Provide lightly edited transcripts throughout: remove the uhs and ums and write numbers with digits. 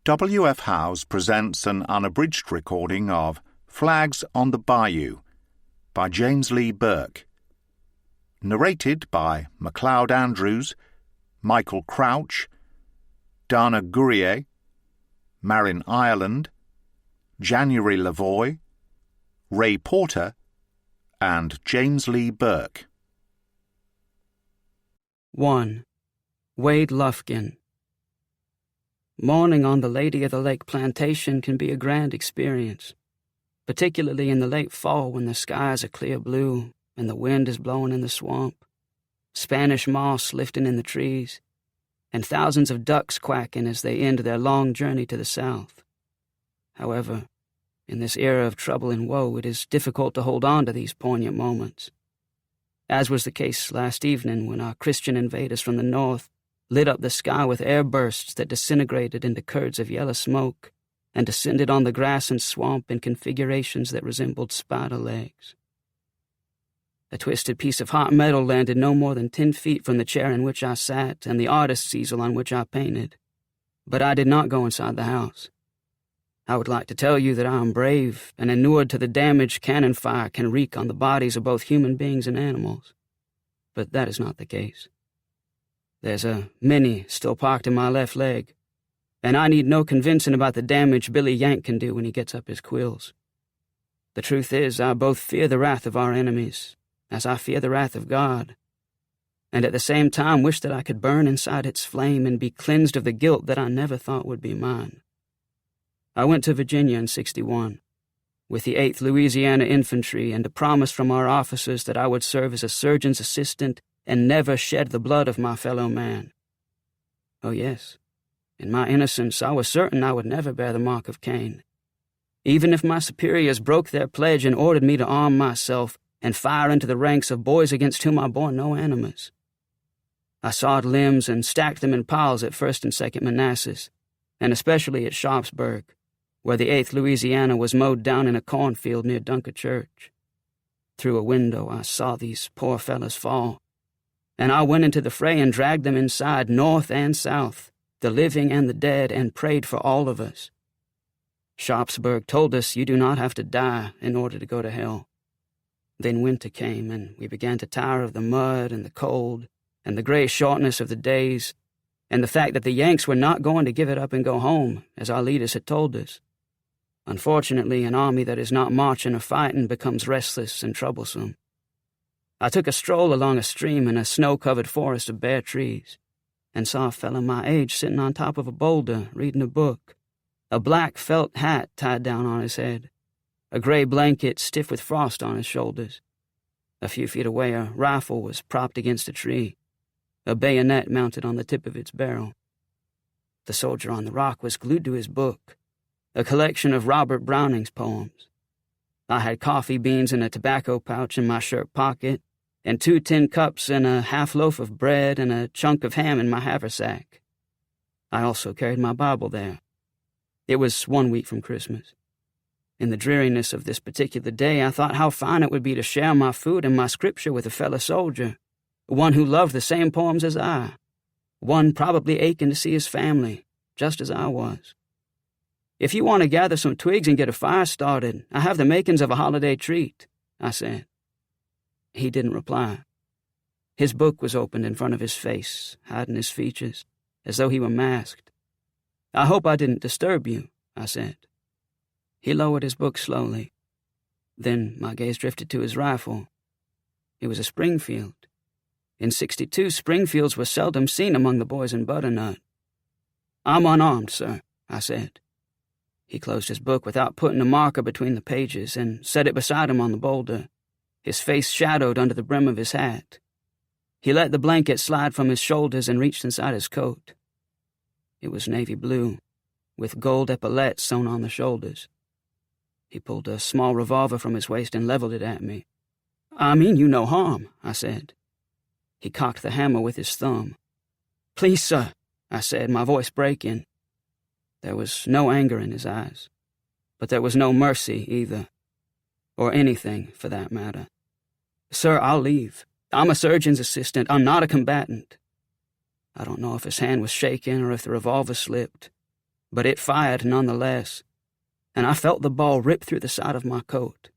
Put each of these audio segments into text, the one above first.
W.F. Howes presents an unabridged recording of Flags on the Bayou by James Lee Burke. Narrated by MacLeod Andrews, Michael Crouch, Dana Gurrier, Marin Ireland, January Lavoie, Ray Porter, and James Lee Burke. 1. Wade Lufkin. Morning on the Lady of the Lake plantation can be a grand experience, particularly in the late fall when the skies are clear blue and the wind is blowing in the swamp, Spanish moss lifting in the trees, and thousands of ducks quacking as they end their long journey to the south. However, in this era of trouble and woe, it is difficult to hold on to these poignant moments, as was the case last evening when our Christian invaders from the north lit up the sky with air bursts that disintegrated into curds of yellow smoke and descended on the grass and swamp in configurations that resembled spider legs. A twisted piece of hot metal landed no more than 10 feet from the chair in which I sat and the artist's easel on which I painted. But I did not go inside the house. I would like to tell you that I am brave and inured to the damage cannon fire can wreak on the bodies of both human beings and animals. But that is not the case. There's a Mini still parked in my left leg, and I need no convincing about the damage Billy Yank can do when he gets up his quills. The truth is, I both fear the wrath of our enemies, as I fear the wrath of God, and at the same time wish that I could burn inside its flame and be cleansed of the guilt that I never thought would be mine. I went to Virginia in '61, with the 8th Louisiana Infantry and a promise from our officers that I would serve as a surgeon's assistant and never shed the blood of my fellow man. Oh yes, in my innocence I was certain I would never bear the mark of Cain, even if my superiors broke their pledge and ordered me to arm myself and fire into the ranks of boys against whom I bore no animus. I sawed limbs and stacked them in piles at 1st and 2nd Manassas, and especially at Sharpsburg, where the 8th Louisiana was mowed down in a cornfield near Dunker Church. Through a window I saw these poor fellows fall, and I went into the fray and dragged them inside, north and south, the living and the dead, and prayed for all of us. Sharpsburg told us you do not have to die in order to go to hell. Then winter came, and we began to tire of the mud and the cold and the gray shortness of the days, and the fact that the Yanks were not going to give it up and go home, as our leaders had told us. Unfortunately, an army that is not marching or fighting becomes restless and troublesome. I took a stroll along a stream in a snow-covered forest of bare trees, and saw a fellow my age sitting on top of a boulder reading a book, a black felt hat tied down on his head, a gray blanket stiff with frost on his shoulders. A few feet away, a rifle was propped against a tree, a bayonet mounted on the tip of its barrel. The soldier on the rock was glued to his book, a collection of Robert Browning's poems. I had coffee beans in a tobacco pouch in my shirt pocket, and 2 tin cups and a half loaf of bread and a chunk of ham in my haversack. I also carried my Bible there. It was 1 week from Christmas. In the dreariness of this particular day, I thought how fine it would be to share my food and my scripture with a fellow soldier, one who loved the same poems as I, one probably aching to see his family, just as I was. "If you want to gather some twigs and get a fire started, I have the makings of a holiday treat," I said. He didn't reply. His book was opened in front of his face, hiding his features, as though he were masked. "I hope I didn't disturb you," I said. He lowered his book slowly. Then my gaze drifted to his rifle. It was a Springfield. In '62, Springfields were seldom seen among the boys in Butternut. "I'm unarmed, sir," I said. He closed his book without putting a marker between the pages and set it beside him on the boulder, his face shadowed under the brim of his hat. He let the blanket slide from his shoulders and reached inside his coat. It was navy blue, with gold epaulettes sewn on the shoulders. He pulled a small revolver from his waist and leveled it at me. "I mean you no harm," I said. He cocked the hammer with his thumb. "Please, sir," I said, my voice breaking. There was no anger in his eyes, but there was no mercy either, or anything for that matter. "Sir, I'll leave. I'm a surgeon's assistant. I'm not a combatant." I don't know if his hand was shaking or if the revolver slipped, but it fired nonetheless, and I felt the ball rip through the side of my coat.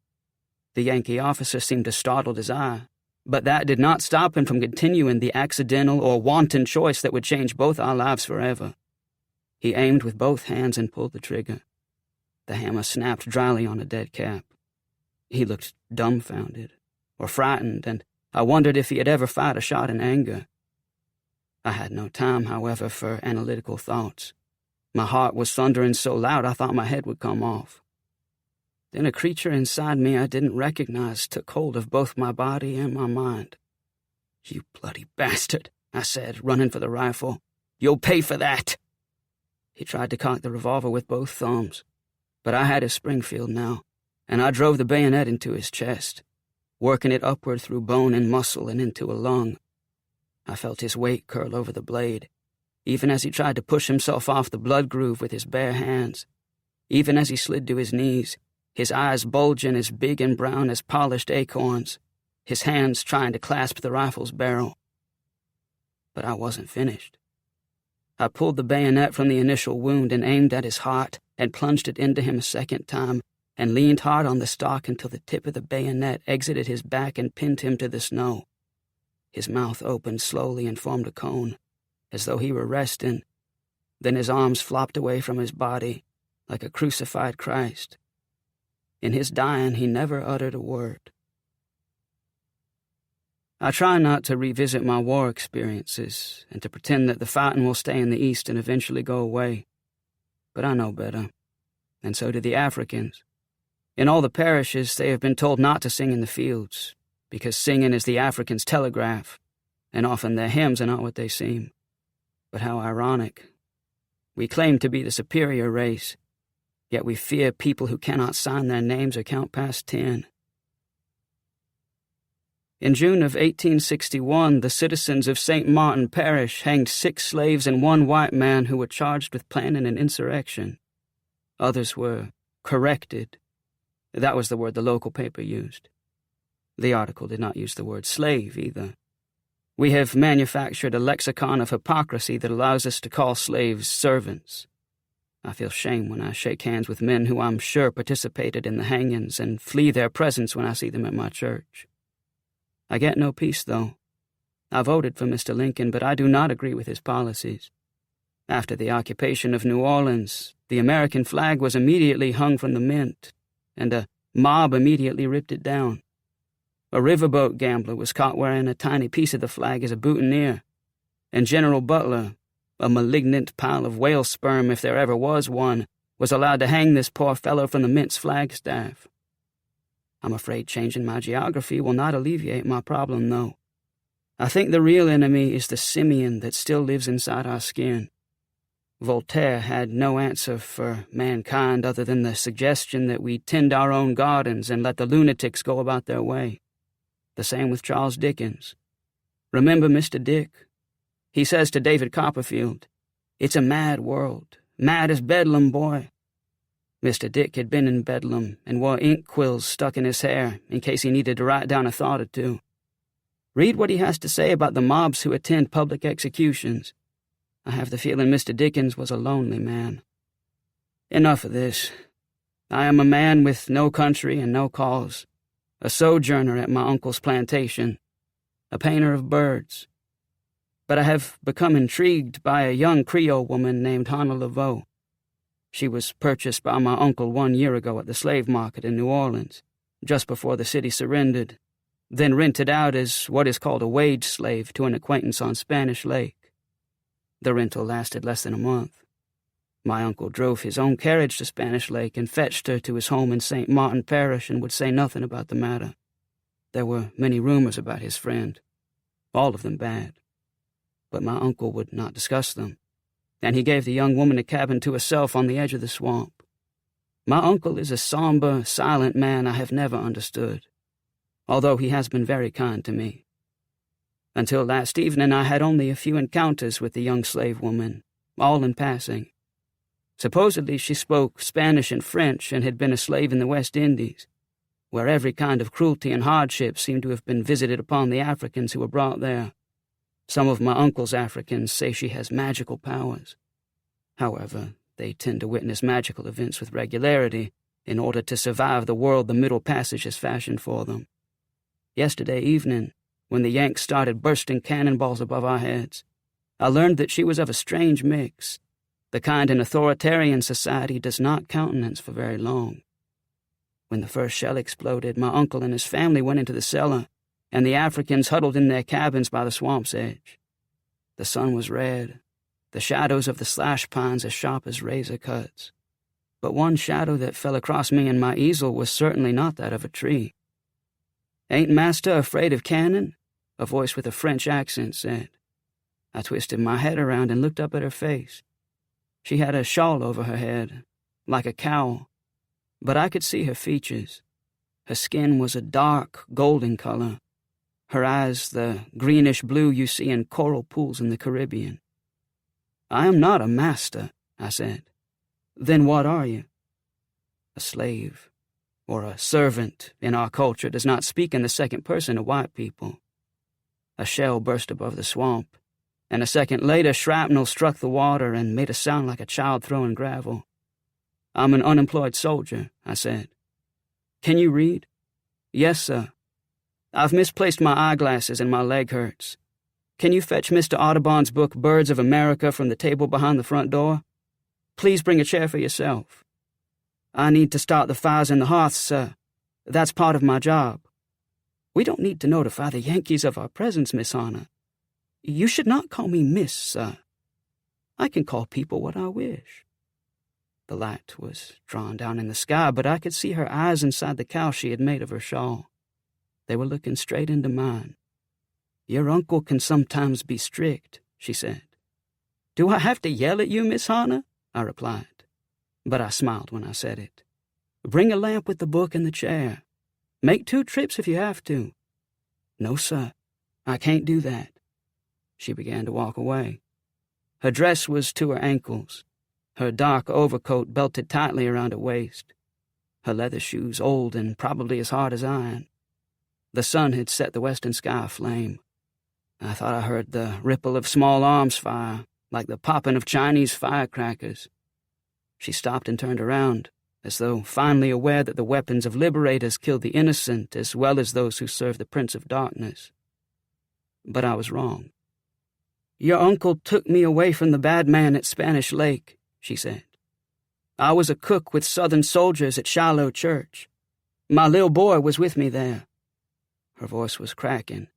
The Yankee officer seemed as startled as I, but that did not stop him from continuing the accidental or wanton choice that would change both our lives forever. He aimed with both hands and pulled the trigger. The hammer snapped dryly on a dead cap. He looked dumbfounded, or frightened, and I wondered if he had ever fired a shot in anger. I had no time, however, for analytical thoughts. My heart was thundering so loud I thought my head would come off. Then a creature inside me I didn't recognize took hold of both my body and my mind. "You bloody bastard," I said, running for the rifle. "You'll pay for that." He tried to cock the revolver with both thumbs, but I had his Springfield now, and I drove the bayonet into his chest, working it upward through bone and muscle and into a lung. I felt his weight curl over the blade, even as he tried to push himself off the blood groove with his bare hands, even as he slid to his knees, his eyes bulging as big and brown as polished acorns, his hands trying to clasp the rifle's barrel. But I wasn't finished. I pulled the bayonet from the initial wound and aimed at his heart and plunged it into him a second time and leaned hard on the stock until the tip of the bayonet exited his back and pinned him to the snow. His mouth opened slowly and formed a cone, as though he were resting. Then his arms flopped away from his body, like a crucified Christ. In his dying, he never uttered a word. I try not to revisit my war experiences and to pretend that the fighting will stay in the East and eventually go away. But I know better, and so do the Africans. In all the parishes, they have been told not to sing in the fields, because singing is the Africans' telegraph, and often their hymns are not what they seem. But how ironic. We claim to be the superior race, yet we fear people who cannot sign their names or count past 10. In June of 1861, the citizens of St. Martin Parish hanged 6 slaves and 1 white man who were charged with planning an insurrection. Others were corrected. That was the word the local paper used. The article did not use the word slave either. We have manufactured a lexicon of hypocrisy that allows us to call slaves servants. I feel shame when I shake hands with men who I'm sure participated in the hangings and flee their presence when I see them at my church. I get no peace, though. I voted for Mr. Lincoln, but I do not agree with his policies. After the occupation of New Orleans, the American flag was immediately hung from the mint, and a mob immediately ripped it down. A riverboat gambler was caught wearing a tiny piece of the flag as a boutonniere, and General Butler, a malignant pile of whale sperm if there ever was one, was allowed to hang this poor fellow from the mint's flagstaff. I'm afraid changing my geography will not alleviate my problem, though. I think the real enemy is the simian that still lives inside our skin. Voltaire had no answer for mankind other than the suggestion that we tend our own gardens and let the lunatics go about their way. The same with Charles Dickens. Remember Mr. Dick? He says to David Copperfield, "It's a mad world, mad as Bedlam, boy." Mr. Dick had been in Bedlam and wore ink quills stuck in his hair in case he needed to write down a thought or two. Read what he has to say about the mobs who attend public executions. I have the feeling Mr. Dickens was a lonely man. Enough of this. I am a man with no country and no cause, a sojourner at my uncle's plantation, a painter of birds. But I have become intrigued by a young Creole woman named Hannah Laveau. She was purchased by my uncle 1 year ago at the slave market in New Orleans, just before the city surrendered, then rented out as what is called a wage slave to an acquaintance on Spanish Lake. The rental lasted less than a month. My uncle drove his own carriage to Spanish Lake and fetched her to his home in St. Martin Parish and would say nothing about the matter. There were many rumors about his friend, all of them bad. But my uncle would not discuss them, and he gave the young woman a cabin to herself on the edge of the swamp. My uncle is a somber, silent man I have never understood, although he has been very kind to me. Until last evening, I had only a few encounters with the young slave woman, all in passing. Supposedly, she spoke Spanish and French and had been a slave in the West Indies, where every kind of cruelty and hardship seemed to have been visited upon the Africans who were brought there. Some of my uncle's Africans say she has magical powers. However, They tend to witness magical events with regularity in order to survive the world the Middle Passage has fashioned for them. Yesterday evening, when the Yanks started bursting cannonballs above our heads, I learned that she was of a strange mix, the kind an authoritarian society does not countenance for very long. When the first shell exploded, my uncle and his family went into the cellar, and the Africans huddled in their cabins by the swamp's edge. The sun was red, the shadows of the slash pines as sharp as razor cuts. But one shadow that fell across me and my easel was certainly not that of a tree. "Ain't Master afraid of cannon?" a voice with a French accent said. I twisted my head around and looked up at her face. She had a shawl over her head, like a cowl, but I could see her features. Her skin was a dark, golden color. Her eyes the greenish blue you see in coral pools in the Caribbean. "I am not a master," I said. "Then what are you?" "A slave, or a servant in our culture, does not speak in the second person to white people." A shell burst above the swamp, and a second later shrapnel struck the water and made a sound like a child throwing gravel. "I'm an unemployed soldier," I said. "Can you read?" "Yes, sir. I've misplaced my eyeglasses and my leg hurts. Can you fetch Mr. Audubon's book Birds of America from the table behind the front door? Please bring a chair for yourself. I need to start the fires in the hearths, sir. That's part of my job. We don't need to notify the Yankees of our presence, Miss Hannah. You should not call me Miss, sir. I can call people what I wish." The light was drawn down in the sky, but I could see her eyes inside the cowl she had made of her shawl. They were looking straight into mine. "Your uncle can sometimes be strict," she said. "Do I have to yell at you, Miss Hannah?" I replied, but I smiled when I said it. "Bring a lamp with the book and the chair. Make 2 trips if you have to." "No, sir, I can't do that." She began to walk away. Her dress was to her ankles, her dark overcoat belted tightly around her waist, her leather shoes old and probably as hard as iron. The sun had set the western sky aflame. I thought I heard the ripple of small arms fire, like the popping of Chinese firecrackers. She stopped and turned around, as though finally aware that the weapons of liberators killed the innocent as well as those who serve the Prince of Darkness. But I was wrong. "Your uncle took me away from the bad man at Spanish Lake," she said. "I was a cook with Southern soldiers at Shiloh Church. My little boy was with me there." Her voice was cracking.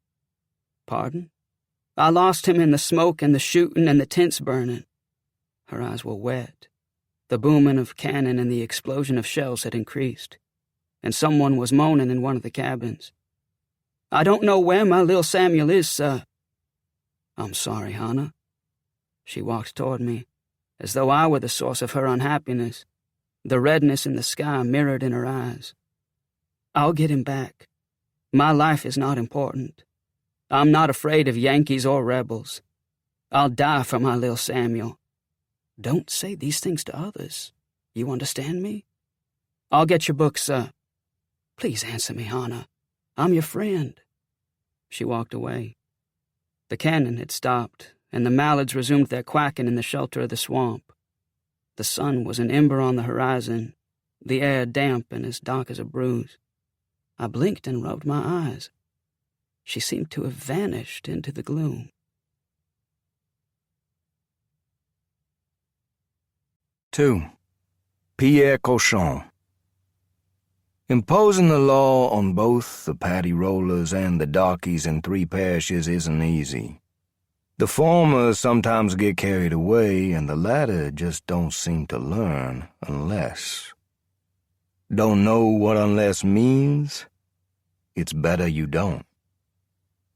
"Pardon?" "I lost him in the smoke and the shooting and the tents burning." Her eyes were wet. The booming of cannon and the explosion of shells had increased, and someone was moaning in one of the cabins. "I don't know where my little Samuel is, sir." "I'm sorry, Hannah." She walked toward me, as though I were the source of her unhappiness, the redness in the sky mirrored in her eyes. "I'll get him back. My life is not important. I'm not afraid of Yankees or rebels. I'll die for my little Samuel." "Don't say these things to others. You understand me?" "I'll get your book, sir." "Please answer me, Hannah. I'm your friend." She walked away. The cannon had stopped, and the mallards resumed their quacking in the shelter of the swamp. The sun was an ember on the horizon, the air damp and as dark as a bruise. I blinked and rubbed my eyes. She seemed to have vanished into the gloom. 2. Pierre Cochon. Imposing the law on both the paddy rollers and the darkies in 3 parishes isn't easy. The former sometimes get carried away, and the latter just don't seem to learn unless. Don't know what unless means? It's better you don't.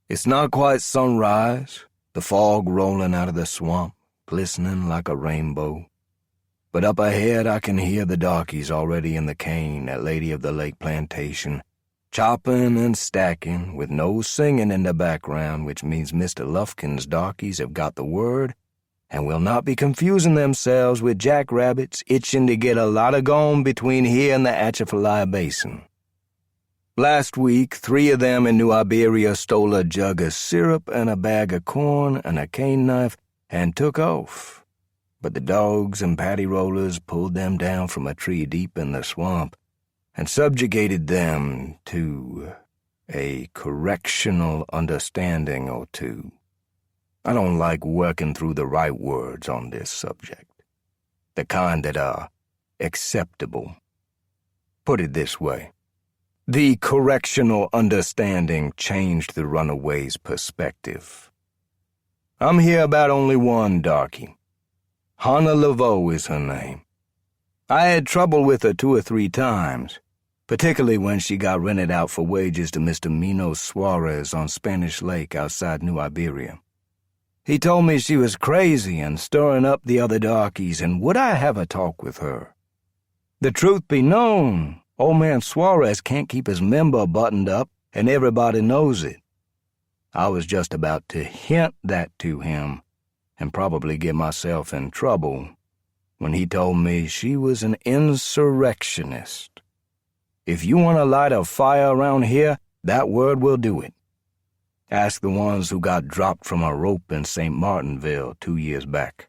It's not quite sunrise, the fog rolling out of the swamp, glistening like a rainbow. But up ahead I can hear the darkies already in the cane at Lady of the Lake plantation, chopping and stacking with no singing in the background, which means Mr. Lufkin's darkies have got the word and will not be confusing themselves with jackrabbits itching to get a lot of gone between here and the Atchafalaya Basin. Last week, 3 of them in New Iberia stole a jug of syrup and a bag of corn and a cane knife and took off. but the dogs and paddy rollers pulled them down from a tree deep in the swamp and subjugated them to a correctional understanding or two. I don't like working through the right words on this subject, the kind that are acceptable. Put it this way. The correctional understanding changed the runaway's perspective. I'm here about only one darky. Hannah Laveau is her name. I had trouble with her 2 or 3 times, particularly when she got rented out for wages to Mr. Minos Suarez on Spanish Lake outside New Iberia. He told me she was crazy and stirring up the other darkies, and would I have a talk with her? The truth be known, old man Suarez can't keep his member buttoned up, and everybody knows it. I was just about to hint that to him and probably get myself in trouble when he told me she was an insurrectionist. If you want to light a fire around here, that word will do it. Ask the ones who got dropped from a rope in St. Martinville 2 years back.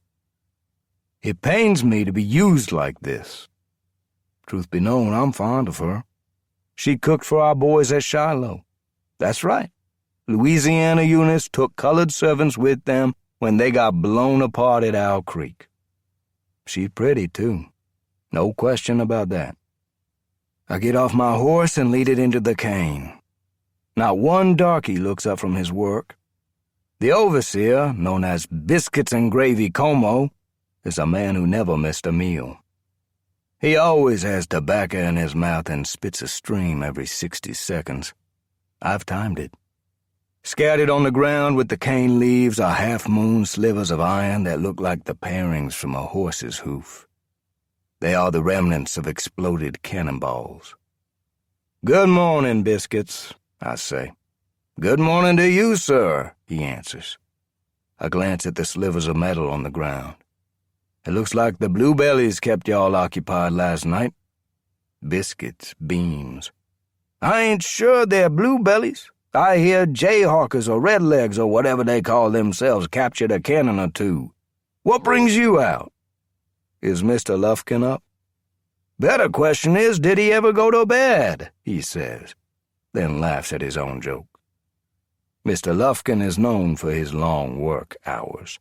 It pains me to be used like this. Truth be known, I'm fond of her. She cooked for our boys at Shiloh. That's right. Louisiana units took colored servants with them when they got blown apart at Owl Creek. She's pretty, too. No question about that. I get off my horse and lead it into the cane. Not one darky looks up from his work. The overseer, known as Biscuits and Gravy Como, is a man who never missed a meal. He always has tobacco in his mouth and spits a stream every 60 seconds. I've timed it. Scattered on the ground with the cane leaves are half-moon slivers of iron that look like the parings from a horse's hoof. They are the remnants of exploded cannonballs. "Good morning, Biscuits," I say. "Good morning to you, sir," he answers. I glance at the slivers of metal on the ground. "It looks like the bluebellies kept y'all occupied last night." Biscuits beams. "I ain't sure they're bluebellies. I hear jayhawkers or redlegs or whatever they call themselves captured a cannon or 2. What brings you out?" "Is Mr. Lufkin up?" "Better question is, did he ever go to bed?" he says, then laughs at his own joke. Mr. Lufkin is known for his long work hours,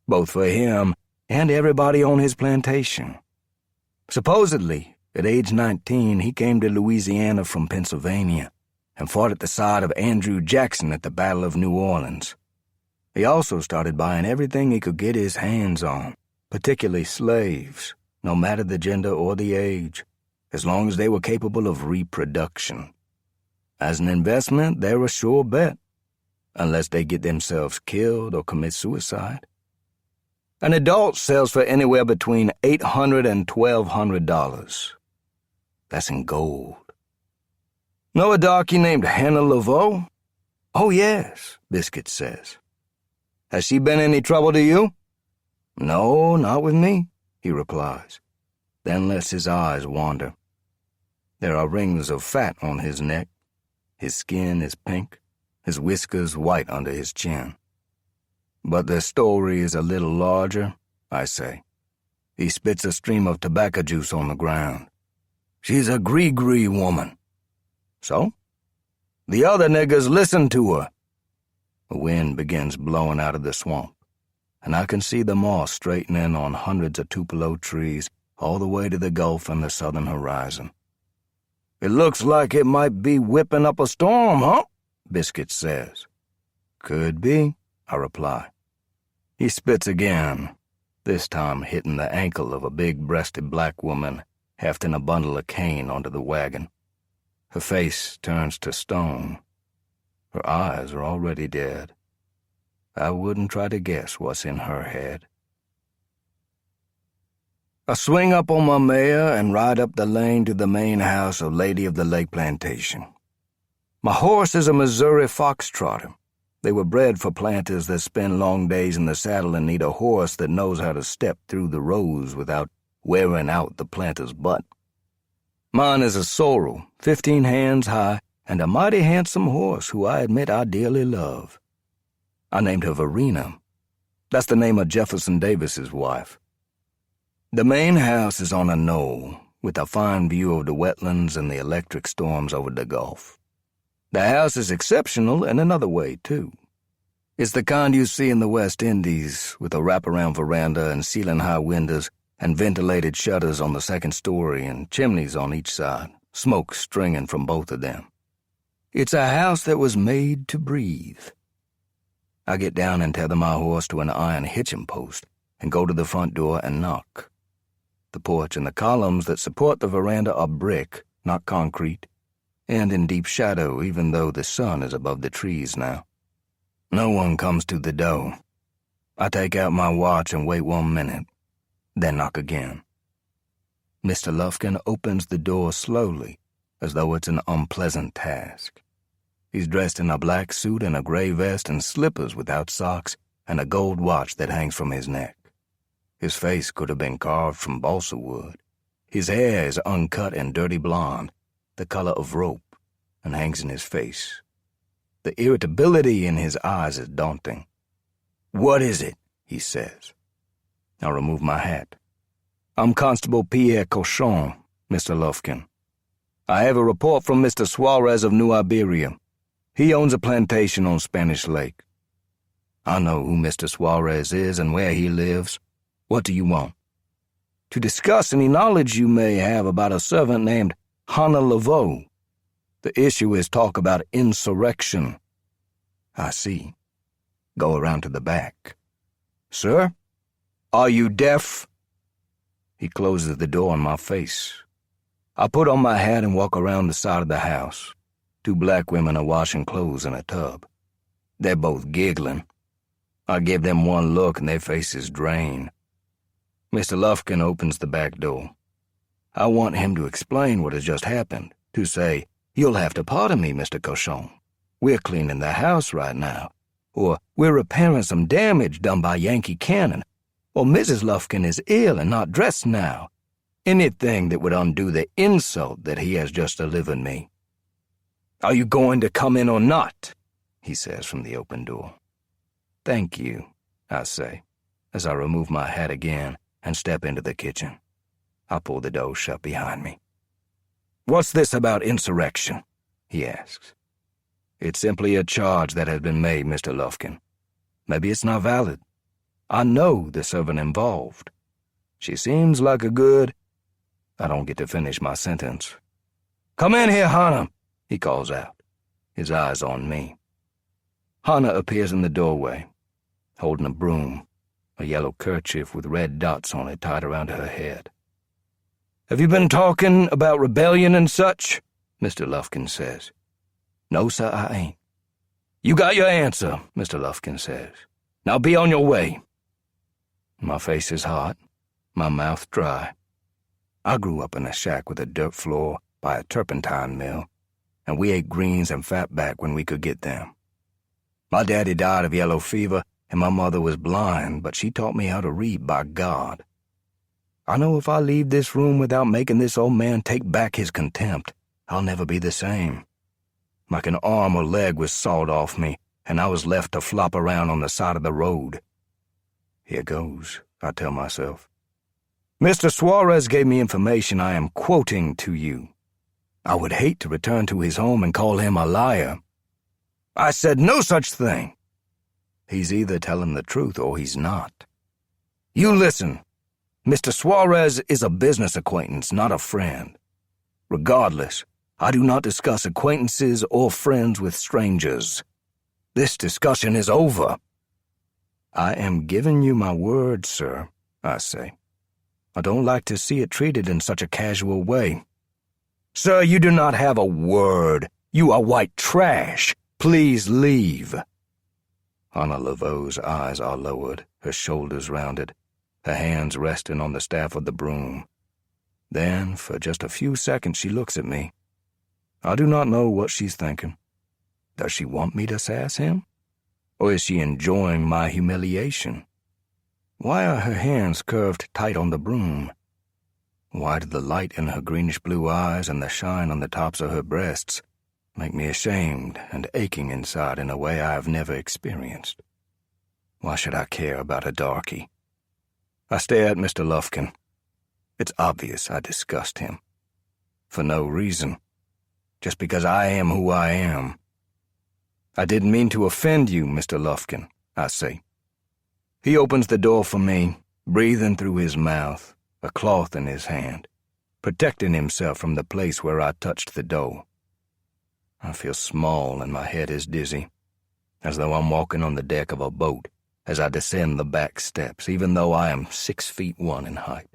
both for him and everybody on his plantation. Supposedly, at age 19, he came to Louisiana from Pennsylvania and fought at the side of Andrew Jackson at the Battle of New Orleans. He also started buying everything he could get his hands on, particularly slaves, no matter the gender or the age, as long as they were capable of reproduction. As an investment, they're a sure bet, unless they get themselves killed or commit suicide. An adult sells for anywhere between $800 and $1,200. That's in gold. Know a darky named Hannah Laveau? "Oh, yes," Biscuit says. "Has she been any trouble to you?" "No, not with me," he replies, then lets his eyes wander. There are rings of fat on his neck. His skin is pink, his whiskers white under his chin. "But the story is a little larger," I say. He spits a stream of tobacco juice on the ground. "She's a gree-gree woman." "So?" "The other niggers listen to her." The wind begins blowing out of the swamp, and I can see the moss straightening on hundreds of tupelo trees all the way to the Gulf and the southern horizon. "It looks like it might be whipping up a storm, huh?" Biscuit says. "Could be," I reply. He spits again, this time hitting the ankle of a big-breasted black woman hefting a bundle of cane onto the wagon. Her face turns to stone. Her eyes are already dead. I wouldn't try to guess what's in her head. I swing up on my mare and ride up the lane to the main house of Lady of the Lake Plantation. My horse is a Missouri foxtrotter. They were bred for planters that spend long days in the saddle and need a horse that knows how to step through the rows without wearing out the planter's butt. Mine is a sorrel, 15 hands high, and a mighty handsome horse who I admit I dearly love. I named her Verena. That's the name of Jefferson Davis's wife. The main house is on a knoll, with a fine view of the wetlands and the electric storms over the Gulf. The house is exceptional in another way, too. It's the kind you see in the West Indies, with a wraparound veranda and ceiling-high windows and ventilated shutters on the second story and chimneys on each side, smoke stringing from both of them. It's a house that was made to breathe. I get down and tether my horse to an iron hitching post and go to the front door and knock. The porch and the columns that support the veranda are brick, not concrete, and in deep shadow even though the sun is above the trees now. No one comes to the door. I take out my watch and wait 1 minute, then knock again. Mr. Lufkin opens the door slowly, as though it's an unpleasant task. He's dressed in a black suit and a gray vest and slippers without socks and a gold watch that hangs from his neck. His face could have been carved from balsa wood. His hair is uncut and dirty blonde, the color of rope, and hangs in his face. The irritability in his eyes is daunting. "What is it?" he says. I remove my hat. "I'm Constable Pierre Cochon, Mr. Lufkin. I have a report from Mr. Suarez of New Iberia. He owns a plantation on Spanish Lake. I know who Mr. Suarez is and where he lives. What do you want?" "To discuss any knowledge you may have about a servant named Hannah Laveau. The issue is talk about insurrection." "I see. Go around to the back." "Sir? Are you deaf?" He closes the door in my face. I put on my hat and walk around the side of the house. 2 black women are washing clothes in a tub. They're both giggling. I give them one look and their faces drain. Mr. Lufkin opens the back door. I want him to explain what has just happened, to say, "You'll have to pardon me, Mr. Cochon. We're cleaning the house right now," or "We're repairing some damage done by Yankee cannon," or "Mrs. Lufkin is ill and not dressed now." Anything that would undo the insult that he has just delivered me. "Are you going to come in or not?" he says from the open door. "Thank you," I say, as I remove my hat again and step into the kitchen. I pull the door shut behind me. "What's this about insurrection?" he asks. "It's simply a charge that has been made, Mr. Lufkin. Maybe it's not valid. I know the servant involved. She seems like a good—" I don't get to finish my sentence. "Come in here, Hannah," he calls out, his eyes on me. Hannah appears in the doorway, holding a broom, a yellow kerchief with red dots on it tied around her head. "Have you been talking about rebellion and such?" Mr. Lufkin says. "No, sir, I ain't." "You got your answer," Mr. Lufkin says. "Now be on your way." My face is hot, my mouth dry. I grew up in a shack with a dirt floor by a turpentine mill, and we ate greens and fatback when we could get them. My daddy died of yellow fever, and my mother was blind, but she taught me how to read, by God. I know if I leave this room without making this old man take back his contempt, I'll never be the same. Like an arm or leg was sawed off me, and I was left to flop around on the side of the road. Here goes, I tell myself. Mr. Suarez gave me information I am quoting to you. I would hate to return to his home and call him a liar. I said no such thing. He's either telling the truth or he's not. You listen. Mr. Suarez is a business acquaintance, not a friend. Regardless, I do not discuss acquaintances or friends with strangers. This discussion is over. I am giving you my word, sir, I say. I don't like to see it treated in such a casual way. Sir, you do not have a word. You are white trash. Please leave. Hannah Laveau's eyes are lowered, her shoulders rounded, her hands resting on the staff of the broom. Then, for just a few seconds, she looks at me. I do not know what she's thinking. Does she want me to sass him? Or is she enjoying my humiliation? Why are her hands curved tight on the broom? Why do the light in her greenish-blue eyes and the shine on the tops of her breasts make me ashamed and aching inside in a way I have never experienced? Why should I care about a darky? I stare at Mr. Lufkin, It's obvious I disgust him. For no reason. Just because I am who I am. I didn't mean to offend you, Mr. Lufkin, I say. He opens the door for me, breathing through his mouth, a cloth in his hand, protecting himself from the place where I touched the door. I feel small and my head is dizzy, as though I'm walking on the deck of a boat as I descend the back steps, even though I am 6'1" in height.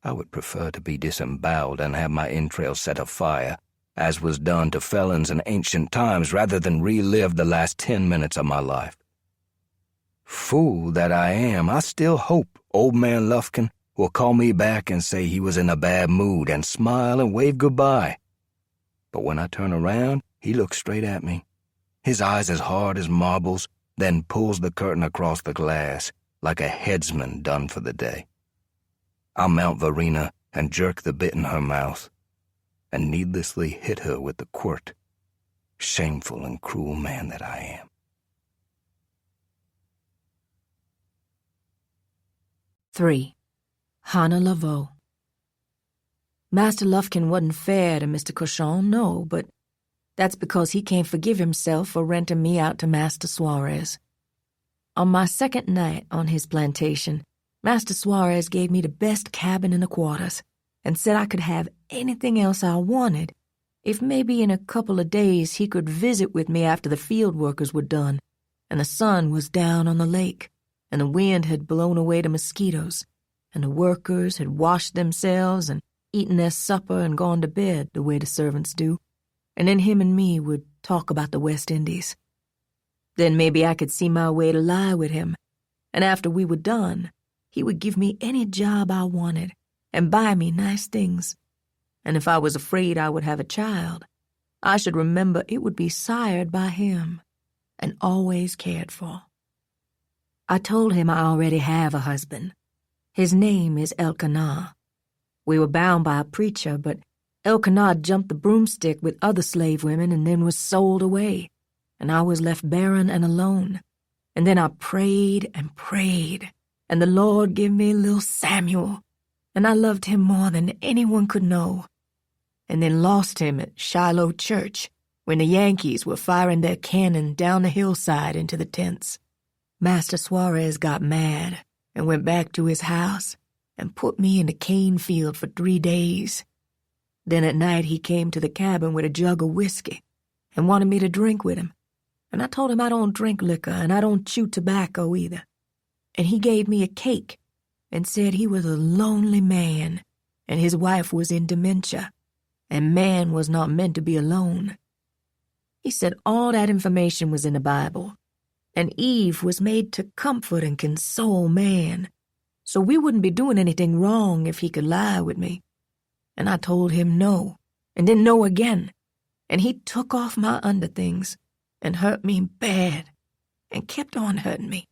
I would prefer to be disemboweled and have my entrails set afire, as was done to felons in ancient times, rather than relive the last 10 minutes of my life. Fool that I am, I still hope old man Lufkin will call me back and say he was in a bad mood and smile and wave goodbye. But when I turn around, he looks straight at me, his eyes as hard as marbles, then pulls the curtain across the glass like a headsman done for the day. I mount Verena and jerk the bit in her mouth, and needlessly hit her with the quirt. Shameful and cruel man that I am. 3. Hannah Laveau. Master Lufkin wasn't fair to Mr. Cochon, no, but that's because he can't forgive himself for renting me out to Master Suarez. On my second night on his plantation, Master Suarez gave me the best cabin in the quarters and said I could have anything else I wanted if maybe in a couple of days he could visit with me after the field workers were done and the sun was down on the lake and the wind had blown away the mosquitoes and the workers had washed themselves and eaten their supper and gone to bed the way the servants do, and then him and me would talk about the West Indies. Then maybe I could see my way to lie with him, and after we were done, he would give me any job I wanted and buy me nice things. And if I was afraid I would have a child, I should remember it would be sired by him and always cared for. I told him I already have a husband. His name is Elkanah. We were bound by a preacher, but Elkanah jumped the broomstick with other slave women and then was sold away, and I was left barren and alone. And then I prayed and prayed, and the Lord gave me little Samuel, and I loved him more than anyone could know. And then lost him at Shiloh Church when the Yankees were firing their cannon down the hillside into the tents. Master Suarez got mad and went back to his house and put me in the cane field for 3 days. Then at night he came to the cabin with a jug of whiskey and wanted me to drink with him. And I told him I don't drink liquor and I don't chew tobacco either. And he gave me a cake and said he was a lonely man and his wife was in dementia and man was not meant to be alone. He said all that information was in the Bible and Eve was made to comfort and console man, so we wouldn't be doing anything wrong if he could lie with me. And I told him no, and then no again, and he took off my underthings and hurt me bad and kept on hurting me.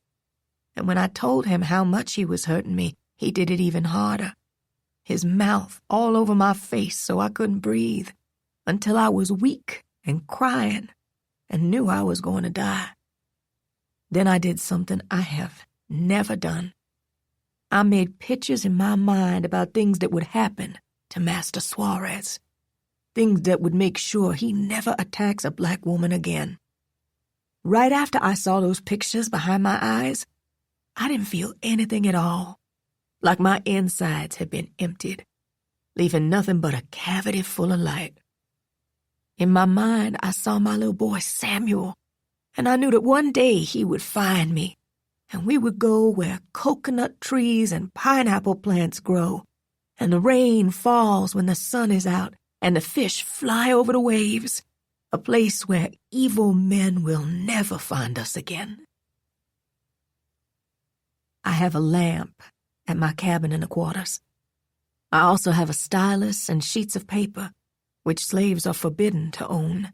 And when I told him how much he was hurting me, he did it even harder. His mouth all over my face so I couldn't breathe, until I was weak and crying and knew I was going to die. Then I did something I have never done. I made pictures in my mind about things that would happen to Master Suarez, things that would make sure he never attacks a black woman again. Right after I saw those pictures behind my eyes, I didn't feel anything at all, like my insides had been emptied, leaving nothing but a cavity full of light. In my mind, I saw my little boy Samuel, and I knew that one day he would find me, and we would go where coconut trees and pineapple plants grow, and the rain falls when the sun is out, and the fish fly over the waves, a place where evil men will never find us again. I have a lamp at my cabin in the quarters. I also have a stylus and sheets of paper, which slaves are forbidden to own.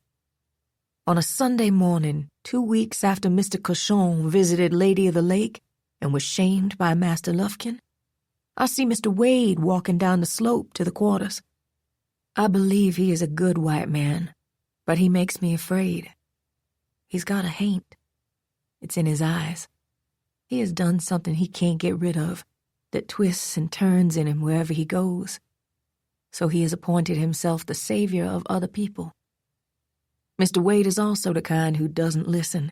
On a Sunday morning, 2 weeks after Mr. Cochon visited Lady of the Lake and was shamed by Master Lufkin, I see Mr. Wade walking down the slope to the quarters. I believe he is a good white man, but he makes me afraid. He's got a haint. It's in his eyes. He has done something he can't get rid of that twists and turns in him wherever he goes. So he has appointed himself the savior of other people. Mr. Wade is also the kind who doesn't listen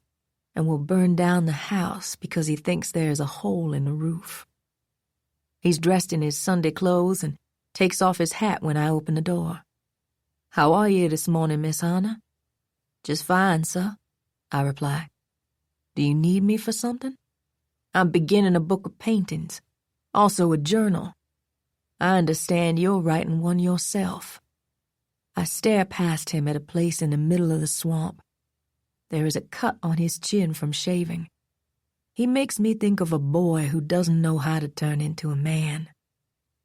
and will burn down the house because he thinks there's a hole in the roof. He's dressed in his Sunday clothes and takes off his hat when I open the door. "How are you this morning, Miss Hannah?" "Just fine, sir," I reply. "Do you need me for something?" "I'm beginning a book of paintings, also a journal. I understand you're writing one yourself." I stare past him at a place in the middle of the swamp. There is a cut on his chin from shaving. He makes me think of a boy who doesn't know how to turn into a man.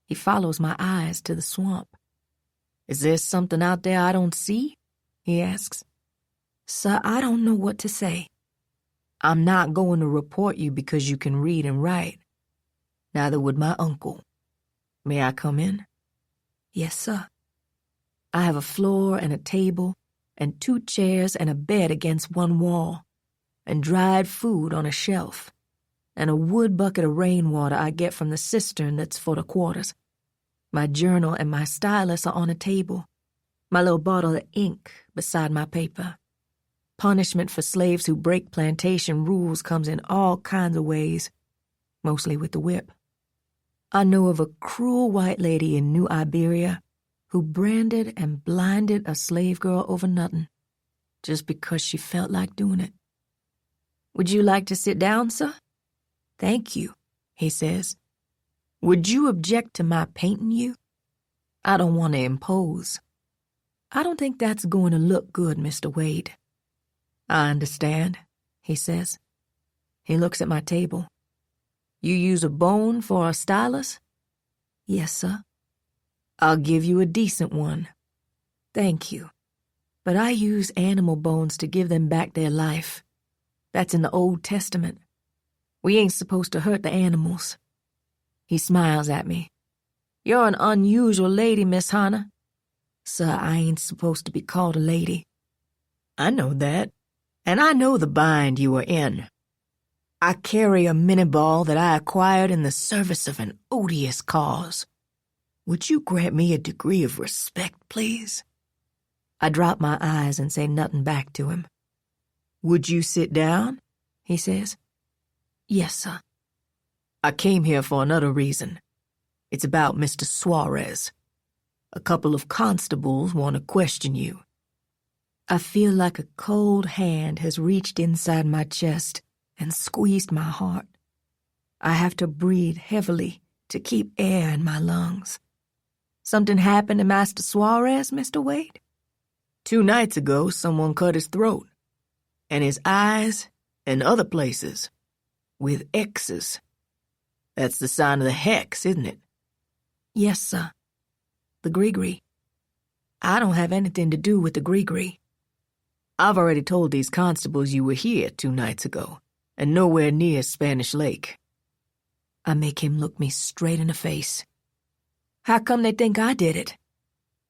He follows my eyes to the swamp. "Is there something out there I don't see?" he asks. "Sir, I don't know what to say. I'm not going to report you because you can read and write. Neither would my uncle. May I come in?" "Yes, sir." I have a floor and a table and 2 chairs and a bed against one wall, and dried food on a shelf, and a wood bucket of rainwater I get from the cistern that's for the quarters. My journal and my stylus are on a table, my little bottle of ink beside my paper. Punishment for slaves who break plantation rules comes in all kinds of ways, mostly with the whip. I know of a cruel white lady in New Iberia who branded and blinded a slave girl over nothing, just because she felt like doing it. "Would you like to sit down, sir?" "Thank you," he says. "Would you object to my painting you? I don't want to impose." "I don't think that's going to look good, Mr. Wade." "I understand," he says. He looks at my table. "You use a bone for a stylus?" "Yes, sir." "I'll give you a decent one." "Thank you. But I use animal bones to give them back their life. That's in the Old Testament. We ain't supposed to hurt the animals." He smiles at me. "You're an unusual lady, Miss Hannah." "Sir, I ain't supposed to be called a lady." "I know that, and I know the bind you are in. I carry a mini-ball that I acquired in the service of an odious cause. Would you grant me a degree of respect, please?" I drop my eyes and say nothing back to him. "Would you sit down?" he says. "Yes, sir." "I came here for another reason. It's about Mr. Suarez. A couple of constables want to question you." I feel like a cold hand has reached inside my chest and squeezed my heart. I have to breathe heavily to keep air in my lungs. "Something happened to Master Suarez, Mr. Wade?" 2 nights ago, someone cut his throat, and his eyes, and other places, with X's. That's the sign of the hex, isn't it?" "Yes, sir. The gree-gree." "I don't have anything to do with the gree-gree. I've already told these constables you were here 2 nights ago, and nowhere near Spanish Lake." I make him look me straight in the face. "How come they think I did it?"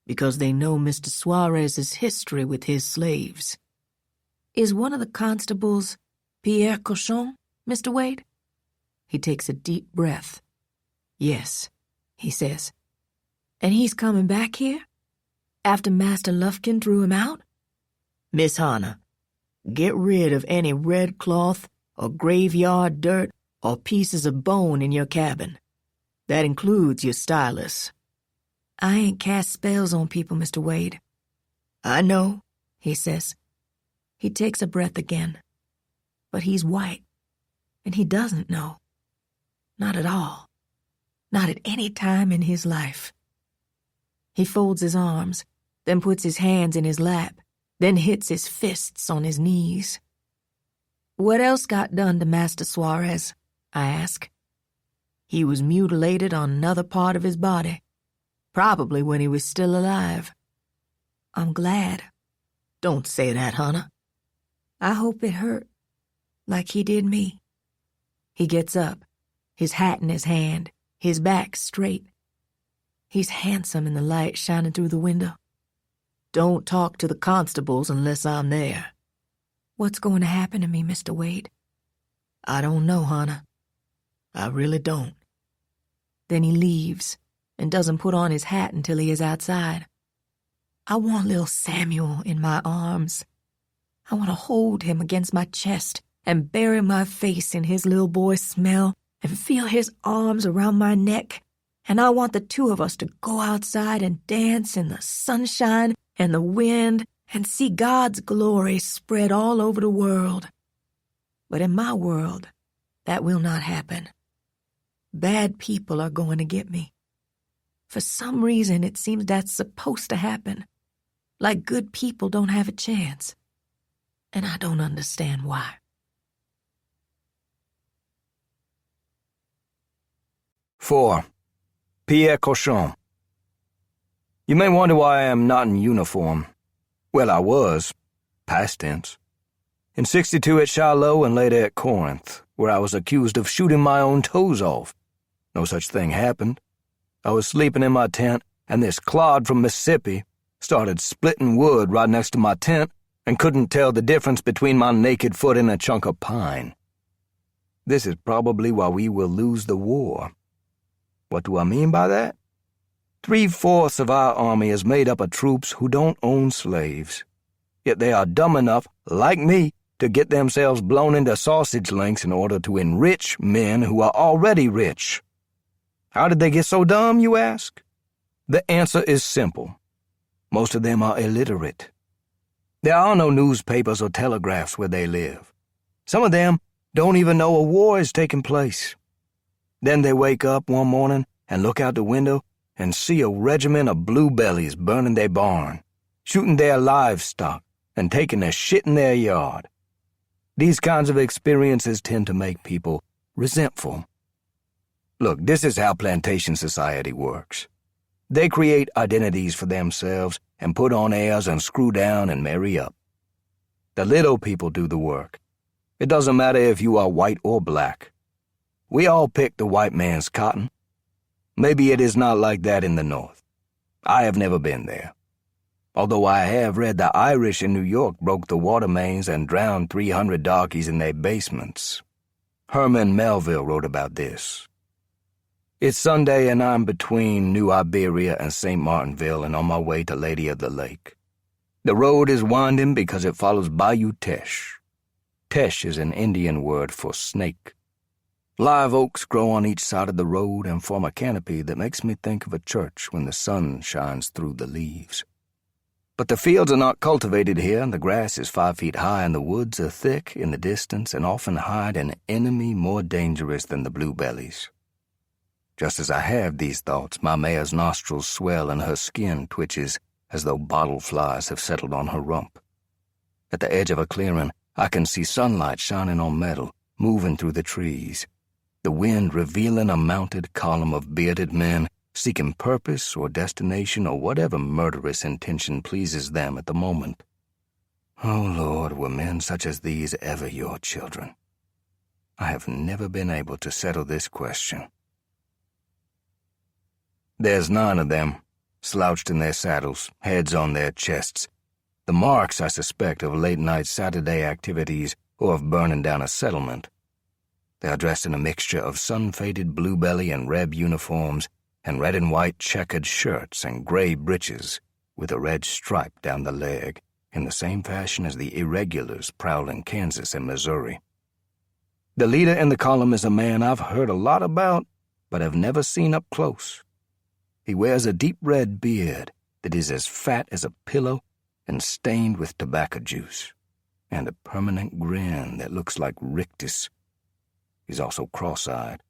"Because they know Mr. Suarez's history with his slaves." "Is one of the constables Pierre Cochon, Mr. Wade?" He takes a deep breath. "Yes," he says. "And he's coming back here? After Master Lufkin threw him out?" "Miss Hannah, get rid of any red cloth or graveyard dirt or pieces of bone in your cabin. That includes your stylus." "I ain't cast spells on people, Mr. Wade." "I know," he says. He takes a breath again. But he's white, and he doesn't know. Not at all. Not at any time in his life. He folds his arms, then puts his hands in his lap, then hits his fists on his knees. "What else got done to Master Suarez?" I ask. "He was mutilated on another part of his body, probably when he was still alive." "I'm glad." "Don't say that, Hannah." "I hope it hurt, like he did me." He gets up, his hat in his hand, his back straight. He's handsome in the light shining through the window. "Don't talk to the constables unless I'm there." "What's going to happen to me, Mr. Wade?" "I don't know, Hannah. I really don't." Then he leaves and doesn't put on his hat until he is outside. I want little Samuel in my arms. I want to hold him against my chest and bury my face in his little boy's smell and feel his arms around my neck. And I want the two of us to go outside and dance in the sunshine and the wind and see God's glory spread all over the world. But in my world, that will not happen. Bad people are going to get me. For some reason, it seems that's supposed to happen. Like good people don't have a chance. And I don't understand why. Four. Pierre Cochon. You may wonder why I am not in uniform. Well, I was. Past tense. In 62 at Shiloh and later at Corinth, where I was accused of shooting my own toes off. No such thing happened. I was sleeping in my tent, and this clod from Mississippi started splitting wood right next to my tent and couldn't tell the difference between my naked foot and a chunk of pine. This is probably why we will lose the war. What do I mean by that? 3/4 of our army is made up of troops who don't own slaves. Yet they are dumb enough, like me, to get themselves blown into sausage links in order to enrich men who are already rich. How did they get so dumb, you ask? The answer is simple. Most of them are illiterate. There are no newspapers or telegraphs where they live. Some of them don't even know a war is taking place. Then they wake up one morning and look out the window and see a regiment of bluebellies burning their barn, shooting their livestock, and taking a shit in their yard. These kinds of experiences tend to make people resentful. Look, this is how plantation society works. They create identities for themselves and put on airs and screw down and marry up. The little people do the work. It doesn't matter if you are white or black. We all pick the white man's cotton. Maybe it is not like that in the North. I have never been there. Although I have read the Irish in New York broke the water mains and drowned 300 darkies in their basements. Herman Melville wrote about this. It's Sunday and I'm between New Iberia and St. Martinville and on my way to Lady of the Lake. The road is winding because it follows Bayou Teche. Teche is an Indian word for snake. Live oaks grow on each side of the road and form a canopy that makes me think of a church when the sun shines through the leaves. But the fields are not cultivated here, and the grass is 5 feet high, and the woods are thick in the distance and often hide an enemy more dangerous than the bluebellies. Just as I have these thoughts, my mare's nostrils swell and her skin twitches as though bottle flies have settled on her rump. At the edge of a clearing, I can see sunlight shining on metal, moving through the trees, the wind revealing a mounted column of bearded men seeking purpose or destination or whatever murderous intention pleases them at the moment. Oh, Lord, were men such as these ever your children? I have never been able to settle this question. There's 9 of them, slouched in their saddles, heads on their chests. The marks, I suspect, of late-night Saturday activities or of burning down a settlement. They are dressed in a mixture of sun-faded bluebelly and reb uniforms and red and white checkered shirts and gray breeches with a red stripe down the leg, in the same fashion as the irregulars prowling Kansas and Missouri. The leader in the column is a man I've heard a lot about, but have never seen up close. He wears a deep red beard that is as fat as a pillow and stained with tobacco juice, and a permanent grin that looks like rictus. He's also cross-eyed.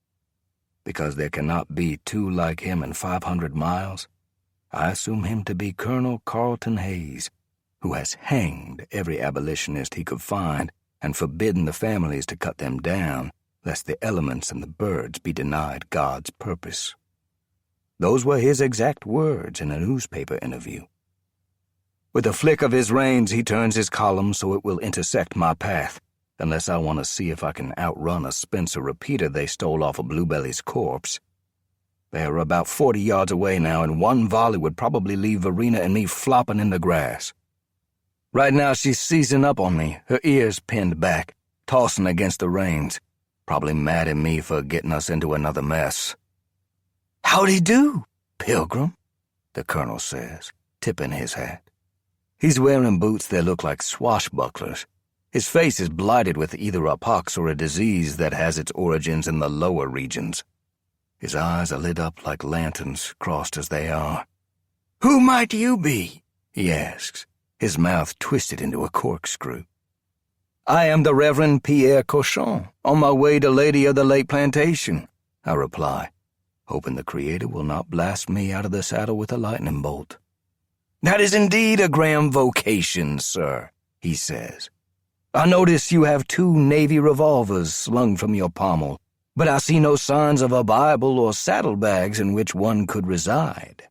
Because there cannot be 2 like him in 500 miles, I assume him to be Colonel Carlton Hayes, who has hanged every abolitionist he could find and forbidden the families to cut them down, lest the elements and the birds be denied God's purpose. Those were his exact words in a newspaper interview. With a flick of his reins, he turns his column so it will intersect my path, unless I want to see if I can outrun a Spencer repeater they stole off of Bluebelly's corpse. They are about 40 yards away now, and one volley would probably leave Verena and me flopping in the grass. Right now she's seizing up on me, her ears pinned back, tossing against the reins, probably mad at me for getting us into another mess. "Howdy do, Pilgrim," the colonel says, tipping his hat. He's wearing boots that look like swashbucklers. His face is blighted with either a pox or a disease that has its origins in the lower regions. His eyes are lit up like lanterns, crossed as they are. "Who might you be?" he asks, his mouth twisted into a corkscrew. "I am the Reverend Pierre Cochon, on my way to Lady of the Lake Plantation," I reply, hoping the Creator will not blast me out of the saddle with a lightning bolt. "That is indeed a grand vocation, sir," he says. "I notice you have 2 Navy revolvers slung from your pommel, but I see no signs of a Bible or saddlebags in which one could reside."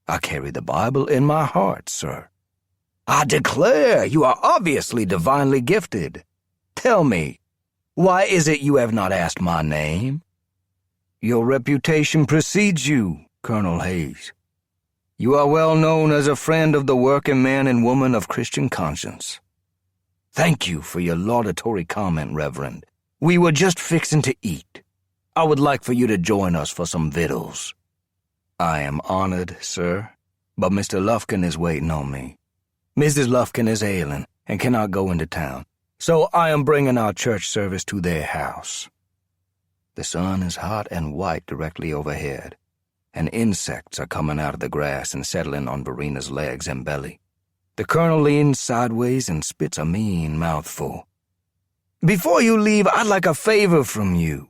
"I carry the Bible in my heart, sir." "I declare you are obviously divinely gifted. Tell me, why is it you have not asked my name?" "Your reputation precedes you, Colonel Hayes. You are well known as a friend of the working man and woman of Christian conscience." "Thank you for your laudatory comment, Reverend. We were just fixing to eat. I would like for you to join us for some victuals." "I am honored, sir, but Mr. Lufkin is waiting on me. Mrs. Lufkin is ailing and cannot go into town, so I am bringing our church service to their house." The sun is hot and white directly overhead, and insects are coming out of the grass and settling on Verina's legs and belly. The colonel leans sideways and spits a mean mouthful. "Before you leave, I'd like a favor from you.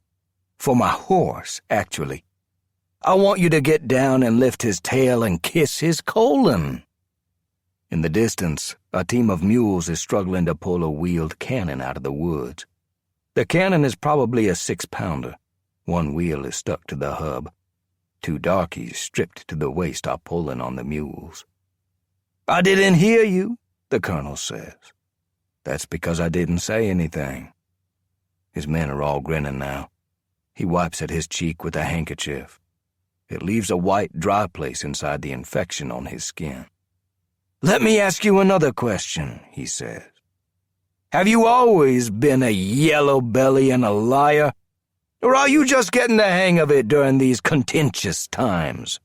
For my horse, actually. I want you to get down and lift his tail and kiss his colon." In the distance, a team of mules is struggling to pull a wheeled cannon out of the woods. The cannon is probably a 6-pounder. One wheel is stuck to the hub. 2 darkies, stripped to the waist, are pulling on the mules. "I didn't hear you," the colonel says. "That's because I didn't say anything." His men are all grinning now. He wipes at his cheek with a handkerchief. It leaves a white, dry place inside the infection on his skin. "Let me ask you another question," he says. "Have you always been a yellow belly and a liar? Or are you just getting the hang of it during these contentious times?"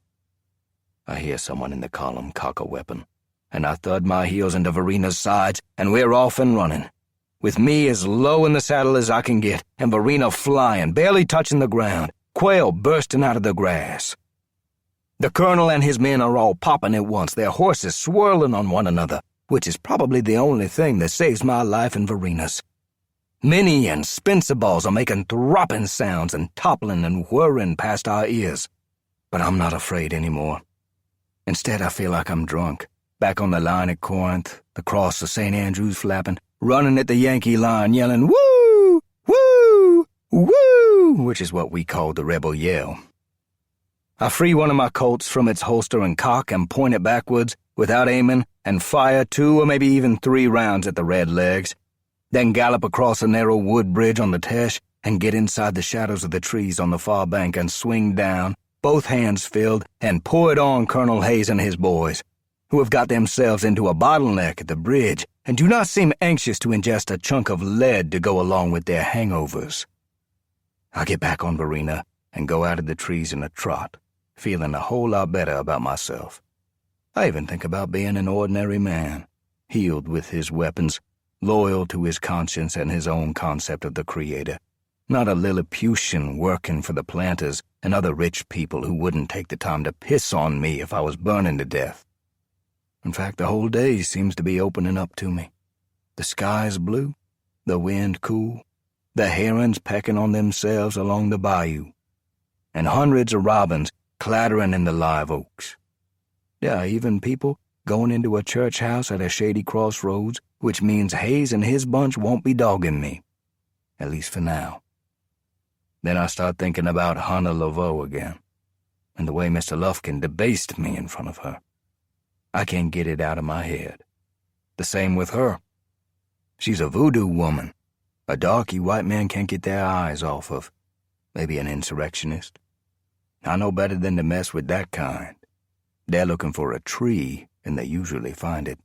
I hear someone in the column cock a weapon, and I thud my heels into Verina's sides, and we're off and running, with me as low in the saddle as I can get, and Verina flying, barely touching the ground, quail bursting out of the grass. The colonel and his men are all popping at once, their horses swirling on one another, which is probably the only thing that saves my life and Verina's. Minnie and Spencer balls are making thropping sounds and toppling and whirring past our ears. But I'm not afraid anymore. Instead, I feel like I'm drunk, back on the line at Corinth, the cross of St. Andrews flapping, running at the Yankee line, yelling, "Woo! Woo! Woo!" which is what we call the rebel yell. I free one of my Colts from its holster and cock and point it backwards, without aiming, and fire 2 or maybe even 3 rounds at the red legs, then gallop across a narrow wood bridge on the Teche and get inside the shadows of the trees on the far bank and swing down, both hands filled, and pour it on Colonel Hayes and his boys, who have got themselves into a bottleneck at the bridge and do not seem anxious to ingest a chunk of lead to go along with their hangovers. I get back on Verina and go out of the trees in a trot, feeling a whole lot better about myself. I even think about being an ordinary man, healed with his weapons, loyal to his conscience and his own concept of the Creator, not a Lilliputian working for the planters and other rich people who wouldn't take the time to piss on me if I was burning to death. In fact, the whole day seems to be opening up to me. The sky's blue, the wind cool, the herons pecking on themselves along the bayou, and hundreds of robins clattering in the live oaks. Yeah, even people going into a church house at a shady crossroads, which means Hayes and his bunch won't be dogging me, at least for now. Then I start thinking about Hannah Laveau again, and the way Mr. Lufkin debased me in front of her. I can't get it out of my head. The same with her. She's a voodoo woman, a darky white man can't get their eyes off of. Maybe an insurrectionist. I know better than to mess with that kind. They're looking for a tree, and they usually find it.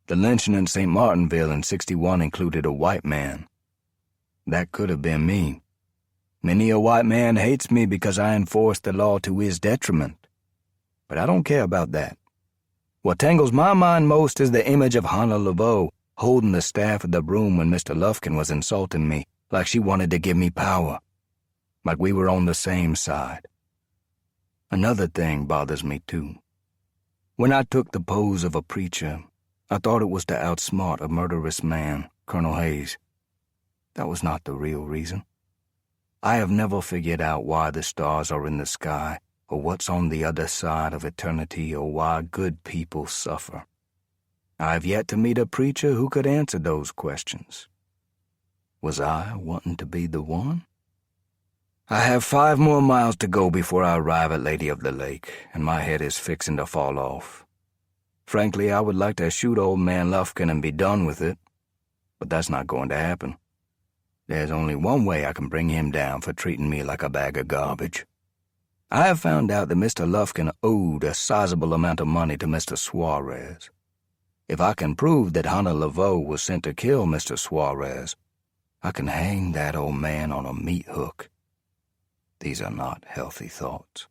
The lynching in St. Martinville in '61 included a white man. That could have been me. Many a white man hates me because I enforce the law to his detriment. But I don't care about that. What tangles my mind most is the image of Hannah Laveau holding the staff of the broom when Mr. Lufkin was insulting me, like she wanted to give me power, like we were on the same side. Another thing bothers me too. When I took the pose of a preacher, I thought it was to outsmart a murderous man, Colonel Hayes. That was not the real reason. I have never figured out why the stars are in the sky, or what's on the other side of eternity, or why good people suffer. I have yet to meet a preacher who could answer those questions. Was I wanting to be the one? I have 5 more miles to go before I arrive at Lady of the Lake, and my head is fixing to fall off. Frankly, I would like to shoot old man Lufkin and be done with it, but that's not going to happen. There's only one way I can bring him down for treating me like a bag of garbage. I have found out that Mr. Lufkin owed a sizable amount of money to Mr. Suarez. If I can prove that Hannah Laveau was sent to kill Mr. Suarez, I can hang that old man on a meat hook. These are not healthy thoughts.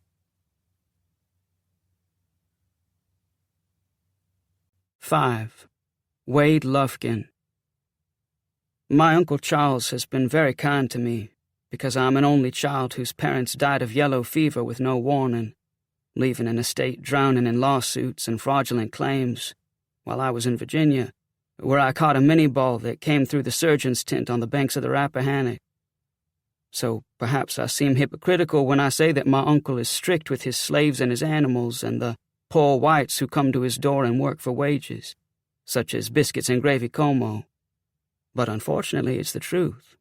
5. Wade Lufkin. My Uncle Charles has been very kind to me, because I'm an only child whose parents died of yellow fever with no warning, leaving an estate drowning in lawsuits and fraudulent claims, while I was in Virginia, where I caught a mini-ball that came through the surgeon's tent on the banks of the Rappahannock. So perhaps I seem hypocritical when I say that my uncle is strict with his slaves and his animals and the poor whites who come to his door and work for wages, such as biscuits and gravy como. But unfortunately, it's the truth.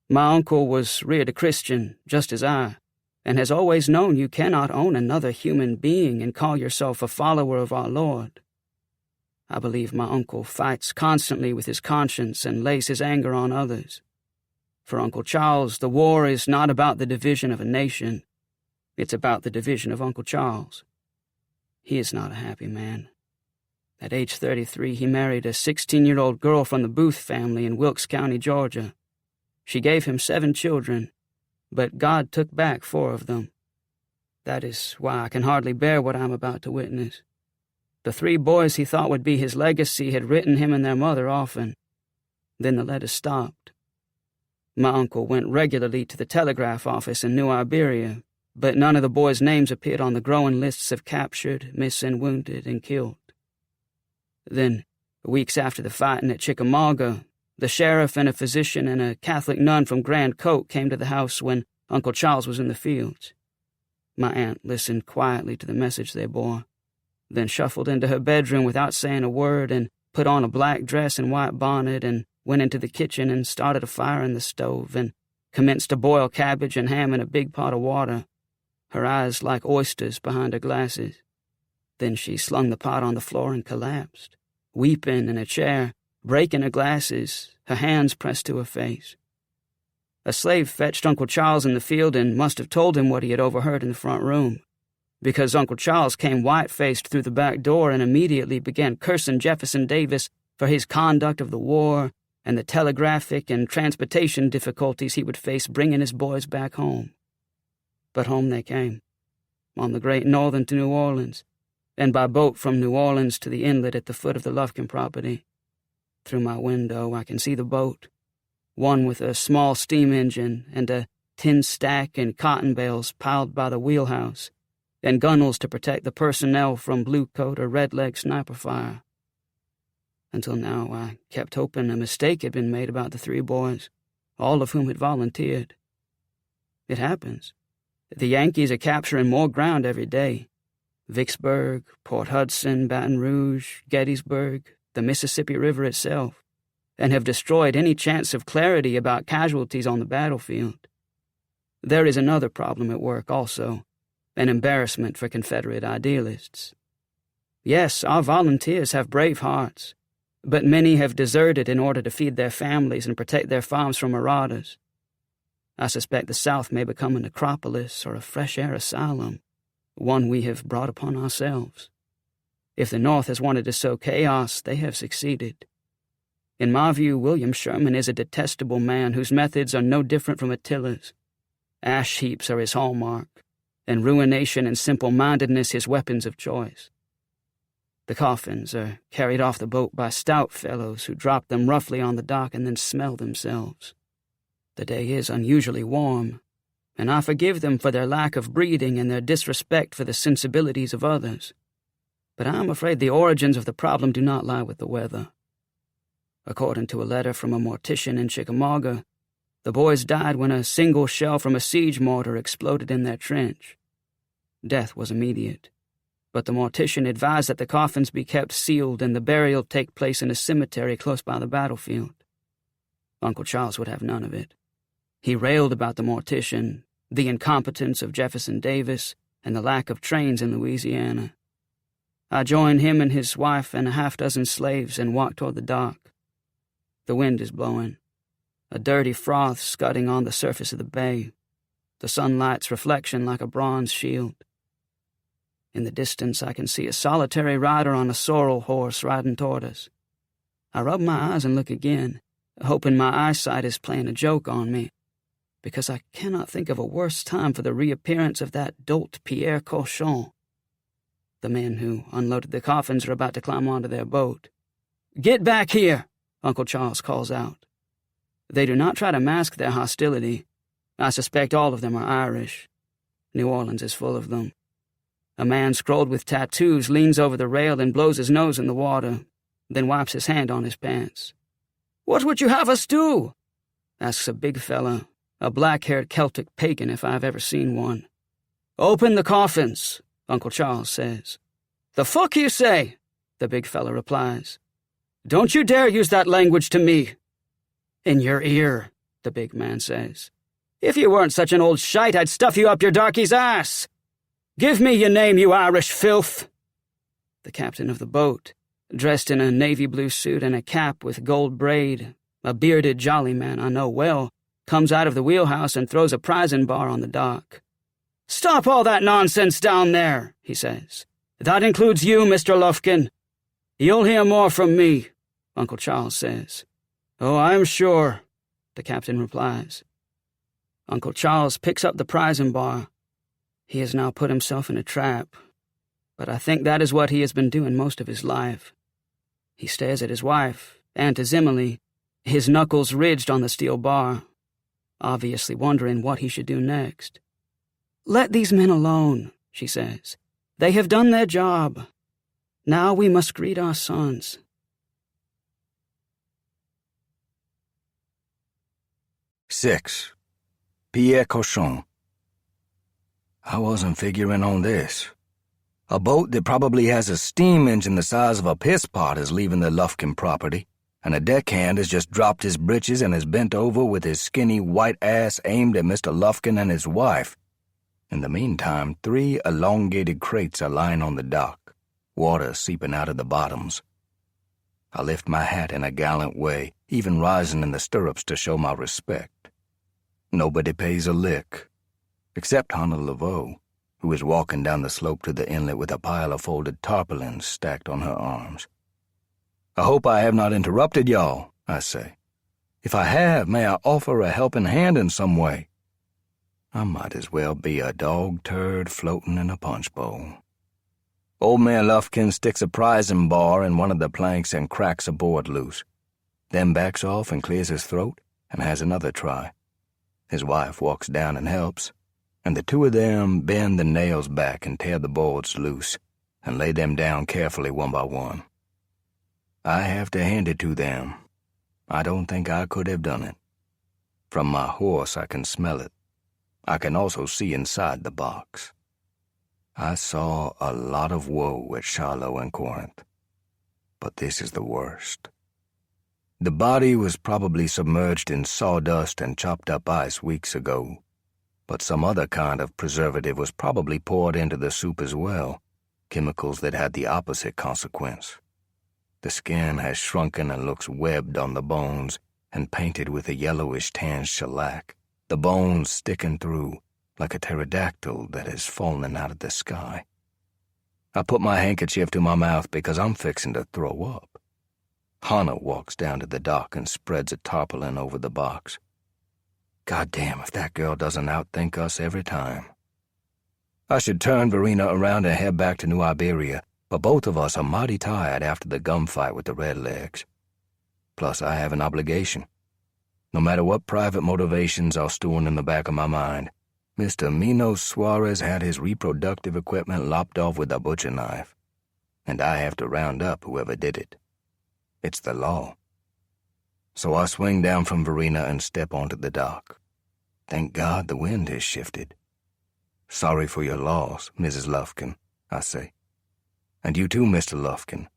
My uncle was reared a Christian, just as I, and has always known you cannot own another human being and call yourself a follower of our Lord. I believe my uncle fights constantly with his conscience and lays his anger on others. For Uncle Charles, the war is not about the division of a nation. It's about the division of Uncle Charles. He is not a happy man. At age 33, he married a 16-year-old girl from the Booth family in Wilkes County, Georgia. She gave him 7 children, but God took back 4 of them. That is why I can hardly bear what I'm about to witness. The 3 boys he thought would be his legacy had written him and their mother often. Then the letters stopped. My uncle went regularly to the telegraph office in New Iberia, but none of the boys' names appeared on the growing lists of captured, missing, wounded, and killed. Then, weeks after the fighting at Chickamauga, the sheriff and a physician and a Catholic nun from Grand Coke came to the house when Uncle Charles was in the fields. My aunt listened quietly to the message they bore, then shuffled into her bedroom without saying a word and put on a black dress and white bonnet and went into the kitchen and started a fire in the stove and commenced to boil cabbage and ham in a big pot of water, her eyes like oysters behind her glasses. Then she slung the pot on the floor and collapsed, weeping in a chair, breaking her glasses, her hands pressed to her face. A slave fetched Uncle Charles in the field and must have told him what he had overheard in the front room, because Uncle Charles came white-faced through the back door and immediately began cursing Jefferson Davis for his conduct of the war and the telegraphic and transportation difficulties he would face bringing his boys back home. But home they came, on the Great Northern to New Orleans, and by boat from New Orleans to the inlet at the foot of the Lufkin property. Through my window I can see the boat, one with a small steam engine and a tin stack and cotton bales piled by the wheelhouse, and gunnels to protect the personnel from blue-coat or red-leg sniper fire. Until now, I kept hoping a mistake had been made about the 3 boys, all of whom had volunteered. It happens. The Yankees are capturing more ground every day. Vicksburg, Port Hudson, Baton Rouge, Gettysburg, the Mississippi River itself, and have destroyed any chance of clarity about casualties on the battlefield. There is another problem at work also, an embarrassment for Confederate idealists. Yes, our volunteers have brave hearts, but many have deserted in order to feed their families and protect their farms from marauders. I suspect the South may become a necropolis or a fresh air asylum, one we have brought upon ourselves. If the North has wanted to sow chaos, they have succeeded. In my view, William Sherman is a detestable man whose methods are no different from Attila's. Ash heaps are his hallmark, and ruination and simple-mindedness his weapons of choice. The coffins are carried off the boat by stout fellows who drop them roughly on the dock and then smell themselves. The day is unusually warm, and I forgive them for their lack of breeding and their disrespect for the sensibilities of others. But I am afraid the origins of the problem do not lie with the weather. According to a letter from a mortician in Chickamauga, the boys died when a single shell from a siege mortar exploded in their trench. Death was immediate, but the mortician advised that the coffins be kept sealed and the burial take place in a cemetery close by the battlefield. Uncle Charles would have none of it. He railed about the mortician, the incompetence of Jefferson Davis, and the lack of trains in Louisiana. I joined him and his wife and a half-dozen slaves and walked toward the dock. The wind is blowing, a dirty froth scudding on the surface of the bay, the sunlight's reflection like a bronze shield. In the distance I can see a solitary rider on a sorrel horse riding toward us. I rub my eyes and look again, hoping my eyesight is playing a joke on me, because I cannot think of a worse time for the reappearance of that dolt Pierre Cochon. The men who unloaded the coffins are about to climb onto their boat. "Get back here!" Uncle Charles calls out. They do not try to mask their hostility. I suspect all of them are Irish. New Orleans is full of them. A man scrolled with tattoos leans over the rail and blows his nose in the water, then wipes his hand on his pants. "What would you have us do?" asks a big fella, a black-haired Celtic pagan if I've ever seen one. "Open the coffins," Uncle Charles says. "The fuck you say?" the big fella replies. "Don't you dare use that language to me." "In your ear," the big man says. "If you weren't such an old shite, I'd stuff you up your darky's ass. Give me your name, you Irish filth." The captain of the boat, dressed in a navy blue suit and a cap with gold braid, a bearded jolly man I know well, comes out of the wheelhouse and throws a prizing bar on the dock. "Stop all that nonsense down there," he says. "That includes you, Mr. Lufkin." "You'll hear more from me," Uncle Charles says. "Oh, I'm sure," the captain replies. Uncle Charles picks up the prizing bar. He has now put himself in a trap, but I think that is what he has been doing most of his life. He stares at his wife, Aunt Emily, his knuckles ridged on the steel bar, obviously wondering what he should do next. "Let these men alone," she says. "They have done their job. Now we must greet our sons." Six. Pierre Cochon. I wasn't figuring on this. A boat that probably has a steam engine the size of a piss pot is leaving the Lufkin property, and a deckhand has just dropped his britches and is bent over with his skinny white ass aimed at Mr. Lufkin and his wife. In the meantime, 3 elongated crates are lying on the dock, water seeping out of the bottoms. I lift my hat in a gallant way, even rising in the stirrups to show my respect. Nobody pays a lick, except Hannah Laveau, who is walking down the slope to the inlet with a pile of folded tarpaulins stacked on her arms. "I hope I have not interrupted y'all," I say. "If I have, may I offer a helping hand in some way?" I might as well be a dog turd floating in a punch bowl. Old man Lufkin sticks a prizing bar in one of the planks and cracks a board loose, then backs off and clears his throat and has another try. His wife walks down and helps, and the 2 of them bend the nails back and tear the boards loose and lay them down carefully one by one. I have to hand it to them. I don't think I could have done it. From my horse I can smell it. I can also see inside the box. I saw a lot of woe at Shiloh and Corinth, but this is the worst. The body was probably submerged in sawdust and chopped up ice weeks ago, but some other kind of preservative was probably poured into the soup as well, chemicals that had the opposite consequence. The skin has shrunken and looks webbed on the bones and painted with a yellowish tan shellac, the bones sticking through like a pterodactyl that has fallen out of the sky. I put my handkerchief to my mouth because I'm fixing to throw up. Hannah walks down to the dock and spreads a tarpaulin over the box. Goddamn if that girl doesn't outthink us every time. I should turn Verena around and head back to New Iberia, but both of us are mighty tired after the gunfight with the Redlegs. Plus, I have an obligation. No matter what private motivations are stewing in the back of my mind, Mr. Minos Suarez had his reproductive equipment lopped off with a butcher knife, and I have to round up whoever did it. It's the law. So I swing down from Verena and step onto the dock. Thank God the wind has shifted. Sorry for your loss, Mrs. Lufkin, I say. And you too, Mr. Lufkin.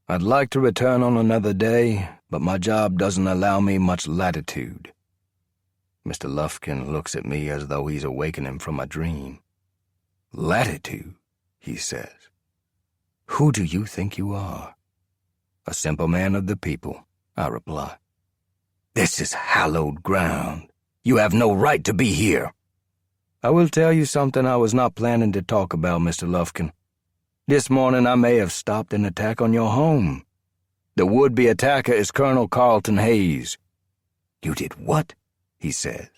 I'd like to return on another day, but my job doesn't allow me much latitude. Mr. Lufkin looks at me as though he's awakening from a dream. Latitude, he says. Who do you think you are? A simple man of the people, I reply. This is hallowed ground. You have no right to be here. I will tell you something I was not planning to talk about, Mr. Lufkin. This morning I may have stopped an attack on your home. The would-be attacker is Colonel Carlton Hayes. You did what? He says.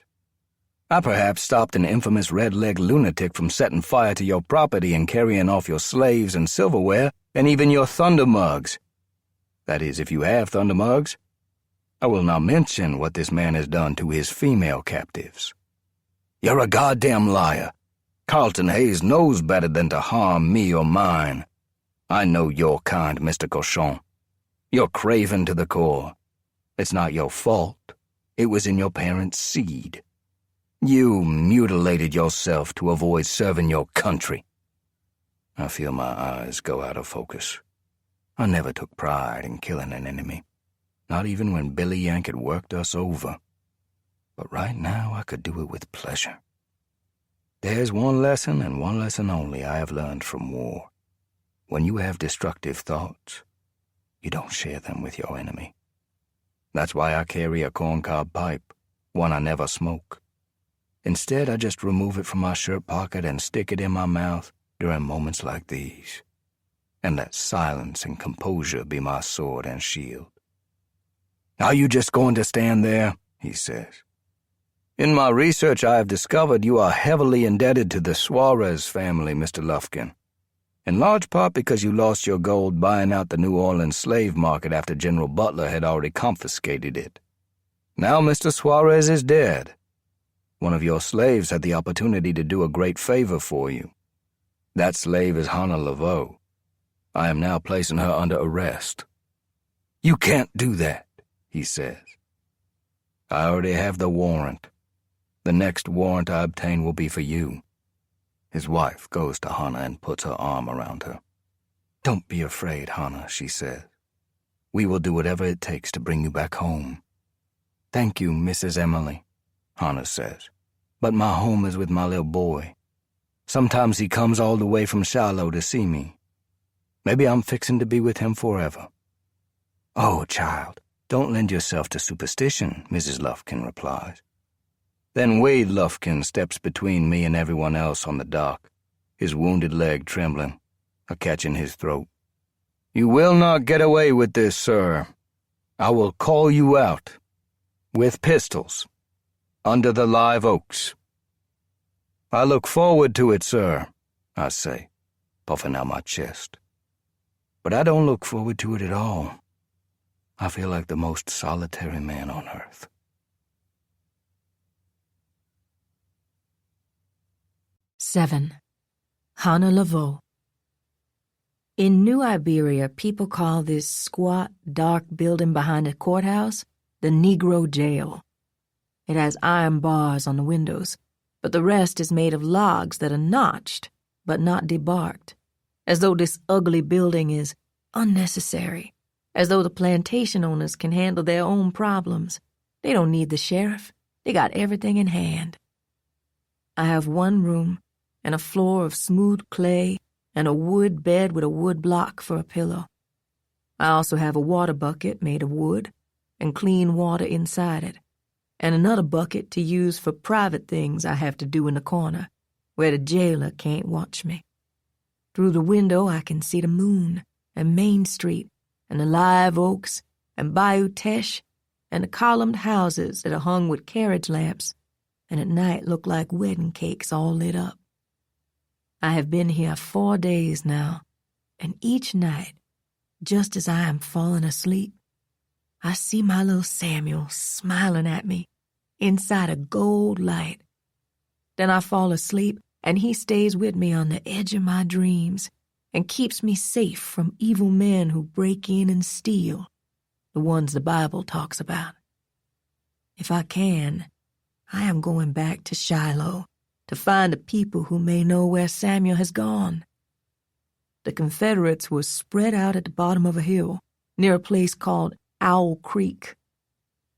I perhaps stopped an infamous red-legged lunatic from setting fire to your property and carrying off your slaves and silverware and even your thunder mugs. That is, if you have thunder mugs. I will not mention what this man has done to his female captives. You're a goddamn liar. Carlton Hayes knows better than to harm me or mine. I know your kind, Mr. Cochon. You're craven to the core. It's not your fault. It was in your parents' seed. You mutilated yourself to avoid serving your country. I feel my eyes go out of focus. I never took pride in killing an enemy, not even when Billy Yank had worked us over. But right now I could do it with pleasure. There's one lesson and one lesson only I have learned from war. When you have destructive thoughts, you don't share them with your enemy. That's why I carry a corncob pipe, one I never smoke. Instead, I just remove it from my shirt pocket and stick it in my mouth during moments like these, and let silence and composure be my sword and shield. Are you just going to stand there? He says. In my research, I have discovered you are heavily indebted to the Suarez family, Mr. Lufkin, in large part because you lost your gold buying out the New Orleans slave market after General Butler had already confiscated it. Now Mr. Suarez is dead. One of your slaves had the opportunity to do a great favor for you. That slave is Hannah Laveau. I am now placing her under arrest. You can't do that, he says. I already have the warrant. The next warrant I obtain will be for you. His wife goes to Hannah and puts her arm around her. Don't be afraid, Hannah, she says. We will do whatever it takes to bring you back home. Thank you, Mrs. Emily, Hannah says. But my home is with my little boy. Sometimes he comes all the way from Shiloh to see me. Maybe I'm fixing to be with him forever. Oh, child, don't lend yourself to superstition, Mrs. Lufkin replies. Then Wade Lufkin steps between me and everyone else on the dock, his wounded leg trembling, a catch in his throat. You will not get away with this, sir. I will call you out, with pistols, under the live oaks. I look forward to it, sir, I say, puffing out my chest. But I don't look forward to it at all. I feel like the most solitary man on earth. Seven. Hannah Laveau. In New Iberia, people call this squat, dark building behind the courthouse the Negro Jail. It has iron bars on the windows, but the rest is made of logs that are notched, but not debarked, as though this ugly building is unnecessary, as though the plantation owners can handle their own problems. They don't need the sheriff. They got everything in hand. I have one room and a floor of smooth clay and a wood bed with a wood block for a pillow. I also have a water bucket made of wood and clean water inside it, and another bucket to use for private things I have to do in the corner, where the jailer can't watch me. Through the window I can see the moon and Main Street and the live oaks and Bayou Teche and the columned houses that are hung with carriage lamps, and at night look like wedding cakes all lit up. I have been here 4 days now, and each night, just as I am falling asleep, I see my little Samuel smiling at me inside a gold light. Then I fall asleep, and he stays with me on the edge of my dreams and keeps me safe from evil men who break in and steal, the ones the Bible talks about. If I can, I am going back to Shiloh to find the people who may know where Samuel has gone. The Confederates were spread out at the bottom of a hill near a place called Owl Creek.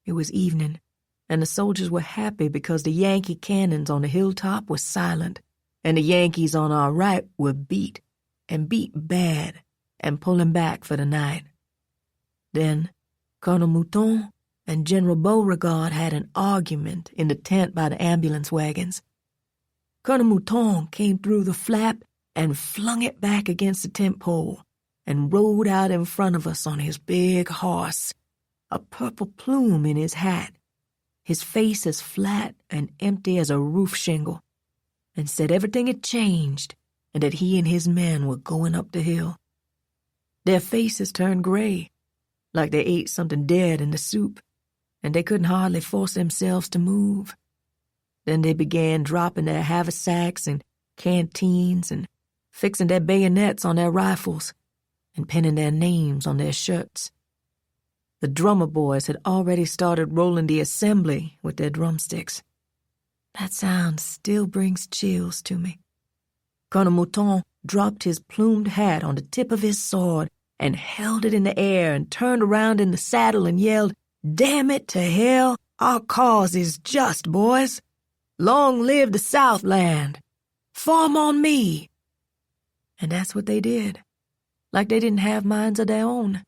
It was evening, and the soldiers were happy because the Yankee cannons on the hilltop were silent, and the Yankees on our right were beat, and beat bad, and pulling back for the night. Then Colonel Mouton and General Beauregard had an argument in the tent by the ambulance wagons. Colonel Mouton came through the flap and flung it back against the tent pole and rode out in front of us on his big horse, a purple plume in his hat, his face as flat and empty as a roof shingle, and said everything had changed and that he and his men were going up the hill. Their faces turned gray, like they ate something dead in the soup, and they couldn't hardly force themselves to move. Then they began dropping their haversacks and canteens and fixing their bayonets on their rifles and pinning their names on their shirts. The drummer boys had already started rolling the assembly with their drumsticks. That sound still brings chills to me. Colonel Mouton dropped his plumed hat on the tip of his sword and held it in the air and turned around in the saddle and yelled, "Damn it to hell, our cause is just, boys. Long live the Southland. Form on me." And that's what they did, like they didn't have minds of their own.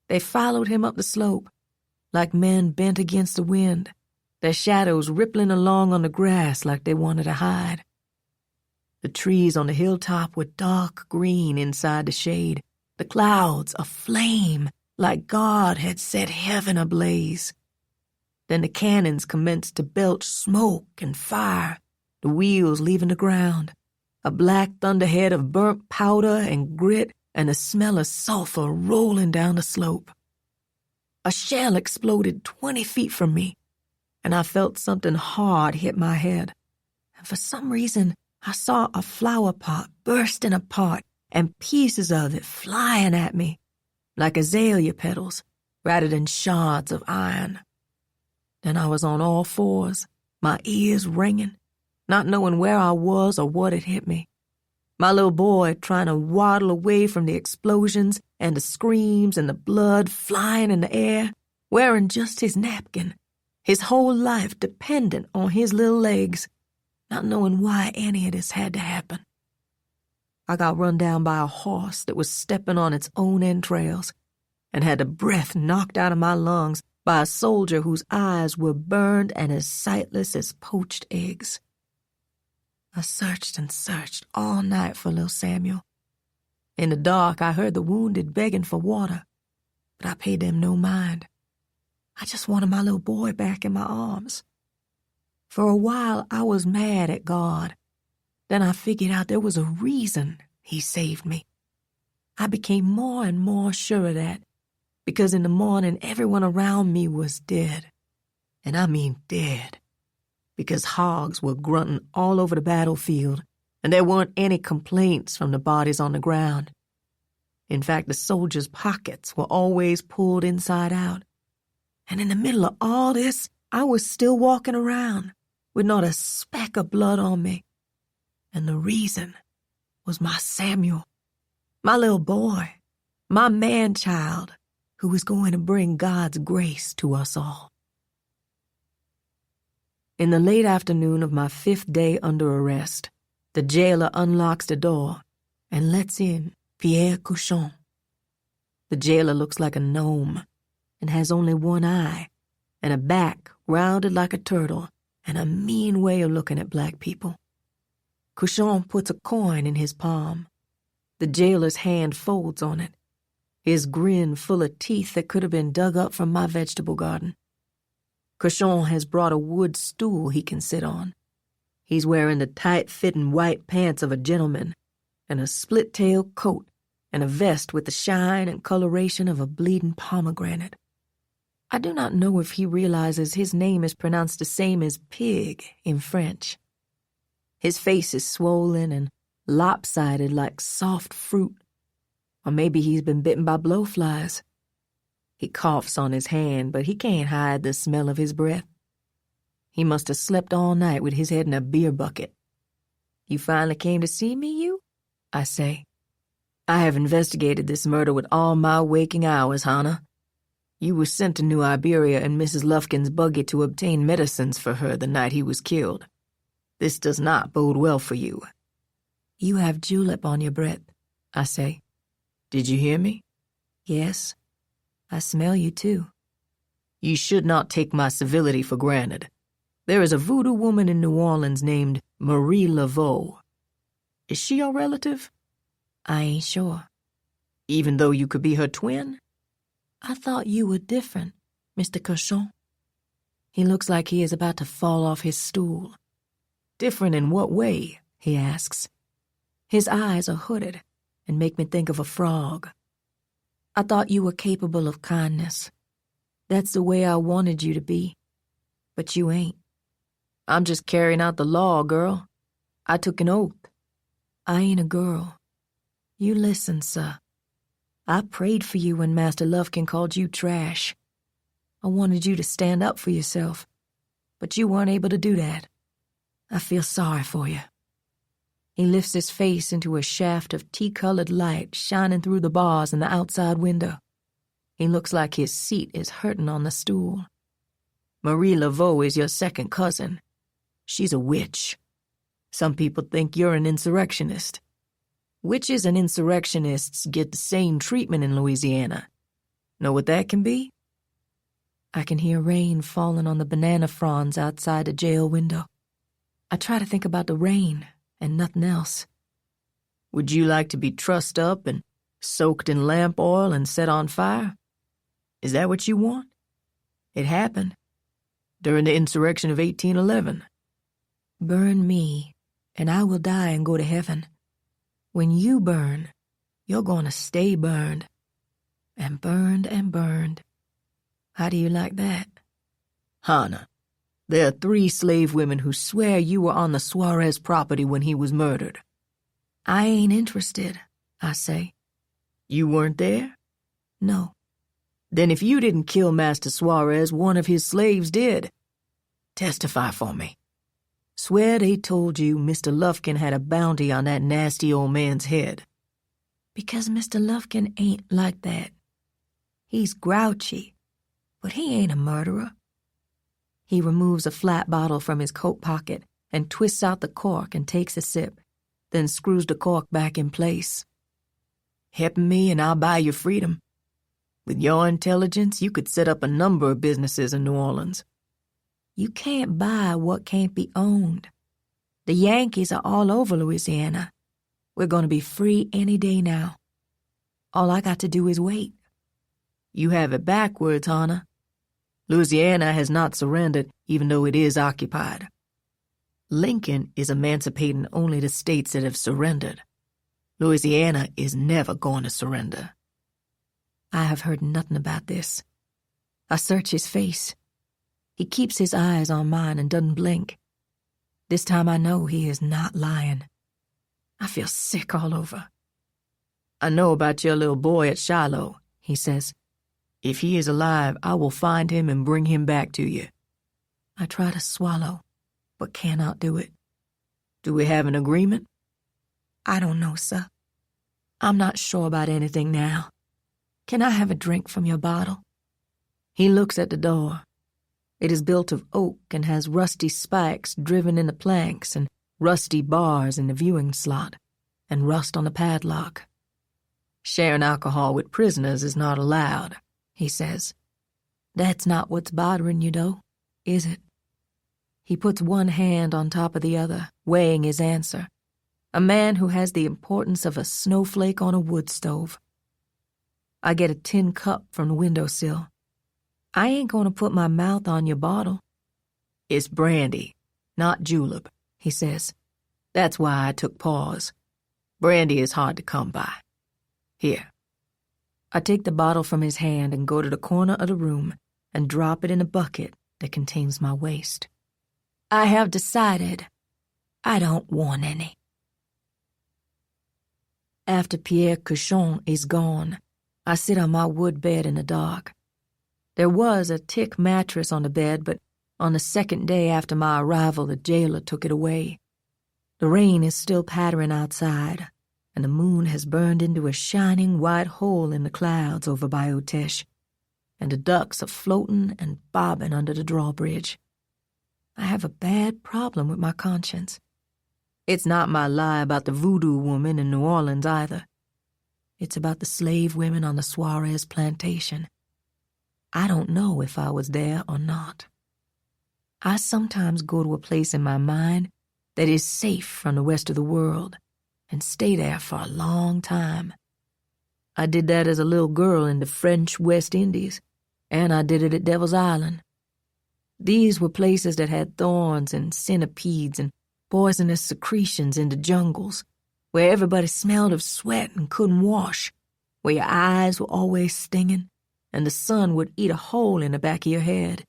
They followed him up the slope, like men bent against the wind, their shadows rippling along on the grass like they wanted to hide. The trees on the hilltop were dark green inside the shade, the clouds aflame like God had set heaven ablaze. Then the cannons commenced to belch smoke and fire, the wheels leaving the ground, a black thunderhead of burnt powder and grit and the smell of sulfur rolling down the slope. A shell exploded 20 feet from me, and I felt something hard hit my head. And for some reason, I saw a flower pot bursting apart and pieces of it flying at me, like azalea petals, rather than shards of iron. Then I was on all fours, my ears ringing, not knowing where I was or what had hit me. My little boy trying to waddle away from the explosions and the screams and the blood flying in the air, wearing just his napkin, his whole life dependent on his little legs, not knowing why any of this had to happen. I got run down by a horse that was stepping on its own entrails and had the breath knocked out of my lungs by a soldier whose eyes were burned and as sightless as poached eggs. I searched and searched all night for little Samuel. In the dark, I heard the wounded begging for water, but I paid them no mind. I just wanted my little boy back in my arms. For a while, I was mad at God. Then I figured out there was a reason he saved me. I became more and more sure of that, because in the morning, everyone around me was dead. And I mean dead. Because hogs were grunting all over the battlefield, and there weren't any complaints from the bodies on the ground. In fact, the soldiers' pockets were always pulled inside out. And in the middle of all this, I was still walking around with not a speck of blood on me. And the reason was my Samuel, my little boy, my man-child, who was going to bring God's grace to us all. In the late afternoon of my 5th day under arrest, the jailer unlocks the door and lets in Pierre Cochon. The jailer looks like a gnome and has only one eye and a back rounded like a turtle and a mean way of looking at black people. Cochon puts a coin in his palm. The jailer's hand folds on it. his grin full of teeth that could have been dug up from my vegetable garden. Cochon has brought a wood stool he can sit on. He's wearing the tight-fitting white pants of a gentleman and a split-tailed coat and a vest with the shine and coloration of a bleeding pomegranate. I do not know if he realizes his name is pronounced the same as pig in French. His face is swollen and lopsided like soft fruit, or maybe he's been bitten by blowflies. He coughs on his hand, but he can't hide the smell of his breath. He must have slept all night with his head in a beer bucket. "You finally came to see me, you?" I say. "I have investigated this murder with all my waking hours, Hannah. You were sent to New Iberia in Mrs. Lufkin's buggy to obtain medicines for her the night he was killed. This does not bode well for you." "You have julep on your breath," I say. "Did you hear me?" "Yes. I smell you, too." "You should not take my civility for granted. There is a voodoo woman in New Orleans named Marie Laveau. Is she your relative?" "I ain't sure." "Even though you could be her twin?" "I thought you were different, Mr. Cochon." He looks like he is about to fall off his stool. "Different in what way?" he asks. His eyes are hooded and make me think of a frog. "I thought you were capable of kindness. That's the way I wanted you to be. But you ain't." "I'm just carrying out the law, girl. I took an oath." "I ain't a girl. You listen, sir. I prayed for you when Master Lufkin called you trash. I wanted you to stand up for yourself, but you weren't able to do that. I feel sorry for you." He lifts his face into a shaft of tea-colored light shining through the bars in the outside window. He looks like his seat is hurting on the stool. "Marie Laveau is your second cousin. She's a witch. Some people think you're an insurrectionist. Witches and insurrectionists get the same treatment in Louisiana. Know what that can be?" I can hear rain falling on the banana fronds outside the jail window. I try to think about the rain and nothing else. "Would you like to be trussed up and soaked in lamp oil and set on fire? Is that what you want? It happened during the insurrection of 1811. "Burn me, and I will die and go to heaven. When you burn, you're going to stay burned. And burned and burned. How do you like that?" "Hannah, there are 3 slave women who swear you were on the Suarez property when he was murdered." "I ain't interested," I say. "You weren't there?" "No." "Then if you didn't kill Master Suarez, one of his slaves did. Testify for me. Swear they told you Mr. Lufkin had a bounty on that nasty old man's head." "Because Mr. Lufkin ain't like that. He's grouchy, but he ain't a murderer." He removes a flat bottle from his coat pocket and twists out the cork and takes a sip, then screws the cork back in place. "Help me and I'll buy your freedom. With your intelligence, you could set up a number of businesses in New Orleans." "You can't buy what can't be owned. The Yankees are all over Louisiana. We're going to be free any day now. All I got to do is wait." "You have it backwards, Hannah. Louisiana has not surrendered, even though it is occupied. Lincoln is emancipating only the states that have surrendered. Louisiana is never going to surrender." I have heard nothing about this. I search his face. He keeps his eyes on mine and doesn't blink. This time I know he is not lying. I feel sick all over. "I know about your little boy at Shiloh," he says. "If he is alive, I will find him and bring him back to you." I try to swallow, but cannot do it. "Do we have an agreement?" "I don't know, sir. I'm not sure about anything now. Can I have a drink from your bottle?" He looks at the door. It is built of oak and has rusty spikes driven in the planks and rusty bars in the viewing slot and rust on the padlock. "Sharing alcohol with prisoners is not allowed," he says. "That's not what's bothering you, though, is it?" He puts one hand on top of the other, weighing his answer. A man who has the importance of a snowflake on a wood stove. I get a tin cup from the windowsill. I ain't gonna put my mouth on your bottle. It's brandy, not julep, he says. That's why I took pause. Brandy is hard to come by. Here. I take the bottle from his hand and go to the corner of the room and drop it in a bucket that contains my waste. I have decided I don't want any. After Pierre Cochon is gone, I sit on my wood bed in the dark. There was a thick mattress on the bed, but on the second day after my arrival, the jailer took it away. The rain is still pattering outside, and the moon has burned into a shining white hole in the clouds over Bayou Teche, and the ducks are floating and bobbing under the drawbridge. I have a bad problem with my conscience. It's not my lie about the voodoo woman in New Orleans either. It's about the slave women on the Suarez plantation. I don't know if I was there or not. I sometimes go to a place in my mind that is safe from the rest of the world and stay there for a long time. I did that as a little girl in the French West Indies, and I did it at Devil's Island. These were places that had thorns and centipedes and poisonous secretions in the jungles, where everybody smelled of sweat and couldn't wash, where your eyes were always stinging, and the sun would eat a hole in the back of your head,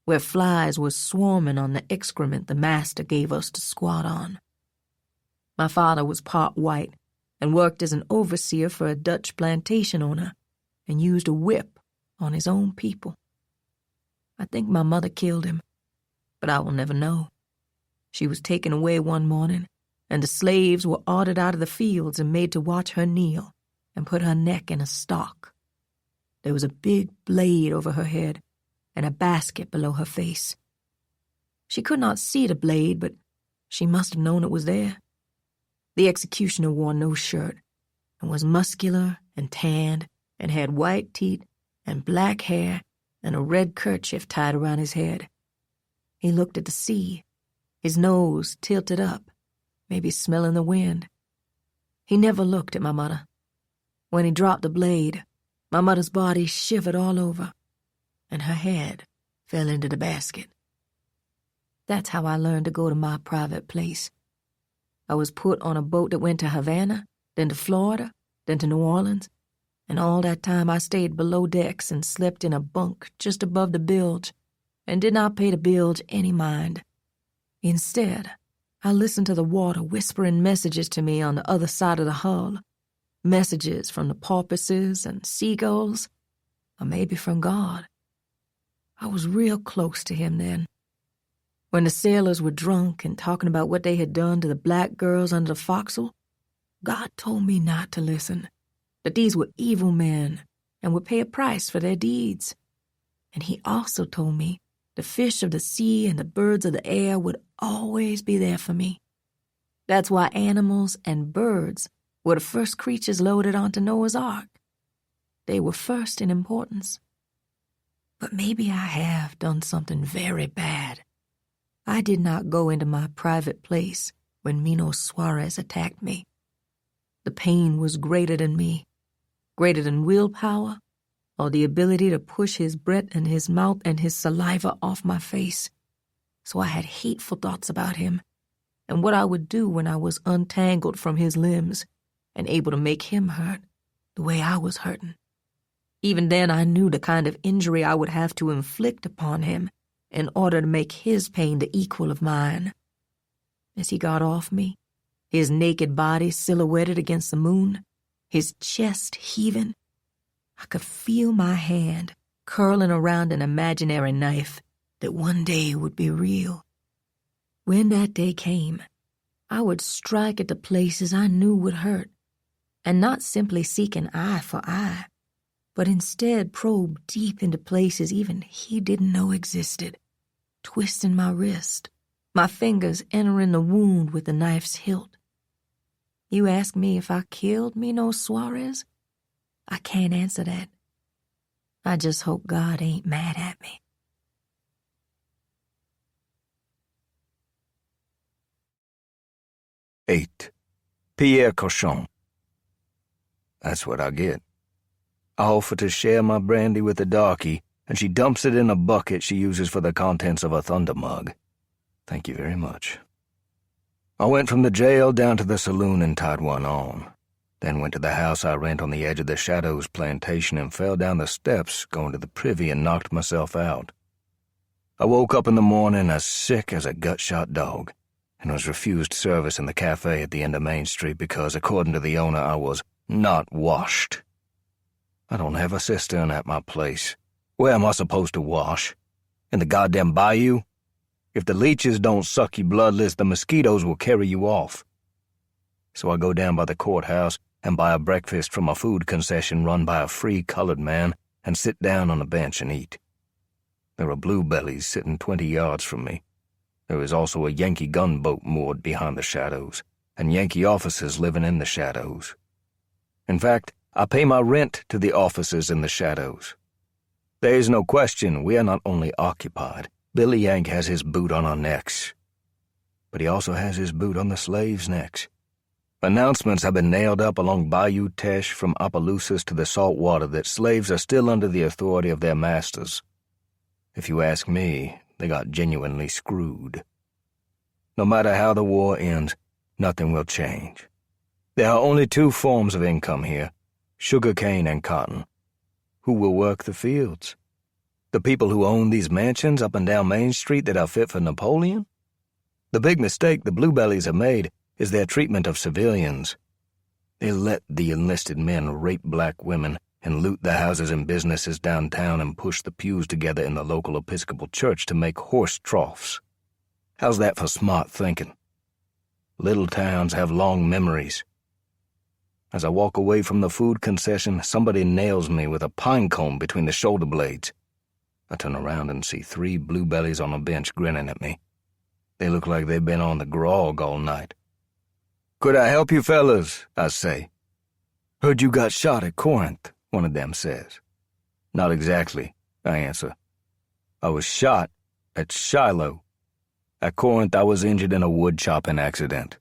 where flies were swarming on the excrement the master gave us to squat on. My father was part white and worked as an overseer for a Dutch plantation owner and used a whip on his own people. I think my mother killed him, but I will never know. She was taken away one morning, and the slaves were ordered out of the fields and made to watch her kneel and put her neck in a stock. There was a big blade over her head and a basket below her face. She could not see the blade, but she must have known it was there. The executioner wore no shirt and was muscular and tanned and had white teeth and black hair and a red kerchief tied around his head. He looked at the sea, his nose tilted up, maybe smelling the wind. He never looked at my mother. When he dropped the blade, my mother's body shivered all over, and her head fell into the basket. That's how I learned to go to my private place. I was put on a boat that went to Havana, then to Florida, then to New Orleans, and all that time I stayed below decks and slept in a bunk just above the bilge, and did not pay the bilge any mind. Instead, I listened to the water whispering messages to me on the other side of the hull, messages from the porpoises and seagulls, or maybe from God. I was real close to him then. When the sailors were drunk and talking about what they had done to the black girls under the forecastle, God told me not to listen, that these were evil men and would pay a price for their deeds. And he also told me the fish of the sea and the birds of the air would always be there for me. That's why animals and birds were the first creatures loaded onto Noah's Ark. They were first in importance. But maybe I have done something very bad. I did not go into my private place when Minos Suarez attacked me. The pain was greater than me, greater than willpower or the ability to push his breath and his mouth and his saliva off my face. So I had hateful thoughts about him and what I would do when I was untangled from his limbs and able to make him hurt the way I was hurting. Even then I knew the kind of injury I would have to inflict upon him in order to make his pain the equal of mine. As he got off me, his naked body silhouetted against the moon, his chest heaving, I could feel my hand curling around an imaginary knife that one day would be real. When that day came, I would strike at the places I knew would hurt, and not simply seek an eye for eye, but instead probe deep into places even he didn't know existed, twisting my wrist, my fingers entering the wound with the knife's hilt. You ask me if I killed Minos Suarez? I can't answer that. I just hope God ain't mad at me. Eight. Pierre Cochon. That's what I get. I offer to share my brandy with the darky, and she dumps it in a bucket she uses for the contents of a thunder mug. Thank you very much. I went from the jail down to the saloon and tied one on, then went to the house I rent on the edge of the Shadows plantation and fell down the steps going to the privy and knocked myself out. I woke up in the morning as sick as a gut-shot dog and was refused service in the cafe at the end of Main Street because, according to the owner, I was not washed. I don't have a cistern at my place. Where am I supposed to wash? In the goddamn bayou? If the leeches don't suck you bloodless, the mosquitoes will carry you off. So I go down by the courthouse and buy a breakfast from a food concession run by a free colored man and sit down on a bench and eat. There are bluebellies sitting 20 yards from me. There is also a Yankee gunboat moored behind the Shadows, and Yankee officers living in the Shadows. In fact, I pay my rent to the officers in the Shadows. There is no question we are not only occupied. Billy Yank has his boot on our necks, but he also has his boot on the slaves' necks. Announcements have been nailed up along Bayou Teche from Opelousas to the salt water that slaves are still under the authority of their masters. If you ask me, they got genuinely screwed. No matter how the war ends, nothing will change. There are only two forms of income here, sugarcane and cotton. Who will work the fields? The people who own these mansions up and down Main Street that are fit for Napoleon? The big mistake the bluebellies have made is their treatment of civilians. They let the enlisted men rape black women and loot the houses and businesses downtown and push the pews together in the local Episcopal church to make horse troughs. How's that for smart thinking? Little towns have long memories. As I walk away from the food concession, somebody nails me with a pine cone between the shoulder blades. I turn around and see 3 bluebellies on a bench grinning at me. They look like they've been on the grog all night. "Could I help you, fellas?" I say. "Heard you got shot at Corinth," one of them says. "Not exactly," I answer. "I was shot at Shiloh. At Corinth, I was injured in a wood chopping accident."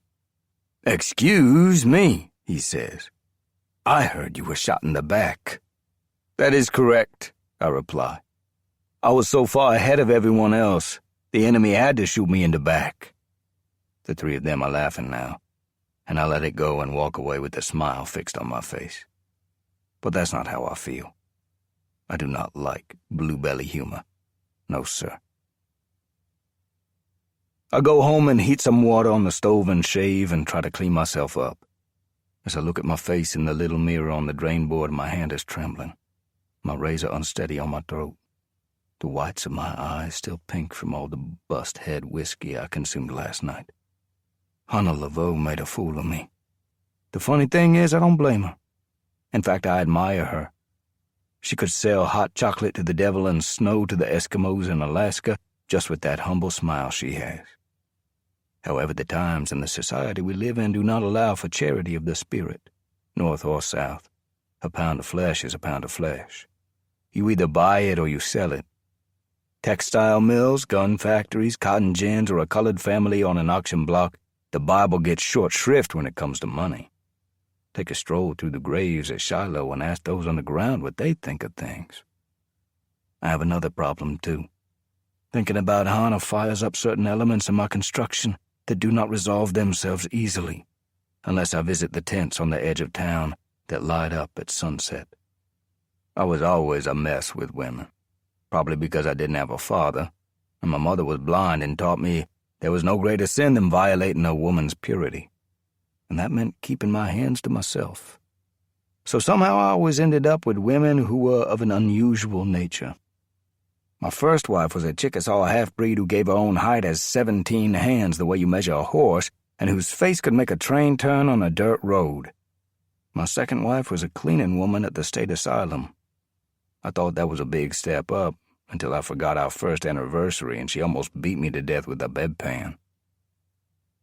"Excuse me," he says. "I heard you were shot in the back." "That is correct," I reply. "I was so far ahead of everyone else, the enemy had to shoot me in the back." The 3 of them are laughing now, and I let it go and walk away with a smile fixed on my face. But that's not how I feel. I do not like bluebelly humor. No, sir. I go home and heat some water on the stove and shave and try to clean myself up. As I look at my face in the little mirror on the drain board, my hand is trembling, my razor unsteady on my throat. The whites of my eyes still pink from all the bust-head whiskey I consumed last night. Hannah Laveau made a fool of me. The funny thing is, I don't blame her. In fact, I admire her. She could sell hot chocolate to the devil and snow to the Eskimos in Alaska just with that humble smile she has. However, the times and the society we live in do not allow for charity of the spirit, north or south. A pound of flesh is a pound of flesh. You either buy it or you sell it. Textile mills, gun factories, cotton gins, or a colored family on an auction block, the Bible gets short shrift when it comes to money. Take a stroll through the graves at Shiloh and ask those on the ground what they think of things. I have another problem, too. Thinking about Hannah fires up certain elements in my construction that do not resolve themselves easily, unless I visit the tents on the edge of town that light up at sunset. I was always a mess with women, probably because I didn't have a father, and my mother was blind and taught me there was no greater sin than violating a woman's purity, and that meant keeping my hands to myself. So somehow I always ended up with women who were of an unusual nature. My first wife was a Chickasaw half-breed who gave her own height as 17 hands the way you measure a horse, and whose face could make a train turn on a dirt road. My second wife was a cleaning woman at the state asylum. I thought that was a big step up, until I forgot our first anniversary and she almost beat me to death with a bedpan.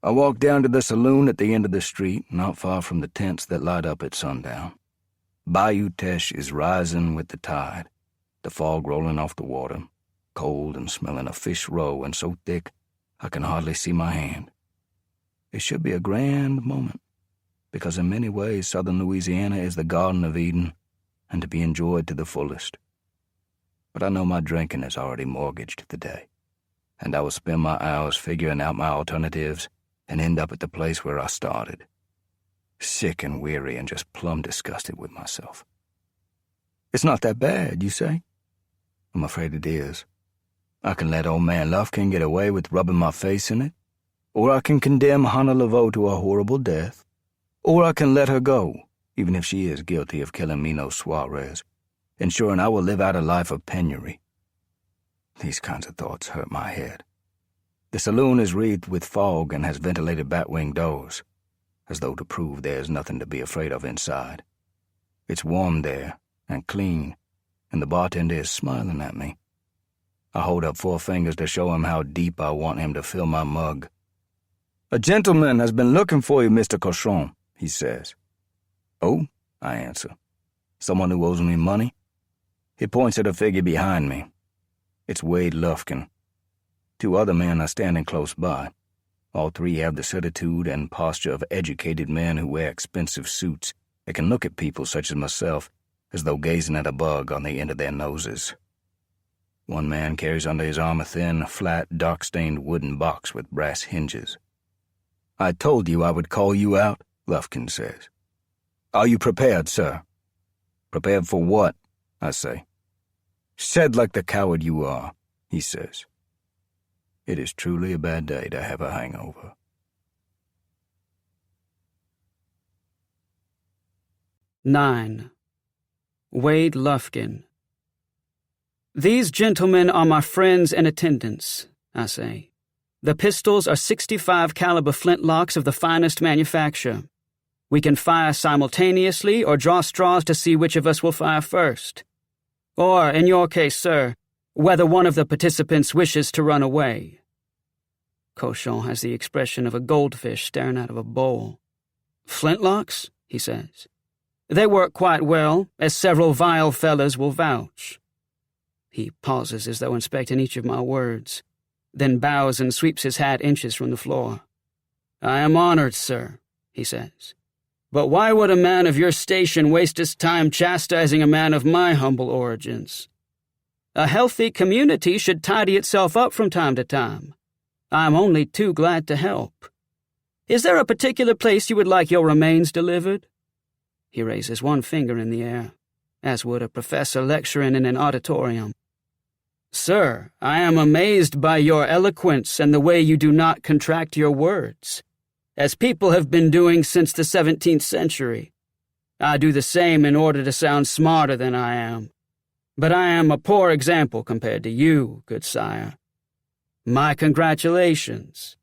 I walked down to the saloon at the end of the street, not far from the tents that light up at sundown. Bayou Teche is rising with the tide, the fog rolling off the water, cold and smelling of fish roe and so thick I can hardly see my hand. It should be a grand moment, because in many ways southern Louisiana is the Garden of Eden, and to be enjoyed to the fullest. But I know my drinking is already mortgaged today, and I will spend my hours figuring out my alternatives and end up at the place where I started, sick and weary and just plumb disgusted with myself. It's not that bad, you say? I'm afraid it is. I can let old man Lufkin get away with rubbing my face in it, or I can condemn Hannah Laveau to a horrible death, or I can let her go, even if she is guilty of killing Mino Suarez, ensuring I will live out a life of penury. These kinds of thoughts hurt my head. The saloon is wreathed with fog and has ventilated bat-wing doors, as though to prove there is nothing to be afraid of inside. It's warm there, and clean, and the bartender is smiling at me. I hold up 4 fingers to show him how deep I want him to fill my mug. "A gentleman has been looking for you, Mr. Cochon," he says. "Oh," I answer. "Someone who owes me money?" He points at a figure behind me. It's Wade Lufkin. 2 other men are standing close by. All 3 have the certitude and posture of educated men who wear expensive suits and can look at people such as myself as though gazing at a bug on the end of their noses. One man carries under his arm a thin, flat, dark-stained wooden box with brass hinges. "I told you I would call you out," Lufkin says. "Are you prepared, sir?" "Prepared for what?" I say. "Said like the coward you are," he says. It is truly a bad day to have a hangover. "9. Wade Lufkin. These gentlemen are my friends and attendants," I say. "The pistols are .65 caliber flintlocks of the finest manufacture. We can fire simultaneously or draw straws to see which of us will fire first. Or, in your case, sir, whether one of the participants wishes to run away." Cochon has the expression of a goldfish staring out of a bowl. "Flintlocks?" he says. "They work quite well, as several vile fellows will vouch." He pauses as though inspecting each of my words, then bows and sweeps his hat inches from the floor. "I am honored, sir," he says. "But why would a man of your station waste his time chastising a man of my humble origins? A healthy community should tidy itself up from time to time. I am only too glad to help. Is there a particular place you would like your remains delivered?" He raises one finger in the air, as would a professor lecturing in an auditorium. "Sir, I am amazed by your eloquence and the way you do not contract your words, as people have been doing since the 17th century. I do the same in order to sound smarter than I am. But I am a poor example compared to you, good sire. My congratulations."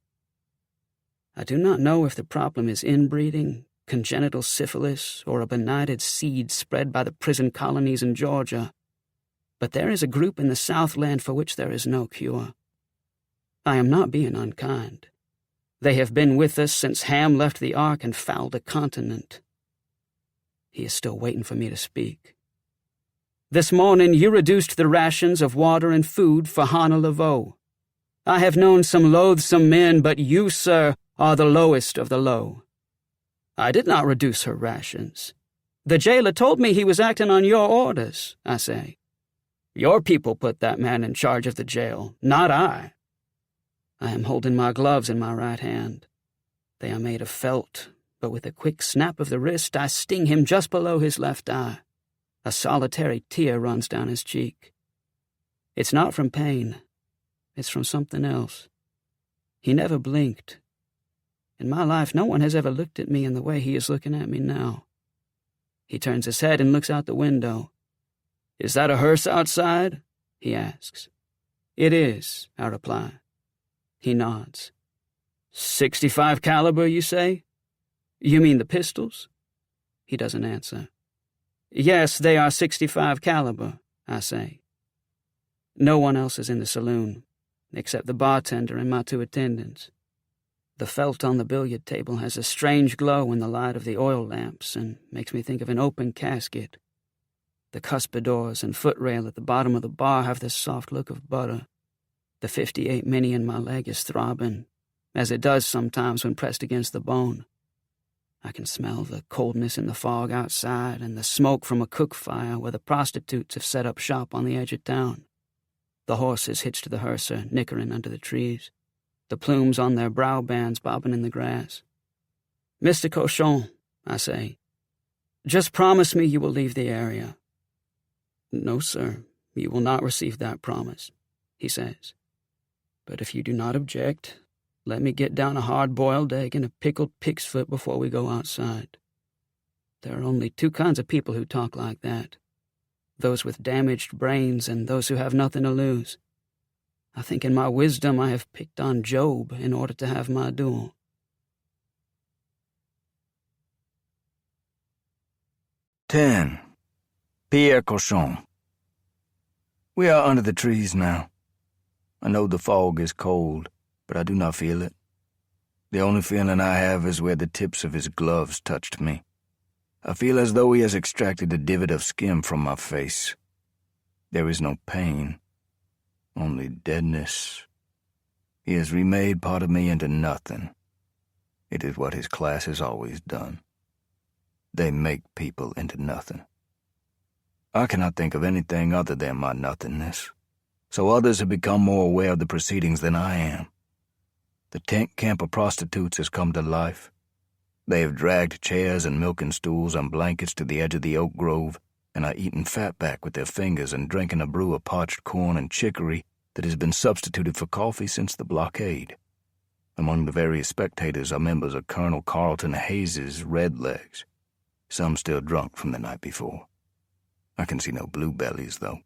I do not know if the problem is inbreeding, congenital syphilis, or a benighted seed spread by the prison colonies in Georgia, but there is a group in the Southland for which there is no cure. I am not being unkind. They have been with us since Ham left the Ark and fouled a continent. He is still waiting for me to speak. "This morning you reduced the rations of water and food for Hannah Laveau. I have known some loathsome men, but you, sir, are the lowest of the low. I did not reduce her rations. The jailer told me he was acting on your orders," I say. "Your people put that man in charge of the jail, not I." I am holding my gloves in my right hand. They are made of felt, but with a quick snap of the wrist, I sting him just below his left eye. A solitary tear runs down his cheek. It's not from pain. It's from something else. He never blinked. In my life, no one has ever looked at me in the way he is looking at me now. He turns his head and looks out the window. "Is that a hearse outside?" he asks. "It is," I reply. He nods. ".65 caliber, you say? You mean the pistols?" He doesn't answer. "Yes, they are .65 caliber, I say. No one else is in the saloon, except the bartender and my 2 attendants. The felt on the billiard table has a strange glow in the light of the oil lamps and makes me think of an open casket. The cuspidors and footrail at the bottom of the bar have this soft look of butter. The 58 Mini in my leg is throbbing, as it does sometimes when pressed against the bone. I can smell the coldness in the fog outside and the smoke from a cook fire where the prostitutes have set up shop on the edge of town. The horses hitched to the hearse are nickering under the trees, the plumes on their brow bands bobbing in the grass. "Mr. Cochon," I say, "just promise me you will leave the area." "No, sir, you will not receive that promise," he says. "But if you do not object, let me get down a hard-boiled egg and a pickled pig's foot before we go outside. There are only two kinds of people who talk like that, those with damaged brains and those who have nothing to lose. I think in my wisdom I have picked on Job in order to have my duel." 10. Pierre Cochon. We are under the trees now. I know the fog is cold, but I do not feel it. The only feeling I have is where the tips of his gloves touched me. I feel as though he has extracted a divot of skin from my face. There is no pain, only deadness. He has remade part of me into nothing. It is what his class has always done. They make people into nothing. I cannot think of anything other than my nothingness, so others have become more aware of the proceedings than I am. The tent camp of prostitutes has come to life. They have dragged chairs and milking stools and blankets to the edge of the oak grove and are eating fatback with their fingers and drinking a brew of parched corn and chicory that has been substituted for coffee since the blockade. Among the various spectators are members of Colonel Carlton Hayes's Red Legs, some still drunk from the night before. I can see no blue bellies, though.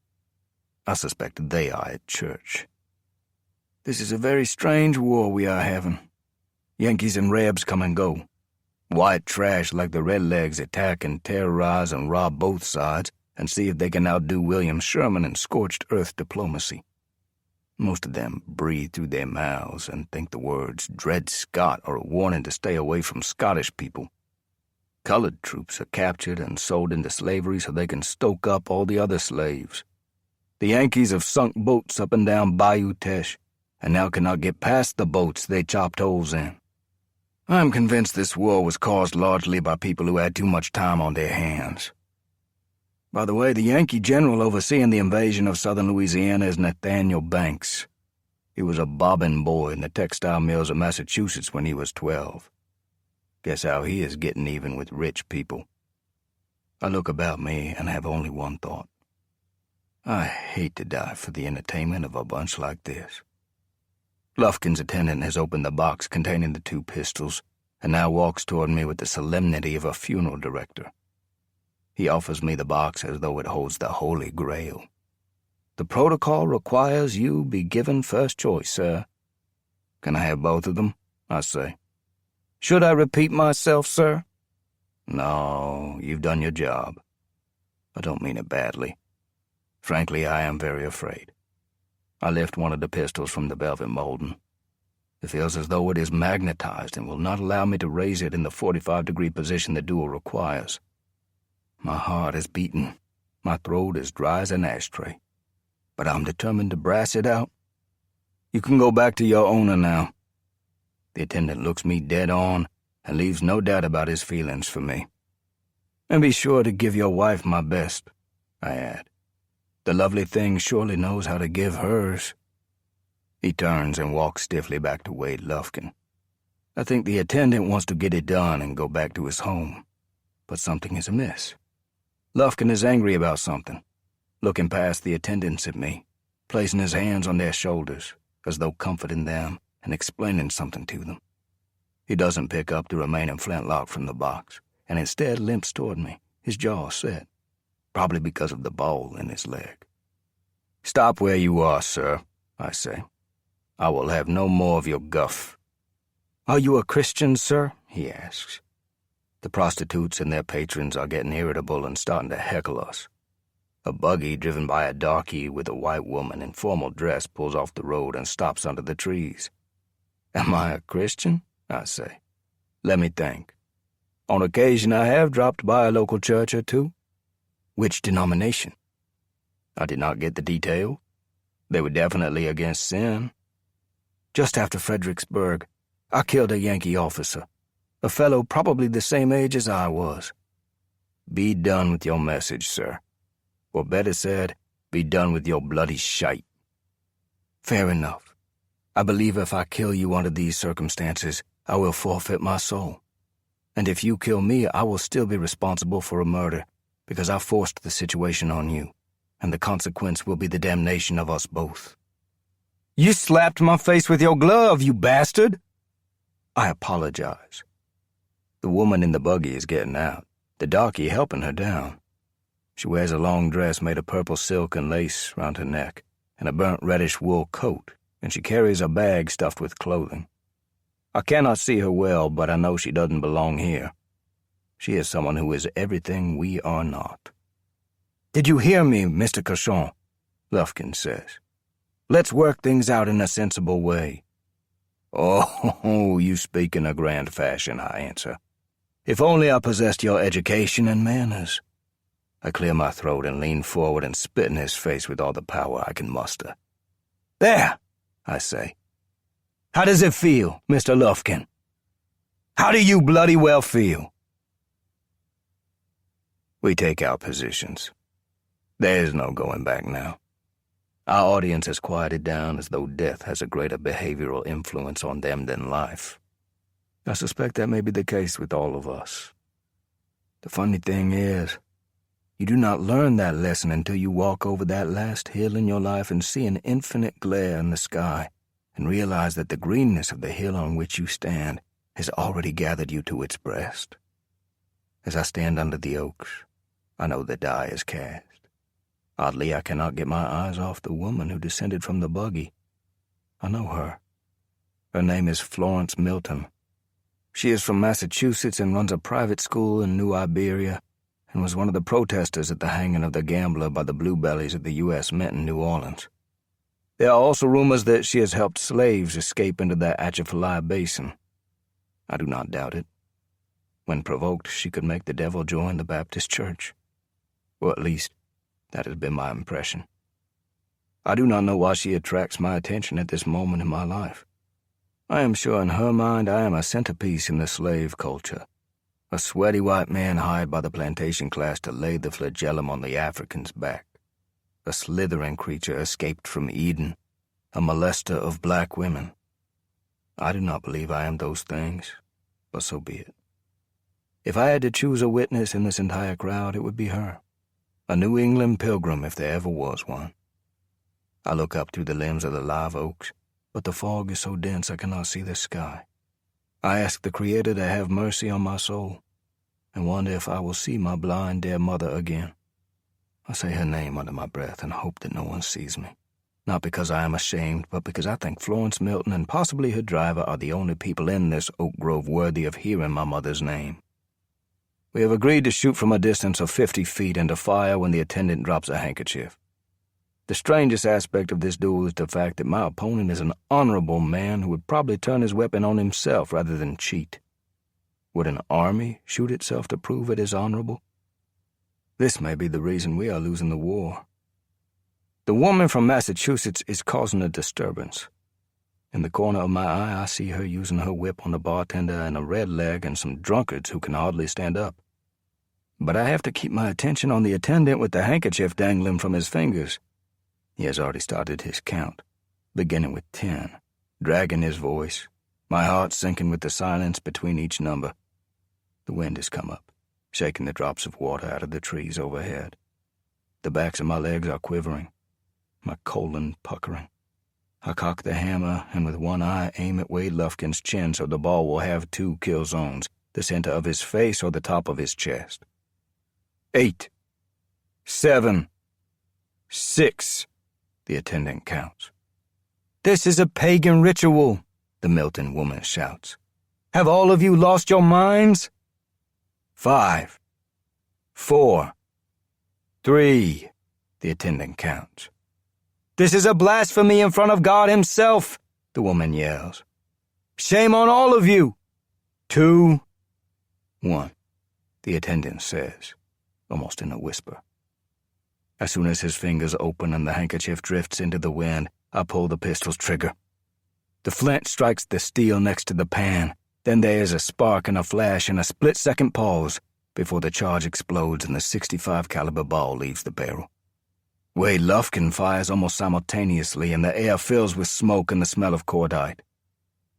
I suspect they are at church. This is a very strange war we are having. Yankees and Rebs come and go. White trash like the Red Legs attack and terrorize and rob both sides and see if they can outdo William Sherman in scorched earth diplomacy. Most of them breathe through their mouths and think the words "Dred Scott" are a warning to stay away from Scottish people. Colored troops are captured and sold into slavery so they can stoke up all the other slaves. The Yankees have sunk boats up and down Bayou Teche and now cannot get past the boats they chopped holes in. I am convinced this war was caused largely by people who had too much time on their hands. By the way, the Yankee general overseeing the invasion of southern Louisiana is Nathaniel Banks. He was a bobbin boy in the textile mills of Massachusetts when he was 12. Guess how he is getting even with rich people. I look about me and have only one thought. I hate to die for the entertainment of a bunch like this. Lufkin's attendant has opened the box containing the 2 pistols and now walks toward me with the solemnity of a funeral director. He offers me the box as though it holds the Holy Grail. "The protocol requires you be given first choice, sir." "Can I have both of them?" I say. "Should I repeat myself, sir?" "No, you've done your job. I don't mean it badly. Frankly, I am very afraid." I lift one of the pistols from the velvet molding. It feels as though it is magnetized and will not allow me to raise it in the 45-degree position the duel requires. My heart is beating. My throat is dry as an ashtray. But I'm determined to brass it out. "You can go back to your owner now." The attendant looks me dead on and leaves no doubt about his feelings for me. "And be sure to give your wife my best," I add. "The lovely thing surely knows how to give hers." He turns and walks stiffly back to Wade Lufkin. I think the attendant wants to get it done and go back to his home. But something is amiss. Lufkin is angry about something, looking past the attendants at me, placing his hands on their shoulders, as though comforting them and explaining something to them. He doesn't pick up the remaining flintlock from the box, and instead limps toward me, his jaw set, probably because of the ball in his leg. "Stop where you are, sir," I say. "I will have no more of your guff." "Are you a Christian, sir?" he asks. The prostitutes and their patrons are getting irritable and starting to heckle us. A buggy driven by a darky with a white woman in formal dress pulls off the road and stops under the trees. "Am I a Christian?" I say. "Let me think. On occasion I have dropped by a local church or two." "Which denomination?" I did not get the detail. They were definitely against sin. "Just after Fredericksburg, I killed a Yankee officer. a fellow probably the same age as I was. Be done with your message, sir. Or better said, be done with your bloody shite. Fair enough. I believe if I kill you under these circumstances, I will forfeit my soul. And if you kill me, I will still be responsible for a murder, because I forced the situation on you, and the consequence will be the damnation of us both. You slapped my face with your glove, you bastard! I apologize. The woman in the buggy is getting out, the darky helping her down. She wears a long dress made of purple silk and lace round her neck, and a burnt reddish wool coat, and she carries a bag stuffed with clothing. I cannot see her well, but I know she doesn't belong here. She is someone who is everything we are not. Did you hear me, Mr. Cochon? Lufkin says. Let's work things out in a sensible way. Oh, you speak in a grand fashion, I answer. If only I possessed your education and manners. I clear my throat and lean forward and spit in his face with all the power I can muster. There, I say. How does it feel, Mr. Lufkin? How do you bloody well feel? We take our positions. There is no going back now. Our audience has quieted down as though death has a greater behavioral influence on them than life. I suspect that may be the case with all of us. The funny thing is, you do not learn that lesson until you walk over that last hill in your life and see an infinite glare in the sky and realize that the greenness of the hill on which you stand has already gathered you to its breast. As I stand under the oaks, I know the die is cast. Oddly, I cannot get my eyes off the woman who descended from the buggy. I know her. Her name is Florence Milton. She is from Massachusetts and runs a private school in New Iberia and was one of the protesters at the hanging of the gambler by the Bluebellies at the U.S. Mint in New Orleans. There are also rumors that she has helped slaves escape into the Atchafalaya Basin. I do not doubt it. When provoked, she could make the devil join the Baptist Church. Or at least, that has been my impression. I do not know why she attracts my attention at this moment in my life. I am sure in her mind I am a centerpiece in the slave culture, a sweaty white man hired by the plantation class to lay the flagellum on the African's back, a slithering creature escaped from Eden, a molester of black women. I do not believe I am those things, but so be it. If I had to choose a witness in this entire crowd, it would be her, a New England pilgrim if there ever was one. I look up through the limbs of the live oaks, but the fog is so dense I cannot see the sky. I ask the Creator to have mercy on my soul, and wonder if I will see my blind, dear mother again. I say her name under my breath and hope that no one sees me. Not because I am ashamed, but because I think Florence Milton and possibly her driver are the only people in this oak grove worthy of hearing my mother's name. We have agreed to shoot from a distance of 50 feet and to fire when the attendant drops a handkerchief. The strangest aspect of this duel is the fact that my opponent is an honorable man who would probably turn his weapon on himself rather than cheat. Would an army shoot itself to prove it is honorable? This may be the reason we are losing the war. The woman from Massachusetts is causing a disturbance. In the corner of my eye, I see her using her whip on the bartender and a red leg and some drunkards who can hardly stand up. But I have to keep my attention on the attendant with the handkerchief dangling from his fingers. He has already started his count, beginning with 10, dragging his voice, my heart sinking with the silence between each number. The wind has come up, shaking the drops of water out of the trees overhead. The backs of my legs are quivering, my colon puckering. I cock the hammer and with one eye aim at Wade Lufkin's chin so the ball will have 2 kill zones, the center of his face or the top of his chest. 8, 7, 6, the attendant counts. This is a pagan ritual, the Milton woman shouts. Have all of you lost your minds? 5, 4, 3, the attendant counts. This is a blasphemy in front of God himself, the woman yells. Shame on all of you. 2, 1, the attendant says, almost in a whisper. As soon as his fingers open and the handkerchief drifts into the wind, I pull the pistol's trigger. The flint strikes the steel next to the pan, Then there is a spark and a flash and a split-second pause before the charge explodes and the .65 caliber ball leaves the barrel. Wade Lufkin fires almost simultaneously, and the air fills with smoke and the smell of cordite.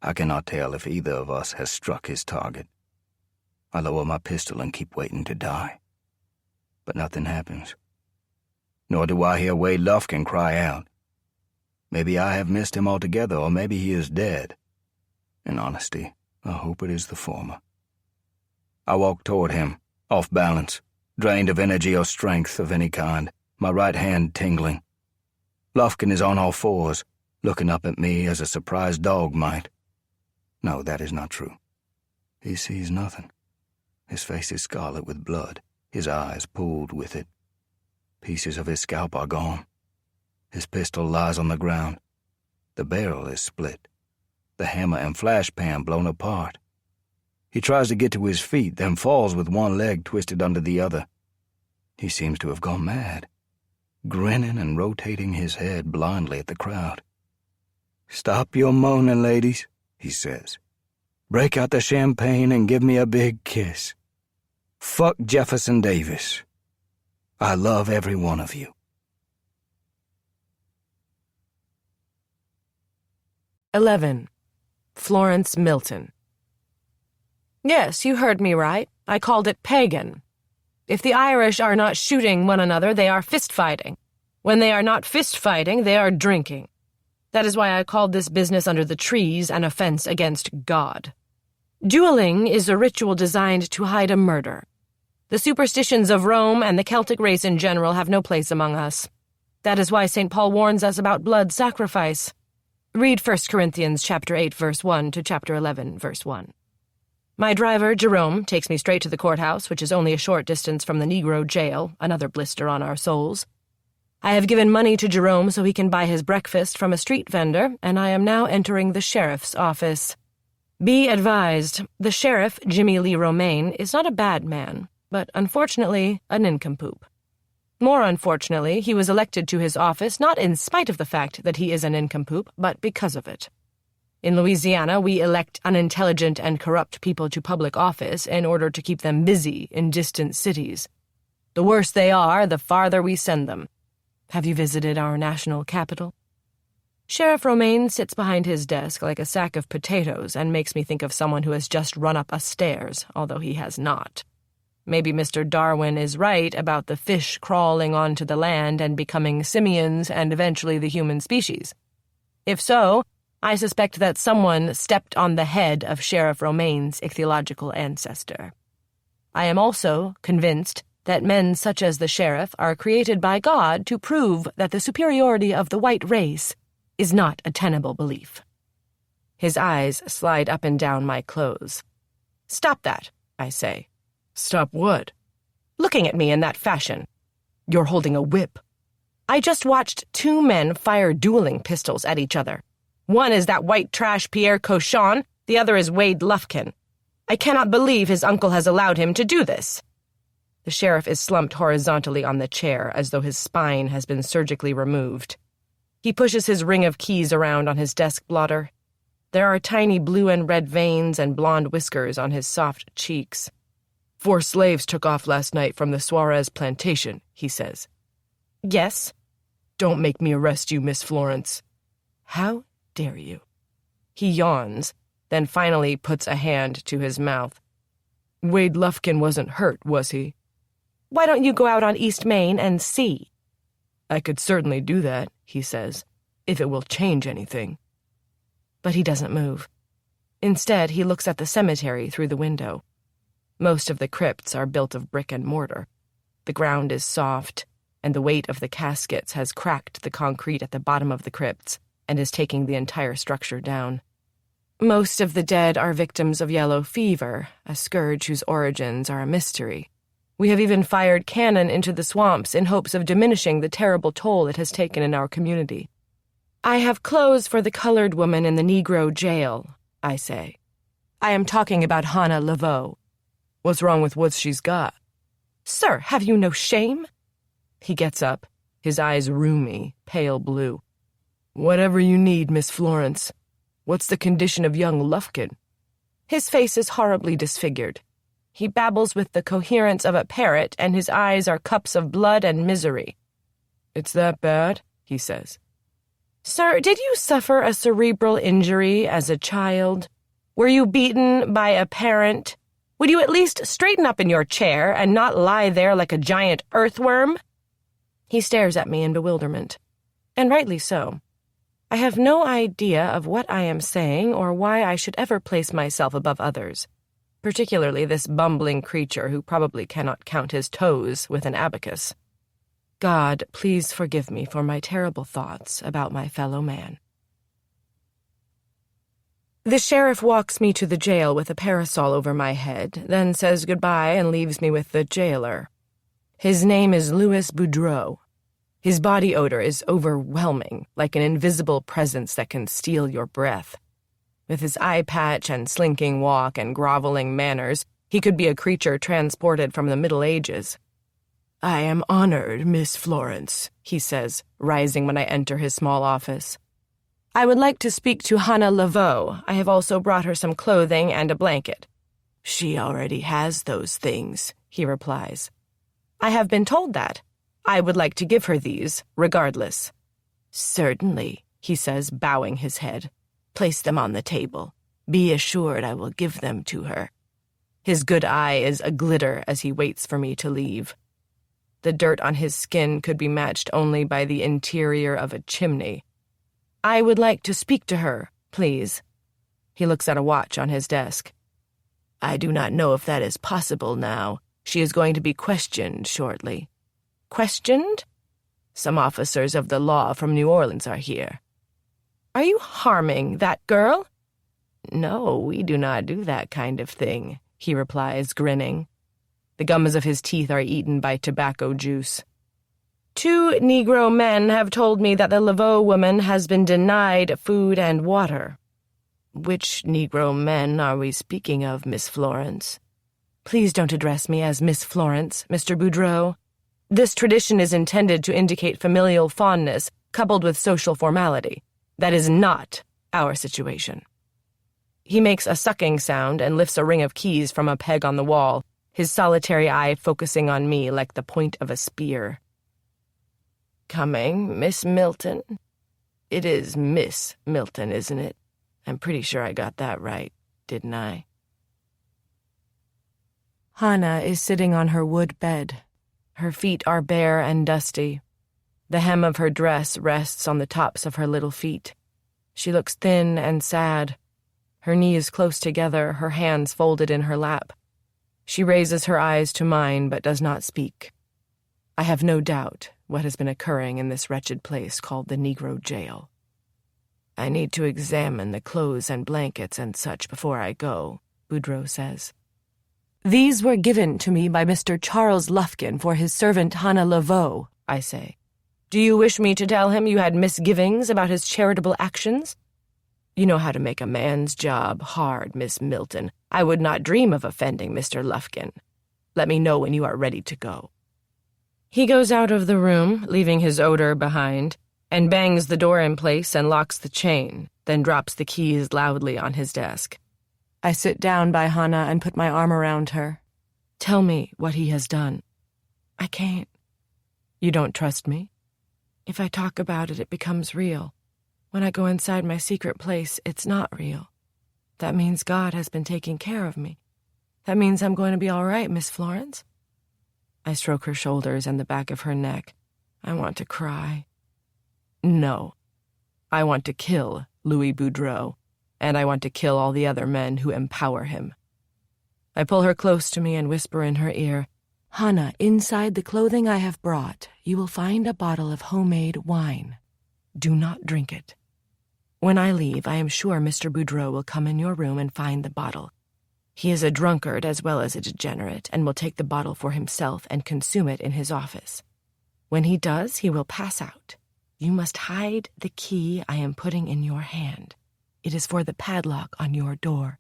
I cannot tell if either of us has struck his target. I lower my pistol and keep waiting to die. But nothing happens. Nor do I hear Wade Lufkin cry out. Maybe I have missed him altogether, or maybe he is dead. In honesty, I hope it is the former. I walk toward him, off balance, drained of energy or strength of any kind, my right hand tingling. Lufkin is on all fours, looking up at me as a surprised dog might. No, that is not true. He sees nothing. His face is scarlet with blood, his eyes pooled with it. Pieces of his scalp are gone. His pistol lies on the ground. The barrel is split. The hammer and flash pan blown apart. He tries to get to his feet, then falls with one leg twisted under the other. He seems to have gone mad, grinning and rotating his head blindly at the crowd. "Stop your moaning, ladies," he says. "Break out the champagne and give me a big kiss. Fuck Jefferson Davis. I love every one of you." 11. Florence Milton. Yes, you heard me right. I called it pagan. If the Irish are not shooting one another, they are fist-fighting. When they are not fist-fighting, they are drinking. That is why I called this business under the trees an offense against God. Dueling is a ritual designed to hide a murder. The superstitions of Rome and the Celtic race in general have no place among us. That is why St. Paul warns us about blood sacrifice. Read 1 Corinthians chapter 8, verse 1 to chapter 11, verse 1. My driver, Jerome, takes me straight to the courthouse, which is only a short distance from the Negro jail, another blister on our souls. I have given money to Jerome so he can buy his breakfast from a street vendor, and I am now entering the sheriff's office. Be advised, the sheriff, Jimmy Lee Romaine, is not a bad man, but unfortunately a nincompoop. More unfortunately, he was elected to his office not in spite of the fact that he is a nincompoop, but because of it. In Louisiana, we elect unintelligent and corrupt people to public office in order to keep them busy in distant cities. The worse they are, the farther we send them. Have you visited our national capital? Sheriff Romaine sits behind his desk like a sack of potatoes and makes me think of someone who has just run up a stairs, although he has not. Maybe Mr. Darwin is right about the fish crawling onto the land and becoming simians and eventually the human species. If so, I suspect that someone stepped on the head of Sheriff Romaine's ichthyological ancestor. I am also convinced that men such as the sheriff are created by God to prove that the superiority of the white race is not a tenable belief. His eyes slide up and down my clothes. "Stop that," I say. "Stop what?" "Looking at me in that fashion. You're holding a whip." I just watched two men fire dueling pistols at each other. One is that white trash Pierre Cochon, the other is Wade Lufkin. I cannot believe his uncle has allowed him to do this. The sheriff is slumped horizontally on the chair as though his spine has been surgically removed. He pushes his ring of keys around on his desk blotter. There are tiny blue and red veins and blonde whiskers on his soft cheeks. 4 slaves took off last night from the Suarez plantation, he says. Yes. Don't make me arrest you, Miss Florence. How dare you? He yawns, then finally puts a hand to his mouth. Wade Lufkin wasn't hurt, was he? Why don't you go out on East Main and see? I could certainly do that, he says, if it will change anything. But he doesn't move. Instead, he looks at the cemetery through the window. Most of the crypts are built of brick and mortar. The ground is soft, and the weight of the caskets has cracked the concrete at the bottom of the crypts and is taking the entire structure down. Most of the dead are victims of yellow fever, a scourge whose origins are a mystery. We have even fired cannon into the swamps in hopes of diminishing the terrible toll it has taken in our community. I have clothes for the colored woman in the Negro jail, I say. I am talking about Hannah Laveau. What's wrong with what she's got? Sir, have you no shame? He gets up, his eyes rheumy, pale blue. Whatever you need, Miss Florence. What's the condition of young Lufkin? His face is horribly disfigured. He babbles with the coherence of a parrot, and his eyes are cups of blood and misery. "It's that bad?" he says. "Sir, did you suffer a cerebral injury as a child? Were you beaten by a parent? Would you at least straighten up in your chair and not lie there like a giant earthworm?" He stares at me in bewilderment, and rightly so. I have no idea of what I am saying or why I should ever place myself above others, particularly this bumbling creature who probably cannot count his toes with an abacus. God, please forgive me for my terrible thoughts about my fellow man. The sheriff walks me to the jail with a parasol over my head, then says goodbye and leaves me with the jailer. His name is Louis Boudreau. His body odor is overwhelming, like an invisible presence that can steal your breath. With his eye patch and slinking walk and groveling manners, he could be a creature transported from the Middle Ages. "I am honored, Miss Florence," he says, rising when I enter his small office. "I would like to speak to Hannah Laveau. I have also brought her some clothing and a blanket." "She already has those things," he replies. "I have been told that. I would like to give her these, regardless." "Certainly," he says, bowing his head. "Place them on the table. Be assured I will give them to her." His good eye is a-glitter as he waits for me to leave. The dirt on his skin could be matched only by the interior of a chimney. "I would like to speak to her, please." He looks at a watch on his desk. "I do not know if that is possible now. She is going to be questioned shortly." "Questioned?" "Some officers of the law from New Orleans are here." "Are you harming that girl?" "No, we do not do that kind of thing," he replies, grinning. The gums of his teeth are eaten by tobacco juice. "Two Negro men have told me that the Laveau woman has been denied food and water." "Which Negro men are we speaking of, Miss Florence?" "Please don't address me as Miss Florence, Mr. Boudreau. This tradition is intended to indicate familial fondness coupled with social formality. That is not our situation." He makes a sucking sound and lifts a ring of keys from a peg on the wall, his solitary eye focusing on me like the point of a spear. "Coming, Miss Milton?" "It is Miss Milton, isn't it? I'm pretty sure I got that right, didn't I?" Hannah is sitting on her wood bed. Her feet are bare and dusty. The hem of her dress rests on the tops of her little feet. She looks thin and sad. Her knees close together, her hands folded in her lap. She raises her eyes to mine but does not speak. I have no doubt what has been occurring in this wretched place called the Negro jail. "I need to examine the clothes and blankets and such before I go," Boudreau says. "These were given to me by Mr. Charles Lufkin for his servant Hannah Laveau," I say. "Do you wish me to tell him you had misgivings about his charitable actions?" "You know how to make a man's job hard, Miss Milton. I would not dream of offending Mr. Lufkin. Let me know when you are ready to go." He goes out of the room, leaving his odor behind, and bangs the door in place and locks the chain, then drops the keys loudly on his desk. I sit down by Hannah and put my arm around her. "Tell me what he has done." "I can't." "You don't trust me?" "If I talk about it, it becomes real. When I go inside my secret place, it's not real. That means God has been taking care of me. That means I'm going to be all right, Miss Florence." I stroke her shoulders and the back of her neck. I want to cry. "No. I want to kill Louis Boudreau, and I want to kill all the other men who empower him." I pull her close to me and whisper in her ear, "Hannah, inside the clothing I have brought, you will find a bottle of homemade wine. Do not drink it. When I leave, I am sure Mr. Boudreau will come in your room and find the bottle. He is a drunkard as well as a degenerate and will take the bottle for himself and consume it in his office. When he does, he will pass out. You must hide the key I am putting in your hand. It is for the padlock on your door.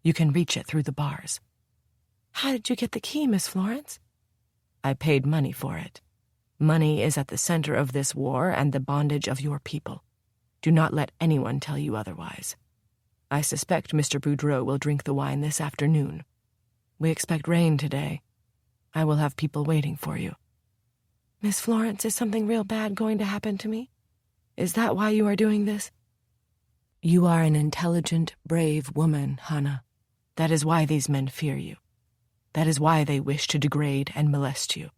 You can reach it through the bars." "How did you get the key, Miss Florence?" "I paid money for it. Money is at the center of this war and the bondage of your people. Do not let anyone tell you otherwise." I suspect Mr. Boudreau will drink the wine this afternoon. We expect rain today. I will have people waiting for you. Miss Florence, is something real bad going to happen to me? Is that why you are doing this? You are an intelligent, brave woman, Hannah. That is why these men fear you. That is why they wish to degrade and molest you.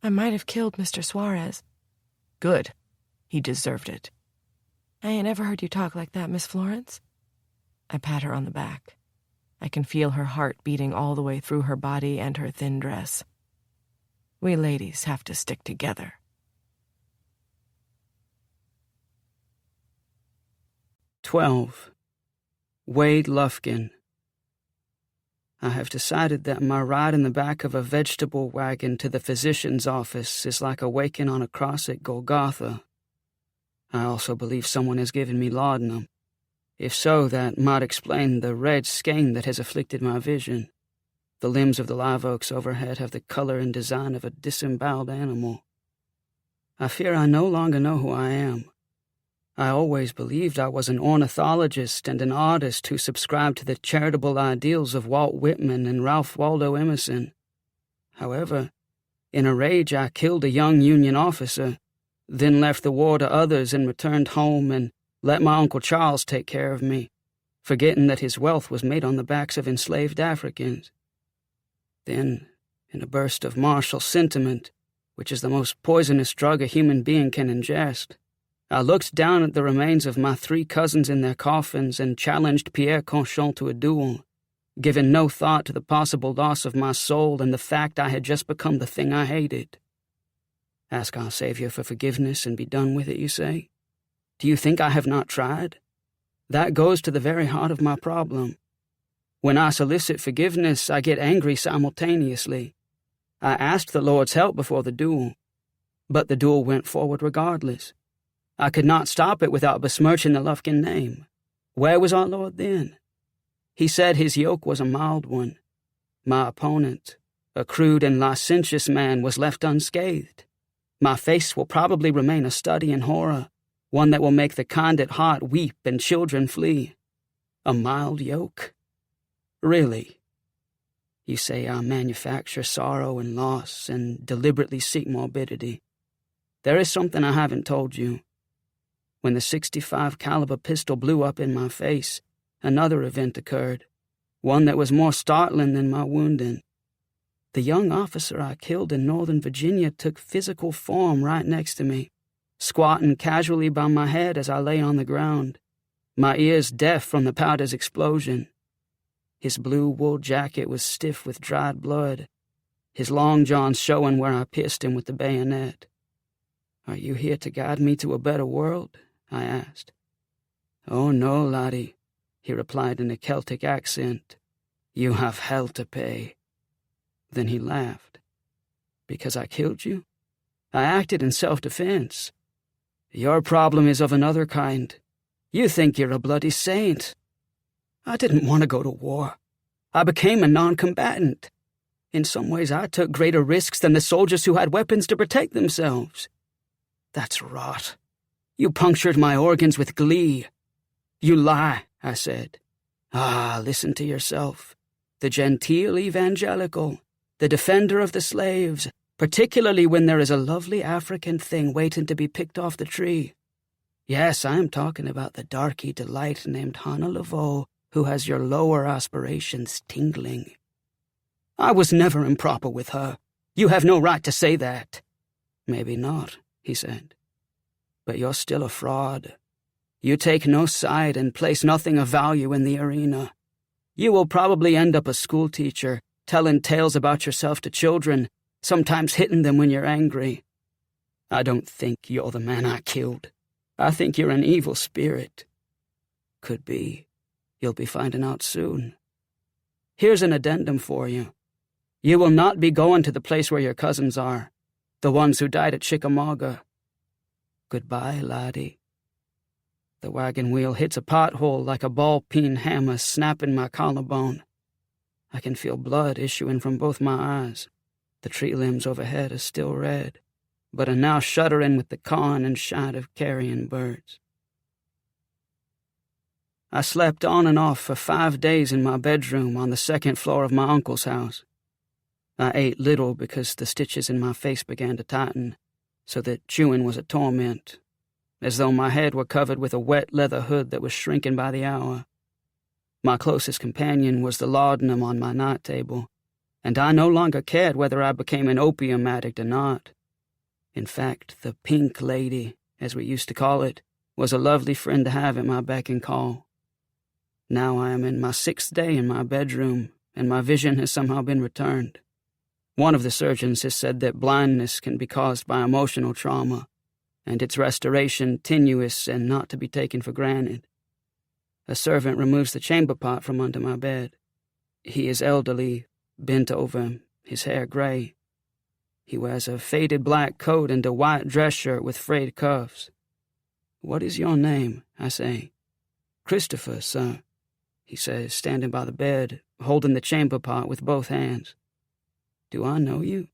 I might have killed Mr. Suarez. Good. He deserved it. I ain't ever heard you talk like that, Miss Florence. I pat her on the back. I can feel her heart beating all the way through her body and her thin dress. We ladies have to stick together. 12. Wade Lufkin. I have decided that my ride in the back of a vegetable wagon to the physician's office is like a waking on a cross at Golgotha. I also believe someone has given me laudanum. If so, that might explain the red skein that has afflicted my vision. The limbs of the live oaks overhead have the color and design of a disemboweled animal. I fear I no longer know who I am. I always believed I was an ornithologist and an artist who subscribed to the charitable ideals of Walt Whitman and Ralph Waldo Emerson. However, in a rage I killed a young Union officer, then left the war to others and returned home and let my Uncle Charles take care of me, forgetting that his wealth was made on the backs of enslaved Africans. Then, in a burst of martial sentiment, which is the most poisonous drug a human being can ingest, I looked down at the remains of my 3 cousins in their coffins and challenged Pierre Conchon to a duel, giving no thought to the possible loss of my soul and the fact I had just become the thing I hated. Ask our Savior for forgiveness and be done with it, you say? Do you think I have not tried? That goes to the very heart of my problem. When I solicit forgiveness, I get angry simultaneously. I asked the Lord's help before the duel, but the duel went forward regardless. I could not stop it without besmirching the Lufkin name. Where was our Lord then? He said his yoke was a mild one. My opponent, a crude and licentious man, was left unscathed. My face will probably remain a study in horror, one that will make the kind at heart weep and children flee. A mild yoke? Really? You say I manufacture sorrow and loss and deliberately seek morbidity. There is something I haven't told you. When the .65 caliber pistol blew up in my face, another event occurred, one that was more startling than my wounding. The young officer I killed in Northern Virginia took physical form right next to me, squatting casually by my head as I lay on the ground, my ears deaf from the powder's explosion. His blue wool jacket was stiff with dried blood, his long johns showing where I pierced him with the bayonet. "Are you here to guide me to a better world?" I asked. "Oh no, laddie," he replied in a Celtic accent. "You have hell to pay." Then he laughed. "Because I killed you? I acted in self-defense. Your problem is of another kind. You think you're a bloody saint. I didn't want to go to war. I became a non-combatant. In some ways, I took greater risks than the soldiers who had weapons to protect themselves. That's rot. You punctured my organs with glee." "You lie," I said. "Ah, listen to yourself. The genteel evangelical, the defender of the slaves, particularly when there is a lovely African thing waiting to be picked off the tree. Yes, I am talking about the darky delight named Hannah Laveau, who has your lower aspirations tingling. I was never improper with her. You have no right to say that." "Maybe not," he said. "But you're still a fraud. You take no side and place nothing of value in the arena. You will probably end up a schoolteacher, telling tales about yourself to children, sometimes hitting them when you're angry. I don't think you're the man I killed. I think you're an evil spirit." "Could be. You'll be finding out soon. Here's an addendum for you. You will not be going to the place where your cousins are, the ones who died at Chickamauga. Goodbye, laddie." The wagon wheel hits a pothole like a ball-peen hammer snapping my collarbone. I can feel blood issuing from both my eyes. The tree limbs overhead are still red, but are now shuddering with the cawn and shot of carrion birds. I slept on and off for 5 days in my bedroom on the second floor of my uncle's house. I ate little because the stitches in my face began to tighten, so that chewing was a torment, as though my head were covered with a wet leather hood that was shrinking by the hour. My closest companion was the laudanum on my night table, and I no longer cared whether I became an opium addict or not. In fact, the Pink Lady, as we used to call it, was a lovely friend to have at my beck and call. Now I am in my 6th day in my bedroom, and my vision has somehow been returned. One of the surgeons has said that blindness can be caused by emotional trauma, and its restoration tenuous and not to be taken for granted. A servant removes the chamber pot from under my bed. He is elderly, bent over, his hair gray. He wears a faded black coat and a white dress shirt with frayed cuffs. "What is your name?" I say. "Christopher, sir," he says, standing by the bed, holding the chamber pot with both hands. "Do I know you?"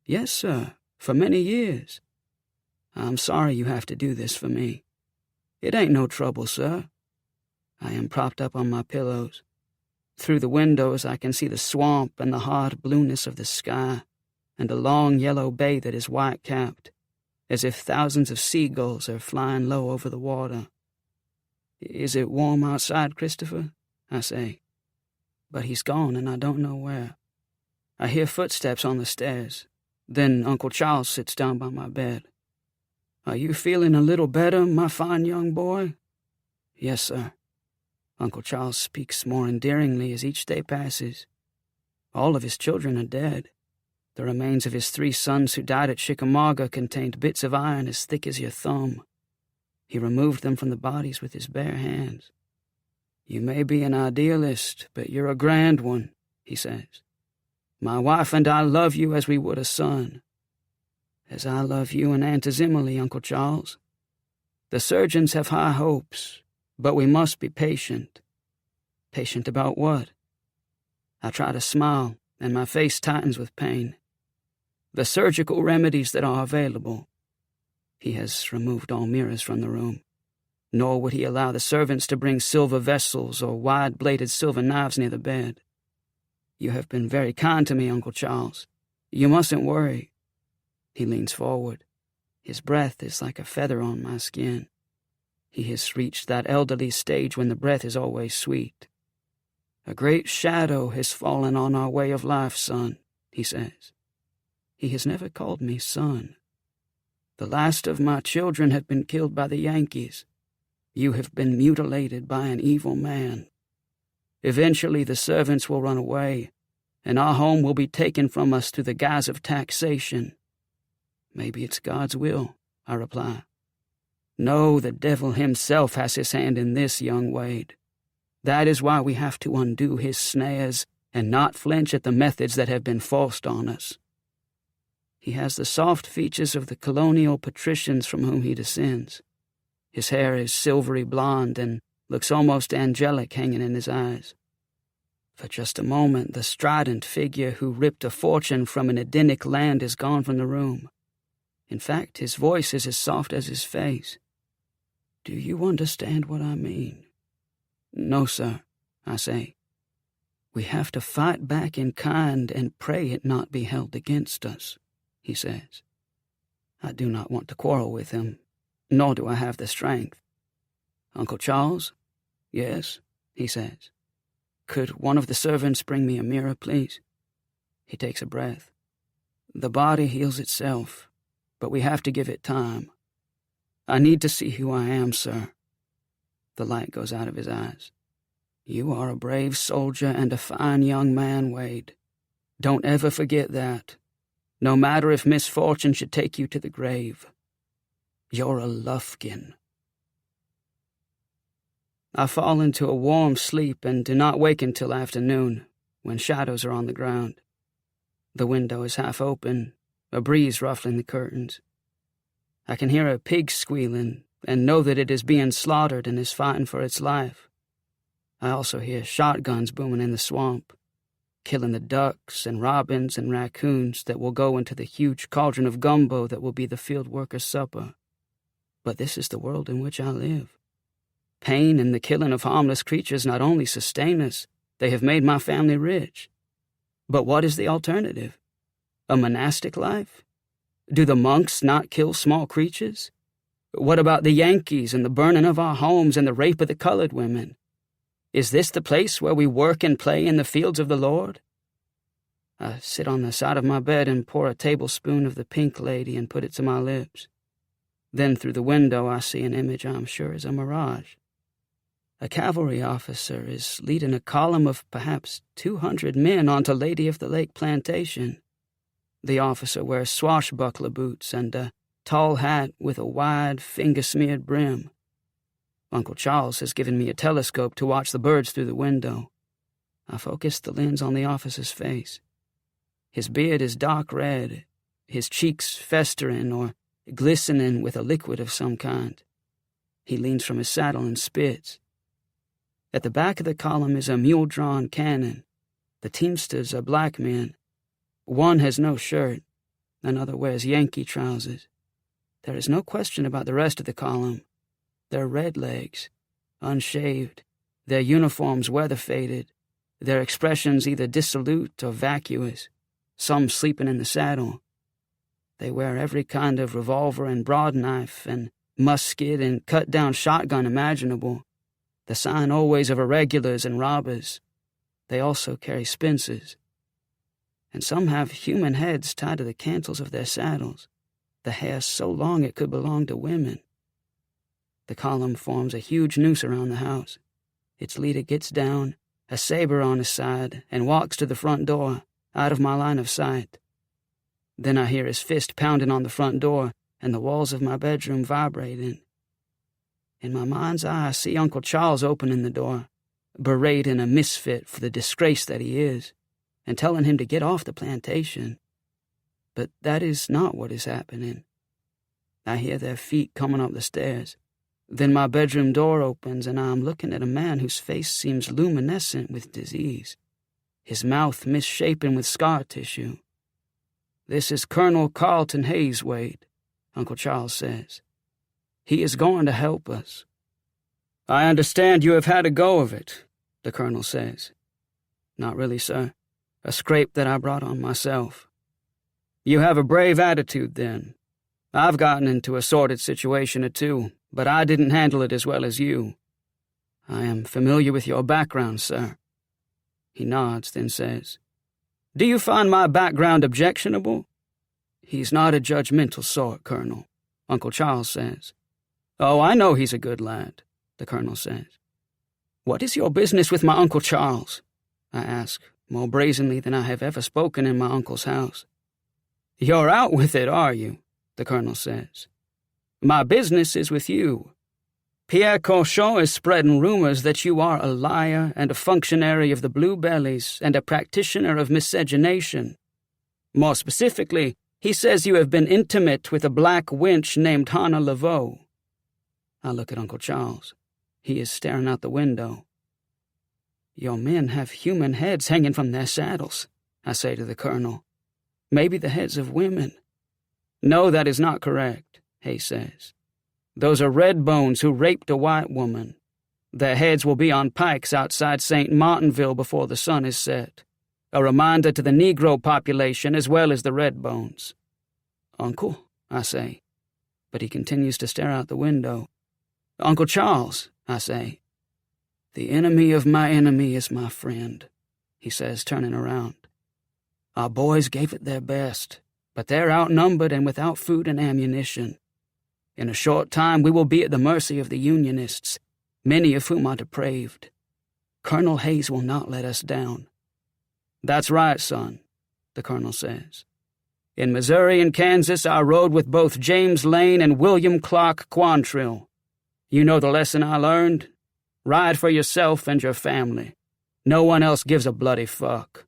"Yes, sir, for many years." "I'm sorry you have to do this for me." "It ain't no trouble, sir." I am propped up on my pillows. Through the windows I can see the swamp and the hard blueness of the sky, and a long yellow bay that is white-capped, as if thousands of seagulls are flying low over the water. "Is it warm outside, Christopher?" I say. But he's gone, and I don't know where. I hear footsteps on the stairs. Then Uncle Charles sits down by my bed. "Are you feeling a little better, my fine young boy?" "Yes, sir." Uncle Charles speaks more endearingly as each day passes. All of his children are dead. The remains of his 3 sons who died at Chickamauga contained bits of iron as thick as your thumb. He removed them from the bodies with his bare hands. "You may be an idealist, but you're a grand one," he says. "My wife and I love you as we would a son. As I love you and Aunt Emily, Uncle Charles. The surgeons have high hopes, but we must be patient." "Patient about what?" I try to smile, and my face tightens with pain. "The surgical remedies that are available." He has removed all mirrors from the room, nor would he allow the servants to bring silver vessels or wide-bladed silver knives near the bed. "You have been very kind to me, Uncle Charles. You mustn't worry." He leans forward. His breath is like a feather on my skin. He has reached that elderly stage when the breath is always sweet. "A great shadow has fallen on our way of life, son," he says. He has never called me son. "The last of my children have been killed by the Yankees. You have been mutilated by an evil man. Eventually the servants will run away, and our home will be taken from us through the guise of taxation." "Maybe it's God's will," I reply. "No, the devil himself has his hand in this, young Wade. That is why we have to undo his snares and not flinch at the methods that have been forced on us." He has the soft features of the colonial patricians from whom he descends. His hair is silvery blonde and looks almost angelic hanging in his eyes. For just a moment, the strident figure who ripped a fortune from an Edenic land is gone from the room. In fact, his voice is as soft as his face. "Do you understand what I mean?" "No, sir," I say. "We have to fight back in kind and pray it not be held against us," he says. I do not want to quarrel with him, nor do I have the strength. "Uncle Charles?" "Yes," he says. "Could one of the servants bring me a mirror, please?" He takes a breath. "The body heals itself, but we have to give it time. I need to see who I am, sir." The light goes out of his eyes. "You are a brave soldier and a fine young man, Wade. Don't ever forget that, no matter if misfortune should take you to the grave. You're a Lufkin." I fall into a warm sleep and do not wake until afternoon, when shadows are on the ground. The window is half open, a breeze ruffling the curtains. I can hear a pig squealing and know that it is being slaughtered and is fighting for its life. I also hear shotguns booming in the swamp, killing the ducks and robins and raccoons that will go into the huge cauldron of gumbo that will be the field worker's supper. But this is the world in which I live. Pain and the killing of harmless creatures not only sustain us, they have made my family rich. But what is the alternative? A monastic life? Do the monks not kill small creatures? What about the Yankees and the burning of our homes and the rape of the colored women? Is this the place where we work and play in the fields of the Lord? I sit on the side of my bed and pour a tablespoon of the pink lady and put it to my lips. Then through the window I see an image I'm sure is a mirage. A cavalry officer is leading a column of perhaps 200 men onto Lady of the Lake plantation. The officer wears swashbuckler boots and a tall hat with a wide, finger-smeared brim. Uncle Charles has given me a telescope to watch the birds through the window. I focus the lens on the officer's face. His beard is dark red, his cheeks festering or glistening with a liquid of some kind. He leans from his saddle and spits. At the back of the column is a mule-drawn cannon. The teamsters are black men. One has no shirt, another wears Yankee trousers. There is no question about the rest of the column. Their red legs, unshaved, their uniforms weather-faded, their expressions either dissolute or vacuous, some sleeping in the saddle. They wear every kind of revolver and broadknife and musket and cut-down shotgun imaginable, the sign always of irregulars and robbers. They also carry spincers. And some have human heads tied to the cantles of their saddles, the hair so long it could belong to women. The column forms a huge noose around the house. Its leader gets down, a saber on his side, and walks to the front door, out of my line of sight. Then I hear his fist pounding on the front door and the walls of my bedroom vibrating. In my mind's eye, I see Uncle Charles opening the door, berating a misfit for the disgrace that he is, and telling him to get off the plantation. But that is not what is happening. I hear their feet coming up the stairs. Then my bedroom door opens, and I am looking at a man whose face seems luminescent with disease, his mouth misshapen with scar tissue. "This is Colonel Carlton Hayswade," Uncle Charles says. "He is going to help us." "I understand you have had a go of it," the colonel says. "Not really, sir. A scrape that I brought on myself." "You have a brave attitude, then. I've gotten into a sordid situation or two, but I didn't handle it as well as you." "I am familiar with your background, sir." He nods, then says, "Do you find my background objectionable?" "He's not a judgmental sort, Colonel," Uncle Charles says. "Oh, I know he's a good lad," the colonel says. "What is your business with my Uncle Charles?" I ask, more brazenly than I have ever spoken in my uncle's house. "You're out with it, are you?" the colonel says. "My business is with you. Pierre Cochon is spreading rumors that you are a liar and a functionary of the Blue Bellies and a practitioner of miscegenation. More specifically, he says you have been intimate with a black wench named Hannah Laveau." I look at Uncle Charles. He is staring out the window. "Your men have human heads hanging from their saddles," I say to the colonel. "Maybe the heads of women." "No, that is not correct," Hay says. "Those are red bones who raped a white woman. Their heads will be on pikes outside St. Martinville before the sun is set, a reminder to the Negro population as well as the red bones." "Uncle," I say, but he continues to stare out the window. "Uncle Charles," I say. "The enemy of my enemy is my friend," he says, turning around. "Our boys gave it their best, but they're outnumbered and without food and ammunition. In a short time we will be at the mercy of the Unionists, many of whom are depraved. Colonel Hayes will not let us down." "That's right, son," the colonel says. "In Missouri and Kansas I rode with both James Lane and William Clark Quantrill. You know the lesson I learned? Ride for yourself and your family. No one else gives a bloody fuck."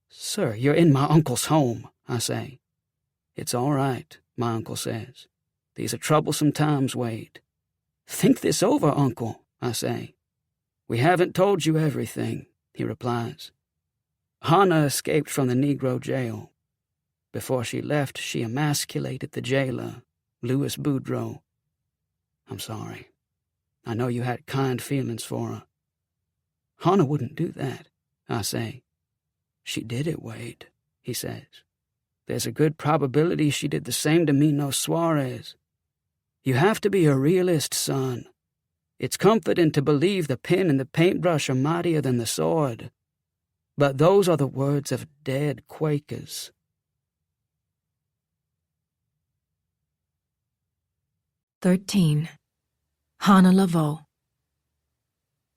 "Sir, you're in my uncle's home," I say. "It's all right," my uncle says. "These are troublesome times, Wade." "Think this over, Uncle," I say. "We haven't told you everything," he replies. "Hannah escaped from the Negro jail. Before she left, she emasculated the jailer, Louis Boudreau. I'm sorry. I know you had kind feelings for her. Hannah wouldn't do that, I say. She did it, Wade, he says. There's a good probability she did the same to Mino Suarez. You have to be a realist, son. It's comforting to believe the pen and the paintbrush are mightier than the sword. But those are the words of dead Quakers. "13. Hannah Laveau.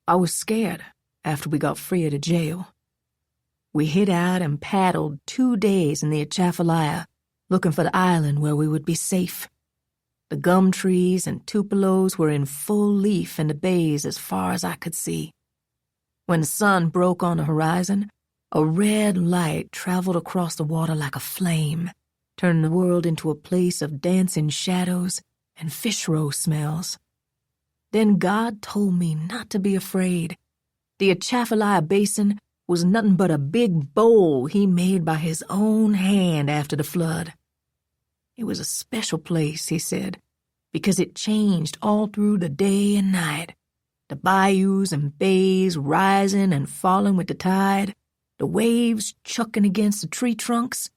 I was scared after we got free of the jail. We hid out and paddled 2 days in the Atchafalaya, looking for the island where we would be safe. The gum trees and tupelos were in full leaf in the bays as far as I could see. When the sun broke on the horizon, a red light traveled across the water like a flame, turning the world into a place of dancing shadows and fish roe smells. Then God told me not to be afraid. The Atchafalaya Basin was nothing but a big bowl he made by his own hand after the flood. It was a special place, he said, because it changed all through the day and night. The bayous and bays rising and falling with the tide, the waves chucking against the tree trunks,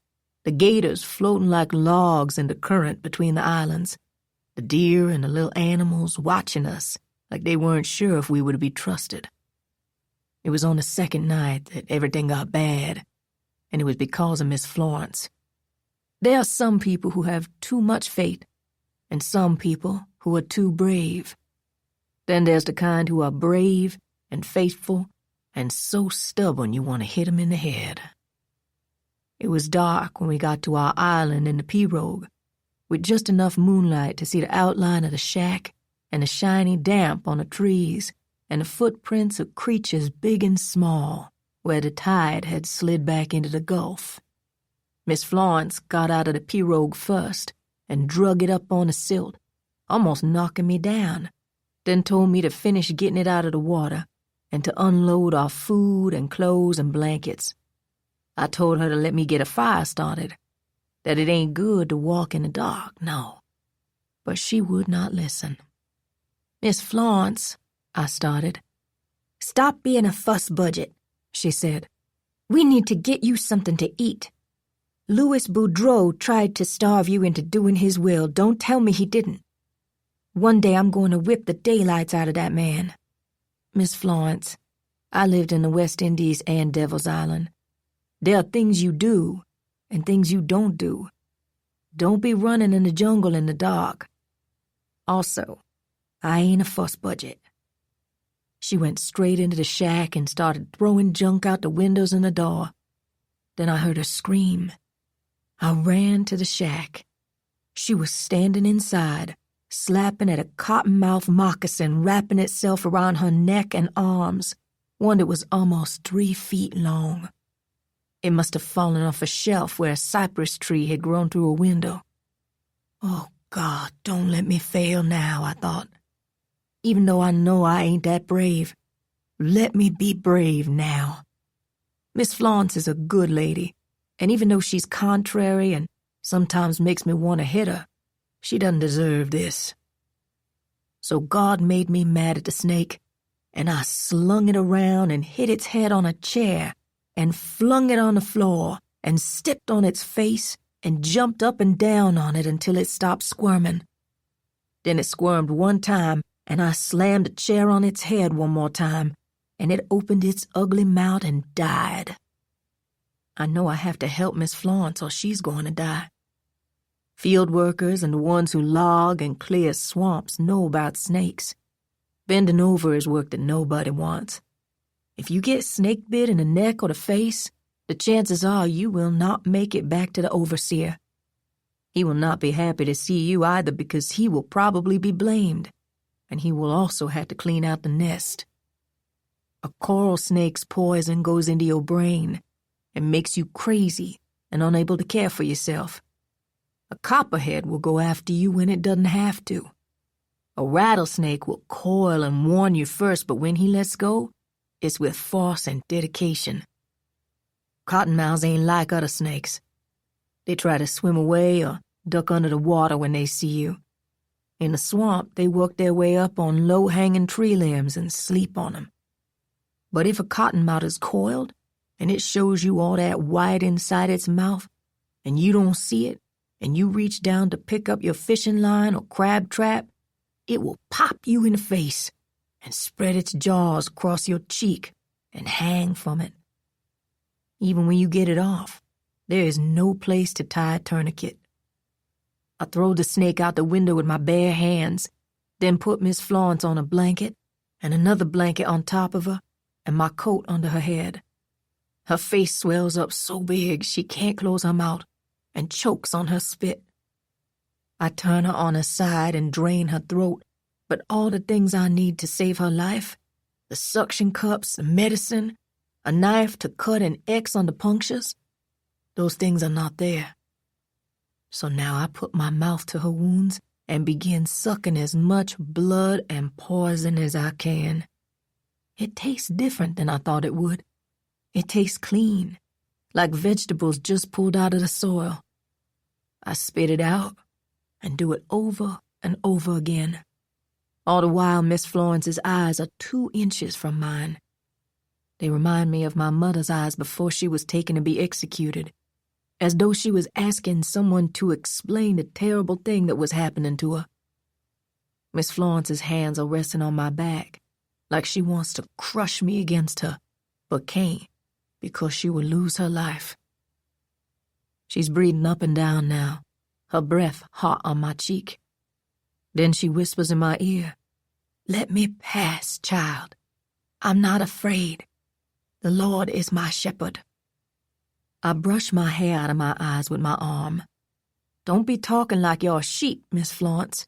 the gators floating like logs in the current between the islands, the deer and the little animals watching us like they weren't sure if we would be trusted. It was on the second night that everything got bad, and it was because of Miss Florence. There are some people who have too much faith, and some people who are too brave. Then there's the kind who are brave and faithful and so stubborn you want to hit 'em in the head. It was dark when we got to our island in the pirogue, with just enough moonlight to see the outline of the shack and the shiny damp on the trees and the footprints of creatures big and small where the tide had slid back into the Gulf. Miss Florence got out of the pirogue first and drug it up on the silt, almost knocking me down, then told me to finish getting it out of the water and to unload our food and clothes and blankets. I told her to let me get a fire started, that it ain't good to walk in the dark, no. But she would not listen. "Miss Florence," I started. "Stop being a fuss budget," she said. "We need to get you something to eat. Louis Boudreau tried to starve you into doing his will. Don't tell me he didn't. One day I'm going to whip the daylights out of that man." "Miss Florence, I lived in the West Indies and Devil's Island. There are things you do and things you don't do. Don't be running in the jungle in the dark. Also, I ain't a fuss budget." She went straight into the shack and started throwing junk out the windows and the door. Then I heard her scream. I ran to the shack. She was standing inside, slapping at a cottonmouth moccasin wrapping itself around her neck and arms, one that was almost 3 feet long. It must have fallen off a shelf where a cypress tree had grown through a window. Oh, God, don't let me fail now, I thought. Even though I know I ain't that brave, let me be brave now. Miss Florence is a good lady, and even though she's contrary and sometimes makes me want to hit her, she doesn't deserve this. So God made me mad at the snake, and I slung it around and hit its head on a chair and flung it on the floor and stepped on its face and jumped up and down on it until it stopped squirming. Then it squirmed one time, and I slammed the chair on its head one more time, and it opened its ugly mouth and died. I know I have to help Miss Florence or she's going to die. Field workers and the ones who log and clear swamps know about snakes. Bending over is work that nobody wants. If you get snake bit in the neck or the face, the chances are you will not make it back to the overseer. He will not be happy to see you either because he will probably be blamed, and he will also have to clean out the nest. A coral snake's poison goes into your brain and makes you crazy and unable to care for yourself. A copperhead will go after you when it doesn't have to. A rattlesnake will coil and warn you first, but when he lets go, it's with force and dedication. Cottonmouths ain't like other snakes. They try to swim away or duck under the water when they see you. In the swamp, they work their way up on low-hanging tree limbs and sleep on them. But if a cottonmouth is coiled, and it shows you all that white inside its mouth, and you don't see it, and you reach down to pick up your fishing line or crab trap, it will pop you in the face and spread its jaws across your cheek and hang from it. Even when you get it off, there is no place to tie a tourniquet. I throw the snake out the window with my bare hands, then put Miss Florence on a blanket and another blanket on top of her and my coat under her head. Her face swells up so big she can't close her mouth and chokes on her spit. I turn her on her side and drain her throat, but all the things I need to save her life, the suction cups, the medicine, a knife to cut an X on the punctures, those things are not there. So now I put my mouth to her wounds and begin sucking as much blood and poison as I can. It tastes different than I thought it would. It tastes clean, like vegetables just pulled out of the soil. I spit it out and do it over and over again. All the while, Miss Florence's eyes are 2 inches from mine. They remind me of my mother's eyes before she was taken to be executed, as though she was asking someone to explain the terrible thing that was happening to her. Miss Florence's hands are resting on my back, like she wants to crush me against her, but can't, because she will lose her life. She's breathing up and down now, her breath hot on my cheek. Then she whispers in my ear, "Let me pass, child. I'm not afraid. The Lord is my shepherd." I brush my hair out of my eyes with my arm. "Don't be talking like you're a sheep, Miss Florence.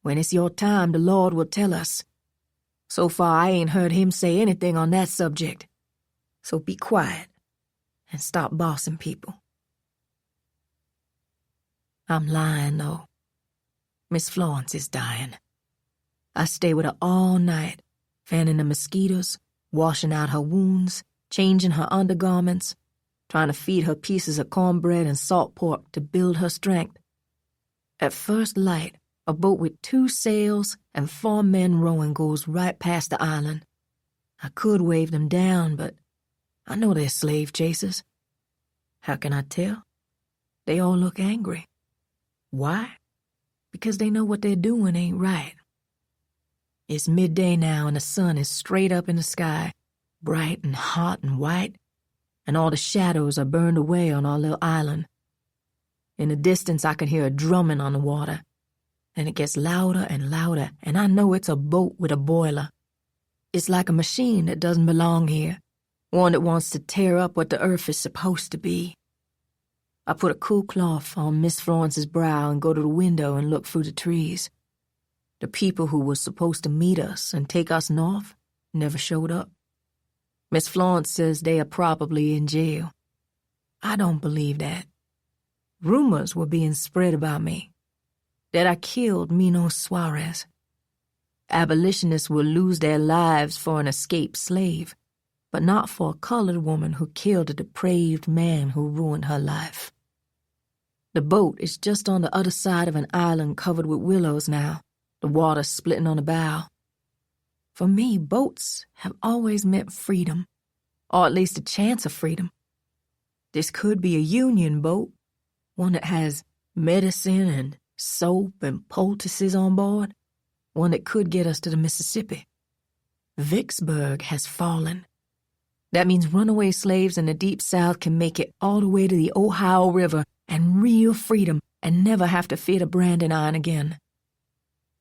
When it's your time, the Lord will tell us. So far, I ain't heard him say anything on that subject. So be quiet and stop bossing people." I'm lying, though. Miss Florence is dying. I stay with her all night, fanning the mosquitoes, washing out her wounds, changing her undergarments, trying to feed her pieces of cornbread and salt pork to build her strength. At first light, a boat with 2 sails and 4 men rowing goes right past the island. I could wave them down, but I know they're slave chasers. How can I tell? They all look angry. Why? Because they know what they're doing ain't right. It's midday now and the sun is straight up in the sky, bright and hot and white, and all the shadows are burned away on our little island. In the distance, I can hear a drumming on the water, and it gets louder and louder, and I know it's a boat with a boiler. It's like a machine that doesn't belong here, one that wants to tear up what the earth is supposed to be. I put a cool cloth on Miss Florence's brow and go to the window and look through the trees. The people who were supposed to meet us and take us north never showed up. Miss Florence says they are probably in jail. I don't believe that. Rumors were being spread about me, that I killed Mino Suarez. Abolitionists will lose their lives for an escaped slave, but not for a colored woman who killed a depraved man who ruined her life. The boat is just on the other side of an island covered with willows now, the water splitting on the bow. For me, boats have always meant freedom, or at least a chance of freedom. This could be a Union boat, one that has medicine and soap and poultices on board, one that could get us to the Mississippi. Vicksburg has fallen. That means runaway slaves in the Deep South can make it all the way to the Ohio River and real freedom and never have to fear the branding iron again.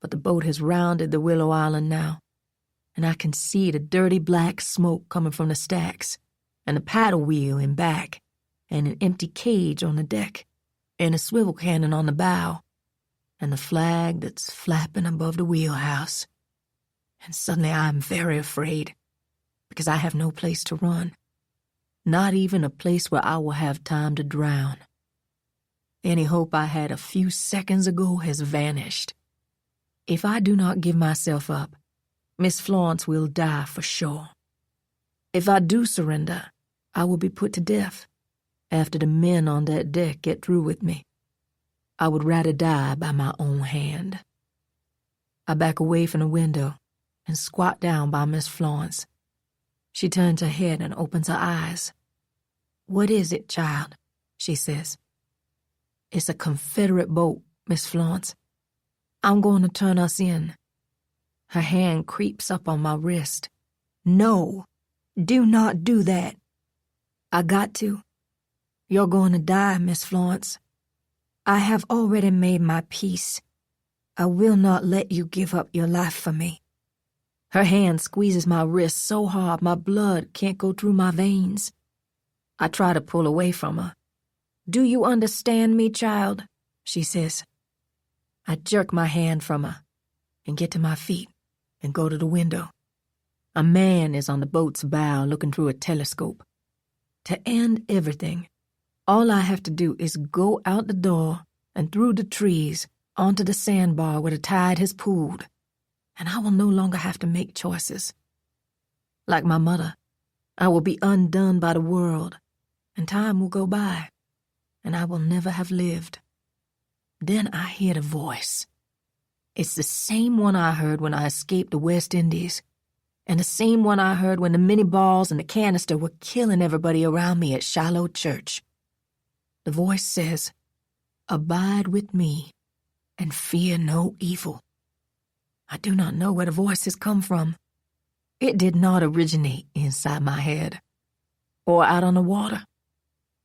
But the boat has rounded the Willow Island now, and I can see the dirty black smoke coming from the stacks, and the paddle wheel in back, and an empty cage on the deck, and a swivel cannon on the bow, and the flag that's flapping above the wheelhouse. And suddenly I'm very afraid, because I have no place to run, not even a place where I will have time to drown. Any hope I had a few seconds ago has vanished. If I do not give myself up, Miss Florence will die for sure. If I do surrender, I will be put to death after the men on that deck get through with me. I would rather die by my own hand. I back away from the window and squat down by Miss Florence. She turns her head and opens her eyes. "What is it, child?" she says. "It's a Confederate boat, Miss Florence. I'm going to turn us in." Her hand creeps up on my wrist. "No, do not do that." "I got to. You're going to die, Miss Florence. I have already made my peace. I will not let you give up your life for me." Her hand squeezes my wrist so hard my blood can't go through my veins. I try to pull away from her. "Do you understand me, child?" she says. I jerk my hand from her and get to my feet and go to the window. A man is on the boat's bow looking through a telescope. To end everything, all I have to do is go out the door and through the trees onto the sandbar where the tide has pooled, and I will no longer have to make choices. Like my mother, I will be undone by the world, and time will go by, and I will never have lived. Then I hear the voice. It's the same one I heard when I escaped the West Indies, and the same one I heard when the mini balls and the canister were killing everybody around me at Shiloh Church. The voice says, "Abide with me and fear no evil." I do not know where the voice has come from. It did not originate inside my head, or out on the water,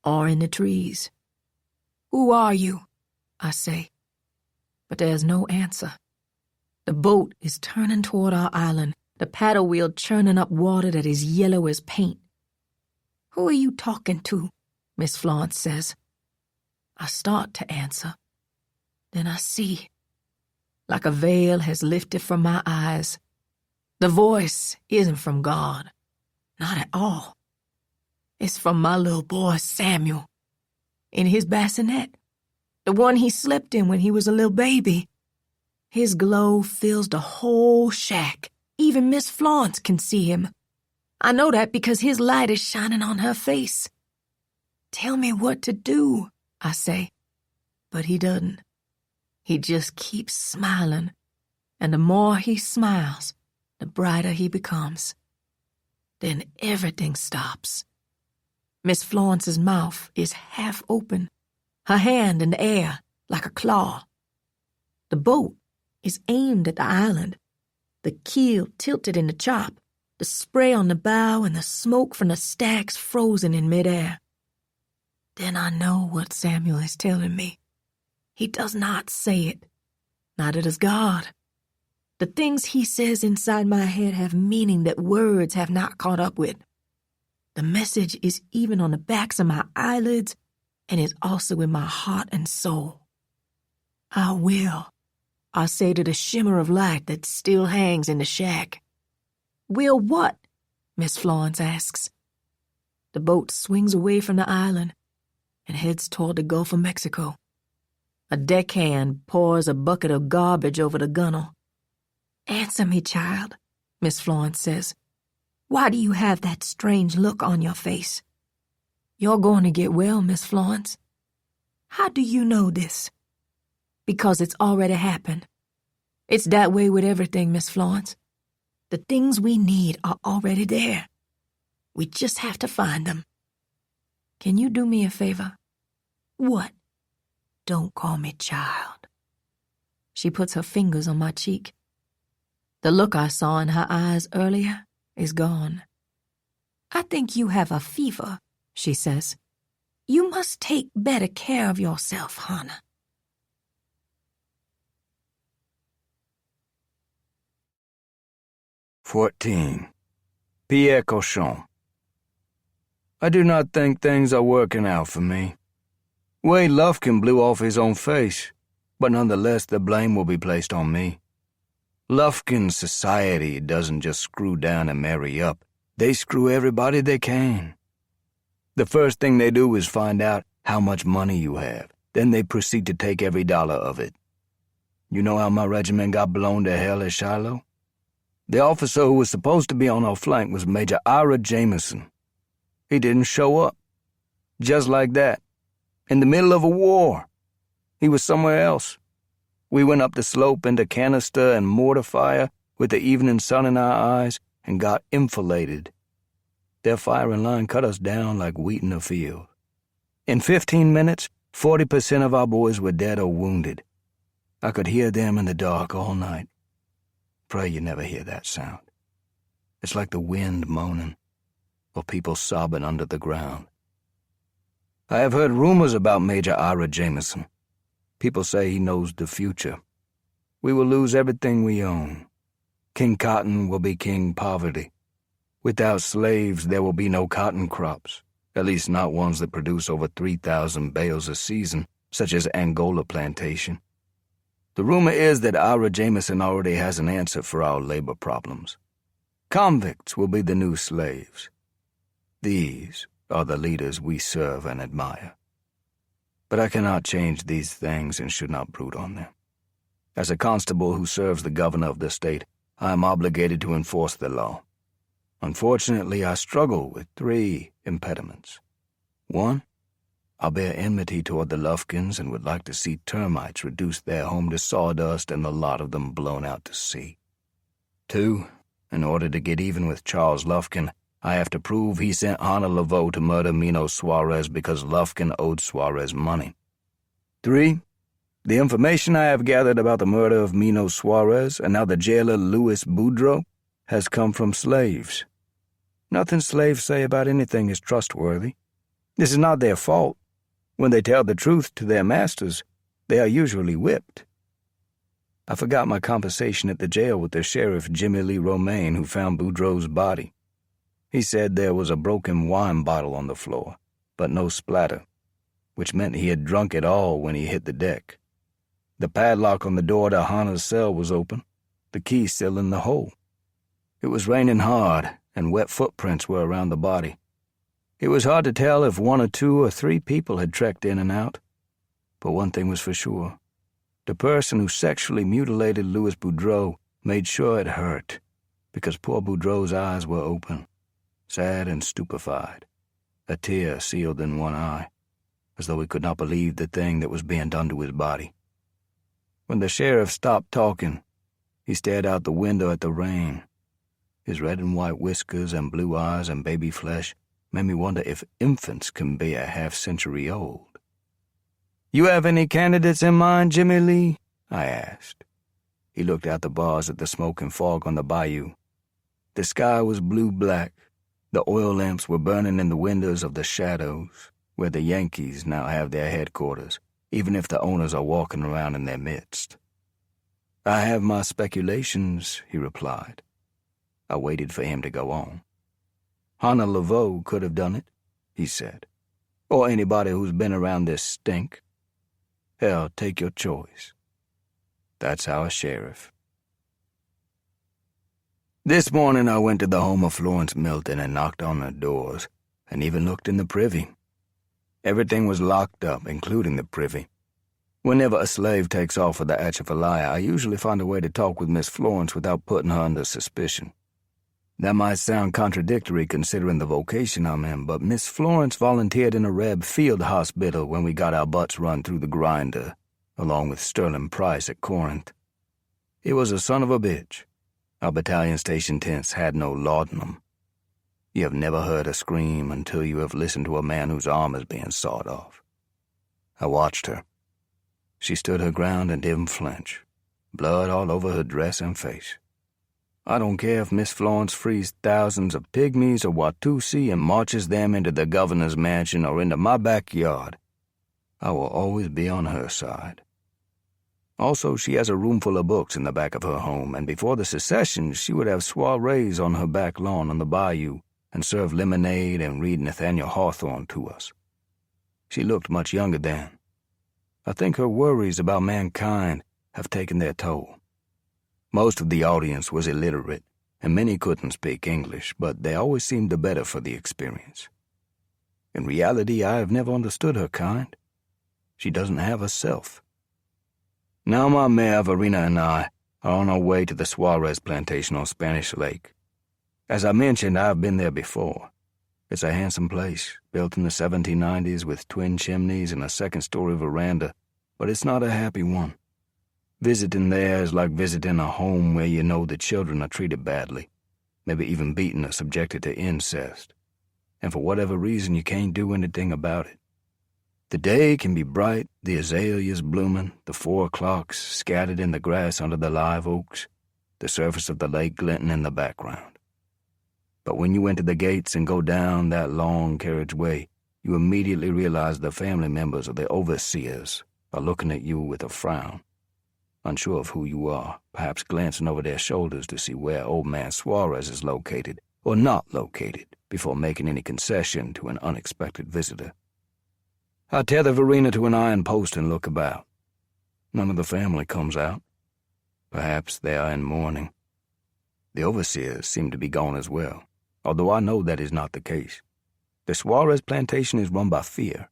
or in the trees. "Who are you?" I say. But there's no answer. The boat is turning toward our island, the paddle wheel churning up water that is yellow as paint. "Who are you talking to?" Miss Florence says. I start to answer. Then I see, like a veil has lifted from my eyes. The voice isn't from God, not at all. It's from my little boy Samuel, in his bassinet, the one he slept in when he was a little baby. His glow fills the whole shack. Even Miss Florence can see him. I know that because his light is shining on her face. "Tell me what to do," I say. But he doesn't. He just keeps smiling, and the more he smiles, the brighter he becomes. Then everything stops. Miss Florence's mouth is half open, her hand in the air like a claw. The boat is aimed at the island, the keel tilted in the chop, the spray on the bow and the smoke from the stacks frozen in midair. Then I know what Samuel is telling me. He does not say it. Neither does God. The things he says inside my head have meaning that words have not caught up with. The message is even on the backs of my eyelids and is also in my heart and soul. "I will," I say to the shimmer of light that still hangs in the shack. "Will what?" Miss Florence asks. The boat swings away from the island and heads toward the Gulf of Mexico. A deckhand pours a bucket of garbage over the gunwale. "Answer me, child," Miss Florence says. "Why do you have that strange look on your face?" "You're going to get well, Miss Florence." "How do you know this?" "Because it's already happened. It's that way with everything, Miss Florence. The things we need are already there. We just have to find them. Can you do me a favor?" "What?" "Don't call me child." She puts her fingers on my cheek. The look I saw in her eyes earlier is gone. "I think you have a fever," she says. "You must take better care of yourself, Hannah." Pierre Cochon. I do not think things are working out for me. Wade Lufkin blew off his own face, but nonetheless the blame will be placed on me. Lufkin's society doesn't just screw down and marry up. They screw everybody they can. The first thing they do is find out how much money you have. Then they proceed to take every dollar of it. You know how my regiment got blown to hell at Shiloh? The officer who was supposed to be on our flank was Major Ira Jameson. He didn't show up. Just like that. In the middle of a war. He was somewhere else. We went up the slope into canister and mortar fire with the evening sun in our eyes and got enfiladed. Their firing line cut us down like wheat in a field. In 15 minutes, 40% of our boys were dead or wounded. I could hear them in the dark all night. Pray you never hear that sound. It's like the wind moaning, or people sobbing under the ground. I have heard rumors about Major Ira Jameson. People say he knows the future. We will lose everything we own. King Cotton will be King Poverty. Without slaves, there will be no cotton crops, at least not ones that produce over 3,000 bales a season, such as Angola plantation. The rumor is that Ira Jameson already has an answer for our labor problems. Convicts will be the new slaves. These are the leaders we serve and admire. But I cannot change these things and should not brood on them. As a constable who serves the governor of the state, I am obligated to enforce the law. Unfortunately, I struggle with 3 impediments. 1, I bear enmity toward the Lufkins and would like to see termites reduce their home to sawdust and the lot of them blown out to sea. 2, in order to get even with Charles Lufkin, I have to prove he sent Hannah Laveau to murder Mino Suarez because Lufkin owed Suarez money. 3, the information I have gathered about the murder of Mino Suarez and now the jailer Louis Boudreau has come from slaves. Nothing slaves say about anything is trustworthy. This is not their fault. When they tell the truth to their masters, they are usually whipped. I forgot my conversation at the jail with the sheriff Jimmy Lee Romaine who found Boudreau's body. He said there was a broken wine bottle on the floor, but no splatter, which meant he had drunk it all when he hit the deck. The padlock on the door to Hannah's cell was open, the key still in the hole. It was raining hard, and wet footprints were around the body. It was hard to tell if 1 or 2 or 3 people had trekked in and out. But one thing was for sure. The person who sexually mutilated Louis Boudreau made sure it hurt, because poor Boudreau's eyes were open, sad and stupefied, a tear sealed in one eye, as though he could not believe the thing that was being done to his body. When the sheriff stopped talking, he stared out the window at the rain. His red and white whiskers and blue eyes and baby flesh made me wonder if infants can be a half-century old. "You have any candidates in mind, Jimmy Lee?" I asked. He looked out the bars at the smoke and fog on the bayou. The sky was blue-black. The oil lamps were burning in the windows of the shadows, where the Yankees now have their headquarters, even if the owners are walking around in their midst. "I have my speculations," he replied. I waited for him to go on. "Hannah Laveau could have done it," he said. "Or anybody who's been around this stink. Hell, take your choice." That's our sheriff. This morning I went to the home of Florence Milton and knocked on her doors, and even looked in the privy. Everything was locked up, including the privy. Whenever a slave takes off for the Atchafalaya, I usually find a way to talk with Miss Florence without putting her under suspicion. That might sound contradictory considering the vocation I'm in, but Miss Florence volunteered in a Reb field hospital when we got our butts run through the grinder, along with Sterling Price at Corinth. He was a son of a bitch. Our battalion station tents had no laudanum. You have never heard a scream until you have listened to a man whose arm is being sawed off. I watched her. She stood her ground and didn't flinch, blood all over her dress and face. I don't care if Miss Florence frees thousands of pygmies or Watusi and marches them into the governor's mansion or into my backyard. I will always be on her side. Also, she has a roomful of books in the back of her home, and before the secession, she would have soirees on her back lawn on the bayou and serve lemonade and read Nathaniel Hawthorne to us. She looked much younger then. I think her worries about mankind have taken their toll. Most of the audience was illiterate, and many couldn't speak English, but they always seemed the better for the experience. In reality, I have never understood her kind. She doesn't have a self. Now my mare, Verena, and I are on our way to the Suarez plantation on Spanish Lake. As I mentioned, I've been there before. It's a handsome place, built in the 1790s with twin chimneys and a second-story veranda, but it's not a happy one. Visiting there is like visiting a home where you know the children are treated badly, maybe even beaten or subjected to incest, and for whatever reason you can't do anything about it. The day can be bright, the azaleas blooming, the 4 o'clocks scattered in the grass under the live oaks, the surface of the lake glinting in the background. But when you enter the gates and go down that long carriageway, you immediately realize the family members of the overseers are looking at you with a frown, unsure of who you are, perhaps glancing over their shoulders to see where old man Suarez is located or not located before making any concession to an unexpected visitor. I tether Verena to an iron post and look about. None of the family comes out. Perhaps they are in mourning. The overseers seem to be gone as well, although I know that is not the case. The Suarez plantation is run by fear.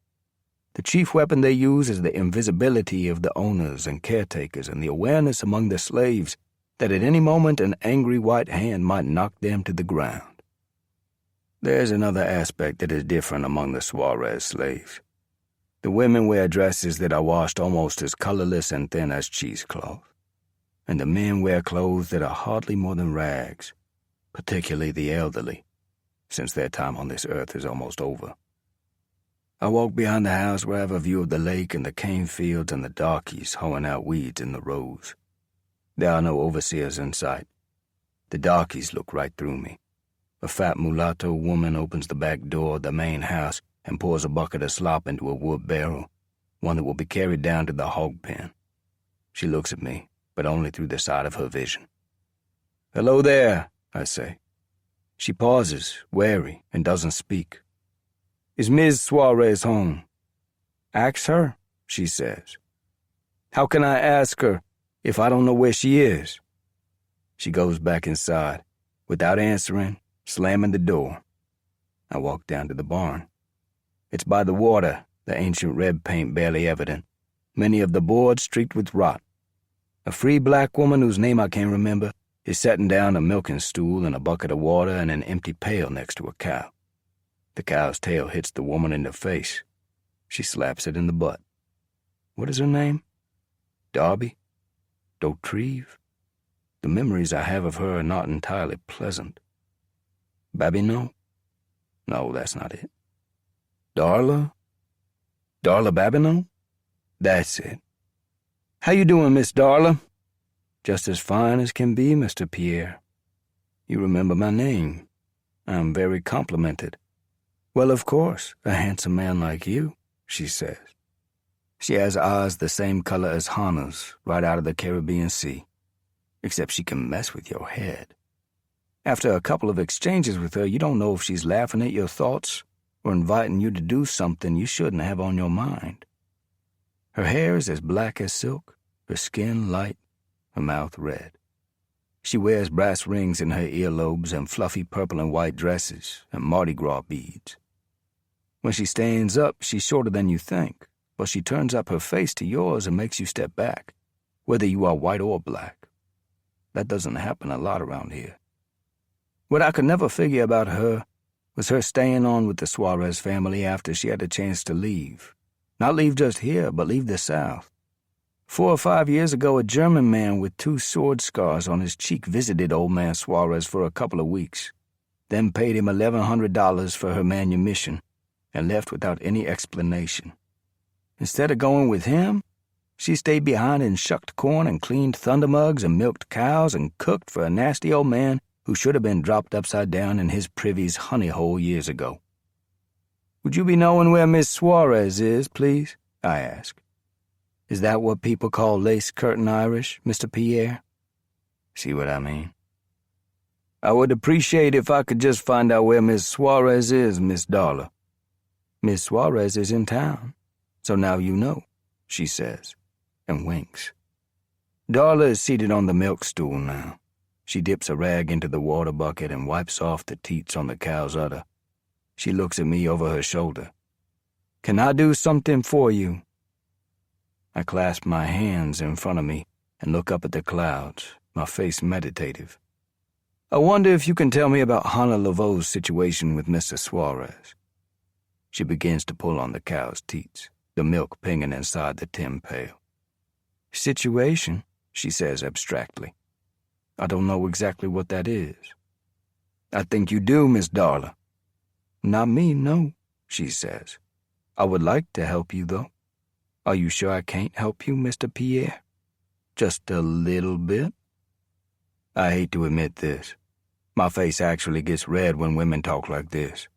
The chief weapon they use is the invisibility of the owners and caretakers and the awareness among the slaves that at any moment an angry white hand might knock them to the ground. There's another aspect that is different among the Suarez slaves. The women wear dresses that are washed almost as colorless and thin as cheesecloth, and the men wear clothes that are hardly more than rags, particularly the elderly, since their time on this earth is almost over. I walk behind the house where I have a view of the lake and the cane fields and the darkies hoeing out weeds in the rows. There are no overseers in sight. The darkies look right through me. A fat mulatto woman opens the back door of the main house and pours a bucket of slop into a wood barrel, one that will be carried down to the hog pen. She looks at me, but only through the side of her vision. "Hello there," I say. She pauses, wary, and doesn't speak. "Is Ms. Suarez home?" "Ask her," she says. "How can I ask her if I don't know where she is?" She goes back inside, without answering, slamming the door. I walk down to the barn. It's by the water, the ancient red paint barely evident, many of the boards streaked with rot. A free black woman whose name I can't remember is setting down a milking stool and a bucket of water and an empty pail next to a cow. The cow's tail hits the woman in the face. She slaps it in the butt. What is her name? Darby? Dautrive? The memories I have of her are not entirely pleasant. Babineau? No, that's not it. Darla? Darla Babineau? That's it. How you doing, Miss Darla? Just as fine as can be, Mr. Pierre. You remember my name. I'm very complimented. Well, of course, a handsome man like you, she says. She has eyes the same color as Hannah's, right out of the Caribbean Sea. Except she can mess with your head. After a couple of exchanges with her, you don't know if she's laughing at your thoughts or inviting you to do something you shouldn't have on your mind. Her hair is as black as silk, her skin light, her mouth red. She wears brass rings in her earlobes and fluffy purple and white dresses and Mardi Gras beads. When she stands up, she's shorter than you think, but she turns up her face to yours and makes you step back, whether you are white or black. That doesn't happen a lot around here. What I could never figure about her was her staying on with the Suarez family after she had a chance to leave. Not leave just here, but leave the South. 4 or 5 years ago, a German man with 2 sword scars on his cheek visited old man Suarez for a couple of weeks, then paid him $1,100 for her manumission, and left without any explanation. Instead of going with him, she stayed behind and shucked corn and cleaned thunder mugs and milked cows and cooked for a nasty old man who should have been dropped upside down in his privy's honey hole years ago. "Would you be knowing where Miss Suarez is, please?" I ask. "Is that what people call lace curtain Irish, Mr. Pierre?" See what I mean? "I would appreciate if I could just find out where Miss Suarez is, Miss Darla." "Miss Suarez is in town, so now you know," she says, and winks. Darla is seated on the milk stool now. She dips a rag into the water bucket and wipes off the teats on the cow's udder. She looks at me over her shoulder. "Can I do something for you?" I clasp my hands in front of me and look up at the clouds, my face meditative. "I wonder if you can tell me about Hannah Laveau's situation with Mr. Suarez." She begins to pull on the cow's teats, the milk pinging inside the tin pail. "Situation? she says abstractly. I don't know exactly what that is. I think you do, Miss Darla. Not me, no, she says. I would like to help you, though. Are you sure I can't help you, Mr. Pierre? Just a little bit? I hate to admit this. My face actually gets red when women talk like this.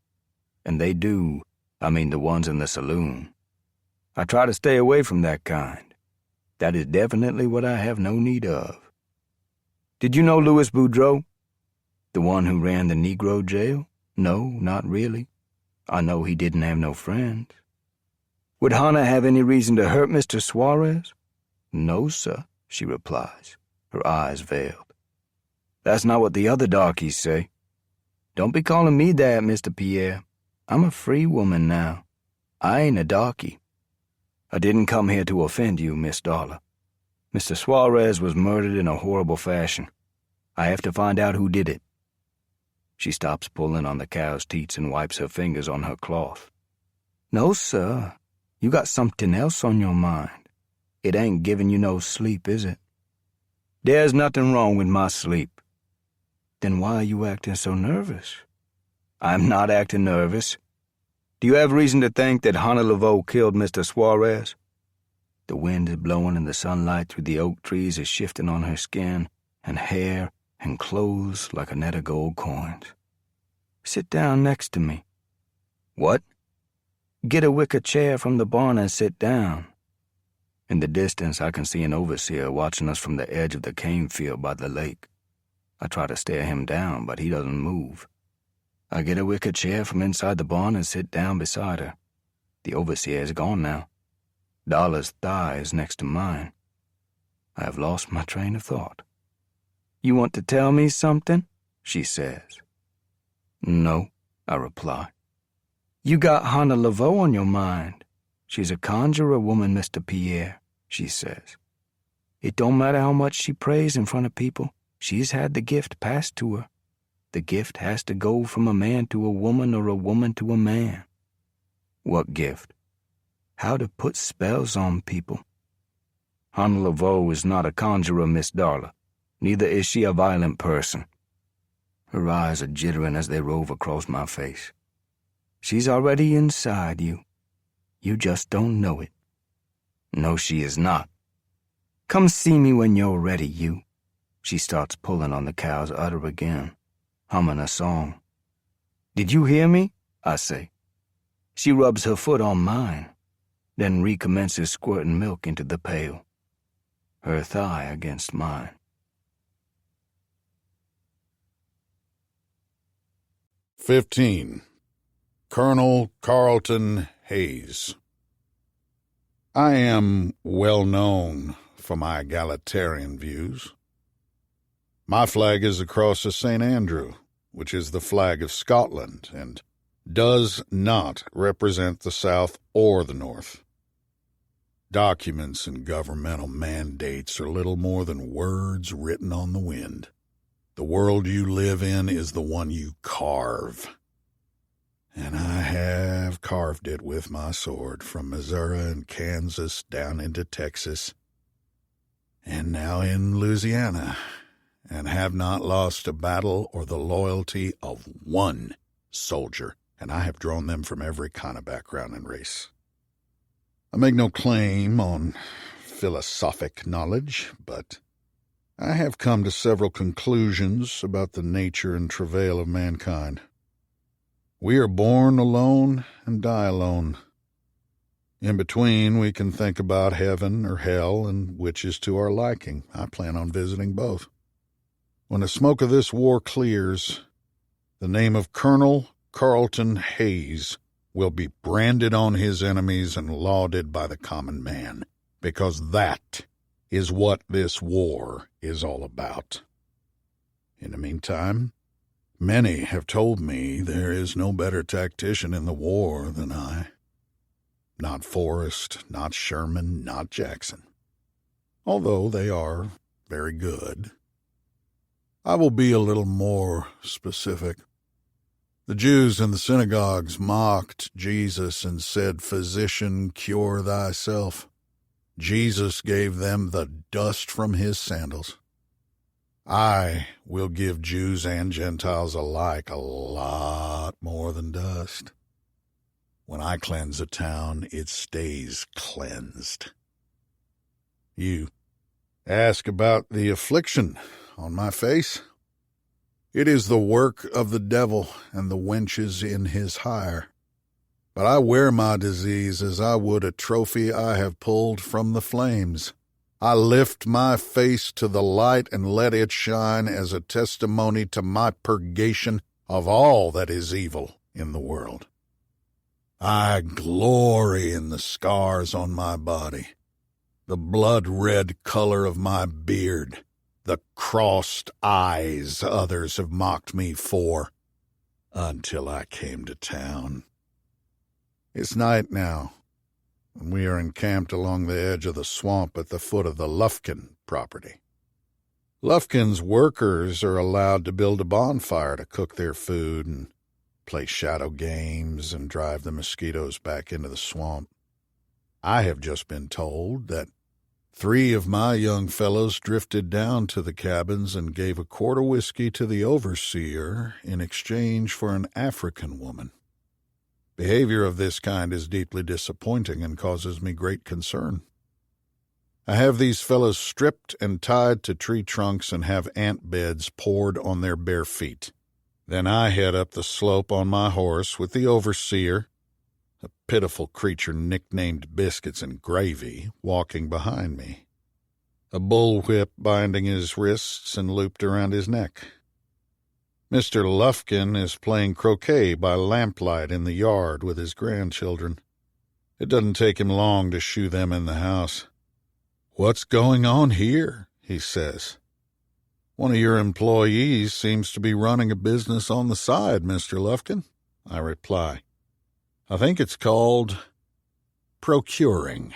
And they do, I mean the ones in the saloon. I try to stay away from that kind. That is definitely what I have no need of. Did you know Louis Boudreau? The one who ran the Negro jail? No, not really. I know he didn't have no friends. Would Hannah have any reason to hurt Mr. Suarez? No, sir, she replies, her eyes veiled. That's not what the other darkies say. Don't be calling me that, Mr. Pierre. I'm a free woman now. I ain't a darky. I didn't come here to offend you, Miss Darla. Mr. Suarez was murdered in a horrible fashion. I have to find out who did it. She stops pulling on the cow's teats and wipes her fingers on her cloth. No, sir. You got something else on your mind. It ain't giving you no sleep, is it? There's nothing wrong with my sleep. Then why are you acting so nervous? I'm not acting nervous. Do you have reason to think that Hannah Laveau killed Mr. Suarez? The wind is blowing and the sunlight through the oak trees is shifting on her skin and hair and clothes like a net of gold coins. Sit down next to me. What? Get a wicker chair from the barn and sit down. In the distance, I can see an overseer watching us from the edge of the cane field by the lake. I try to stare him down, but he doesn't move. I get a wicker chair from inside the barn and sit down beside her. The overseer is gone now. Darla's thigh is next to mine. I have lost my train of thought. You want to tell me something? She says. No, I reply. You got Hannah Laveau on your mind. She's a conjurer woman, Mr. Pierre, she says. It don't matter how much she prays in front of people. She's had the gift passed to her. The gift has to go from a man to a woman or a woman to a man. What gift? How to put spells on people. Hannah Laveau is not a conjurer, Miss Darla. Neither is she a violent person. Her eyes are jittering as they rove across my face. She's already inside you. You just don't know it. No, she is not. Come see me when you're ready, you. She starts pulling on the cow's udder again, humming a song. Did you hear me? I say. She rubs her foot on mine, then recommences squirting milk into the pail, her thigh against mine. Colonel Carlton Hayes. I am well known for my egalitarian views. My flag is the Cross of St. Andrew, which is the flag of Scotland, and does not represent the South or the North. Documents and governmental mandates are little more than words written on the wind. The world you live in is the one you carve. And I have carved it with my sword from Missouri and Kansas down into Texas, and now in Louisiana, and have not lost a battle or the loyalty of one soldier, and I have drawn them from every kind of background and race. I make no claim on philosophic knowledge, but I have come to several conclusions about the nature and travail of mankind. We are born alone and die alone. In between, we can think about heaven or hell and which is to our liking. I plan on visiting both. When the smoke of this war clears, the name of Colonel Carlton Hayes will be branded on his enemies and lauded by the common man, because that is what this war is all about. In the meantime, many have told me there is no better tactician in the war than I. Not Forrest, not Sherman, not Jackson, although they are very good. I will be a little more specific. The Jews in the synagogues mocked Jesus and said, "Physician, cure thyself." Jesus gave them the dust from his sandals. I will give Jews and Gentiles alike a lot more than dust. When I cleanse a town, it stays cleansed. You ask about the affliction on my face? It is the work of the devil and the wenches in his hire. But I wear my disease as I would a trophy I have pulled from the flames. I lift my face to the light and let it shine as a testimony to my purgation of all that is evil in the world. I glory in the scars on my body, the blood-red color of my beard, the crossed eyes others have mocked me for, until I came to town. It's night now, and we are encamped along the edge of the swamp at the foot of the Lufkin property. Lufkin's workers are allowed to build a bonfire to cook their food and play shadow games and drive the mosquitoes back into the swamp. I have just been told that 3 of my young fellows drifted down to the cabins and gave a quart of whiskey to the overseer in exchange for an African woman. Behavior of this kind is deeply disappointing and causes me great concern. I have these fellows stripped and tied to tree trunks and have ant beds poured on their bare feet. Then I head up the slope on my horse with the overseer, a pitiful creature nicknamed Biscuits and Gravy, walking behind me, a bullwhip binding his wrists and looped around his neck. Mr. Lufkin is playing croquet by lamplight in the yard with his grandchildren. It doesn't take him long to shoo them in the house. "What's going on here?" he says. "One of your employees seems to be running a business on the side, Mr. Lufkin," I reply. "I think it's called procuring."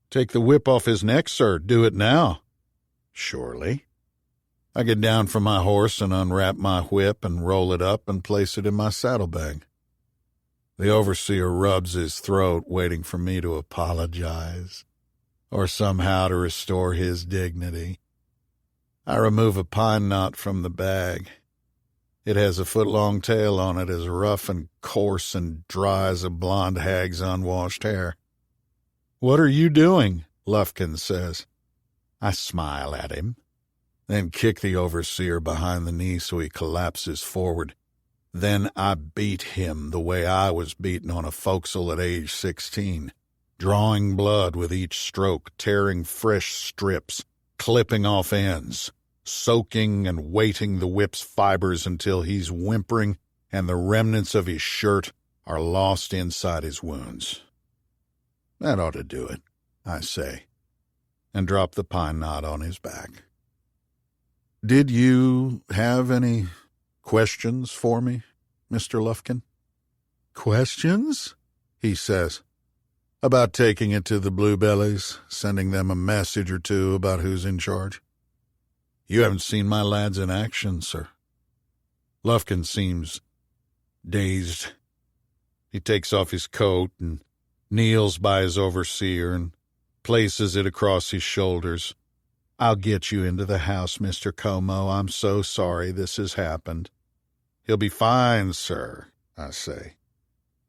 "Take the whip off his neck, sir. Do it now." "Surely." I get down from my horse and unwrap my whip and roll it up and place it in my saddlebag. The overseer rubs his throat, waiting for me to apologize or somehow to restore his dignity. I remove a pine knot from the bag. It has a foot-long tail on it, as rough and coarse and dry as a blonde hag's unwashed hair. "What are you doing?" Lufkin says. I smile at him, then kick the overseer behind the knee so he collapses forward. Then I beat him the way I was beaten on a forecastle at age 16, drawing blood with each stroke, tearing fresh strips, clipping off ends, soaking and weighting the whip's fibers until he's whimpering and the remnants of his shirt are lost inside his wounds. That ought to do it, I say, and drop the pine knot on his back. "Did you have any questions for me, Mr. Lufkin?" "Questions?" he says. "About taking it to the Bluebellies, sending them a message or two about who's in charge." "You haven't seen my lads in action, sir." Lufkin seems dazed. He takes off his coat and kneels by his overseer and places it across his shoulders. "I'll get you into the house, Mr. Como. I'm so sorry this has happened." "He'll be fine, sir," I say.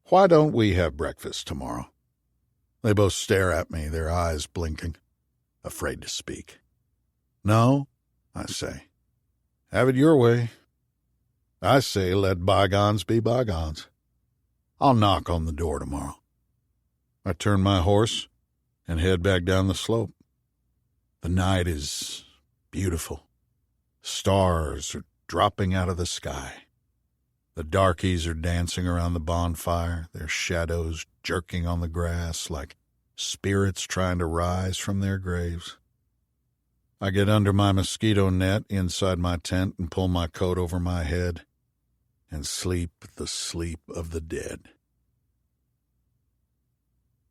"Why don't we have breakfast tomorrow?" They both stare at me, their eyes blinking, afraid to speak. "No," I say. "Have it your way." I say let bygones be bygones. I'll knock on the door tomorrow. I turn my horse and head back down the slope. The night is beautiful. Stars are dropping out of the sky. The darkies are dancing around the bonfire, their shadows jerking on the grass like spirits trying to rise from their graves. I get under my mosquito net inside my tent and pull my coat over my head and sleep the sleep of the dead.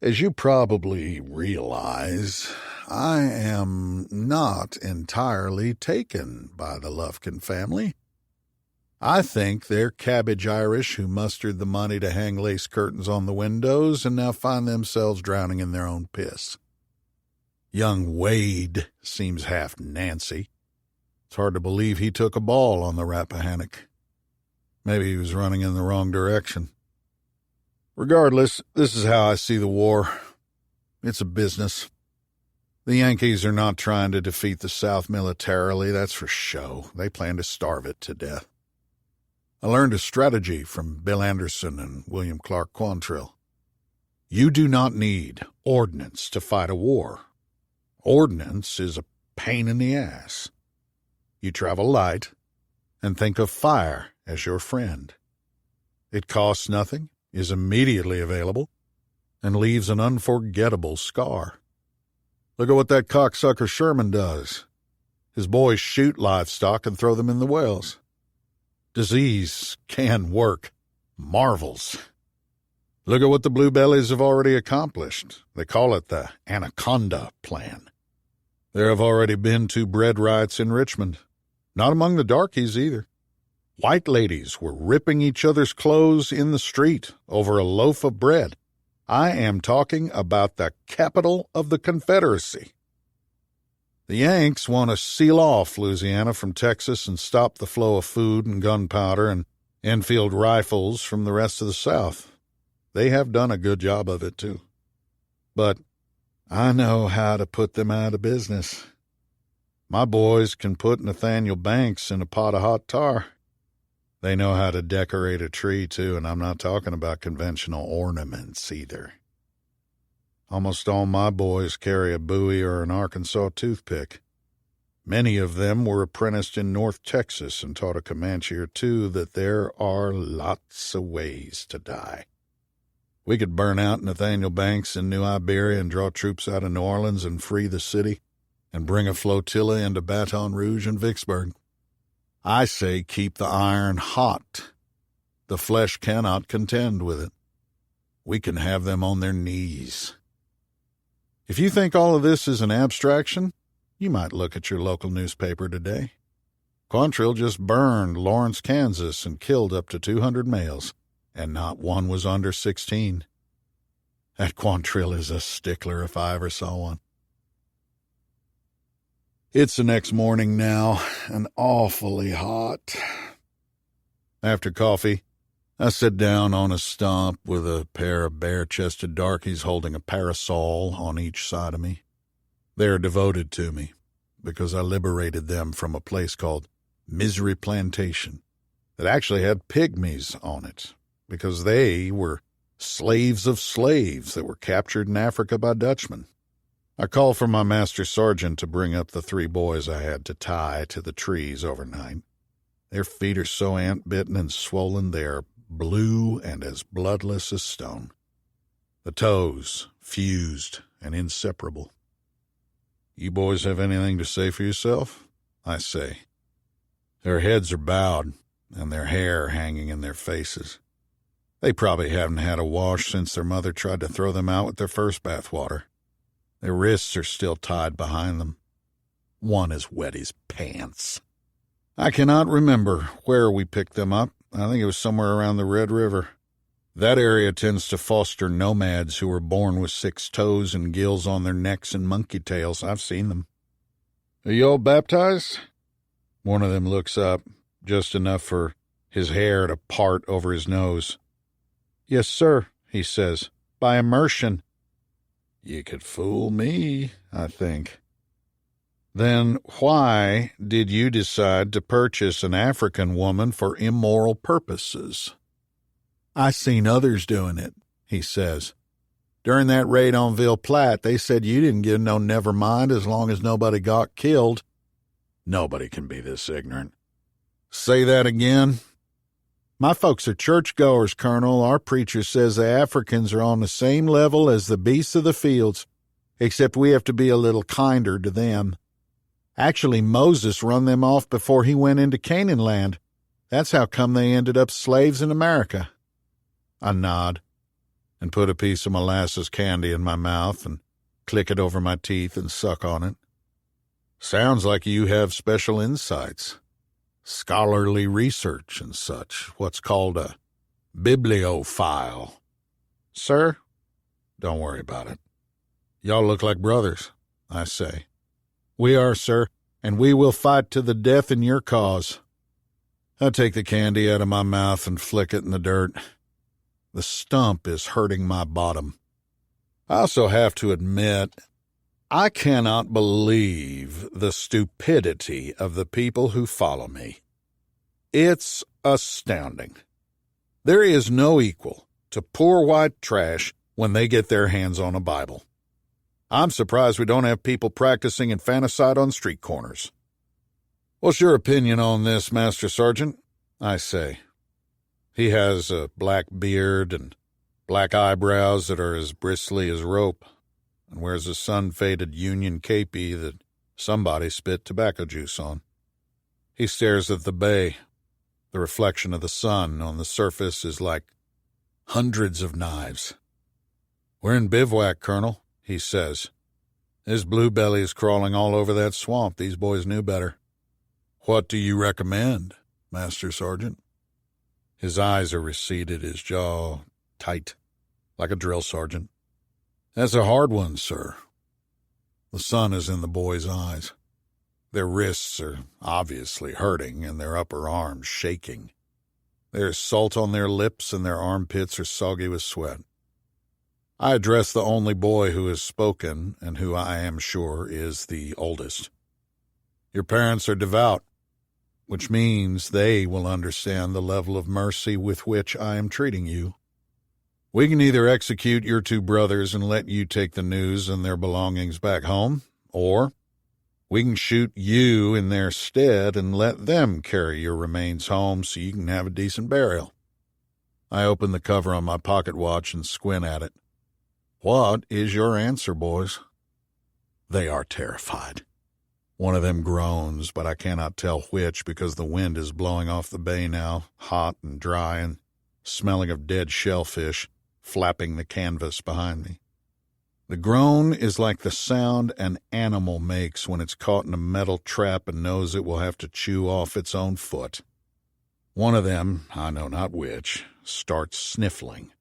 As you probably realize, I am not entirely taken by the Lufkin family. I think they're cabbage Irish who mustered the money to hang lace curtains on the windows and now find themselves drowning in their own piss. Young Wade seems half Nancy. It's hard to believe he took a ball on the Rappahannock. Maybe he was running in the wrong direction. Regardless, this is how I see the war. It's a business. The Yankees are not trying to defeat the South militarily, that's for show. They plan to starve it to death. I learned a strategy from Bill Anderson and William Clark Quantrill. You do not need ordnance to fight a war. Ordnance is a pain in the ass. You travel light and think of fire as your friend. It costs nothing, is immediately available, and leaves an unforgettable scar. Look at what that cocksucker Sherman does. His boys shoot livestock and throw them in the wells. Disease can work marvels. Look at what the Bluebellies have already accomplished. They call it the Anaconda Plan. There have already been 2 bread riots in Richmond. Not among the darkies either. White ladies were ripping each other's clothes in the street over a loaf of bread. I am talking about the capital of the Confederacy. The Yanks want to seal off Louisiana from Texas and stop the flow of food and gunpowder and Enfield rifles from the rest of the South. They have done a good job of it, too. But I know how to put them out of business. My boys can put Nathaniel Banks in a pot of hot tar. They know how to decorate a tree, too, and I'm not talking about conventional ornaments either. Almost all my boys carry a Bowie or an Arkansas toothpick. Many of them were apprenticed in North Texas and taught a Comanche or 2 that there are lots of ways to die. We could burn out Nathaniel Banks in New Iberia and draw troops out of New Orleans and free the city and bring a flotilla into Baton Rouge and Vicksburg. I say keep the iron hot. The flesh cannot contend with it. We can have them on their knees. If you think all of this is an abstraction, you might look at your local newspaper today. Quantrill just burned Lawrence, Kansas, and killed up to 200 males, and not one was under 16. That Quantrill is a stickler if I ever saw one. It's the next morning now, and awfully hot. After coffee, I sit down on a stump with a pair of bare-chested darkies holding a parasol on each side of me. They are devoted to me because I liberated them from a place called Misery Plantation that actually had pygmies on it because they were slaves of slaves that were captured in Africa by Dutchmen. I called for my master sergeant to bring up the 3 boys I had to tie to the trees overnight. Their feet are so ant-bitten and swollen they are blue and as bloodless as stone. The toes fused and inseparable. You boys have anything to say for yourself? I say. Their heads are bowed and their hair hanging in their faces. They probably haven't had a wash since their mother tried to throw them out with their first bathwater. Their wrists are still tied behind them. One has wet his pants. I cannot remember where we picked them up. I think it was somewhere around the Red River. That area tends to foster nomads who are born with 6 toes and gills on their necks and monkey tails. I've seen them. Are you all baptized? One of them looks up, just enough for his hair to part over his nose. Yes, sir, he says, by immersion. You could fool me, I think. Then why did you decide to purchase an African woman for immoral purposes? I seen others doing it, he says. During that raid on Ville Platte, they said you didn't give no never mind as long as nobody got killed. Nobody can be this ignorant. Say that again. My folks are churchgoers, Colonel. Our preacher says the Africans are on the same level as the beasts of the fields, except we have to be a little kinder to them. Actually, Moses run them off before he went into Canaan land. That's how come they ended up slaves in America. I nod and put a piece of molasses candy in my mouth and click it over my teeth and suck on it. Sounds like you have special insights. Scholarly research and such, what's called a bibliophile. Sir? Don't worry about it. Y'all look like brothers. I say. We are, sir, and we will fight to the death in your cause. I take the candy out of my mouth and flick it in the dirt. The stump is hurting my bottom. I also have to admit, I cannot believe the stupidity of the people who follow me. It's astounding. There is no equal to poor white trash when they get their hands on a Bible. I'm surprised we don't have people practicing infanticide on street corners. What's your opinion on this, Master Sergeant? I say. He has a black beard and black eyebrows that are as bristly as rope, and wears a sun-faded Union capey that somebody spit tobacco juice on. He stares at the bay. The reflection of the sun on the surface is like hundreds of knives. We're in bivouac, Colonel, he says. There's bluebellies crawling all over that swamp. These boys knew better. What do you recommend, Master Sergeant? His eyes are receded, his jaw tight, like a drill sergeant. That's a hard one, sir. The sun is in the boys' eyes. Their wrists are obviously hurting and their upper arms shaking. There's salt on their lips and their armpits are soggy with sweat. I address the only boy who has spoken and who I am sure is the oldest. Your parents are devout, which means they will understand the level of mercy with which I am treating you. We can either execute your two brothers and let you take the news and their belongings back home, or we can shoot you in their stead and let them carry your remains home so you can have a decent burial. I open the cover on my pocket watch and squint at it. What is your answer, boys? They are terrified. One of them groans, but I cannot tell which because the wind is blowing off the bay now, hot and dry and smelling of dead shellfish, flapping the canvas behind me. The groan is like the sound an animal makes when it's caught in a metal trap and knows it will have to chew off its own foot. One of them, I know not which, starts sniffling.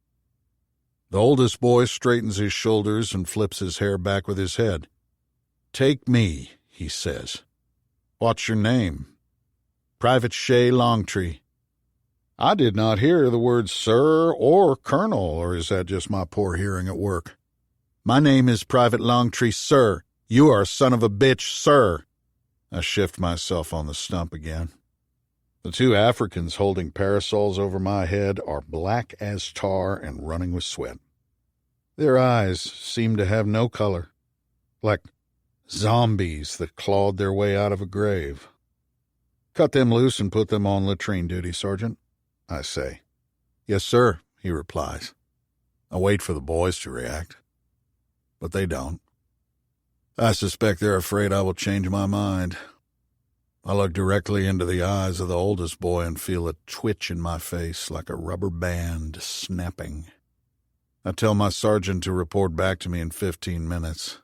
The oldest boy straightens his shoulders and flips his hair back with his head. Take me, he says. What's your name? Private Shea Longtree. I did not hear the words sir or colonel, or is that just my poor hearing at work? My name is Private Longtree, sir. You are a son of a bitch, sir. I shift myself on the stump again. The two Africans holding parasols over my head are black as tar and running with sweat. Their eyes seem to have no color, like zombies that clawed their way out of a grave. Cut them loose and put them on latrine duty, Sergeant, I say. Yes, sir, he replies. I wait for the boys to react, but they don't. I suspect they're afraid I will change my mind. I look directly into the eyes of the oldest boy and feel a twitch in my face like a rubber band snapping. I tell my sergeant to report back to me in 15 minutes.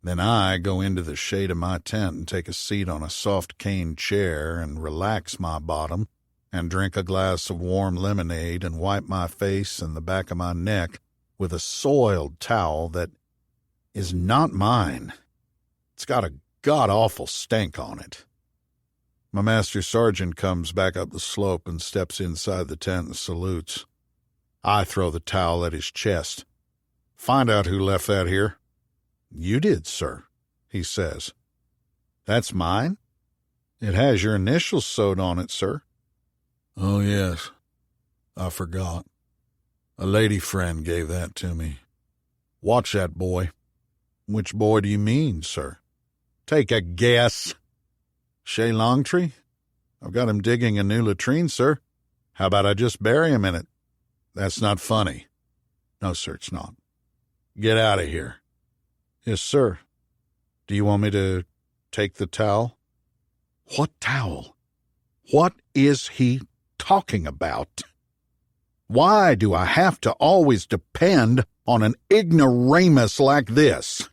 Then I go into the shade of my tent and take a seat on a soft cane chair and relax my bottom and drink a glass of warm lemonade and wipe my face and the back of my neck with a soiled towel that is not mine. It's got a god-awful stank on it. My master sergeant comes back up the slope and steps inside the tent and salutes. I throw the towel at his chest. Find out who left that here. You did, sir, he says. That's mine? It has your initials sewed on it, sir. Oh, yes. I forgot. A lady friend gave that to me. Watch that boy. Which boy do you mean, sir? Take a guess. Shea Longtree? I've got him digging a new latrine, sir. How about I just bury him in it? That's not funny. No, sir, it's not. Get out of here. Yes, sir. Do you want me to take the towel? What towel? What is he talking about? Why do I have to always depend on an ignoramus like this?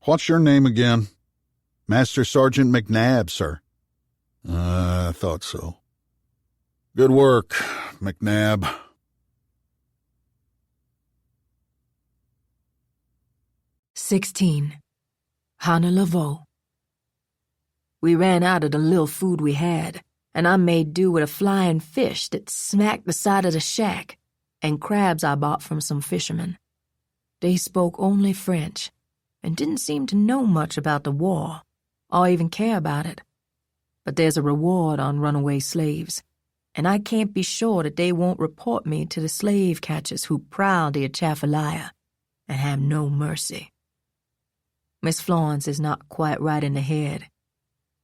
What's your name again? Master Sergeant McNabb, sir. I thought so. Good work, McNabb. "16. Hannah Laveau. We ran out of the little food we had, and I made do with a flying fish that smacked the side of the shack and crabs I bought from some fishermen. They spoke only French and didn't seem to know much about the war or even care about it. But there's a reward on runaway slaves, and I can't be sure that they won't report me to the slave catchers who prowl the Atchafalaya and have no mercy. Miss Florence is not quite right in the head.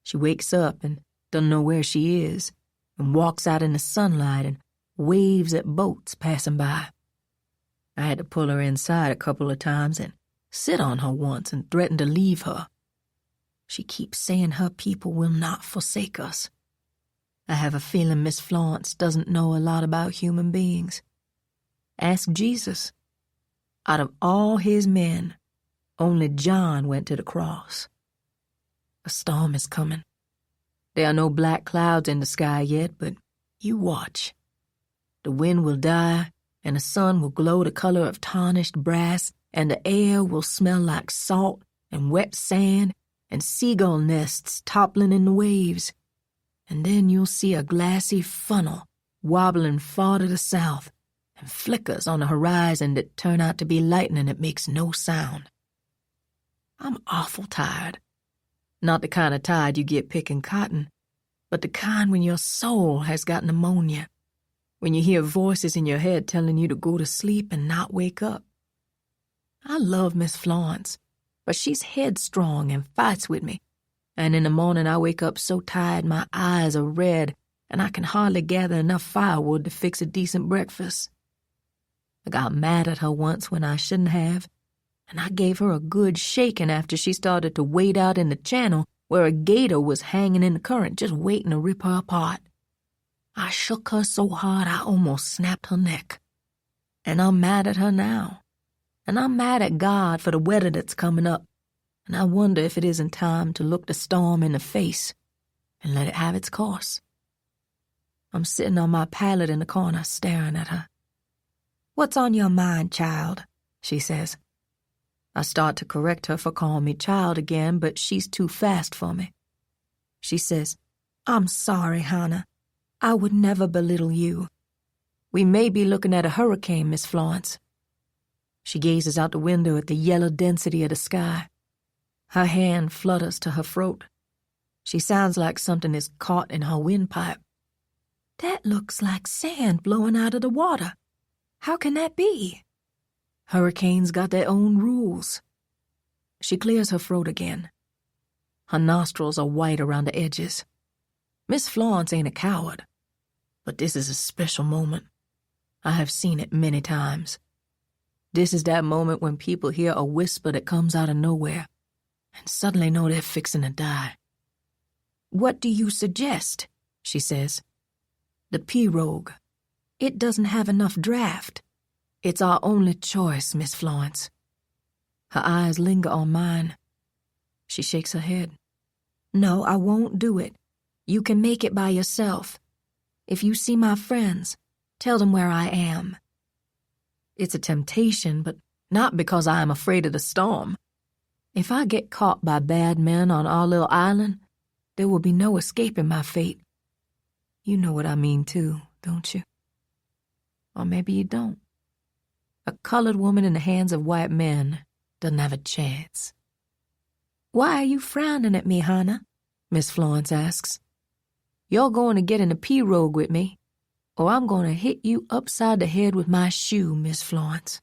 She wakes up and doesn't know where she is, and walks out in the sunlight and waves at boats passing by. I had to pull her inside a couple of times and sit on her once and threaten to leave her. She keeps saying her people will not forsake us. I have a feeling Miss Florence doesn't know a lot about human beings. Ask Jesus. Out of all his men, only John went to the cross. A storm is coming. There are no black clouds in the sky yet, but you watch. The wind will die, and the sun will glow the color of tarnished brass, and the air will smell like salt and wet sand and seagull nests toppling in the waves. And then you'll see a glassy funnel wobbling far to the south and flickers on the horizon that turn out to be lightning that makes no sound. I'm awful tired. Not the kind of tired you get picking cotton, but the kind when your soul has got pneumonia, when you hear voices in your head telling you to go to sleep and not wake up. I love Miss Florence, but she's headstrong and fights with me, and in the morning I wake up so tired my eyes are red and I can hardly gather enough firewood to fix a decent breakfast. I got mad at her once when I shouldn't have, and I gave her a good shaking after she started to wade out in the channel where a gator was hanging in the current just waiting to rip her apart. I shook her so hard I almost snapped her neck. And I'm mad at her now. And I'm mad at God for the weather that's coming up, and I wonder if it isn't time to look the storm in the face and let it have its course. I'm sitting on my pallet in the corner staring at her. "What's on your mind, child?" she says. I start to correct her for calling me child again, but she's too fast for me. She says, "I'm sorry, Hannah. I would never belittle you. We may be looking at a hurricane, Miss Florence." She gazes out the window at the yellow density of the sky. Her hand flutters to her throat. She sounds like something is caught in her windpipe. "That looks like sand blowing out of the water. How can that be?" Hurricanes got their own rules. She clears her throat again. Her nostrils are white around the edges. Miss Florence ain't a coward, but this is a special moment. I have seen it many times. This is that moment when people hear a whisper that comes out of nowhere and suddenly know they're fixing to die. "What do you suggest?" she says. "The pirogue. It doesn't have enough draft. It's our only choice, Miss Florence." Her eyes linger on mine. She shakes her head. "No, I won't do it. You can make it by yourself. If you see my friends, tell them where I am." It's a temptation, but not because I am afraid of the storm. If I get caught by bad men on our little island, there will be no escaping my fate. You know what I mean, too, don't you? Or maybe you don't. A colored woman in the hands of white men doesn't have a chance. "Why are you frowning at me, Hannah?" Miss Florence asks. "You're going to get in the pirogue with me, or I'm going to hit you upside the head with my shoe, Miss Florence."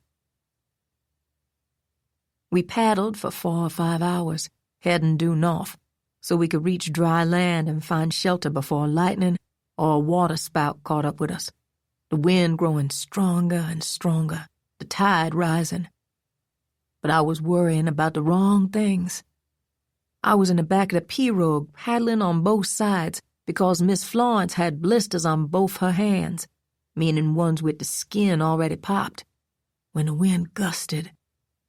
We paddled for 4 or 5 hours, heading due north, so we could reach dry land and find shelter before lightning or a water spout caught up with us, the wind growing stronger and stronger, the tide rising. But I was worrying about the wrong things. I was in the back of the pirogue, paddling on both sides, because Miss Florence had blisters on both her hands, meaning ones with the skin already popped, when the wind gusted,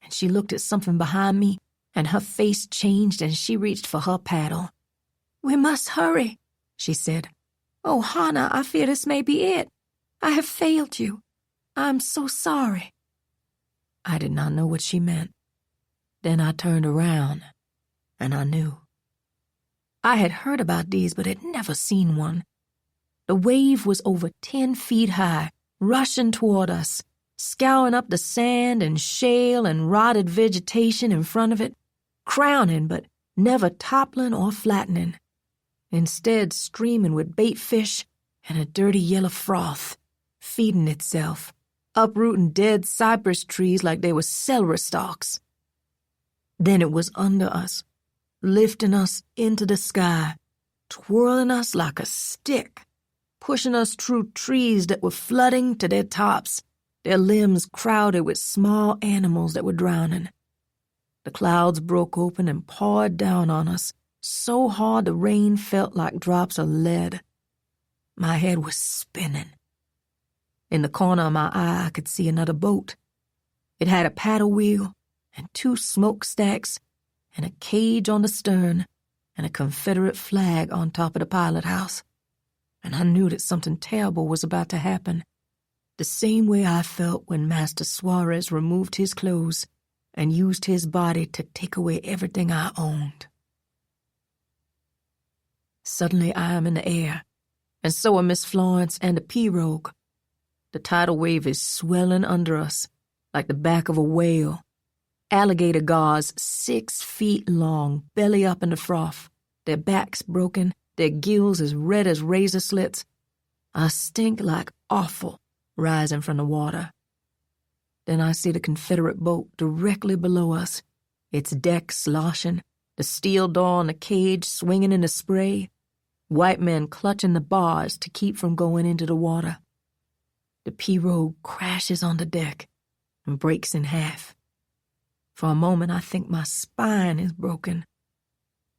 and she looked at something behind me, and her face changed and she reached for her paddle. "We must hurry," she said. "Oh, Hannah, I fear this may be it. I have failed you. I'm so sorry." I did not know what she meant. Then I turned around, and I knew. I had heard about these, but had never seen one. The wave was over 10 feet high, rushing toward us, scouring up the sand and shale and rotted vegetation in front of it, crowning but never toppling or flattening, instead streaming with bait fish and a dirty yellow froth, feeding itself, uprooting dead cypress trees like they were celery stalks. Then it was under us, lifting us into the sky, twirling us like a stick, pushing us through trees that were flooding to their tops, their limbs crowded with small animals that were drowning. The clouds broke open and poured down on us, so hard the rain felt like drops of lead. My head was spinning. In the corner of my eye, I could see another boat. It had a paddle wheel and 2 smokestacks and a cage on the stern and a Confederate flag on top of the pilot house. And I knew that something terrible was about to happen, the same way I felt when Master Suarez removed his clothes and used his body to take away everything I owned. Suddenly I am in the air, and so are Miss Florence and the pirogue. The tidal wave is swelling under us, like the back of a whale. Alligator gauze 6 feet long, belly up in the froth, their backs broken, their gills as red as razor slits. A stink like offal rising from the water. Then I see the Confederate boat directly below us, its deck sloshing, the steel door on the cage swinging in the spray, white men clutching the bars to keep from going into the water. The pirogue crashes on the deck and breaks in half. For a moment, I think my spine is broken.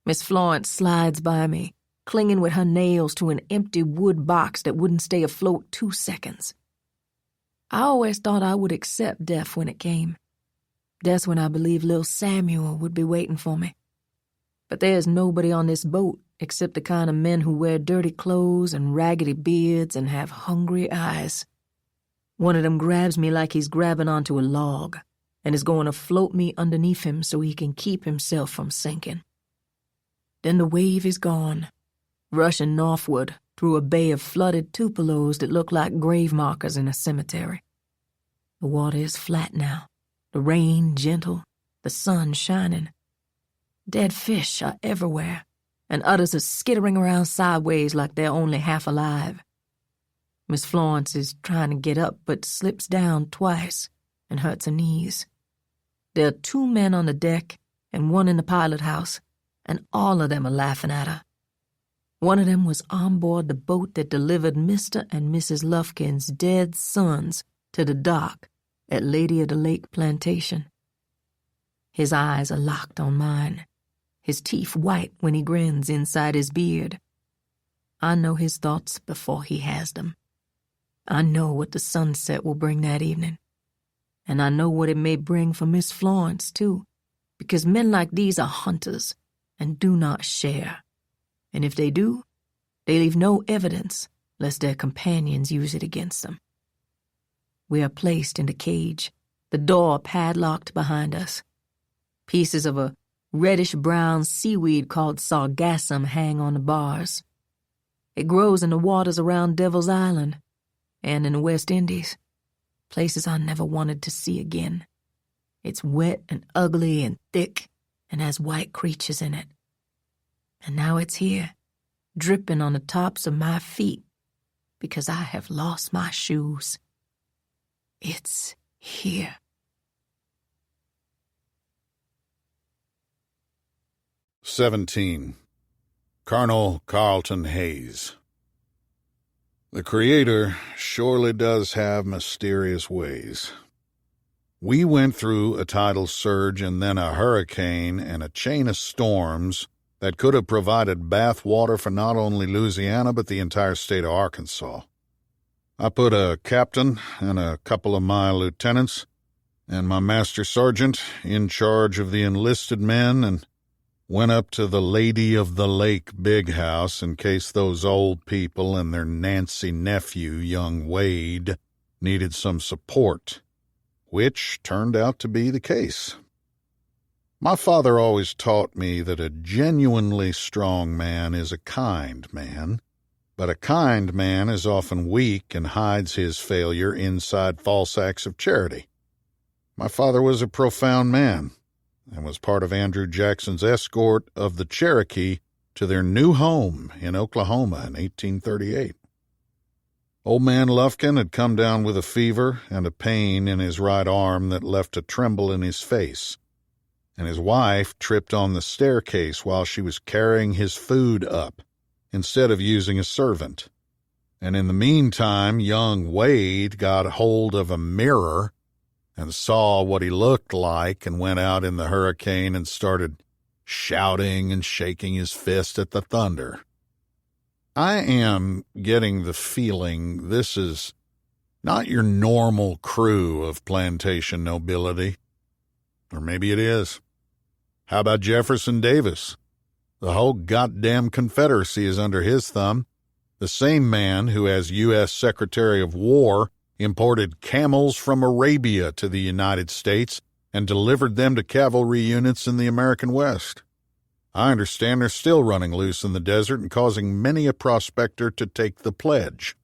Miss Florence slides by me, clinging with her nails to an empty wood box that wouldn't stay afloat 2 seconds. I always thought I would accept death when it came. That's when I believed Lil Samuel would be waiting for me. But there's nobody on this boat except the kind of men who wear dirty clothes and raggedy beards and have hungry eyes. One of them grabs me like he's grabbing onto a log and is going to float me underneath him so he can keep himself from sinking. Then the wave is gone, rushing northward through a bay of flooded tupelos that look like grave markers in a cemetery. The water is flat now, the rain gentle, the sun shining. Dead fish are everywhere, and others are skittering around sideways like they're only half alive. Miss Florence is trying to get up but slips down twice and hurts her knees. There are 2 men on the deck and 1 in the pilot house, and all of them are laughing at her. One of them was on board the boat that delivered Mr. and Mrs. Lufkin's dead sons to the dock at Lady of the Lake Plantation. His eyes are locked on mine, his teeth white when he grins inside his beard. I know his thoughts before he has them. I know what the sunset will bring that evening. And I know what it may bring for Miss Florence, too, because men like these are hunters and do not share. And if they do, they leave no evidence lest their companions use it against them. We are placed in the cage, the door padlocked behind us. Pieces of a reddish-brown seaweed called sargassum hang on the bars. It grows in the waters around Devil's Island and in the West Indies, places I never wanted to see again. It's wet and ugly and thick and has white creatures in it. And now it's here, dripping on the tops of my feet because I have lost my shoes. It's here. "17. Colonel Carlton Hayes. The Creator surely does have mysterious ways. We went through a tidal surge and then a hurricane and a chain of storms that could have provided bath water for not only Louisiana but the entire state of Arkansas. I put a captain and a couple of my lieutenants and my master sergeant in charge of the enlisted men and went up to the Lady of the Lake big house in case those old people and their Nancy nephew, young Wade, needed some support, which turned out to be the case. My father always taught me that a genuinely strong man is a kind man, but a kind man is often weak and hides his failure inside false acts of charity. My father was a profound man and was part of Andrew Jackson's escort of the Cherokee to their new home in Oklahoma in 1838. Old man Lufkin had come down with a fever and a pain in his right arm that left a tremble in his face, and his wife tripped on the staircase while she was carrying his food up instead of using a servant. And in the meantime, young Wade got hold of a mirror and saw what he looked like and went out in the hurricane and started shouting and shaking his fist at the thunder. I am getting the feeling this is not your normal crew of plantation nobility. Or maybe it is. How about Jefferson Davis? The whole goddamn Confederacy is under his thumb. The same man who, as U.S. Secretary of War, imported camels from Arabia to the United States and delivered them to cavalry units in the American West. I understand they're still running loose in the desert and causing many a prospector to take the pledge.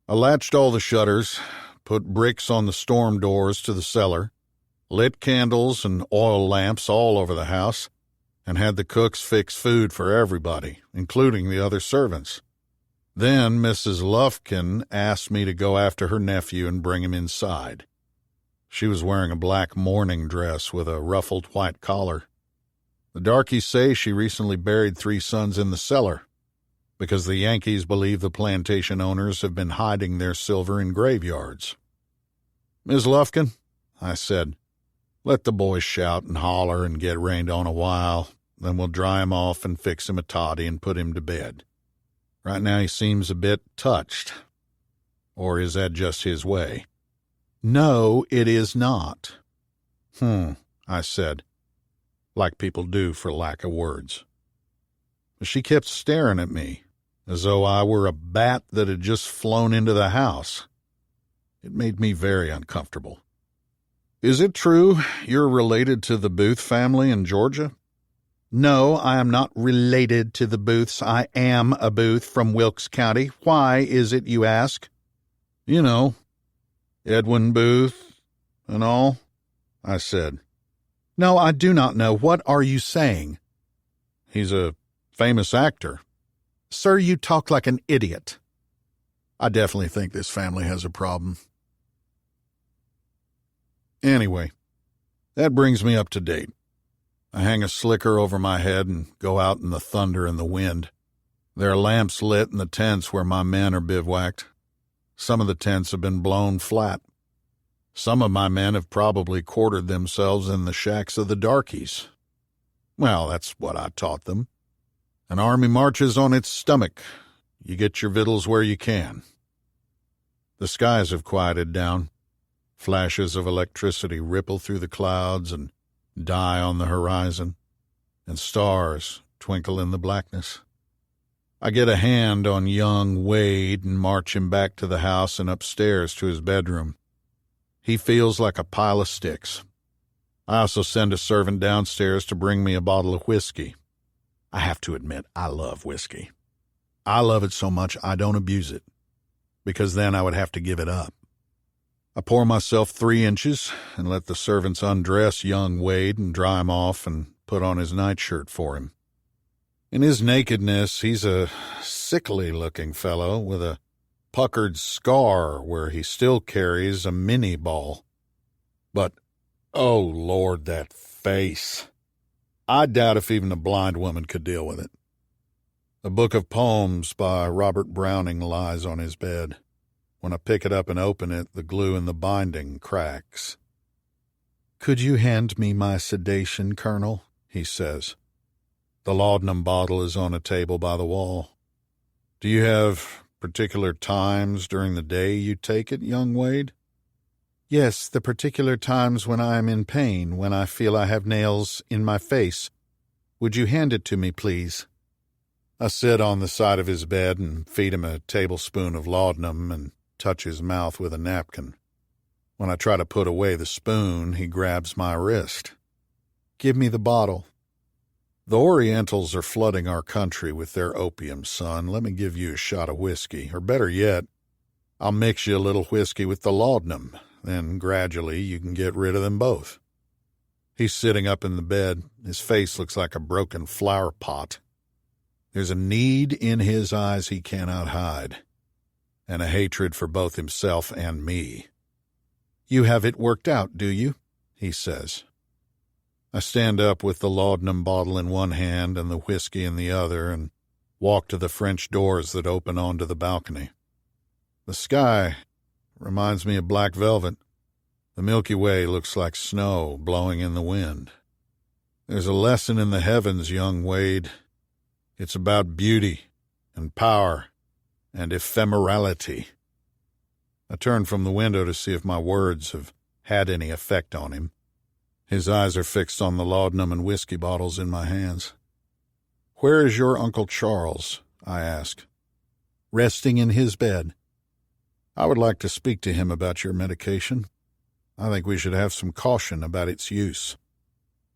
I latched all the shutters, put bricks on the storm doors to the cellar, lit candles and oil lamps all over the house, and had the cooks fix food for everybody, including the other servants. Then Mrs. Lufkin asked me to go after her nephew and bring him inside. She was wearing a black mourning dress with a ruffled white collar. The darkies say she recently buried 3 sons in the cellar because the Yankees believe the plantation owners have been hiding their silver in graveyards. "Miss Lufkin," I said, "let the boys shout and holler and get rained on a while, then we'll dry him off and fix him a toddy and put him to bed. Right now he seems a bit touched. Or is that just his way?" "No, it is not." I said, like people do for lack of words. She kept staring at me, as though I were a bat that had just flown into the house. It made me very uncomfortable. "Is it true you're related to the Booth family in Georgia?" "No, I am not related to the Booths. I am a Booth from Wilkes County. Why is it, you ask?" "You know, Edwin Booth and all," I said. "No, I do not know. What are you saying?" "He's a famous actor." "Sir, you talk like an idiot." I definitely think this family has a problem. Anyway, that brings me up to date. I hang a slicker over my head and go out in the thunder and the wind. There are lamps lit in the tents where my men are bivouacked. Some of the tents have been blown flat. Some of my men have probably quartered themselves in the shacks of the darkies. Well, that's what I taught them. An army marches on its stomach. You get your victuals where you can. The skies have quieted down. Flashes of electricity ripple through the clouds and die on the horizon, and stars twinkle in the blackness. I get a hand on young Wade and march him back to the house and upstairs to his bedroom. He feels like a pile of sticks. I also send a servant downstairs to bring me a bottle of whiskey. I have to admit, I love whiskey. I love it so much I don't abuse it, because then I would have to give it up. I pour myself 3 inches and let the servants undress young Wade and dry him off and put on his nightshirt for him. In his nakedness, he's a sickly-looking fellow with a puckered scar where he still carries a mini ball. But, oh Lord, that face! I doubt if even a blind woman could deal with it. A book of poems by Robert Browning lies on his bed. When I pick it up and open it, the glue in the binding cracks. "Could you hand me my sedation, Colonel?" he says. The laudanum bottle is on a table by the wall. "Do you have particular times during the day you take it, young Wade?" "Yes, the particular times when I am in pain, when I feel I have nails in my face. Would you hand it to me, please?" I sit on the side of his bed and feed him a tablespoon of laudanum and touch his mouth with a napkin. When I try to put away the spoon, he grabs my wrist. Give me the bottle. The Orientals are flooding our country with their opium, son. Let me give you a shot of whiskey. Or better yet, I'll mix you a little whiskey with the laudanum. Then gradually you can get rid of them both. He's sitting up in the bed. His face looks like a broken flower pot. There's a need in his eyes he cannot hide, and a hatred for both himself and me. You have it worked out, do you? He says. I stand up with the laudanum bottle in one hand and the whiskey in the other and walk to the French doors that open onto the balcony. The sky reminds me of black velvet. The Milky Way looks like snow blowing in the wind. There's a lesson in the heavens, young Wade. It's about beauty and power and ephemerality. I turn from the window to see if my words have had any effect on him. His eyes are fixed on the laudanum and whiskey bottles in my hands. Where is your Uncle Charles? I ask. Resting in his bed. I would like to speak to him about your medication. I think we should have some caution about its use.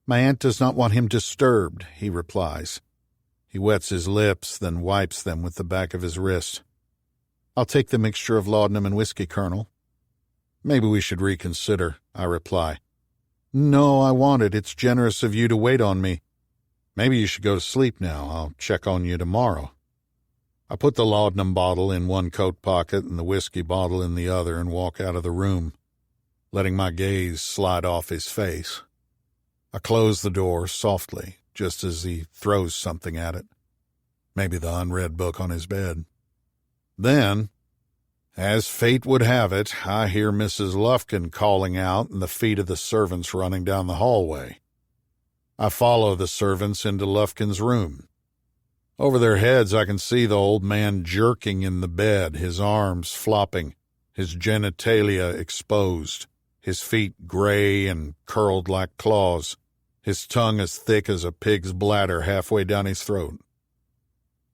My aunt does not want him disturbed, he replies. He wets his lips, then wipes them with the back of his wrist. I'll take the mixture of laudanum and whiskey, Colonel. Maybe we should reconsider, I reply. No, I want it. It's generous of you to wait on me. Maybe you should go to sleep now. I'll check on you tomorrow. I put the laudanum bottle in one coat pocket and the whiskey bottle in the other and walk out of the room, letting my gaze slide off his face. I close the door softly, just as he throws something at it. Maybe the unread book on his bed. Then, as fate would have it, I hear Mrs. Lufkin calling out and the feet of the servants running down the hallway. I follow the servants into Lufkin's room. Over their heads I can see the old man jerking in the bed, his arms flopping, his genitalia exposed, his feet gray and curled like claws, his tongue as thick as a pig's bladder halfway down his throat.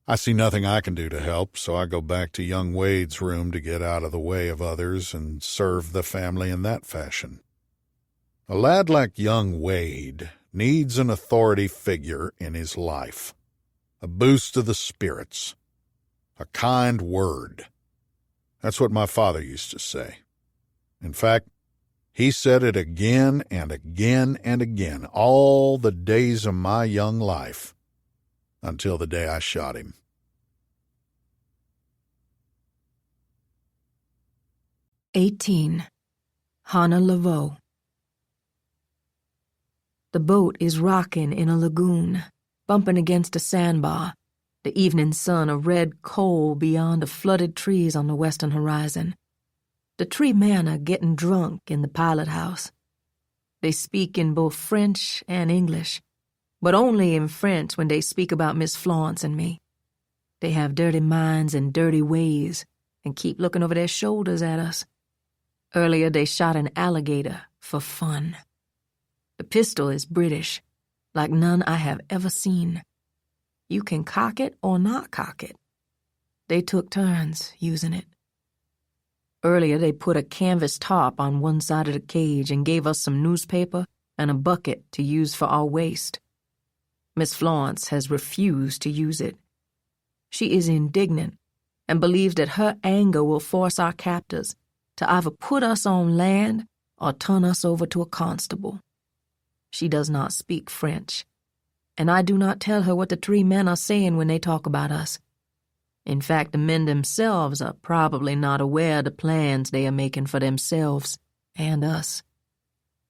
I see nothing I can do to help, so I go back to young Wade's room to get out of the way of others and serve the family in that fashion. A lad like young Wade needs an authority figure in his life, a boost of the spirits, a kind word. That's what my father used to say. In fact, he said it again and again and again, all the days of my young life, until the day I shot him. "18. Hannah Laveau. The boat is rocking in a lagoon, bumping against a sandbar, the evening sun a red coal beyond the flooded trees on the western horizon. The three men are getting drunk in the pilot house. They speak in both French and English, but only in French when they speak about Miss Florence and me. They have dirty minds and dirty ways and keep looking over their shoulders at us. Earlier they shot an alligator for fun. The pistol is British, like none I have ever seen. You can cock it or not cock it. They took turns using it. Earlier they put a canvas tarp on one side of the cage and gave us some newspaper and a bucket to use for our waste. Miss Florence has refused to use it. She is indignant and believes that her anger will force our captors to either put us on land or turn us over to a constable. She does not speak French, and I do not tell her what the three men are saying when they talk about us. In fact, the men themselves are probably not aware of the plans they are making for themselves and us.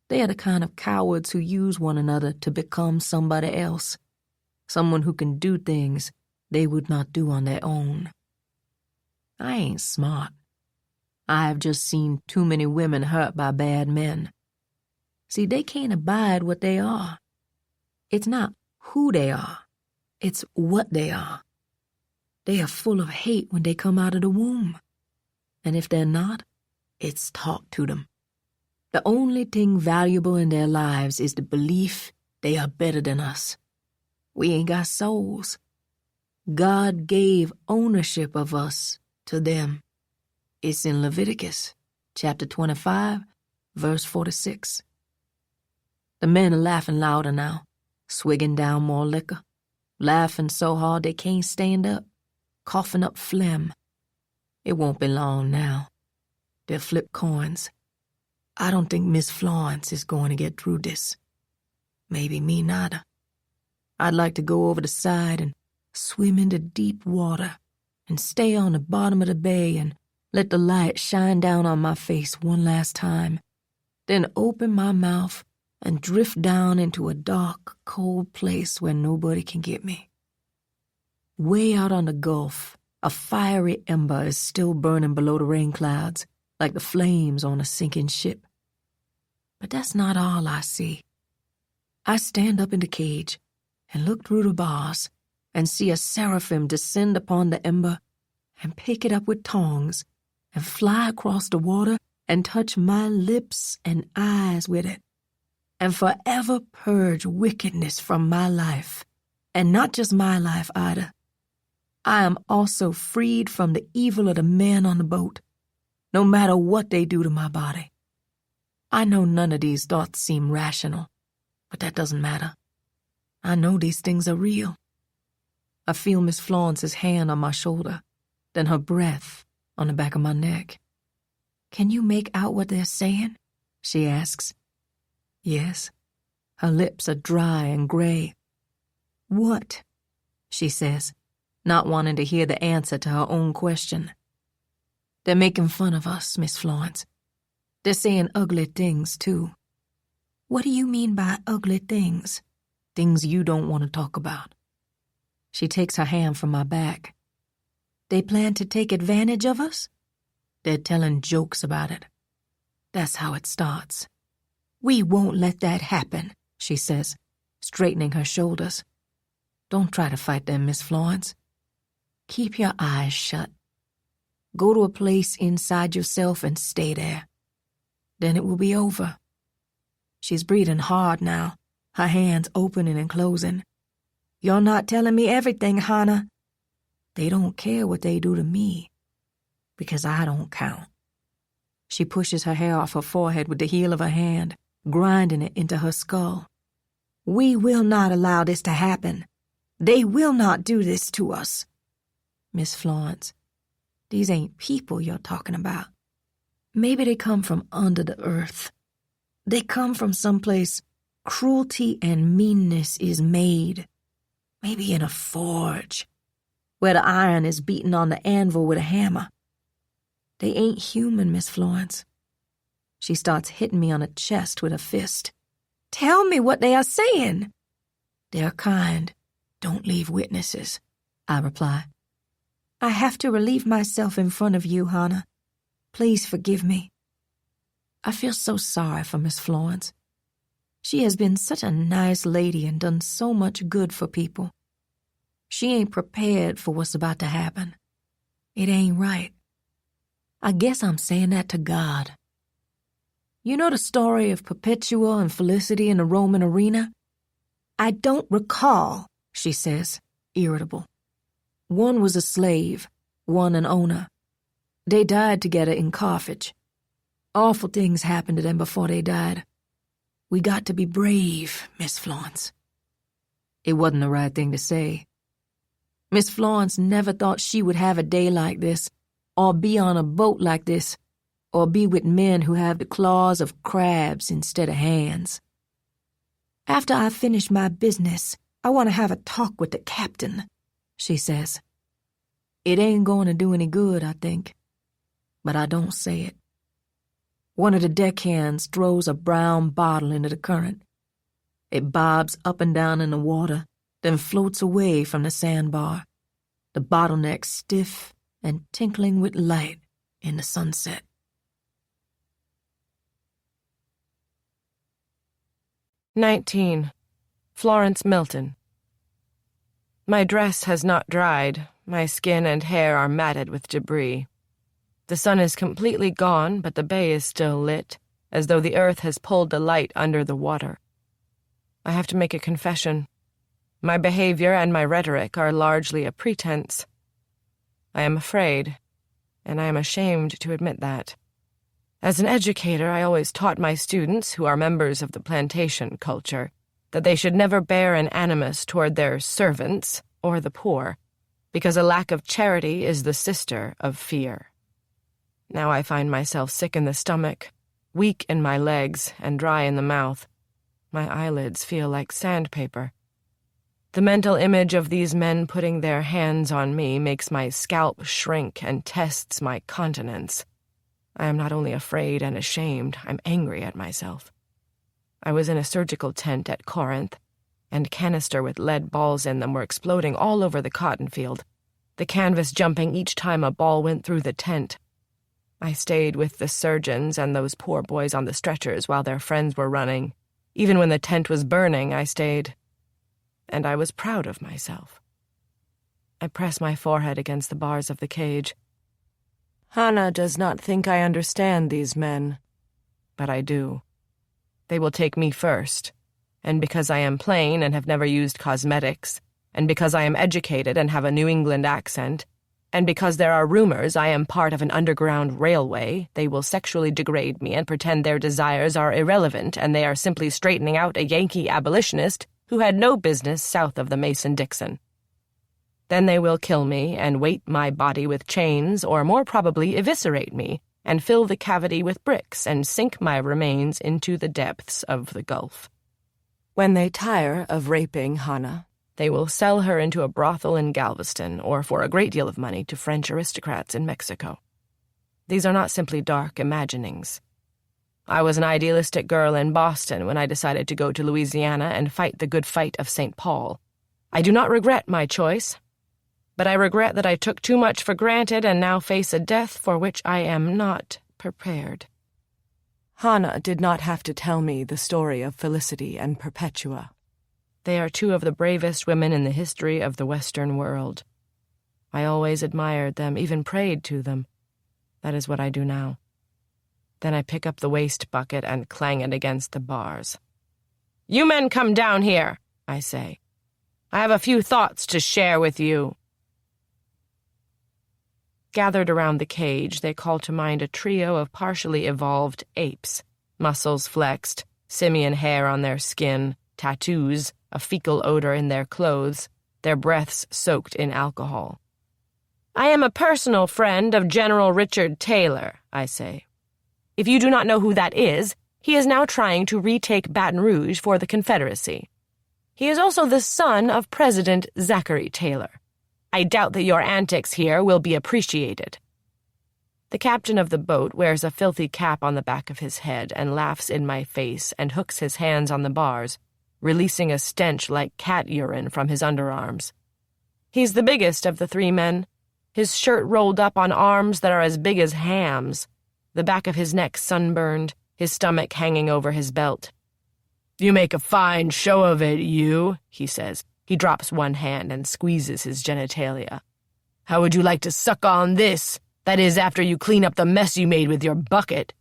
They are the kind of cowards who use one another to become somebody else, someone who can do things they would not do on their own. I ain't smart. I have just seen too many women hurt by bad men. See, they can't abide what they are. It's not who they are, it's what they are. They are full of hate when they come out of the womb. And if they're not, it's taught to them. The only thing valuable in their lives is the belief they are better than us. We ain't got souls. God gave ownership of us to them. It's in Leviticus, chapter 25, verse 46. The men are laughing louder now, swigging down more liquor, laughing so hard they can't stand up, coughing up phlegm. It won't be long now. They'll flip coins. I don't think Miss Florence is going to get through this. Maybe me neither. I'd like to go over the side and swim into deep water and stay on the bottom of the bay and let the light shine down on my face one last time, then open my mouth and drift down into a dark, cold place where nobody can get me. Way out on the Gulf, a fiery ember is still burning below the rain clouds, like the flames on a sinking ship. But that's not all I see. I stand up in the cage and look through the bars and see a seraphim descend upon the ember and pick it up with tongs and fly across the water and touch my lips and eyes with it, and forever purge wickedness from my life, and not just my life either. I am also freed from the evil of the men on the boat, no matter what they do to my body. I know none of these thoughts seem rational, but that doesn't matter. I know these things are real. I feel Miss Florence's hand on my shoulder, then her breath on the back of my neck. "Can you make out what they're saying?" she asks. Yes. Her lips are dry and gray. "What?" she says, not wanting to hear the answer to her own question. "They're making fun of us, Miss Florence. They're saying ugly things, too." "What do you mean by ugly things?" "Things you don't want to talk about." She takes her hand from my back. "They plan to take advantage of us?" "They're telling jokes about it. That's how it starts." "We won't let that happen," she says, straightening her shoulders. "Don't try to fight them, Miss Florence. Keep your eyes shut. Go to a place inside yourself and stay there. Then it will be over." She's breathing hard now, her hands opening and closing. "You're not telling me everything, Hannah." "They don't care what they do to me, because I don't count." She pushes her hair off her forehead with the heel of her hand, grinding it into her skull. "We will not allow this to happen. They will not do this to us." "Miss Florence, these ain't people you're talking about. Maybe they come from under the earth. They come from someplace cruelty and meanness is made. Maybe in a forge, where the iron is beaten on the anvil with a hammer. They ain't human, Miss Florence." She starts hitting me on the chest with a fist. "Tell me what they are saying." "They're kind. Don't leave witnesses," I reply. "I have to relieve myself in front of you, Hannah. Please forgive me." I feel so sorry for Miss Florence. She has been such a nice lady and done so much good for people. She ain't prepared for what's about to happen. It ain't right. I guess I'm saying that to God. You know the story of Perpetua and Felicity in the Roman arena? "I don't recall," she says, irritable. "One was a slave, one an owner. They died together in Carthage. Awful things happened to them before they died. We got to be brave, Miss Florence." It wasn't the right thing to say. Miss Florence never thought she would have a day like this, or be on a boat like this, or be with men who have the claws of crabs instead of hands. "After I finish my business, I want to have a talk with the captain," she says. It ain't going to do any good, I think, but I don't say it. One of the deckhands throws a brown bottle into the current. It bobs up and down in the water, then floats away from the sandbar, the bottleneck stiff and tinkling with light in the sunset. 19. Florence Milton. My dress has not dried. My skin and hair are matted with debris. The sun is completely gone, but the bay is still lit, as though the earth has pulled the light under the water. I have to make a confession. My behavior and my rhetoric are largely a pretense. I am afraid, and I am ashamed to admit that. As an educator, I always taught my students, who are members of the plantation culture, that they should never bear an animus toward their servants or the poor, because a lack of charity is the sister of fear. Now I find myself sick in the stomach, weak in my legs, and dry in the mouth. My eyelids feel like sandpaper. The mental image of these men putting their hands on me makes my scalp shrink and tests my continence. I am not only afraid and ashamed, I'm angry at myself. I was in a surgical tent at Corinth, and canister with lead balls in them were exploding all over the cotton field, the canvas jumping each time a ball went through the tent. I stayed with the surgeons and those poor boys on the stretchers while their friends were running. Even when the tent was burning, I stayed. And I was proud of myself. I press my forehead against the bars of the cage. Hannah does not think I understand these men, but I do. They will take me first, and because I am plain and have never used cosmetics, and because I am educated and have a New England accent, and because there are rumors I am part of an underground railway, they will sexually degrade me and pretend their desires are irrelevant and they are simply straightening out a Yankee abolitionist who had no business south of the Mason-Dixon. Then they will kill me and weight my body with chains, or more probably eviscerate me, and fill the cavity with bricks and sink my remains into the depths of the Gulf. When they tire of raping Hannah, they will sell her into a brothel in Galveston, or for a great deal of money to French aristocrats in Mexico. These are not simply dark imaginings. I was an idealistic girl in Boston when I decided to go to Louisiana and fight the good fight of St. Paul. I do not regret my choice, but I regret that I took too much for granted and now face a death for which I am not prepared. Hannah did not have to tell me the story of Felicity and Perpetua. They are two of the bravest women in the history of the Western world. I always admired them, even prayed to them. That is what I do now. Then I pick up the waste bucket and clang it against the bars. "You men come down here," I say. "I have a few thoughts to share with you." Gathered around the cage, they call to mind a trio of partially evolved apes, muscles flexed, simian hair on their skin, tattoos, a fecal odor in their clothes, their breaths soaked in alcohol. "I am a personal friend of General Richard Taylor," I say. "If you do not know who that is, he is now trying to retake Baton Rouge for the Confederacy. He is also the son of President Zachary Taylor. I doubt that your antics here will be appreciated." The captain of the boat wears a filthy cap on the back of his head and laughs in my face and hooks his hands on the bars, releasing a stench like cat urine from his underarms. He's the biggest of the three men, his shirt rolled up on arms that are as big as hams, the back of his neck sunburned, his stomach hanging over his belt. "You make a fine show of it, you," he says. He drops one hand and squeezes his genitalia. "How would you like to suck on this? That is, after you clean up the mess you made with your bucket."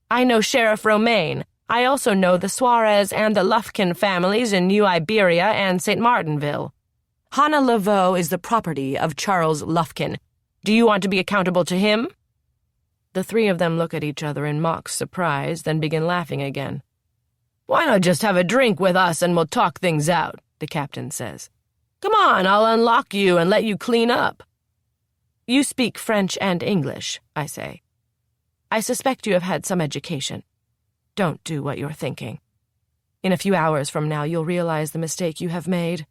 I know Sheriff Romaine. I also know the Suarez and the Lufkin families in New Iberia and St. Martinville. Hannah Laveau is the property of Charles Lufkin. Do you want to be accountable to him?" The three of them look at each other in mock surprise, then begin laughing again. "Why not just have a drink with us and we'll talk things out?" the captain says. "Come on, I'll unlock you and let you clean up." "You speak French and English," I say. "I suspect you have had some education. Don't do what you're thinking. In a few hours from now, you'll realize the mistake you have made.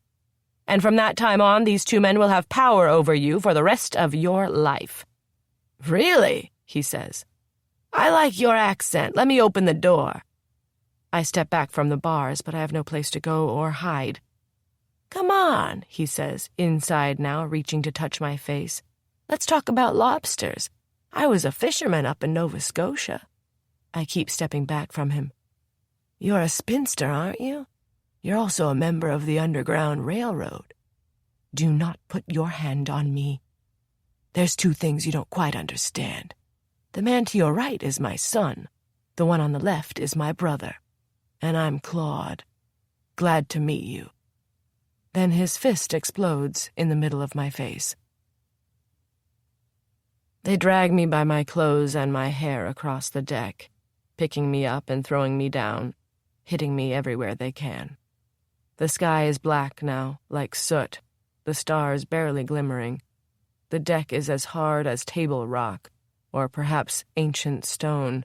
And from that time on, these two men will have power over you for the rest of your life." "Really?" he says. "I like your accent. Let me open the door." I step back from the bars, but I have no place to go or hide. "Come on," he says, inside now, reaching to touch my face. "Let's talk about lobsters. I was a fisherman up in Nova Scotia." I keep stepping back from him. "You're a spinster, aren't you? You're also a member of the Underground Railroad. Do not put your hand on me. There's two things you don't quite understand. The man to your right is my son. The one on the left is my brother. And I'm Claude. Glad to meet you." Then his fist explodes in the middle of my face. They drag me by my clothes and my hair across the deck, picking me up and throwing me down, hitting me everywhere they can. The sky is black now, like soot, the stars barely glimmering. The deck is as hard as table rock, or perhaps ancient stone,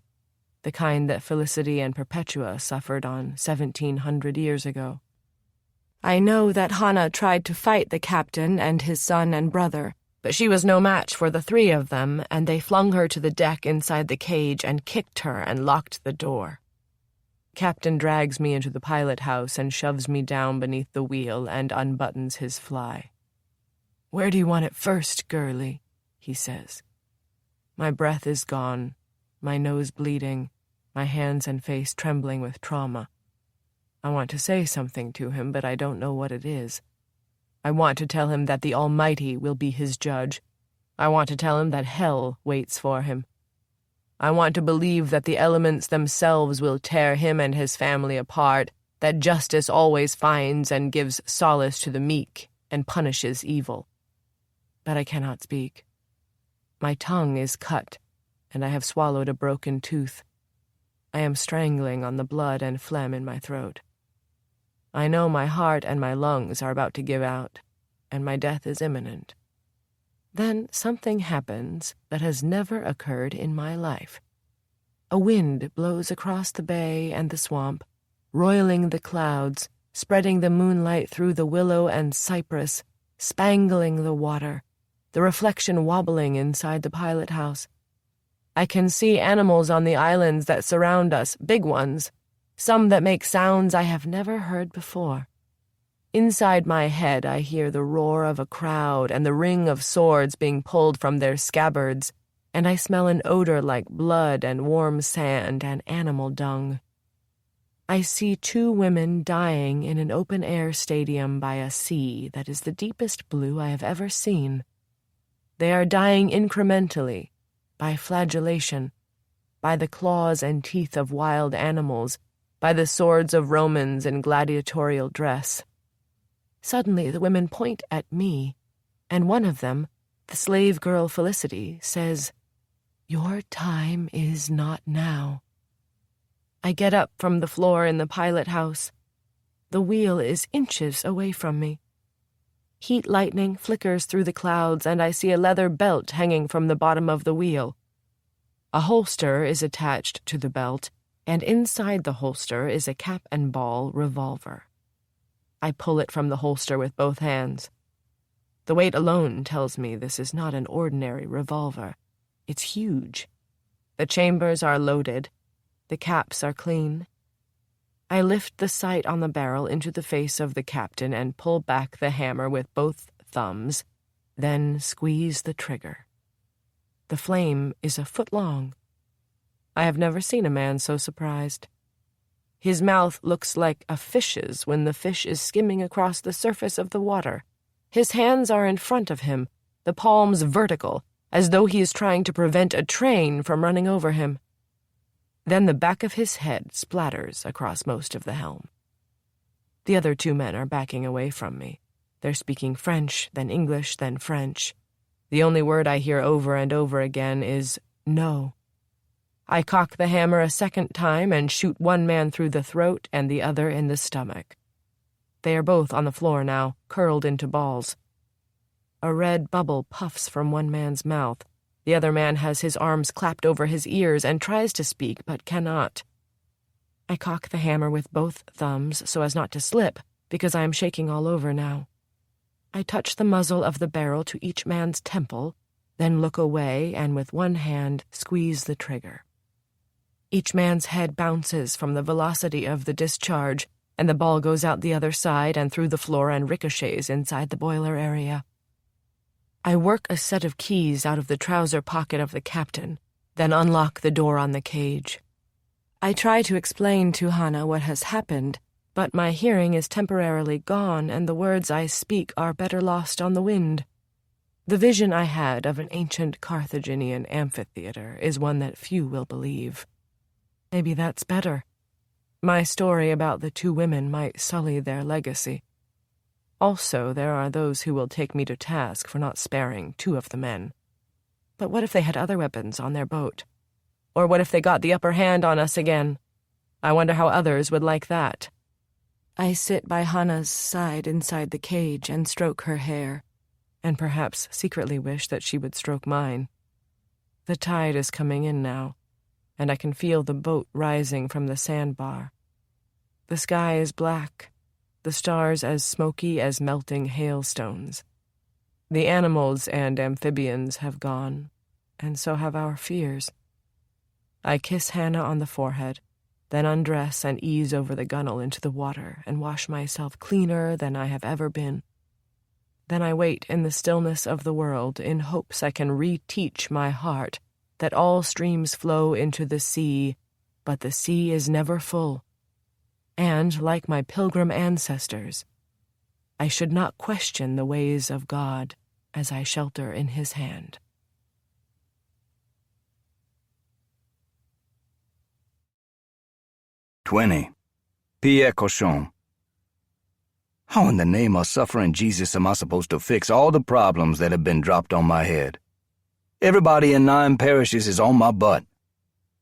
the kind that Felicity and Perpetua suffered on 1,700 years ago. I know that Hannah tried to fight the captain and his son and brother, but she was no match for the three of them, and they flung her to the deck inside the cage and kicked her and locked the door. Captain drags me into the pilot house and shoves me down beneath the wheel and unbuttons his fly. "Where do you want it first, girlie?" he says. My breath is gone, my nose bleeding, my hands and face trembling with trauma. I want to say something to him, but I don't know what it is. I want to tell him that the Almighty will be his judge. I want to tell him that hell waits for him. I want to believe that the elements themselves will tear him and his family apart, that justice always finds and gives solace to the meek and punishes evil. But I cannot speak. My tongue is cut, and I have swallowed a broken tooth. I am strangling on the blood and phlegm in my throat. I know my heart and my lungs are about to give out, and my death is imminent. Then something happens that has never occurred in my life. A wind blows across the bay and the swamp, roiling the clouds, spreading the moonlight through the willow and cypress, spangling the water, the reflection wobbling inside the pilot house. I can see animals on the islands that surround us, big ones, some that make sounds I have never heard before. Inside my head I hear the roar of a crowd and the ring of swords being pulled from their scabbards, and I smell an odor like blood and warm sand and animal dung. I see two women dying in an open-air stadium by a sea that is the deepest blue I have ever seen. They are dying incrementally, by flagellation, by the claws and teeth of wild animals, by the swords of Romans in gladiatorial dress. Suddenly the women point at me, and one of them, the slave girl Felicity, says, "Your time is not now." I get up from the floor in the pilot house. The wheel is inches away from me. Heat lightning flickers through the clouds, and I see a leather belt hanging from the bottom of the wheel. A holster is attached to the belt, and inside the holster is a cap-and-ball revolver. I pull it from the holster with both hands. The weight alone tells me this is not an ordinary revolver. It's huge. The chambers are loaded. The caps are clean. I lift the sight on the barrel into the face of the captain and pull back the hammer with both thumbs, then squeeze the trigger. The flame is a foot long. I have never seen a man so surprised. His mouth looks like a fish's when the fish is skimming across the surface of the water. His hands are in front of him, the palms vertical, as though he is trying to prevent a train from running over him. Then the back of his head splatters across most of the helm. The other two men are backing away from me. They're speaking French, then English, then French. The only word I hear over and over again is no. I cock the hammer a second time and shoot one man through the throat and the other in the stomach. They are both on the floor now, curled into balls. A red bubble puffs from one man's mouth. The other man has his arms clapped over his ears and tries to speak, but cannot. I cock the hammer with both thumbs so as not to slip, because I am shaking all over now. I touch the muzzle of the barrel to each man's temple, then look away and with one hand squeeze the trigger. Each man's head bounces from the velocity of the discharge, and the ball goes out the other side and through the floor and ricochets inside the boiler area. I work a set of keys out of the trouser pocket of the captain, then unlock the door on the cage. I try to explain to Hannah what has happened, but my hearing is temporarily gone and the words I speak are better lost on the wind. The vision I had of an ancient Carthaginian amphitheater is one that few will believe. Maybe that's better. My story about the two women might sully their legacy. Also, there are those who will take me to task for not sparing two of the men. But what if they had other weapons on their boat? Or what if they got the upper hand on us again? I wonder how others would like that. I sit by Hannah's side inside the cage and stroke her hair, and perhaps secretly wish that she would stroke mine. The tide is coming in now, and I can feel the boat rising from the sandbar. The sky is black, the stars as smoky as melting hailstones. The animals and amphibians have gone, and so have our fears. I kiss Hannah on the forehead, then undress and ease over the gunwale into the water and wash myself cleaner than I have ever been. Then I wait in the stillness of the world in hopes I can reteach my heart that all streams flow into the sea, but the sea is never full. And, like my pilgrim ancestors, I should not question the ways of God as I shelter in his hand. "20. Pierre Cochon. How in the name of suffering Jesus am I supposed to fix all the problems that have been dropped on my head? Everybody in 9 parishes is on my butt.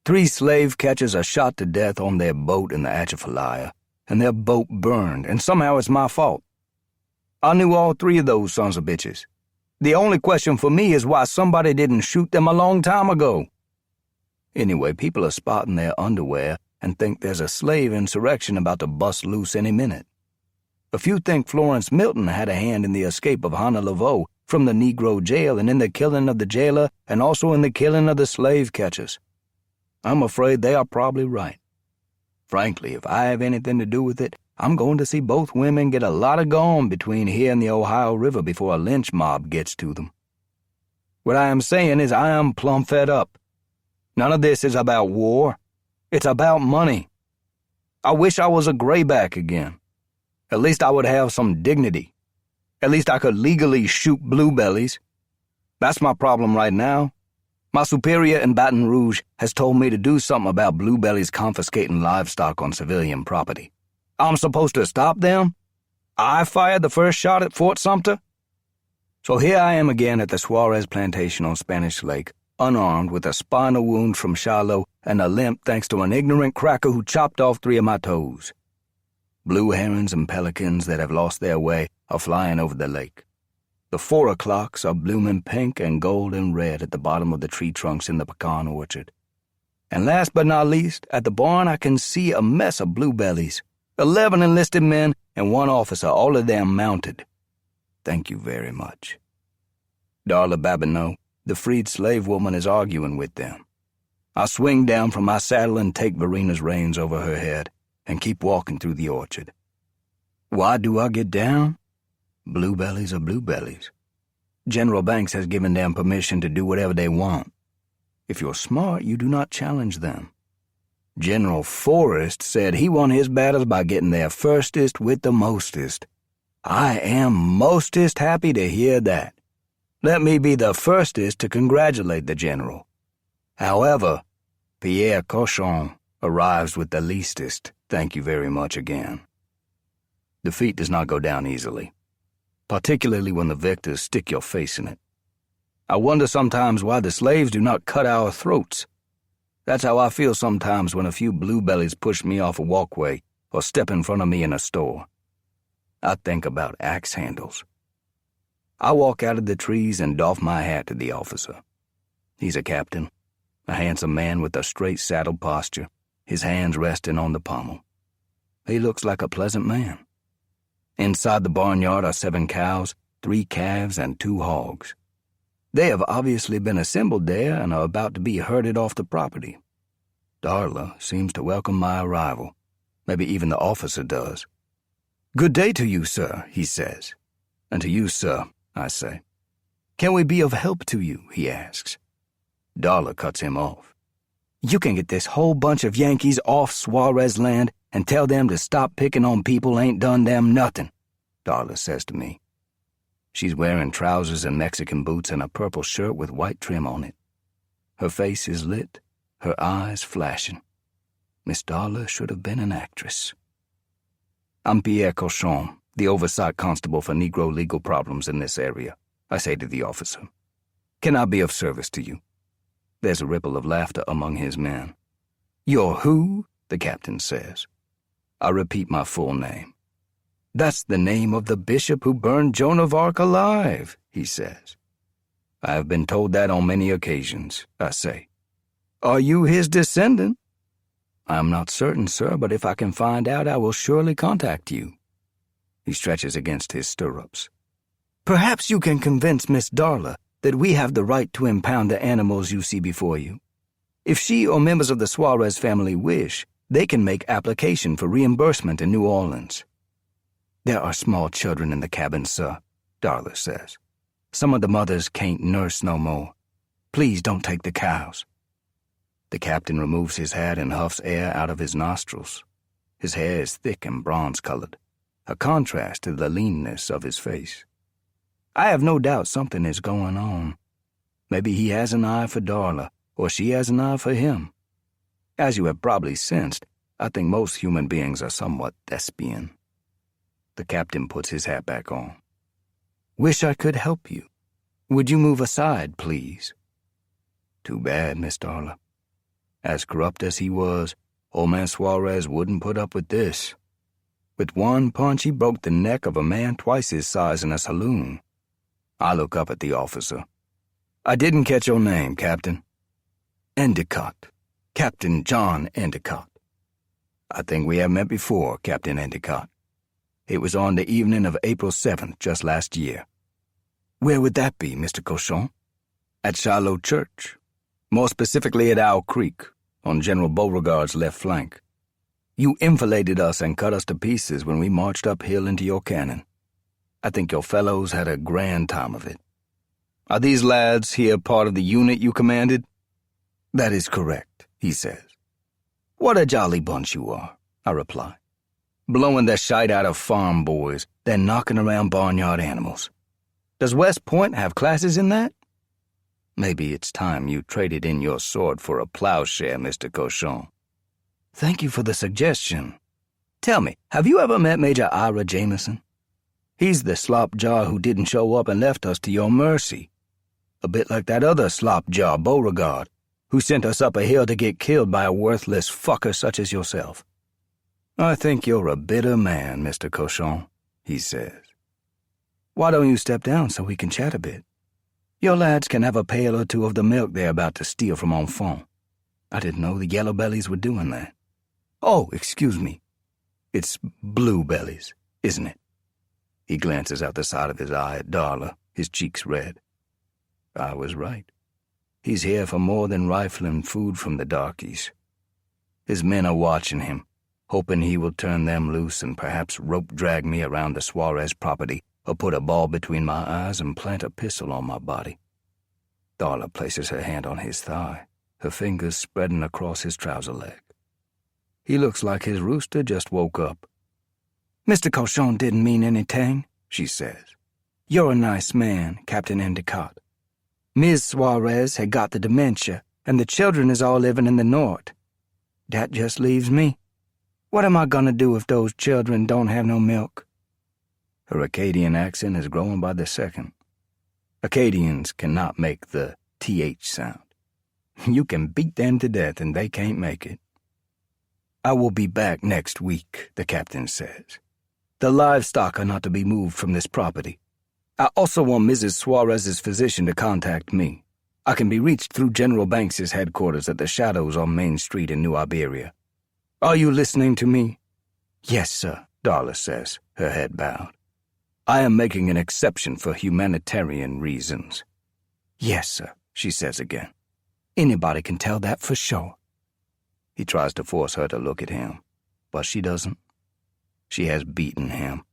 3 slave catchers are shot to death on their boat in the Atchafalaya, and their boat burned, and somehow it's my fault. I knew all 3 of those sons of bitches. The only question for me is why somebody didn't shoot them a long time ago. Anyway, people are spotting their underwear and think there's a slave insurrection about to bust loose any minute. A few think Florence Milton had a hand in the escape of Hannah Laveau from the Negro jail and in the killing of the jailer and also in the killing of the slave catchers. I'm afraid they are probably right. Frankly, if I have anything to do with it, I'm going to see both women get a lot of gone between here and the Ohio River before a lynch mob gets to them. What I am saying is I am plumb fed up. None of this is about war. It's about money. I wish I was a grayback again. At least I would have some dignity. At least I could legally shoot bluebellies. That's my problem right now. My superior in Baton Rouge has told me to do something about bluebellies confiscating livestock on civilian property. I'm supposed to stop them? I fired the first shot at Fort Sumter? So here I am again at the Suarez plantation on Spanish Lake, unarmed with a spinal wound from Shiloh and a limp thanks to an ignorant cracker who chopped off 3 of my toes. Blue herons and pelicans that have lost their way are flying over the lake. The 4 o'clocks are blooming pink and gold and red at the bottom of the tree trunks in the pecan orchard. And last but not least, at the barn I can see a mess of bluebellies. 11 enlisted men and 1 officer, all of them mounted. Thank you very much. Darla Babineau, the freed slave woman, is arguing with them. I swing down from my saddle and take Verena's reins over her head and keep walking through the orchard. Why do I get down? Bluebellies are bluebellies. General Banks has given them permission to do whatever they want. If you're smart, you do not challenge them. General Forrest said he won his battles by getting there firstest with the mostest. I am mostest happy to hear that. Let me be the firstest to congratulate the general. However, Pierre Cochon arrives with the leastest. Thank you very much again. Defeat does not go down easily, particularly when the victors stick your face in it. I wonder sometimes why the slaves do not cut our throats. That's how I feel sometimes when a few bluebellies push me off a walkway or step in front of me in a store. I think about axe handles. I walk out of the trees and doff my hat to the officer. He's a captain, a handsome man with a straight saddle posture, his hands resting on the pommel. He looks like a pleasant man. Inside the barnyard are 7 cows, 3 calves, and 2 hogs. They have obviously been assembled there and are about to be herded off the property. Darla seems to welcome my arrival. Maybe even the officer does. "Good day to you, sir," he says. "And to you, sir," I say. "Can we be of help to you?" he asks. Darla cuts him off. "You can get this whole bunch of Yankees off Suarez land and tell them to stop picking on people ain't done them nothing," Darla says to me. She's wearing trousers and Mexican boots and a purple shirt with white trim on it. Her face is lit, her eyes flashing. Miss Darla should have been an actress. "I'm Pierre Cochon, the oversight constable for Negro legal problems in this area," I say to the officer. Can I be of service to you?" There's a ripple of laughter among his men. "You're who?" the captain says. I repeat my full name. "That's the name of the bishop who burned Joan of Arc alive," he says. "I have been told that on many occasions," I say. "Are you his descendant?" "I am not certain, sir, but if I can find out, I will surely contact you." He stretches against his stirrups. "Perhaps you can convince Miss Darla that we have the right to impound the animals you see before you. If she or members of the Suarez family wish, they can make application for reimbursement in New Orleans." "There are small children in the cabin, sir," Darla says. "Some of the mothers can't nurse no more. Please don't take the cows." The captain removes his hat and huffs air out of his nostrils. His hair is thick and bronze-colored, a contrast to the leanness of his face. I have no doubt something is going on. Maybe he has an eye for Darla, or she has an eye for him. As you have probably sensed, I think most human beings are somewhat thespian. The captain puts his hat back on. "Wish I could help you. Would you move aside, please?" "Too bad, Miss Darla. As corrupt as he was, old man Suarez wouldn't put up with this. With one punch, he broke the neck of a man twice his size in a saloon." I look up at the officer. "I didn't catch your name, Captain." "Endicott. Captain John Endicott." "I think we have met before, Captain Endicott. It was on the evening of April 7th, just last year." "Where would that be, Mr. Cochon?" "At Shiloh Church. More specifically at Owl Creek, on General Beauregard's left flank. You enfiladed us and cut us to pieces when we marched uphill into your cannon. I think your fellows had a grand time of it. Are these lads here part of the unit you commanded?" "That is correct," he says. "What a jolly bunch you are," I reply. "Blowing the shite out of farm boys, then knocking around barnyard animals. Does West Point have classes in that?" "Maybe it's time you traded in your sword for a plowshare, Mr. Cochon." "Thank you for the suggestion. Tell me, have you ever met Major Ira Jameson? He's the slop-jaw who didn't show up and left us to your mercy. A bit like that other slop-jaw, Beauregard, who sent us up a hill to get killed by a worthless fucker such as yourself." "I think you're a bitter man, Mr. Cochon," he says. "Why don't you step down so we can chat a bit? Your lads can have a pail or two of the milk they're about to steal from Enfant. I didn't know the yellow bellies were doing that. Oh, excuse me. It's blue bellies, isn't it?" He glances out the side of his eye at Darla, his cheeks red. I was right. He's here for more than rifling food from the darkies. His men are watching him, hoping he will turn them loose and perhaps rope drag me around the Suarez property or put a ball between my eyes and plant a pistol on my body. Darla places her hand on his thigh, her fingers spreading across his trouser leg. He looks like his rooster just woke up. "Mr. Cochon didn't mean anything," she says. "You're a nice man, Captain Endicott. Ms. Suarez had got the dementia, and the children is all living in the north. That just leaves me. What am I going to do if those children don't have no milk?" Her Acadian accent is growing by the second. Acadians cannot make the TH sound. You can beat them to death and they can't make it. "I will be back next week," the captain says. "The livestock are not to be moved from this property. I also want Mrs. Suarez's physician to contact me. I can be reached through General Banks's headquarters at the Shadows on Main Street in New Iberia. Are you listening to me?" "Yes, sir," Darla says, her head bowed. "I am making an exception for humanitarian reasons." "Yes, sir," she says again. "Anybody can tell that for sure." He tries to force her to look at him, but she doesn't. She has beaten him.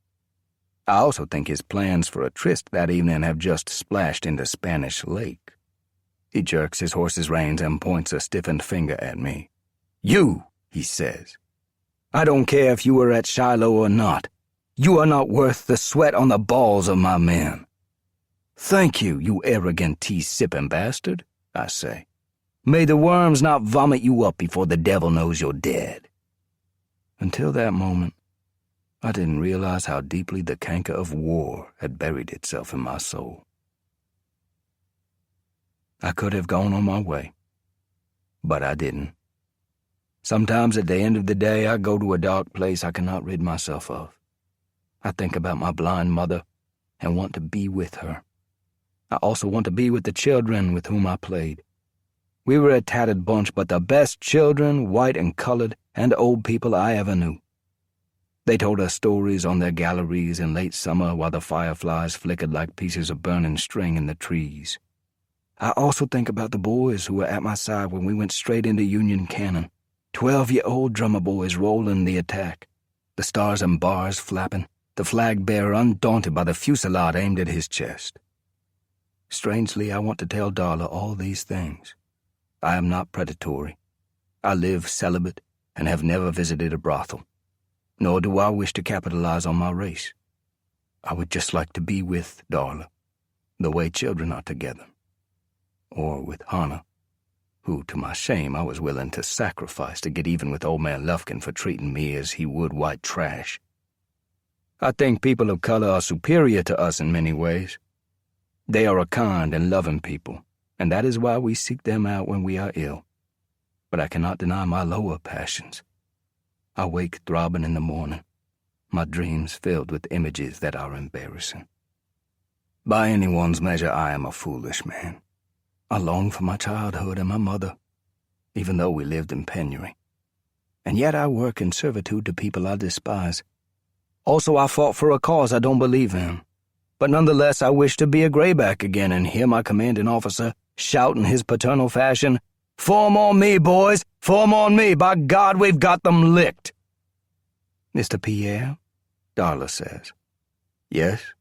I also think his plans for a tryst that evening have just splashed into Spanish Lake. He jerks his horse's reins and points a stiffened finger at me. "You," he says. "I don't care if you were at Shiloh or not. You are not worth the sweat on the balls of my men." "Thank you, you arrogant tea-sipping bastard," I say. "May the worms not vomit you up before the devil knows you're dead." Until that moment, I didn't realize how deeply the canker of war had buried itself in my soul. I could have gone on my way. But I didn't. Sometimes at the end of the day, I go to a dark place I cannot rid myself of. I think about my blind mother and want to be with her. I also want to be with the children with whom I played. We were a tattered bunch, but the best children, white and colored, and old people I ever knew. They told us stories on their galleries in late summer while the fireflies flickered like pieces of burning string in the trees. I also think about the boys who were at my side when we went straight into Union cannon, 12-year-old drummer boys rolling the attack, the stars and bars flapping, the flag bearer undaunted by the fusillade aimed at his chest. Strangely, I want to tell Darla all these things. I am not predatory. I live celibate and have never visited a brothel. Nor do I wish to capitalize on my race. I would just like to be with Darla, the way children are together. Or with Hannah, who, to my shame, I was willing to sacrifice to get even with old man Lufkin for treating me as he would white trash. I think people of color are superior to us in many ways. They are a kind and loving people, and that is why we seek them out when we are ill. But I cannot deny my lower passions. I wake throbbing in the morning, my dreams filled with images that are embarrassing. By anyone's measure, I am a foolish man. I long for my childhood and my mother, even though we lived in penury. And yet I work in servitude to people I despise. Also, I fought for a cause I don't believe in. But nonetheless, I wish to be a grayback again and hear my commanding officer shout in his paternal fashion, "Form on me, boys! Form on me! By God, we've got them licked!" "Mr. Pierre?" Darla says. "Yes?"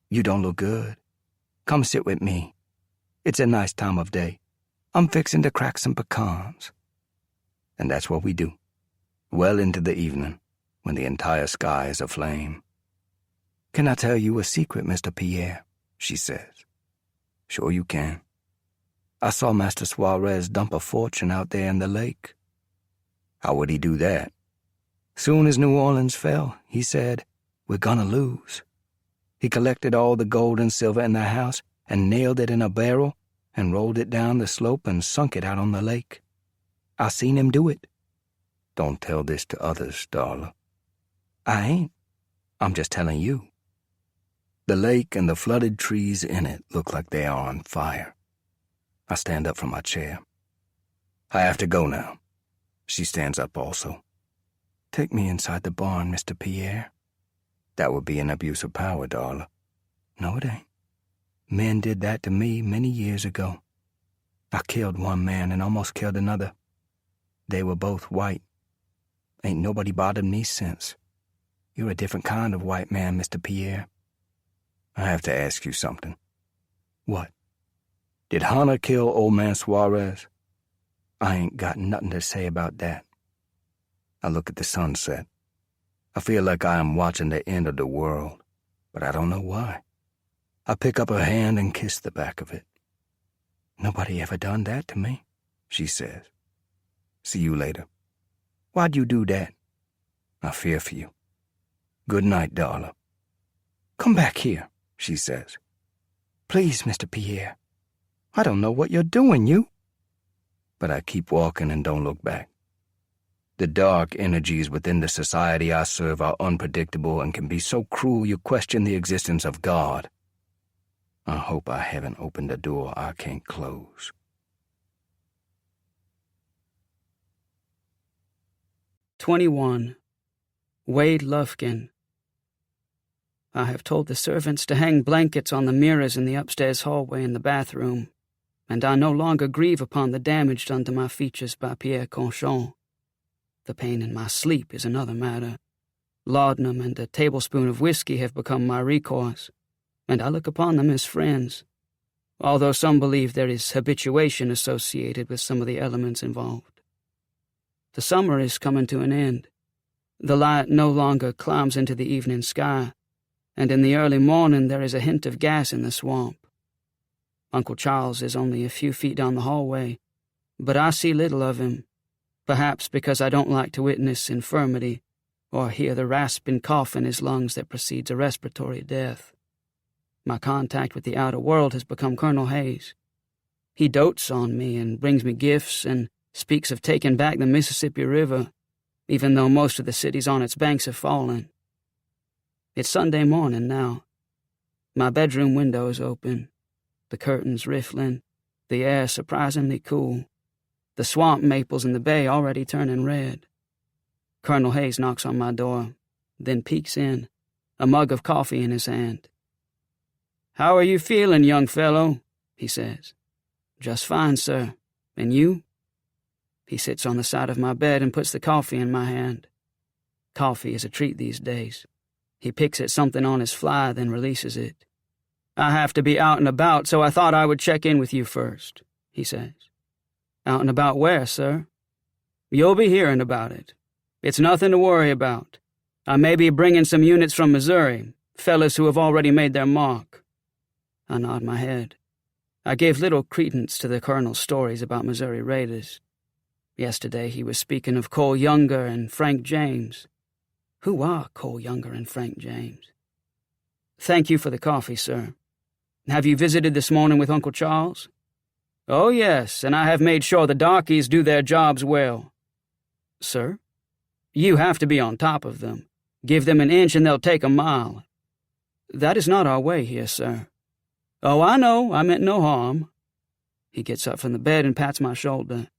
"You don't look good. Come sit with me. It's a nice time of day. I'm fixing to crack some pecans." And that's what we do, well into the evening, when the entire sky is aflame. "Can I tell you a secret, Mr. Pierre?" she says. "Sure you can. I saw Master Suarez dump a fortune out there in the lake." "How would he do that?" "Soon as New Orleans fell, he said, 'We're gonna lose.' He collected all the gold and silver in the house and nailed it in a barrel and rolled it down the slope and sunk it out on the lake. I seen him do it." "Don't tell this to others, Darla." "I ain't. I'm just telling you." The lake and the flooded trees in it look like they are on fire. I stand up from my chair. "I have to go now." She stands up also. "Take me inside the barn, Mr. Pierre." "That would be an abuse of power, Darla." "No, it ain't. Men did that to me many years ago. I killed one man and almost killed another. They were both white. Ain't nobody bothered me since. You're a different kind of white man, Mr. Pierre." "I have to ask you something." "What?" "Did Hannah kill old man Suarez?" "I ain't got nothing to say about that." I look at the sunset. I feel like I am watching the end of the world, but I don't know why. I pick up her hand and kiss the back of it. "Nobody ever done that to me," she says. "See you later." "Why'd you do that?" "I fear for you." "Good night, Darla." "Come back here," she says. "Please, Mr. Pierre. I don't know what you're doing, you." But I keep walking and don't look back. The dark energies within the society I serve are unpredictable and can be so cruel you question the existence of God. I hope I haven't opened a door I can't close. 21. Wade Lufkin. I have told the servants to hang blankets on the mirrors in the upstairs hallway and the bathroom, and I no longer grieve upon the damage done to my features by Pierre Conchon. The pain in my sleep is another matter. Laudanum and a tablespoon of whiskey have become my recourse, and I look upon them as friends, although some believe there is habituation associated with some of the elements involved. The summer is coming to an end. The light no longer climbs into the evening sky, and in the early morning there is a hint of gas in the swamp. Uncle Charles is only a few feet down the hallway, but I see little of him, perhaps because I don't like to witness infirmity or hear the rasping cough in his lungs that precedes a respiratory death. My contact with the outer world has become Colonel Hayes. He dotes on me and brings me gifts and speaks of taking back the Mississippi River, even though most of the cities on its banks have fallen. It's Sunday morning now. My bedroom window is open, the curtains riffling, the air surprisingly cool, the swamp maples in the bay already turning red. Colonel Hayes knocks on my door, then peeks in, a mug of coffee in his hand. "How are you feeling, young fellow?" he says. "Just fine, sir. And you?" He sits on the side of my bed and puts the coffee in my hand. Coffee is a treat these days. He picks at something on his fly, then releases it. "I have to be out and about, so I thought I would check in with you first," he says. "Out and about where, sir?" "You'll be hearing about it. It's nothing to worry about. I may be bringing some units from Missouri, fellas who have already made their mark." I nod my head. I gave little credence to the colonel's stories about Missouri raiders. Yesterday he was speaking of Cole Younger and Frank James. Who are Cole Younger and Frank James? "Thank you for the coffee, sir. Have you visited this morning with Uncle Charles?" "Oh, yes, and I have made sure the darkies do their jobs well." "Sir?" "You have to be on top of them. Give them an inch and they'll take a mile." "That is not our way here, sir." "Oh, I know. I meant no harm." He gets up from the bed and pats my shoulder.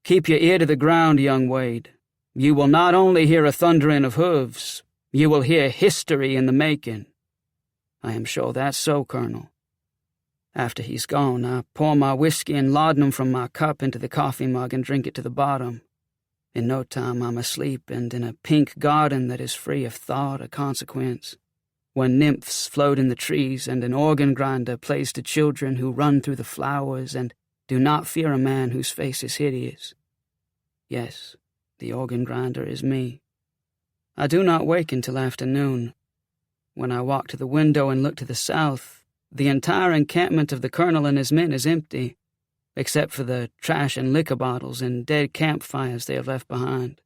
"Keep your ear to the ground, young Wade. You will not only hear a thundering of hooves, you will hear history in the making." "I am sure that's so, Colonel." After he's gone, I pour my whiskey and laudanum from my cup into the coffee mug and drink it to the bottom. In no time I'm asleep and in a pink garden that is free of thought or consequence, where nymphs float in the trees and an organ grinder plays to children who run through the flowers and do not fear a man whose face is hideous. Yes, the organ grinder is me. I do not wake until afternoon. When I walk to the window and look to the south, the entire encampment of the colonel and his men is empty, except for the trash and liquor bottles and dead campfires they have left behind.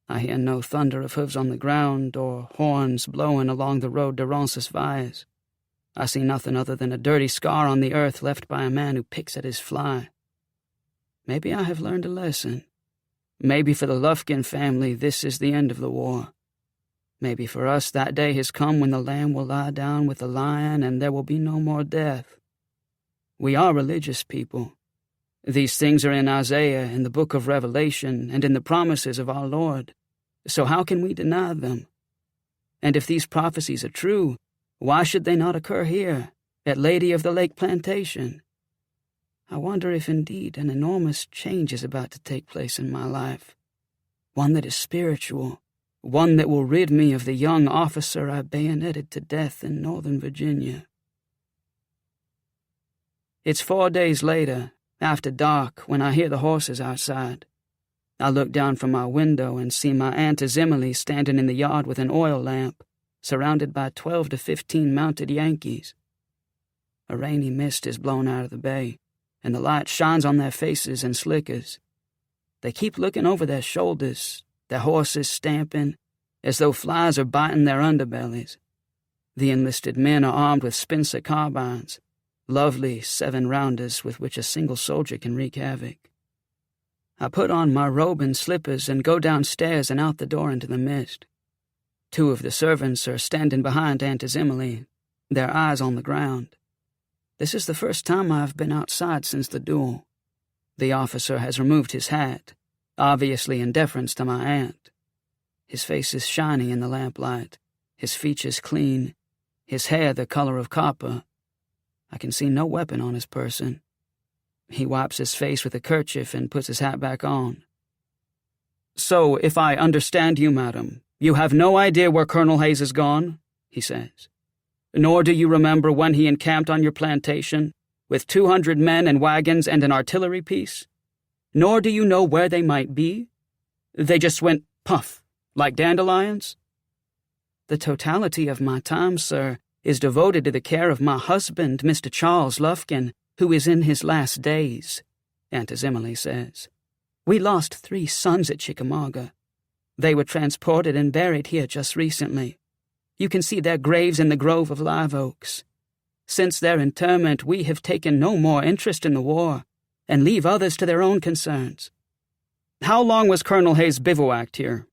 I hear no thunder of hooves on the ground or horns blowing along the road to Roncesvalles. I see nothing other than a dirty scar on the earth left by a man who picks at his fly. Maybe I have learned a lesson. Maybe for the Lufkin family this is the end of the war. Maybe for us that day has come when the lamb will lie down with the lion and there will be no more death. We are religious people. These things are in Isaiah, in the book of Revelation, and in the promises of our Lord. So how can we deny them? And if these prophecies are true, why should they not occur here, at Lady of the Lake Plantation? I wonder if indeed an enormous change is about to take place in my life, one that is spiritual, one that will rid me of the young officer I bayoneted to death in Northern Virginia. It's 4 days later, after dark, when I hear the horses outside. I look down from my window and see my Aunt Emily standing in the yard with an oil lamp, surrounded by 12 to 15 mounted Yankees. A rainy mist is blown out of the bay, and the light shines on their faces and slickers. They keep looking over their shoulders, their horses stamping, as though flies are biting their underbellies. The enlisted men are armed with Spencer carbines, lovely 7-rounders with which a single soldier can wreak havoc. I put on my robe and slippers and go downstairs and out the door into the mist. 2 of the servants are standing behind Aunt Emily, their eyes on the ground. This is the first time I have been outside since the duel. The officer has removed his hat, obviously in deference to my aunt. His face is shiny in the lamplight, his features clean, his hair the color of copper. I can see no weapon on his person. He wipes his face with a kerchief and puts his hat back on. "So, if I understand you, madam, you have no idea where Colonel Hayes has gone?" he says. "Nor do you remember when he encamped on your plantation, with 200 men and wagons and an artillery piece? Nor do you know where they might be? They just went puff, like dandelions?" "The totality of my time, sir, is devoted to the care of my husband, Mr. Charles Lufkin, who is in his last days," Aunt Emily says. "We lost 3 sons at Chickamauga. They were transported and buried here just recently. You can see their graves in the grove of live oaks. Since their interment, we have taken no more interest in the war, and leave others to their own concerns. How long was Colonel Hayes bivouacked here?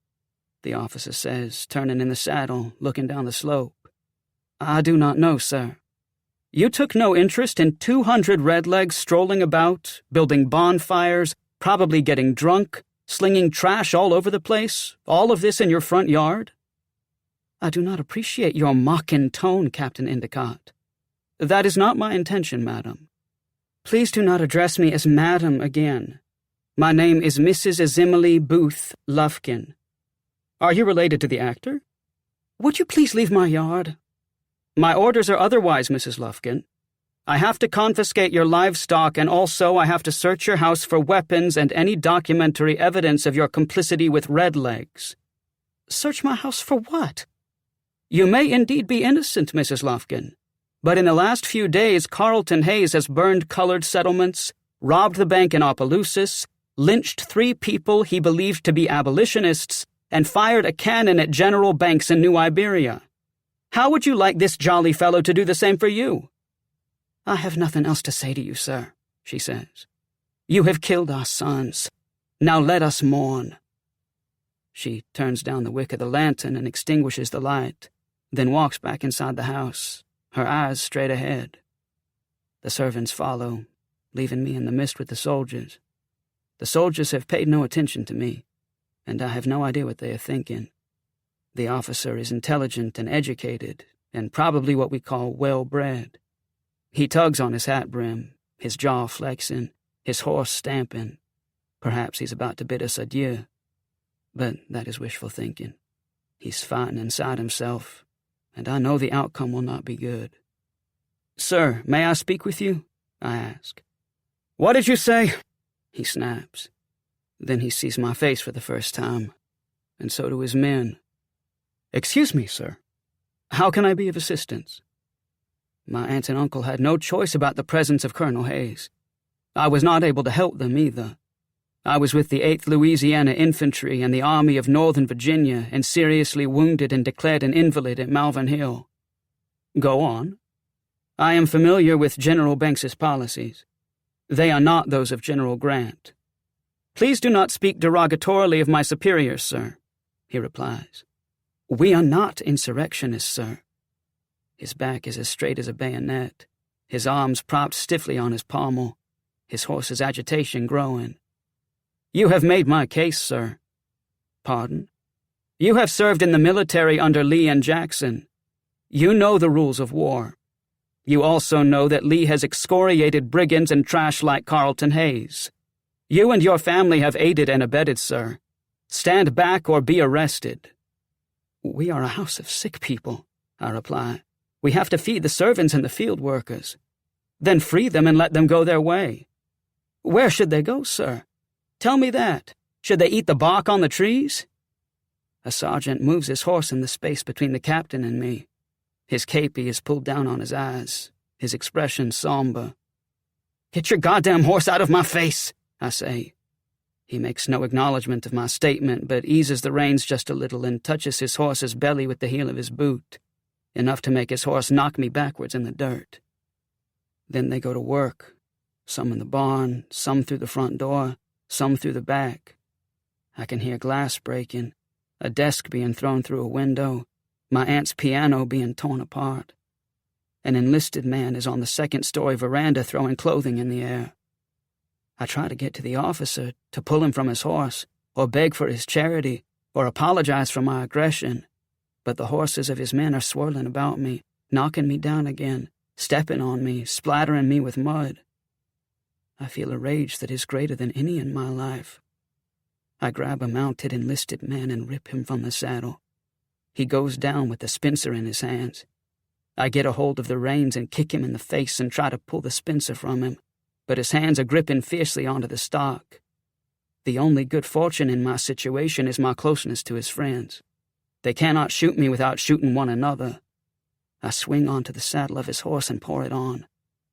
The officer says, turning in the saddle, looking down the slope. I do not know, sir. You took no interest in 200 redlegs strolling about, building bonfires, probably getting drunk, slinging trash all over the place, all of this in your front yard? I do not appreciate your mocking tone, Captain Endicott. That is not my intention, madam. Please do not address me as madam again. My name is Mrs. Azimile Booth Lufkin. Are you related to the actor? Would you please leave my yard? My orders are otherwise, Mrs. Lufkin. I have to confiscate your livestock, and also I have to search your house for weapons and any documentary evidence of your complicity with redlegs. Search my house for what? You may indeed be innocent, Mrs. Lufkin, but in the last few days Carlton Hayes has burned colored settlements, robbed the bank in Opelousas, lynched 3 people he believed to be abolitionists, and fired a cannon at General Banks in New Iberia. How would you like this jolly fellow to do the same for you? I have nothing else to say to you, sir, she says. You have killed our sons. Now let us mourn. She turns down the wick of the lantern and extinguishes the light, then walks back inside the house, her eyes straight ahead. The servants follow, leaving me in the mist with the soldiers. The soldiers have paid no attention to me, and I have no idea what they are thinking. The officer is intelligent and educated, and probably what we call well-bred. He tugs on his hat brim, his jaw flexing, his horse stamping. Perhaps he's about to bid us adieu. But that is wishful thinking. He's fighting inside himself, and I know the outcome will not be good. Sir, may I speak with you? I ask. What did you say? He snaps. Then he sees my face for the first time, and so do his men. Excuse me, sir. How can I be of assistance? My aunt and uncle had no choice about the presence of Colonel Hayes. I was not able to help them either. I was with the 8th Louisiana Infantry and the Army of Northern Virginia and seriously wounded and declared an invalid at Malvern Hill. Go on. I am familiar with General Banks's policies. They are not those of General Grant. Please do not speak derogatorily of my superiors, sir, he replies. We are not insurrectionists, sir. His back is as straight as a bayonet, his arms propped stiffly on his pommel, his horse's agitation growing. You have made my case, sir. Pardon? You have served in the military under Lee and Jackson. You know the rules of war. You also know that Lee has excoriated brigands and trash like Carlton Hayes. You and your family have aided and abetted, sir. Stand back or be arrested. We are a house of sick people, I reply. We have to feed the servants and the field workers. Then free them and let them go their way. Where should they go, sir? Tell me that. Should they eat the bark on the trees? A sergeant moves his horse in the space between the captain and me. His képi is pulled down on his eyes, his expression somber. Get your goddamn horse out of my face, I say. He makes no acknowledgement of my statement, but eases the reins just a little and touches his horse's belly with the heel of his boot, enough to make his horse knock me backwards in the dirt. Then they go to work, some in the barn, some through the front door, some through the back. I can hear glass breaking, a desk being thrown through a window, my aunt's piano being torn apart. An enlisted man is on the second-story veranda throwing clothing in the air. I try to get to the officer, to pull him from his horse, or beg for his charity, or apologize for my aggression, but the horses of his men are swirling about me, knocking me down again, stepping on me, splattering me with mud. I feel a rage that is greater than any in my life. I grab a mounted enlisted man and rip him from the saddle. He goes down with the spencer in his hands. I get a hold of the reins and kick him in the face and try to pull the spencer from him, but his hands are gripping fiercely onto the stock. The only good fortune in my situation is my closeness to his friends. They cannot shoot me without shooting one another. I swing onto the saddle of his horse and pour it on.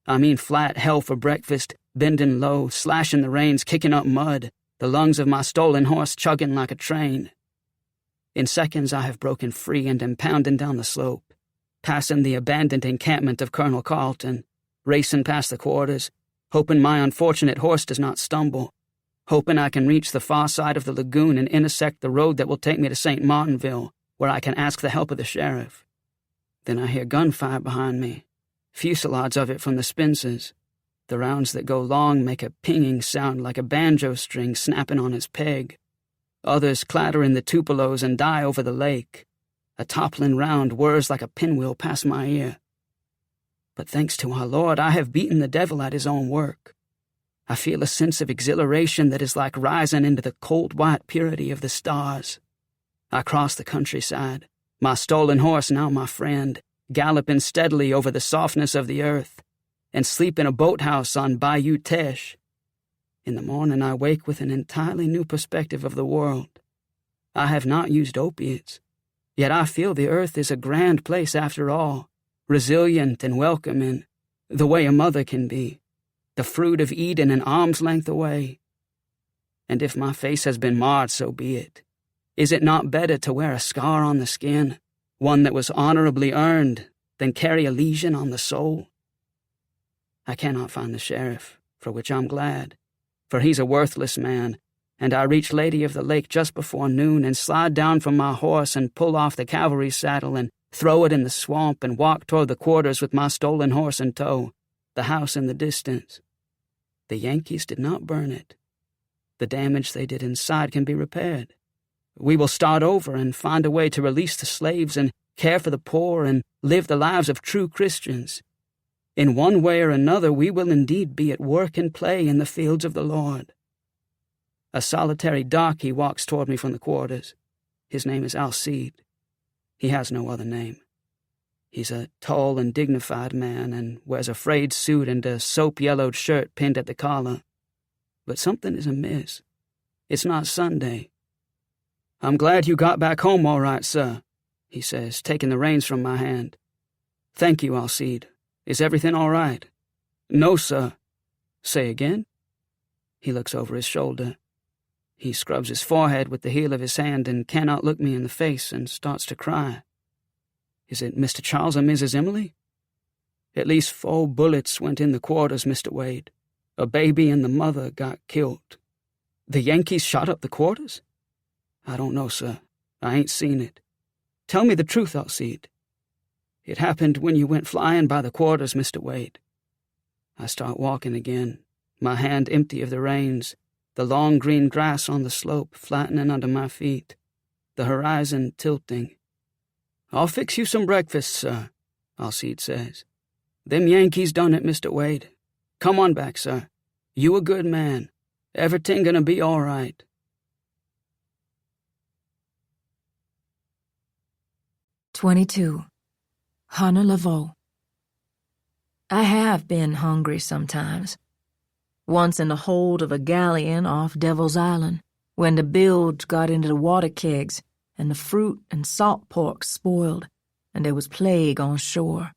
I mean flat hell for breakfast, bending low, slashing the reins, kicking up mud, the lungs of my stolen horse chugging like a train. In seconds I have broken free and am pounding down the slope. passing the abandoned encampment of Colonel Carleton, racing past the quarters, hoping my unfortunate horse does not stumble, hoping I can reach the far side of the lagoon and intersect the road that will take me to St. Martinville, where I can ask the help of the sheriff. Then I hear gunfire behind me, fusillades of it from the Spencers. The rounds that go long make a pinging sound like a banjo string snapping on its peg. Others clatter in the Tupelos and die over the lake. A toppling round whirs like a pinwheel past my ear. But thanks to our Lord, I have beaten the devil at his own work. I feel a sense of exhilaration that is like rising into the cold white purity of the stars. I cross the countryside, my stolen horse now my friend, galloping steadily over the softness of the earth, and sleep in a boathouse on Bayou Teche. In the morning I wake with an entirely new perspective of the world. I have not used opiates, yet I feel the earth is a grand place after all, resilient and welcoming, the way a mother can be, the fruit of Eden an arm's length away. And if my face has been marred, so be it. Is it not better to wear a scar on the skin, one that was honorably earned, than carry a lesion on the soul? I cannot find the sheriff, for which I'm glad, for he's a worthless man, and I reach Lady of the Lake just before noon and slide down from my horse and pull off the cavalry saddle and throw it in the swamp and walk toward the quarters with my stolen horse in tow, the house in the distance. The Yankees did not burn it. The damage they did inside can be repaired. We will start over and find a way to release the slaves and care for the poor and live the lives of true Christians. In one way or another, we will indeed be at work and play in the fields of the Lord. A solitary darky walks toward me from the quarters. His name is Alcide. He has no other name. He's a tall and dignified man and wears a frayed suit and a soap-yellowed shirt pinned at the collar. But something is amiss. It's not Sunday. "I'm glad you got back home all right, sir," he says, taking the reins from my hand. "Thank you, Alcide. Is everything all right?" "No, sir." "Say again?" He looks over his shoulder. He scrubs his forehead with the heel of his hand and cannot look me in the face and starts to cry. "Is it Mr. Charles or Mrs. Emily?" "At least 4 bullets went in the quarters, Mr. Wade. A baby and the mother got killed." "The Yankees shot up the quarters?" "I don't know, sir. I ain't seen it." "Tell me the truth, Alcide." "It happened when you went flying by the quarters, Mr. Wade." I start walking again, my hand empty of the reins, the long green grass on the slope flattening under my feet, the horizon tilting. "I'll fix you some breakfast, sir," Alcide says. "Them Yankees done it, Mr. Wade. Come on back, sir. You a good man. Everything gonna be all right." "22. Hannah Laveau." I have been hungry sometimes. Once in the hold of a galleon off Devil's Island, when the bilge got into the water kegs and the fruit and salt pork spoiled, and there was plague on shore.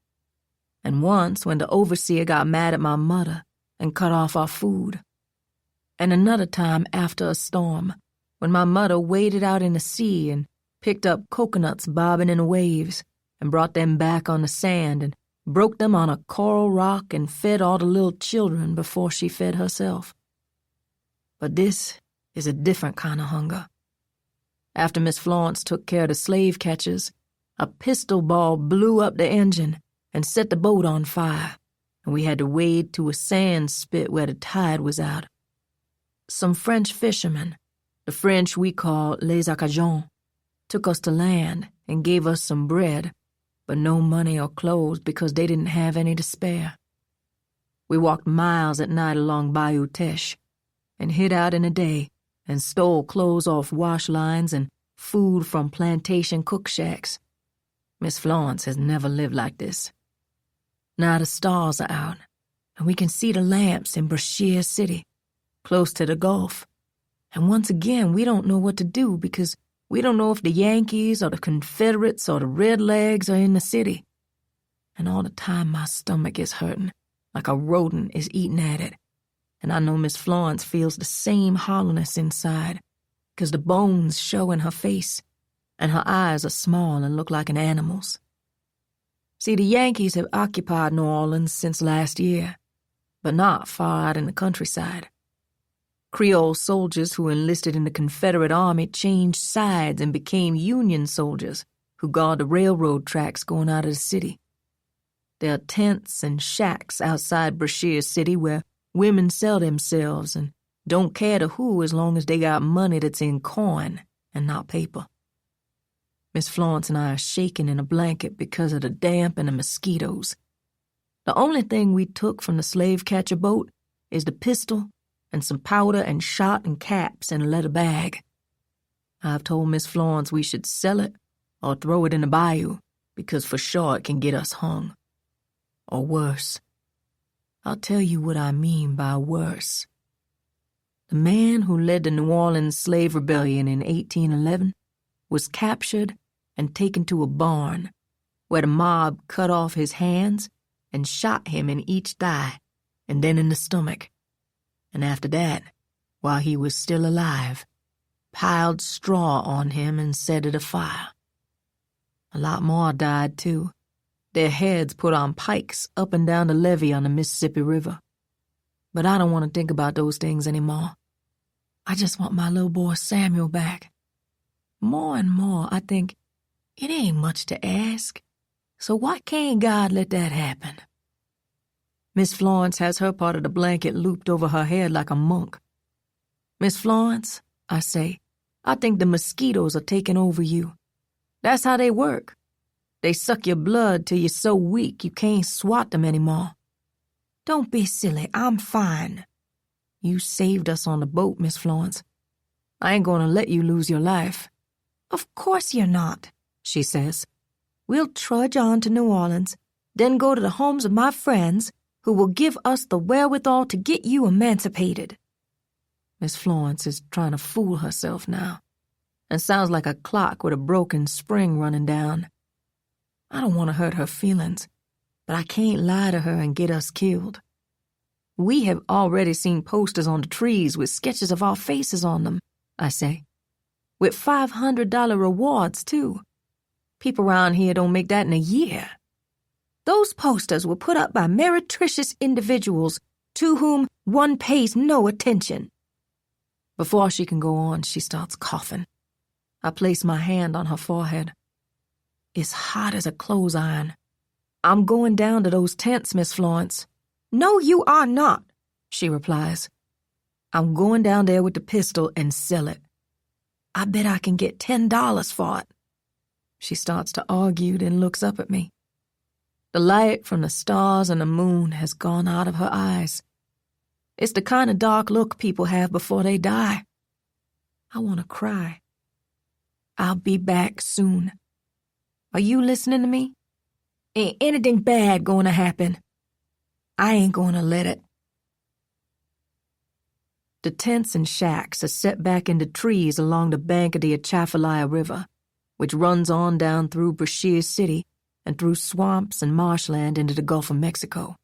And once when the overseer got mad at my mother and cut off our food. And another time after a storm, when my mother waded out in the sea and picked up coconuts bobbing in the waves and brought them back on the sand and broke them on a coral rock and fed all the little children before she fed herself. But this is a different kind of hunger. After Miss Florence took care of the slave catchers, a pistol ball blew up the engine and set the boat on fire, and we had to wade to a sand spit where the tide was out. Some French fishermen, the French we call les Acajons, took us to land and gave us some bread, but no money or clothes because they didn't have any to spare. We walked miles at night along Bayou Teche and hid out in the day and stole clothes off wash lines and food from plantation cook shacks. Miss Florence has never lived like this. Now the stars are out, and we can see the lamps in Brashear City, close to the Gulf. And once again, we don't know what to do because we don't know if the Yankees or the Confederates or the Redlegs are in the city. And all the time my stomach is hurting, like a rodent is eating at it. And I know Miss Florence feels the same hollowness inside, because the bones show in her face, and her eyes are small and look like an animal's. See, the Yankees have occupied New Orleans since last year, but not far out in the countryside. Creole soldiers who enlisted in the Confederate Army changed sides and became Union soldiers who guard the railroad tracks going out of the city. There are tents and shacks outside Brashear City where women sell themselves and don't care to who as long as they got money that's in coin and not paper. Miss Florence and I are shaking in a blanket because of the damp and the mosquitoes. The only thing we took from the slave catcher boat is the pistol and some powder and shot and caps in a leather bag. I've told Miss Florence we should sell it or throw it in the bayou because for sure it can get us hung. Or worse. I'll tell you what I mean by worse. The man who led the New Orleans slave rebellion in 1811 was captured and taken to a barn where the mob cut off his hands and shot him in each thigh and then in the stomach. And after that, while he was still alive, piled straw on him and set it afire. A lot more died, too, their heads put on pikes up and down the levee on the Mississippi River. But I don't want to think about those things anymore. I just want my little boy Samuel back. More and more, I think, it ain't much to ask, so why can't God let that happen? Miss Florence has her part of the blanket looped over her head like a monk. Miss Florence, I say, I think the mosquitoes are taking over you. That's how they work. They suck your blood till you're so weak you can't swat them anymore. Don't be silly, I'm fine. You saved us on the boat, Miss Florence. I ain't gonna let you lose your life. Of course you're not, she says. We'll trudge on to New Orleans, then go to the homes of my friends who will give us the wherewithal to get you emancipated. Miss Florence is trying to fool herself now, and sounds like a clock with a broken spring running down. I don't want to hurt her feelings, but I can't lie to her and get us killed. We have already seen posters on the trees with sketches of our faces on them, I say. With $500 rewards, too. People around here don't make that in a year. Those posters were put up by meretricious individuals to whom one pays no attention. Before she can go on, she starts coughing. I place my hand on her forehead. It's hot as a clothes iron. I'm going down to those tents, Miss Florence. No, you are not, she replies. I'm going down there with the pistol and sell it. I bet I can get $10 for it. She starts to argue, then looks up at me. The light from the stars and the moon has gone out of her eyes. It's the kind of dark look people have before they die. I want to cry. I'll be back soon. Are you listening to me? Ain't anything bad going to happen. I ain't going to let it. The tents and shacks are set back into trees along the bank of the Atchafalaya River, which runs on down through Brashear City and through swamps and marshland into the Gulf of Mexico.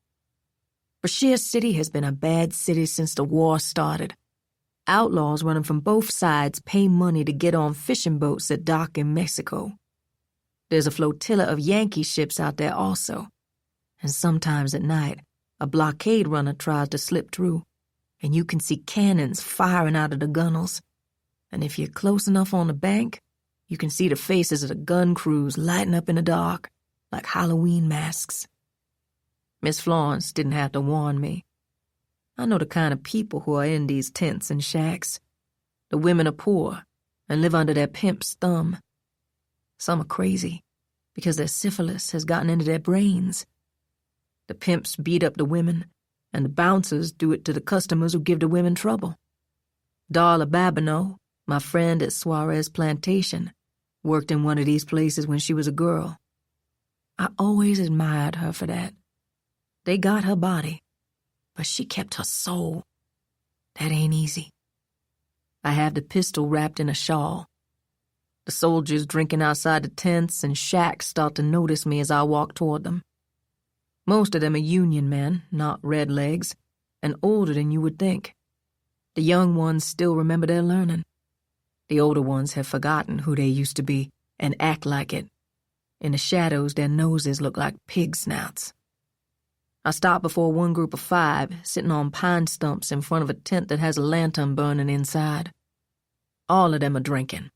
Brashear City has been a bad city since the war started. Outlaws running from both sides pay money to get on fishing boats that dock in Mexico. There's a flotilla of Yankee ships out there also, and sometimes at night, a blockade runner tries to slip through, and you can see cannons firing out of the gunnels. And if you're close enough on the bank, you can see the faces of the gun crews lighting up in the dark, like Halloween masks. Miss Florence didn't have to warn me. I know the kind of people who are in these tents and shacks. The women are poor and live under their pimp's thumb. Some are crazy because their syphilis has gotten into their brains. The pimps beat up the women, and the bouncers do it to the customers who give the women trouble. Darla Babineau, my friend at Suarez Plantation, worked in one of these places when she was a girl. I always admired her for that. They got her body, but she kept her soul. That ain't easy. I have the pistol wrapped in a shawl. The soldiers drinking outside the tents and shacks start to notice me as I walk toward them. Most of them are Union men, not redlegs, and older than you would think. The young ones still remember their learning. The older ones have forgotten who they used to be and act like it. In the shadows, their noses look like pig snouts. I stop before one group of 5, sitting on pine stumps in front of a tent that has a lantern burning inside. All of them are drinking.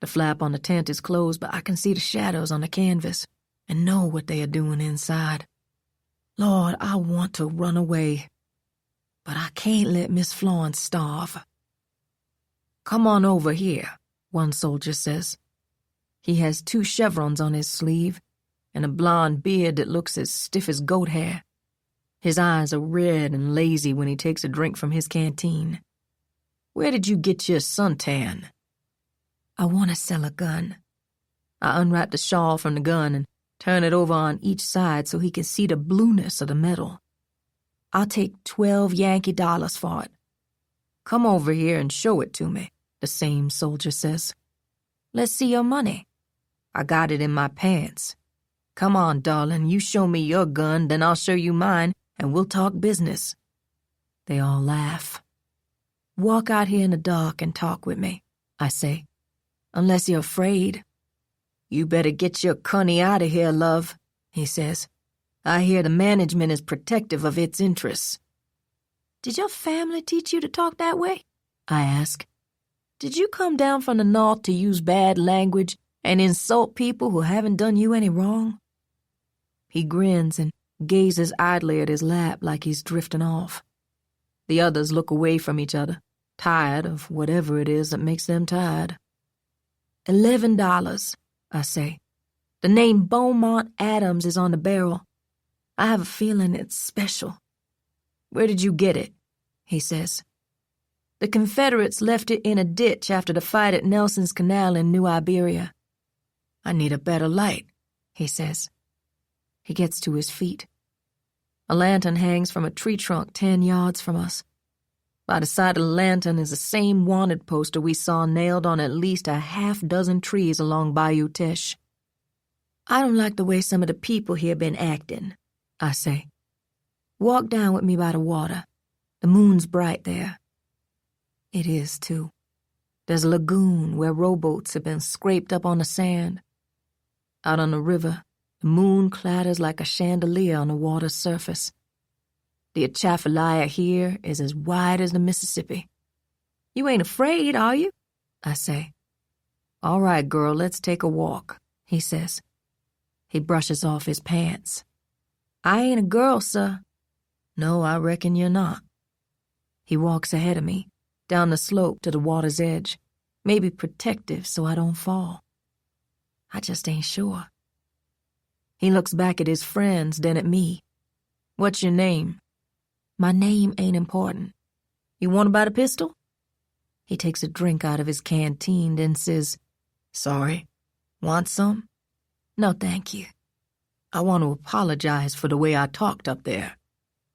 The flap on the tent is closed, but I can see the shadows on the canvas and know what they are doing inside. Lord, I want to run away, but I can't let Miss Florence starve. "Come on over here," one soldier says. He has 2 chevrons on his sleeve and a blonde beard that looks as stiff as goat hair. His eyes are red and lazy when he takes a drink from his canteen. "Where did you get your suntan?" "I want to sell a gun." I unwrap the shawl from the gun and turn it over on each side so he can see the blueness of the metal. "I'll take 12 Yankee dollars for it." "Come over here and show it to me," the same soldier says. "Let's see your money." "I got it in my pants." "Come on, darling, you show me your gun, then I'll show you mine, and we'll talk business." They all laugh. "Walk out here in the dark and talk with me," I say. "Unless you're afraid." "You better get your cunny out of here, love," he says. "I hear the management is protective of its interests." "Did your family teach you to talk that way?" I ask. "Did you come down from the north to use bad language and insult people who haven't done you any wrong?" He grins and gazes idly at his lap like he's drifting off. The others look away from each other, tired of whatever it is that makes them tired. $11, I say. The name Beaumont Adams is on the barrel. I have a feeling it's special. "Where did you get it?" he says. "The Confederates left it in a ditch after the fight at Nelson's Canal in New Iberia." "I need a better light," he says. He gets to his feet. A lantern hangs from a tree trunk 10 yards from us. By the side of the lantern is the same wanted poster we saw nailed on at least a half-dozen trees along Bayou Teche. "I don't like the way some of the people here been acting," I say. "Walk down with me by the water. The moon's bright there." It is, too. There's a lagoon where rowboats have been scraped up on the sand. Out on the river, the moon clatters like a chandelier on the water's surface. The Atchafalaya here is as wide as the Mississippi. "You ain't afraid, are you?" I say. "All right, girl, let's take a walk," he says. He brushes off his pants. "I ain't a girl, sir." "No, I reckon you're not." He walks ahead of me, down the slope to the water's edge, maybe protective so I don't fall. I just ain't sure. He looks back at his friends, then at me. "What's your name?" "My name ain't important." "You want to buy the pistol?" He takes a drink out of his canteen, then says, "Sorry. Want some?" "No, thank you." "I want to apologize for the way I talked up there.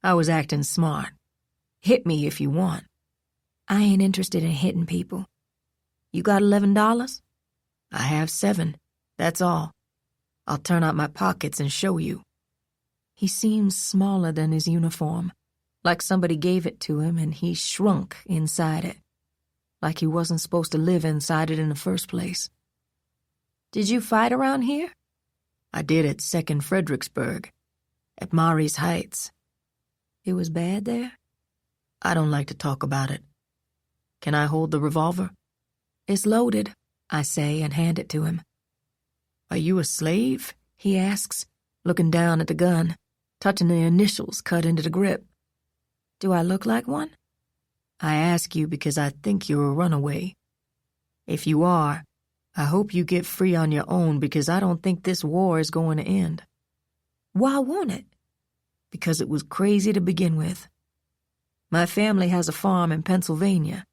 I was acting smart. Hit me if you want." "I ain't interested in hitting people." "You got $11? "I have 7. That's all. I'll turn out my pockets and show you." He seems smaller than his uniform, like somebody gave it to him and he shrunk inside it, like he wasn't supposed to live inside it in the first place. "Did you fight around here?" "I did at 2nd Fredericksburg, at Mari's Heights." "It was bad there?" "I don't like to talk about it. Can I hold the revolver?" "It's loaded," I say and hand it to him. "Are you a slave?" he asks, looking down at the gun, touching the initials cut into the grip. "Do I look like one?" "I ask you because I think you're a runaway. If you are, I hope you get free on your own because I don't think this war is going to end." "Why won't it?" "Because it was crazy to begin with. My family has a farm in Pennsylvania.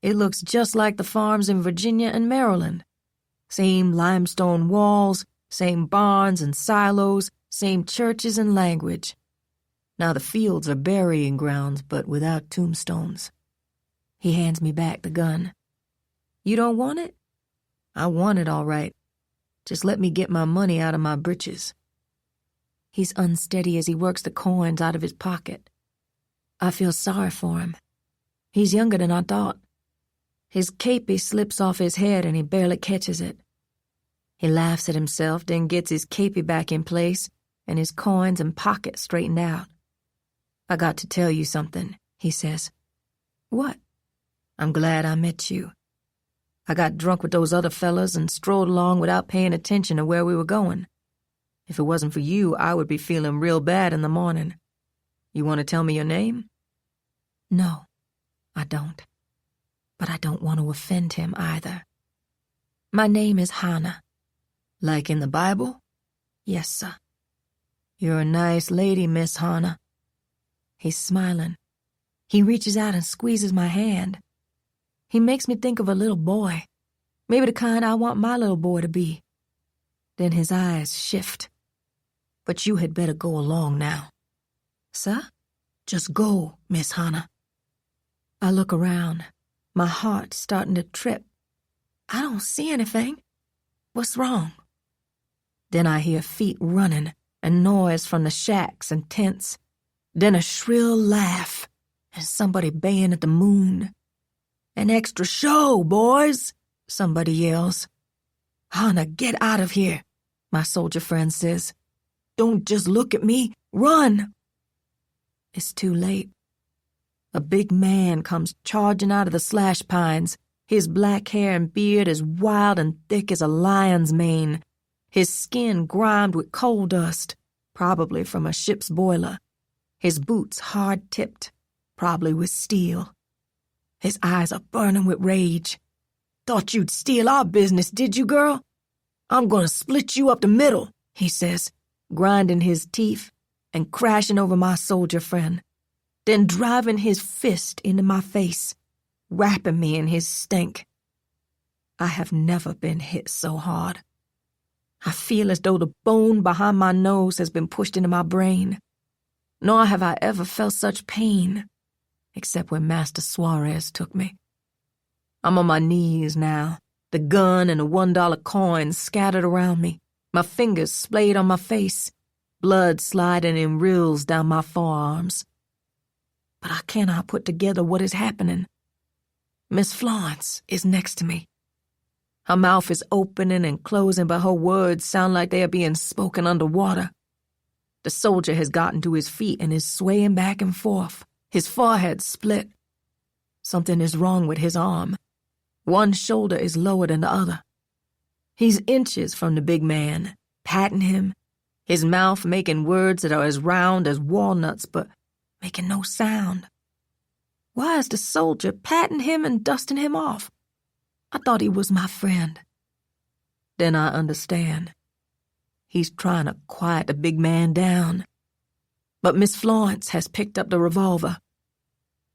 It looks just like the farms in Virginia and Maryland. Same limestone walls, same barns and silos, same churches and language. Now the fields are burying grounds, but without tombstones." He hands me back the gun. "You don't want it?" "I want it all right. Just let me get my money out of my britches." He's unsteady as he works the coins out of his pocket. I feel sorry for him. He's younger than I thought. His kepi slips off his head and he barely catches it. He laughs at himself, then gets his kepi back in place and his coins and pockets straightened out. "I got to tell you something," he says. "What?" "I'm glad I met you. I got drunk with those other fellas and strolled along without paying attention to where we were going. If it wasn't for you, I would be feeling real bad in the morning. You want to tell me your name?" "No, I don't. But I don't want to offend him either. My name is Hannah." "Like in the Bible?" "Yes, sir." "You're a nice lady, Miss Hannah." He's smiling. He reaches out and squeezes my hand. He makes me think of a little boy, maybe the kind I want my little boy to be. Then his eyes shift. "But you had better go along now." "Sir?" "Just go, Miss Hannah." I look around, my heart starting to trip. I don't see anything. What's wrong? Then I hear feet running and noise from the shacks and tents. Then a shrill laugh and somebody baying at the moon. "An extra show, boys," somebody yells. "Hannah, get out of here," my soldier friend says. "Don't just look at me. Run!" It's too late. A big man comes charging out of the slash pines, his black hair and beard as wild and thick as a lion's mane, his skin grimed with coal dust, probably from a ship's boiler, his boots hard-tipped, probably with steel. His eyes are burning with rage. "Thought you'd steal our business, did you, girl? I'm gonna split you up the middle," he says, grinding his teeth and crashing over my soldier friend, then driving his fist into my face, wrapping me in his stink. I have never been hit so hard. I feel as though the bone behind my nose has been pushed into my brain. Nor have I ever felt such pain, except when Master Suarez took me. I'm on my knees now, the gun and the $1 coins scattered around me, my fingers splayed on my face, blood sliding in rills down my forearms. But I cannot put together what is happening. Miss Florence is next to me. Her mouth is opening and closing, but her words sound like they are being spoken underwater. The soldier has gotten to his feet and is swaying back and forth, his forehead split. Something is wrong with his arm. One shoulder is lower than the other. He's inches from the big man, patting him, his mouth making words that are as round as walnuts, but making no sound. Why is the soldier patting him and dusting him off? I thought he was my friend. Then I understand. He's trying to quiet the big man down. But Miss Florence has picked up the revolver.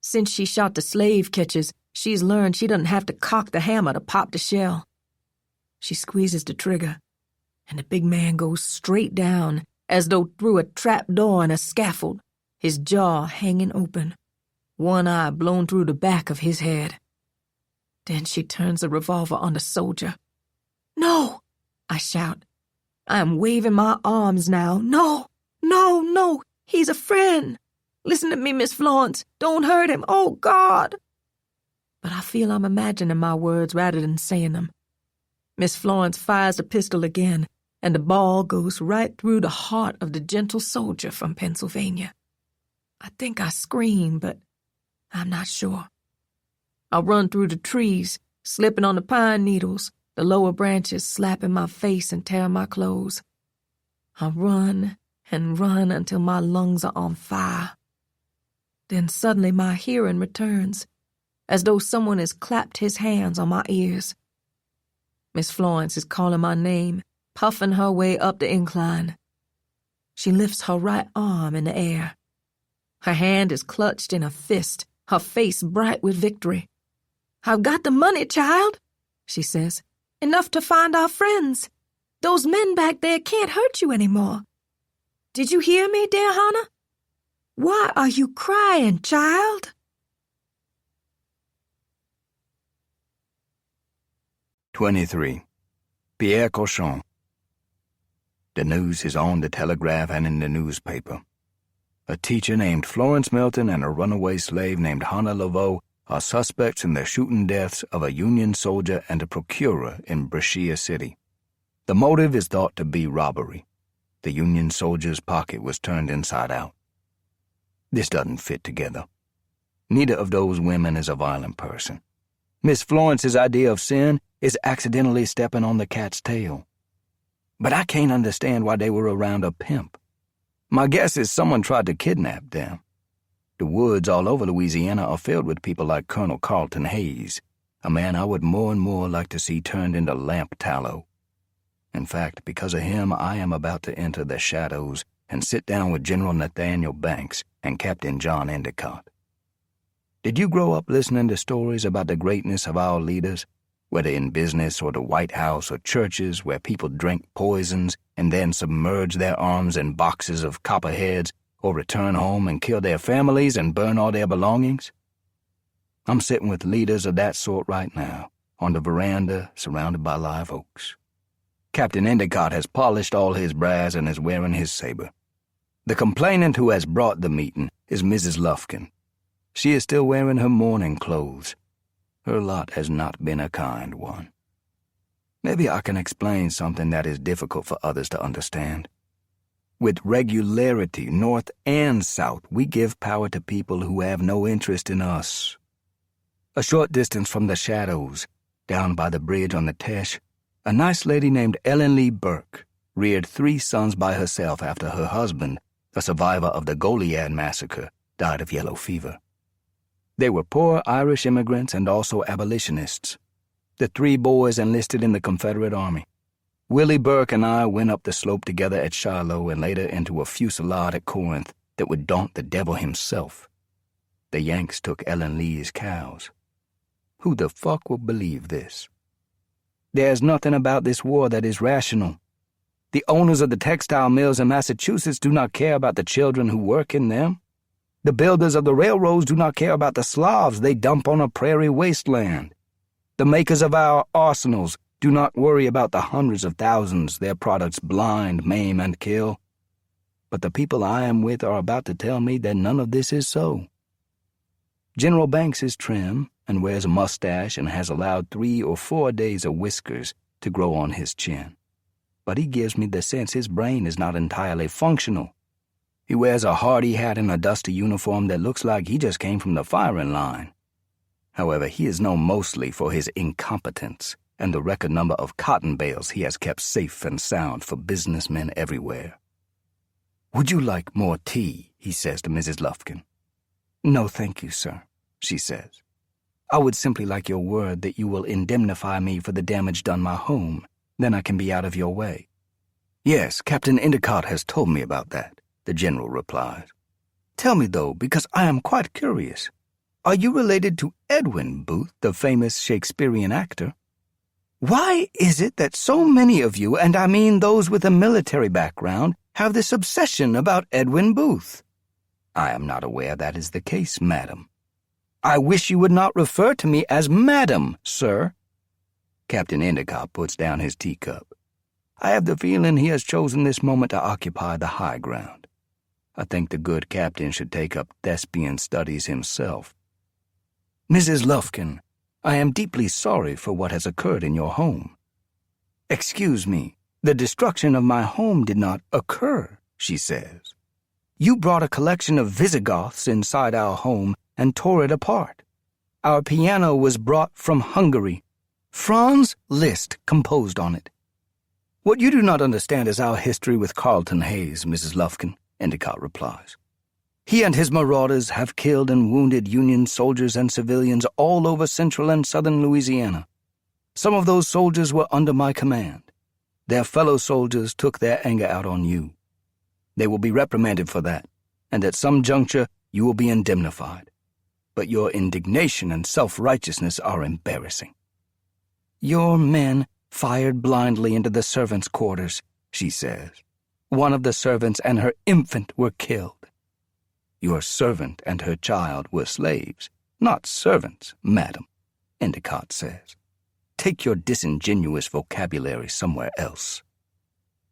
Since she shot the slave catchers, she's learned she doesn't have to cock the hammer to pop the shell. She squeezes the trigger, and the big man goes straight down, as though through a trap door in a scaffold, his jaw hanging open, one eye blown through the back of his head. Then she turns the revolver on the soldier. "No!" I shout. I am waving my arms now. "No! No! No! He's a friend! Listen to me, Miss Florence! Don't hurt him! Oh, God!" But I feel I'm imagining my words rather than saying them. Miss Florence fires the pistol again, and the ball goes right through the heart of the gentle soldier from Pennsylvania. I think I scream, but I'm not sure. I run through the trees, slipping on the pine needles, the lower branches slapping my face and tearing my clothes. I run and run until my lungs are on fire. Then suddenly my hearing returns, as though someone has clapped his hands on my ears. Miss Florence is calling my name, puffing her way up the incline. She lifts her right arm in the air. Her hand is clutched in a fist, her face bright with victory. "I've got the money, child," she says. "Enough to find our friends. Those men back there can't hurt you anymore. Did you hear me, dear Hannah? Why are you crying, child?" 23. Pierre Cochon. The news is on the telegraph and in the newspaper. A teacher named Florence Milton and a runaway slave named Hannah Laveau are suspects in the shooting deaths of a Union soldier and a procurer in Brescia City. The motive is thought to be robbery. The Union soldier's pocket was turned inside out. This doesn't fit together. Neither of those women is a violent person. Miss Florence's idea of sin is accidentally stepping on the cat's tail. But I can't understand why they were around a pimp. My guess is someone tried to kidnap them. The woods all over Louisiana are filled with people like Colonel Carlton Hayes, a man I would more and more like to see turned into lamp tallow. In fact, because of him, I am about to enter the shadows and sit down with General Nathaniel Banks and Captain John Endicott. Did you grow up listening to stories about the greatness of our leaders, whether in business or the White House or churches where people drank poisons and then submerged their arms in boxes of copperheads or return home and kill their families and burn all their belongings? I'm sitting with leaders of that sort right now, on the veranda surrounded by live oaks. Captain Endicott has polished all his brass and is wearing his saber. The complainant who has brought the meeting is Mrs. Lufkin. She is still wearing her mourning clothes. Her lot has not been a kind one. Maybe I can explain something that is difficult for others to understand. With regularity, north and south, we give power to people who have no interest in us. A short distance from the shadows, down by the bridge on the Teche, a nice lady named Ellen Lee Burke reared 3 sons by herself after her husband, a survivor of the Goliad massacre, died of yellow fever. They were poor Irish immigrants and also abolitionists. The 3 boys enlisted in the Confederate Army. Willie Burke and I went up the slope together at Shiloh and later into a fusillade at Corinth that would daunt the devil himself. The Yanks took Ellen Lee's cows. Who the fuck will believe this? There's nothing about this war that is rational. The owners of the textile mills in Massachusetts do not care about the children who work in them. The builders of the railroads do not care about the Slavs they dump on a prairie wasteland. The makers of our arsenals do not worry about the hundreds of thousands their products blind, maim, and kill. But the people I am with are about to tell me that none of this is so. General Banks is trim and wears a mustache and has allowed 3 or 4 days of whiskers to grow on his chin. But he gives me the sense his brain is not entirely functional. He wears a hardy hat and a dusty uniform that looks like he just came from the firing line. However, he is known mostly for his incompetence and the record number of cotton bales he has kept safe and sound for businessmen everywhere. "Would you like more tea?" he says to Mrs. Lufkin. "No, thank you, sir," she says. "I would simply like your word that you will indemnify me for the damage done my home. Then I can be out of your way." "Yes, Captain Endicott has told me about that," the general replies. "Tell me, though, because I am quite curious. Are you related to Edwin Booth, the famous Shakespearean actor? Why is it that so many of you, and I mean those with a military background, have this obsession about Edwin Booth?" "I am not aware that is the case, madam." "I wish you would not refer to me as madam, sir." Captain Endicott puts down his teacup. I have the feeling he has chosen this moment to occupy the high ground. I think the good captain should take up thespian studies himself. "Mrs. Lufkin, I am deeply sorry for what has occurred in your home." "Excuse me, the destruction of my home did not occur," she says. "You brought a collection of Visigoths inside our home and tore it apart. Our piano was brought from Hungary. Franz Liszt composed on it." "What you do not understand is our history with Carlton Hayes, Mrs. Lufkin," Endicott replies. "He and his marauders have killed and wounded Union soldiers and civilians all over central and southern Louisiana. Some of those soldiers were under my command. Their fellow soldiers took their anger out on you. They will be reprimanded for that, and at some juncture you will be indemnified. But your indignation and self-righteousness are embarrassing." "Your men fired blindly into the servants' quarters," she says. "One of the servants and her infant were killed." "Your servant and her child were slaves, not servants, madam," Endicott says. "Take your disingenuous vocabulary somewhere else."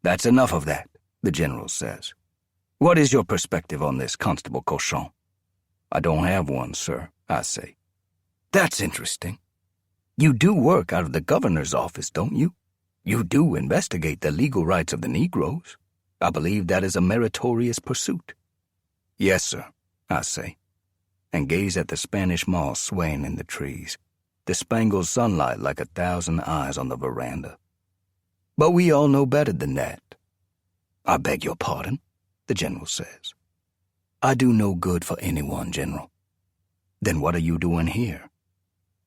"That's enough of that," the general says. "What is your perspective on this, Constable Cochon?" "I don't have one, sir," I say. "That's interesting. You do work out of the governor's office, don't you?" You do investigate the legal rights of the Negroes. I believe that is a meritorious pursuit. Yes, sir, I say, and gaze at the Spanish moss swaying in the trees, the spangled sunlight like 1,000 eyes on the veranda. But we all know better than that. I beg your pardon, the general says. I do no good for anyone, General. Then what are you doing here?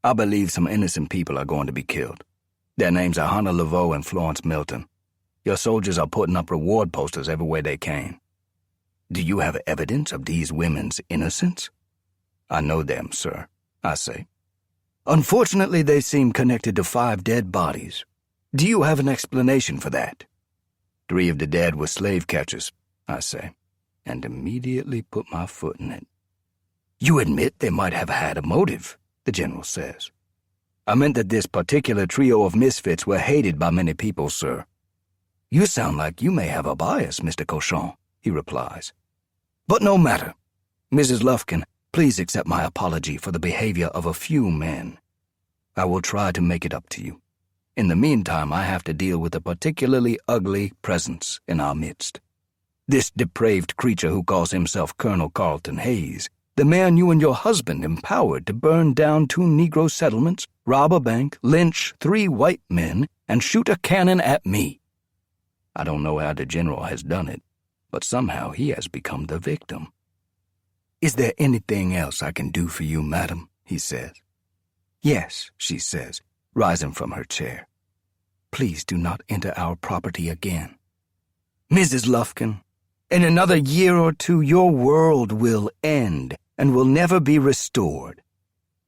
I believe some innocent people are going to be killed. Their names are Hannah Laveau and Florence Milton. Your soldiers are putting up reward posters everywhere they can. Do you have evidence of these women's innocence? I know them, sir, I say. Unfortunately, they seem connected to 5 dead bodies. Do you have an explanation for that? 3 of the dead were slave catchers, I say, and immediately put my foot in it. You admit they might have had a motive, the general says. I meant that this particular trio of misfits were hated by many people, sir. You sound like you may have a bias, Mr. Cochon, he replies. But no matter. Mrs. Lufkin, please accept my apology for the behavior of a few men. I will try to make it up to you. In the meantime, I have to deal with a particularly ugly presence in our midst. This depraved creature who calls himself Colonel Carlton Hayes, the man you and your husband empowered to burn down 2 Negro settlements, rob a bank, lynch 3 white men, and shoot a cannon at me. I don't know how the general has done it, but somehow he has become the victim. Is there anything else I can do for you, madam? He says. Yes, she says, rising from her chair. Please do not enter our property again. Mrs. Lufkin, in another year or 2 your world will end and will never be restored.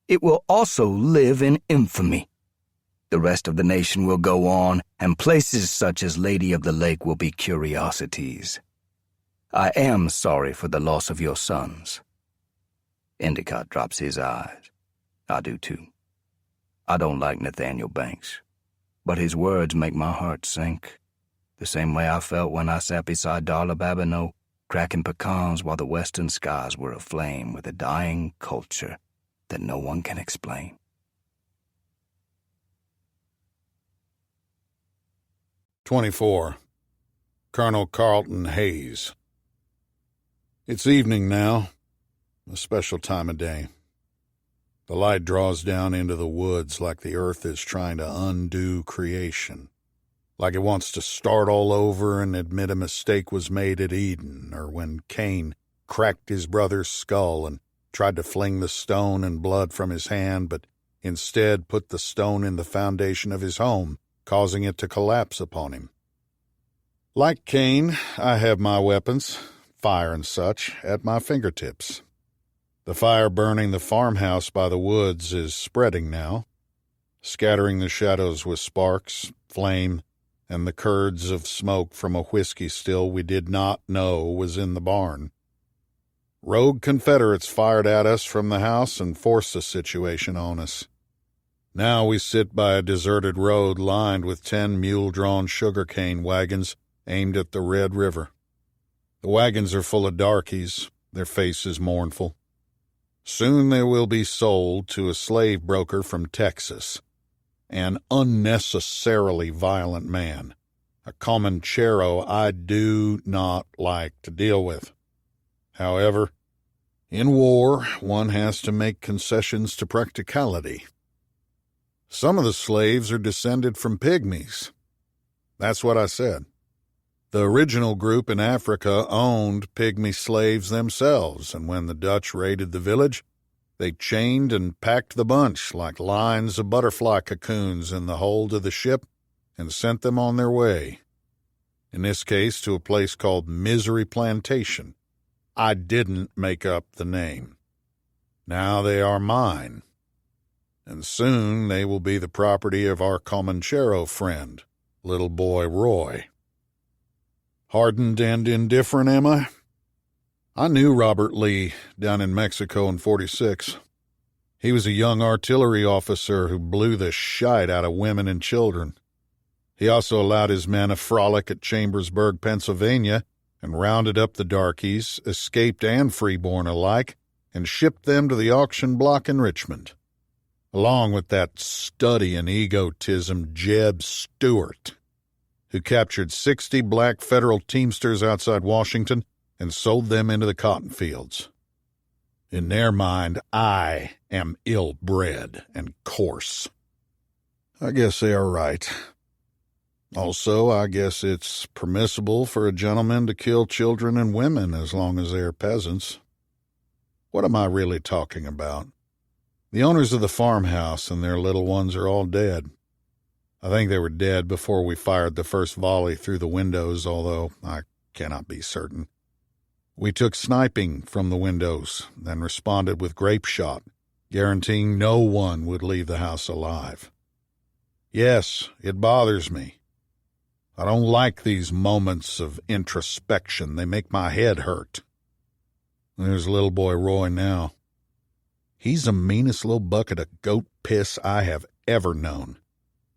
It will also live in infamy. The rest of the nation will go on, and places such as Lady of the Lake will be curiosities. I am sorry for the loss of your sons. Endicott drops his eyes. I do too. I don't like Nathaniel Banks, but his words make my heart sink, the same way I felt when I sat beside Darla Babineau, cracking pecans while the western skies were aflame with a dying culture that no one can explain. "24. Colonel Carlton Hayes." It's evening now, a special time of day. The light draws down into the woods like the earth is trying to undo creation, like it wants to start all over and admit a mistake was made at Eden, or when Cain cracked his brother's skull and tried to fling the stone and blood from his hand, but instead put the stone in the foundation of his home, causing it to collapse upon him. Like Cain, I have my weapons, fire and such, at my fingertips. The fire burning the farmhouse by the woods is spreading now, scattering the shadows with sparks, flame, and the curds of smoke from a whiskey still we did not know was in the barn. Rogue Confederates fired at us from the house and forced the situation on us. Now we sit by a deserted road lined with 10 mule-drawn sugarcane wagons aimed at the Red River. The wagons are full of darkies, their faces mournful. Soon they will be sold to a slave broker from Texas, an unnecessarily violent man, a Comanchero I do not like to deal with. However, in war, one has to make concessions to practicality. Some of the slaves are descended from pygmies. That's what I said. The original group in Africa owned pygmy slaves themselves, and when the Dutch raided the village, they chained and packed the bunch like lines of butterfly cocoons in the hold of the ship and sent them on their way. In this case, to a place called Misery Plantation. I didn't make up the name. Now they are mine, and soon they will be the property of our Comanchero friend, little boy Roy. Hardened and indifferent, am I? I knew Robert Lee down in Mexico in 46. He was a young artillery officer who blew the shite out of women and children. He also allowed his men a frolic at Chambersburg, Pennsylvania, and rounded up the darkies, escaped and freeborn alike, and shipped them to the auction block in Richmond, along with that study in egotism Jeb Stuart. who captured 60 black federal teamsters outside Washington and sold them into the cotton fields. In their mind, I am ill-bred and coarse. I guess they are right. Also, I guess it's permissible for a gentleman to kill children and women as long as they are peasants. What am I really talking about? The owners of the farmhouse and their little ones are all dead. I think they were dead before we fired the first volley through the windows, although I cannot be certain. We took sniping from the windows, then responded with grape shot, guaranteeing no one would leave the house alive. Yes, it bothers me. I don't like these moments of introspection. They make my head hurt. There's little boy Roy now. He's the meanest little bucket of goat piss I have ever known,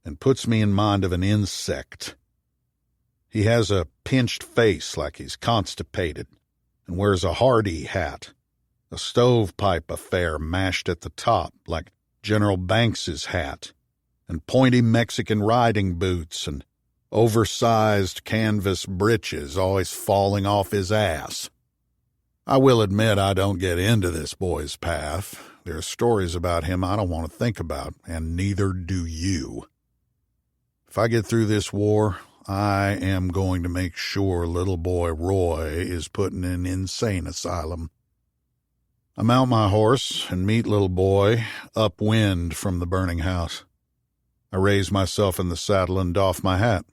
and puts me in mind of an insect. He has a pinched face like he's constipated, and wears a Hardy hat, a stovepipe affair mashed at the top like General Banks's hat, and pointy Mexican riding boots and oversized canvas breeches always falling off his ass. I will admit I don't get into this boy's path. There are stories about him I don't want to think about, and neither do you. If I get through this war, I am going to make sure little boy Roy is put in an insane asylum. I mount my horse and meet little boy upwind from the burning house. I raise myself in the saddle and doff my hat.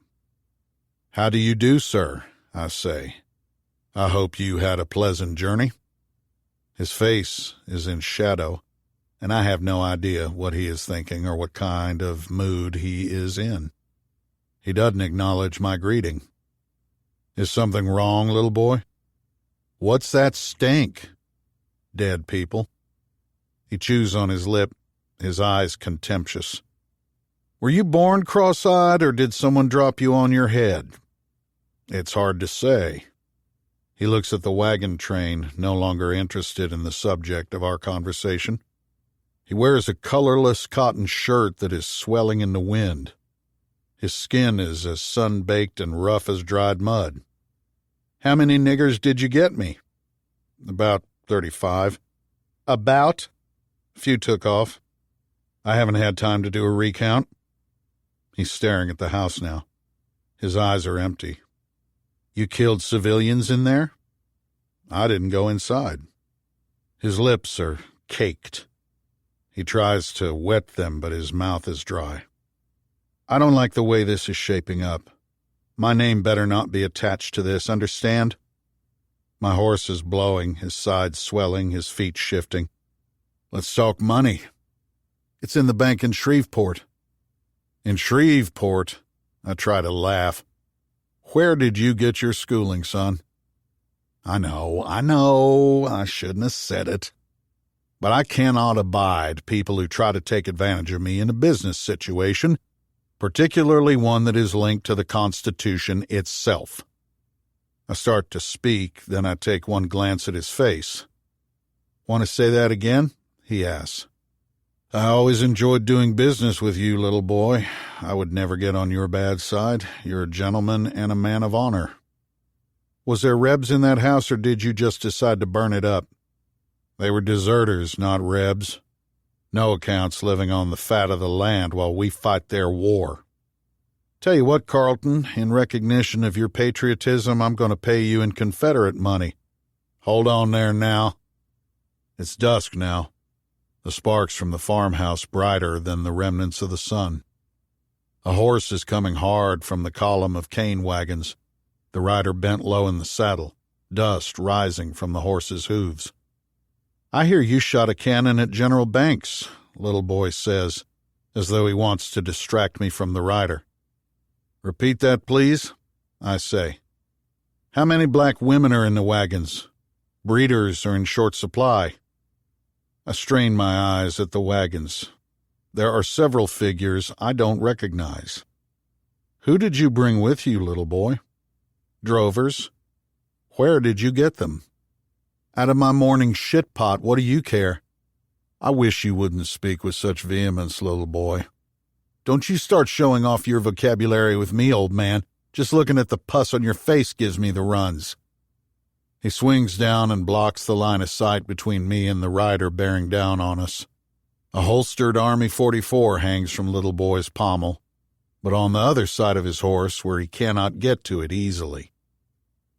"How do you do, sir?" I say. "I hope you had a pleasant journey." His face is in shadow, and I have no idea what he is thinking or what kind of mood he is in. He doesn't acknowledge my greeting. "Is something wrong, little boy?" "What's that stink?" "Dead people." He chews on his lip, his eyes contemptuous. "Were you born cross-eyed, or did someone drop you on your head?" "It's hard to say." He looks at the wagon train, no longer interested in the subject of our conversation. He wears a colorless cotton shirt that is swelling in the wind. His skin is as sun-baked and rough as dried mud. "How many niggers did you get me?" "About 35. "About?" "A few took off. I haven't had time to do a recount." He's staring at the house now. His eyes are empty. "You killed civilians in there?" "I didn't go inside." His lips are caked. He tries to wet them, but his mouth is dry. "I don't like the way this is shaping up. My name better not be attached to this, understand?" My horse is blowing, his sides swelling, his feet shifting. "Let's talk money." "It's in the bank in Shreveport." "In Shreveport?" I try to laugh. "Where did you get your schooling, son?" I know, I shouldn't have said it. But I cannot abide people who try to take advantage of me in a business situation, particularly one that is linked to the Constitution itself. I start to speak, then I take one glance at his face. "Want to say that again?" he asks. "I always enjoyed doing business with you, little boy. I would never get on your bad side. You're a gentleman and a man of honor." "Was there Rebs in that house, or did you just decide to burn it up?" "They were deserters, not Rebs. No accounts living on the fat of the land while we fight their war. Tell you what, Carlton, in recognition of your patriotism, I'm going to pay you in Confederate money. Hold on there now." It's dusk now, the sparks from the farmhouse brighter than the remnants of the sun. A horse is coming hard from the column of cane wagons, the rider bent low in the saddle, dust rising from the horse's hooves. "I hear you shot a cannon at General Banks," little boy says, as though he wants to distract me from the rider. "Repeat that, please," I say. "How many black women are in the wagons? Breeders are in short supply." I strain my eyes at the wagons. There are several figures I don't recognize. "Who did you bring with you, little boy?" "Drovers." "Where did you get them?" "Out of my morning shit pot, what do you care?" "I wish you wouldn't speak with such vehemence, little boy. Don't you start showing off your vocabulary with me, old man. Just looking at the pus on your face gives me the runs. He swings down and blocks the line of sight between me and the rider bearing down on us. A holstered Army .44 hangs from little boy's pommel, but on the other side of his horse where he cannot get to it easily.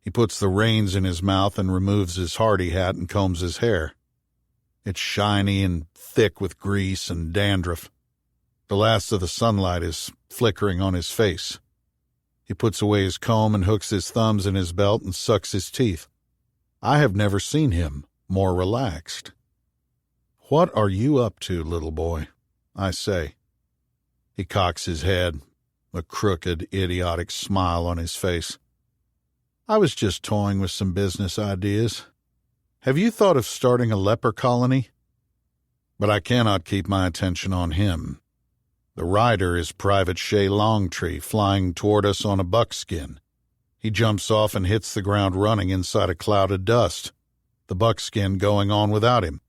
He puts the reins in his mouth and removes his hardy hat and combs his hair. It's shiny and thick with grease and dandruff. The last of the sunlight is flickering on his face. He puts away his comb and hooks his thumbs in his belt and sucks his teeth. I have never seen him more relaxed. "What are you up to, little boy?" I say. He cocks his head, a crooked, idiotic smile on his face. "I was just toying with some business ideas. Have you thought of starting a leper colony?" But I cannot keep my attention on him. The rider is Private Shea Longtree, flying toward us on a buckskin. He jumps off and hits the ground running inside a cloud of dust, the buckskin going on without him.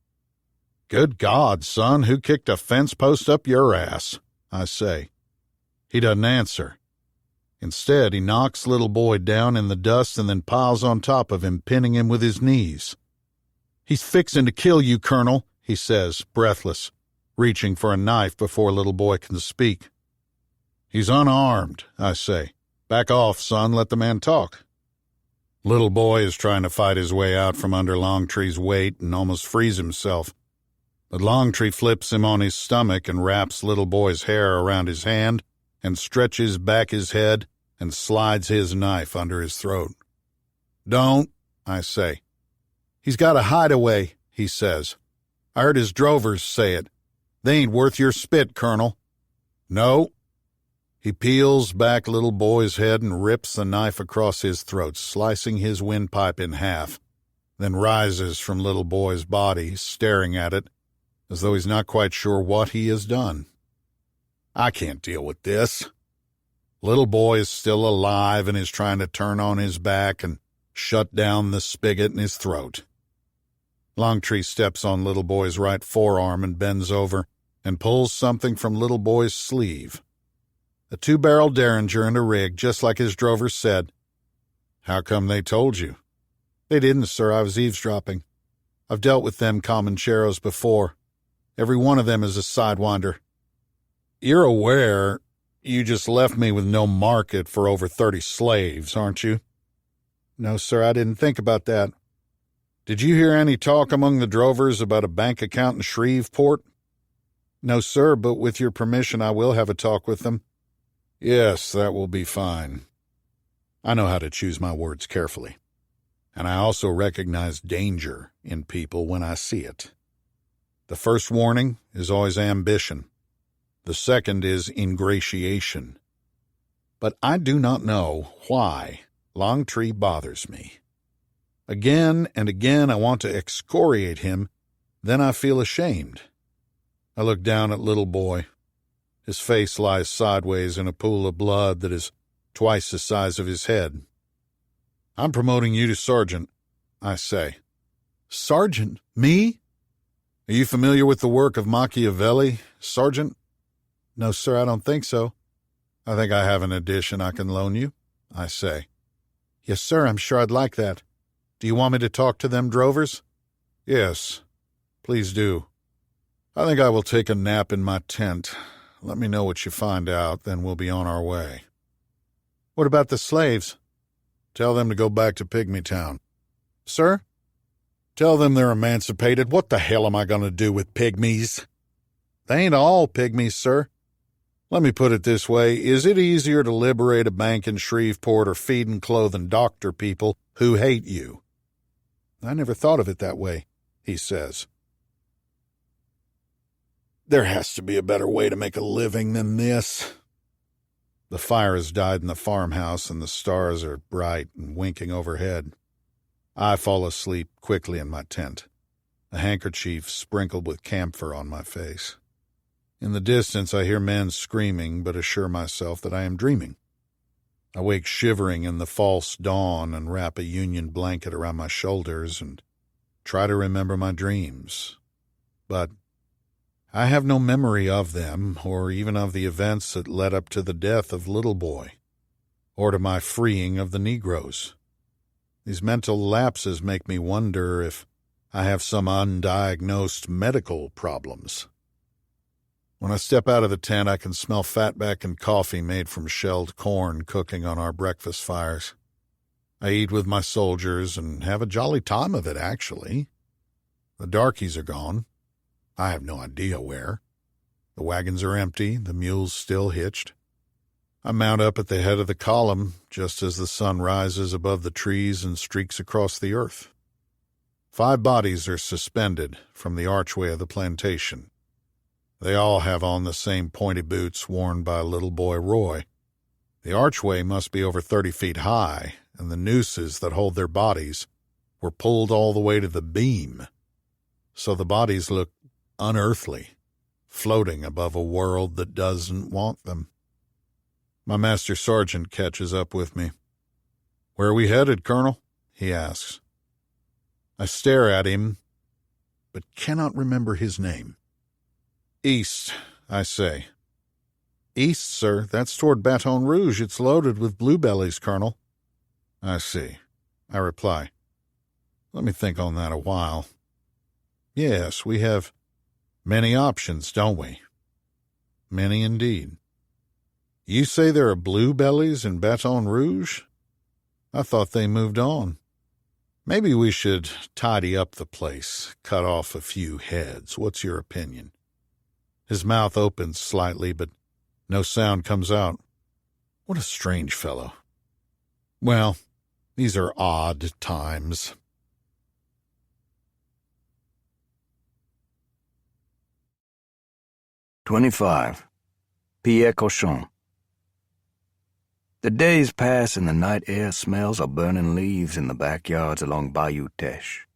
"Good God, son, who kicked a fence post up your ass?" I say. He doesn't answer. Instead, he knocks little boy down in the dust and then piles on top of him, pinning him with his knees. "He's fixing to kill you, Colonel," he says, breathless, reaching for a knife before little boy can speak. "He's unarmed," I say. "Back off, son, let the man talk." Little boy is trying to fight his way out from under Longtree's weight and almost frees himself. But Longtree flips him on his stomach and wraps little boy's hair around his hand and stretches back his head and slides his knife under his throat. "Don't," I say. "He's got a hideaway," he says. "I heard his drovers say it. They ain't worth your spit, Colonel." "No." He peels back little boy's head and rips the knife across his throat, slicing his windpipe in half, then rises from little boy's body, staring at it, as though he's not quite sure what he has done. I can't deal with this. Little boy is still alive and is trying to turn on his back and shut down the spigot in his throat. Longtree steps on little boy's right forearm and bends over and pulls something from little boy's sleeve. A 2-barrel Derringer and a rig, just like his drover said. "How come they told you?" "They didn't, sir. I was eavesdropping. I've dealt with them Comancheros before. Every one of them is a sidewinder." "You're aware you just left me with no market for over 30 slaves, aren't you?" "No, sir, I didn't think about that." "Did you hear any talk among the drovers about a bank account in Shreveport?" "No, sir, but with your permission I will have a talk with them." "Yes, that will be fine." I know how to choose my words carefully, and I also recognize danger in people when I see it. The first warning is always ambition. The second is ingratiation. But I do not know why Longtree bothers me. Again and again I want to excoriate him, then I feel ashamed. I look down at little boy. His face lies sideways in a pool of blood that is twice the size of his head. "I'm promoting you to sergeant," I say. "Sergeant? Me?" "Are you familiar with the work of Machiavelli, Sergeant?" "No, sir, I don't think so." "I think I have an edition I can loan you," I say. "Yes, sir, I'm sure I'd like that. Do you want me to talk to them drovers?" "Yes, please do. I think I will take a nap in my tent. Let me know what you find out, then we'll be on our way." "What about the slaves?" "Tell them to go back to Pygmy-town." "Sir?" "Tell them they're emancipated. What the hell am I going to do with pygmies?" "They ain't all pygmies, sir." "Let me put it this way. Is it easier to liberate a bank in Shreveport or feed and clothe and doctor people who hate you?" "I never thought of it that way," he says. There has to be a better way to make a living than this. The fire has died in the farmhouse, and the stars are bright and winking overhead. I fall asleep quickly in my tent, a handkerchief sprinkled with camphor on my face. In the distance I hear men screaming, but assure myself that I am dreaming. I wake shivering in the false dawn and wrap a Union blanket around my shoulders and try to remember my dreams. But I have no memory of them, or even of the events that led up to the death of little boy. or to my freeing of the Negroes. These mental lapses make me wonder if I have some undiagnosed medical problems. When I step out of the tent, I can smell fatback and coffee made from shelled corn cooking on our breakfast fires. I eat with my soldiers and have a jolly time of it, actually. The darkies are gone. I have no idea where. The wagons are empty, the mules still hitched. I mount up at the head of the column just as the sun rises above the trees and streaks across the earth. 5 bodies are suspended from the archway of the plantation. They all have on the same pointy boots worn by little boy Roy. The archway must be over 30 feet high, and the nooses that hold their bodies were pulled all the way to the beam. So the bodies look unearthly, floating above a world that doesn't want them. My master sergeant catches up with me. "Where are we headed, Colonel?" he asks. I stare at him, but cannot remember his name. "East," I say. "East, sir. That's toward Baton Rouge. It's loaded with bluebellies, Colonel." "I see," I reply. "Let me think on that a while. Yes, we have many options, don't we?" Many indeed. "You say there are bluebellies in Baton Rouge? I thought they moved on. Maybe we should tidy up the place, cut off a few heads. What's your opinion?" His mouth opens slightly, but no sound comes out. What a strange fellow. Well, these are odd times. "25. Pierre Cochon." The days pass and the night air smells of burning leaves in the backyards along Bayou Teche.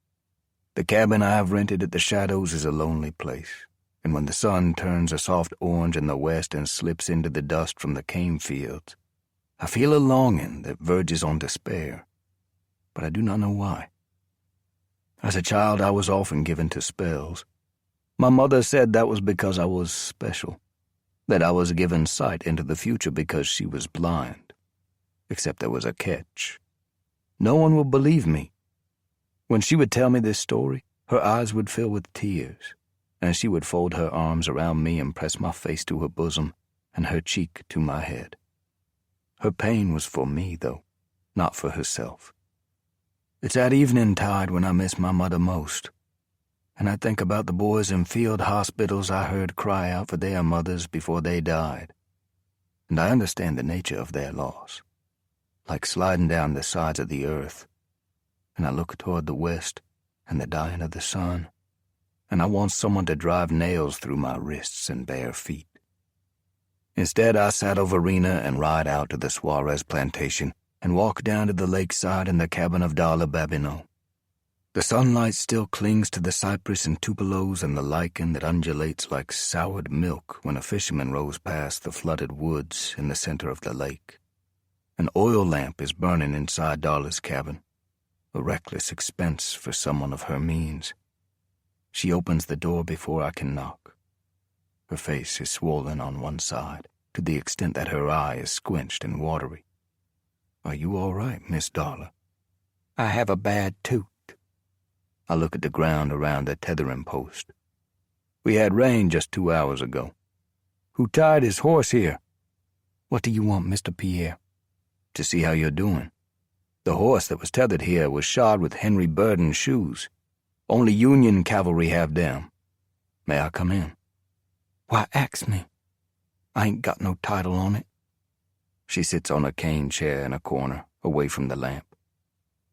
The cabin I have rented at the Shadows is a lonely place, and when the sun turns a soft orange in the west and slips into the dust from the cane fields, I feel a longing that verges on despair, but I do not know why. As a child, I was often given to spells. My mother said that was because I was special, that I was given sight into the future because she was blind. Except there was a catch. No one would believe me. When she would tell me this story, her eyes would fill with tears, and she would fold her arms around me and press my face to her bosom and her cheek to my head. Her pain was for me, though, not for herself. It's at evening tide when I miss my mother most, and I think about the boys in field hospitals I heard cry out for their mothers before they died, and I understand the nature of their loss, like sliding down the sides of the earth, and I look toward the west and the dying of the sun, and I want someone to drive nails through my wrists and bare feet. Instead, I saddle Verena and ride out to the Suarez plantation and walk down to the lakeside in the cabin of Darla Babineau. The sunlight still clings to the cypress and tupelos and the lichen that undulates like soured milk when a fisherman rows past the flooded woods in the center of the lake. An oil lamp is burning inside Darla's cabin, a reckless expense for someone of her means. She opens the door before I can knock. Her face is swollen on one side, to the extent that her eye is squinched and watery. "Are you all right, Miss Darla?" "I have a bad tooth." I look at the ground around the tethering post. "We had rain just 2 hours ago. Who tied his horse here?" "What do you want, Mr. Pierre?" "To see how you're doing. The horse that was tethered here was shod with Henry Burden's shoes. Only Union cavalry have them. May I come in?" "Why ax me? I ain't got no title on it." She sits on a cane chair in a corner, away from the lamp.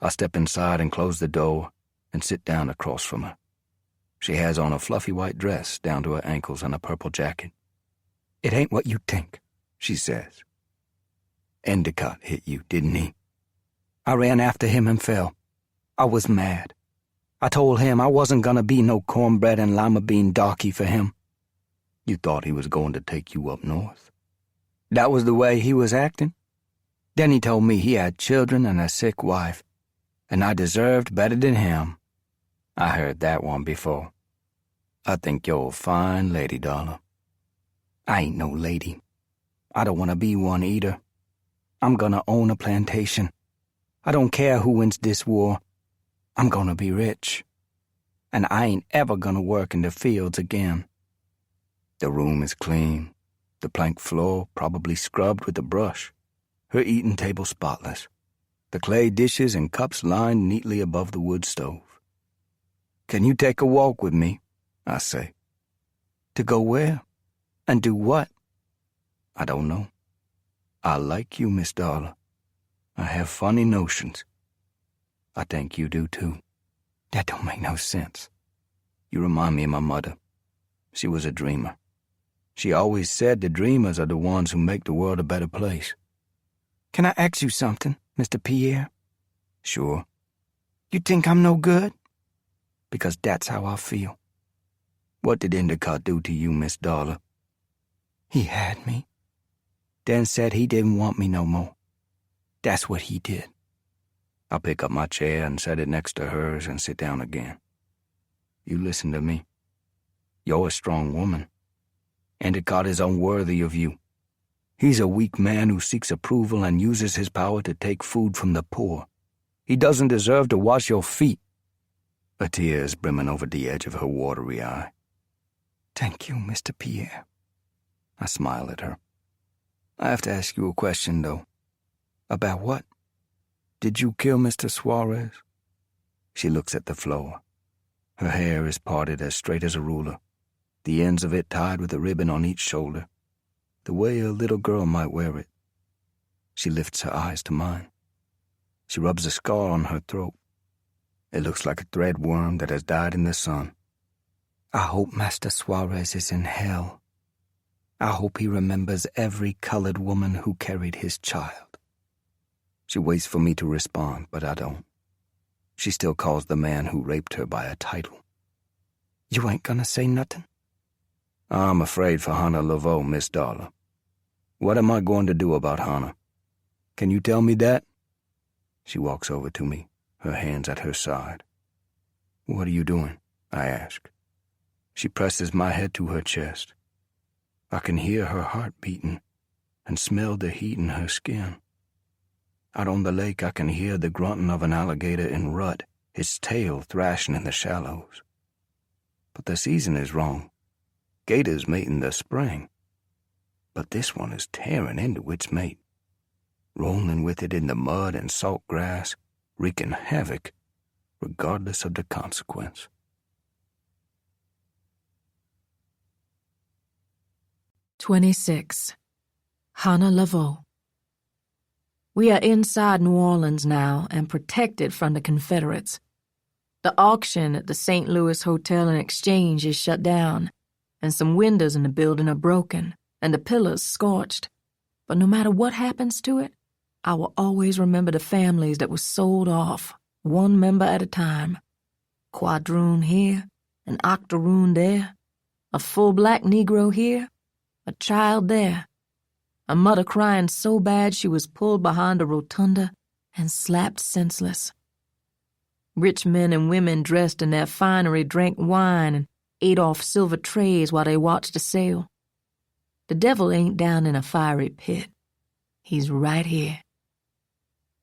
I step inside and close the door and sit down across from her. She has on a fluffy white dress down to her ankles and a purple jacket. "It ain't what you think," she says. "Endicott hit you, didn't he?" "I ran after him and fell. I was mad. I told him I wasn't gonna be no cornbread and lima bean darky for him." "You thought he was going to take you up north?" "That was the way he was acting. Then he told me he had children and a sick wife, and I deserved better than him. I heard that one before. I think you're a fine lady, Darla." "I ain't no lady. I don't want to be one either. I'm gonna own a plantation. I don't care who wins this war. I'm gonna be rich. And I ain't ever gonna work in the fields again. The room is clean, the plank floor probably scrubbed with a brush, her eating table spotless, the clay dishes and cups lined neatly above the wood stove. Can you take a walk with me? I say. To go where? And do what? I don't know. I like you, Miss Dollar. I have funny notions. I think you do, too. That don't make no sense. You remind me of my mother. She was a dreamer. She always said the dreamers are the ones who make the world a better place. Can I ask you something, Mr. Pierre? Sure. You think I'm no good? Because that's how I feel. What did Endicott do to you, Miss Dollar? He had me. Then said he didn't want me no more. That's what he did. I'll pick up my chair and set it next to hers and sit down again. You listen to me. You're a strong woman. Endicott is unworthy of you. He's a weak man who seeks approval and uses his power to take food from the poor. He doesn't deserve to wash your feet. A tear is brimming over the edge of her watery eye. Thank you, Mr. Pierre. I smile at her. I have to ask you a question, though. About what? Did you kill Mr. Suarez? She looks at the floor. Her hair is parted as straight as a ruler, the ends of it tied with a ribbon on each shoulder, the way a little girl might wear it. She lifts her eyes to mine. She rubs a scar on her throat. It looks like a thread worm that has died in the sun. I hope Master Suarez is in hell. I hope he remembers every colored woman who carried his child. She waits for me to respond, but I don't. She still calls the man who raped her by a title. You ain't gonna say nothing? I'm afraid for Hannah Laveau, Miss Dollar. What am I going to do about Hannah? Can you tell me that? She walks over to me, her hands at her side. What are you doing? I ask. She presses my head to her chest. I can hear her heart beating and smell the heat in her skin. Out on the lake, I can hear the grunting of an alligator in rut, its tail thrashing in the shallows. But the season is wrong. Gators mate in the spring. But this one is tearing into its mate, rolling with it in the mud and salt grass, wreaking havoc, regardless of the consequence. 26. Hannah Laveau. We are inside New Orleans now and protected from the Confederates. The auction at the St. Louis Hotel and Exchange is shut down, and some windows in the building are broken and the pillars scorched. But no matter what happens to it, I will always remember the families that were sold off, one member at a time. Quadroon here, an octoroon there, a full black Negro here, a child there, a mother crying so bad she was pulled behind a rotunda and slapped senseless. Rich men and women dressed in their finery drank wine and ate off silver trays while they watched the sale. The devil ain't down in a fiery pit. He's right here.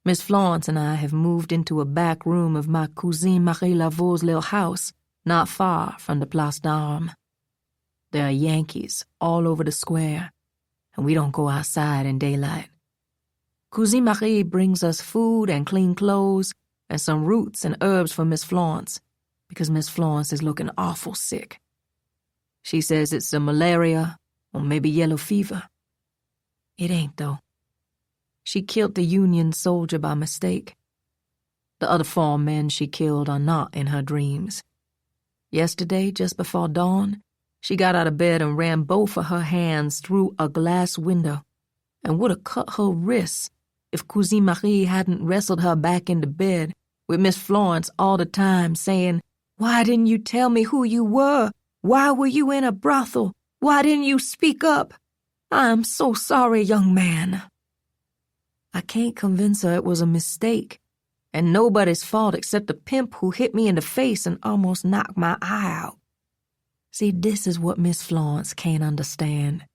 Miss Florence and I have moved into a back room of my cousine Marie Laveau's little house, not far from the Place d'Armes. There are Yankees all over the square, and we don't go outside in daylight. Cousine Marie brings us food and clean clothes and some roots and herbs for Miss Florence, because Miss Florence is looking awful sick. She says it's the malaria or maybe yellow fever. It ain't, though. She killed the Union soldier by mistake. The other 4 men she killed are not in her dreams. Yesterday, just before dawn, she got out of bed and ran both of her hands through a glass window and would have cut her wrists if Cousine Marie hadn't wrestled her back into bed with Miss Florence all the time saying, "Why didn't you tell me who you were? Why were you in a brothel? Why didn't you speak up? I am so sorry, young man." I can't convince her it was a mistake, and nobody's fault except the pimp who hit me in the face and almost knocked my eye out. See, this is what Miss Florence can't understand.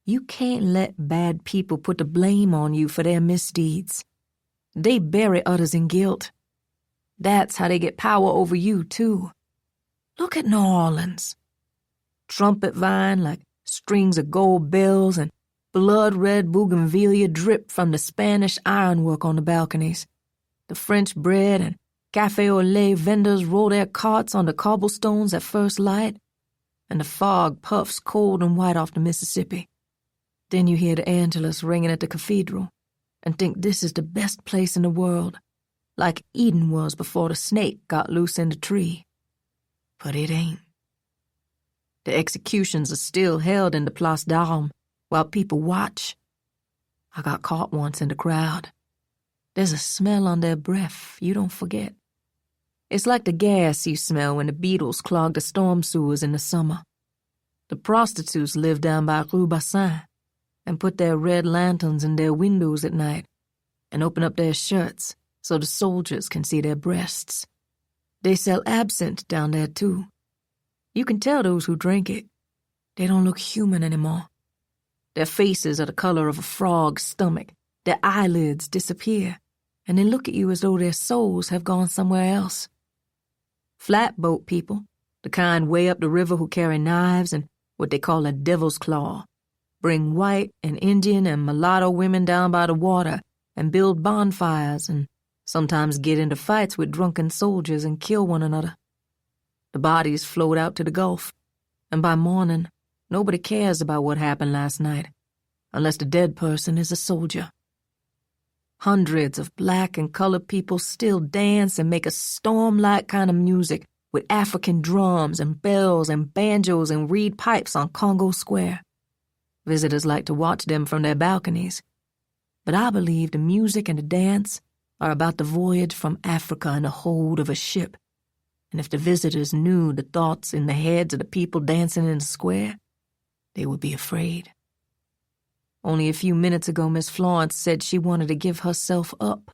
You can't let bad people put the blame on you for their misdeeds. They bury others in guilt. That's how they get power over you, too. Look at New Orleans. Trumpet vine like strings of gold bells and blood-red bougainvillea drip from the Spanish ironwork on the balconies. The French bread and café au lait vendors roll their carts on the cobblestones at first light, and the fog puffs cold and white off the Mississippi. Then you hear the Angelus ringing at the cathedral and think this is the best place in the world, like Eden was before the snake got loose in the tree. But it ain't. The executions are still held in the Place d'Armes while people watch. I got caught once in the crowd. There's a smell on their breath you don't forget. It's like the gas you smell when the beetles clog the storm sewers in the summer. The prostitutes live down by Rue Bassin and put their red lanterns in their windows at night and open up their shirts so the soldiers can see their breasts. They sell absinthe down there, too. You can tell those who drink it. They don't look human anymore. Their faces are the color of a frog's stomach. Their eyelids disappear, and they look at you as though their souls have gone somewhere else. Flatboat people, the kind way up the river who carry knives and what they call a devil's claw, bring white and Indian and mulatto women down by the water and build bonfires and sometimes get into fights with drunken soldiers and kill one another. The bodies float out to the Gulf, and by morning, nobody cares about what happened last night, unless the dead person is a soldier. Hundreds of black and colored people still dance and make a storm-like kind of music with African drums and bells and banjos and reed pipes on Congo Square. Visitors like to watch them from their balconies, but I believe the music and the dance are about the voyage from Africa in the hold of a ship, and if the visitors knew the thoughts in the heads of the people dancing in the square, they would be afraid. Only a few minutes ago, Miss Florence said she wanted to give herself up.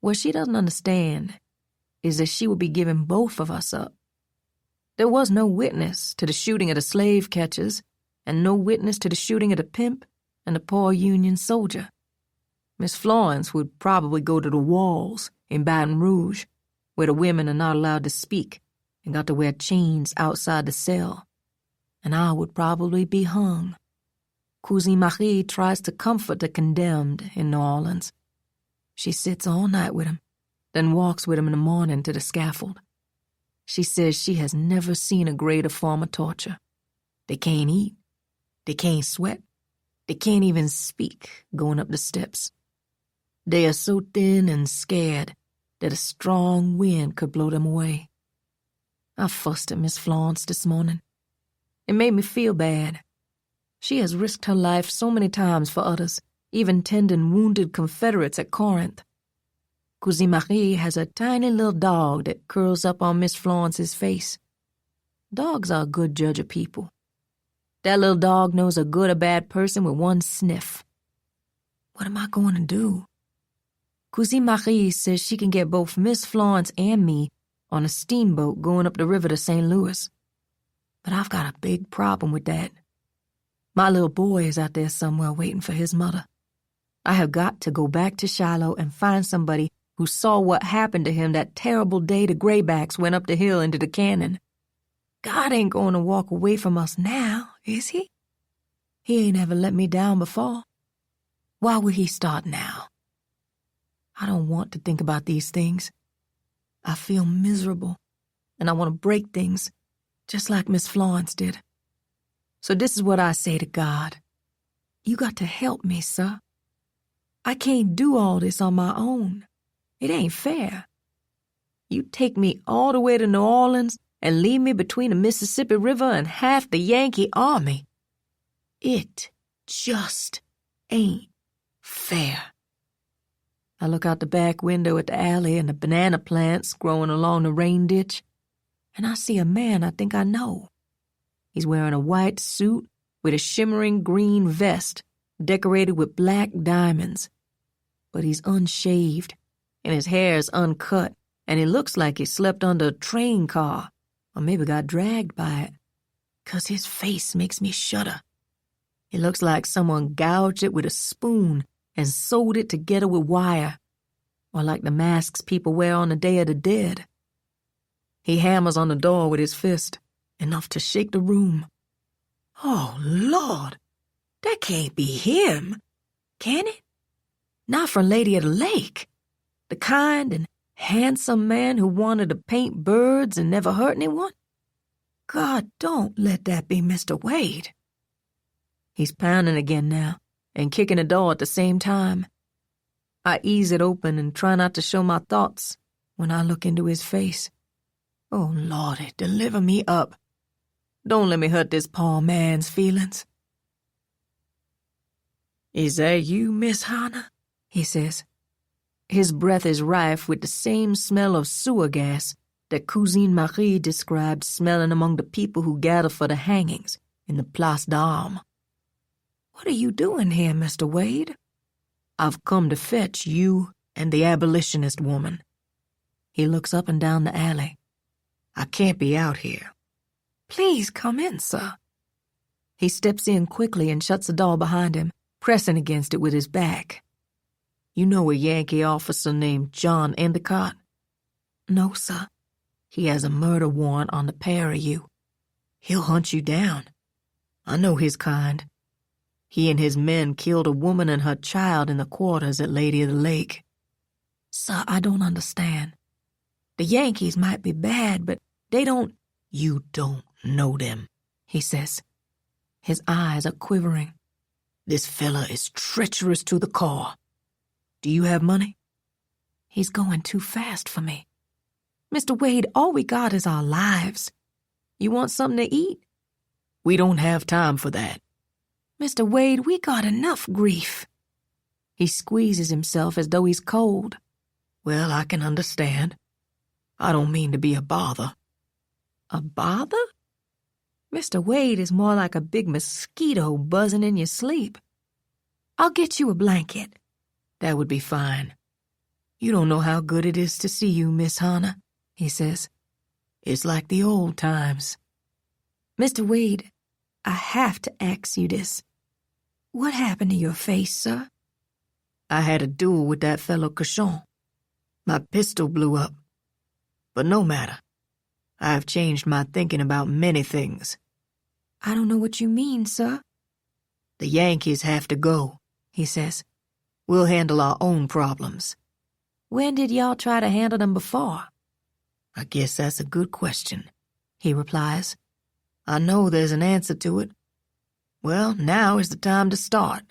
What she doesn't understand is that she would be giving both of us up. There was no witness to the shooting of the slave catchers and no witness to the shooting of the pimp and the poor Union soldier. Miss Florence would probably go to the walls in Baton Rouge, where the women are not allowed to speak and got to wear chains outside the cell, and I would probably be hung. Cousine Marie tries to comfort the condemned in New Orleans. She sits all night with him, then walks with him in the morning to the scaffold. She says she has never seen a greater form of torture. They can't eat, they can't sweat, they can't even speak going up the steps. They are so thin and scared that a strong wind could blow them away. I fussed at Miss Florence this morning. It made me feel bad. She has risked her life so many times for others, even tending wounded Confederates at Corinth. Cousine Marie has a tiny little dog that curls up on Miss Florence's face. Dogs are a good judge of people. That little dog knows a good or bad person with one sniff. What am I going to do? Cousine Marie says she can get both Miss Florence and me on a steamboat going up the river to St. Louis. But I've got a big problem with that. My little boy is out there somewhere waiting for his mother. I have got to go back to Shiloh and find somebody who saw what happened to him that terrible day the graybacks went up the hill into the canyon. God ain't going to walk away from us now, is he? He ain't ever let me down before. Why would he start now? I don't want to think about these things. I feel miserable, and I want to break things, just like Miss Florence did. So this is what I say to God. You got to help me, sir. I can't do all this on my own. It ain't fair. You take me all the way to New Orleans and leave me between the Mississippi River and half the Yankee army. It just ain't fair. I look out the back window at the alley and the banana plants growing along the rain ditch, and I see a man I think I know. He's wearing a white suit with a shimmering green vest decorated with black diamonds. But he's unshaved, and his hair is uncut, and he looks like he slept under a train car, or maybe got dragged by it, 'cause his face makes me shudder. It looks like someone gouged it with a spoon and sewed it together with wire, or like the masks people wear on the Day of the Dead. He hammers on the door with his fist, enough to shake the room. Oh, Lord, that can't be him, can it? Not for Lady of the Lake, the kind and handsome man who wanted to paint birds and never hurt anyone? God, don't let that be Mr. Wade. He's pounding again now and kicking the door at the same time. I ease it open and try not to show my thoughts when I look into his face. Oh, Lordy, deliver me up. Don't let me hurt this poor man's feelings. Is that you, Miss Hannah? He says. His breath is rife with the same smell of sewer gas that Cousine Marie described smelling among the people who gather for the hangings in the Place d'Armes. What are you doing here, Mr. Wade? I've come to fetch you and the abolitionist woman. He looks up and down the alley. I can't be out here. Please come in, sir. He steps in quickly and shuts the door behind him, pressing against it with his back. You know a Yankee officer named John Endicott? No, sir. He has a murder warrant on the pair of you. He'll hunt you down. I know his kind. He and his men killed a woman and her child in the quarters at Lady of the Lake. Sir, I don't understand. The Yankees might be bad, but they don't... You don't know them, he says. His eyes are quivering. This fella is treacherous to the core. Do you have money? He's going too fast for me. Mr. Wade, all we got is our lives. You want something to eat? We don't have time for that. Mr. Wade, we got enough grief. He squeezes himself as though he's cold. Well, I can understand. I don't mean to be a bother. A bother? Mr. Wade is more like a big mosquito buzzing in your sleep. I'll get you a blanket. That would be fine. You don't know how good it is to see you, Miss Hannah, he says. It's like the old times. Mr. Wade, I have to ask you this. What happened to your face, sir? I had a duel with that fellow Cochon. My pistol blew up. But no matter. I've changed my thinking about many things. I don't know what you mean, sir. The Yankees have to go, he says. We'll handle our own problems. When did y'all try to handle them before? I guess that's a good question, he replies. I know there's an answer to it. Well, now is the time to start.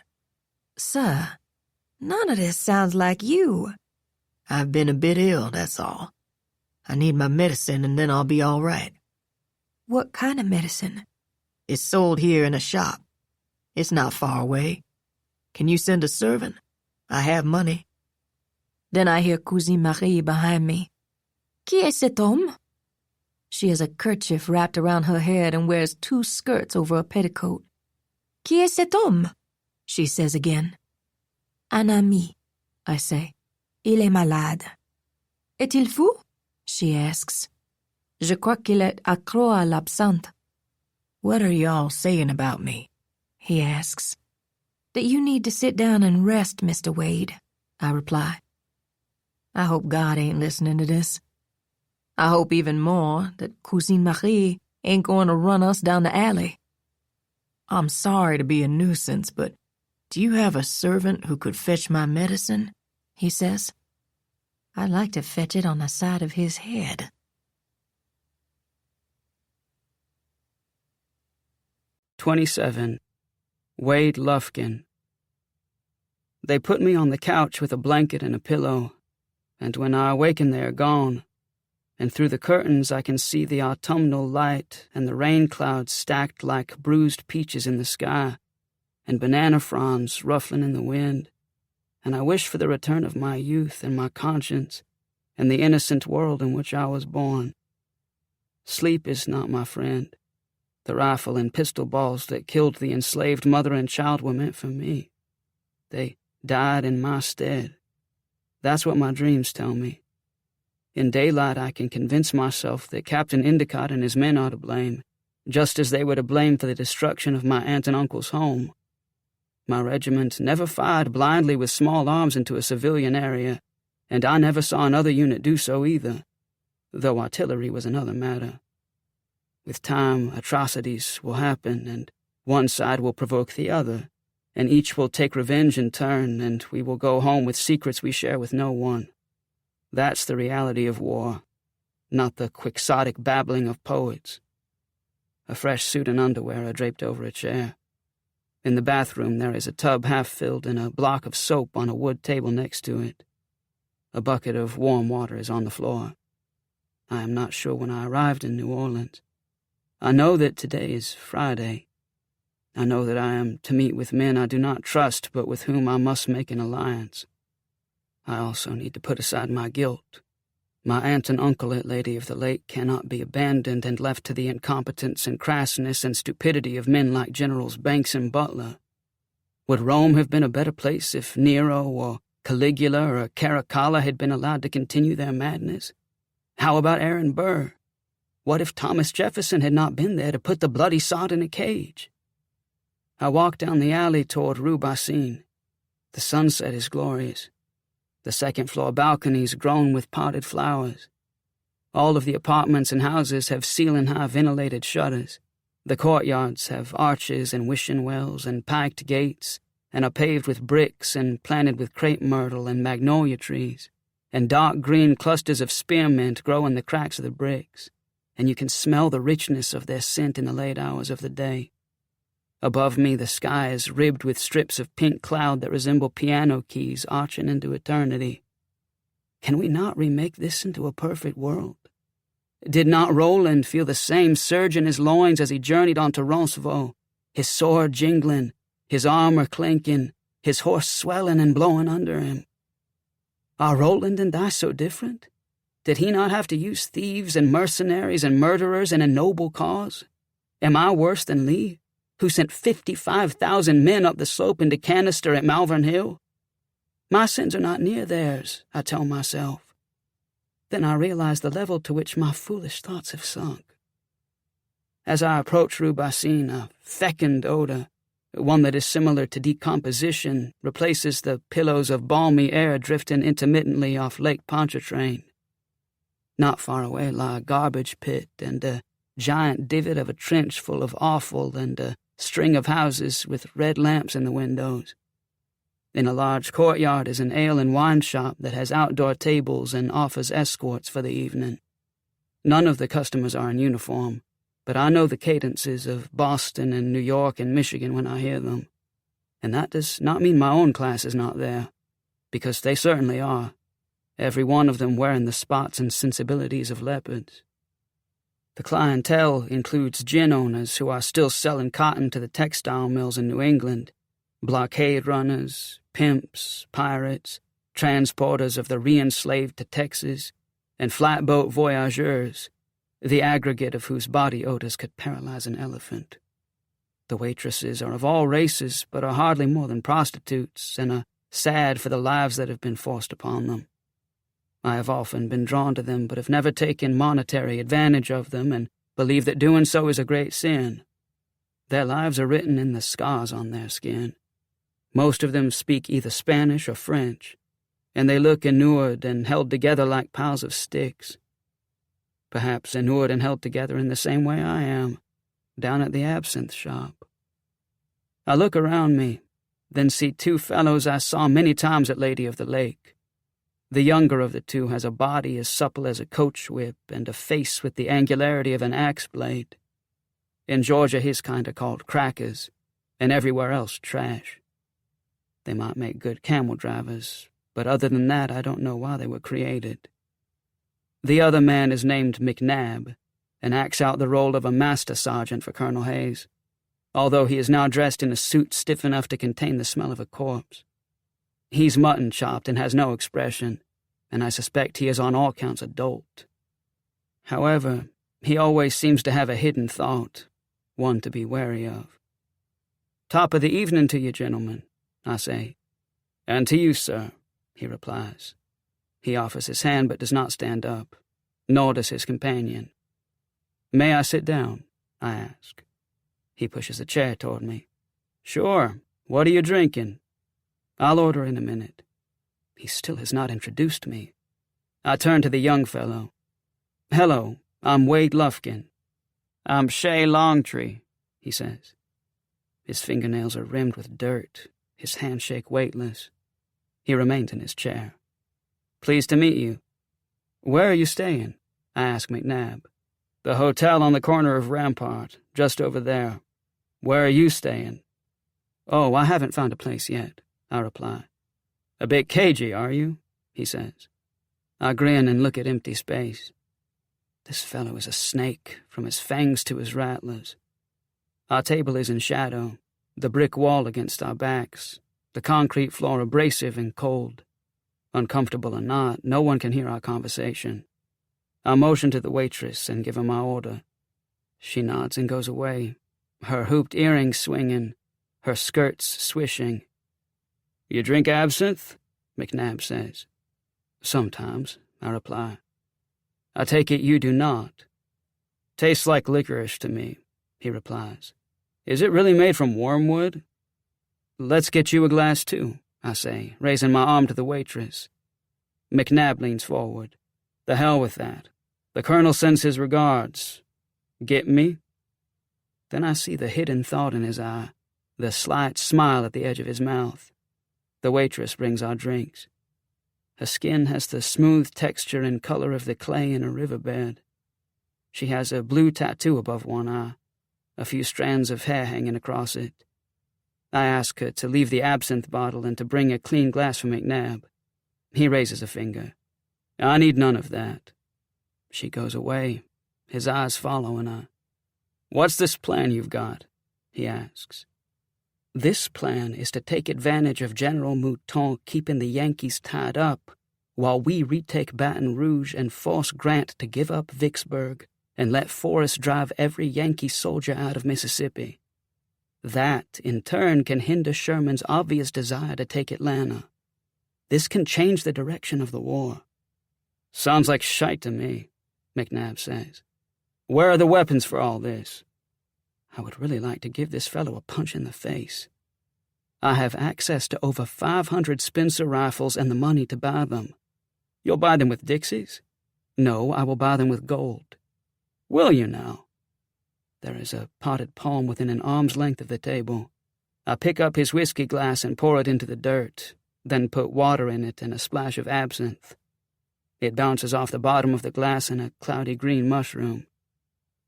Sir, none of this sounds like you. I've been a bit ill, that's all. I need my medicine and then I'll be all right. What kind of medicine? It's sold here in a shop. It's not far away. Can you send a servant? I have money. Then I hear Cousine Marie behind me. Qui est cet homme? She has a kerchief wrapped around her head and wears 2 skirts over a petticoat. Qui est cet homme? She says again. Un ami, I say. Il est malade. Est-il fou? She asks. Je crois qu'il est accro à l'absinthe. What are y'all saying about me? He asks. That you need to sit down and rest, Mr. Wade, I reply. I hope God ain't listening to this. I hope even more that Cousine Marie ain't going to run us down the alley. I'm sorry to be a nuisance, but do you have a servant who could fetch my medicine? He says. I'd like to fetch it on the side of his head. "27. Wade Lufkin. They put me on the couch with a blanket and a pillow, and when I awaken they are gone, and through the curtains I can see the autumnal light and the rain clouds stacked like bruised peaches in the sky, and banana fronds ruffling in the wind, and I wish for the return of my youth and my conscience and the innocent world in which I was born. Sleep is not my friend. The rifle and pistol balls that killed the enslaved mother and child were meant for me. They died in my stead. That's what my dreams tell me. In daylight I can convince myself that Captain Endicott and his men are to blame, just as they were to blame for the destruction of my aunt and uncle's home, My regiment never fired blindly with small arms into a civilian area, and I never saw another unit do so either, though artillery was another matter. With time, atrocities will happen, and one side will provoke the other, and each will take revenge in turn, and we will go home with secrets we share with no one. That's the reality of war, not the quixotic babbling of poets. A fresh suit and underwear are draped over a chair. In the bathroom there is a tub half filled and a block of soap on a wood table next to it. A bucket of warm water is on the floor. I am not sure when I arrived in New Orleans. I know that today is Friday. I know that I am to meet with men I do not trust, but with whom I must make an alliance. I also need to put aside my guilt. My aunt and uncle at Lady of the Lake cannot be abandoned and left to the incompetence and crassness and stupidity of men like Generals Banks and Butler. Would Rome have been a better place if Nero or Caligula or Caracalla had been allowed to continue their madness? How about Aaron Burr? What if Thomas Jefferson had not been there to put the bloody sod in a cage? I walk down the alley toward Rue Bassine. The sunset is glorious. The second-floor balconies grown with potted flowers. All of the apartments and houses have ceiling-high ventilated shutters. The courtyards have arches and wishing wells and piked gates, and are paved with bricks and planted with crepe myrtle and magnolia trees, and dark green clusters of spearmint grow in the cracks of the bricks, and you can smell the richness of their scent in the late hours of the day. Above me, the sky is ribbed with strips of pink cloud that resemble piano keys arching into eternity. Can we not remake this into a perfect world? Did not Roland feel the same surge in his loins as he journeyed on to Roncevaux, his sword jingling, his armor clinking, his horse swelling and blowing under him? Are Roland and I so different? Did he not have to use thieves and mercenaries and murderers in a noble cause? Am I worse than Lee, who sent 55,000 men up the slope into Canister at Malvern Hill? My sins are not near theirs, I tell myself. Then I realize the level to which my foolish thoughts have sunk. As I approach Rue Bassine, a fecund odor, one that is similar to decomposition, replaces the pillows of balmy air drifting intermittently off Lake Pontchartrain. Not far away lie a garbage pit and a giant divot of a trench full of offal and a string of houses with red lamps in the windows. In a large courtyard is an ale and wine shop that has outdoor tables and offers escorts for the evening. None of the customers are in uniform, but I know the cadences of Boston and New York and Michigan when I hear them. And that does not mean my own class is not there, because they certainly are, every one of them wearing the spots and sensibilities of leopards. The clientele includes gin owners who are still selling cotton to the textile mills in New England, blockade runners, pimps, pirates, transporters of the re-enslaved to Texas, and flatboat voyageurs, the aggregate of whose body odors could paralyze an elephant. The waitresses are of all races, but are hardly more than prostitutes, and are sad for the lives that have been forced upon them. I have often been drawn to them, but have never taken monetary advantage of them, and believe that doing so is a great sin. Their lives are written in the scars on their skin. Most of them speak either Spanish or French, and they look inured and held together like piles of sticks. Perhaps inured and held together in the same way I am, down at the absinthe shop. I look around me, then see two fellows I saw many times at Lady of the Lake. The younger of the two has a body as supple as a coach whip and a face with the angularity of an axe blade. In Georgia, his kind are called crackers, and everywhere else trash. They might make good camel drivers, but other than that, I don't know why they were created. The other man is named McNabb, and acts out the role of a master sergeant for Colonel Hayes, although he is now dressed in a suit stiff enough to contain the smell of a corpse. He's mutton-chopped and has no expression, and I suspect he is on all counts a dolt. However, he always seems to have a hidden thought, one to be wary of. "Top of the evening to you, gentlemen," I say. "And to you, sir," he replies. He offers his hand but does not stand up, nor does his companion. "May I sit down?" I ask. He pushes a chair toward me. "Sure," What are you drinking? I'll order in a minute. He still has not introduced me. I turn to the young fellow. Hello, I'm Wade Lufkin. I'm Shay Longtree, he says. His fingernails are rimmed with dirt, his handshake weightless. He remains in his chair. Pleased to meet you. Where are you staying? I ask McNabb. The hotel on the corner of Rampart, just over there. Where are you staying? Oh, I haven't found a place yet, I reply. A bit cagey, are you? He says. I grin and look at empty space. This fellow is a snake, from his fangs to his rattlers. Our table is in shadow, the brick wall against our backs, the concrete floor abrasive and cold. Uncomfortable or not, no one can hear our conversation. I motion to the waitress and give her my order. She nods and goes away, her hooped earrings swinging, her skirts swishing. You drink absinthe? McNabb says. Sometimes, I reply. I take it you do not. Tastes like licorice to me, he replies. Is it really made from wormwood? Let's get you a glass too, I say, raising my arm to the waitress. McNabb leans forward. The hell with that. The Colonel sends his regards. Get me? Then I see the hidden thought in his eye, the slight smile at the edge of his mouth. The waitress brings our drinks. Her skin has the smooth texture and color of the clay in a riverbed. She has a blue tattoo above one eye, a few strands of hair hanging across it. I ask her to leave the absinthe bottle and to bring a clean glass for McNabb. He raises a finger. I need none of that. She goes away, his eyes following her. What's this plan you've got? He asks. This plan is to take advantage of General Mouton keeping the Yankees tied up while we retake Baton Rouge and force Grant to give up Vicksburg and let Forrest drive every Yankee soldier out of Mississippi. That, in turn, can hinder Sherman's obvious desire to take Atlanta. This can change the direction of the war. Sounds like shite to me, McNabb says. Where are the weapons for all this? I would really like to give this fellow a punch in the face. I have access to over 500 Spencer rifles and the money to buy them. You'll buy them with Dixies? No, I will buy them with gold. Will you now? There is a potted palm within an arm's length of the table. I pick up his whiskey glass and pour it into the dirt, then put water in it and a splash of absinthe. It bounces off the bottom of the glass in a cloudy green mushroom.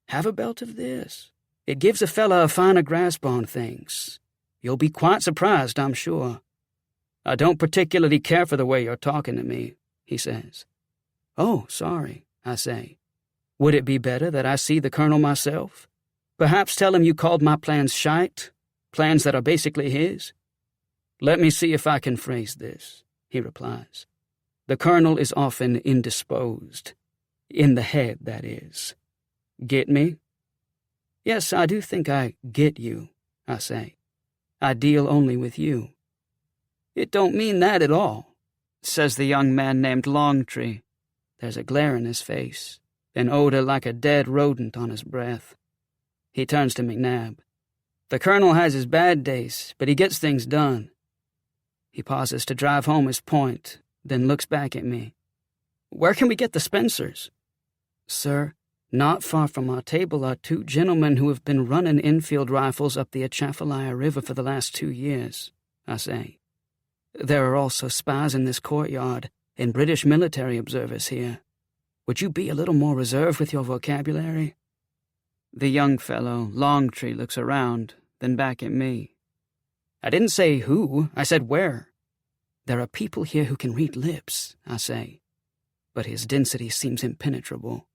Have a belt of this. It gives a fella a finer grasp on things. You'll be quite surprised, I'm sure. I don't particularly care for the way you're talking to me, he says. Oh, sorry, I say. Would it be better that I see the Colonel myself? Perhaps tell him you called my plans shite, plans that are basically his? Let me see if I can phrase this, he replies. The Colonel is often indisposed. In the head, that is. Get me? Yes, I do think I get you, I say. I deal only with you. It don't mean that at all, says the young man named Longtree. There's a glare in his face, an odor like a dead rodent on his breath. He turns to McNabb. The Colonel has his bad days, but he gets things done. He pauses to drive home his point, then looks back at me. Where can we get the Spencers? Sir, not far from our table are two gentlemen who have been running Enfield rifles up the Atchafalaya River for the last 2 years, I say. There are also spies in this courtyard and British military observers here. Would you be a little more reserved with your vocabulary? The young fellow, Longtree, looks around, then back at me. I didn't say who, I said where. There are people here who can read lips, I say, but his density seems impenetrable.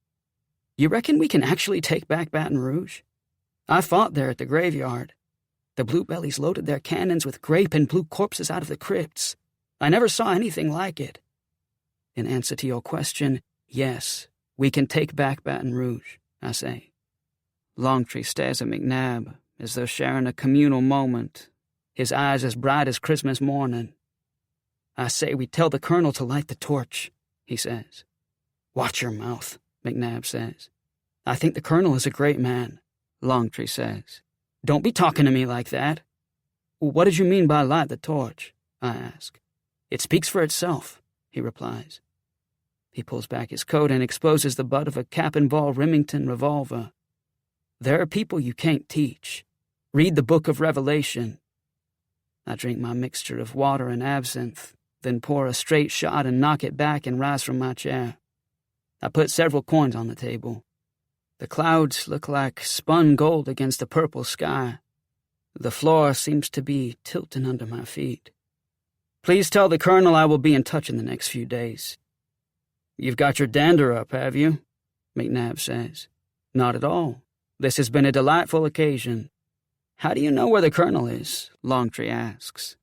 You reckon we can actually take back Baton Rouge? I fought there at the graveyard. The Bluebellies loaded their cannons with grape and blew corpses out of the crypts. I never saw anything like it. In answer to your question, yes, we can take back Baton Rouge, I say. Longtree stares at McNabb as though sharing a communal moment, his eyes as bright as Christmas morning. I say we tell the Colonel to light the torch, he says. Watch your mouth, McNabb says. I think the Colonel is a great man, Longtree says. Don't be talking to me like that. What did you mean by light the torch? I ask. It speaks for itself, he replies. He pulls back his coat and exposes the butt of a cap-and-ball Remington revolver. There are people you can't teach. Read the book of Revelation. I drink my mixture of water and absinthe, then pour a straight shot and knock it back and rise from my chair. I put several coins on the table. The clouds look like spun gold against the purple sky. The floor seems to be tilting under my feet. Please tell the Colonel I will be in touch in the next few days. You've got your dander up, have you? McNabb says. Not at all. This has been a delightful occasion. How do you know where the Colonel is? Longtree asks.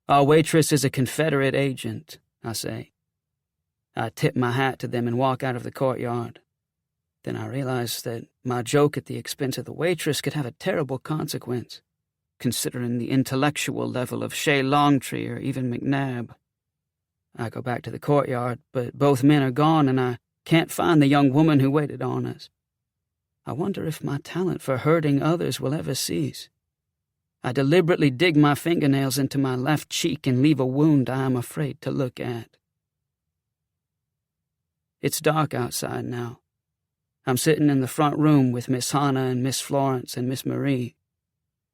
Our waitress is a Confederate agent, I say. I tip my hat to them and walk out of the courtyard. Then I realize that my joke at the expense of the waitress could have a terrible consequence, considering the intellectual level of Shea Longtree or even McNabb. I go back to the courtyard, but both men are gone and I can't find the young woman who waited on us. I wonder if my talent for hurting others will ever cease. I deliberately dig my fingernails into my left cheek and leave a wound I am afraid to look at. It's dark outside now. I'm sitting in the front room with Miss Hannah and Miss Florence and Miss Marie.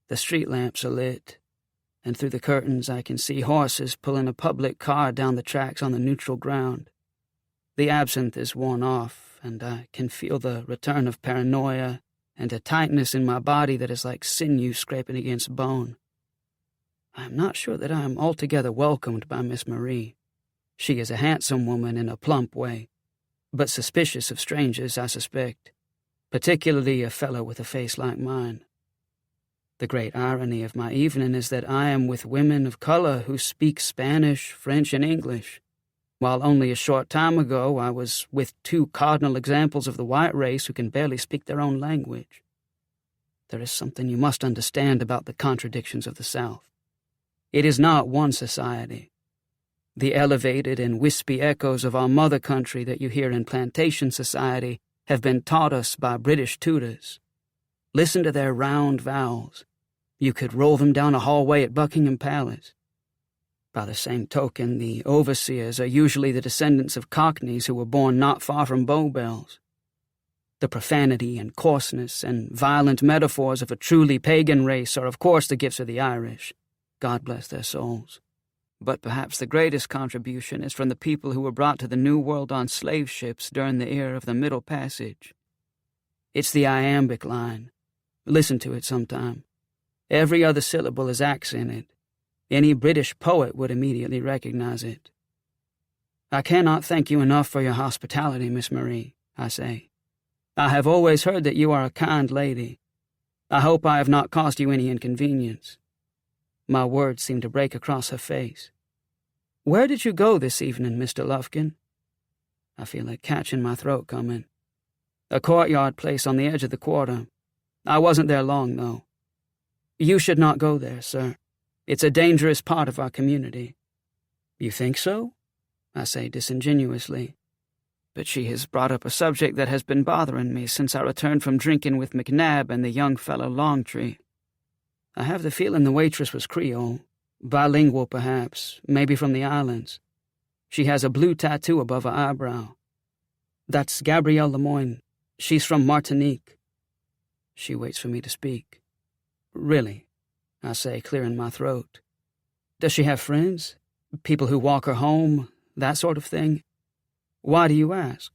The street lamps are lit, and through the curtains I can see horses pulling a public car down the tracks on the neutral ground. The absinthe is worn off, and I can feel the return of paranoia and a tightness in my body that is like sinew scraping against bone. I am not sure that I am altogether welcomed by Miss Marie. She is a handsome woman in a plump way, but suspicious of strangers, I suspect, particularly a fellow with a face like mine. The great irony of my evening is that I am with women of color who speak Spanish, French, and English, while only a short time ago I was with two cardinal examples of the white race who can barely speak their own language. There is something you must understand about the contradictions of the South. It is not one society. The elevated and wispy echoes of our mother country that you hear in plantation society have been taught us by British tutors. Listen to their round vowels. You could roll them down a hallway at Buckingham Palace. By the same token, the overseers are usually the descendants of Cockneys who were born not far from Bow Bells. The profanity and coarseness and violent metaphors of a truly pagan race are of course the gifts of the Irish. God bless their souls. But perhaps the greatest contribution is from the people who were brought to the New World on slave ships during the era of the Middle Passage. It's the iambic line. Listen to it sometime. Every other syllable is accented. Any British poet would immediately recognize it. I cannot thank you enough for your hospitality, Miss Marie, I say. I have always heard that you are a kind lady. I hope I have not caused you any inconvenience. My words seem to break across her face. Where did you go this evening, Mr. Lufkin? I feel a catch in my throat coming. A courtyard place on the edge of the quarter. I wasn't there long, though. You should not go there, sir. It's a dangerous part of our community. You think so? I say disingenuously. But she has brought up a subject that has been bothering me since I returned from drinking with McNabb and the young fellow Longtree. I have the feeling the waitress was Creole, bilingual perhaps, maybe from the islands. She has a blue tattoo above her eyebrow. That's Gabrielle Lemoyne. She's from Martinique. She waits for me to speak. Really? I say, clearing my throat. Does she have friends? People who walk her home? That sort of thing? Why do you ask?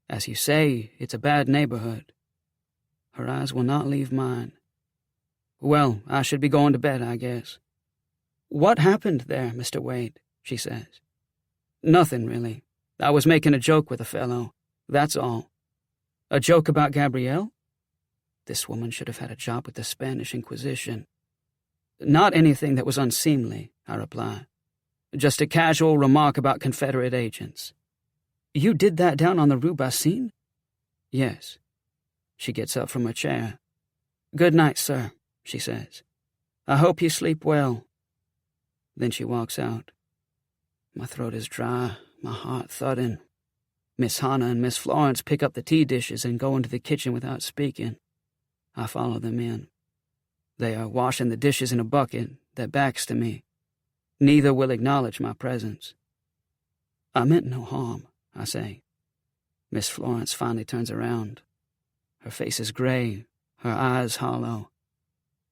As you say, it's a bad neighborhood. Her eyes will not leave mine. Well, I should be going to bed, I guess. What happened there, Mr. Wade? She says. Nothing, really. I was making a joke with a fellow. That's all. A joke about Gabrielle? This woman should have had a job with the Spanish Inquisition. Not anything that was unseemly, I reply. Just a casual remark about Confederate agents. You did that down on the Rue Bassine? Yes. She gets up from her chair. Good night, sir, she says. I hope you sleep well. Then she walks out. My throat is dry, my heart thudding. Miss Hannah and Miss Florence pick up the tea dishes and go into the kitchen without speaking. I follow them in. They are washing the dishes in a bucket, their backs to me. Neither will acknowledge my presence. I meant no harm, I say. Miss Florence finally turns around. Her face is gray, her eyes hollow.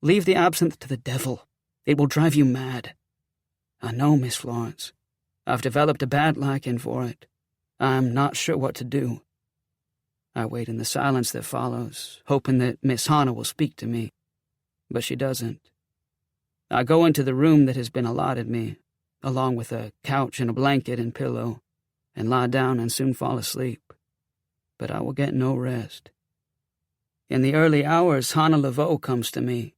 Leave the absinthe to the devil. It will drive you mad. I know, Miss Florence. I've developed a bad liking for it. I'm not sure what to do. I wait in the silence that follows, hoping that Miss Hannah will speak to me. But she doesn't. I go into the room that has been allotted me, along with a couch and a blanket and pillow, and lie down and soon fall asleep. But I will get no rest. In the early hours, Hannah Laveau comes to me.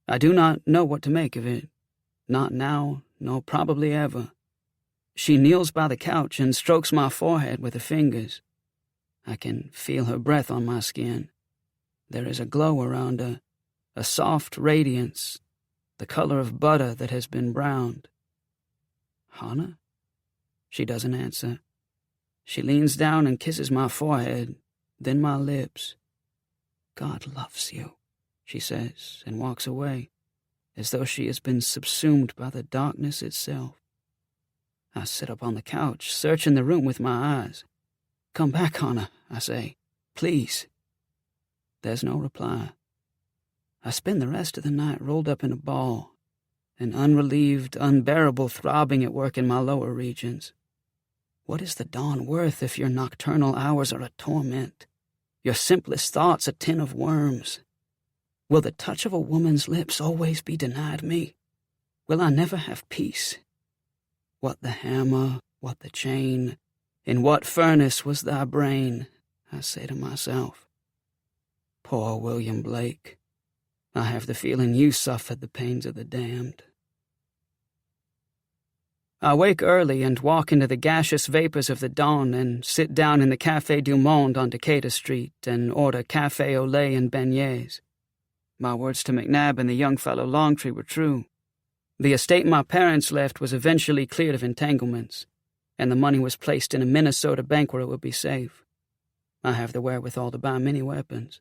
I do not know what to make of it. Not now, nor probably ever. She kneels by the couch and strokes my forehead with her fingers. I can feel her breath on my skin. There is a glow around her, a soft radiance, the color of butter that has been browned. Hannah? She doesn't answer. She leans down and kisses my forehead, then my lips. God loves you, she says, and walks away, as though she has been subsumed by the darkness itself. I sit up on the couch, searching the room with my eyes. Come back, Hannah, I say. Please. There's no reply. I spend the rest of the night rolled up in a ball, an unrelieved, unbearable throbbing at work in my lower regions. What is the dawn worth if your nocturnal hours are a torment, your simplest thoughts a tin of worms? Will the touch of a woman's lips always be denied me? Will I never have peace? What the hammer, what the chain, in what furnace was thy brain? I say to myself. Poor William Blake. I have the feeling you suffered the pains of the damned. I wake early and walk into the gaseous vapors of the dawn and sit down in the Café du Monde on Decatur Street and order café au lait and beignets. My words to McNabb and the young fellow Longtree were true. The estate my parents left was eventually cleared of entanglements, and the money was placed in a Minnesota bank where it would be safe. I have the wherewithal to buy many weapons.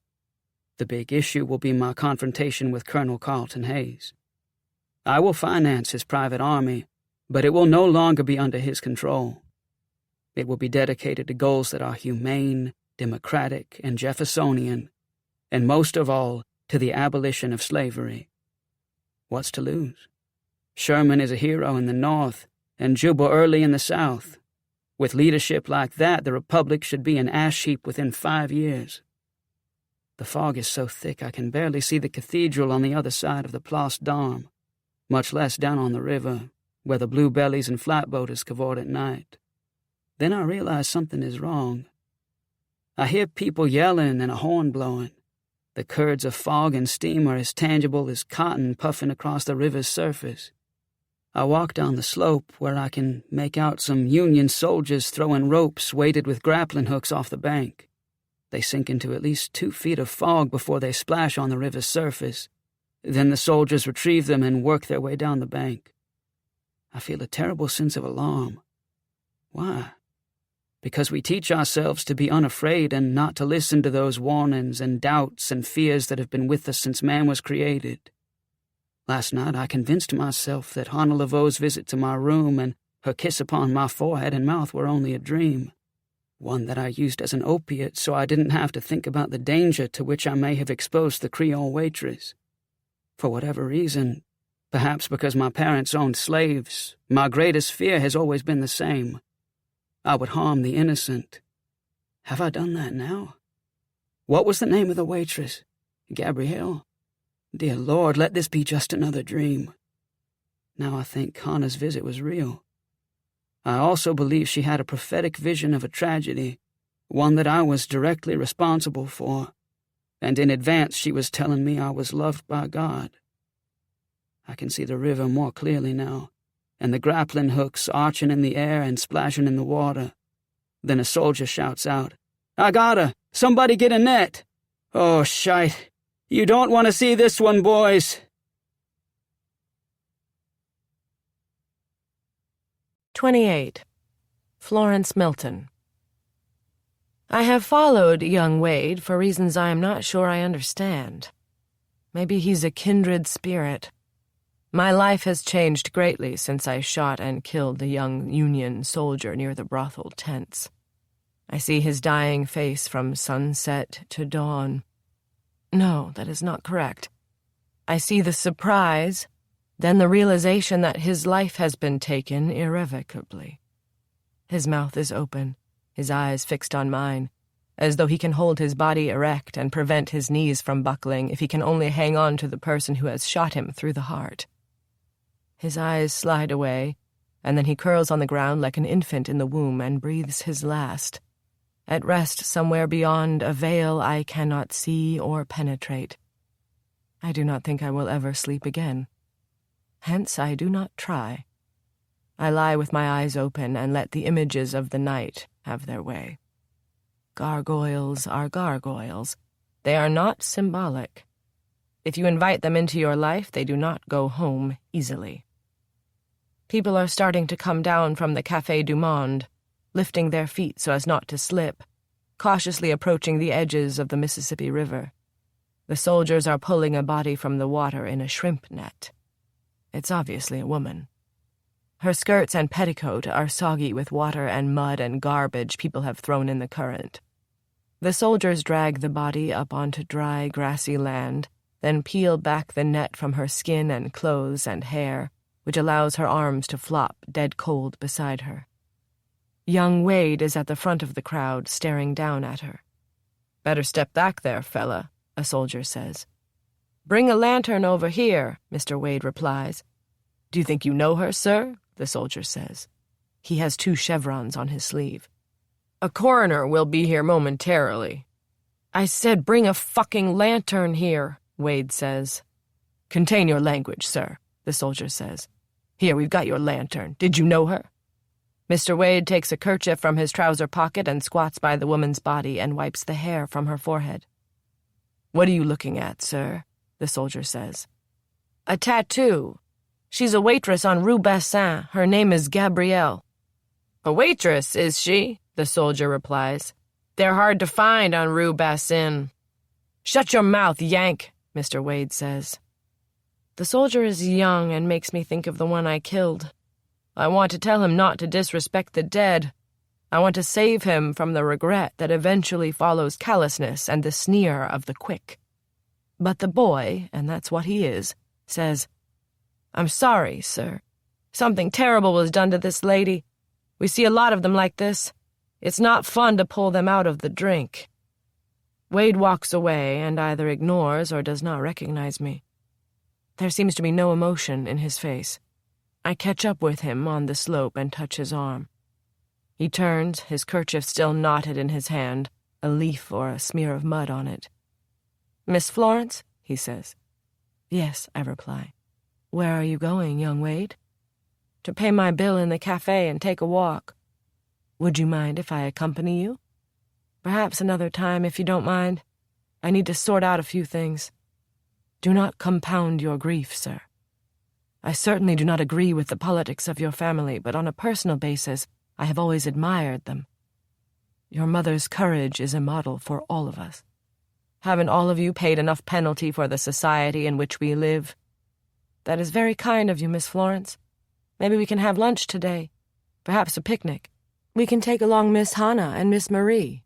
The big issue will be my confrontation with Colonel Carlton Hayes. I will finance his private army, but it will no longer be under his control. It will be dedicated to goals that are humane, democratic, and Jeffersonian, and most of all, to the abolition of slavery. What's to lose? Sherman is a hero in the North, and Jubal Early in the South. With leadership like that, the Republic should be an ash heap within 5 years. The fog is so thick I can barely see the cathedral on the other side of the Place d'Armes, much less down on the river, where the bluebellies and flatboaters cavort at night. Then I realize something is wrong. I hear people yelling and a horn blowing. The curds of fog and steam are as tangible as cotton puffing across the river's surface. I walk down the slope where I can make out some Union soldiers throwing ropes weighted with grappling hooks off the bank. They sink into at least 2 feet of fog before they splash on the river's surface. Then the soldiers retrieve them and work their way down the bank. I feel a terrible sense of alarm. Why? Because we teach ourselves to be unafraid and not to listen to those warnings and doubts and fears that have been with us since man was created. Last night I convinced myself that Hannah Laveau's visit to my room and her kiss upon my forehead and mouth were only a dream, one that I used as an opiate so I didn't have to think about the danger to which I may have exposed the Creole waitress. For whatever reason, perhaps because my parents owned slaves, my greatest fear has always been the same. I would harm the innocent. Have I done that now? What was the name of the waitress? Gabrielle? Dear Lord, let this be just another dream. Now I think Hannah's visit was real. I also believe she had a prophetic vision of a tragedy, one that I was directly responsible for, and in advance she was telling me I was loved by God. I can see the river more clearly now, and the grappling hooks arching in the air and splashing in the water. Then a soldier shouts out, "I got her! Somebody get a net!" Oh, shite! You don't want to see this one, boys! 28. Florence Milton. I have followed young Wade for reasons I am not sure I understand. Maybe he's a kindred spirit. My life has changed greatly since I shot and killed the young Union soldier near the brothel tents. I see his dying face from sunset to dawn. No, that is not correct. I see the surprise, then the realization that his life has been taken irrevocably. His mouth is open, his eyes fixed on mine, as though he can hold his body erect and prevent his knees from buckling if he can only hang on to the person who has shot him through the heart. His eyes slide away, and then he curls on the ground like an infant in the womb and breathes his last, at rest somewhere beyond a veil I cannot see or penetrate. I do not think I will ever sleep again. Hence I do not try. I lie with my eyes open and let the images of the night have their way. Gargoyles are gargoyles. They are not symbolic. If you invite them into your life, they do not go home easily. People are starting to come down from the Café du Monde, lifting their feet so as not to slip, cautiously approaching the edges of the Mississippi River. The soldiers are pulling a body from the water in a shrimp net. It's obviously a woman. Her skirts and petticoat are soggy with water and mud and garbage people have thrown in the current. The soldiers drag the body up onto dry, grassy land, then peel back the net from her skin and clothes and hair, which allows her arms to flop dead cold beside her. Young Wade is at the front of the crowd, staring down at her. "Better step back there, fella," a soldier says. "Bring a lantern over here," Mr. Wade replies. "Do you think you know her, sir?" the soldier says. He has 2 chevrons on his sleeve. "A coroner will be here momentarily." "I said bring a fucking lantern here," Wade says. "Contain your language, sir," the soldier says. "Here, we've got your lantern. Did you know her?" Mr. Wade takes a kerchief from his trouser pocket and squats by the woman's body and wipes the hair from her forehead. "What are you looking at, sir?" the soldier says. "A tattoo. She's a waitress on Rue Bassin. Her name is Gabrielle." "A waitress, is she?" the soldier replies. "They're hard to find on Rue Bassin." "Shut your mouth, Yank," Mr. Wade says. The soldier is young and makes me think of the one I killed. I want to tell him not to disrespect the dead. I want to save him from the regret that eventually follows callousness and the sneer of the quick. But the boy, and that's what he is, says, "I'm sorry, sir. Something terrible was done to this lady. We see a lot of them like this. It's not fun to pull them out of the drink." Wade walks away and either ignores or does not recognize me. There seems to be no emotion in his face. I catch up with him on the slope and touch his arm. He turns, his kerchief still knotted in his hand, a leaf or a smear of mud on it. "Miss Florence?" he says. "Yes," I reply. "Where are you going, young Wade?" "To pay my bill in the cafe and take a walk." "Would you mind if I accompany you?" "Perhaps another time, if you don't mind. I need to sort out a few things." "Do not compound your grief, sir. I certainly do not agree with the politics of your family, but on a personal basis, I have always admired them. Your mother's courage is a model for all of us. Haven't all of you paid enough penalty for the society in which we live?" "That is very kind of you, Miss Florence. Maybe we can have lunch today. Perhaps a picnic. We can take along Miss Hannah and Miss Marie."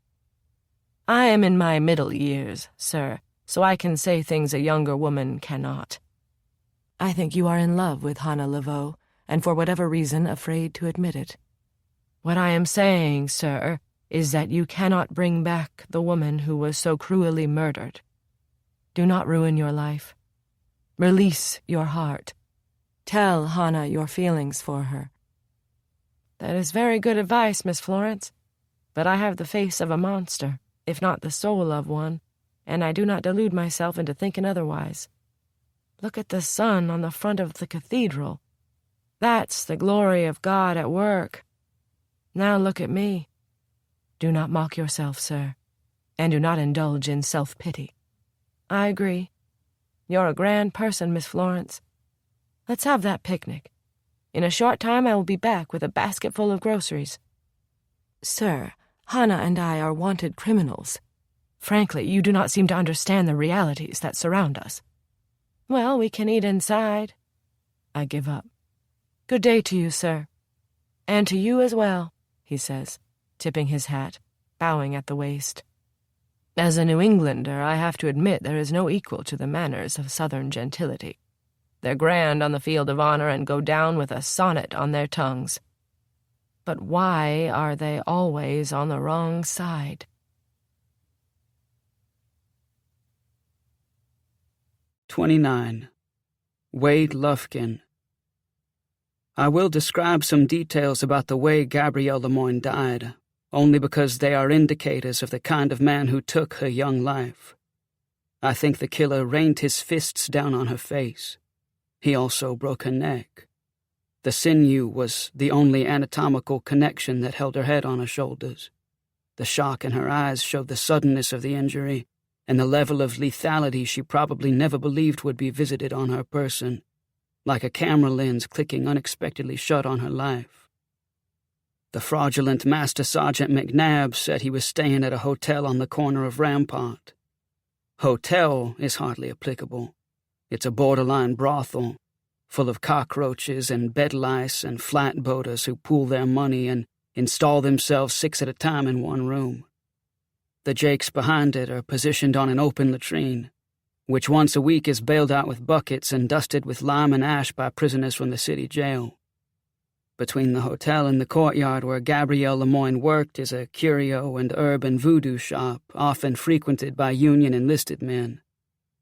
"I am in my middle years, sir, so I can say things a younger woman cannot." "I think you are in love with Hannah Laveau, and for whatever reason afraid to admit it." "What I am saying, sir, is that you cannot bring back the woman who was so cruelly murdered. Do not ruin your life. Release your heart. Tell Hannah your feelings for her." "That is very good advice, Miss Florence, but I have the face of a monster, if not the soul of one, and I do not delude myself into thinking otherwise. Look at the sun on the front of the cathedral. That's the glory of God at work. Now look at me. Do not mock yourself, sir, and do not indulge in self-pity. I agree. You're a grand person, Miss Florence. Let's have that picnic. In a short time I will be back with a basket full of groceries." "Sir, Hannah and I are wanted criminals. Frankly, you do not seem to understand the realities that surround us." "Well, we can eat inside." I give up. Good day to you, sir. And to you as well, he says, tipping his hat, bowing at the waist. As a New Englander, I have to admit there is no equal to the manners of Southern gentility. They're grand on the field of honor and go down with a sonnet on their tongues. But why are they always on the wrong side? 29. Wade Lufkin. I will describe some details about the way Gabrielle Lemoyne died, only because they are indicators of the kind of man who took her young life. I think the killer rained his fists down on her face. He also broke her neck. The sinew was the only anatomical connection that held her head on her shoulders. The shock in her eyes showed the suddenness of the injury, and the level of lethality she probably never believed would be visited on her person, like a camera lens clicking unexpectedly shut on her life. The fraudulent Master Sergeant McNabb said he was staying at a hotel on the corner of Rampart. Hotel is hardly applicable. It's a borderline brothel, full of cockroaches and bed lice and flatboaters who pool their money and install themselves 6 at a time in one room. The jakes behind it are positioned on an open latrine, which once a week is bailed out with buckets and dusted with lime and ash by prisoners from the city jail. Between the hotel and the courtyard where Gabrielle Lemoyne worked is a curio and herb and voodoo shop often frequented by Union enlisted men,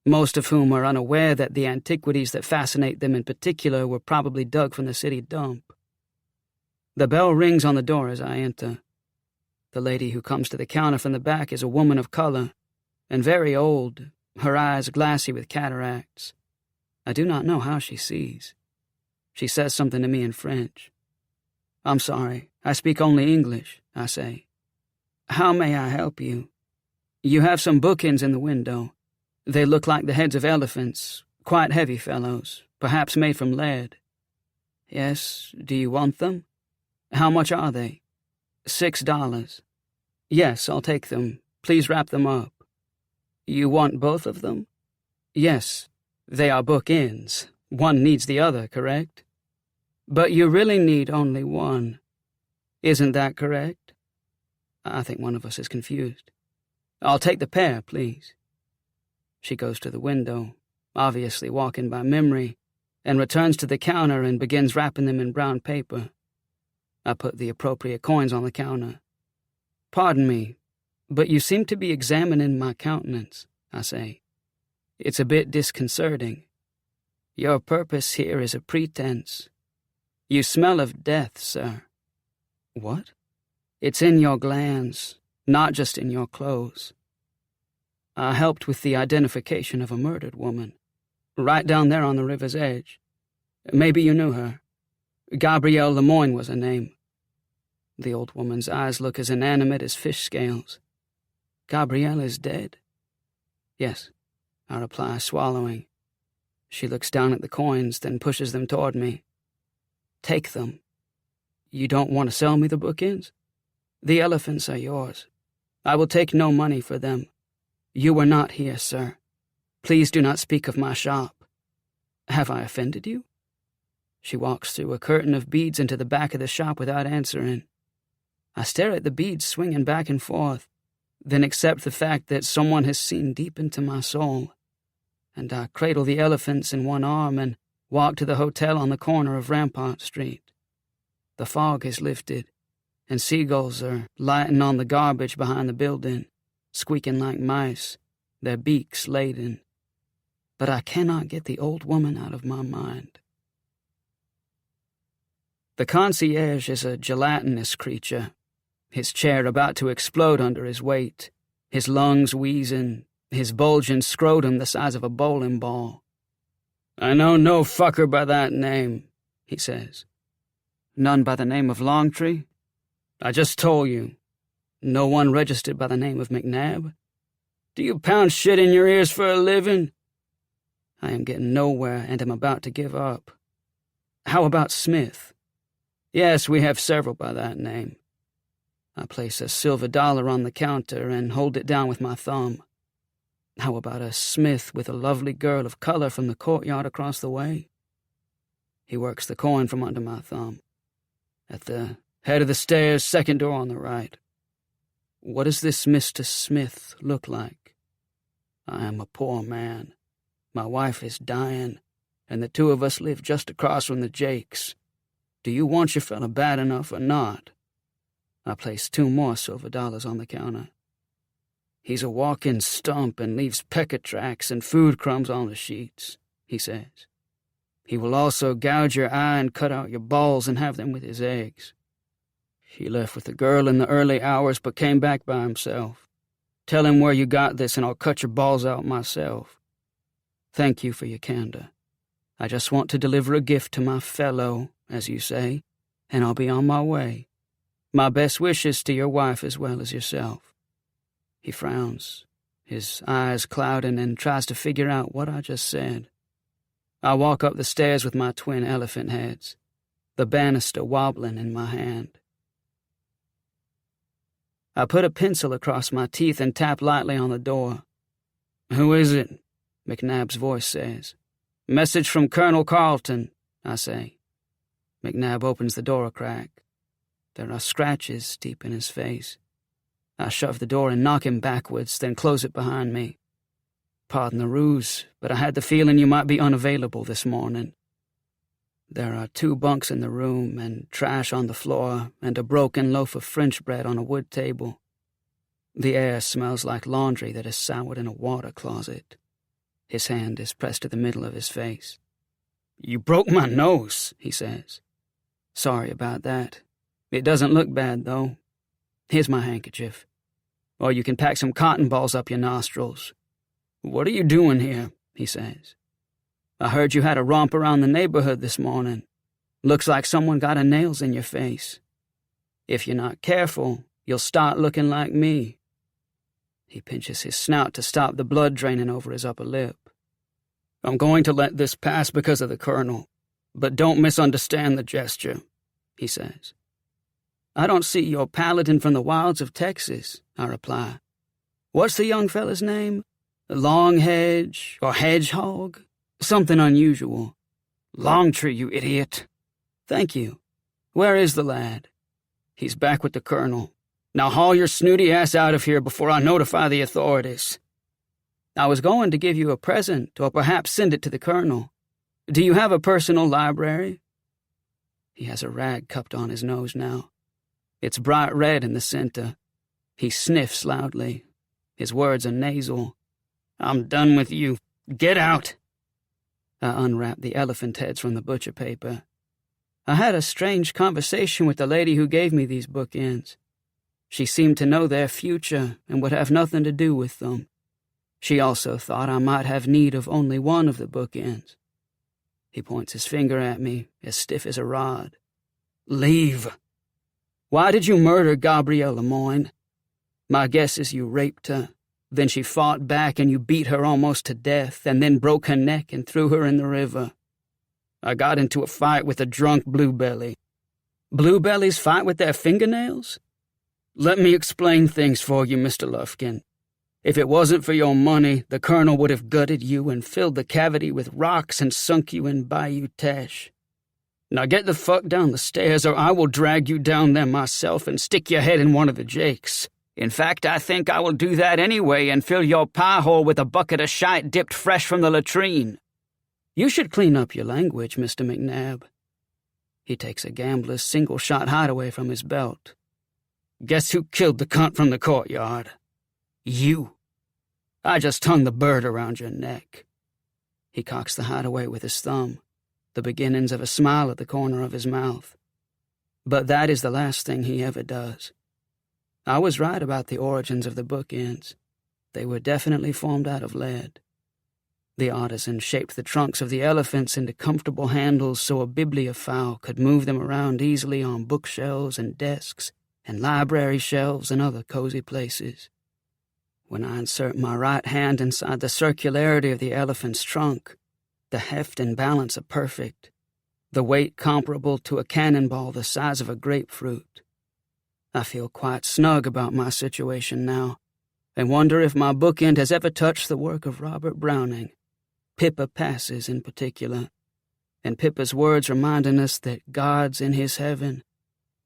most of whom are unaware that the antiquities that fascinate them in particular were probably dug from the city dump. The bell rings on the door as I enter. The lady who comes to the counter from the back is a woman of color, and very old, her eyes glassy with cataracts. I do not know how she sees. She says something to me in French. I'm sorry, I speak only English, I say. How may I help you? You have some bookends in the window. They look like the heads of elephants, quite heavy fellows, perhaps made from lead. Yes, do you want them? How much are they? $6. Yes, I'll take them. Please wrap them up. You want both of them? Yes, they are bookends. One needs the other, correct? But you really need only one. Isn't that correct? I think one of us is confused. I'll take the pair, please. She goes to the window, obviously walking by memory, and returns to the counter and begins wrapping them in brown paper. I put the appropriate coins on the counter. Pardon me, but you seem to be examining my countenance, I say. It's a bit disconcerting. Your purpose here is a pretense. You smell of death, sir. What? It's in your glands, not just in your clothes. I helped with the identification of a murdered woman, right down there on the river's edge. Maybe you knew her. Gabrielle Lemoyne was her name. The old woman's eyes look as inanimate as fish scales. Gabrielle is dead? Yes, I reply, swallowing. She looks down at the coins, then pushes them toward me. Take them. You don't want to sell me the bookends? The elephants are yours. I will take no money for them. You were not here, sir. Please do not speak of my shop. Have I offended you? She walks through a curtain of beads into the back of the shop without answering. I stare at the beads swinging back and forth, then accept the fact that someone has seen deep into my soul. And I cradle the elephants in one arm and walk to the hotel on the corner of Rampart Street. The fog has lifted, and seagulls are lighting on the garbage behind the building, squeaking like mice, their beaks laden. But I cannot get the old woman out of my mind. The concierge is a gelatinous creature, his chair about to explode under his weight, his lungs wheezing, his bulging scrotum the size of a bowling ball. I know no fucker by that name, he says. None by the name of Longtree? I just told you. No one registered by the name of McNabb? Do you pound shit in your ears for a living? I am getting nowhere and am about to give up. How about Smith? Yes, we have several by that name. I place a silver dollar on the counter and hold it down with my thumb. How about a Smith with a lovely girl of color from the courtyard across the way? He works the coin from under my thumb. At the head of the stairs, second door on the right. What does this Mr. Smith look like? I am a poor man. My wife is dying, and the two of us live just across from the Jakes. Do you want your fella bad enough or not? I place 2 more silver dollars on the counter. He's a walking stump and leaves pecker tracks and food crumbs on the sheets, he says. He will also gouge your eye and cut out your balls and have them with his eggs. He left with the girl in the early hours but came back by himself. Tell him where you got this and I'll cut your balls out myself. Thank you for your candor. I just want to deliver a gift to my fellow, as you say, and I'll be on my way. My best wishes to your wife as well as yourself. He frowns, his eyes clouding, and tries to figure out what I just said. I walk up the stairs with my twin elephant heads, the banister wobbling in my hand. I put a pencil across my teeth and tap lightly on the door. "Who is it?" McNabb's voice says. "Message from Colonel Carlton," I say. McNabb opens the door a crack. There are scratches deep in his face. I shove the door and knock him backwards, then close it behind me. Pardon the ruse, but I had the feeling you might be unavailable this morning. There are 2 bunks in the room, and trash on the floor, and a broken loaf of French bread on a wood table. The air smells like laundry that is soured in a water closet. His hand is pressed to the middle of his face. "You broke my nose," he says. "Sorry about that. It doesn't look bad, though. Here's my handkerchief. Or you can pack some cotton balls up your nostrils. What are you doing here?" he says. "I heard you had a romp around the neighborhood this morning. Looks like someone got a nails in your face. If you're not careful, you'll start looking like me." He pinches his snout to stop the blood draining over his upper lip. "I'm going to let this pass because of the Colonel, but don't misunderstand the gesture," he says. "I don't see your paladin from the wilds of Texas," I reply. "What's the young fella's name? Longhedge or Hedgehog? Something unusual." "Longtree, you idiot." "Thank you. Where is the lad?" "He's back with the Colonel. Now haul your snooty ass out of here before I notify the authorities." "I was going to give you a present, or perhaps send it to the Colonel. Do you have a personal library?" He has a rag cupped on his nose now. It's bright red in the center. He sniffs loudly. His words are nasal. "I'm done with you. Get out." I unwrap the elephant heads from the butcher paper. I had a strange conversation with the lady who gave me these bookends. She seemed to know their future and would have nothing to do with them. She also thought I might have need of only one of the bookends. He points his finger at me, as stiff as a rod. "Leave." "Why did you murder Gabrielle Lemoyne?" "My guess is you raped her. Then she fought back and you beat her almost to death, and then broke her neck and threw her in the river." "I got into a fight with a drunk bluebelly." "Bluebellies fight with their fingernails?" "Let me explain things for you, Mr. Lufkin. If it wasn't for your money, the Colonel would have gutted you and filled the cavity with rocks and sunk you in Bayou Teche. Now get the fuck down the stairs or I will drag you down there myself and stick your head in one of the Jakes. In fact, I think I will do that anyway and fill your pie hole with a bucket of shite dipped fresh from the latrine." "You should clean up your language, Mr. McNabb." He takes a gambler's single-shot hideaway from his belt. "Guess who killed the cunt from the courtyard? You. I just hung the bird around your neck." He cocks the hideaway with his thumb, the beginnings of a smile at the corner of his mouth. But that is the last thing he ever does. I was right about the origins of the bookends. They were definitely formed out of lead. The artisan shaped the trunks of the elephants into comfortable handles so a bibliophile could move them around easily on bookshelves and desks and library shelves and other cozy places. When I insert my right hand inside the circularity of the elephant's trunk, the heft and balance are perfect, the weight comparable to a cannonball the size of a grapefruit. I feel quite snug about my situation now, and wonder if my bookend has ever touched the work of Robert Browning, Pippa Passes in particular. and Pippa's words reminding us that God's in his heaven,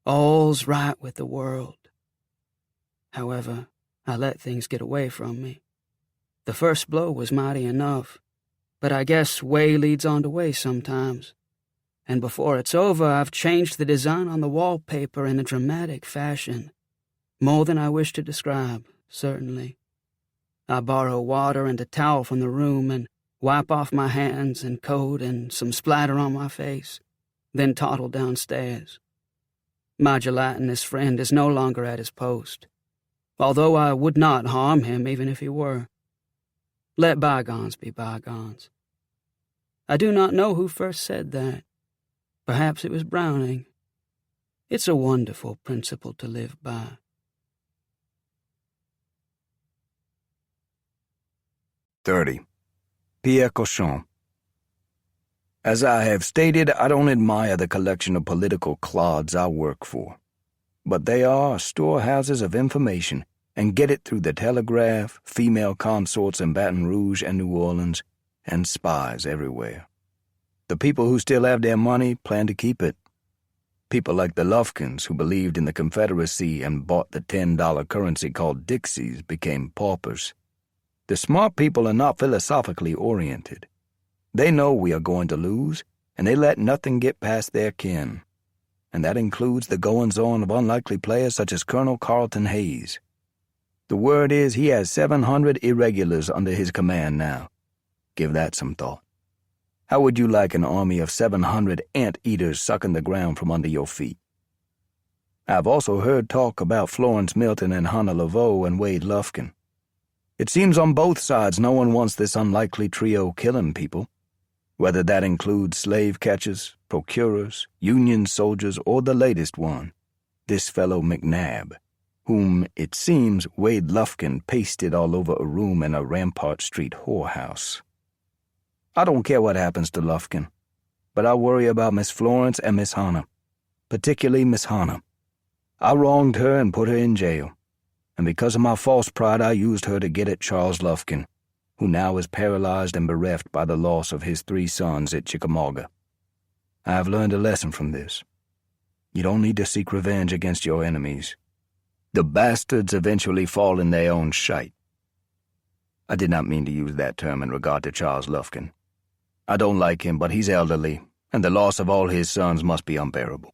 all's right with the world. However, I let things get away from me. The first blow was mighty enough, but I guess way leads on to way sometimes. And before it's over, I've changed the design on the wallpaper in a dramatic fashion. More than I wish to describe, certainly. I borrow water and a towel from the room and wipe off my hands and coat and some splatter on my face, then toddle downstairs. My gelatinous friend is no longer at his post, although I would not harm him even if he were. Let bygones be bygones. I do not know who first said that. Perhaps it was Browning. It's a wonderful principle to live by. Pierre Cochon. As I have stated, I don't admire the collection of political clods I work for. But they are storehouses of information, and get it through the telegraph, female consorts in Baton Rouge and New Orleans, and spies everywhere. The people who still have their money plan to keep it. People like the Lufkins, who believed in the Confederacy and bought the $10 currency called Dixies, became paupers. The smart people are not philosophically oriented. They know we are going to lose, and they let nothing get past their kin. And that includes the goings-on of unlikely players such as Colonel Carlton Hayes. The word is he has 700 irregulars under his command now. Give that some thought. How would you like an army of 700 ant-eaters sucking the ground from under your feet? I've also heard talk about Florence Milton and Hannah Laveau and Wade Lufkin. It seems on both sides no one wants this unlikely trio killing people, whether that includes slave catchers, procurers, Union soldiers, or the latest one, this fellow McNabb, whom, it seems, Wade Lufkin pasted all over a room in a Rampart Street whorehouse. I don't care what happens to Lufkin, but I worry about Miss Florence and Miss Hannah, particularly Miss Hannah. I wronged her and put her in jail, and because of my false pride I used her to get at Charles Lufkin, who now is paralyzed and bereft by the loss of his 3 sons at Chickamauga. I have learned a lesson from this. You don't need to seek revenge against your enemies. The bastards eventually fall in their own shite. I did not mean to use that term in regard to Charles Lufkin. I don't like him, but he's elderly, and the loss of all his sons must be unbearable.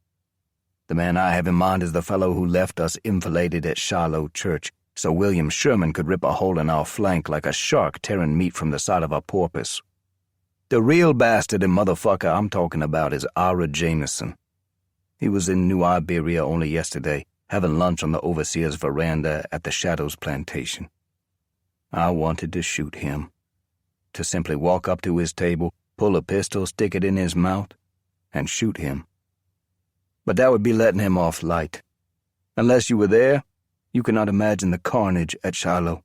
The man I have in mind is the fellow who left us enfiladed at Shiloh Church, so William Sherman could rip a hole in our flank like a shark tearing meat from the side of a porpoise. The real bastard and motherfucker I'm talking about is Ira Jameson. He was in New Iberia only yesterday, having lunch on the overseer's veranda at the Shadows plantation. I wanted to shoot him. To simply walk up to his table, pull a pistol, stick it in his mouth, and shoot him. But that would be letting him off light. Unless you were there, you cannot imagine the carnage at Shiloh.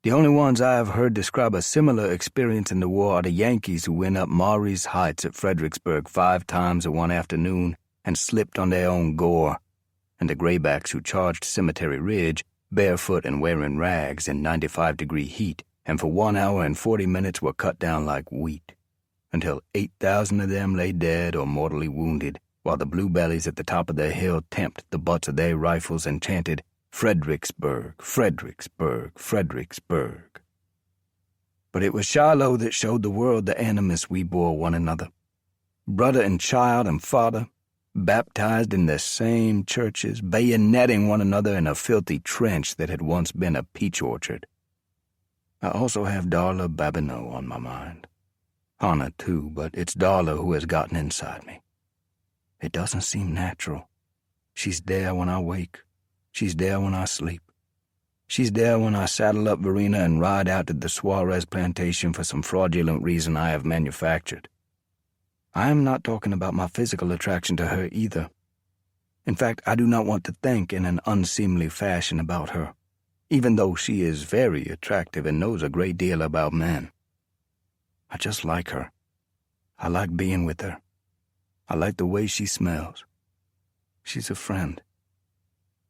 The only ones I have heard describe a similar experience in the war are the Yankees who went up Maury's Heights at Fredericksburg 5 times in one afternoon and slipped on their own gore, and the Graybacks who charged Cemetery Ridge, barefoot and wearing rags in 95-degree heat, and for 1 hour and 40 minutes were cut down like wheat, until 8,000 of them lay dead or mortally wounded, while the bluebellies at the top of the hill tamped the butts of their rifles and chanted, "Fredericksburg, Fredericksburg, Fredericksburg." But it was Shiloh that showed the world the animus we bore one another. Brother and child and father, baptized in the same churches, bayoneting one another in a filthy trench that had once been a peach orchard. I also have Darla Babineau on my mind. Hannah, too, but it's Darla who has gotten inside me. It doesn't seem natural. She's there when I wake. She's there when I sleep. She's there when I saddle up Verena and ride out to the Suarez plantation for some fraudulent reason I have manufactured. I am not talking about my physical attraction to her either. In fact, I do not want to think in an unseemly fashion about her, even though she is very attractive and knows a great deal about men. I just like her. I like being with her. I like the way she smells. She's a friend.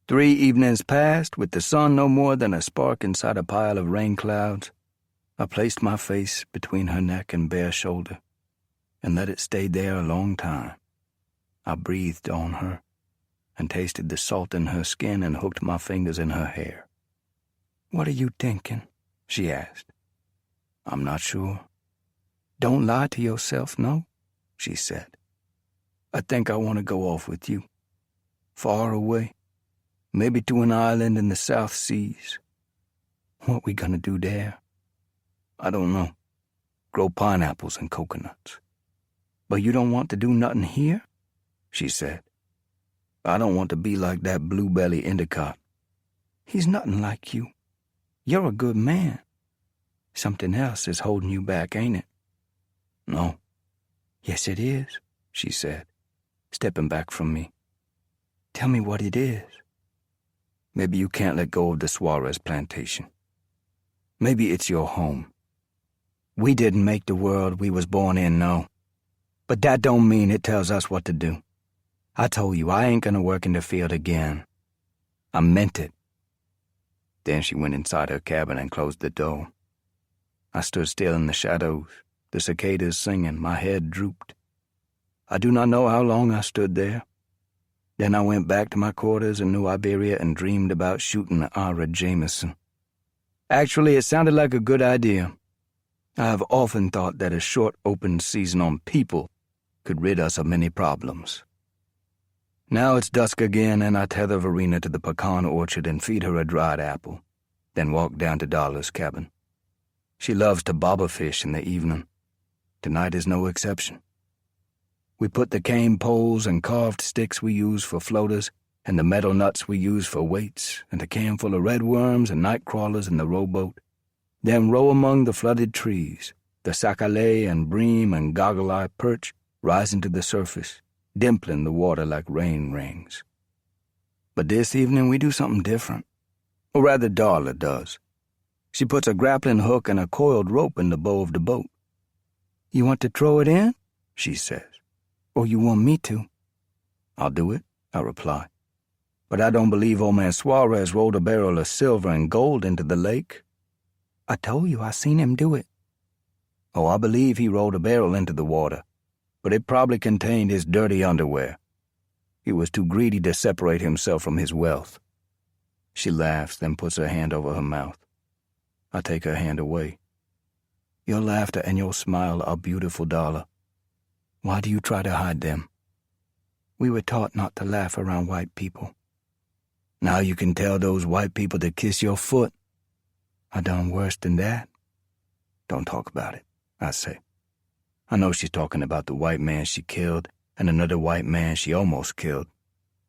3 evenings passed, with the sun no more than a spark inside a pile of rain clouds. I placed my face between her neck and bare shoulder, and let it stay there a long time. I breathed on her and tasted the salt in her skin and hooked my fingers in her hair. "What are you thinking?" she asked. "I'm not sure." "Don't lie to yourself, no," she said. "I think I want to go off with you. Far away. Maybe to an island in the South Seas. What we gonna do there? I don't know. Grow pineapples and coconuts." "But you don't want to do nothing here?" she said. "I don't want to be like that blue-belly Endicott." "He's nothing like you. You're a good man. Something else is holding you back, ain't it?" "No." "Yes, it is," she said, stepping back from me. "Tell me what it is." "Maybe you can't let go of the Suarez plantation. Maybe it's your home. We didn't make the world we was born in, no. But that don't mean it tells us what to do. I told you I ain't gonna work in the field again. I meant it." Then she went inside her cabin and closed the door. I stood still in the shadows, the cicadas singing, my head drooped. I do not know how long I stood there. Then I went back to my quarters in New Iberia and dreamed about shooting Ira Jameson. Actually, it sounded like a good idea. I have often thought that a short open season on people could rid us of many problems. Now it's dusk again, and I tether Verena to the pecan orchard and feed her a dried apple, then walk down to Darla's cabin. She loves to bobber fish in the evening. Tonight is no exception. We put the cane poles and carved sticks we use for floaters and the metal nuts we use for weights and a can full of redworms and night crawlers in the rowboat, then row among the flooded trees, the sacalay and bream and goggle-eye perch rising to the surface, dimpling the water like rain rings. But this evening we do something different. Or rather, Darla does. She puts a grappling hook and a coiled rope in the bow of the boat. "You want to throw it in?" she says. "Or you want me to?" "I'll do it," I reply. "But I don't believe old man Suarez rolled a barrel of silver and gold into the lake." "I told you I seen him do it." "Oh, I believe he rolled a barrel into the water, but it probably contained his dirty underwear. He was too greedy to separate himself from his wealth." She laughs, then puts her hand over her mouth. I take her hand away. "Your laughter and your smile are beautiful, Darla. Why do you try to hide them?" "We were taught not to laugh around white people." "Now you can tell those white people to kiss your foot." "I done worse than that." "Don't talk about it," I say. I know she's talking about the white man she killed and another white man she almost killed,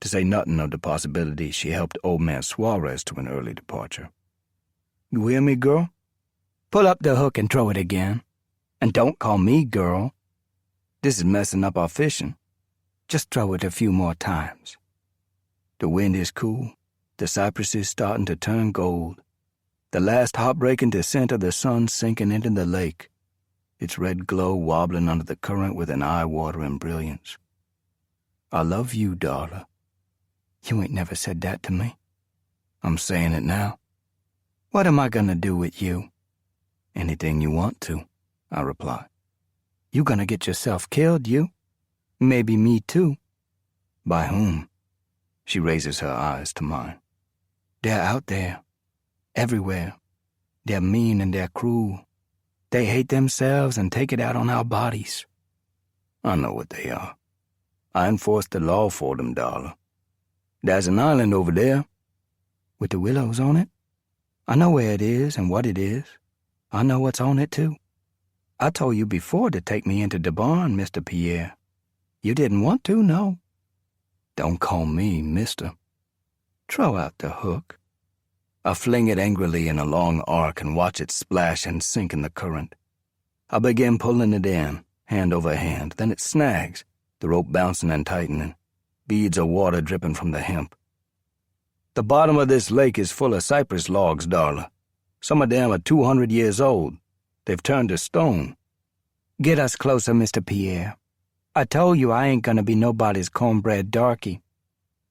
to say nothing of the possibility she helped old man Suarez to an early departure. "You hear me, girl? Pull up the hook and throw it again. And don't call me girl. This is messing up our fishing. Just throw it a few more times." The wind is cool, the cypresses starting to turn gold, the last heartbreaking descent of the sun sinking into the lake, its red glow wobbling under the current with an eye-watering brilliance. "I love you, Darla." "You ain't never said that to me." "I'm saying it now." "What am I gonna do with you?" "Anything you want to," I reply. "You gonna get yourself killed, you? Maybe me too." "By whom?" She raises her eyes to mine. "They're out there. Everywhere. They're mean and they're cruel. They hate themselves and take it out on our bodies." "I know what they are. I enforce the law for them, Darla. There's an island over there." "With the willows on it? I know where it is and what it is. I know what's on it, too. I told you before to take me into the barn, Mr. Pierre. You didn't want to, no." "Don't call me mister." "Throw out the hook." I fling it angrily in a long arc and watch it splash and sink in the current. I begin pulling it in, hand over hand, then it snags, the rope bouncing and tightening, beads of water dripping from the hemp. "The bottom of this lake is full of cypress logs, Darla. Some of them are 200 years old. They've turned to stone." "Get us closer, Mr. Pierre. I told you I ain't gonna be nobody's cornbread darky.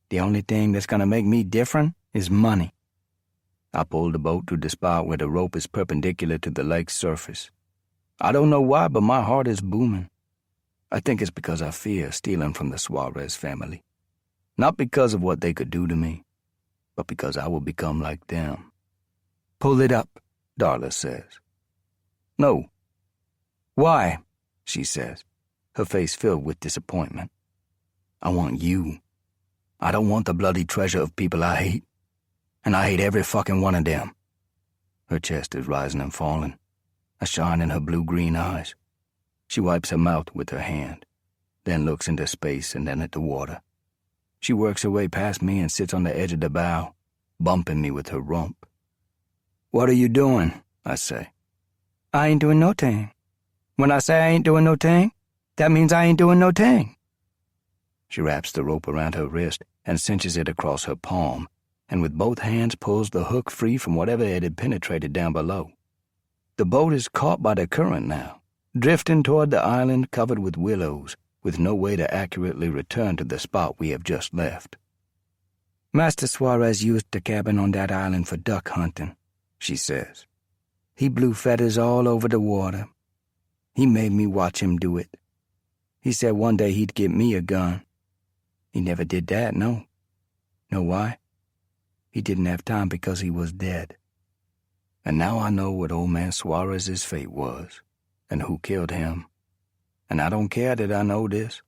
The only thing that's gonna make me different is money." I pull the boat to the spot where the rope is perpendicular to the lake's surface. I don't know why, but my heart is booming. I think it's because I fear stealing from the Suarez family. Not because of what they could do to me, but because I will become like them. Pull it up, Darla says. No. Why? She says, her face filled with disappointment. I want you. I don't want the bloody treasure of people I hate. And I hate every fucking one of them. Her chest is rising and falling, a shine in her blue-green eyes. She wipes her mouth with her hand, then looks into space and then at the water. She works her way past me and sits on the edge of the bow, bumping me with her rump. What are you doing? I say. I ain't doing no thing. When I say I ain't doing no thing, that means I ain't doing no thing. She wraps the rope around her wrist and cinches it across her palm, and with both hands pulls the hook free from whatever it had penetrated down below. The boat is caught by the current now, drifting toward the island covered with willows, with no way to accurately return to the spot we have just left. Master Suarez used the cabin on that island for duck hunting, she says. He blew feathers all over the water. He made me watch him do it. He said one day he'd get me a gun. He never did that, no. Know why? He didn't have time because he was dead. And now I know what old man Suarez's fate was, and who killed him. And I don't care that I know this,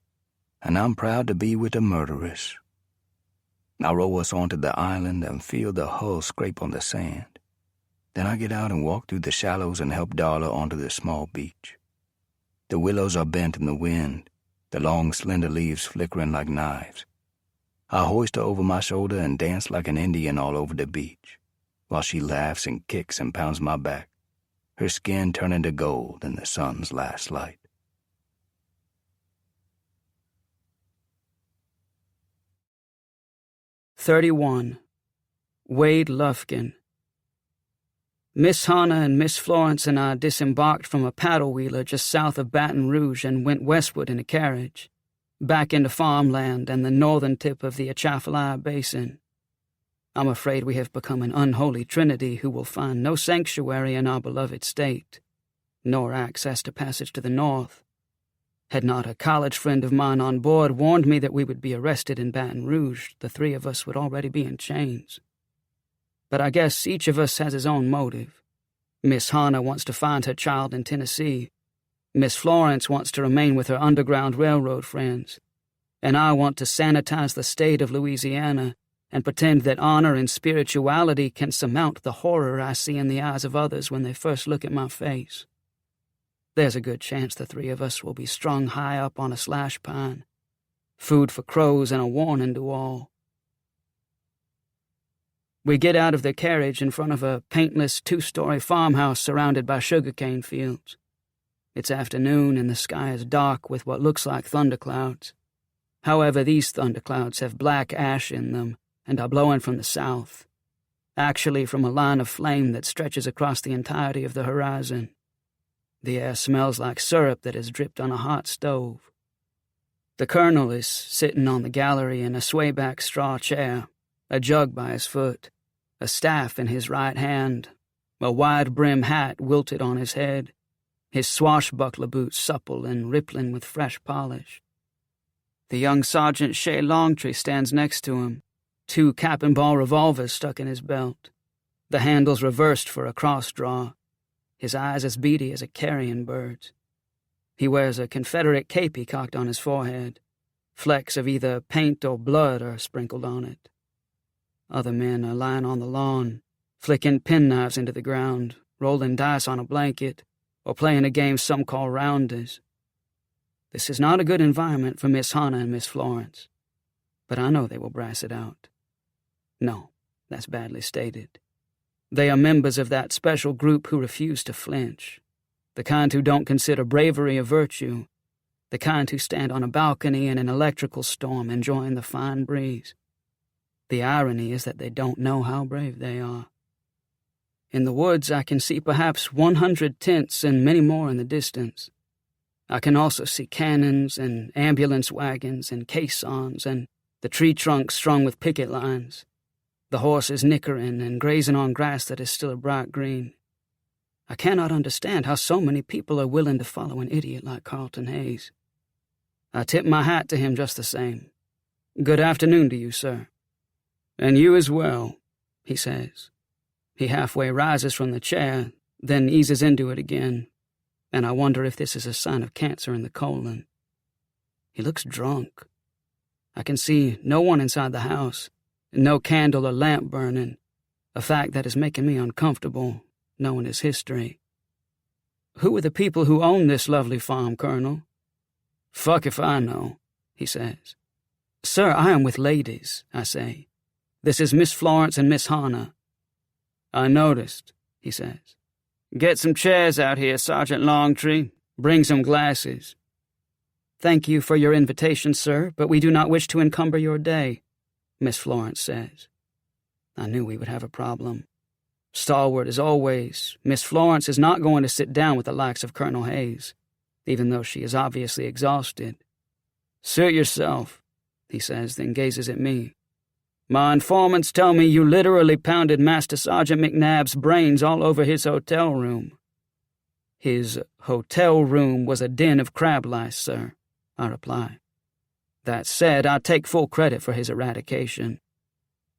and I'm proud to be with the murderers. I row us onto the island and feel the hull scrape on the sand. Then I get out and walk through the shallows and help Darla onto the small beach. The willows are bent in the wind, the long slender leaves flickering like knives. I hoist her over my shoulder and dance like an Indian all over the beach, while she laughs and kicks and pounds my back, her skin turning to gold in the sun's last light. "31. Wade Lufkin. Miss Hannah and Miss Florence and I disembarked from a paddle wheeler just south of Baton Rouge and went westward in a carriage, back into farmland and the northern tip of the Atchafalaya Basin. I'm afraid we have become an unholy trinity who will find no sanctuary in our beloved state, nor access to passage to the north. Had not a college friend of mine on board warned me that we would be arrested in Baton Rouge, the three of us would already be in chains. But I guess each of us has his own motive. Miss Hannah wants to find her child in Tennessee. Miss Florence wants to remain with her Underground Railroad friends. And I want to sanitize the state of Louisiana and pretend that honor and spirituality can surmount the horror I see in the eyes of others when they first look at my face. There's a good chance the three of us will be strung high up on a slash pine, food for crows and a warning to all. We get out of the carriage in front of a paintless 2-story farmhouse surrounded by sugarcane fields. It's afternoon and the sky is dark with what looks like thunderclouds. However, these thunderclouds have black ash in them and are blowing from the south, actually from a line of flame that stretches across the entirety of the horizon. The air smells like syrup that has dripped on a hot stove. The colonel is sitting on the gallery in a swayback straw chair, a jug by his foot, a staff in his right hand, a wide-brim hat wilted on his head, his swashbuckler boots supple and rippling with fresh polish. The young Sergeant Shea Longtree stands next to him, 2 cap-and-ball revolvers stuck in his belt, the handles reversed for a cross-draw, his eyes as beady as a carrion bird's. He wears a Confederate capey cocked on his forehead. Flecks of either paint or blood are sprinkled on it. Other men are lying on the lawn, flicking penknives into the ground, rolling dice on a blanket, or playing a game some call rounders. This is not a good environment for Miss Hannah and Miss Florence, but I know they will brass it out. No, that's badly stated. They are members of that special group who refuse to flinch, the kind who don't consider bravery a virtue, the kind who stand on a balcony in an electrical storm enjoying the fine breeze. The irony is that they don't know how brave they are. In the woods, I can see perhaps 100 tents and many more in the distance. I can also see cannons and ambulance wagons and caissons and the tree trunks strung with picket lines, the horses nickering and grazing on grass that is still a bright green. I cannot understand how so many people are willing to follow an idiot like Carlton Hayes. I tip my hat to him just the same. Good afternoon to you, sir. And you as well, he says. He halfway rises from the chair, then eases into it again, and I wonder if this is a sign of cancer in the colon. He looks drunk. I can see no one inside the house, no candle or lamp burning, a fact that is making me uncomfortable, knowing his history. Who are the people who own this lovely farm, Colonel? Fuck if I know, he says. Sir, I am with ladies, I say. This is Miss Florence and Miss Hannah. I noticed, he says. Get some chairs out here, Sergeant Longtree. Bring some glasses. Thank you for your invitation, sir, but we do not wish to encumber your day, Miss Florence says. I knew we would have a problem. Stalwart as always, Miss Florence is not going to sit down with the likes of Colonel Hayes, even though she is obviously exhausted. Suit yourself, he says, then gazes at me. My informants tell me you literally pounded Master Sergeant McNabb's brains all over his hotel room. His hotel room was a den of crab lice, sir, I reply. That said, I take full credit for his eradication.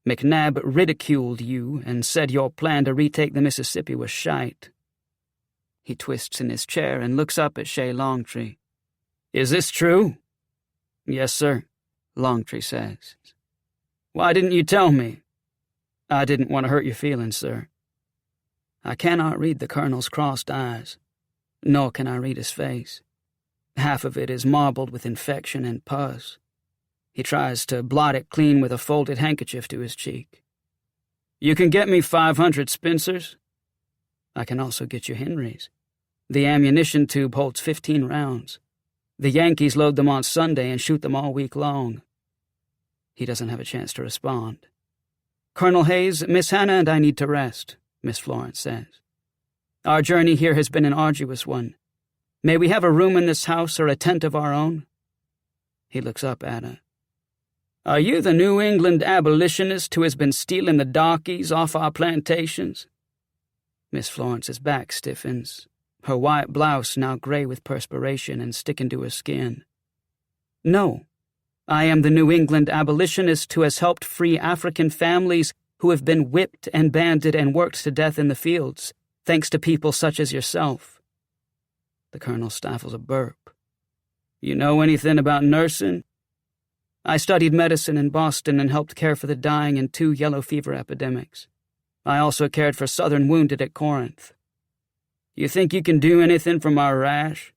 McNabb ridiculed you and said your plan to retake the Mississippi was shite. He twists in his chair and looks up at Shay Longtree. Is this true? Yes, sir, Longtree says. Why didn't you tell me? I didn't want to hurt your feelings, sir. I cannot read the Colonel's crossed eyes, nor can I read his face. Half of it is marbled with infection and pus. He tries to blot it clean with a folded handkerchief to his cheek. You can get me 500 Spencers. I can also get you Henrys. The ammunition tube holds 15 rounds. The Yankees load them on Sunday and shoot them all week long. He doesn't have a chance to respond. Colonel Hayes, Miss Hannah and I need to rest, Miss Florence says. Our journey here has been an arduous one. May we have a room in this house or a tent of our own? He looks up at her. Are you the New England abolitionist who has been stealing the darkies off our plantations? Miss Florence's back stiffens, her white blouse now gray with perspiration and sticking to her skin. No, I am the New England abolitionist who has helped free African families who have been whipped and banded and worked to death in the fields, thanks to people such as yourself. The Colonel stifles a burp. You know anything about nursing? I studied medicine in Boston and helped care for the dying in 2 yellow fever epidemics. I also cared for Southern wounded at Corinth. You think you can do anything for my rash?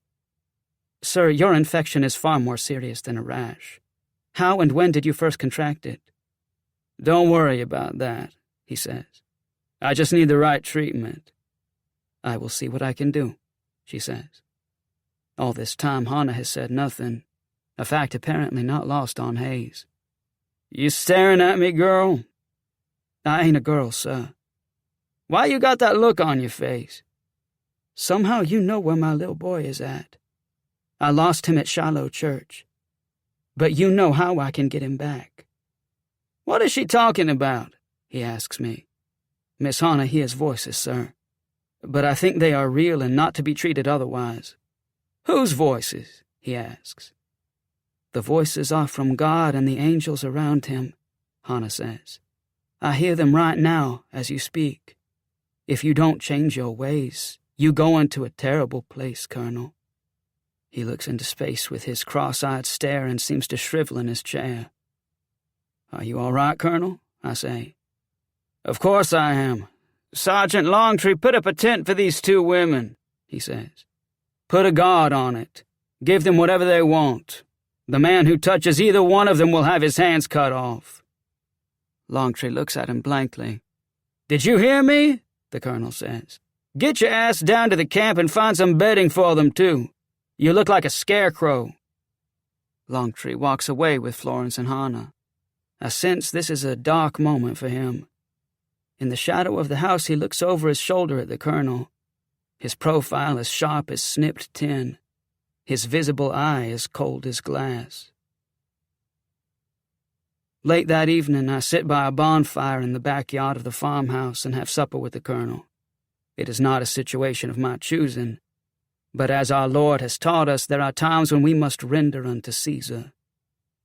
Sir, your infection is far more serious than a rash. How and when did you first contract it? Don't worry about that, he says. I just need the right treatment. I will see what I can do, she says. All this time, Hannah has said nothing, a fact apparently not lost on Hayes. You staring at me, girl? I ain't a girl, sir. Why you got that look on your face? Somehow you know where my little boy is at. I lost him at Shiloh Church. But you know how I can get him back. What is she talking about? He asks me. Miss Hannah hears voices, sir. But I think they are real and not to be treated otherwise. Whose voices? He asks. The voices are from God and the angels around him, Hannah says. I hear them right now as you speak. If you don't change your ways, you go into a terrible place, Colonel. He looks into space with his cross-eyed stare and seems to shrivel in his chair. Are you all right, Colonel? I say. Of course I am. Sergeant Longtree put up a tent for these 2 women, he says. Put a guard on it. Give them whatever they want. The man who touches either one of them will have his hands cut off. Longtree looks at him blankly. Did you hear me? The Colonel says. Get your ass down to the camp and find some bedding for them, too. You look like a scarecrow. Longtree walks away with Florence and Hannah. I sense this is a dark moment for him. In the shadow of the house, he looks over his shoulder at the Colonel. His profile as sharp as snipped tin. His visible eye as cold as glass. Late that evening, I sit by a bonfire in the backyard of the farmhouse and have supper with the Colonel. It is not a situation of my choosing. But as our Lord has taught us, there are times when we must render unto Caesar.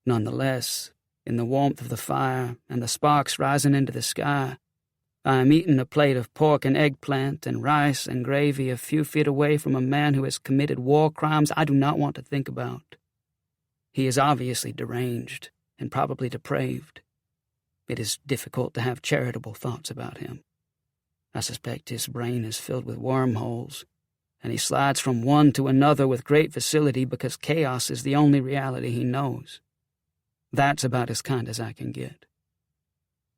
Nonetheless, in the warmth of the fire and the sparks rising into the sky, I am eating a plate of pork and eggplant and rice and gravy a few feet away from a man who has committed war crimes I do not want to think about. He is obviously deranged and probably depraved. It is difficult to have charitable thoughts about him. I suspect his brain is filled with wormholes, and he slides from one to another with great facility because chaos is the only reality he knows. That's about as kind as I can get.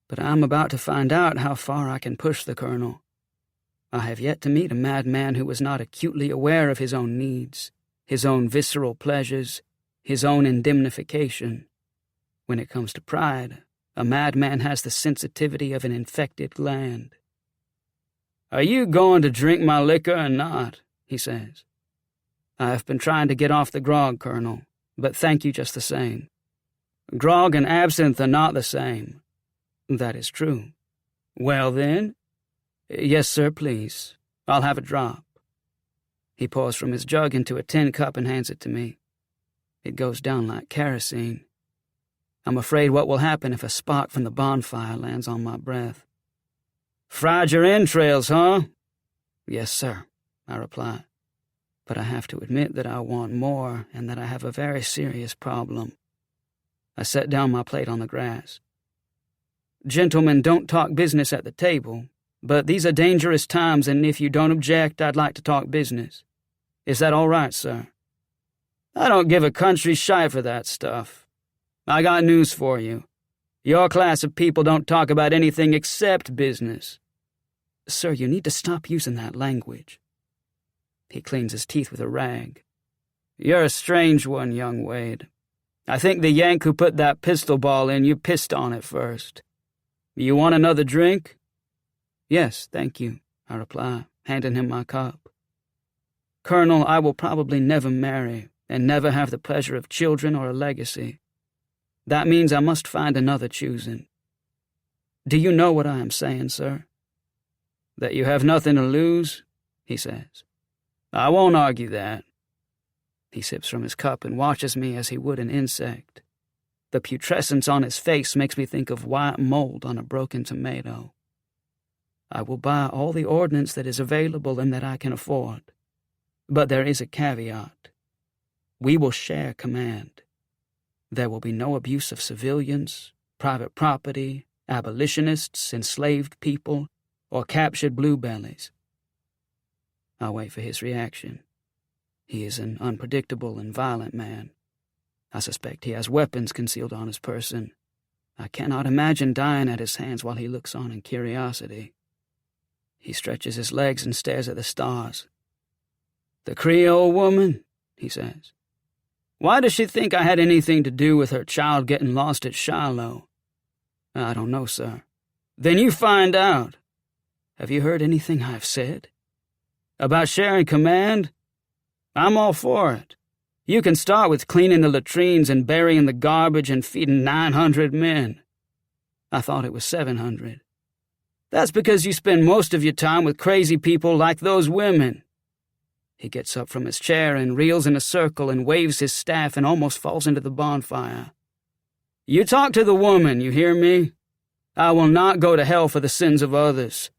But I'm about to find out how far I can push the Colonel. I have yet to meet a madman who was not acutely aware of his own needs, his own visceral pleasures, his own indemnification. When it comes to pride, a madman has the sensitivity of an infected gland. "Are you going to drink my liquor or not?" he says. "I have been trying to get off the grog, Colonel, but thank you just the same." "Grog and absinthe are not the same." "That is true." "Well, then?" "Yes, sir, please. I'll have a drop." He pours from his jug into a tin cup and hands it to me. It goes down like kerosene. I'm afraid what will happen if a spark from the bonfire lands on my breath. "Fried your entrails, huh?" "Yes, sir," I reply. But I have to admit that I want more and that I have a very serious problem. I set down my plate on the grass. "Gentlemen don't talk business at the table, but these are dangerous times, and if you don't object, I'd like to talk business. Is that all right, sir?" "I don't give a country shite for that stuff. I got news for you. Your class of people don't talk about anything except business." "Sir, you need to stop using that language." He cleans his teeth with a rag. "You're a strange one, young Wade. I think the Yank who put that pistol ball in you pissed on it first. You want another drink?" "Yes, thank you," I reply, handing him my cup. "Colonel, I will probably never marry and never have the pleasure of children or a legacy. That means I must find another choosing. Do you know what I am saying, sir?" "That you have nothing to lose?" he says. "I won't argue that." He sips from his cup and watches me as he would an insect. The putrescence on his face makes me think of white mold on a broken tomato. "I will buy all the ordnance that is available and that I can afford. But there is a caveat. We will share command. There will be no abuse of civilians, private property, abolitionists, enslaved people, or captured bluebellies." I wait for his reaction. He is an unpredictable and violent man. I suspect he has weapons concealed on his person. I cannot imagine dying at his hands while he looks on in curiosity. He stretches his legs and stares at the stars. "The Creole woman," he says. "Why does she think I had anything to do with her child getting lost at Shiloh?" "I don't know, sir." "Then you find out." "Have you heard anything I've said?" "About sharing command? I'm all for it. You can start with cleaning the latrines and burying the garbage and feeding 900 men. I thought it was 700. That's because you spend most of your time with crazy people like those women." He gets up from his chair and reels in a circle and waves his staff and almost falls into the bonfire. "You talk to the woman, you hear me? I will not go to hell for the sins of others.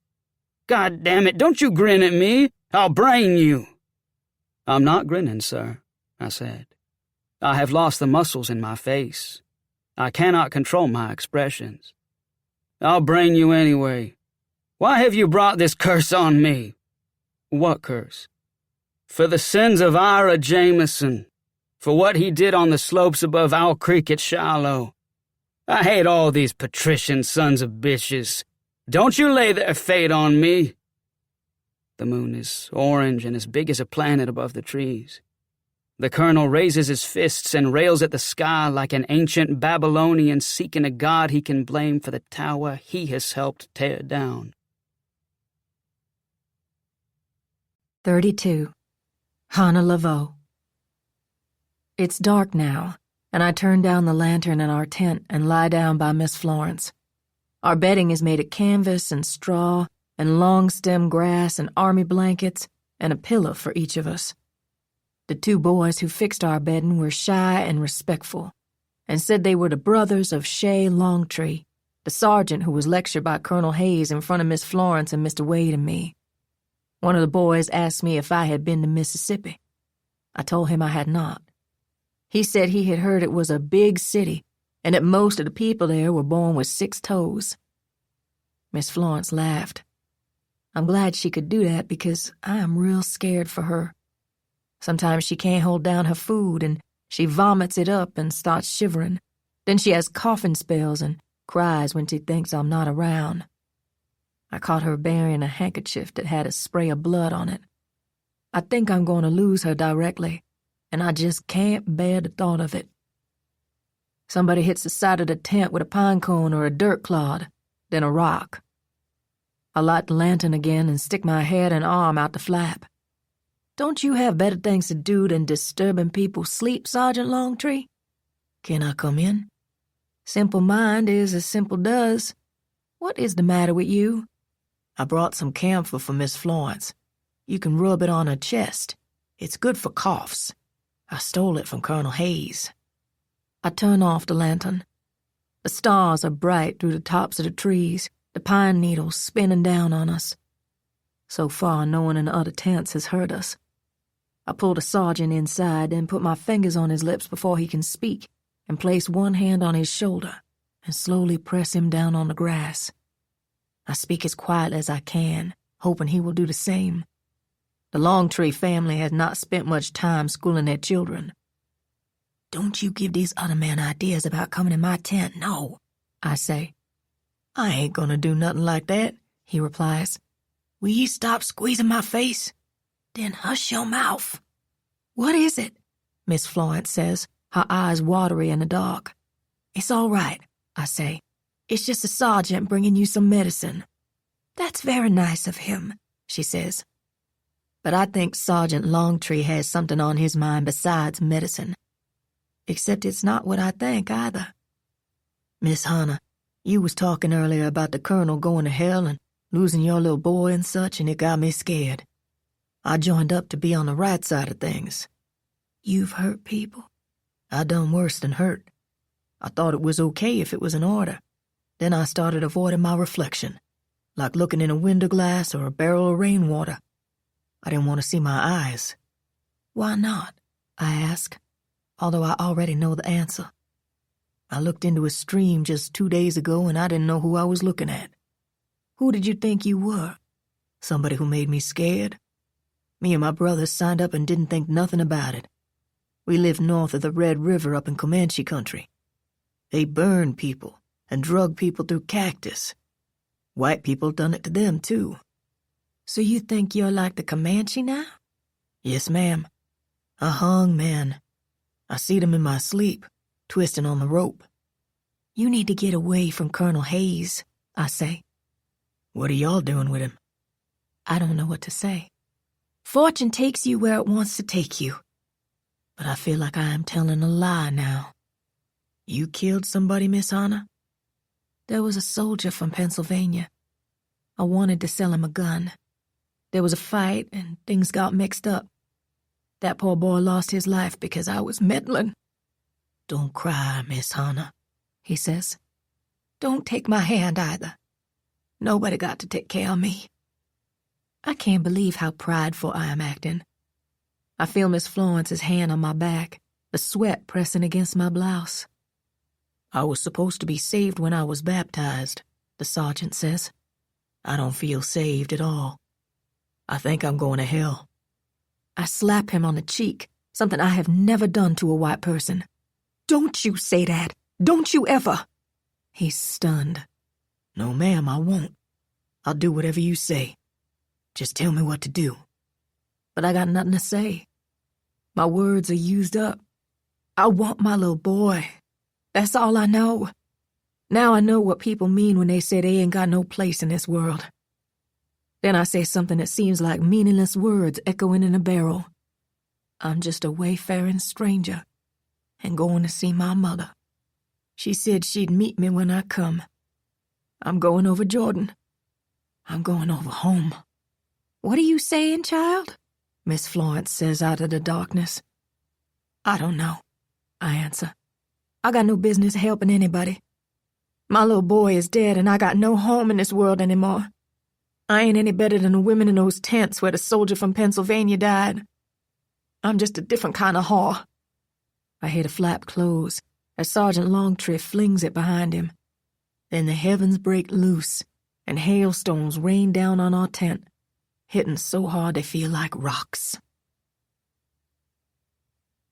God damn it, don't you grin at me. I'll brain you." "I'm not grinning, sir," I said. "I have lost the muscles in my face. I cannot control my expressions." "I'll brain you anyway. Why have you brought this curse on me?" "What curse?" "For the sins of Ira Jameson. For what he did on the slopes above Owl Creek at Shiloh. I hate all these patrician sons of bitches. Don't you lay their fate on me." The moon is orange and as big as a planet above the trees. The Colonel raises his fists and rails at the sky like an ancient Babylonian seeking a god he can blame for the tower he has helped tear down. 32. Hannah Laveau. It's dark now, and I turn down the lantern in our tent and lie down by Miss Florence. Our bedding is made of canvas and straw and long-stem grass and army blankets and a pillow for each of us. The 2 boys who fixed our bedding were shy and respectful, and said they were the brothers of Shay Longtree, the sergeant who was lectured by Colonel Hayes in front of Miss Florence and Mr. Wade and me. One of the boys asked me if I had been to Mississippi. I told him I had not. He said he had heard it was a big city and that most of the people there were born with 6 toes. Miss Florence laughed. I'm glad she could do that because I am real scared for her. Sometimes she can't hold down her food and she vomits it up and starts shivering. Then she has coughing spells and cries when she thinks I'm not around. I caught her burying a handkerchief that had a spray of blood on it. I think I'm going to lose her directly, and I just can't bear the thought of it. Somebody hits the side of the tent with a pine cone or a dirt clod, then a rock. I light the lantern again and stick my head and arm out the flap. Don't you have better things to do than disturbing people's sleep, Sergeant Longtree? Can I come in? Simple mind is as simple does. What is the matter with you? I brought some camphor for Miss Florence. You can rub it on her chest. It's good for coughs. I stole it from Colonel Hayes. I turn off the lantern. The stars are bright through the tops of the trees, the pine needles spinning down on us. So far, no one in the other tents has heard us. I pull the sergeant inside, then put my fingers on his lips before he can speak, and place one hand on his shoulder and slowly press him down on the grass. I speak as quietly as I can, hoping he will do the same. The Longtree family has not spent much time schooling their children. Don't you give these other men ideas about coming in my tent, no, I say. I ain't gonna do nothing like that, he replies. Will you stop squeezing my face? Then hush your mouth. What is it? Miss Florence says, her eyes watery in the dark. It's all right, I say. It's just a sergeant bringing you some medicine. That's very nice of him, she says. But I think Sergeant Longtree has something on his mind besides medicine. Except it's not what I think either. Miss Hannah, you was talking earlier about the colonel going to hell and losing your little boy and such, and it got me scared. I joined up to be on the right side of things. You've hurt people? I done worse than hurt. I thought it was okay if it was in order. Then I started avoiding my reflection, like looking in a window glass or a barrel of rainwater. I didn't want to see my eyes. Why not? I ask, although I already know the answer. I looked into a stream just 2 days ago and I didn't know who I was looking at. Who did you think you were? Somebody who made me scared? Me and my brothers signed up and didn't think nothing about it. We lived north of the Red River up in Comanche country. They burned people and drug people through cactus. White people done it to them, too. So you think you're like the Comanche now? Yes, ma'am. A hung man. I see them in my sleep, twisting on the rope. You need to get away from Colonel Hayes, I say. What are y'all doing with him? I don't know what to say. Fortune takes you where it wants to take you. But I feel like I am telling a lie now. You killed somebody, Miss Hannah? There was a soldier from Pennsylvania. I wanted to sell him a gun. There was a fight and things got mixed up. That poor boy lost his life because I was meddling. Don't cry, Miss Hannah, he says. Don't take my hand either. Nobody got to take care of me. I can't believe how prideful I am acting. I feel Miss Florence's hand on my back, the sweat pressing against my blouse. I was supposed to be saved when I was baptized, the sergeant says. I don't feel saved at all. I think I'm going to hell. I slap him on the cheek, something I have never done to a white person. Don't you say that. Don't you ever. He's stunned. No, ma'am, I won't. I'll do whatever you say. Just tell me what to do. But I got nothing to say. My words are used up. I want my little boy. That's all I know. Now I know what people mean when they say they ain't got no place in this world. Then I say something that seems like meaningless words echoing in a barrel. I'm just a wayfaring stranger and going to see my mother. She said she'd meet me when I come. I'm going over Jordan. I'm going over home. What are you saying, child? Miss Florence says out of the darkness. I don't know, I answer. I got no business helping anybody. My little boy is dead and I got no home in this world anymore. I ain't any better than the women in those tents where the soldier from Pennsylvania died. I'm just a different kind of whore. I hear the flap close as Sergeant Longtree flings it behind him. Then the heavens break loose and hailstones rain down on our tent, hitting so hard they feel like rocks.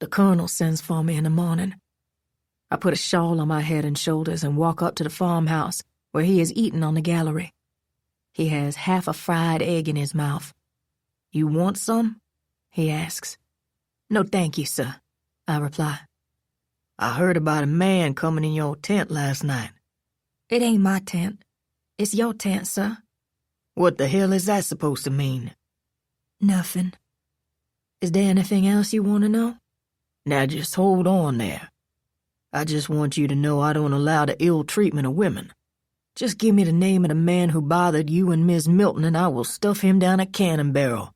The colonel sends for me in the morning. I put a shawl on my head and shoulders and walk up to the farmhouse where he is eating on the gallery. He has half a fried egg in his mouth. You want some? He asks. No, thank you, sir, I reply. I heard about a man coming in your tent last night. It ain't my tent. It's your tent, sir. What the hell is that supposed to mean? Nothing. Is there anything else you want to know? Now just hold on there. I just want you to know I don't allow the ill treatment of women. Just give me the name of the man who bothered you and Miss Milton and I will stuff him down a cannon barrel.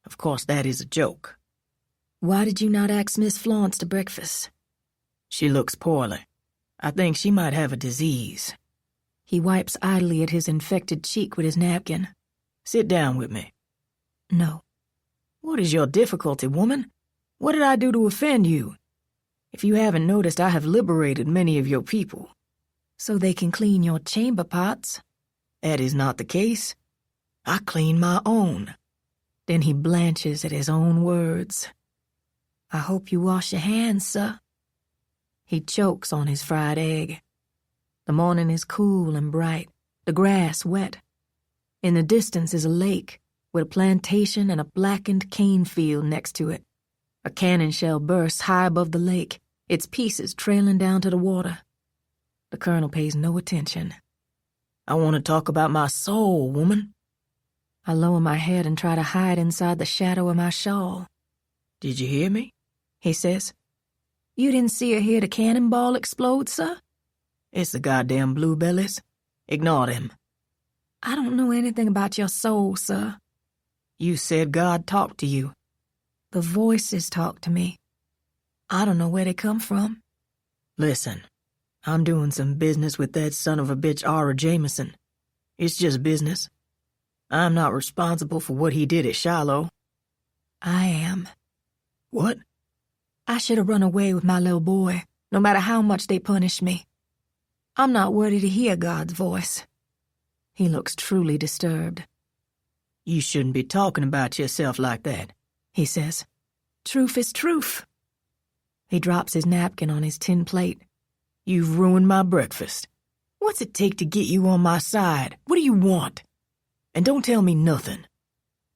Of course, that is a joke. Why did you not ask Miss Florence to breakfast? She looks poorly. I think she might have a disease. He wipes idly at his infected cheek with his napkin. Sit down with me. No. What is your difficulty, woman? What did I do to offend you? If you haven't noticed, I have liberated many of your people. So they can clean your chamber pots. That is not the case. I clean my own. Then he blanches at his own words. I hope you wash your hands, sir. He chokes on his fried egg. The morning is cool and bright, the grass wet. In the distance is a lake with a plantation and a blackened cane field next to it. A cannon shell bursts high above the lake, its pieces trailing down to the water. The colonel pays no attention. I want to talk about my soul, woman. I lower my head and try to hide inside the shadow of my shawl. Did you hear me? He says. You didn't see or hear the cannonball explode, sir? It's the goddamn bluebellies. Ignore them. I don't know anything about your soul, sir. You said God talked to you. The voices talk to me. I don't know where they come from. Listen, I'm doing some business with that son of a bitch Ara Jameson. It's just business. I'm not responsible for what he did at Shiloh. I am. What? I should have run away with my little boy, no matter how much they punish me. I'm not worthy to hear God's voice. He looks truly disturbed. You shouldn't be talking about yourself like that, he says. Truth is truth. He drops his napkin on his tin plate. You've ruined my breakfast. What's it take to get you on my side? What do you want? And don't tell me nothing.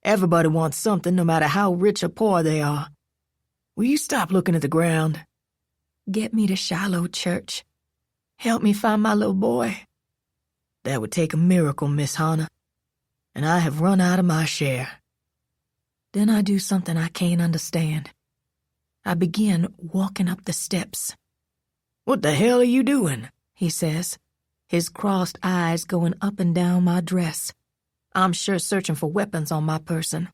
Everybody wants something, no matter how rich or poor they are. Will you stop looking at the ground? Get me to Shiloh Church. Help me find my little boy. That would take a miracle, Miss Hannah. And I have run out of my share. Then I do something I can't understand. I begin walking up the steps. What the hell are you doing? He says, his crossed eyes going up and down my dress. I'm sure searching for weapons on my person.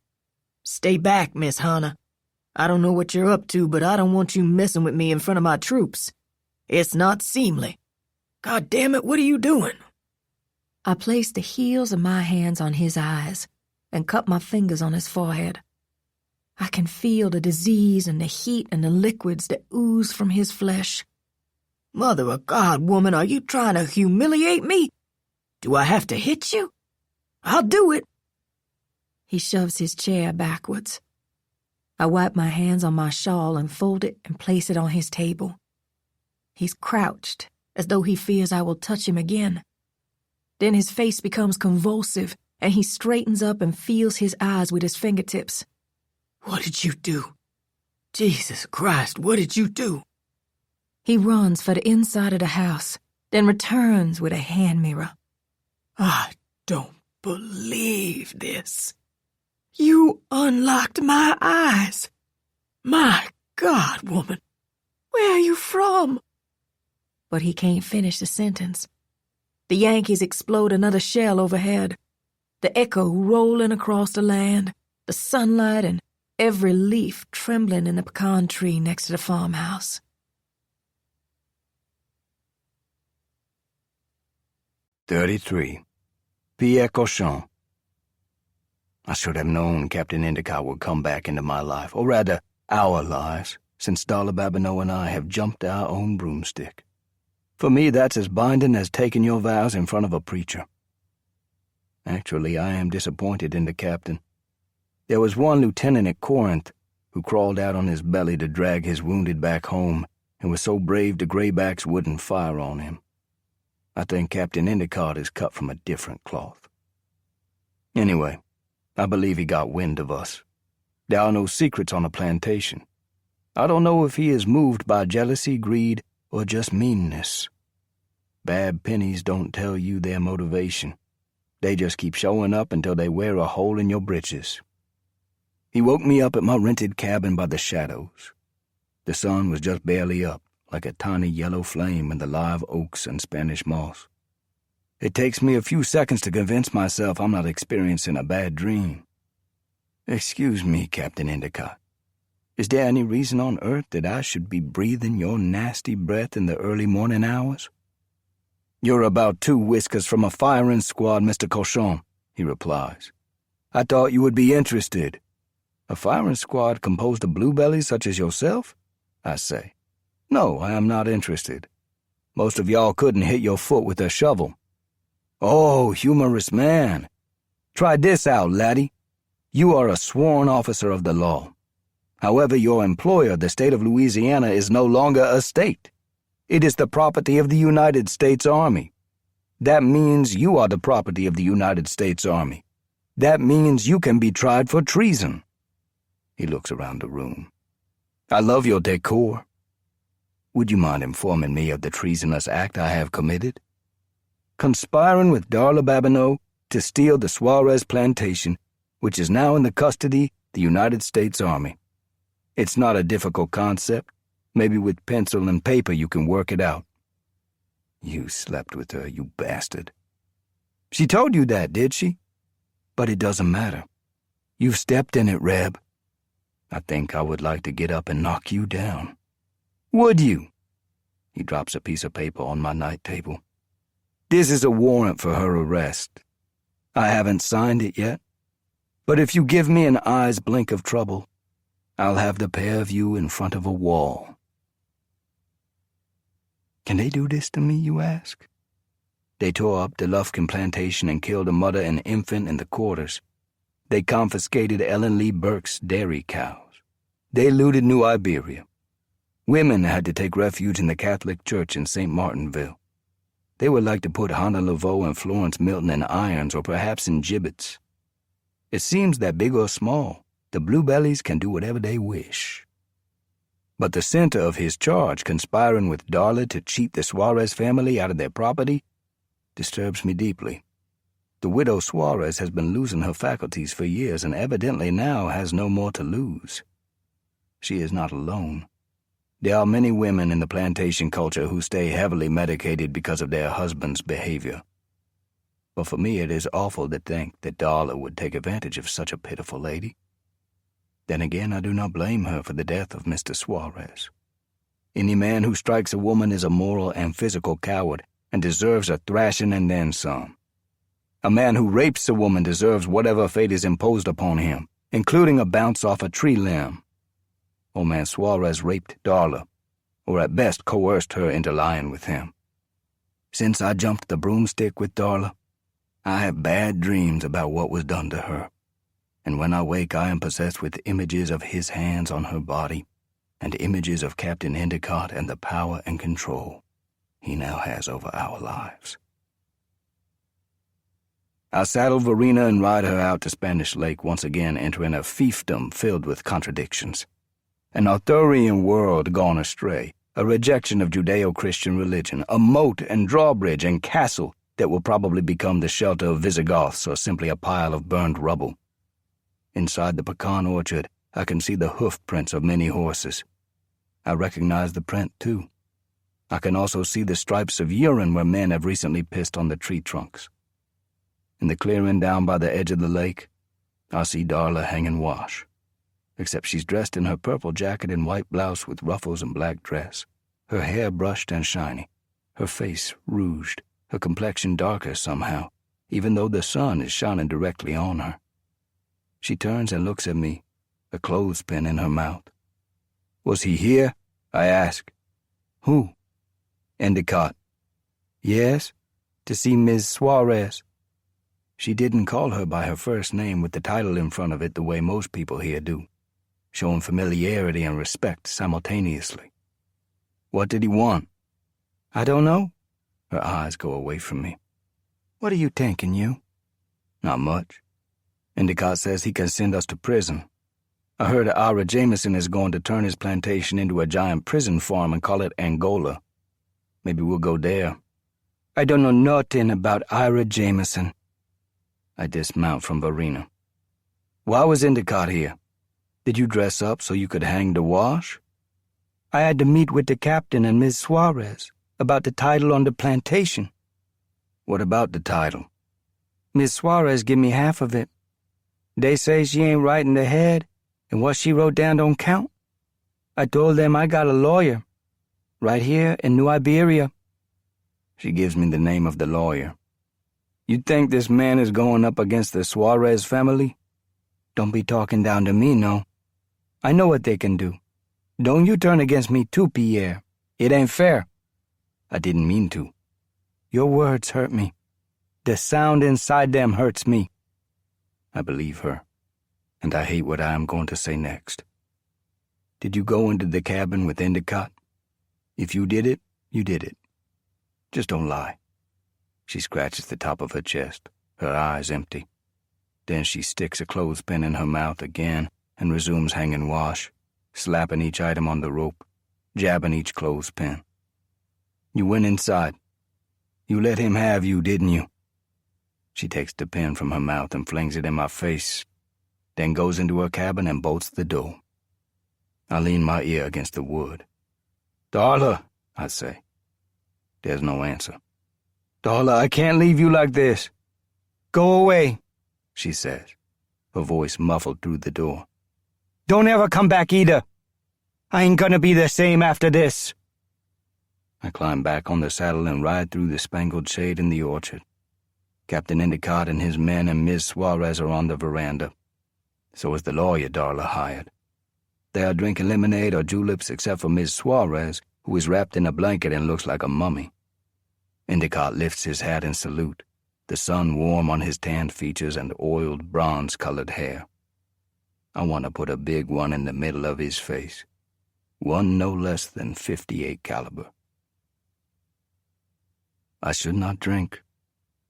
Stay back, Miss Hannah. I don't know what you're up to, but I don't want you messing with me in front of my troops. It's not seemly. God damn it, what are you doing? I place the heels of my hands on his eyes and cup my fingers on his forehead. I can feel the disease and the heat and the liquids that ooze from his flesh. Mother of God, woman, are you trying to humiliate me? Do I have to hit you? I'll do it. He shoves his chair backwards. I wipe my hands on my shawl and fold it and place it on his table. He's crouched, as though he fears I will touch him again. Then his face becomes convulsive, and he straightens up and feels his eyes with his fingertips. What did you do? Jesus Christ, what did you do? He runs for the inside of the house, then returns with a hand mirror. I don't believe this. You unlocked my eyes. My God, woman, where are you from? But he can't finish the sentence. The Yankees explode another shell overhead, the echo rolling across the land, the sunlight and every leaf trembling in the pecan tree next to the farmhouse. "33. Pierre Cochon." I should have known Captain Endicott would come back into my life, or rather, our lives, since Darla Babineau and I have jumped our own broomstick. For me, that's as binding as taking your vows in front of a preacher. Actually, I am disappointed in the captain. There was one lieutenant at Corinth who crawled out on his belly to drag his wounded back home and was so brave the graybacks wouldn't fire on him. I think Captain Endicott is cut from a different cloth. Anyway, I believe he got wind of us. There are no secrets on the plantation. I don't know if he is moved by jealousy, greed, or just meanness. Bad pennies don't tell you their motivation. They just keep showing up until they wear a hole in your britches. He woke me up at my rented cabin by the shadows. The sun was just barely up, like a tiny yellow flame in the live oaks and Spanish moss. It takes me a few seconds to convince myself I'm not experiencing a bad dream. "Excuse me, Captain Endicott. Is there any reason on earth that I should be breathing your nasty breath in the early morning hours?" "You're about 2 whiskers from a firing squad, Mr. Cochon," he replies. "I thought you would be interested." "A firing squad composed of bluebellies such as yourself?" I say. "No, I am not interested. Most of y'all couldn't hit your foot with a shovel." "Oh, humorous man. Try this out, laddie. You are a sworn officer of the law. However, your employer, the state of Louisiana, is no longer a state. It is the property of the United States Army. That means you are the property of the United States Army. That means you can be tried for treason." He looks around the room. "I love your decor. Would you mind informing me of the treasonous act I have committed?" "Conspiring with Darla Babineau to steal the Suarez plantation, which is now in the custody of the United States Army. It's not a difficult concept. Maybe with pencil and paper you can work it out." "You slept with her, you bastard." "She told you that, did she? But it doesn't matter. You've stepped in it, Reb. I think I would like to get up and knock you down." "Would you?" He drops a piece of paper on my night table. "This is a warrant for her arrest. I haven't signed it yet, but if you give me an eye's blink of trouble, I'll have the pair of you in front of a wall." Can they do this to me, you ask? They tore up the Lufkin plantation and killed a mother and infant in the quarters. They confiscated Ellen Lee Burke's dairy cows. They looted New Iberia. Women had to take refuge in the Catholic Church in St. Martinville. They would like to put Hannah Laveau and Florence Milton in irons or perhaps in gibbets. It seems that big or small, the Bluebellies can do whatever they wish. But the center of his charge, conspiring with Darla to cheat the Suarez family out of their property, disturbs me deeply. The widow Suarez has been losing her faculties for years and evidently now has no more to lose. She is not alone. There are many women in the plantation culture who stay heavily medicated because of their husband's behavior. But for me it is awful to think that Darla would take advantage of such a pitiful lady. Then again, I do not blame her for the death of Mr. Suarez. Any man who strikes a woman is a moral and physical coward and deserves a thrashing and then some. A man who rapes a woman deserves whatever fate is imposed upon him, including a bounce off a tree limb. Old man Suarez raped Darla, or at best coerced her into lying with him. Since I jumped the broomstick with Darla, I have bad dreams about what was done to her. And when I wake, I am possessed with images of his hands on her body and images of Captain Endicott and the power and control he now has over our lives. I saddle Verena and ride her out to Spanish Lake, once again entering a fiefdom filled with contradictions. An Arthurian world gone astray, a rejection of Judeo-Christian religion, a moat and drawbridge and castle that will probably become the shelter of Visigoths or simply a pile of burned rubble. Inside the pecan orchard, I can see the hoof prints of many horses. I recognize the print, too. I can also see the stripes of urine where men have recently pissed on the tree trunks. In the clearing down by the edge of the lake, I see Darla hanging wash. except she's dressed in her purple jacket and white blouse with ruffles and black dress, her hair brushed and shiny, her face rouged, her complexion darker somehow, even though the sun is shining directly on her. She turns and looks at me, a clothespin in her mouth. "Was he here?" I ask. "Who?" "Endicott." "Yes, to see Miss Suarez." She didn't call her by her first name with the title in front of it the way most people here do, showing familiarity and respect simultaneously. "What did he want?" "I don't know." Her eyes go away from me. "What are you thinking, you?" "Not much. Endicott says he can send us to prison. I heard Ira Jameson is going to turn his plantation into a giant prison farm and call it Angola. Maybe we'll go there." "I don't know nothing about Ira Jameson." I dismount from Verena. "Why was Endicott here? Did you dress up so you could hang the wash?" "I had to meet with the captain and Miss Suarez about the title on the plantation." "What about the title?" "Miss Suarez give me half of it. They say she ain't right in the head, and what she wrote down don't count. I told them I got a lawyer, right here in New Iberia." She gives me the name of the lawyer. "You think this man is going up against the Suarez family?" "Don't be talking down to me, no. I know what they can do. Don't you turn against me too, Pierre. It ain't fair." "I didn't mean to." "Your words hurt me. The sound inside them hurts me." I believe her, and I hate what I am going to say next. "Did you go into the cabin with Endicott? If you did it, you did it. Just don't lie." She scratches the top of her chest, her eyes empty. Then she sticks a clothespin in her mouth again and resumes hanging wash, slapping each item on the rope, jabbing each clothespin. "You went inside. You let him have you, didn't you?" She takes the pin from her mouth and flings it in my face, then goes into her cabin and bolts the door. I lean my ear against the wood. "Darla," I say. There's no answer. "Darla, I can't leave you like this." "Go away," she says, her voice muffled through the door. "Don't ever come back either. I ain't gonna be the same after this." I climb back on the saddle and ride through the spangled shade in the orchard. Captain Endicott and his men and Miss Suarez are on the veranda. So is the lawyer Darla hired. They are drinking lemonade or juleps except for Miss Suarez, who is wrapped in a blanket and looks like a mummy. Endicott lifts his hat in salute, the sun warm on his tanned features and oiled bronze-colored hair. I want to put a big one in the middle of his face, one no less than .58 caliber. I should not drink.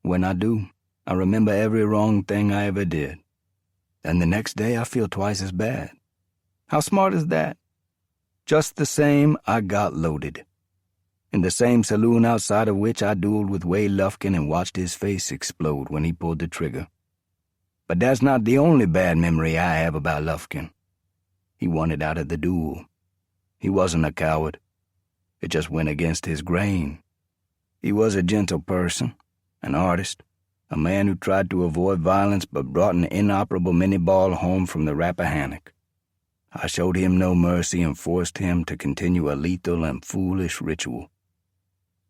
When I do, I remember every wrong thing I ever did. And the next day I feel twice as bad. How smart is that? Just the same, I got loaded. In the same saloon outside of which I dueled with Wade Lufkin and watched his face explode when he pulled the trigger. But that's not the only bad memory I have about Lufkin. He wanted out of the duel. He wasn't a coward. It just went against his grain. He was a gentle person, an artist, a man who tried to avoid violence but brought an inoperable mini-ball home from the Rappahannock. I showed him no mercy and forced him to continue a lethal and foolish ritual.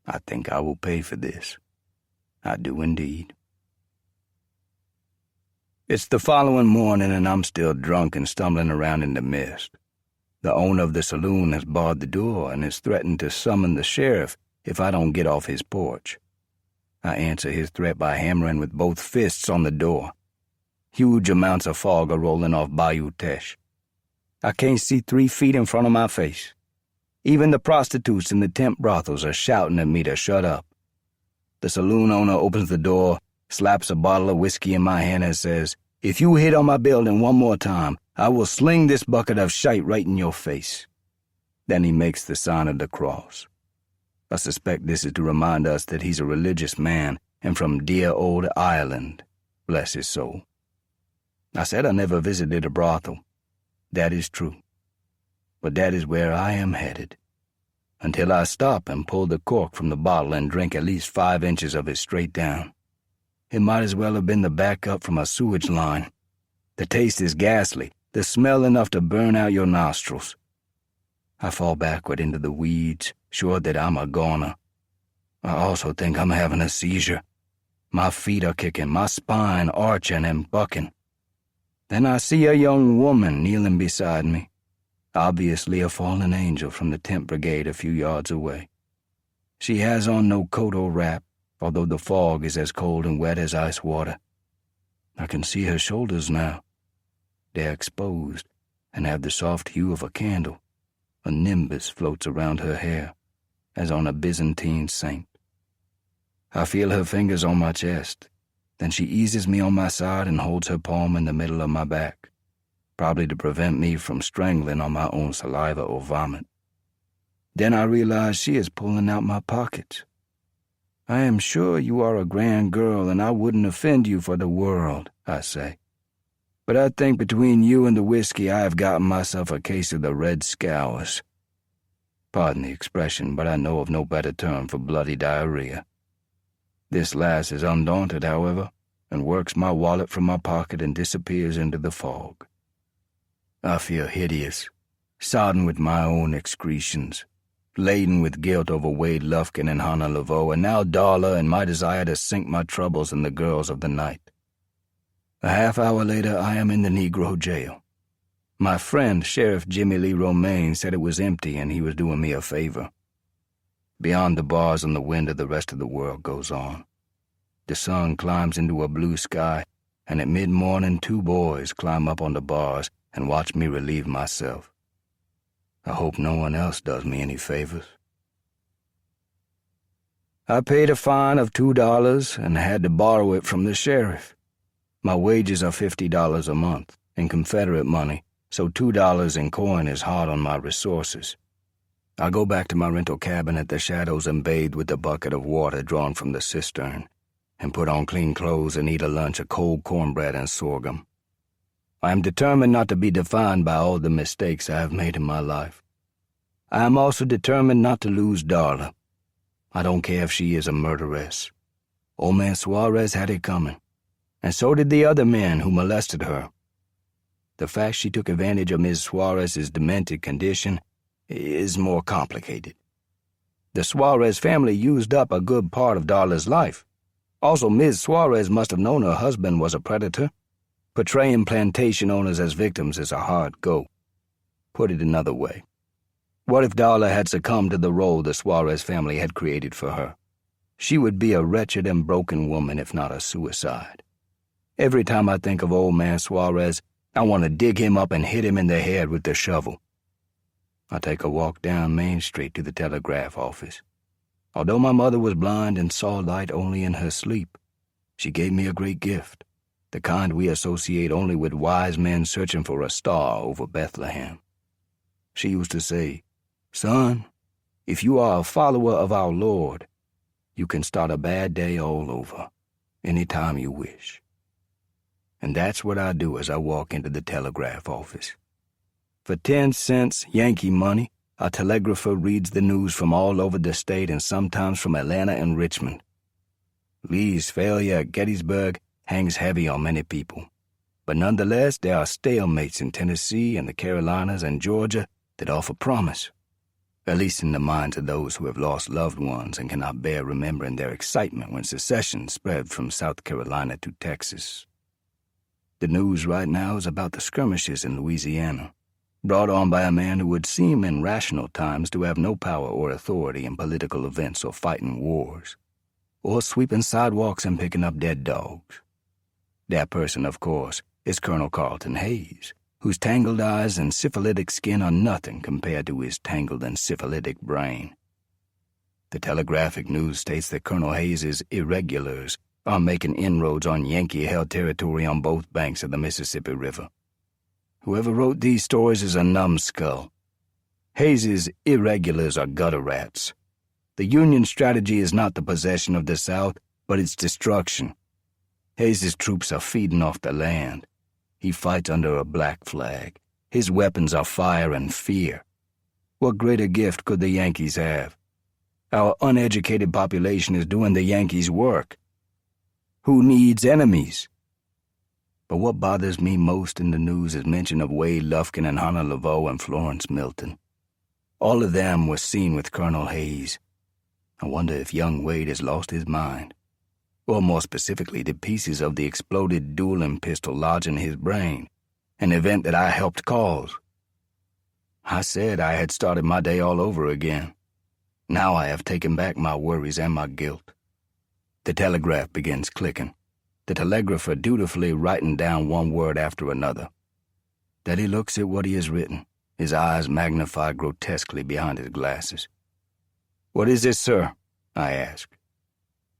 I think I will pay for this. I do indeed. It's the following morning and I'm still drunk and stumbling around in the mist. The owner of the saloon has barred the door and has threatened to summon the sheriff if I don't get off his porch. I answer his threat by hammering with both fists on the door. Huge amounts of fog are rolling off Bayou Teche. I can't see 3 feet in front of my face. Even the prostitutes in the temp brothels are shouting at me to shut up. The saloon owner opens the door, slaps a bottle of whiskey in my hand and says, "If you hit on my building one more time, I will sling this bucket of shite right in your face." Then he makes the sign of the cross. I suspect this is to remind us that he's a religious man and from dear old Ireland, bless his soul. I said I never visited a brothel. That is true. But that is where I am headed. Until I stop and pull the cork from the bottle and drink at least 5 inches of it straight down. It might as well have been the backup from a sewage line. The taste is ghastly, the smell enough to burn out your nostrils. I fall backward into the weeds, sure that I'm a goner. I also think I'm having a seizure. My feet are kicking, my spine arching and bucking. Then I see a young woman kneeling beside me, obviously a fallen angel from the tent brigade a few yards away. She has on no coat or wrap, although the fog is as cold and wet as ice water. I can see her shoulders now. They're exposed and have the soft hue of a candle. A nimbus floats around her hair, as on a Byzantine saint. I feel her fingers on my chest. Then she eases me on my side and holds her palm in the middle of my back, probably to prevent me from strangling on my own saliva or vomit. Then I realize she is pulling out my pockets. I am sure you are a grand girl, and I wouldn't offend you for the world, I say. But I think between you and the whiskey I have gotten myself a case of the red scours. Pardon the expression, but I know of no better term for bloody diarrhea. This lass is undaunted, however, and works my wallet from my pocket and disappears into the fog. I feel hideous, sodden with my own excretions, laden with guilt over Wade Lufkin and Hannah Laveau, and now Darla and my desire to sink my troubles in the girls of the night. A half hour later, I am in the Negro jail. My friend, Sheriff Jimmy Lee Romaine, said it was empty and he was doing me a favor. Beyond the bars and the window, the rest of the world goes on. The sun climbs into a blue sky, and at mid-morning 2 boys climb up on the bars and watch me relieve myself. I hope no one else does me any favors. I paid a fine of $2 and had to borrow it from the sheriff. My wages are $50 a month in Confederate money, so $2 in coin is hard on my resources. I go back to my rental cabin at the Shadows and bathe with a bucket of water drawn from the cistern, and put on clean clothes and eat a lunch of cold cornbread and sorghum. I am determined not to be defined by all the mistakes I have made in my life. I am also determined not to lose Darla. I don't care if she is a murderess. Old man Suarez had it coming, and so did the other men who molested her. The fact she took advantage of Ms. Suarez's demented condition is more complicated. The Suarez family used up a good part of Darla's life. Also, Ms. Suarez must have known her husband was a predator. Portraying plantation owners as victims is a hard go. Put it another way. What if Darla had succumbed to the role the Suarez family had created for her? She would be a wretched and broken woman, if not a suicide. Every time I think of old man Suarez, I want to dig him up and hit him in the head with the shovel. I take a walk down Main Street to the telegraph office. Although my mother was blind and saw light only in her sleep, she gave me a great gift, the kind we associate only with wise men searching for a star over Bethlehem. She used to say, "Son, if you are a follower of our Lord, you can start a bad day all over, any time you wish." And that's what I do as I walk into the telegraph office. For 10 cents Yankee money, a telegrapher reads the news from all over the state and sometimes from Atlanta and Richmond. Lee's failure at Gettysburg hangs heavy on many people, but nonetheless there are stalemates in Tennessee and the Carolinas and Georgia that offer promise, at least in the minds of those who have lost loved ones and cannot bear remembering their excitement when secession spread from South Carolina to Texas. The news right now is about the skirmishes in Louisiana, brought on by a man who would seem in rational times to have no power or authority in political events or fighting wars, or sweeping sidewalks and picking up dead dogs. That person, of course, is Colonel Carlton Hayes, whose tangled eyes and syphilitic skin are nothing compared to his tangled and syphilitic brain. The telegraphic news states that Colonel Hayes's irregulars are making inroads on Yankee-held territory on both banks of the Mississippi River. Whoever wrote these stories is a numbskull. Hayes's irregulars are gutter rats. The Union strategy is not the possession of the South, but its destruction. Hayes's troops are feeding off the land. He fights under a black flag. His weapons are fire and fear. What greater gift could the Yankees have? Our uneducated population is doing the Yankees' work. Who needs enemies? But what bothers me most in the news is mention of Wade Lufkin and Hannah Laveau and Florence Milton. All of them were seen with Colonel Hayes. I wonder if young Wade has lost his mind. Or more specifically, the pieces of the exploded dueling pistol lodge in his brain, an event that I helped cause. I said I had started my day all over again. Now I have taken back my worries and my guilt. The telegraph begins clicking, the telegrapher dutifully writing down one word after another. Daddy looks at what he has written, his eyes magnified grotesquely behind his glasses. "What is this, sir?" I ask.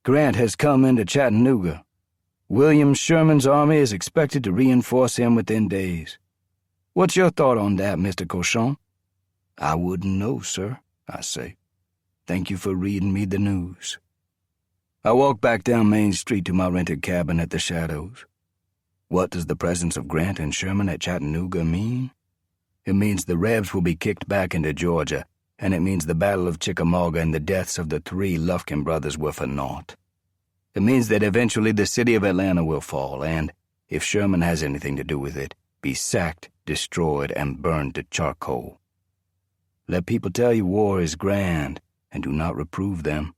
"Grant has come into Chattanooga. William Sherman's army is expected to reinforce him within days. What's your thought on that, Mr. Cochon?" "I wouldn't know, sir," I say. "Thank you for reading me the news." I walk back down Main Street to my rented cabin at the Shadows. What does the presence of Grant and Sherman at Chattanooga mean? It means the Rebs will be kicked back into Georgia, and it means the Battle of Chickamauga and the deaths of the 3 Lufkin brothers were for naught. It means that eventually the city of Atlanta will fall, and, if Sherman has anything to do with it, be sacked, destroyed, and burned to charcoal. Let people tell you war is grand, and do not reprove them.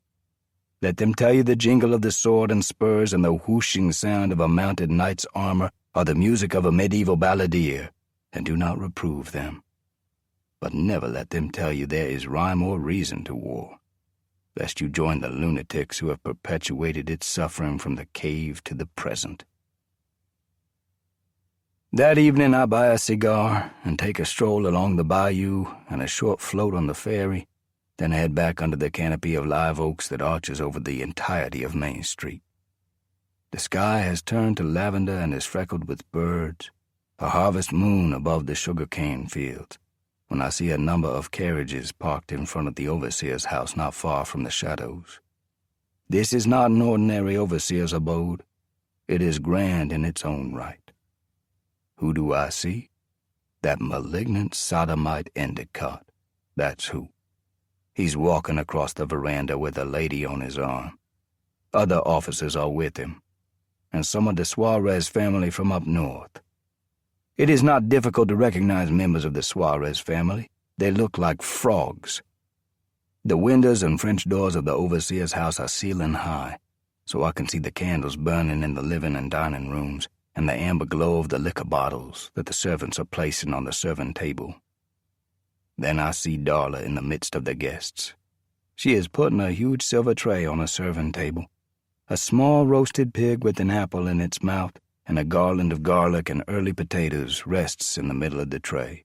Let them tell you the jingle of the sword and spurs and the whooshing sound of a mounted knight's armor are the music of a medieval balladeer, and do not reprove them. But never let them tell you there is rhyme or reason to war, lest you join the lunatics who have perpetuated its suffering from the cave to the present. That evening I buy a cigar and take a stroll along the bayou and a short float on the ferry, then head back under the canopy of live oaks that arches over the entirety of Main Street. The sky has turned to lavender and is freckled with birds, a harvest moon above the sugarcane fields, when I see a number of carriages parked in front of the overseer's house not far from the Shadows. This is not an ordinary overseer's abode. It is grand in its own right. Who do I see? That malignant sodomite Endicott. That's who. He's walking across the veranda with a lady on his arm. Other officers are with him, and some of the Suarez family from up north. It is not difficult to recognize members of the Suarez family. They look like frogs. The windows and French doors of the overseer's house are ceiling high, so I can see the candles burning in the living and dining rooms and the amber glow of the liquor bottles that the servants are placing on the serving table. Then I see Darla in the midst of the guests. She is putting a huge silver tray on a serving table. A small roasted pig with an apple in its mouth and a garland of garlic and early potatoes rests in the middle of the tray.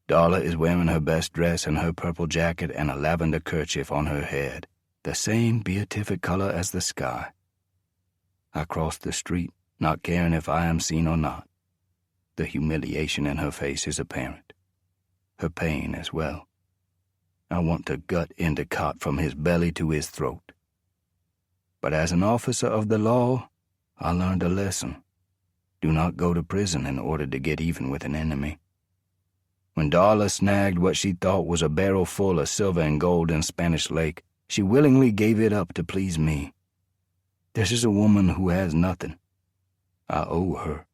Darla is wearing her best dress and her purple jacket and a lavender kerchief on her head, the same beatific color as the sky. I cross the street, not caring if I am seen or not. The humiliation in her face is apparent. Her pain as well. I want to gut Endicott from his belly to his throat. But as an officer of the law, I learned a lesson. Do not go to prison in order to get even with an enemy. When Darla snagged what she thought was a barrel full of silver and gold in Spanish Lake, she willingly gave it up to please me. This is a woman who has nothing. I owe her.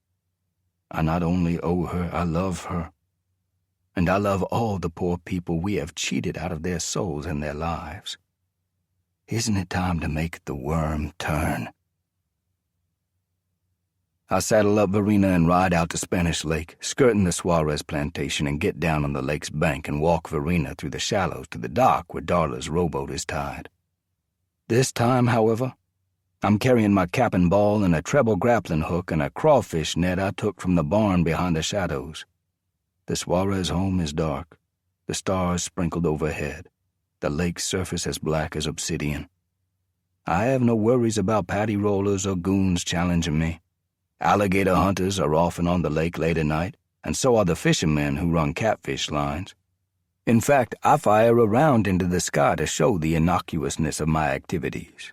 I not only owe her, I love her. And I love all the poor people we have cheated out of their souls and their lives. Isn't it time to make the worm turn? I saddle up Verena and ride out to Spanish Lake, skirting the Suarez plantation, and get down on the lake's bank and walk Verena through the shallows to the dock where Darla's rowboat is tied. This time, however, I'm carrying my cap and ball and a treble grappling hook and a crawfish net I took from the barn behind the Shadows. The Suarez home is dark, the stars sprinkled overhead, the lake's surface as black as obsidian. I have no worries about paddy rollers or goons challenging me. Alligator hunters are often on the lake late at night, and so are the fishermen who run catfish lines. In fact, I fire a round into the sky to show the innocuousness of my activities.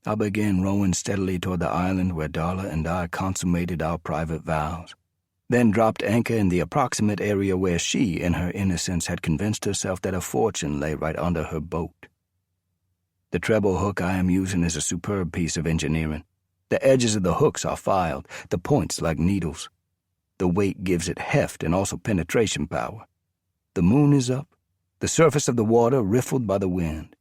I began rowing steadily toward the island where Darla and I consummated our private vows, then dropped anchor in the approximate area where she, in her innocence, had convinced herself that a fortune lay right under her boat. The treble hook I am using is a superb piece of engineering. The edges of the hooks are filed, the points like needles. The weight gives it heft and also penetration power. The moon is up, the surface of the water riffled by the wind.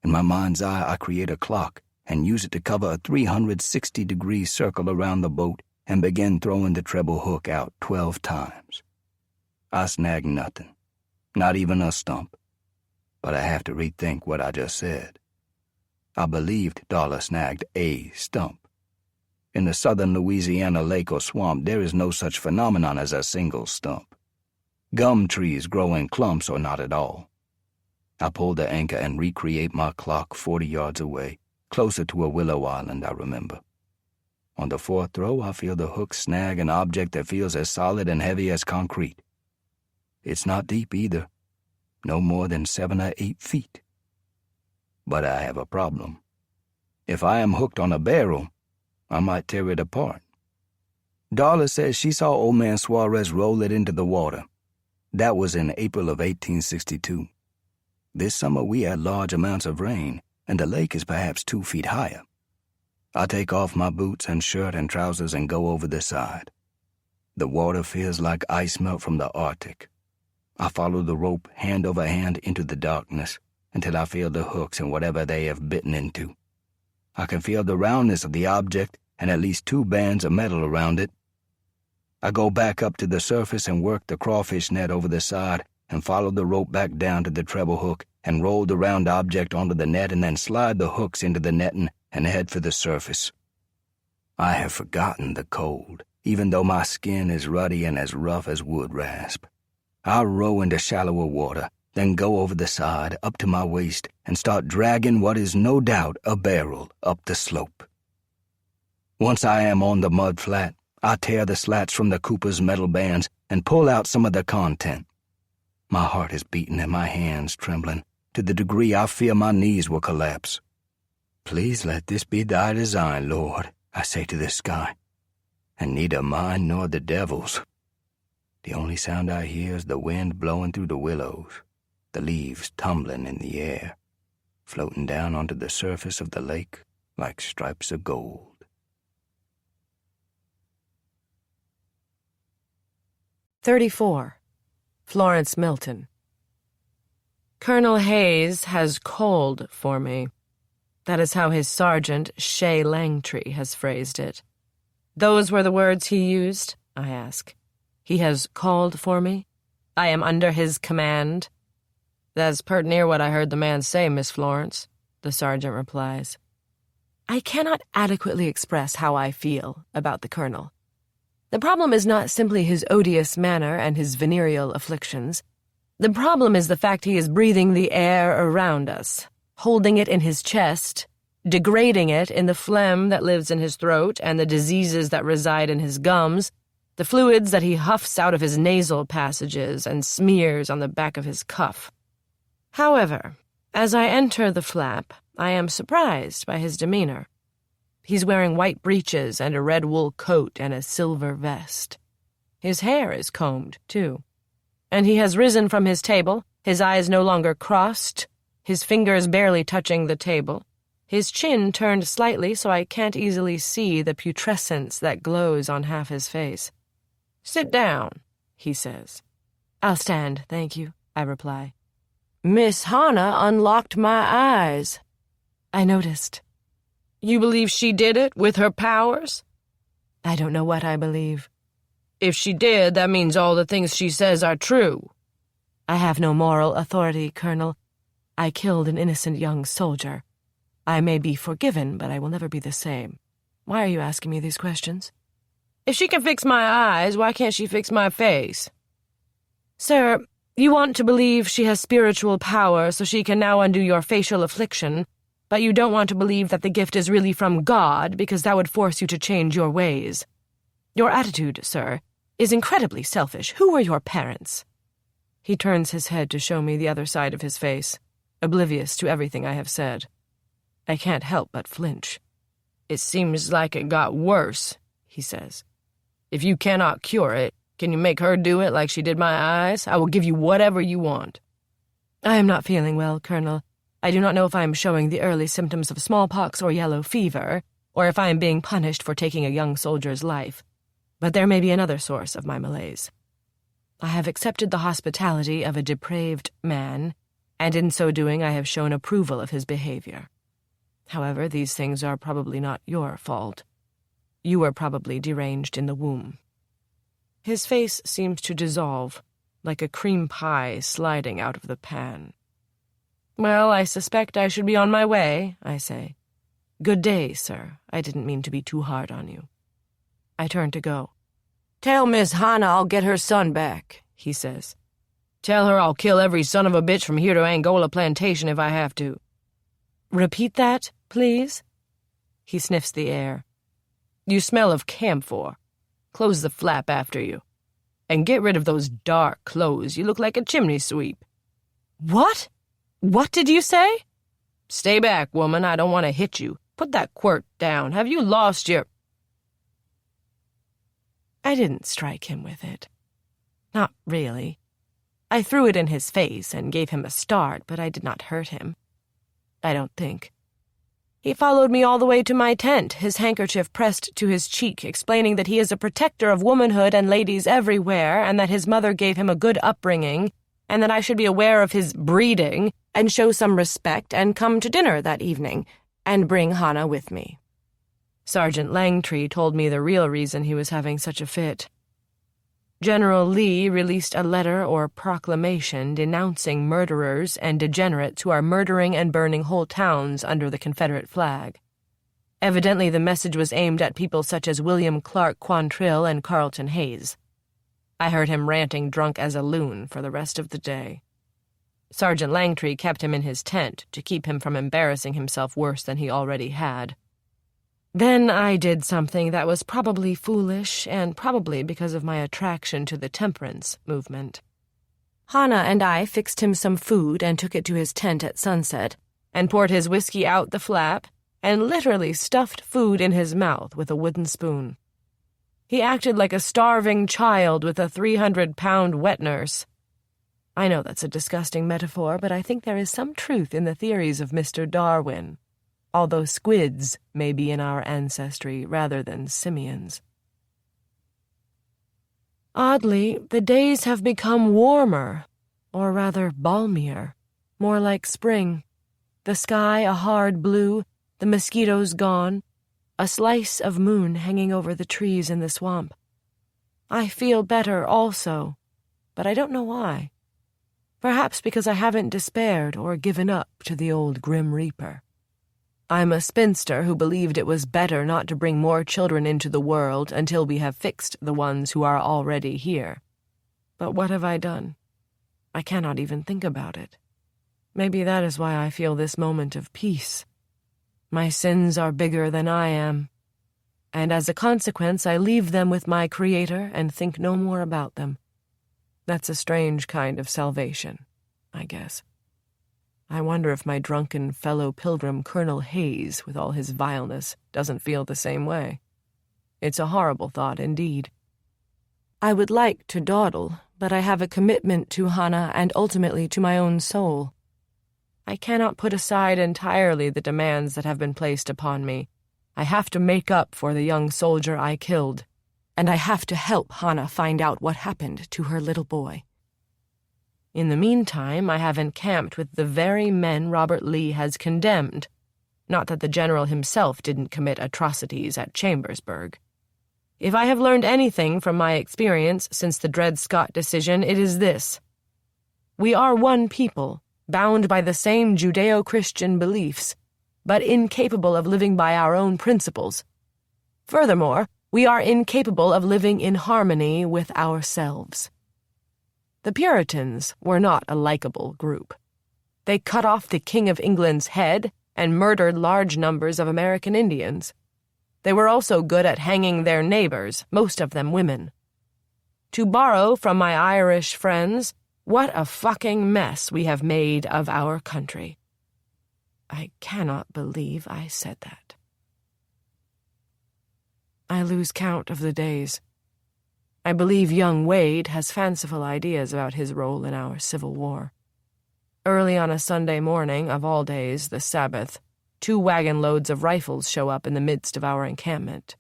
In my mind's eye, I create a clock and use it to cover a 360-degree circle around the boat and begin throwing the treble hook out 12 times. I snag nothing, not even a stump. But I have to rethink what I just said. I believed Dollar snagged a stump. In the southern Louisiana lake or swamp, there is no such phenomenon as a single stump. Gum trees grow in clumps or not at all. I pull the anchor and recreate my clock 40 yards away, closer to a willow island, I remember. On the fourth throw, I feel the hook snag an object that feels as solid and heavy as concrete. It's not deep either, no more than 7 or 8 feet. But I have a problem. If I am hooked on a barrel, I might tear it apart. Darla says she saw old man Suarez roll it into the water. That was in April of 1862. This summer we had large amounts of rain, and the lake is perhaps 2 feet higher. I take off my boots and shirt and trousers and go over the side. The water feels like ice melt from the Arctic. I follow the rope hand over hand into the darkness until I feel the hooks and whatever they have bitten into. I can feel the roundness of the object and at least 2 bands of metal around it. I go back up to the surface and work the crawfish net over the side and follow the rope back down to the treble hook and roll the round object onto the net and then slide the hooks into the netting and head for the surface. I have forgotten the cold, even though my skin is ruddy and as rough as wood rasp. I row into shallower water, then go over the side, up to my waist, and start dragging what is no doubt a barrel up the slope. Once I am on the mud flat, I tear the slats from the Cooper's metal bands and pull out some of the content. My heart is beating and my hands trembling, to the degree I fear my knees will collapse. Please let this be thy design, Lord, I say to the sky, and neither mine nor the devil's. The only sound I hear is the wind blowing through the willows, the leaves tumbling in the air, floating down onto the surface of the lake like stripes of gold. "34. Florence Milton. Colonel Hayes has called for me. That is how his sergeant, Shea Langtry, has phrased it. Those were the words he used, I ask. He has called for me? I am under his command? That's pert near what I heard the man say, Miss Florence, the sergeant replies. I cannot adequately express how I feel about the colonel. The problem is not simply his odious manner and his venereal afflictions. The problem is the fact he is breathing the air around us, holding it in his chest, degrading it in the phlegm that lives in his throat and the diseases that reside in his gums, the fluids that he huffs out of his nasal passages and smears on the back of his cuff. However, as I enter the flap, I am surprised by his demeanor. He's wearing white breeches and a red wool coat and a silver vest. His hair is combed, too. And he has risen from his table, his eyes no longer crossed, his fingers barely touching the table, his chin turned slightly so I can't easily see the putrescence that glows on half his face. Sit down, he says. I'll stand, thank you, I reply. Miss Hannah unlocked my eyes. I noticed. You believe she did it with her powers? I don't know what I believe. If she did, that means all the things she says are true. I have no moral authority, Colonel. I killed an innocent young soldier. I may be forgiven, but I will never be the same. Why are you asking me these questions? If she can fix my eyes, why can't she fix my face? Sir, you want to believe she has spiritual power so she can now undo your facial affliction, but you don't want to believe that the gift is really from God because that would force you to change your ways. Your attitude, sir, is incredibly selfish. Who were your parents? He turns his head to show me the other side of his face, oblivious to everything I have said. I can't help but flinch. It seems like it got worse, he says. If you cannot cure it, can you make her do it like she did my eyes? I will give you whatever you want. I am not feeling well, Colonel. I do not know if I am showing the early symptoms of smallpox or yellow fever, or if I am being punished for taking a young soldier's life, but there may be another source of my malaise. I have accepted the hospitality of a depraved man, and in so doing I have shown approval of his behavior. However, these things are probably not your fault. You were probably deranged in the womb. His face seems to dissolve, like a cream pie sliding out of the pan. Well, I suspect I should be on my way, I say. Good day, sir. I didn't mean to be too hard on you. I turn to go. Tell Miss Hannah I'll get her son back, he says. Tell her I'll kill every son of a bitch from here to Angola Plantation if I have to. Repeat that, please? He sniffs the air. You smell of camphor. Close the flap after you. And get rid of those dark clothes. You look like a chimney sweep. What? What did you say? Stay back, woman. I don't want to hit you. Put that quirt down. Have you lost your... I didn't strike him with it. Not really. I threw it in his face and gave him a start, but I did not hurt him. I don't think. He followed me all the way to my tent, his handkerchief pressed to his cheek, explaining that he is a protector of womanhood and ladies everywhere, and that his mother gave him a good upbringing, and that I should be aware of his breeding, and show some respect, and come to dinner that evening, and bring Hannah with me. Sergeant Langtree told me the real reason he was having such a fit. General Lee released a letter or proclamation denouncing murderers and degenerates who are murdering and burning whole towns under the Confederate flag. Evidently the message was aimed at people such as William Clark Quantrill and Carlton Hayes. I heard him ranting drunk as a loon for the rest of the day. Sergeant Langtree kept him in his tent to keep him from embarrassing himself worse than he already had. Then I did something that was probably foolish, and probably because of my attraction to the temperance movement. Hannah and I fixed him some food and took it to his tent at sunset, and poured his whiskey out the flap, and literally stuffed food in his mouth with a wooden spoon. He acted like a starving child with a 300-pound wet nurse. I know that's a disgusting metaphor, but I think there is some truth in the theories of Mr. Darwin, although squids may be in our ancestry rather than simians. Oddly, the days have become warmer, or rather balmier, more like spring. The sky a hard blue, the mosquitoes gone, a slice of moon hanging over the trees in the swamp. I feel better also, but I don't know why. Perhaps because I haven't despaired or given up to the old Grim Reaper. I'm a spinster who believed it was better not to bring more children into the world until we have fixed the ones who are already here. But what have I done? I cannot even think about it. Maybe that is why I feel this moment of peace. My sins are bigger than I am, and as a consequence I leave them with my Creator and think no more about them. That's a strange kind of salvation, I guess. I wonder if my drunken fellow pilgrim Colonel Hayes, with all his vileness, doesn't feel the same way. It's a horrible thought indeed. I would like to dawdle, but I have a commitment to Hannah and ultimately to my own soul. I cannot put aside entirely the demands that have been placed upon me. I have to make up for the young soldier I killed, and I have to help Hannah find out what happened to her little boy. In the meantime, I have encamped with the very men Robert Lee has condemned. Not that the general himself didn't commit atrocities at Chambersburg. If I have learned anything from my experience since the Dred Scott decision, it is this. We are one people, bound by the same Judeo-Christian beliefs, but incapable of living by our own principles. Furthermore, we are incapable of living in harmony with ourselves. The Puritans were not a likable group. They cut off the King of England's head and murdered large numbers of American Indians. They were also good at hanging their neighbors, most of them women. To borrow from my Irish friends, what a fucking mess we have made of our country. I cannot believe I said that. I lose count of the days. I believe young Wade has fanciful ideas about his role in our Civil War. Early on a Sunday morning, of all days, the Sabbath, 2 wagon loads of rifles show up in the midst of our encampment.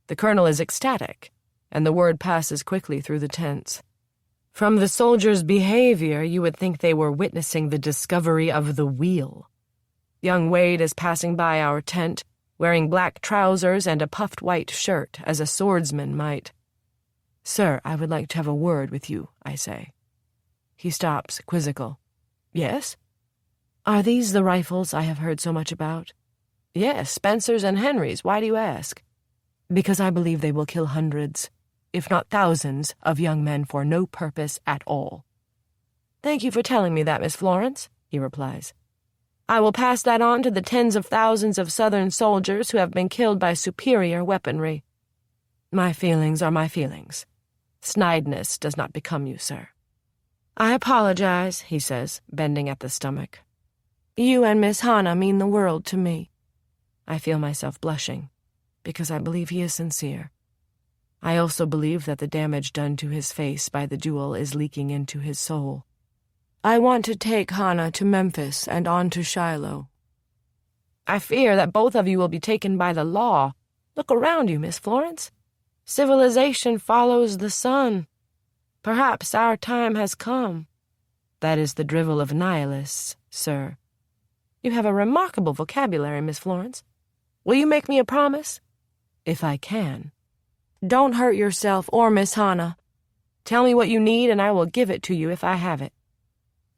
The colonel is ecstatic, and the word passes quickly through the tents. From the soldiers' behavior, you would think they were witnessing the discovery of the wheel. Young Wade is passing by our tent, wearing black trousers and a puffed white shirt, as a swordsman might. "Sir, I would like to have a word with you," I say. He stops, quizzical. "Yes?" "Are these the rifles I have heard so much about?" "Yes, Spencer's and Henry's. Why do you ask?" "Because I believe they will kill hundreds, if not thousands, of young men for no purpose at all." "Thank you for telling me that, Miss Florence," he replies. "I will pass that on to the tens of thousands of Southern soldiers who have been killed by superior weaponry. My feelings are my feelings. Snideness does not become you, sir." "I apologize," he says, bending at the stomach. "You and Miss Hannah mean the world to me." I feel myself blushing, because I believe he is sincere. I also believe that the damage done to his face by the duel is leaking into his soul. "I want to take Hannah to Memphis and on to Shiloh." "I fear that both of you will be taken by the law. Look around you, Miss Florence. Civilization follows the sun. Perhaps our time has come." "That is the drivel of nihilists, sir." "You have a remarkable vocabulary, Miss Florence. Will you make me a promise?" "If I can." "Don't hurt yourself or Miss Hannah. Tell me what you need and I will give it to you if I have it."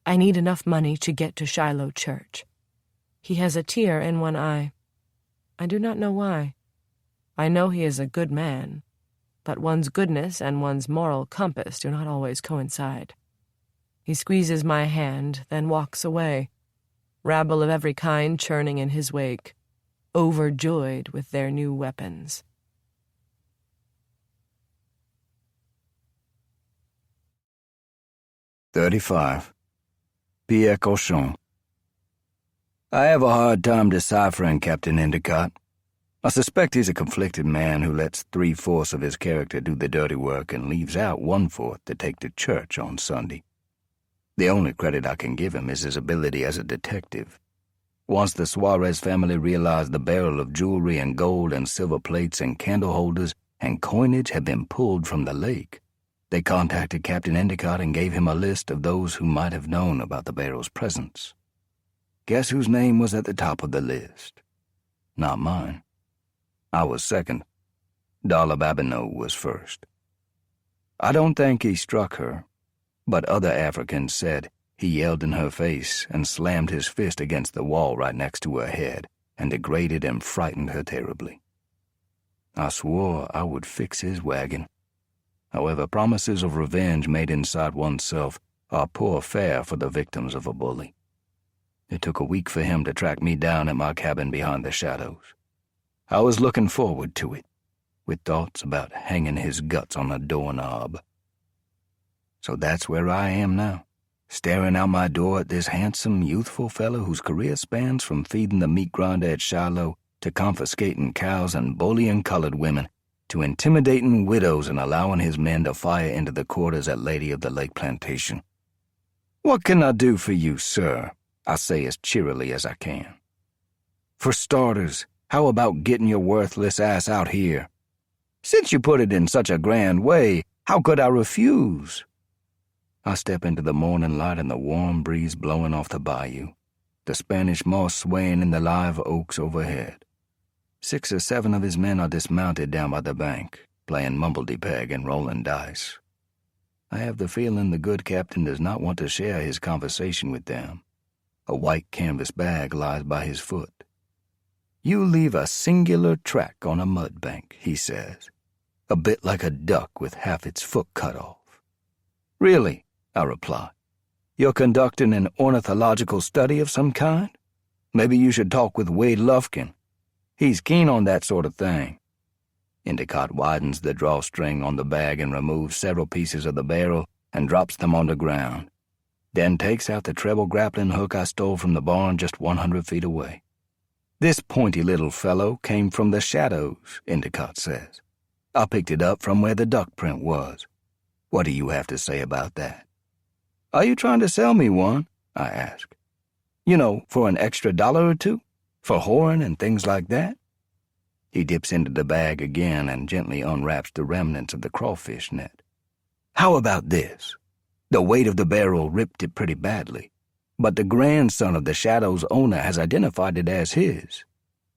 "I need enough money to get to Shiloh Church." He has a tear in one eye. I do not know why. I know he is a good man, but one's goodness and one's moral compass do not always coincide. He squeezes my hand, then walks away, rabble of every kind churning in his wake, overjoyed with their new weapons. "35. Pierre Cochon." I have a hard time deciphering Captain Endicott. I suspect he's a conflicted man who lets 3/4 of his character do the dirty work and leaves out 1/4 to take to church on Sunday. The only credit I can give him is his ability as a detective. Once the Suarez family realized the barrel of jewelry and gold and silver plates and candle holders and coinage had been pulled from the lake, they contacted Captain Endicott and gave him a list of those who might have known about the barrel's presence. Guess whose name was at the top of the list? Not mine. I was second. Darla Babineau was first. I don't think he struck her, but other Africans said he yelled in her face and slammed his fist against the wall right next to her head and degraded and frightened her terribly. I swore I would fix his wagon. However, promises of revenge made inside oneself are poor fare for the victims of a bully. It took a week for him to track me down at my cabin behind the shadows. I was looking forward to it, with thoughts about hanging his guts on a doorknob. So that's where I am now, staring out my door at this handsome, youthful fellow whose career spans from feeding the meat grinder at Shiloh to confiscating cows and bullying colored women to intimidating widows and allowing his men to fire into the quarters at Lady of the Lake Plantation. "What can I do for you, sir?" I say as cheerily as I can. "For starters, how about getting your worthless ass out here? Since you put it in such a grand way, how could I refuse?" I step into the morning light and the warm breeze blowing off the bayou, the Spanish moss swaying in the live oaks overhead. 6 or 7 of his men are dismounted down by the bank, playing mumble-de-peg and rolling dice. I have the feeling the good captain does not want to share his conversation with them. A white canvas bag lies by his foot. "You leave a singular track on a mud bank," he says, "a bit like a duck with half its foot cut off." "Really?" I reply. "You're conducting an ornithological study of some kind? Maybe you should talk with Wade Lufkin. He's keen on that sort of thing." Endicott widens the drawstring on the bag and removes several pieces of the barrel and drops them on the ground, then takes out the treble grappling hook I stole from the barn just 100 feet away. "This pointy little fellow came from the shadows," Endicott says. "I picked it up from where the duck print was. What do you have to say about that?" "Are you trying to sell me one?" I ask. "You know, for an extra $1 or $2? For whoring and things like that? He dips into the bag again and gently unwraps the remnants of the crawfish net. How about this? The weight of the barrel ripped it pretty badly, but the grandson of the Shadow's owner has identified it as his.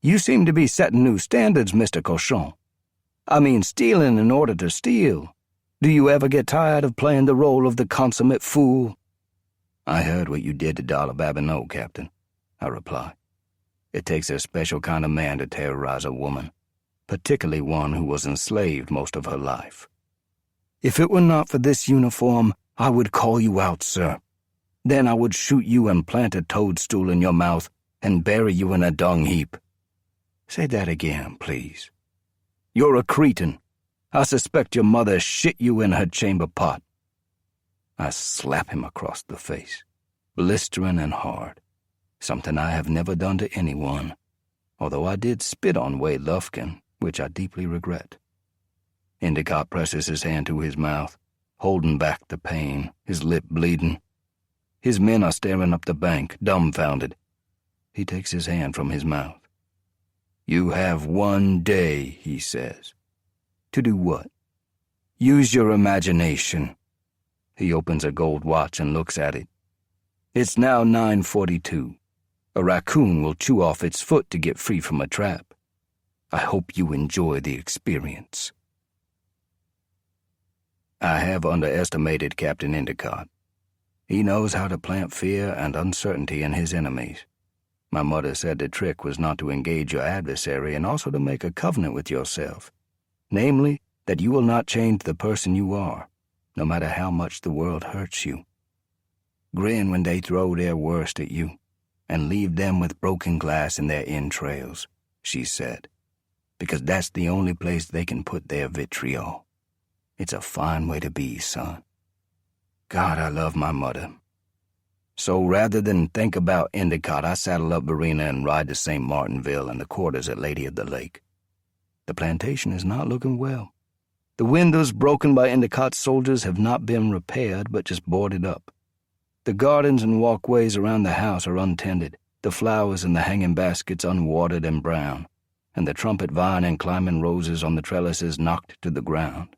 You seem to be setting new standards, Mr. Cochon. I mean, stealing in order to steal. Do you ever get tired of playing the role of the consummate fool? I heard what you did to Dollar Babineau, Captain, I replied. It takes a special kind of man to terrorize a woman, particularly one who was enslaved most of her life. If it were not for this uniform, I would call you out, sir. Then I would shoot you and plant a toadstool in your mouth and bury you in a dung heap. Say that again, please. You're a cretin. I suspect your mother shit you in her chamber pot. I slap him across the face, blistering and hard, something I have never done to anyone, although I did spit on Wade Lufkin, which I deeply regret. Endicott presses his hand to his mouth, holding back the pain, his lip bleeding. His men are staring up the bank, dumbfounded. He takes his hand from his mouth. You have 1 day, he says. To do what? Use your imagination. He opens a gold watch and looks at it. It's now 9:42. A raccoon will chew off its foot to get free from a trap. I hope you enjoy the experience. I have underestimated Captain Endicott. He knows how to plant fear and uncertainty in his enemies. My mother said the trick was not to engage your adversary and also to make a covenant with yourself, namely, that you will not change the person you are, no matter how much the world hurts you. Grin when they throw their worst at you, and leave them with broken glass in their entrails, she said, because that's the only place they can put their vitriol. It's a fine way to be, son. God, I love my mother. So rather than think about Endicott, I saddle up Verena and ride to St. Martinville and the quarters at Lady of the Lake. The plantation is not looking well. The windows broken by Endicott's soldiers have not been repaired, but just boarded up. The gardens and walkways around the house are untended, the flowers in the hanging baskets unwatered and brown, and the trumpet vine and climbing roses on the trellises knocked to the ground.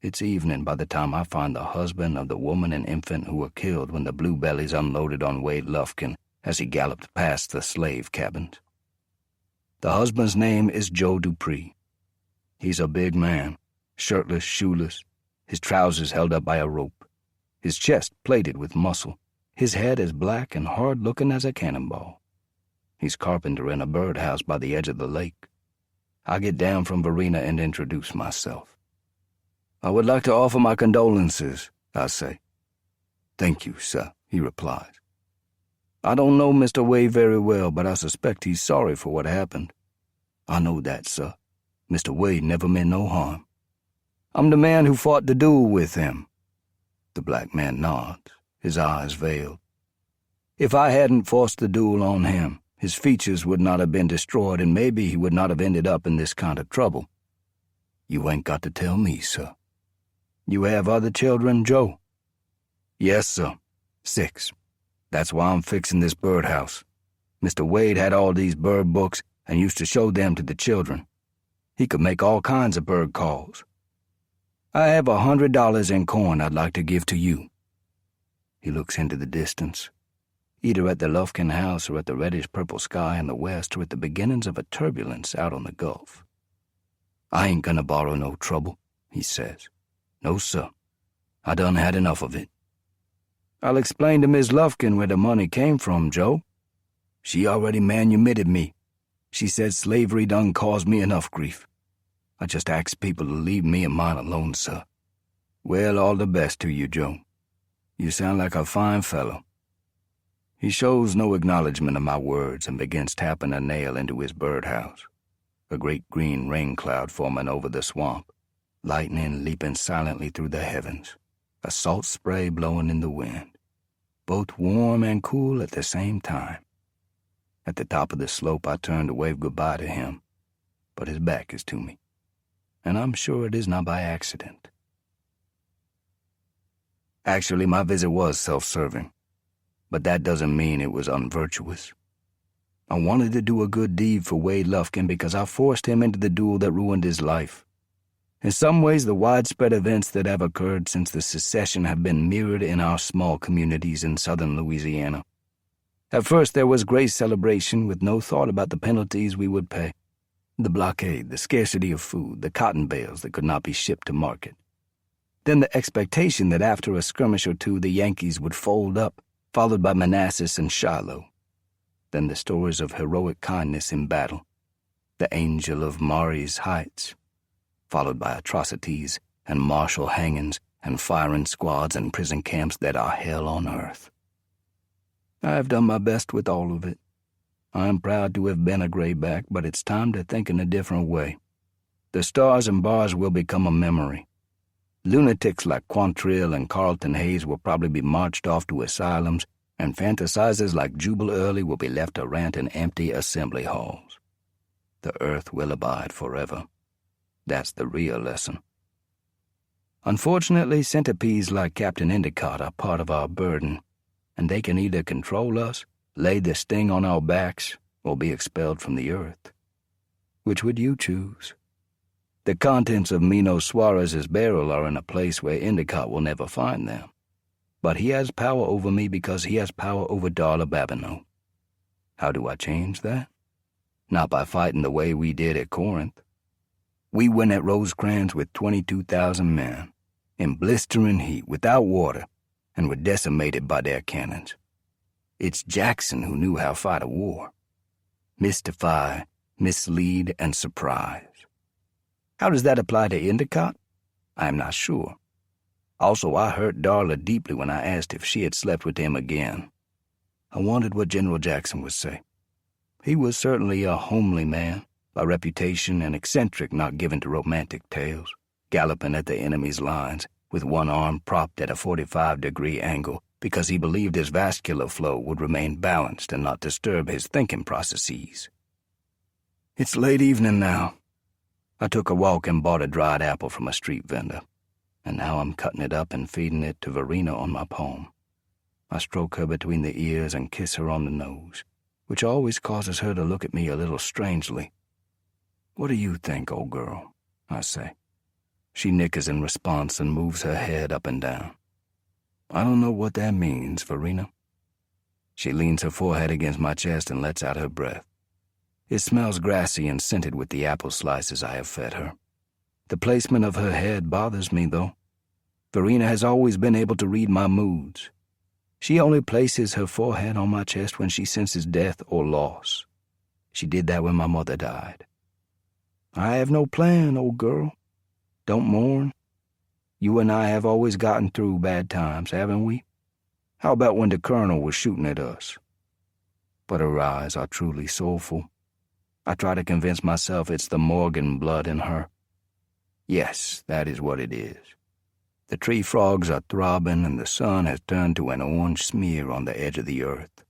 It's evening by the time I find the husband of the woman and infant who were killed when the bluebellies unloaded on Wade Lufkin as he galloped past the slave cabins. The husband's name is Joe Dupree. He's a big man, shirtless, shoeless, his trousers held up by a rope, his chest plated with muscle, his head as black and hard-looking as a cannonball. He's carpenter in a birdhouse by the edge of the lake. I get down from Verena and introduce myself. I would like to offer my condolences, I say. Thank you, sir, he replies. I don't know Mr. Wade very well, but I suspect he's sorry for what happened. I know that, sir. Mr. Wade never meant no harm. I'm the man who fought the duel with him. The black man nods, his eyes veiled. If I hadn't forced the duel on him, his features would not have been destroyed and maybe he would not have ended up in this kind of trouble. You ain't got to tell me, sir. You have other children, Joe? Yes, sir. 6. That's why I'm fixing this birdhouse. Mr. Wade had all these bird books and used to show them to the children. He could make all kinds of bird calls. I have $100 in coin I'd like to give to you. He looks into the distance, either at the Lufkin house or at the reddish-purple sky in the west or at the beginnings of a turbulence out on the Gulf. I ain't gonna borrow no trouble, he says. No, sir. I done had enough of it. I'll explain to Miss Lufkin where the money came from, Joe. She already manumitted me. She said slavery done caused me enough grief. I just asked people to leave me and mine alone, sir. Well, all the best to you, Joe. You sound like a fine fellow. He shows no acknowledgement of my words and begins tapping a nail into his birdhouse. A great green rain cloud forming over the swamp. Lightning leaping silently through the heavens, a salt spray blowing in the wind, both warm and cool at the same time. At the top of the slope I turn to wave goodbye to him, but his back is to me, and I'm sure it is not by accident. Actually, my visit was self-serving, but that doesn't mean it was unvirtuous. I wanted to do a good deed for Wade Lufkin because I forced him into the duel that ruined his life. In some ways, the widespread events that have occurred since the secession have been mirrored in our small communities in southern Louisiana. At first, there was great celebration with no thought about the penalties we would pay. The blockade, the scarcity of food, the cotton bales that could not be shipped to market. Then the expectation that after a skirmish or two the Yankees would fold up, followed by Manassas and Shiloh. Then the stories of heroic kindness in battle. The Angel of Maury's Heights, followed by atrocities and martial hangings and firing squads and prison camps that are hell on earth. I have done my best with all of it. I am proud to have been a grayback, but it's time to think in a different way. The stars and bars will become a memory. Lunatics like Quantrill and Carlton Hayes will probably be marched off to asylums, and fantasizers like Jubal Early will be left to rant in empty assembly halls. The earth will abide forever. That's the real lesson. Unfortunately, centipedes like Captain Endicott are part of our burden, and they can either control us, lay the sting on our backs, or be expelled from the earth. Which would you choose? The contents of Mino Suarez's barrel are in a place where Endicott will never find them. But he has power over me because he has power over Darla Babineau. How do I change that? Not by fighting the way we did at Corinth. We went at Rosecrans with 22,000 men, in blistering heat, without water, and were decimated by their cannons. It's Jackson who knew how to fight a war. Mystify, mislead, and surprise. How does that apply to Endicott? I am not sure. Also, I hurt Darla deeply when I asked if she had slept with him again. I wondered what General Jackson would say. He was certainly a homely man, by reputation and eccentric, not given to romantic tales, galloping at the enemy's lines, with one arm propped at a 45-degree angle because he believed his vascular flow would remain balanced and not disturb his thinking processes. It's late evening now. I took a walk and bought a dried apple from a street vendor, and now I'm cutting it up and feeding it to Verena on my palm. I stroke her between the ears and kiss her on the nose, which always causes her to look at me a little strangely. "What do you think, old girl?" I say. She nickers in response and moves her head up and down. "I don't know what that means, Verena." She leans her forehead against my chest and lets out her breath. It smells grassy and scented with the apple slices I have fed her. The placement of her head bothers me, though. Verena has always been able to read my moods. She only places her forehead on my chest when she senses death or loss. She did that when my mother died. I have no plan, old girl. Don't mourn. You and I have always gotten through bad times, haven't we? How about when the colonel was shooting at us? But her eyes are truly soulful. I try to convince myself it's the Morgan blood in her. Yes, that is what it is. The tree frogs are throbbing and the sun has turned to an orange smear on the edge of the earth.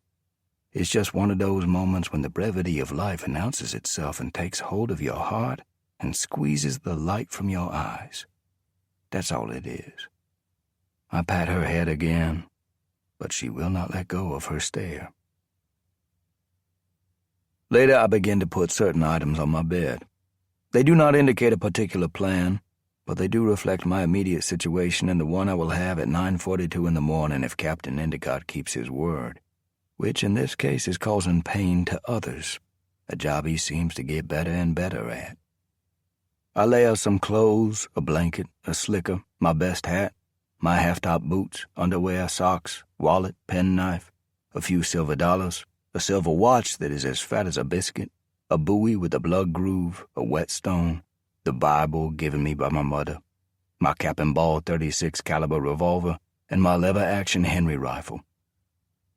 It's just one of those moments when the brevity of life announces itself and takes hold of your heart and squeezes the light from your eyes. That's all it is. I pat her head again, but she will not let go of her stare. Later, I begin to put certain items on my bed. They do not indicate a particular plan, but they do reflect my immediate situation and the one I will have at 9:42 in the morning if Captain Endicott keeps his word, which in this case is causing pain to others, a job he seems to get better and better at. I lay out some clothes, a blanket, a slicker, my best hat, my half-top boots, underwear, socks, wallet, penknife, a few silver dollars, a silver watch that is as fat as a biscuit, a buoy with a blood groove, a whetstone, the Bible given me by my mother, my cap and ball .36 caliber revolver, and my lever-action Henry rifle.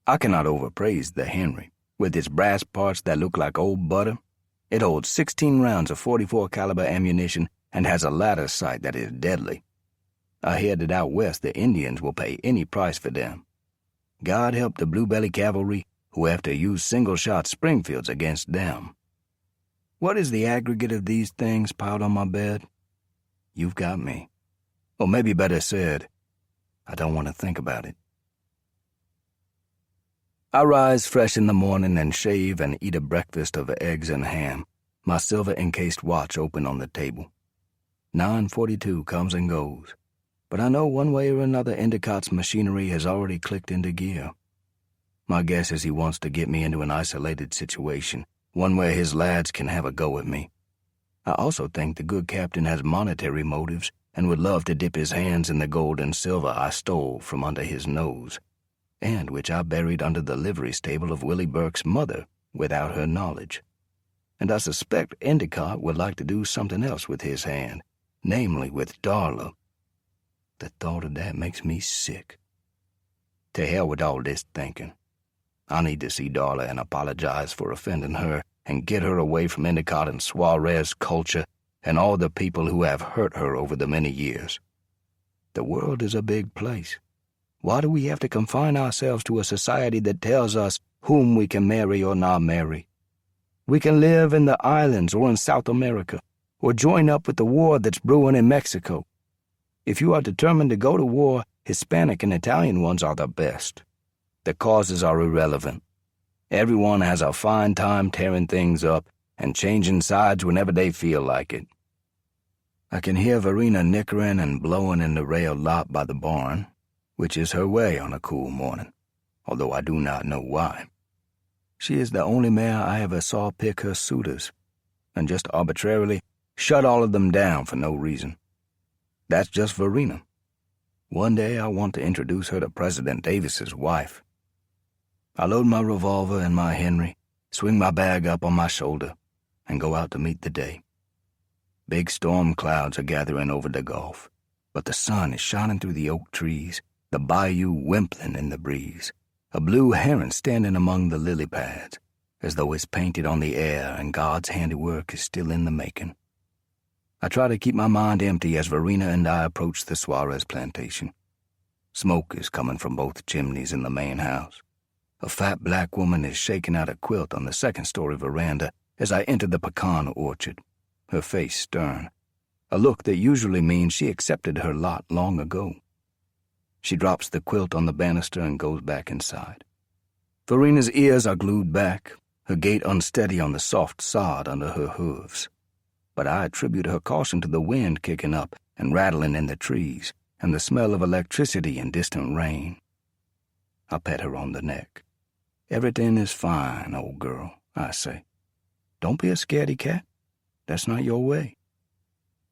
I cannot overpraise the Henry. With its brass parts that look like old butter, it holds 16 rounds of .44 caliber ammunition and has a ladder sight that is deadly. I hear that out west the Indians will pay any price for them. God help the Bluebelly Cavalry who have to use single-shot Springfields against them. What is the aggregate of these things piled on my bed? You've got me. Or maybe better said, I don't want to think about it. I rise fresh in the morning and shave and eat a breakfast of eggs and ham, my silver-encased watch open on the table. 9:42 comes and goes, but I know one way or another Endicott's machinery has already clicked into gear. My guess is he wants to get me into an isolated situation, one where his lads can have a go at me. I also think the good captain has monetary motives and would love to dip his hands in the gold and silver I stole from under his nose, and which I buried under the livery stable of Willie Burke's mother without her knowledge. And I suspect Endicott would like to do something else with his hand, namely with Darla. The thought of that makes me sick. To hell with all this thinking. I need to see Darla and apologize for offending her and get her away from Endicott and Suarez culture and all the people who have hurt her over the many years. The world is a big place. Why do we have to confine ourselves to a society that tells us whom we can marry or not marry? We can live in the islands or in South America, or join up with the war that's brewing in Mexico. If you are determined to go to war, Hispanic and Italian ones are the best. The causes are irrelevant. Everyone has a fine time tearing things up and changing sides whenever they feel like it. I can hear Verena nickering and blowing in the rail lot by the barn, which is her way on a cool morning, although I do not know why. She is the only mare I ever saw pick her suitors, and just arbitrarily shut all of them down for no reason. That's just Verena. One day I want to introduce her to President Davis's wife. I load my revolver in my Henry, swing my bag up on my shoulder, and go out to meet the day. Big storm clouds are gathering over the Gulf, but the sun is shining through the oak trees, the bayou wimpling in the breeze, a blue heron standing among the lily pads, as though it's painted on the air and God's handiwork is still in the making. I try to keep my mind empty as Verena and I approach the Suarez plantation. Smoke is coming from both chimneys in the main house. A fat black woman is shaking out a quilt on the second-story veranda as I enter the pecan orchard, her face stern, a look that usually means she accepted her lot long ago. She drops the quilt on the banister and goes back inside. Verena's ears are glued back, her gait unsteady on the soft sod under her hooves. But I attribute her caution to the wind kicking up and rattling in the trees and the smell of electricity and distant rain. I pet her on the neck. "Everything is fine, old girl," I say. "Don't be a scaredy cat. That's not your way."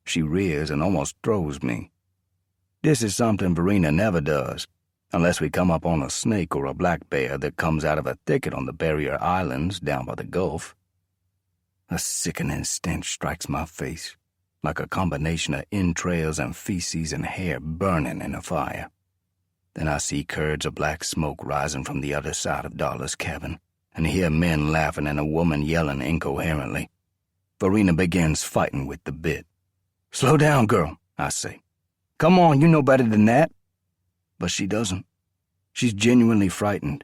She rears and almost throws me. This is something Verena never does, unless we come up on a snake or a black bear that comes out of a thicket on the barrier islands down by the Gulf. A sickening stench strikes my face, like a combination of entrails and feces and hair burning in a fire. Then I see curds of black smoke rising from the other side of Darla's cabin, and hear men laughing and a woman yelling incoherently. Verena begins fighting with the bit. "Slow down, girl," I say. "Come on, you know better than that." But she doesn't. She's genuinely frightened.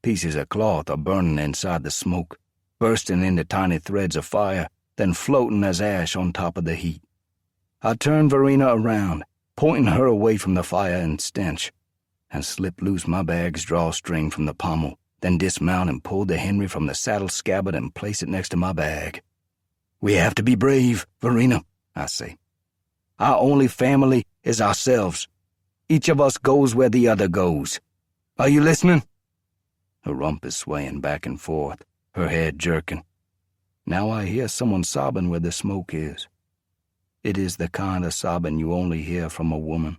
Pieces of cloth are burning inside the smoke, bursting into tiny threads of fire, then floating as ash on top of the heat. I turn Verena around, pointing her away from the fire and stench, and slip loose my bag's drawstring from the pommel, then dismount and pull the Henry from the saddle scabbard and place it next to my bag. "We have to be brave, Verena," I say. "Our only family is ourselves. Each of us goes where the other goes. Are you listening?" Her rump is swaying back and forth, her head jerking. Now I hear someone sobbing where the smoke is. It is the kind of sobbing you only hear from a woman,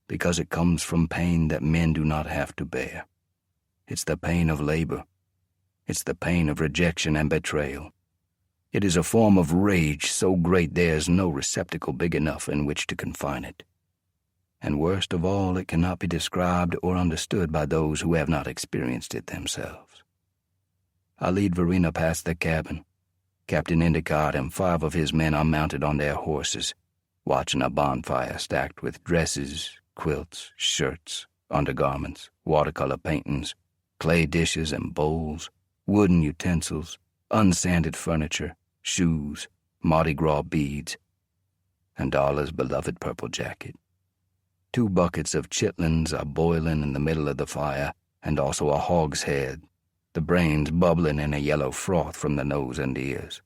because it comes from pain that men do not have to bear. It's the pain of labor. It's the pain of rejection and betrayal. It is a form of rage so great there is no receptacle big enough in which to confine it. And worst of all, it cannot be described or understood by those who have not experienced it themselves. I lead Verena past the cabin. Captain Endicott and 5 of his men are mounted on their horses, watching a bonfire stacked with dresses, quilts, shirts, undergarments, watercolor paintings, clay dishes and bowls, wooden utensils, unsanded furniture, shoes, Mardi Gras beads, and Darla's beloved purple jacket. 2 buckets of chitlins are boiling in the middle of the fire, and also a hog's head, the brains bubbling in a yellow froth from the nose and ears.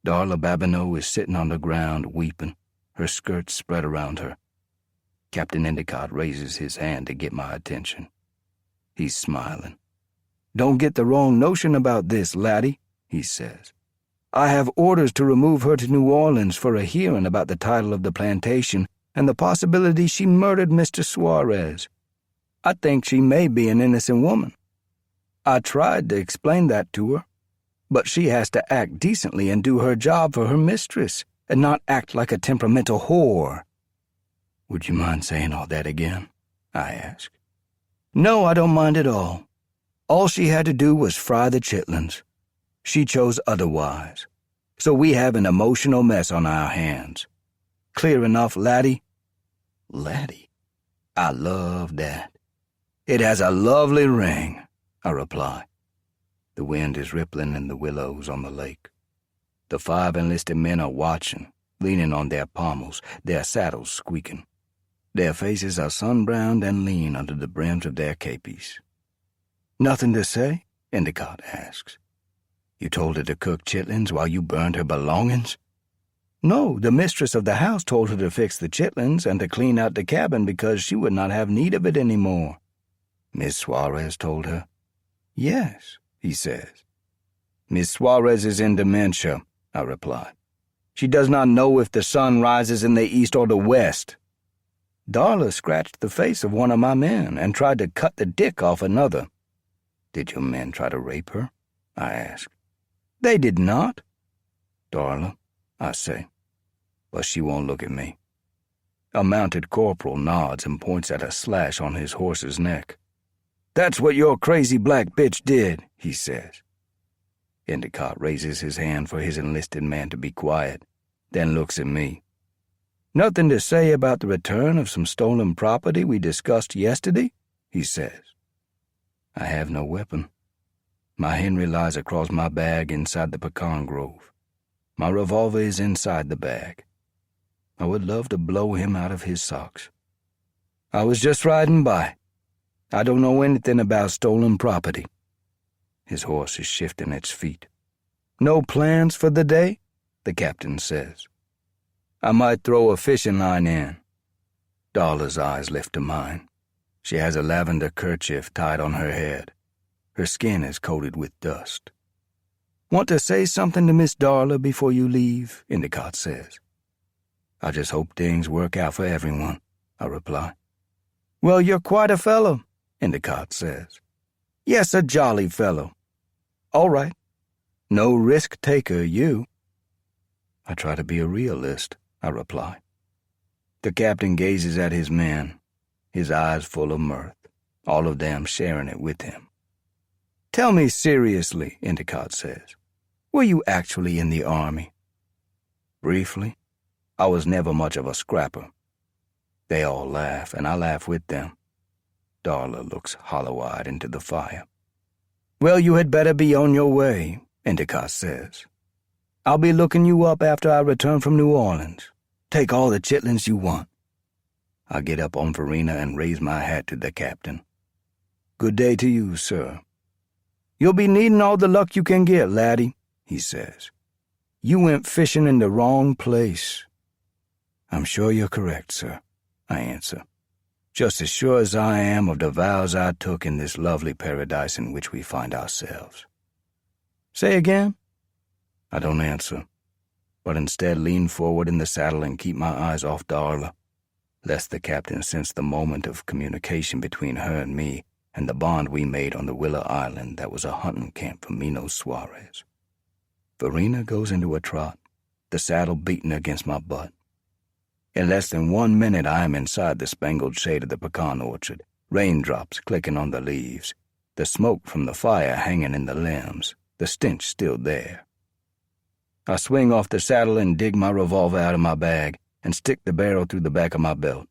Darla Babineau is sitting on the ground weeping, her skirts spread around her. Captain Endicott raises his hand to get my attention. He's smiling. "Don't get the wrong notion about this, laddie," he says. "I have orders to remove her to New Orleans for a hearing about the title of the plantation and the possibility she murdered Mr. Suarez. I think she may be an innocent woman. I tried to explain that to her, but she has to act decently and do her job for her mistress, and not act like a temperamental whore." "Would you mind saying all that again?" I ask. "No, I don't mind at all. All she had to do was fry the chitlins. She chose otherwise. So we have an emotional mess on our hands. Clear enough, laddie?" "Laddie? I love that. It has a lovely ring," I reply. The wind is rippling in the willows on the lake. The 5 enlisted men are watching, leaning on their pommels, their saddles squeaking. Their faces are sun-browned and lean under the brims of their capes. "Nothing to say?" Endicott asks. "You told her to cook chitlins while you burned her belongings?" "No, the mistress of the house told her to fix the chitlins and to clean out the cabin because she would not have need of it any more." "Miss Suarez told her?" "Yes," he says. "Miss Suarez is in dementia," I reply. "She does not know if the sun rises in the east or the west. Darla scratched the face of one of my men and tried to cut the dick off another." "Did your men try to rape her?" I ask. "They did not." "Darla," I say, but she won't look at me. A mounted corporal nods and points at a slash on his horse's neck. "That's what your crazy black bitch did," he says. Endicott raises his hand for his enlisted man to be quiet, then looks at me. "Nothing to say about the return of some stolen property we discussed yesterday?" he says. I have no weapon. My Henry lies across my bag inside the pecan grove. My revolver is inside the bag. I would love to blow him out of his socks. "I was just riding by. I don't know anything about stolen property." His horse is shifting its feet. "No plans for the day?" the captain says. "I might throw a fishing line in." Darla's eyes lift to mine. She has a lavender kerchief tied on her head. Her skin is coated with dust. "Want to say something to Miss Darla before you leave?" Endicott says. "I just hope things work out for everyone," I reply. "Well, you're quite a fellow," Endicott says. "Yes, a jolly fellow. All right. No risk-taker, you." "I try to be a realist," I reply. The captain gazes at his men, his eyes full of mirth, all of them sharing it with him. "Tell me seriously," Endicott says. "Were you actually in the army?" "Briefly. I was never much of a scrapper." They all laugh, and I laugh with them. Darla looks hollow-eyed into the fire. "Well, you had better be on your way," Endicott says. "I'll be looking you up after I return from New Orleans. Take all the chitlins you want." I get up on Farina and raise my hat to the captain. "Good day to you, sir." "You'll be needing all the luck you can get, laddie," he says. "You went fishing in the wrong place." "I'm sure you're correct, sir," I answer. "Just as sure as I am of the vows I took in this lovely paradise in which we find ourselves." "Say again?" I don't answer, but instead lean forward in the saddle and keep my eyes off Darla, lest the captain sense the moment of communication between her and me and the bond we made on the Willow Island that was a hunting camp for Minos Suarez. Farina goes into a trot, the saddle beating against my butt. In less than 1 minute I am inside the spangled shade of the pecan orchard, raindrops clicking on the leaves, the smoke from the fire hanging in the limbs, the stench still there. I swing off the saddle and dig my revolver out of my bag and stick the barrel through the back of my belt,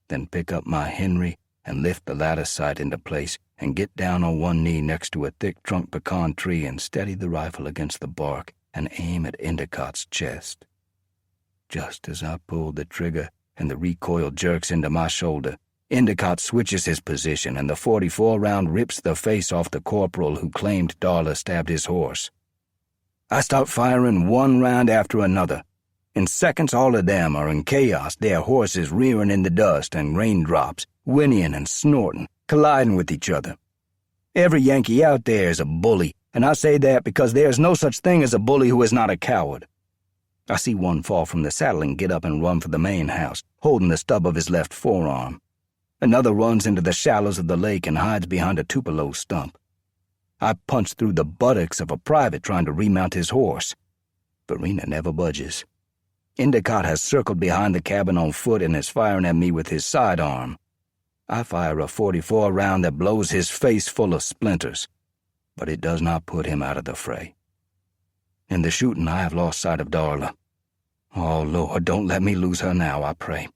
then pick up my Henry and lift the ladder sight into place and get down on one knee next to a thick-trunked pecan tree and steady the rifle against the bark and aim at Endicott's chest. Just as I pull the trigger and the recoil jerks into my shoulder, Endicott switches his position, and the 44 round rips the face off the corporal who claimed Darla stabbed his horse. I start firing one round after another. In seconds, all of them are in chaos, their horses rearing in the dust and raindrops, whinnying and snorting, colliding with each other. Every Yankee out there is a bully, and I say that because there is no such thing as a bully who is not a coward. I see one fall from the saddle and get up and run for the main house, holding the stub of his left forearm. Another runs into the shallows of the lake and hides behind a tupelo stump. I punch through the buttocks of a private trying to remount his horse. Verena never budges. Endicott has circled behind the cabin on foot and is firing at me with his sidearm. I fire a 44 round that blows his face full of splinters, but it does not put him out of the fray. In the shooting, I have lost sight of Darla. Oh, Lord, don't let me lose her now, I pray.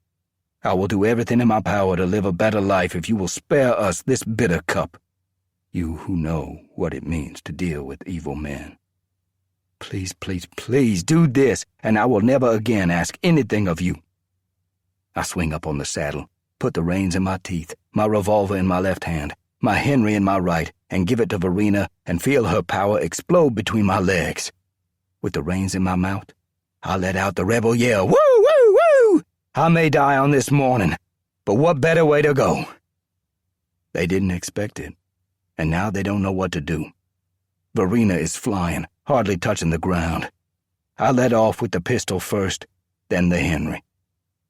I will do everything in my power to live a better life if you will spare us this bitter cup. You who know what it means to deal with evil men. Please, please, please do this, and I will never again ask anything of you. I swing up on the saddle, put the reins in my teeth, my revolver in my left hand, my Henry in my right, and give it to Verena and feel her power explode between my legs. With the reins in my mouth, I let out the rebel yell, woo, woo, woo! I may die on this morning, but what better way to go? They didn't expect it, and now they don't know what to do. Verena is flying, hardly touching the ground. I let off with the pistol first, then the Henry.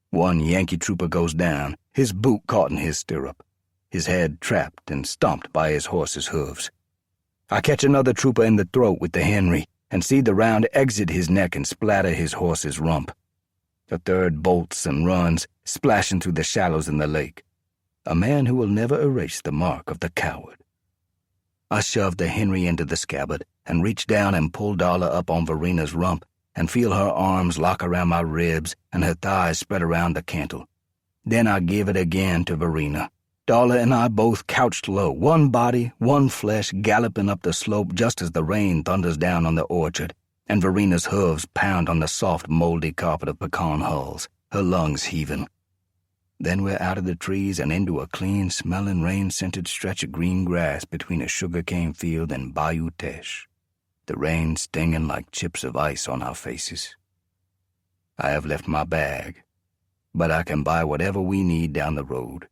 One Yankee trooper goes down, his boot caught in his stirrup, his head trapped and stomped by his horse's hooves. I catch another trooper in the throat with the Henry and see the round exit his neck and splatter his horse's rump. The third bolts and runs, splashing through the shallows in the lake. A man who will never erase the mark of the coward. I shoved the Henry into the scabbard and reached down and pulled Darla up on Verena's rump and feel her arms lock around my ribs and her thighs spread around the cantle. Then I give it again to Verena. Darla and I both couched low, one body, one flesh, galloping up the slope just as the rain thunders down on the orchard, and Verena's hooves pound on the soft, moldy carpet of pecan hulls, her lungs heaving. Then we're out of the trees and into a clean-smelling, rain-scented stretch of green grass between a sugarcane field and Bayou Teche, the rain stinging like chips of ice on our faces. I have left my bag, but I can buy whatever we need down the road.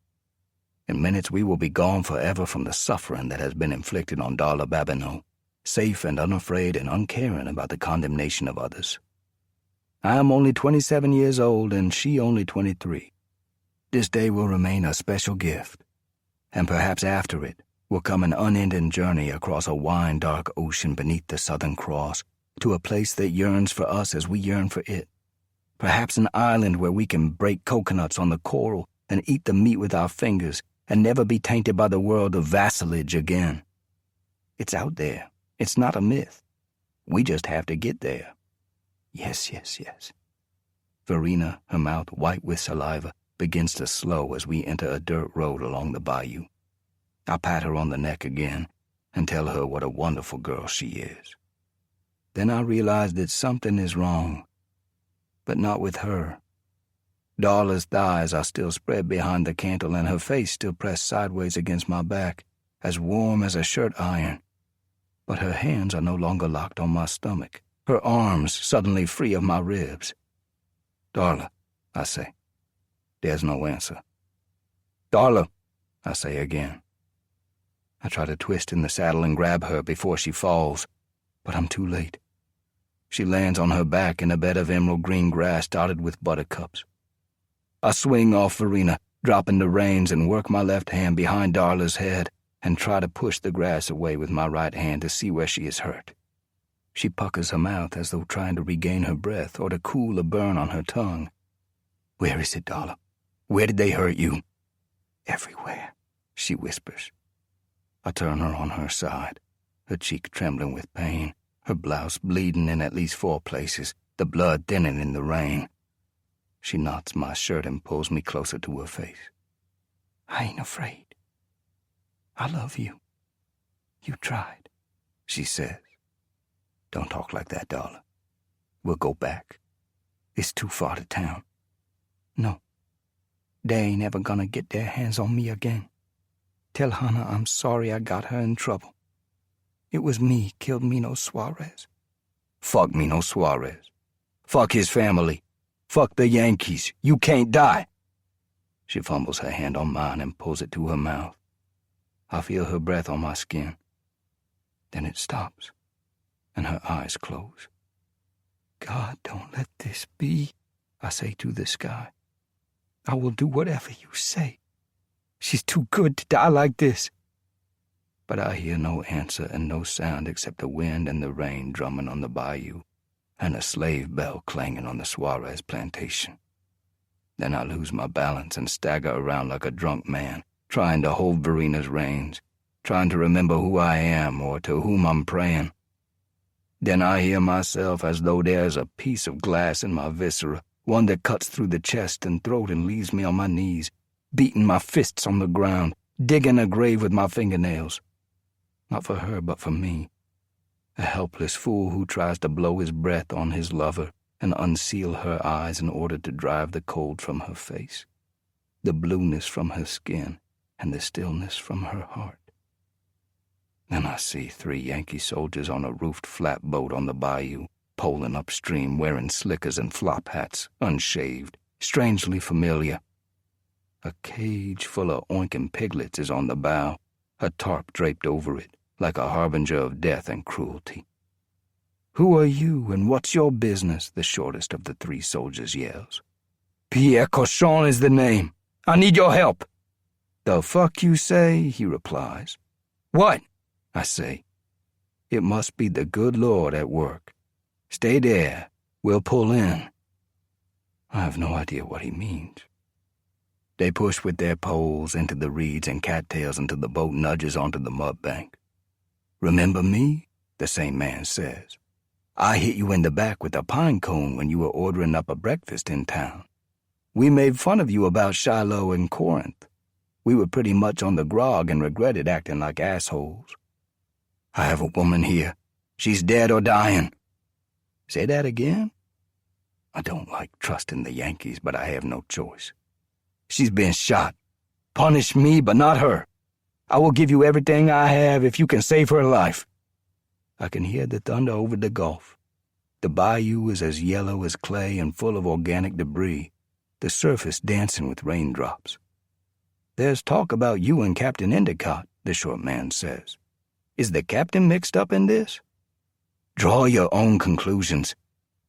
In minutes we will be gone forever from the suffering that has been inflicted on Darla Babineau, safe and unafraid and uncaring about the condemnation of others. I am only 27 years old and she only 23. This day will remain a special gift, and perhaps after it will come an unending journey across a wine-dark ocean beneath the Southern Cross to a place that yearns for us as we yearn for it. Perhaps an island where we can break coconuts on the coral and eat the meat with our fingers and never be tainted by the world of vassalage again. It's out there. It's not a myth. We just have to get there. Yes, yes, yes. Verena, her mouth white with saliva, begins to slow as we enter a dirt road along the bayou. I pat her on the neck again and tell her what a wonderful girl she is. Then I realize that something is wrong, but not with her. Darla's thighs are still spread behind the cantle and her face still pressed sideways against my back, as warm as a shirt iron. But her hands are no longer locked on my stomach, her arms suddenly free of my ribs. Darla, I say. There's no answer. Darla, I say again. I try to twist in the saddle and grab her before she falls, but I'm too late. She lands on her back in a bed of emerald green grass dotted with buttercups. I swing off Verena, dropping the reins, and work my left hand behind Darla's head and try to push the grass away with my right hand to see where she is hurt. She puckers her mouth as though trying to regain her breath or to cool a burn on her tongue. Where is it, Darla? Where did they hurt you? Everywhere, she whispers. I turn her on her side, her cheek trembling with pain, her blouse bleeding in at least 4 places, the blood thinning in the rain. She knots my shirt and pulls me closer to her face. I ain't afraid. I love you. You tried, she says. Don't talk like that, Darla. We'll go back. It's too far to town. No. They ain't ever gonna get their hands on me again. Tell Hannah I'm sorry I got her in trouble. It was me killed Mino Suarez. Fuck Mino Suarez. Fuck his family. Fuck the Yankees. You can't die. She fumbles her hand on mine and pulls it to her mouth. I feel her breath on my skin. Then it stops, and her eyes close. God, don't let this be, I say to the sky. I will do whatever you say. She's too good to die like this. But I hear no answer and no sound except the wind and the rain drumming on the bayou and a slave bell clanging on the Suarez plantation. Then I lose my balance and stagger around like a drunk man, trying to hold Verina's reins, trying to remember who I am or to whom I'm praying. Then I hear myself as though there's a piece of glass in my viscera, one that cuts through the chest and throat and leaves me on my knees, beating my fists on the ground, digging a grave with my fingernails. Not for her, but for me. A helpless fool who tries to blow his breath on his lover and unseal her eyes in order to drive the cold from her face, the blueness from her skin, and the stillness from her heart. Then I see 3 Yankee soldiers on a roofed flatboat on the bayou, poling upstream, wearing slickers and flop hats, unshaved, strangely familiar. A cage full of oinking piglets is on the bow, a tarp draped over it, like a harbinger of death and cruelty. Who are you, and what's your business? The shortest of the 3 soldiers yells. Pierre Cochon is the name. I need your help. The fuck you say? He replies. What? I say. It must be the good Lord at work. Stay there. We'll pull in. I have no idea what he means. They push with their poles into the reeds and cattails until the boat nudges onto the mud bank. Remember me? The same man says. I hit you in the back with a pine cone when you were ordering up a breakfast in town. We made fun of you about Shiloh and Corinth. We were pretty much on the grog and regretted acting like assholes. I have a woman here. She's dead or dying. Say that again? I don't like trusting the Yankees, but I have no choice. She's been shot. Punish me, but not her. I will give you everything I have if you can save her life. I can hear the thunder over the Gulf. The bayou is as yellow as clay and full of organic debris, the surface dancing with raindrops. There's talk about you and Captain Endicott, the short man says. Is the captain mixed up in this? Draw your own conclusions.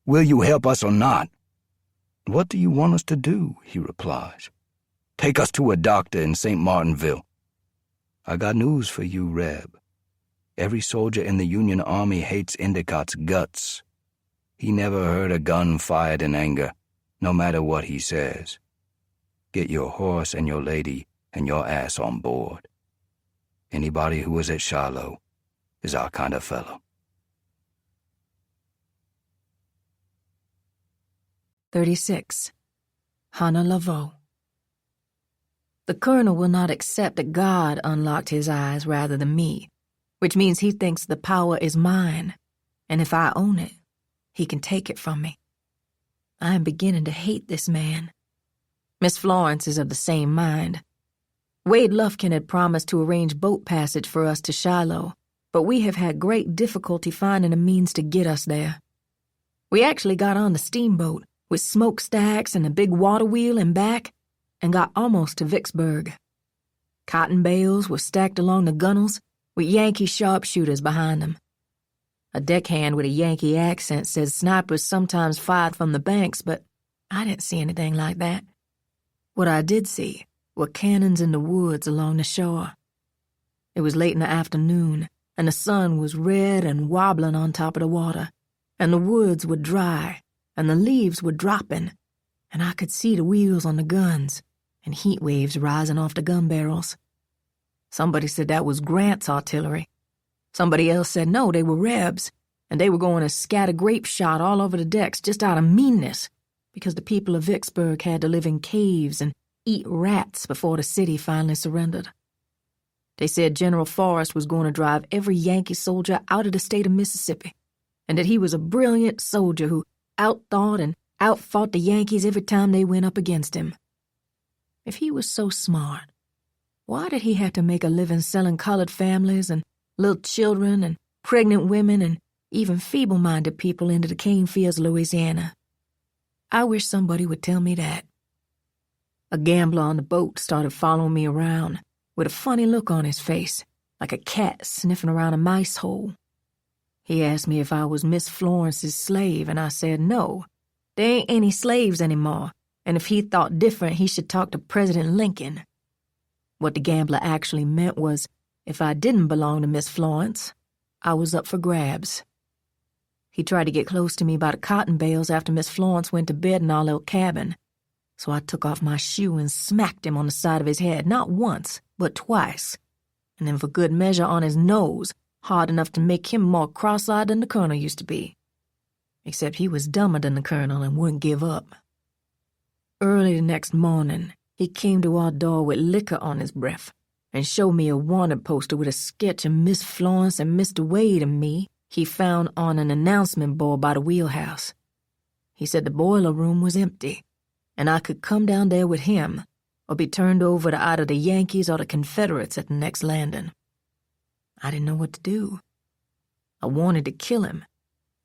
Will you help us or not? What do you want us to do? He replies. Take us to a doctor in St. Martinville. I got news for you, Reb. Every soldier in the Union Army hates Endicott's guts. He never heard a gun fired in anger, no matter what he says. Get your horse and your lady and your ass on board. Anybody who was at Shiloh is our kind of fellow. 36. Hannah Laveau. The colonel will not accept that God unlocked his eyes rather than me, which means he thinks the power is mine, and if I own it, he can take it from me. I am beginning to hate this man. Miss Florence is of the same mind. Wade Lufkin had promised to arrange boat passage for us to Shiloh, but we have had great difficulty finding a means to get us there. We actually got on the steamboat with smokestacks and a big water wheel in back and got almost to Vicksburg. Cotton bales were stacked along the gunnels with Yankee sharpshooters behind them. A deckhand with a Yankee accent said snipers sometimes fired from the banks, but I didn't see anything like that. What I did see were cannons in the woods along the shore. It was late in the afternoon, and the sun was red and wobbling on top of the water, and the woods were dry, and the leaves were dropping, and I could see the wheels on the guns and heat waves rising off the gun barrels. Somebody said that was Grant's artillery. Somebody else said no, they were Rebs, and they were going to scatter grape shot all over the decks just out of meanness, because the people of Vicksburg had to live in caves and eat rats before the city finally surrendered. They said General Forrest was going to drive every Yankee soldier out of the state of Mississippi, and that he was a brilliant soldier who outthought and outfought the Yankees every time they went up against him. If he was so smart, why did he have to make a living selling colored families and little children and pregnant women and even feeble-minded people into the cane fields of Louisiana? I wish somebody would tell me that. A gambler on the boat started following me around with a funny look on his face, like a cat sniffing around a mice hole. He asked me if I was Miss Florence's slave, and I said no. There ain't any slaves anymore, and if he thought different, he should talk to President Lincoln. What the gambler actually meant was, if I didn't belong to Miss Florence, I was up for grabs. He tried to get close to me by the cotton bales after Miss Florence went to bed in our little cabin, so I took off my shoe and smacked him on the side of his head, not once, but twice, and then for good measure on his nose, hard enough to make him more cross-eyed than the Colonel used to be. Except he was dumber than the Colonel and wouldn't give up. Early the next morning, he came to our door with liquor on his breath and showed me a wanted poster with a sketch of Miss Florence and Mr. Wade and me he found on an announcement board by the wheelhouse. He said the boiler room was empty, and I could come down there with him or be turned over to either the Yankees or the Confederates at the next landing. I didn't know what to do. I wanted to kill him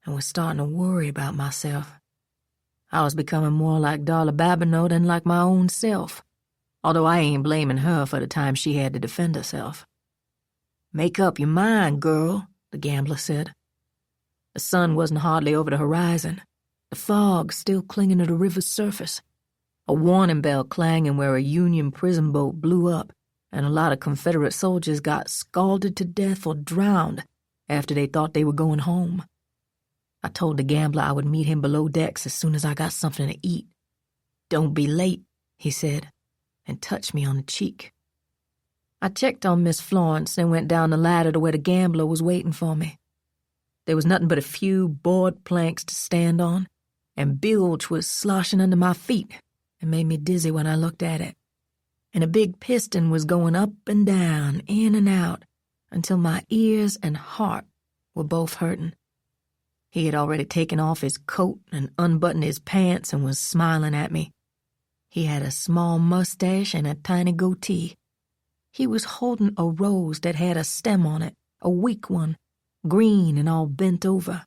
and was starting to worry about myself. I was becoming more like Darla Babineau than like my own self, although I ain't blaming her for the time she had to defend herself. "Make up your mind, girl," the gambler said. The sun wasn't hardly over the horizon, the fog still clinging to the river's surface, a warning bell clanging where a Union prison boat blew up and a lot of Confederate soldiers got scalded to death or drowned after they thought they were going home. I told the gambler I would meet him below decks as soon as I got something to eat. "Don't be late," he said, and touched me on the cheek. I checked on Miss Florence and went down the ladder to where the gambler was waiting for me. There was nothing but a few board planks to stand on, and bilge was sloshing under my feet and made me dizzy when I looked at it. And a big piston was going up and down, in and out, until my ears and heart were both hurting. He had already taken off his coat and unbuttoned his pants and was smiling at me. He had a small mustache and a tiny goatee. He was holding a rose that had a stem on it, a weak one, green and all bent over.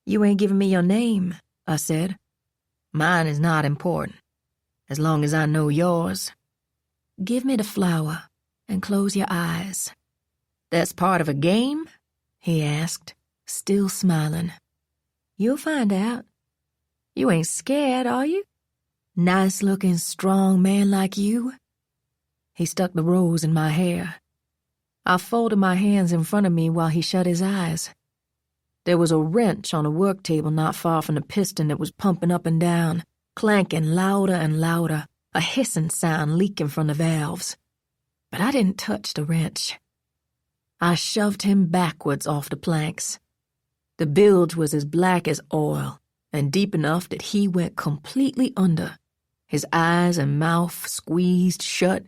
"You ain't giving me your name," I said. "Mine is not important, as long as I know yours." "Give me the flower and close your eyes." "That's part of a game?" he asked, still smiling. "You'll find out. You ain't scared, are you? Nice-looking, strong man like you." He stuck the rose in my hair. I folded my hands in front of me while he shut his eyes. There was a wrench on a work table not far from the piston that was pumping up and down, clanking louder and louder, a hissing sound leaking from the valves. But I didn't touch the wrench. I shoved him backwards off the planks. The bilge was as black as oil and deep enough that he went completely under, his eyes and mouth squeezed shut,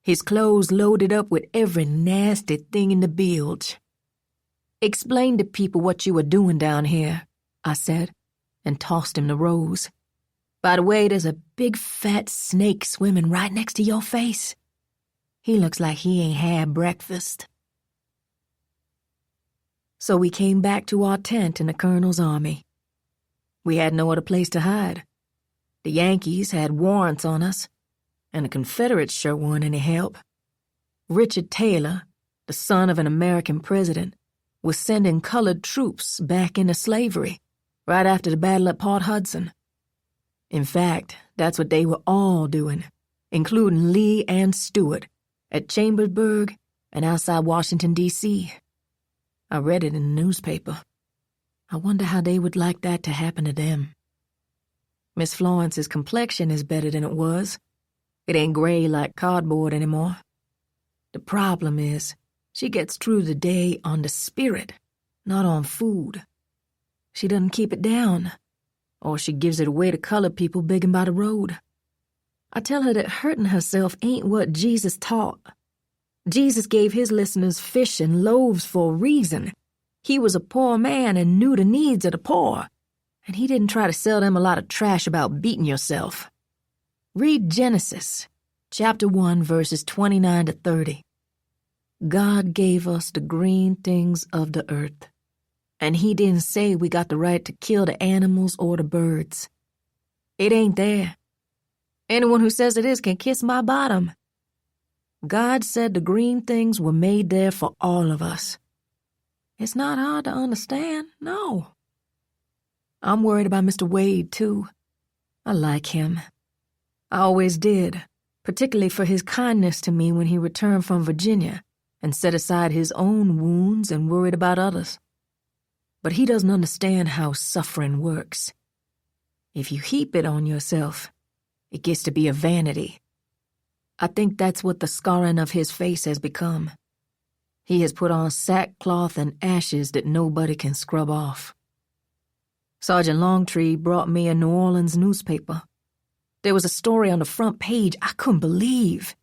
his clothes loaded up with every nasty thing in the bilge. "Explain to people what you were doing down here," I said, and tossed him the rose. "By the way, there's a big fat snake swimming right next to your face. He looks like he ain't had breakfast." So we came back to our tent in the Colonel's army. We had no other place to hide. The Yankees had warrants on us, and the Confederates sure weren't any help. Richard Taylor, the son of an American president, was sending colored troops back into slavery right after the battle at Port Hudson. In fact, that's what they were all doing, including Lee and Stewart, at Chambersburg and outside Washington, D.C. I read it in the newspaper. I wonder how they would like that to happen to them. Miss Florence's complexion is better than it was. It ain't gray like cardboard anymore. The problem is, she gets through the day on the spirit, not on food. She doesn't keep it down, or she gives it away to colored people begging by the road. I tell her that hurting herself ain't what Jesus taught. Jesus gave his listeners fish and loaves for a reason. He was a poor man and knew the needs of the poor, and he didn't try to sell them a lot of trash about beating yourself. Read Genesis. Chapter 1, verses 29 to 30. God gave us the green things of the earth, and he didn't say we got the right to kill the animals or the birds. It ain't there. Anyone who says it is can kiss my bottom. God said the green things were made there for all of us. It's not hard to understand, no. I'm worried about Mr. Wade, too. I like him. I always did, particularly for his kindness to me when he returned from Virginia and set aside his own wounds and worried about others. But he doesn't understand how suffering works. If you heap it on yourself, it gets to be a vanity. I think that's what the scarring of his face has become. He has put on sackcloth and ashes that nobody can scrub off. Sergeant Longtree brought me a New Orleans newspaper. There was a story on the front page I couldn't believe.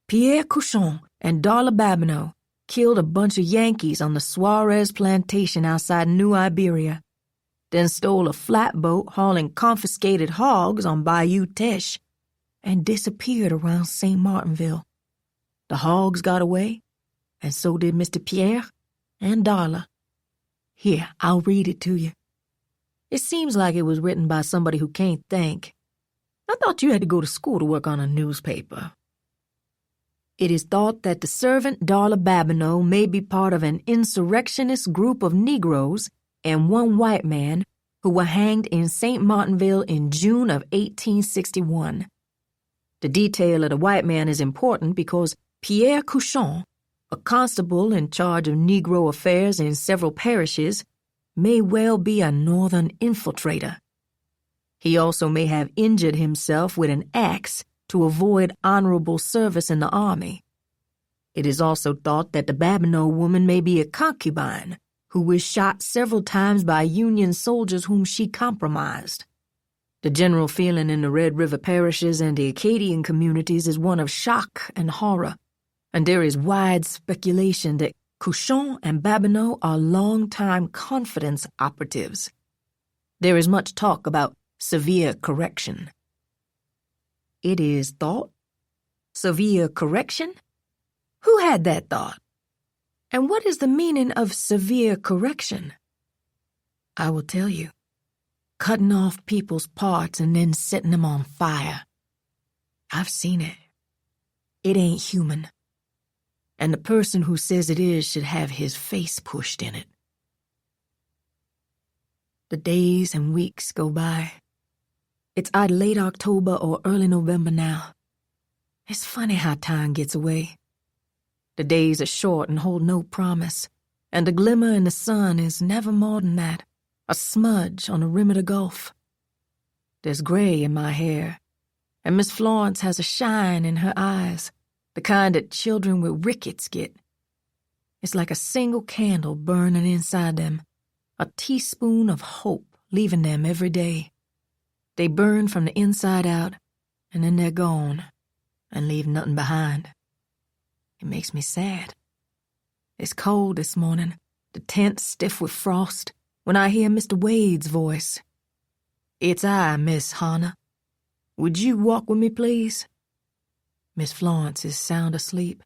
Pierre Cochon and Darla Babineau killed a bunch of Yankees on the Suarez plantation outside New Iberia, then stole a flatboat hauling confiscated hogs on Bayou Teche, and disappeared around St. Martinville. The hogs got away, and so did Mr. Pierre and Darla. Here, I'll read it to you. It seems like it was written by somebody who can't think. I thought you had to go to school to work on a newspaper. It is thought that the servant Darla Babineau may be part of an insurrectionist group of Negroes and one white man who were hanged in St. Martinville in June of 1861. The detail of the white man is important because Pierre Cochon, a constable in charge of Negro affairs in several parishes, may well be a northern infiltrator. He also may have injured himself with an axe to avoid honorable service in the army. It is also thought that the Babineau woman may be a concubine who was shot several times by Union soldiers whom she compromised. The general feeling in the Red River parishes and the Acadian communities is one of shock and horror, and there is wide speculation that Cochon and Babineau are long-time confidence operatives. There is much talk about severe correction. It is thought? Severe correction? Who had that thought? And what is the meaning of severe correction? I will tell you. Cutting off people's parts and then setting them on fire. I've seen it. It ain't human. And the person who says it is should have his face pushed in it. The days and weeks go by. It's either late October or early November now. It's funny how time gets away. The days are short and hold no promise, and the glimmer in the sun is never more than that. A smudge on the rim of the Gulf. There's gray in my hair, and Miss Florence has a shine in her eyes, the kind that children with rickets get. It's like a single candle burning inside them, a teaspoon of hope leaving them every day. They burn from the inside out, and then they're gone, and leave nothing behind. It makes me sad. It's cold this morning, the tent stiff with frost, when I hear Mr. Wade's voice. It's I, Miss Hannah. Would you walk with me, please? Miss Florence is sound asleep.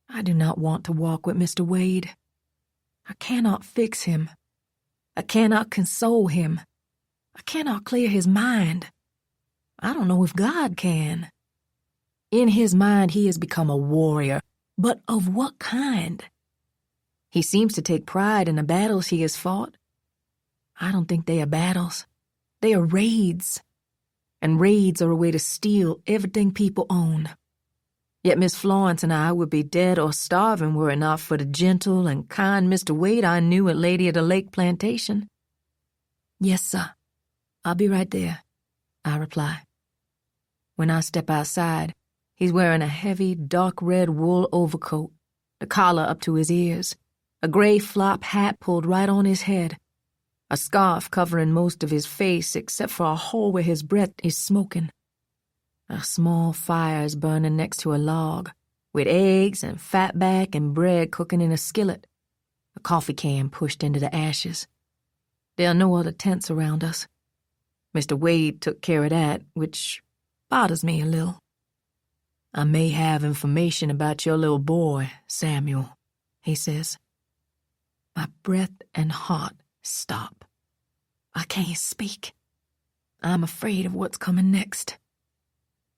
I do not want to walk with Mr. Wade. I cannot fix him. I cannot console him. I cannot clear his mind. I don't know if God can. In his mind, he has become a warrior, but of what kind? He seems to take pride in the battles he has fought. I don't think they are battles. They are raids. And raids are a way to steal everything people own. Yet Miss Florence and I would be dead or starving were it not for the gentle and kind Mr. Wade I knew at Lady of the Lake Plantation. Yes, sir. I'll be right there, I reply. When I step outside, he's wearing a heavy, dark red wool overcoat, the collar up to his ears, a gray flop hat pulled right on his head, a scarf covering most of his face except for a hole where his breath is smoking. A small fire is burning next to a log, with eggs and fatback and bread cooking in a skillet, a coffee can pushed into the ashes. There are no other tents around us. Mr. Wade took care of that, which bothers me a little. I may have information about your little boy, Samuel, he says. My breath and heart stop. I can't speak. I'm afraid of what's coming next.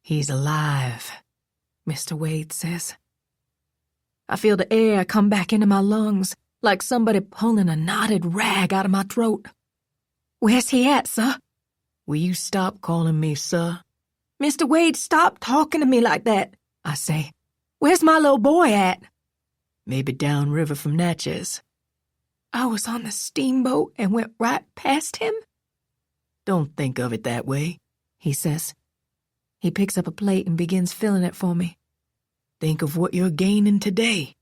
He's alive, Mr. Wade says. I feel the air come back into my lungs, like somebody pulling a knotted rag out of my throat. Where's he at, sir? Will you stop calling me sir? Mr. Wade, stop talking to me like that, I say. Where's my little boy at? Maybe downriver from Natchez. I was on the steamboat and went right past him? Don't think of it that way, he says. He picks up a plate and begins filling it for me. Think of what you're gaining today.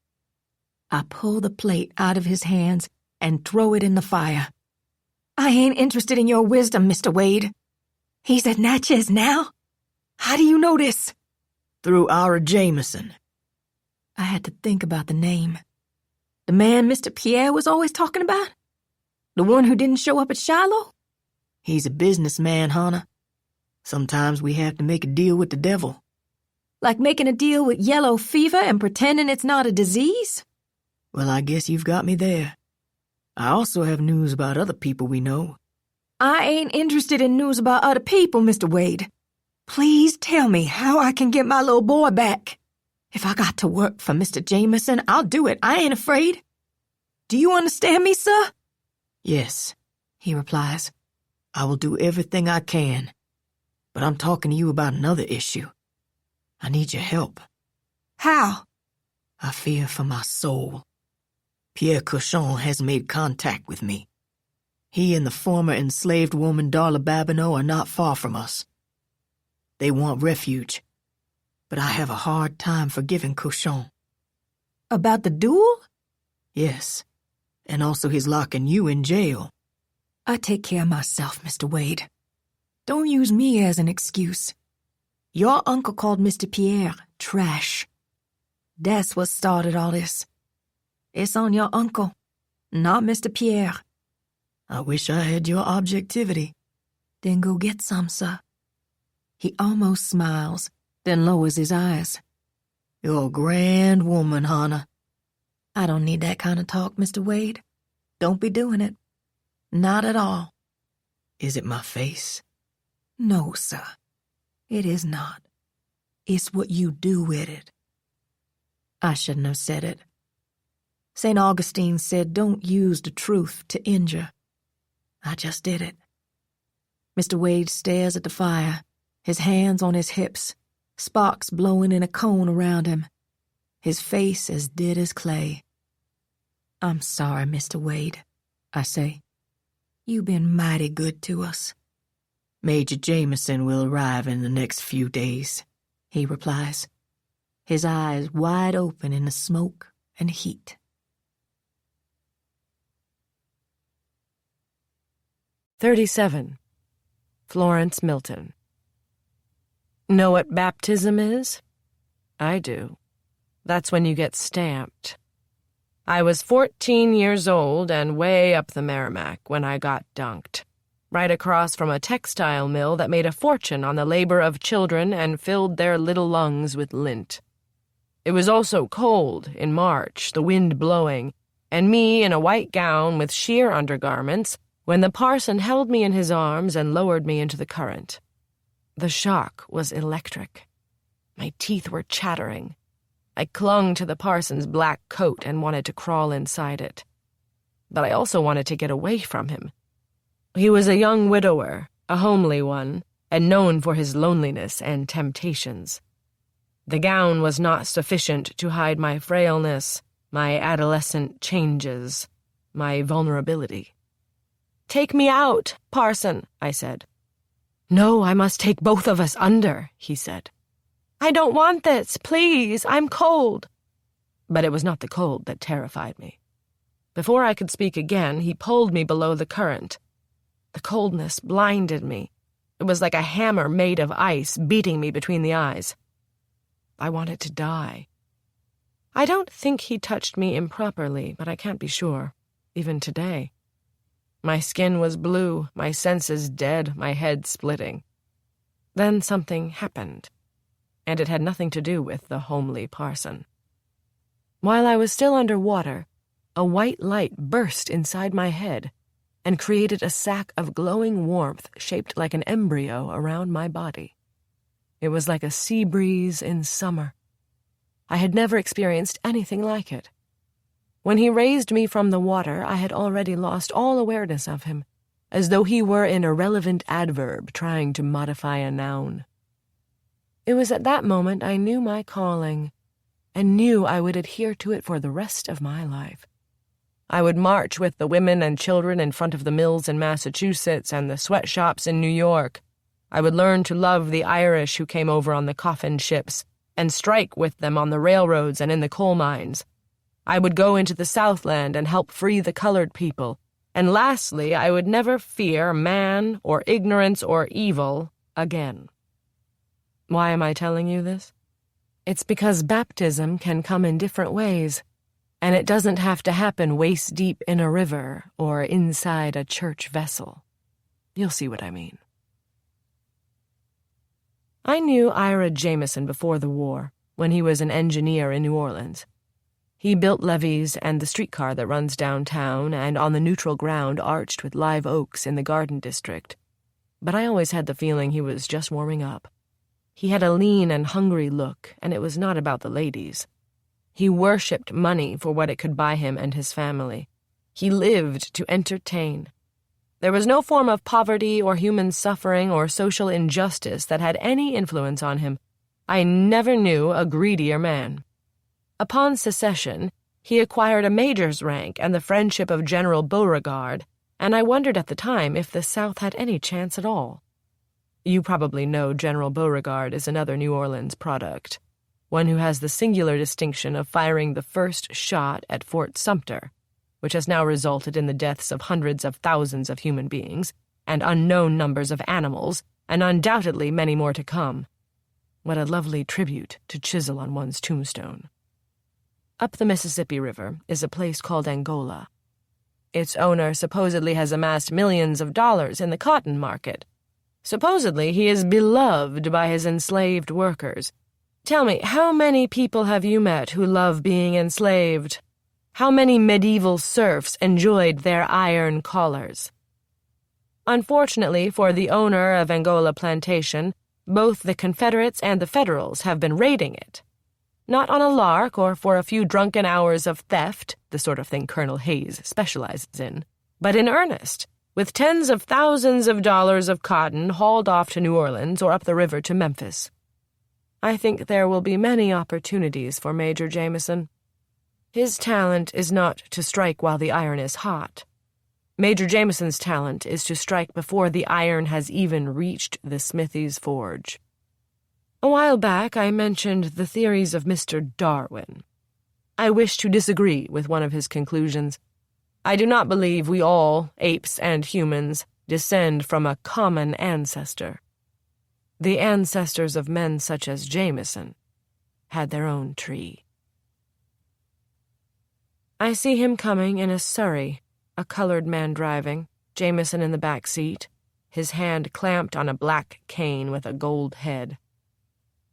I pull the plate out of his hands and throw it in the fire. I ain't interested in your wisdom, Mr. Wade. He's at Natchez now? How do you know this? Through Ira Jameson. I had to think about the name. The man Mr. Pierre was always talking about? The one who didn't show up at Shiloh? He's a businessman, Hannah. Sometimes we have to make a deal with the devil. Like making a deal with yellow fever and pretending it's not a disease? Well, I guess you've got me there. I also have news about other people we know. I ain't interested in news about other people, Mr. Wade. Please tell me how I can get my little boy back. If I got to work for Mr. Jameson, I'll do it. I ain't afraid. Do you understand me, sir? Yes, he replies. I will do everything I can. But I'm talking to you about another issue. I need your help. How? I fear for my soul. Pierre Cochon has made contact with me. He and the former enslaved woman Darla Babineau are not far from us. They want refuge, but I have a hard time forgiving Cochon. About the duel? Yes, and also his locking you in jail. I take care of myself, Mr. Wade. Don't use me as an excuse. Your uncle called Mr. Pierre trash. That's what started all this. It's on your uncle, not Mr. Pierre. I wish I had your objectivity. Then go get some, sir. He almost smiles, then lowers his eyes. You're a grand woman, Hannah. I don't need that kind of talk, Mr. Wade. Don't be doing it. Not at all. Is it my face? No, sir. It is not. It's what you do with it. I shouldn't have said it. St. Augustine said, don't use the truth to injure. I just did it. Mr. Wade stares at the fire, his hands on his hips, sparks blowing in a cone around him, his face as dead as clay. I'm sorry, Mr. Wade, I say. You've been mighty good to us. Major Jameson will arrive in the next few days, he replies, his eyes wide open in the smoke and heat. 37. Florence Milton. Know what baptism is? I do. That's when you get stamped. I was 14 years old and way up the Merrimack when I got dunked, right across from a textile mill that made a fortune on the labor of children and filled their little lungs with lint. It was also cold in March, the wind blowing, and me in a white gown with sheer undergarments, when the parson held me in his arms and lowered me into the current. The shock was electric. My teeth were chattering. I clung to the parson's black coat and wanted to crawl inside it. But I also wanted to get away from him. He was a young widower, a homely one, and known for his loneliness and temptations. The gown was not sufficient to hide my frailness, my adolescent changes, my vulnerability. "Take me out, parson," I said. "No, I must take both of us under," he said. "I don't want this, please, I'm cold." But it was not the cold that terrified me. Before I could speak again, he pulled me below the current. The coldness blinded me. It was like a hammer made of ice beating me between the eyes. I wanted to die. I don't think he touched me improperly, but I can't be sure, even today. My skin was blue, my senses dead, my head splitting. Then something happened. and it had nothing to do with the homely parson. While I was still under water, a white light burst inside my head and created a sack of glowing warmth shaped like an embryo around my body. It was like a sea breeze in summer. I had never experienced anything like it. When he raised me from the water, I had already lost all awareness of him, as though he were an irrelevant adverb trying to modify a noun. It was at that moment I knew my calling, and knew I would adhere to it for the rest of my life. I would march with the women and children in front of the mills in Massachusetts and the sweatshops in New York. I would learn to love the Irish who came over on the coffin ships, and strike with them on the railroads and in the coal mines. I would go into the Southland and help free the colored people. And lastly, I would never fear man or ignorance or evil again. Why am I telling you this? It's because baptism can come in different ways, and it doesn't have to happen waist-deep in a river or inside a church vessel. You'll see what I mean. I knew Ira Jameson before the war, when he was an engineer in New Orleans. He built levees and the streetcar that runs downtown and on the neutral ground arched with live oaks in the Garden District. But I always had the feeling he was just warming up. He had a lean and hungry look, and it was not about the ladies. He worshipped money for what it could buy him and his family. He lived to entertain. There was no form of poverty or human suffering or social injustice that had any influence on him. I never knew a greedier man. Upon secession, he acquired a major's rank and the friendship of General Beauregard, and I wondered at the time if the South had any chance at all. You probably know General Beauregard is another New Orleans product, one who has the singular distinction of firing the first shot at Fort Sumter, which has now resulted in the deaths of hundreds of thousands of human beings and unknown numbers of animals, and undoubtedly many more to come. What a lovely tribute to chisel on one's tombstone. Up the Mississippi River is a place called Angola. Its owner supposedly has amassed millions of dollars in the cotton market. Supposedly he is beloved by his enslaved workers. Tell me, how many people have you met who love being enslaved? How many medieval serfs enjoyed their iron collars? Unfortunately for the owner of Angola Plantation, both the Confederates and the Federals have been raiding it. Not on a lark or for a few drunken hours of theft, the sort of thing Colonel Hayes specializes in, but in earnest, with tens of thousands of dollars of cotton hauled off to New Orleans or up the river to Memphis. I think there will be many opportunities for Major Jameson. His talent is not to strike while the iron is hot. Major Jameson's talent is to strike before the iron has even reached the smithy's forge. A while back I mentioned the theories of Mr. Darwin. I wish to disagree with one of his conclusions. I do not believe we all, apes and humans, descend from a common ancestor. The ancestors of men such as Jameson had their own tree. I see him coming in a surrey, a colored man driving, Jameson in the back seat, his hand clamped on a black cane with a gold head.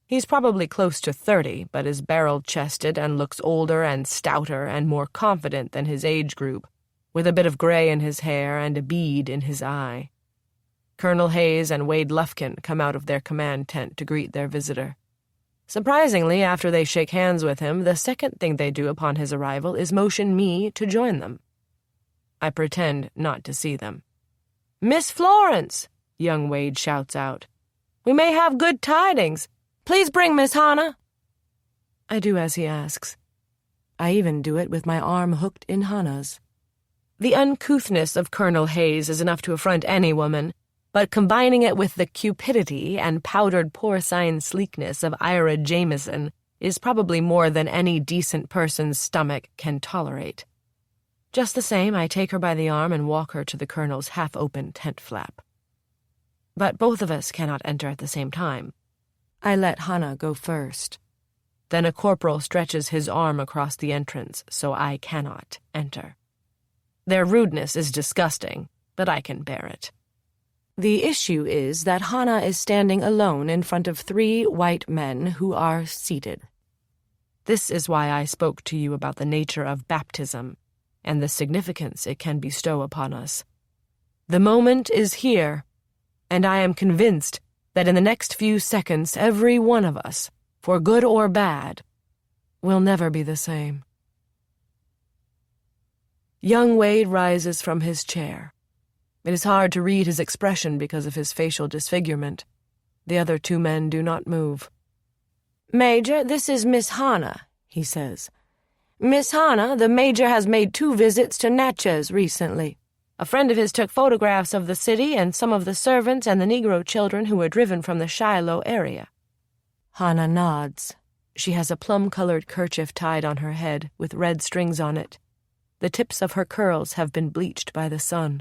He's probably close to 30, but is barrel-chested and looks older and stouter and more confident than his age group, with a bit of gray in his hair and a bead in his eye. Colonel Hayes and Wade Lufkin come out of their command tent to greet their visitor. Surprisingly, after they shake hands with him, the second thing they do upon his arrival is motion me to join them. I pretend not to see them. "Miss Florence," young Wade shouts out. "We may have good tidings. Please bring Miss Hannah." I do as he asks. I even do it with my arm hooked in Hannah's. The uncouthness of Colonel Hayes is enough to affront any woman, but combining it with the cupidity and powdered porcine sleekness of Ira Jameson is probably more than any decent person's stomach can tolerate. Just the same, I take her by the arm and walk her to the Colonel's half-open tent flap. But both of us cannot enter at the same time. I let Hannah go first. Then a corporal stretches his arm across the entrance, so I cannot enter. Their rudeness is disgusting, but I can bear it. The issue is that Hana is standing alone in front of 3 white men who are seated. This is why I spoke to you about the nature of baptism and the significance it can bestow upon us. The moment is here, and I am convinced that in the next few seconds every one of us, for good or bad, will never be the same. Young Wade rises from his chair. It is hard to read his expression because of his facial disfigurement. The other 2 men do not move. "Major, this is Miss Hana," he says. "Miss Hana, the Major has made 2 visits to Natchez recently. A friend of his took photographs of the city and some of the servants and the Negro children who were driven from the Shiloh area." Hana nods. She has a plum-colored kerchief tied on her head with red strings on it. The tips of her curls have been bleached by the sun.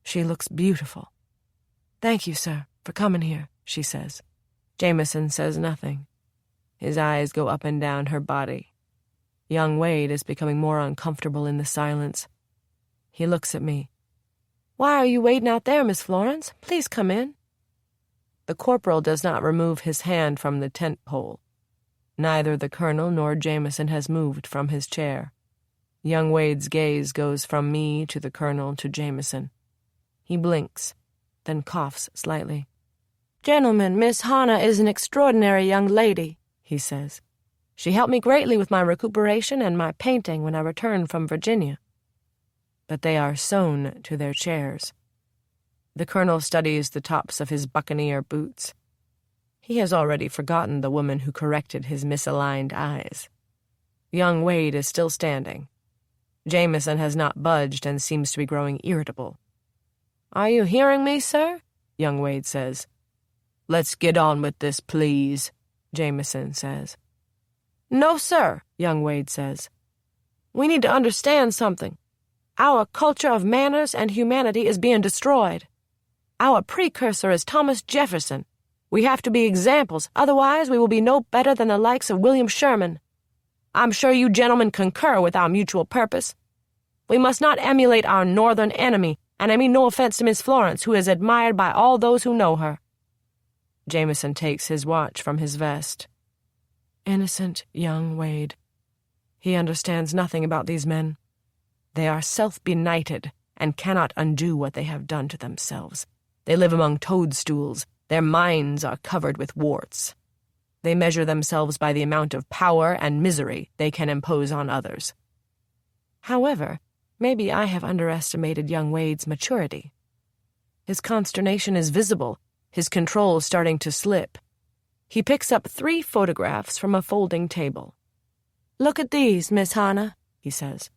She looks beautiful. "Thank you, sir, for coming here," she says. Jameson says nothing. His eyes go up and down her body. Young Wade is becoming more uncomfortable in the silence. He looks at me. "Why are you waiting out there, Miss Florence? Please come in." The corporal does not remove his hand from the tent pole. Neither the colonel nor Jameson has moved from his chair. Young Wade's gaze goes from me to the colonel to Jameson. He blinks, then coughs slightly. "Gentlemen, Miss Hana is an extraordinary young lady," he says. "She helped me greatly with my recuperation and my painting when I returned from Virginia." But they are sewn to their chairs. The colonel studies the tops of his buccaneer boots. He has already forgotten the woman who corrected his misaligned eyes. Young Wade is still standing. Jameson has not budged and seems to be growing irritable. "Are you hearing me, sir?" Young Wade says. "Let's get on with this, please," Jameson says. "No, sir," Young Wade says. "We need to understand something. Our culture of manners and humanity is being destroyed. Our precursor is Thomas Jefferson. We have to be examples, otherwise we will be no better than the likes of William Sherman. I'm sure you gentlemen concur with our mutual purpose. We must not emulate our northern enemy, and I mean no offense to Miss Florence, who is admired by all those who know her." Jameson takes his watch from his vest. Innocent young Wade. He understands nothing about these men. They are self-benighted and cannot undo what they have done to themselves. They live among toadstools. Their minds are covered with warts. They measure themselves by the amount of power and misery they can impose on others. However, maybe I have underestimated young Wade's maturity. His consternation is visible, his control starting to slip. He picks up 3 photographs from a folding table. "Look at these, Miss Hana," he says.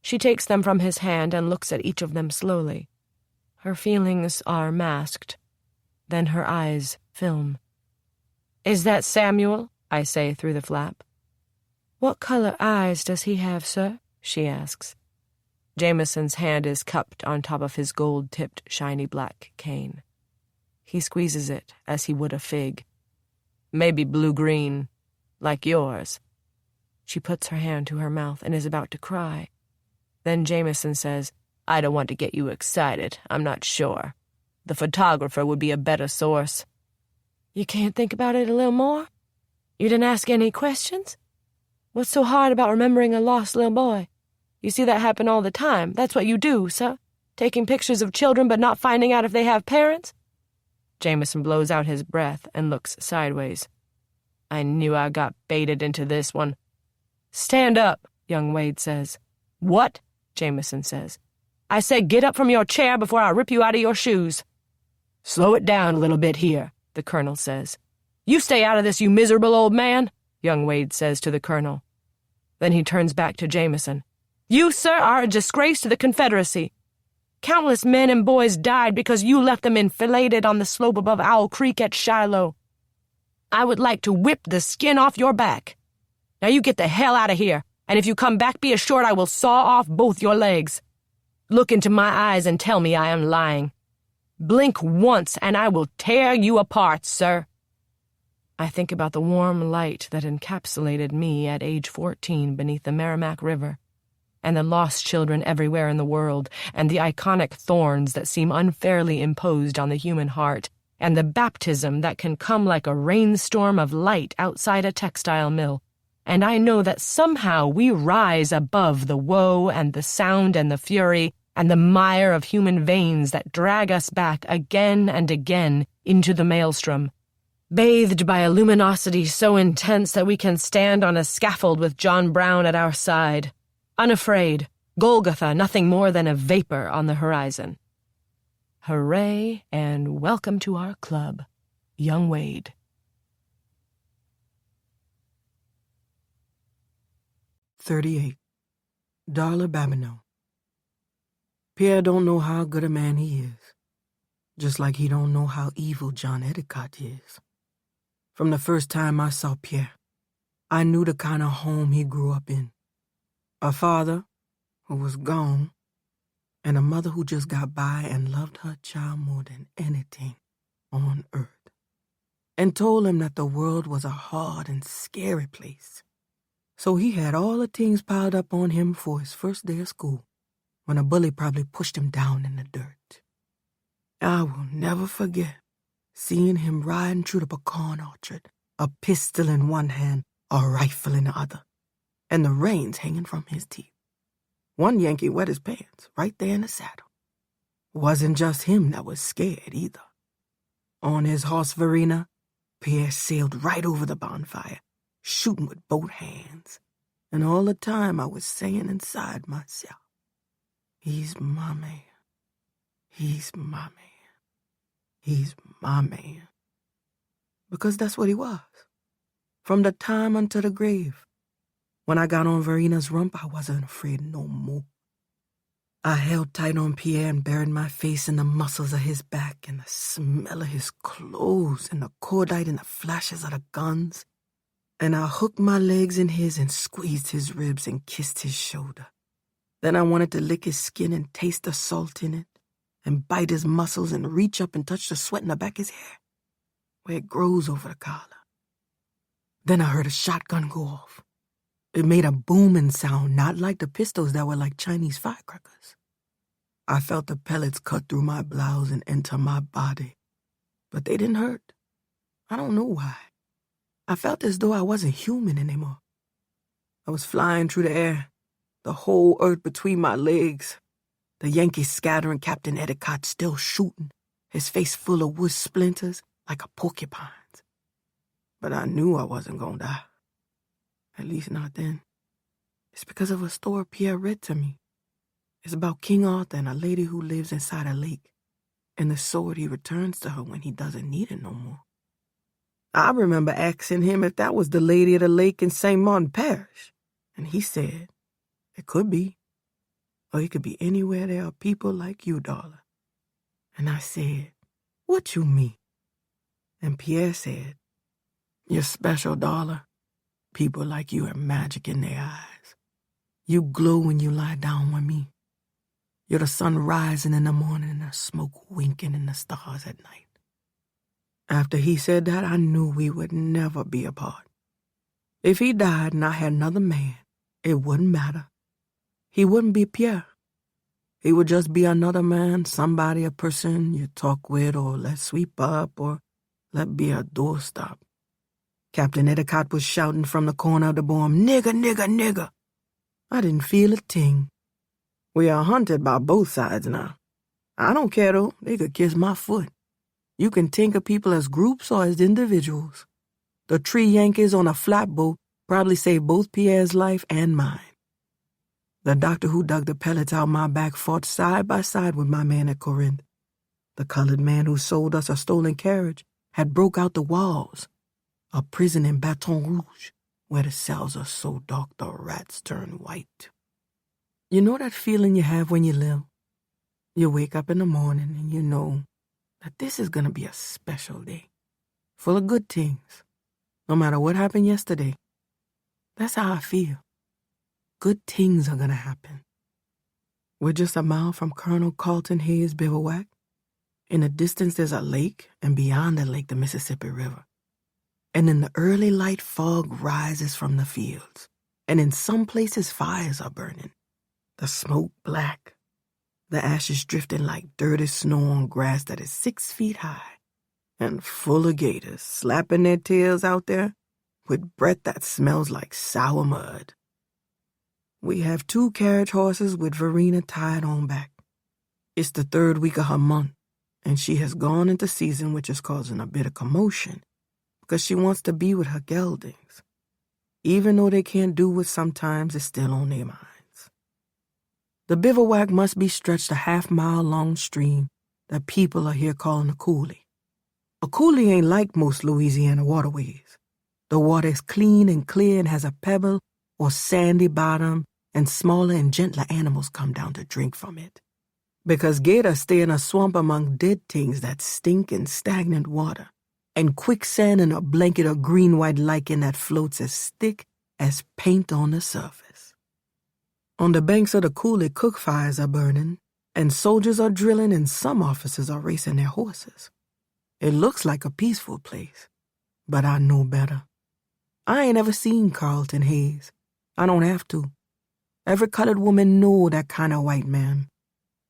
She takes them from his hand and looks at each of them slowly. Her feelings are masked. Then her eyes film. "Is that Samuel?" I say through the flap. "What color eyes does he have, sir?" she asks. Jameson's hand is cupped on top of his gold-tipped, shiny black cane. He squeezes it as he would a fig. "Maybe blue-green, like yours." She puts her hand to her mouth and is about to cry. Then Jameson says, "I don't want to get you excited. I'm not sure. The photographer would be a better source." "You can't think about it a little more? You didn't ask any questions? What's so hard about remembering a lost little boy? You see that happen all the time. That's what you do, sir. Taking pictures of children but not finding out if they have parents?" Jameson blows out his breath and looks sideways. "I knew I got baited into this one." "Stand up," young Wade says. "What?" Jameson says. "I said get up from your chair before I rip you out of your shoes." "Slow it down a little bit here," the colonel says. "You stay out of this, you miserable old man," young Wade says to the colonel. Then he turns back to Jameson. "You, sir, are a disgrace to the Confederacy. Countless men and boys died because you left them enfiladed on the slope above Owl Creek at Shiloh. I would like to whip the skin off your back. Now you get the hell out of here, and if you come back, be assured I will saw off both your legs. Look into my eyes and tell me I am lying. Blink once, and I will tear you apart, sir." I think about the warm light that encapsulated me at age 14 beneath the Merrimack River. and the lost children everywhere in the world, and the iconic thorns that seem unfairly imposed on the human heart, and the baptism that can come like a rainstorm of light outside a textile mill. And I know that somehow we rise above the woe and the sound and the fury and the mire of human veins that drag us back again and again into the maelstrom, bathed by a luminosity so intense that we can stand on a scaffold with John Brown at our side, unafraid, Golgotha nothing more than a vapor on the horizon. Hooray, and welcome to our club, young Wade. 38. Darla Babineau. Pierre don't know how good a man he is, just like he don't know how evil John Endicott is. From the first time I saw Pierre, I knew the kind of home he grew up in. A father who was gone, and a mother who just got by and loved her child more than anything on earth, and told him that the world was a hard and scary place. So he had all the things piled up on him for his first day of school, when a bully probably pushed him down in the dirt. I will never forget seeing him riding through the pecan orchard, a pistol in one hand, a rifle in the other, and the reins hanging from his teeth. One Yankee wet his pants right there in the saddle. Wasn't just him that was scared either. On his horse Verena, Pierre sailed right over the bonfire, shooting with both hands. And all the time I was saying inside myself, he's my man. He's my man. He's my man. Because that's what he was. From the time unto the grave. When I got on Verena's rump, I wasn't afraid no more. I held tight on Pierre and buried my face in the muscles of his back and the smell of his clothes and the cordite and the flashes of the guns. And I hooked my legs in his and squeezed his ribs and kissed his shoulder. Then I wanted to lick his skin and taste the salt in it and bite his muscles and reach up and touch the sweat in the back of his hair, where it grows over the collar. Then I heard a shotgun go off. It made a booming sound, not like the pistols that were like Chinese firecrackers. I felt the pellets cut through my blouse and enter my body, but they didn't hurt. I don't know why. I felt as though I wasn't human anymore. I was flying through the air, the whole earth between my legs, the Yankees scattering, Captain Endicott still shooting, his face full of wood splinters like a porcupine's. But I knew I wasn't going to die. At least not then. It's because of a story Pierre read to me. It's about King Arthur and a lady who lives inside a lake, and the sword he returns to her when he doesn't need it no more. I remember asking him if that was the lady of the lake in St. Martin Parish, and he said, it could be, or it could be anywhere there are people like you, Darla. And I said, what you mean? And Pierre said, you're special, Darla. People like you have magic in their eyes. You glow when you lie down with me. You're the sun rising in the morning and the smoke winking in the stars at night. After he said that, I knew we would never be apart. If he died and I had another man, it wouldn't matter. He wouldn't be Pierre. He would just be another man, somebody, a person you talk with or let sweep up or let be a doorstop. Captain Endicott was shouting from the corner of the bomb, nigger, nigger, nigger. I didn't feel a ting. We are hunted by both sides now. I don't care, though. They could kiss my foot. You can think of people as groups or as individuals. The 3 Yankees on a flatboat probably saved both Pierre's life and mine. The doctor who dug the pellets out my back fought side by side with my man at Corinth. The colored man who sold us a stolen carriage had broke out the walls. A prison in Baton Rouge, where the cells are so dark the rats turn white. You know that feeling you have when you live? You wake up in the morning and you know that this is going to be a special day, full of good things, no matter what happened yesterday. That's how I feel. Good things are going to happen. We're just a mile from Colonel Carlton Hayes' bivouac. In the distance there's a lake, and beyond the lake the Mississippi River. And in the early light, fog rises from the fields, and in some places fires are burning. the smoke black, the ashes drifting like dirty snow on grass that is 6 feet high, and full of gators slapping their tails out there with breath that smells like sour mud. We have 2 carriage horses with Verena tied on back. It's the 3rd week of her month, and she has gone into season, which is causing a bit of commotion, because she wants to be with her geldings. Even though they can't do it sometimes, it's still on their minds. The bivouac must be stretched a half-mile long stream that people are here calling a coulee. A coulee ain't like most Louisiana waterways. The water is clean and clear and has a pebble or sandy bottom, and smaller and gentler animals come down to drink from it. Because gators stay in a swamp among dead things that stink in stagnant water, and quicksand and a blanket of green-white lichen that floats as thick as paint on the surface. On the banks of the coulee, cook fires are burning, and soldiers are drilling, and some officers are racing their horses. It looks like a peaceful place, but I know better. I ain't ever seen Carlton Hayes. I don't have to. Every colored woman know that kind of white man.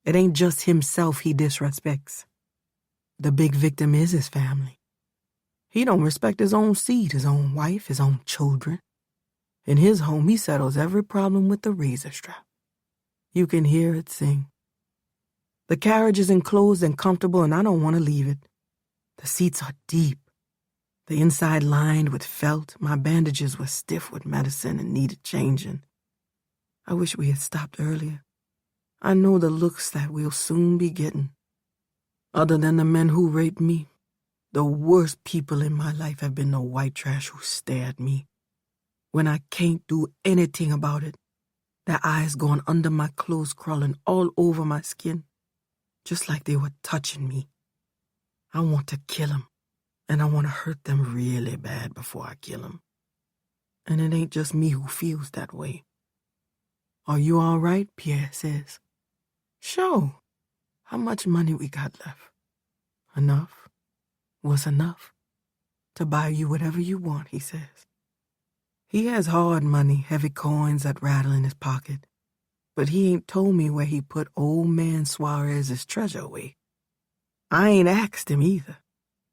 It ain't just himself he disrespects. The big victim is his family. He don't respect his own seed, his own wife, his own children. In his home, he settles every problem with the razor strap. You can hear it sing. The carriage is enclosed and comfortable, and I don't want to leave it. The seats are deep. The inside lined with felt. My bandages were stiff with medicine and needed changing. I wish we had stopped earlier. I know the looks that we'll soon be getting. Other than the men who raped me, the worst people in my life have been the white trash who stare at me. When I can't do anything about it, their eyes going under my clothes, crawling all over my skin, just like they were touching me. I want to kill them, and I want to hurt them really bad before I kill them. And it ain't just me who feels that way. Are you all right? Pierre says. Sure. How much money we got left? Enough. What's enough? To buy you whatever you want, he says. He has hard money, heavy coins that rattle in his pocket, but he ain't told me where he put old man Suarez's treasure away. I ain't asked him either,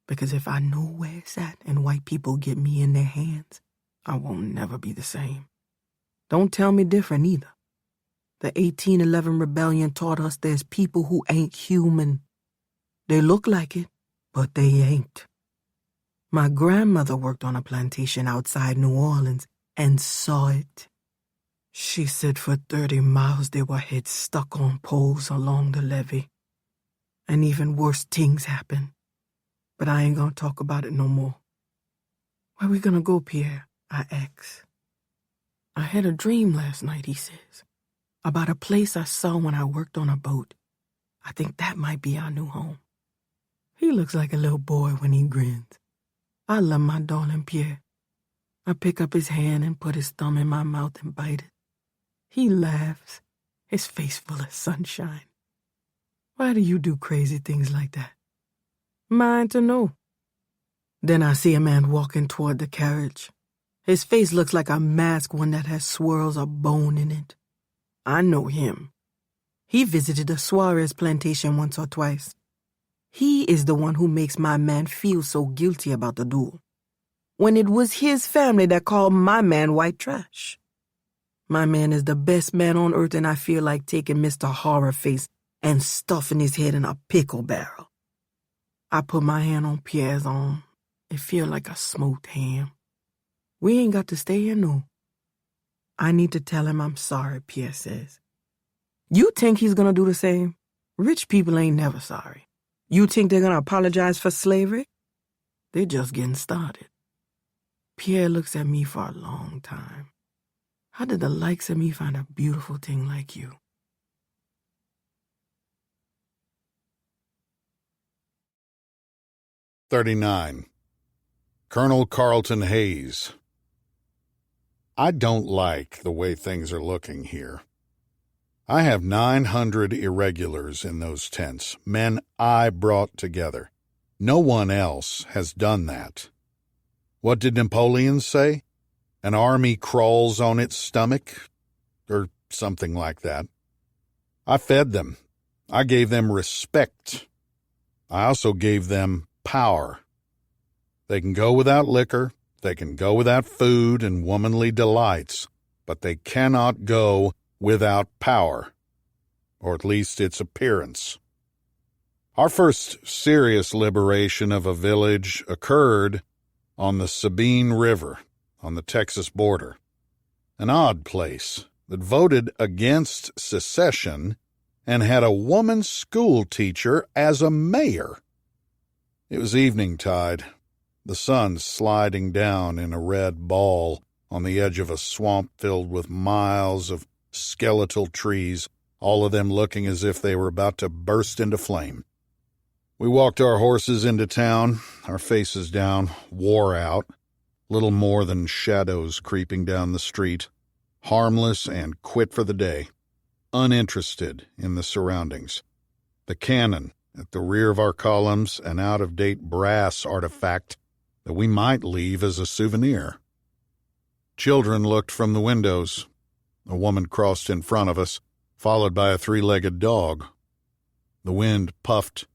because if I know where it's at and white people get me in their hands, I won't never be the same. Don't tell me different either. The 1811 rebellion taught us there's people who ain't human. They look like it, but they ain't. My grandmother worked on a plantation outside New Orleans and saw it. She said for 30 miles there were heads stuck on poles along the levee. And even worse things happen. But I ain't gonna talk about it no more. Where we gonna go, Pierre? I ask. I had a dream last night, he says, about a place I saw when I worked on a boat. I think that might be our new home. He looks like a little boy when he grins. I love my darling Pierre. I pick up his hand and put his thumb in my mouth and bite it. He laughs, his face full of sunshine. Why do you do crazy things like that? Mine to know. Then I see a man walking toward the carriage. His face looks like a mask, one that has swirls of bone in it. I know him. He visited the Suarez plantation once or twice. He is the one who makes my man feel so guilty about the duel, when it was his family that called my man white trash. My man is the best man on earth, and I feel like taking Mr. Horrorface and stuffing his head in a pickle barrel. I put my hand on Pierre's arm. It feel like a smoked ham. We ain't got to stay here, no. I need to tell him I'm sorry, Pierre says. You think he's gonna do the same? Rich people ain't never sorry. You think they're gonna apologize for slavery? They're just getting started. Pierre looks at me for a long time. How did the likes of me find a beautiful thing like you? "39. Colonel Carlton Hayes. I don't like the way things are looking here. I have 900 irregulars in those tents, men I brought together. No one else has done that. What did Napoleon say? An army crawls on its stomach? Or something like that. I fed them. I gave them respect. I also gave them power. They can go without liquor, they can go without food and womanly delights, but they cannot go without power, or at least its appearance. Our first serious liberation of a village occurred on the Sabine River on the Texas border, an odd place that voted against secession and had a woman school teacher as a mayor. It was evening tide, the sun sliding down in a red ball on the edge of a swamp filled with miles of skeletal trees, all of them looking as if they were about to burst into flame. We walked our horses into town, our faces down, wore out, little more than shadows creeping down the street, harmless and quit for the day, uninterested in the surroundings. The cannon at the rear of our columns, an out-of-date brass artifact that we might leave as a souvenir. Children looked from the windows. A woman crossed in front of us, followed by a three-legged dog. The wind puffed,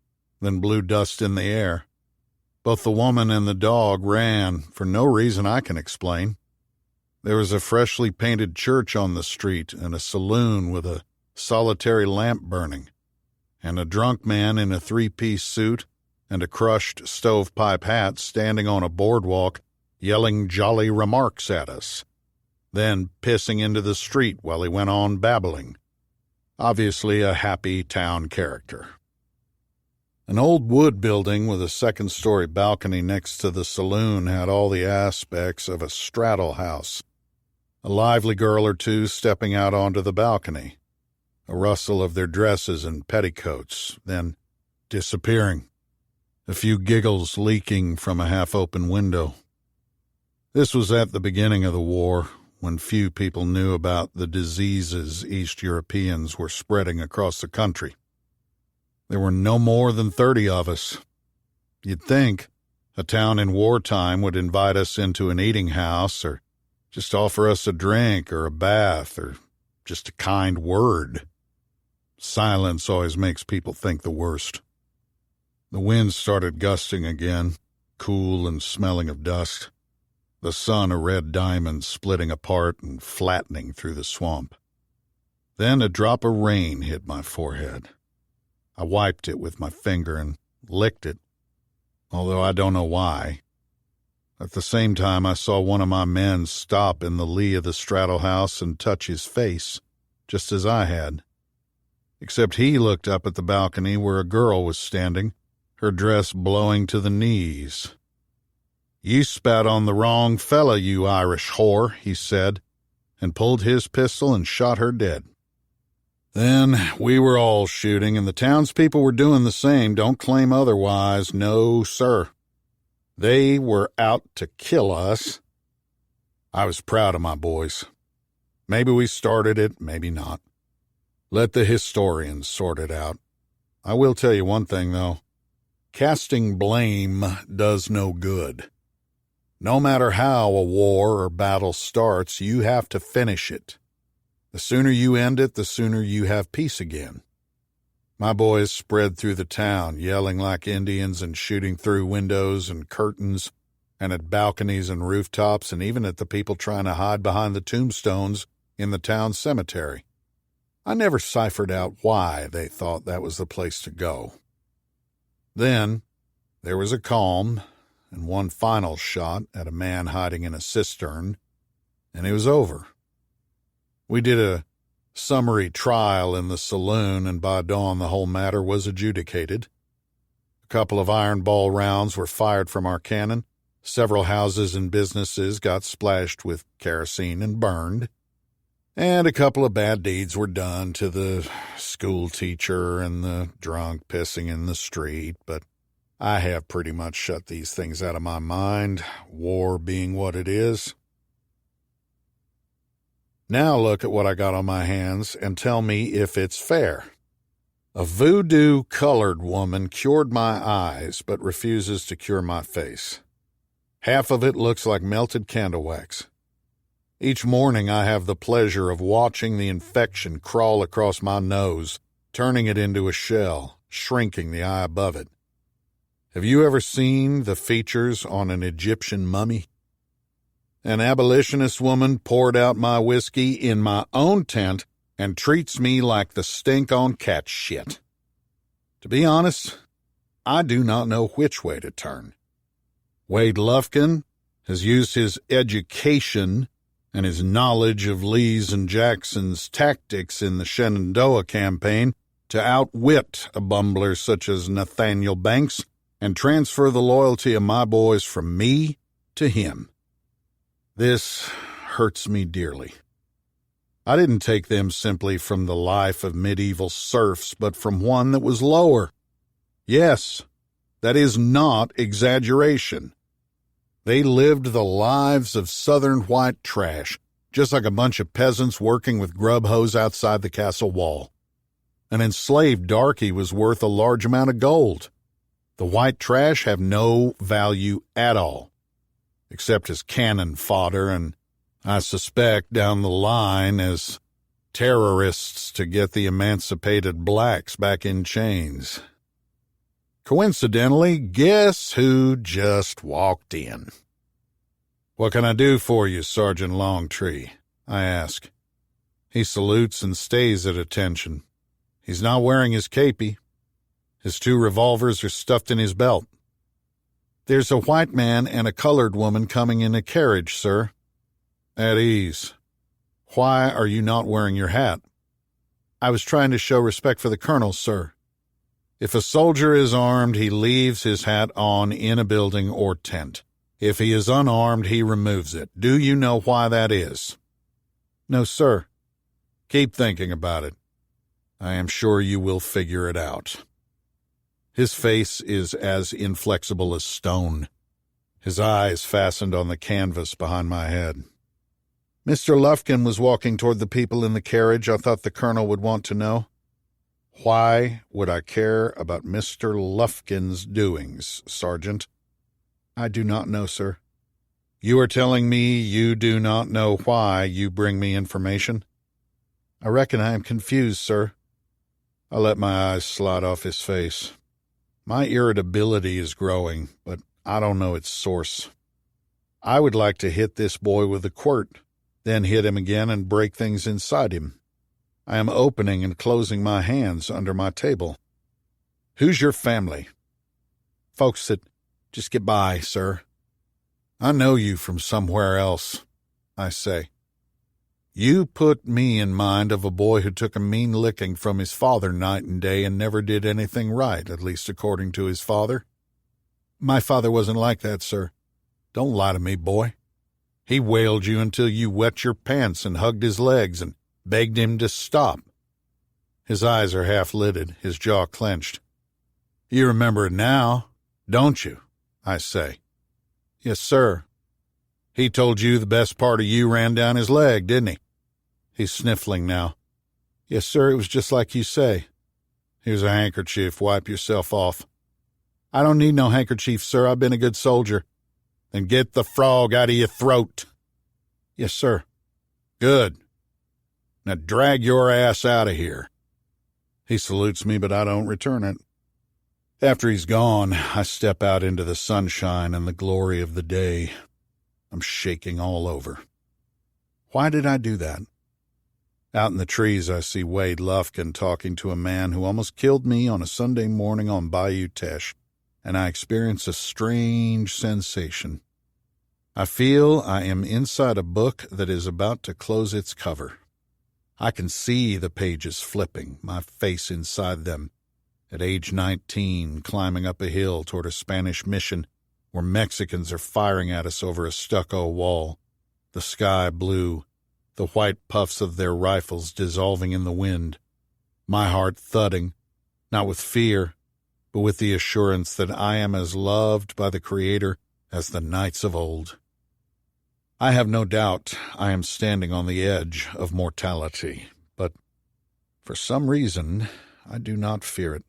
then blew dust in the air. Both the woman and the dog ran for no reason I can explain. There was a freshly painted church on the street and a saloon with a solitary lamp burning, and a drunk man in a three-piece suit and a crushed stovepipe hat standing on a boardwalk yelling jolly remarks at us, then pissing into the street while he went on babbling. Obviously a happy town character. An old wood building with a second-story balcony next to the saloon had all the aspects of a straddle house. A lively girl or two stepping out onto the balcony, a rustle of their dresses and petticoats, then disappearing, a few giggles leaking from a half-open window. This was at the beginning of the war, when few people knew about the diseases East Europeans were spreading across the country. There were no more than 30 of us. You'd think a town in wartime would invite us into an eating house or just offer us a drink or a bath or just a kind word. Silence always makes people think the worst. The wind started gusting again, cool and smelling of dust. The sun a red diamond splitting apart and flattening through the swamp. Then a drop of rain hit my forehead. I wiped it with my finger and licked it, although I don't know why. At the same time, I saw one of my men stop in the lee of the straddle house and touch his face, just as I had. Except he looked up at the balcony where a girl was standing, her dress blowing to the knees. "You spat on the wrong fella, you Irish whore," he said, and pulled his pistol and shot her dead. Then we were all shooting, and the townspeople were doing the same. Don't claim otherwise. No, sir. They were out to kill us. I was proud of my boys. Maybe we started it, maybe not. Let the historians sort it out. I will tell you one thing, though. Casting blame does no good. No matter how a war or battle starts, you have to finish it. The sooner you end it, the sooner you have peace again. My boys spread through the town, yelling like Indians and shooting through windows and curtains and at balconies and rooftops and even at the people trying to hide behind the tombstones in the town cemetery. I never ciphered out why they thought that was the place to go. Then there was a calm and one final shot at a man hiding in a cistern, and it was over. We did a summary trial in the saloon, and by dawn the whole matter was adjudicated. A couple of iron ball rounds were fired from our cannon. Several houses and businesses got splashed with kerosene and burned. And a couple of bad deeds were done to the school teacher and the drunk pissing in the street, but I have pretty much shut these things out of my mind, war being what it is. Now look at what I got on my hands and tell me if it's fair. A voodoo colored woman cured my eyes but refuses to cure my face. Half of it looks like melted candle wax. Each morning I have the pleasure of watching the infection crawl across my nose, turning it into a shell, shrinking the eye above it. Have you ever seen the features on an Egyptian mummy? An abolitionist woman poured out my whiskey in my own tent and treats me like the stink on cat shit. To be honest, I do not know which way to turn. Wade Lufkin has used his education and his knowledge of Lee's and Jackson's tactics in the Shenandoah campaign to outwit a bumbler such as Nathaniel Banks and transfer the loyalty of my boys from me to him. This hurts me dearly. I didn't take them simply from the life of medieval serfs, but from one that was lower. Yes, that is not exaggeration. They lived the lives of southern white trash, just like a bunch of peasants working with grub hose outside the castle wall. An enslaved darky was worth a large amount of gold. The white trash have no value at all, except as cannon fodder, and I suspect down the line as terrorists to get the emancipated blacks back in chains. Coincidentally, guess who just walked in? "What can I do for you, Sergeant Longtree?" I ask. He salutes and stays at attention. He's not wearing his capey. His 2 revolvers are stuffed in his belt. "There's a white man and a colored woman coming in a carriage, sir." "At ease. Why are you not wearing your hat?" "I was trying to show respect for the colonel, sir." If a soldier is armed, he leaves his hat on in a building or tent. If he is unarmed, he removes it. Do you know why that is? "No, sir." Keep thinking about it. I am sure you will figure it out. His face is as inflexible as stone. His eyes fastened on the canvas behind my head. "Mr. Lufkin was walking toward the people in the carriage. I thought the colonel would want to know." "Why would I care about Mr. Lufkin's doings, Sergeant?" "I do not know, sir." "You are telling me you do not know why you bring me information?" "I reckon I am confused, sir." I let my eyes slide off his face. My irritability is growing, but I don't know its source. I would like to hit this boy with a quirt, then hit him again and break things inside him. I am opening and closing my hands under my table. "Who's your family?" "Folks that just get by, sir." "I know you from somewhere else," I say. "You put me in mind of a boy who took a mean licking from his father night and day and never did anything right, at least according to his father." "My father wasn't like that, sir." "Don't lie to me, boy. He whaled you until you wet your pants and hugged his legs and begged him to stop." His eyes are half-lidded, his jaw clenched. "You remember it now, don't you?" I say. "Yes, sir." "He told you the best part of you ran down his leg, didn't he?" He's sniffling now. "Yes, sir, it was just like you say." "Here's a handkerchief. Wipe yourself off." "I don't need no handkerchief, sir. I've been a good soldier." "Then get the frog out of your throat." "Yes, sir." "Good. Now drag your ass out of here." He salutes me, but I don't return it. After he's gone, I step out into the sunshine and the glory of the day. I'm shaking all over. Why did I do that? Out in the trees, I see Wade Lufkin talking to a man who almost killed me on a Sunday morning on Bayou Teche, and I experience a strange sensation. I feel I am inside a book that is about to close its cover. I can see the pages flipping, my face inside them. At age 19, climbing up a hill toward a Spanish mission where Mexicans are firing at us over a stucco wall, the sky blue, the white puffs of their rifles dissolving in the wind, my heart thudding, not with fear, but with the assurance that I am as loved by the Creator as the knights of old. I have no doubt I am standing on the edge of mortality, but for some reason I do not fear it.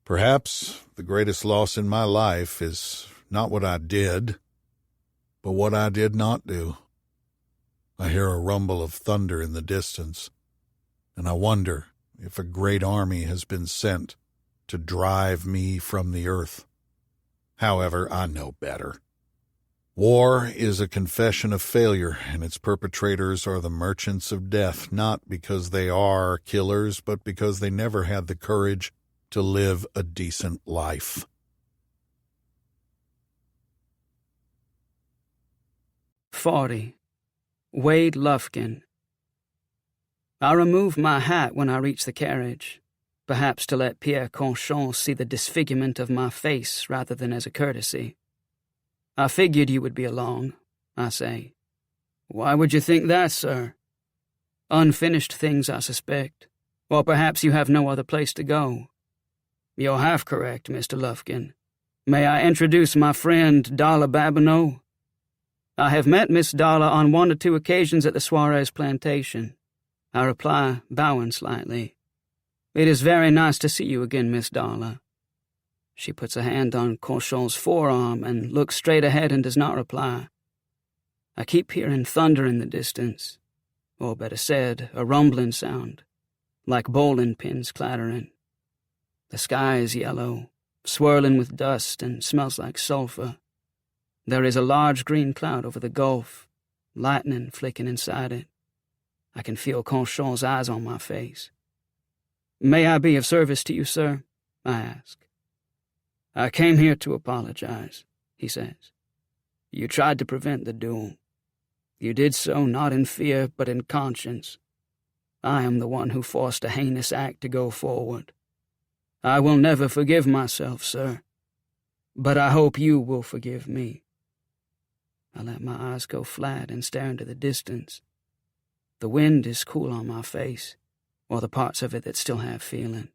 Perhaps the greatest loss in my life is not what I did, but what I did not do. I hear a rumble of thunder in the distance, and I wonder if a great army has been sent to drive me from the earth. However, I know better. War is a confession of failure, and its perpetrators are the merchants of death, not because they are killers, but because they never had the courage to live a decent life. "40. Wade Lufkin." I remove my hat when I reach the carriage, perhaps to let Pierre Conchon see the disfigurement of my face rather than as a courtesy. "I figured you would be along," I say. "Why would you think that, sir?" "Unfinished things, I suspect. Or perhaps you have no other place to go." "You're half correct, Mr. Lufkin. May I introduce my friend Darla Babineau? I have met Miss Darla on 1 or 2 occasions at the Suarez plantation," I reply, bowing slightly. "It is very nice to see you again, Miss Darla." She puts a hand on Conchon's forearm and looks straight ahead and does not reply. I keep hearing thunder in the distance, or better said, a rumbling sound, like bowling pins clattering. The sky is yellow, swirling with dust, and smells like sulfur. There is a large green cloud over the gulf, lightning flicking inside it. I can feel Conchon's eyes on my face. "May I be of service to you, sir?" I ask. "I came here to apologize," he says. "You tried to prevent the duel. You did so not in fear, but in conscience. I am the one who forced a heinous act to go forward. I will never forgive myself, sir. But I hope you will forgive me." I let my eyes go flat and stare into the distance. The wind is cool on my face, or the parts of it that still have feeling.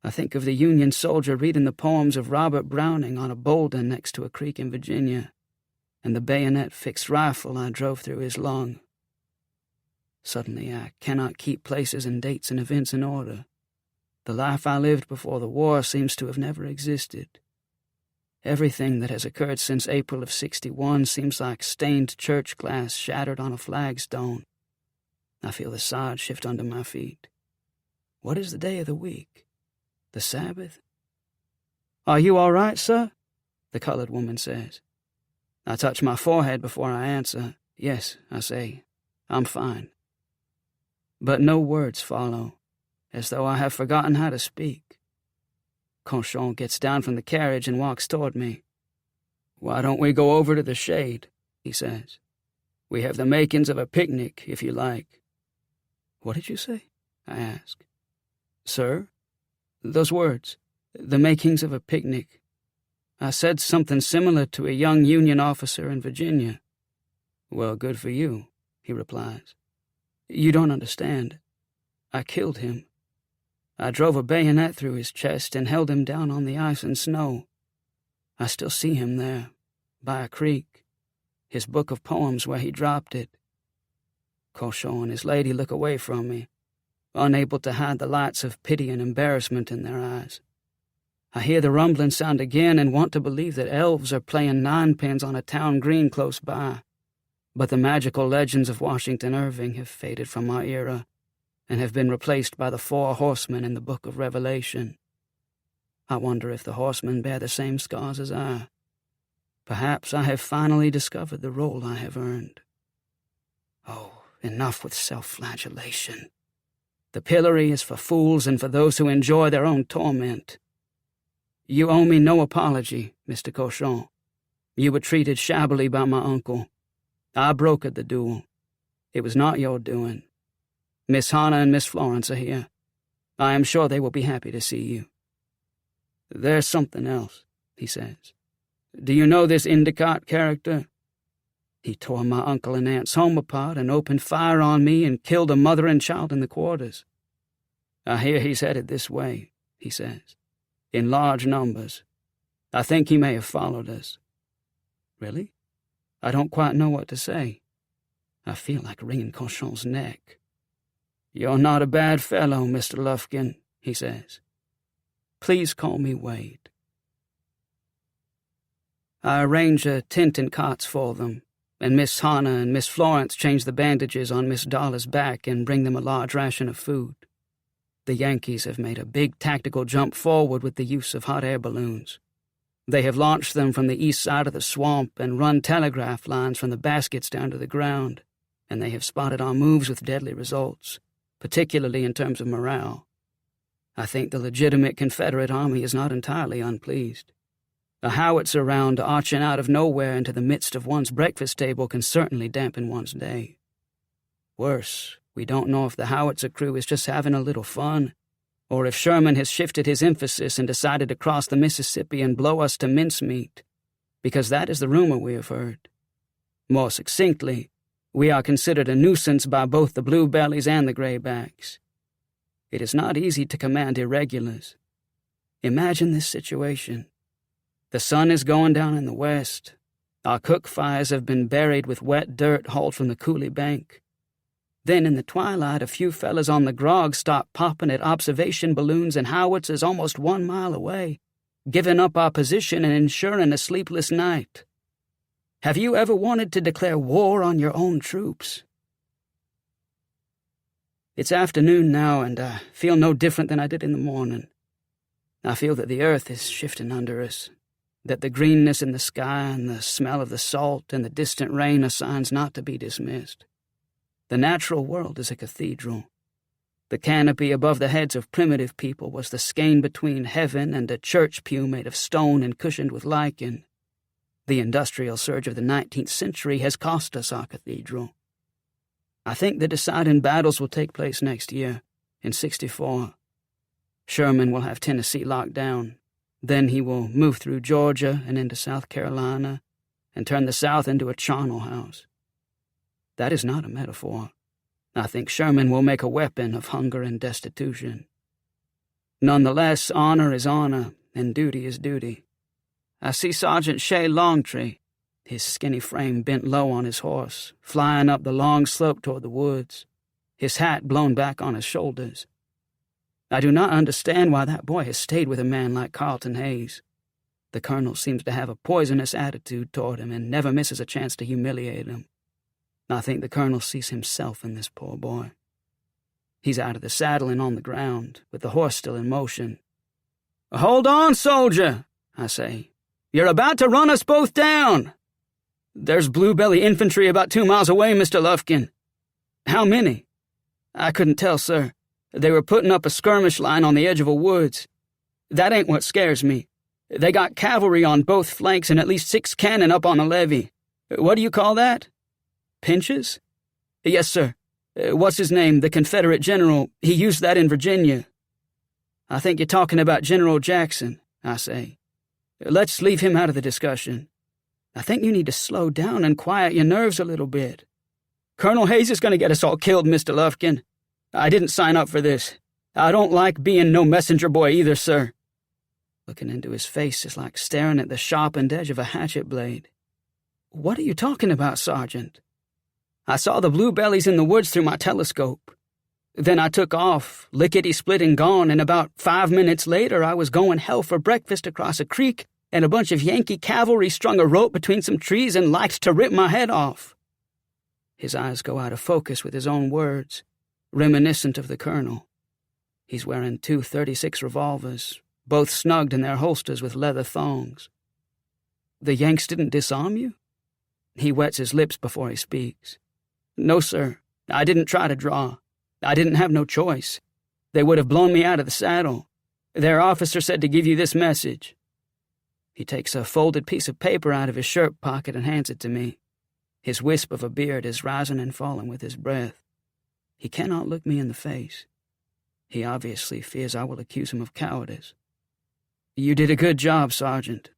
I think of the Union soldier reading the poems of Robert Browning on a boulder next to a creek in Virginia, and the bayonet-fixed rifle I drove through his lung. Suddenly I cannot keep places and dates and events in order. The life I lived before the war seems to have never existed. Everything that has occurred since April of '61 seems like stained church glass shattered on a flagstone. I feel the sod shift under my feet. What is the day of the week? The Sabbath? "Are you all right, sir?" the colored woman says. I touch my forehead before I answer. "Yes," I say, "I'm fine." But no words follow, as though I have forgotten how to speak. Conchon gets down from the carriage and walks toward me. "Why don't we go over to the shade?" he says. "We have the makings of a picnic, if you like." "What did you say?" I ask. "Sir? Those words, the makings of a picnic. I said something similar to a young Union officer in Virginia." "Well, good for you," he replies. "You don't understand. I killed him. I drove a bayonet through his chest and held him down on the ice and snow. I still see him there, by a creek, his book of poems where he dropped it." Conchon and his lady look away from me, unable to hide the lights of pity and embarrassment in their eyes. I hear the rumbling sound again and want to believe that elves are playing ninepins on a town green close by, but the magical legends of Washington Irving have faded from our era and have been replaced by the 4 horsemen in the Book of Revelation. I wonder if the horsemen bear the same scars as I. Perhaps I have finally discovered the role I have earned. Oh, enough with self-flagellation. The pillory is for fools and for those who enjoy their own torment. You owe me no apology, Mr. Conchon. You were treated shabbily by my uncle. I brokered the duel. It was not your doing. Miss Hannah and Miss Florence are here. I am sure they will be happy to see you." "There's something else," he says. "Do you know this Endicott character? He tore my uncle and aunt's home apart and opened fire on me and killed a mother and child in the quarters. I hear he's headed this way," he says, "in large numbers. I think he may have followed us." "Really? I don't quite know what to say. I feel like wringing Conchon's neck. "You're not a bad fellow, Mr. Lufkin," he says. "Please call me Wade." I arrange a tent and cots for them, and Miss Hannah and Miss Florence change the bandages on Miss Dalla's back and bring them a large ration of food. The Yankees have made a big tactical jump forward with the use of hot air balloons. They have launched them from the east side of the swamp and run telegraph lines from the baskets down to the ground, and they have spotted our moves with deadly results, particularly in terms of morale. I think the legitimate Confederate Army is not entirely unpleased. A howitzer round arching out of nowhere into the midst of one's breakfast table can certainly dampen one's day. Worse, we don't know if the howitzer crew is just having a little fun, or if Sherman has shifted his emphasis and decided to cross the Mississippi and blow us to mincemeat, because that is the rumor we have heard. More succinctly, we are considered a nuisance by both the bluebellies and the graybacks. It is not easy to command irregulars. Imagine this situation. The sun is going down in the west. Our cook fires have been buried with wet dirt hauled from the coulee bank. Then in the twilight, a few fellas on the grog start popping at observation balloons and howitzers almost 1 mile away, giving up our position and ensuring a sleepless night. Have you ever wanted to declare war on your own troops? It's afternoon now, and I feel no different than I did in the morning. I feel that the earth is shifting under us, that the greenness in the sky and the smell of the salt and the distant rain are signs not to be dismissed. The natural world is a cathedral. The canopy above the heads of primitive people was the skein between heaven and a church pew made of stone and cushioned with lichen. The industrial surge of the 19th century has cost us our cathedral. I think the deciding battles will take place next year, in '64. Sherman will have Tennessee locked down. Then he will move through Georgia and into South Carolina and turn the South into a charnel house. That is not a metaphor. I think Sherman will make a weapon of hunger and destitution. Nonetheless, honor is honor, and duty is duty. I see Sergeant Shea Longtree, his skinny frame bent low on his horse, flying up the long slope toward the woods, his hat blown back on his shoulders. I do not understand why that boy has stayed with a man like Carlton Hayes. The colonel seems to have a poisonous attitude toward him and never misses a chance to humiliate him. I think the colonel sees himself in this poor boy. He's out of the saddle and on the ground, with the horse still in motion. "Hold on, soldier," I say. "You're about to run us both down." "There's bluebelly infantry about 2 miles away, Mr. Lufkin." "How many?" "I couldn't tell, sir. They were putting up a skirmish line on the edge of a woods. That ain't what scares me. They got cavalry on both flanks and at least 6 cannon up on the levee. What do you call that? Pinches?" "Yes, sir. What's his name, the Confederate general? He used that in Virginia." "I think you're talking about General Jackson," I say. "Let's leave him out of the discussion. I think you need to slow down and quiet your nerves a little bit. Colonel Hayes is going to get us all killed, Mr. Lufkin. I didn't sign up for this. I don't like being no messenger boy either, sir." Looking into his face is like staring at the sharpened edge of a hatchet blade. "What are you talking about, Sergeant?" "I saw the bluebellies in the woods through my telescope. Then I took off, lickety-split and gone, and about 5 minutes later I was going hell for breakfast across a creek, and a bunch of Yankee cavalry strung a rope between some trees and liked to rip my head off." His eyes go out of focus with his own words, reminiscent of the colonel. He's wearing 2 .36 revolvers, both snugged in their holsters with leather thongs. "The Yanks didn't disarm you?" He wets his lips before he speaks. "No, sir. I didn't try to draw. I didn't have no choice. They would have blown me out of the saddle. Their officer said to give you this message." He takes a folded piece of paper out of his shirt pocket and hands it to me. His wisp of a beard is rising and falling with his breath. He cannot look me in the face. He obviously fears I will accuse him of cowardice. "You did a good job, Sergeant.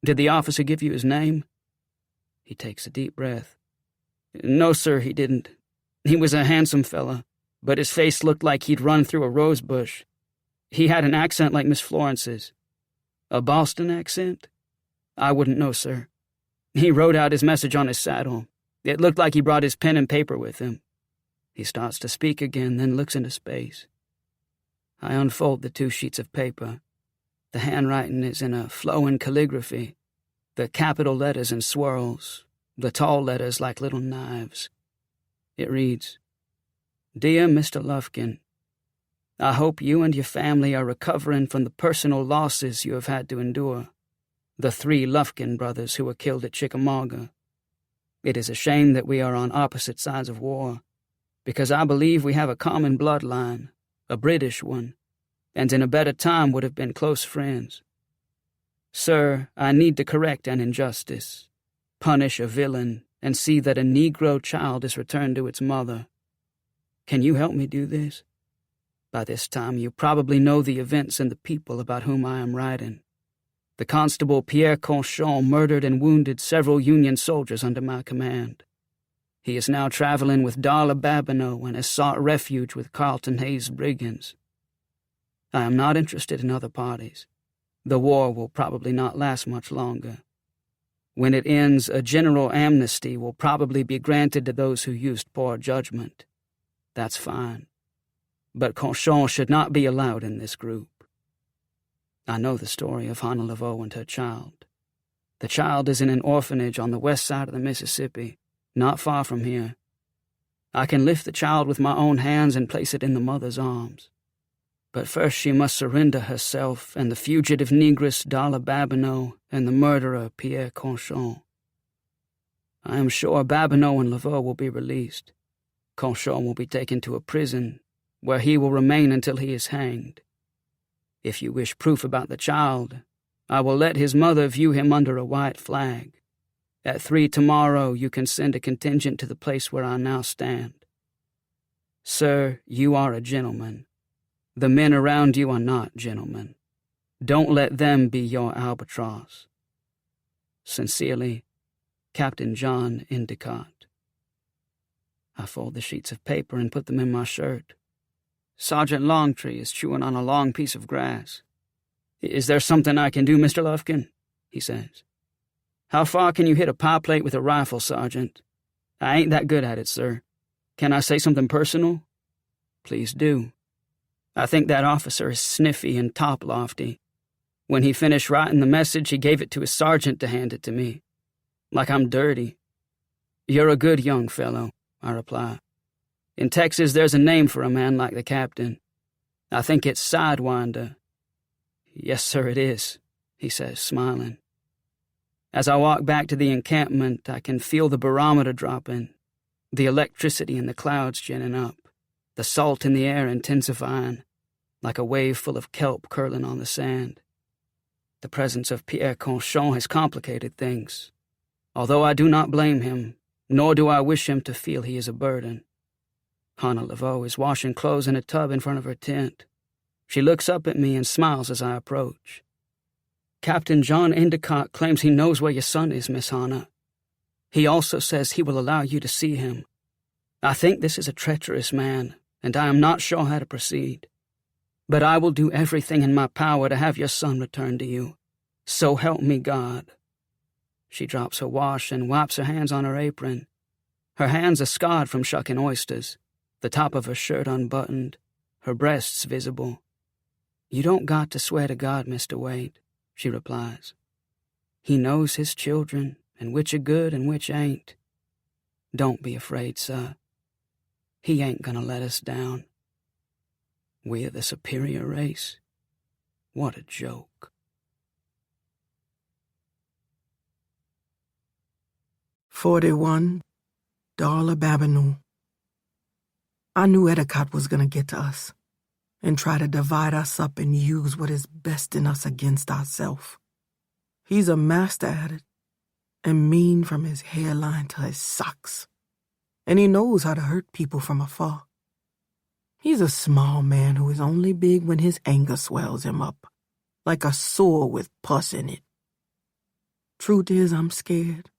Did the officer give you his name?" He takes a deep breath. "No, sir, he didn't. He was a handsome fella, but his face looked like he'd run through a rose bush. He had an accent like Miss Florence's." "A Boston accent?" "I wouldn't know, sir. He wrote out his message on his saddle. It looked like he brought his pen and paper with him." He starts to speak again, then looks into space. I unfold the 2 sheets of paper. The handwriting is in a flowing calligraphy, the capital letters in swirls, the tall letters like little knives. It reads, "Dear Mr. Lufkin, I hope you and your family are recovering from the personal losses you have had to endure. The 3 Lufkin brothers who were killed at Chickamauga. It is a shame that we are on opposite sides of war, because I believe we have a common bloodline, a British one, and in a better time would have been close friends. Sir, I need to correct an injustice, punish a villain, and see that a Negro child is returned to its mother. Can you help me do this? By this time you probably know the events and the people about whom I am writing. The Constable Pierre Conchon murdered and wounded several Union soldiers under my command. He is now traveling with Darla Babineau and has sought refuge with Carlton Hayes' brigands. I am not interested in other parties. The war will probably not last much longer. When it ends, a general amnesty will probably be granted to those who used poor judgment. That's fine. But Conchon should not be allowed in this group. I know the story of Hannah Laveau and her child. The child is in an orphanage on the west side of the Mississippi, not far from here. I can lift the child with my own hands and place it in the mother's arms. But first she must surrender herself and the fugitive negress Darla Babineau and the murderer Pierre Conchon. I am sure Babineau and Laveau will be released. Conchon will be taken to a prison, where he will remain until he is hanged. If you wish proof about the child, I will let his mother view him under a white flag. At 3 tomorrow you can send a contingent to the place where I now stand. Sir, you are a gentleman. The men around you are not gentlemen. Don't let them be your albatross. Sincerely, Captain John Endicott." I fold the sheets of paper and put them in my shirt. Sergeant Longtree is chewing on a long piece of grass. "Is there something I can do, Mr. Lufkin?" he says. "How far can you hit a pie plate with a rifle, Sergeant? I ain't that good at it, sir. Can I say something personal?" "Please do." I think that officer is sniffy and top-lofty. When he finished writing the message, he gave it to his sergeant to hand it to me. Like I'm dirty. "You're a good young fellow," I reply. "In Texas, there's a name for a man like the captain. I think it's Sidewinder." "Yes, sir, it is," he says, smiling. As I walk back to the encampment, I can feel the barometer dropping, the electricity in the clouds ginning up, the salt in the air intensifying, like a wave full of kelp curling on the sand. The presence of Pierre Conchon has complicated things, although I do not blame him, nor do I wish him to feel he is a burden. Hannah Laveau is washing clothes in a tub in front of her tent. She looks up at me and smiles as I approach. "Captain John Endicott claims he knows where your son is, Miss Hannah. He also says he will allow you to see him. I think this is a treacherous man, and I am not sure how to proceed. But I will do everything in my power to have your son returned to you. So help me God." She drops her wash and wipes her hands on her apron. Her hands are scarred from shucking oysters, the top of her shirt unbuttoned, her breasts visible. "You don't got to swear to God, Mr. Wade," she replies. "He knows his children, and which are good and which ain't. Don't be afraid, sir. He ain't gonna let us down. We're the superior race. What a joke." 41, Darla Babineau. I knew Endicott was going to get to us and try to divide us up and use what is best in us against ourselves. He's a master at it, and mean from his hairline to his socks. And he knows how to hurt people from afar. He's a small man who is only big when his anger swells him up, like a sore with pus in it. Truth is, I'm scared.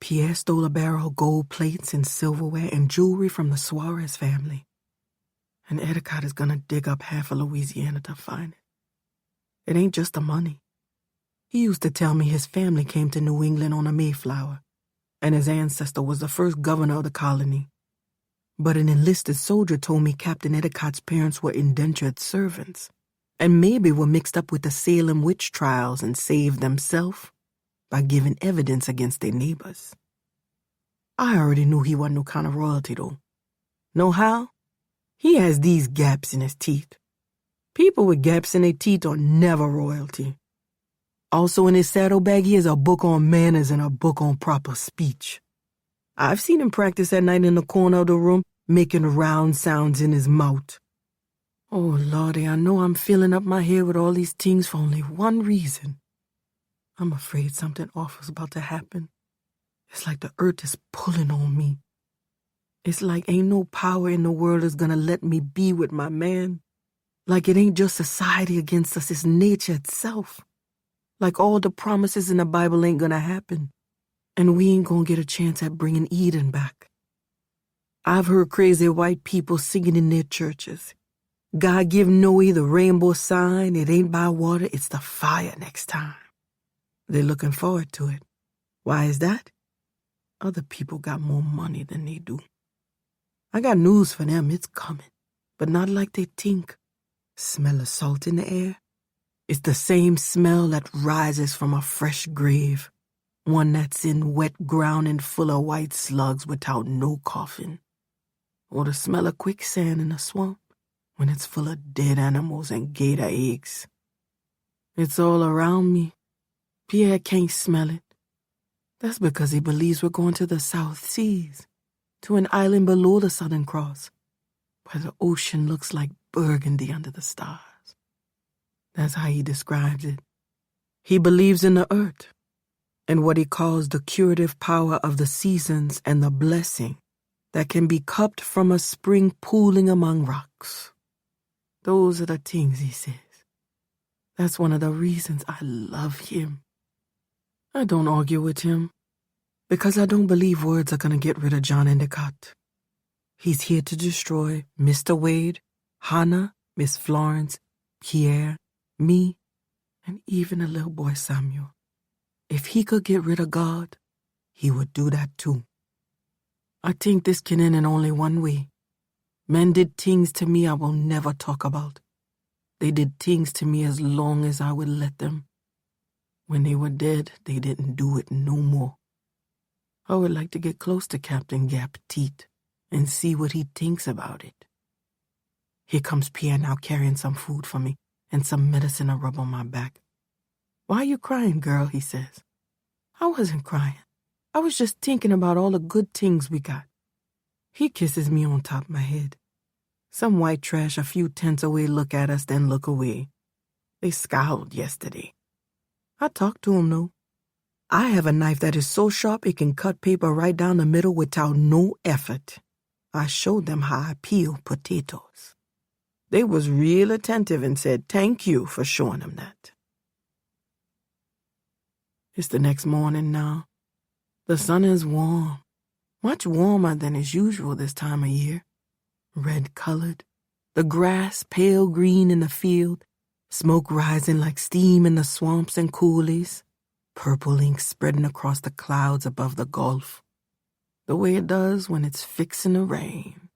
Pierre stole a barrel of gold plates and silverware and jewelry from the Suarez family. And Endicott is gonna dig up half of Louisiana to find it. It ain't just the money. He used to tell me his family came to New England on a Mayflower, and his ancestor was the first governor of the colony. But an enlisted soldier told me Captain Endicott's parents were indentured servants, and maybe were mixed up with the Salem witch trials and saved themselves by giving evidence against their neighbors. I already knew he wasn't no kind of royalty, though. Know how? He has these gaps in his teeth. People with gaps in their teeth are never royalty. Also in his saddlebag, he has a book on manners and a book on proper speech. I've seen him practice at night in the corner of the room, making round sounds in his mouth. Oh, Lordy, I know I'm filling up my head with all these things for only one reason. I'm afraid something awful's about to happen. It's like the earth is pulling on me. It's like ain't no power in the world is gonna let me be with my man. Like it ain't just society against us, it's nature itself. Like all the promises in the Bible ain't gonna happen. And we ain't gonna get a chance at bringing Eden back. I've heard crazy white people singing in their churches. God give Noe the rainbow sign, it ain't by water, it's the fire next time. They're looking forward to it. Why is that? Other people got more money than they do. I got news for them, it's coming, but not like they think. Smell of salt in the air? It's the same smell that rises from a fresh grave, one that's in wet ground and full of white slugs without no coffin. Or the smell of quicksand in a swamp when it's full of dead animals and gator eggs. It's all around me. Pierre can't smell it. That's because he believes we're going to the South Seas, to an island below the Southern Cross, where the ocean looks like burgundy under the stars. That's how he describes it. He believes in the earth and what he calls the curative power of the seasons and the blessing that can be cupped from a spring pooling among rocks. Those are the things he says. That's one of the reasons I love him. I don't argue with him because I don't believe words are going to get rid of John Endicott. He's here to destroy Mr. Wade, Hannah, Miss Florence, Pierre, me, and even the little boy Samuel. If he could get rid of God, he would do that too. I think this can end in only one way. Men did things to me I will never talk about. They did things to me as long as I would let them. When they were dead, they didn't do it no more. I would like to get close to Captain Gap Teat and see what he thinks about it. Here comes Pierre now carrying some food for me and some medicine to rub on my back. Why are you crying, girl? He says. I wasn't crying. I was just thinking about all the good things we got. He kisses me on top of my head. Some white trash a few tents away look at us, then look away. They scowled yesterday. I talked to him, though. I have a knife that is so sharp it can cut paper right down the middle without no effort. I showed them how I peel potatoes. They was real attentive and said thank you for showing them that. It's the next morning now. The sun is warm, much warmer than is usual this time of year. Red-colored, the grass pale green in the field, smoke rising like steam in the swamps and coulees, purple ink spreading across the clouds above the Gulf, the way it does when it's fixing to rain.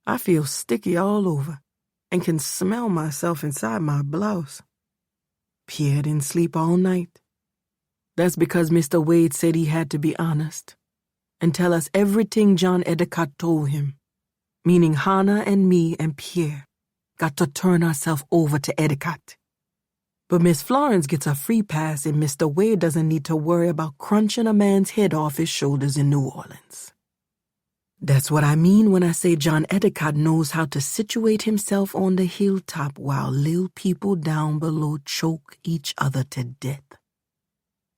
I feel sticky all over and can smell myself inside my blouse. Pierre didn't sleep all night. That's because Mr. Wade said he had to be honest and tell us everything John Endicott told him, meaning Hannah and me and Pierre got to turn ourselves over to Endicott. But Miss Florence gets a free pass and Mr. Wade doesn't need to worry about crunching a man's head off his shoulders in New Orleans. That's what I mean when I say John Endicott knows how to situate himself on the hilltop while little people down below choke each other to death.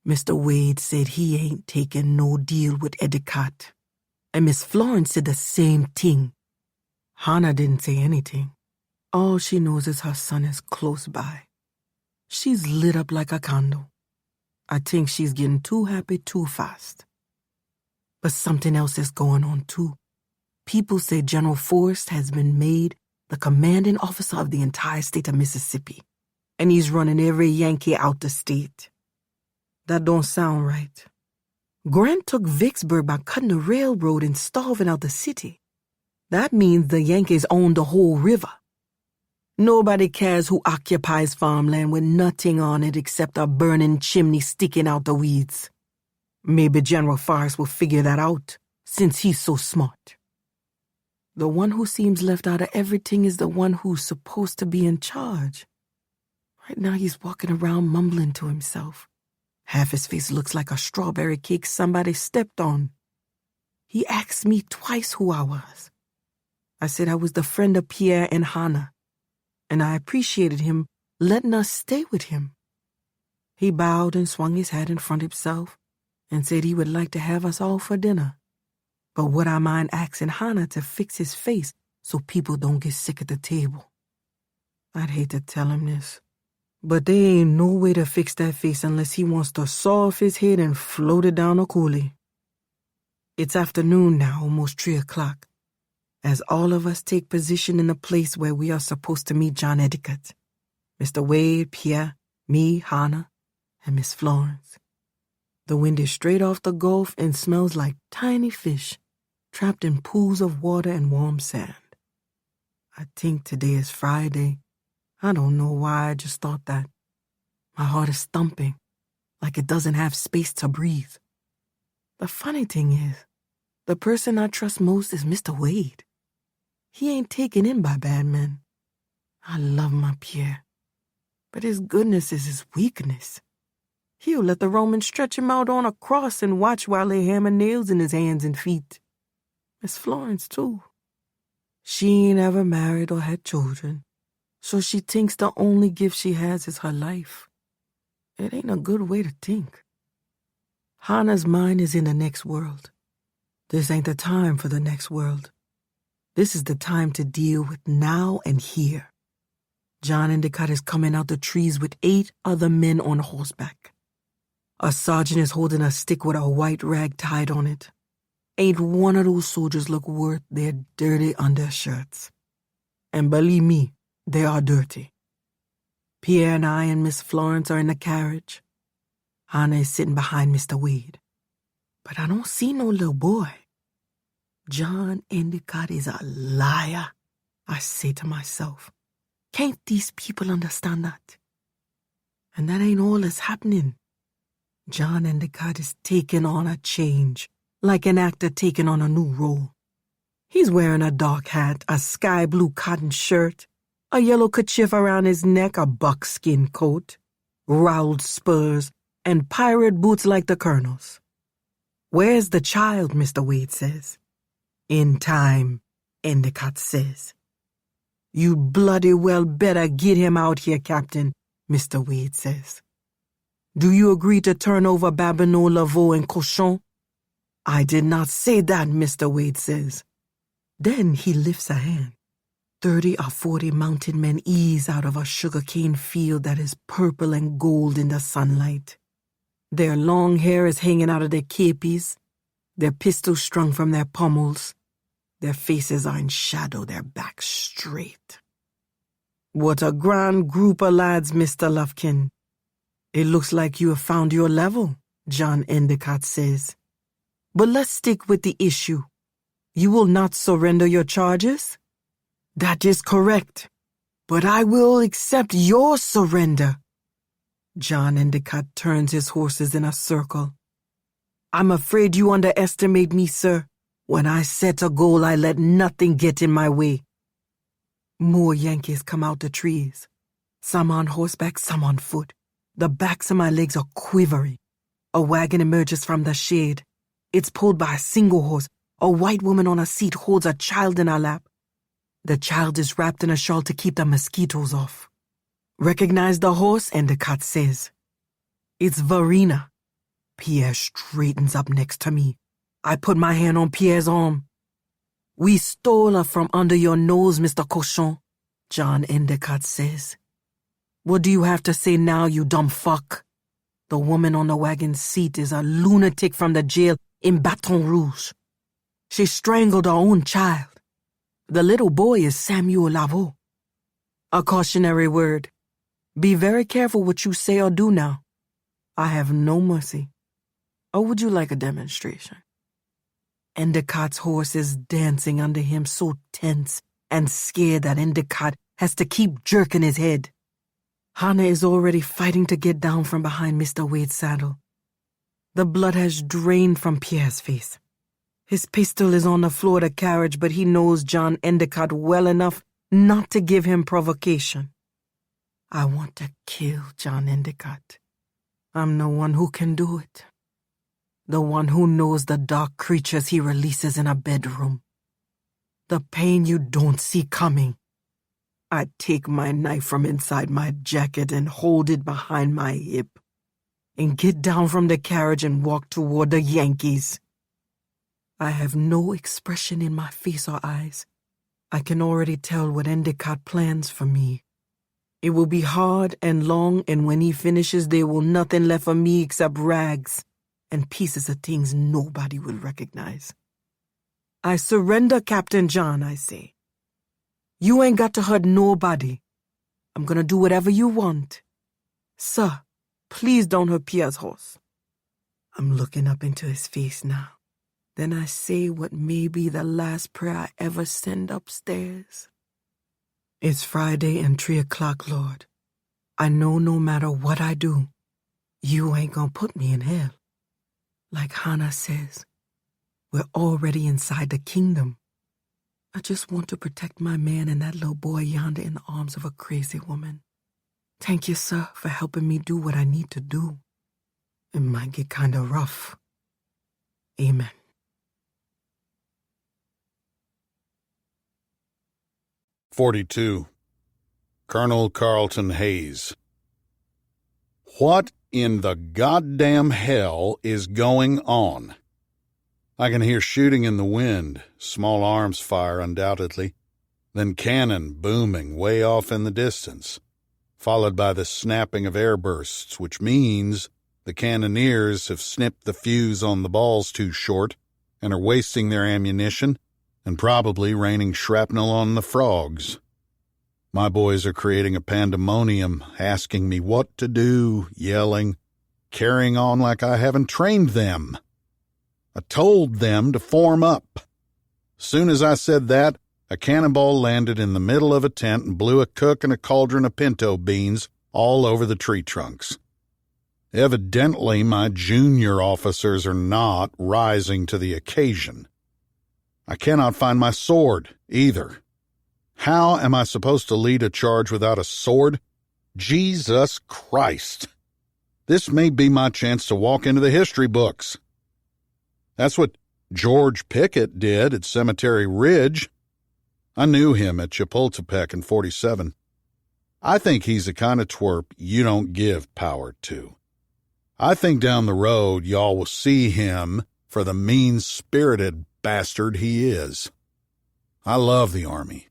Mr. Wade said he ain't taking no deal with Endicott, and Miss Florence said the same thing. Hannah didn't say anything. All she knows is her son is close by. She's lit up like a candle. I think she's getting too happy too fast. But something else is going on too. People say General Forrest has been made the commanding officer of the entire state of Mississippi, and he's running every Yankee out the state. That don't sound right. Grant took Vicksburg by cutting the railroad and starving out the city. That means the Yankees own the whole river. Nobody cares who occupies farmland with nothing on it except a burning chimney sticking out the weeds. Maybe General Forrest will figure that out, since he's so smart. The one who seems left out of everything is the one who's supposed to be in charge. Right now he's walking around mumbling to himself. Half his face looks like a strawberry cake somebody stepped on. He asked me twice who I was. I said I was the friend of Pierre and Hannah, and I appreciated him letting us stay with him. He bowed and swung his hat in front of himself and said he would like to have us all for dinner. But would I mind asking Hannah to fix his face so people don't get sick at the table? I'd hate to tell him this, but there ain't no way to fix that face unless he wants to saw off his head and float it down a coulee. It's afternoon now, almost 3 o'clock, as all of us take position in the place where we are supposed to meet John Endicott. Mr. Wade, Pierre, me, Hannah, and Miss Florence. The wind is straight off the Gulf and smells like tiny fish trapped in pools of water and warm sand. I think today is Friday. I don't know why, I just thought that. My heart is thumping, like it doesn't have space to breathe. The funny thing is, the person I trust most is Mr. Wade. He ain't taken in by bad men. I love my Pierre, but his goodness is his weakness. He'll let the Romans stretch him out on a cross and watch while they hammer nails in his hands and feet. Miss Florence, too. She ain't ever married or had children, so she thinks the only gift she has is her life. It ain't a good way to think. Hannah's mind is in the next world. This ain't the time for the next world. This is the time to deal with now and here. John Endicott is coming out the trees with 8 other men on horseback. A sergeant is holding a stick with a white rag tied on it. Ain't one of those soldiers look worth their dirty undershirts. And believe me, they are dirty. Pierre and I and Miss Florence are in the carriage. Hannah is sitting behind Mr. Wade. But I don't see no little boy. John Endicott is a liar, I say to myself. Can't these people understand that? And that ain't all that's happening. John Endicott is taking on a change, like an actor taking on a new role. He's wearing a dark hat, a sky blue cotton shirt, a yellow kerchief around his neck, a buckskin coat, roweled spurs, and pirate boots like the colonel's. Where's the child, Mr. Wade says. In time, Endicott says. You bloody well better get him out here, Captain, Mr. Wade says. Do you agree to turn over Babineau, Laveau, and Cochon? I did not say that, Mr. Wade says. Then he lifts a hand. 30 or 40 mounted men ease out of a sugarcane field that is purple and gold in the sunlight. Their long hair is hanging out of their capes, their pistols strung from their pommels. Their faces are in shadow, their backs straight. What a grand group of lads, Mr. Lufkin. It looks like you have found your level, John Endicott says. But let's stick with the issue. You will not surrender your charges? That is correct. But I will accept your surrender. John Endicott turns his horses in a circle. I'm afraid you underestimate me, sir. When I set a goal, I let nothing get in my way. More Yankees come out the trees. Some on horseback, some on foot. The backs of my legs are quivering. A wagon emerges from the shade. It's pulled by a single horse. A white woman on a seat holds a child in her lap. The child is wrapped in a shawl to keep the mosquitoes off. Recognize the horse? Endicott says. It's Verena. Pierre straightens up next to me. I put my hand on Pierre's arm. We stole her from under your nose, Mr. Cochon, John Endicott says. What do you have to say now, you dumb fuck? The woman on the wagon seat is a lunatic from the jail in Baton Rouge. She strangled her own child. The little boy is Samuel Laveau. A cautionary word. Be very careful what you say or do now. I have no mercy. Or would you like a demonstration? Endicott's horse is dancing under him, so tense and scared that Endicott has to keep jerking his head. Hannah is already fighting to get down from behind Mr. Wade's saddle. The blood has drained from Pierre's face. His pistol is on the floor of the carriage, but he knows John Endicott well enough not to give him provocation. I want to kill John Endicott. I'm the one who can do it. The one who knows the dark creatures he releases in a bedroom. The pain you don't see coming. I take my knife from inside my jacket and hold it behind my hip, and get down from the carriage and walk toward the Yankees. I have no expression in my face or eyes. I can already tell what Endicott plans for me. It will be hard and long, and when he finishes, there will nothing left for me except rags and pieces of things nobody will recognize. I surrender, Captain John, I say. You ain't got to hurt nobody. I'm gonna do whatever you want. Sir, please don't hurt Pierre's horse. I'm looking up into his face now. Then I say what may be the last prayer I ever send upstairs. It's Friday and 3 o'clock, Lord. I know no matter what I do, you ain't gonna put me in hell. Like Hannah says, we're already inside the kingdom. I just want to protect my man and that little boy yonder in the arms of a crazy woman. Thank you, sir, for helping me do what I need to do. It might get kind of rough. Amen. "42. Colonel Carlton Hayes. What in the goddamn hell is going on? I can hear shooting in the wind, small arms fire undoubtedly, then cannon booming way off in the distance, followed by the snapping of airbursts, which means the cannoneers have snipped the fuse on the balls too short and are wasting their ammunition and probably raining shrapnel on the frogs. My boys are creating a pandemonium, asking me what to do, yelling, carrying on like I haven't trained them. I told them to form up. Soon as I said that, a cannonball landed in the middle of a tent and blew a cook and a cauldron of pinto beans all over the tree trunks. Evidently, my junior officers are not rising to the occasion. I cannot find my sword, either. How am I supposed to lead a charge without a sword? Jesus Christ! This may be my chance to walk into the history books. That's what George Pickett did at Cemetery Ridge. I knew him at Chapultepec in 47. I think he's the kind of twerp you don't give power to. I think down the road y'all will see him for the mean-spirited bastard he is. I love the Army.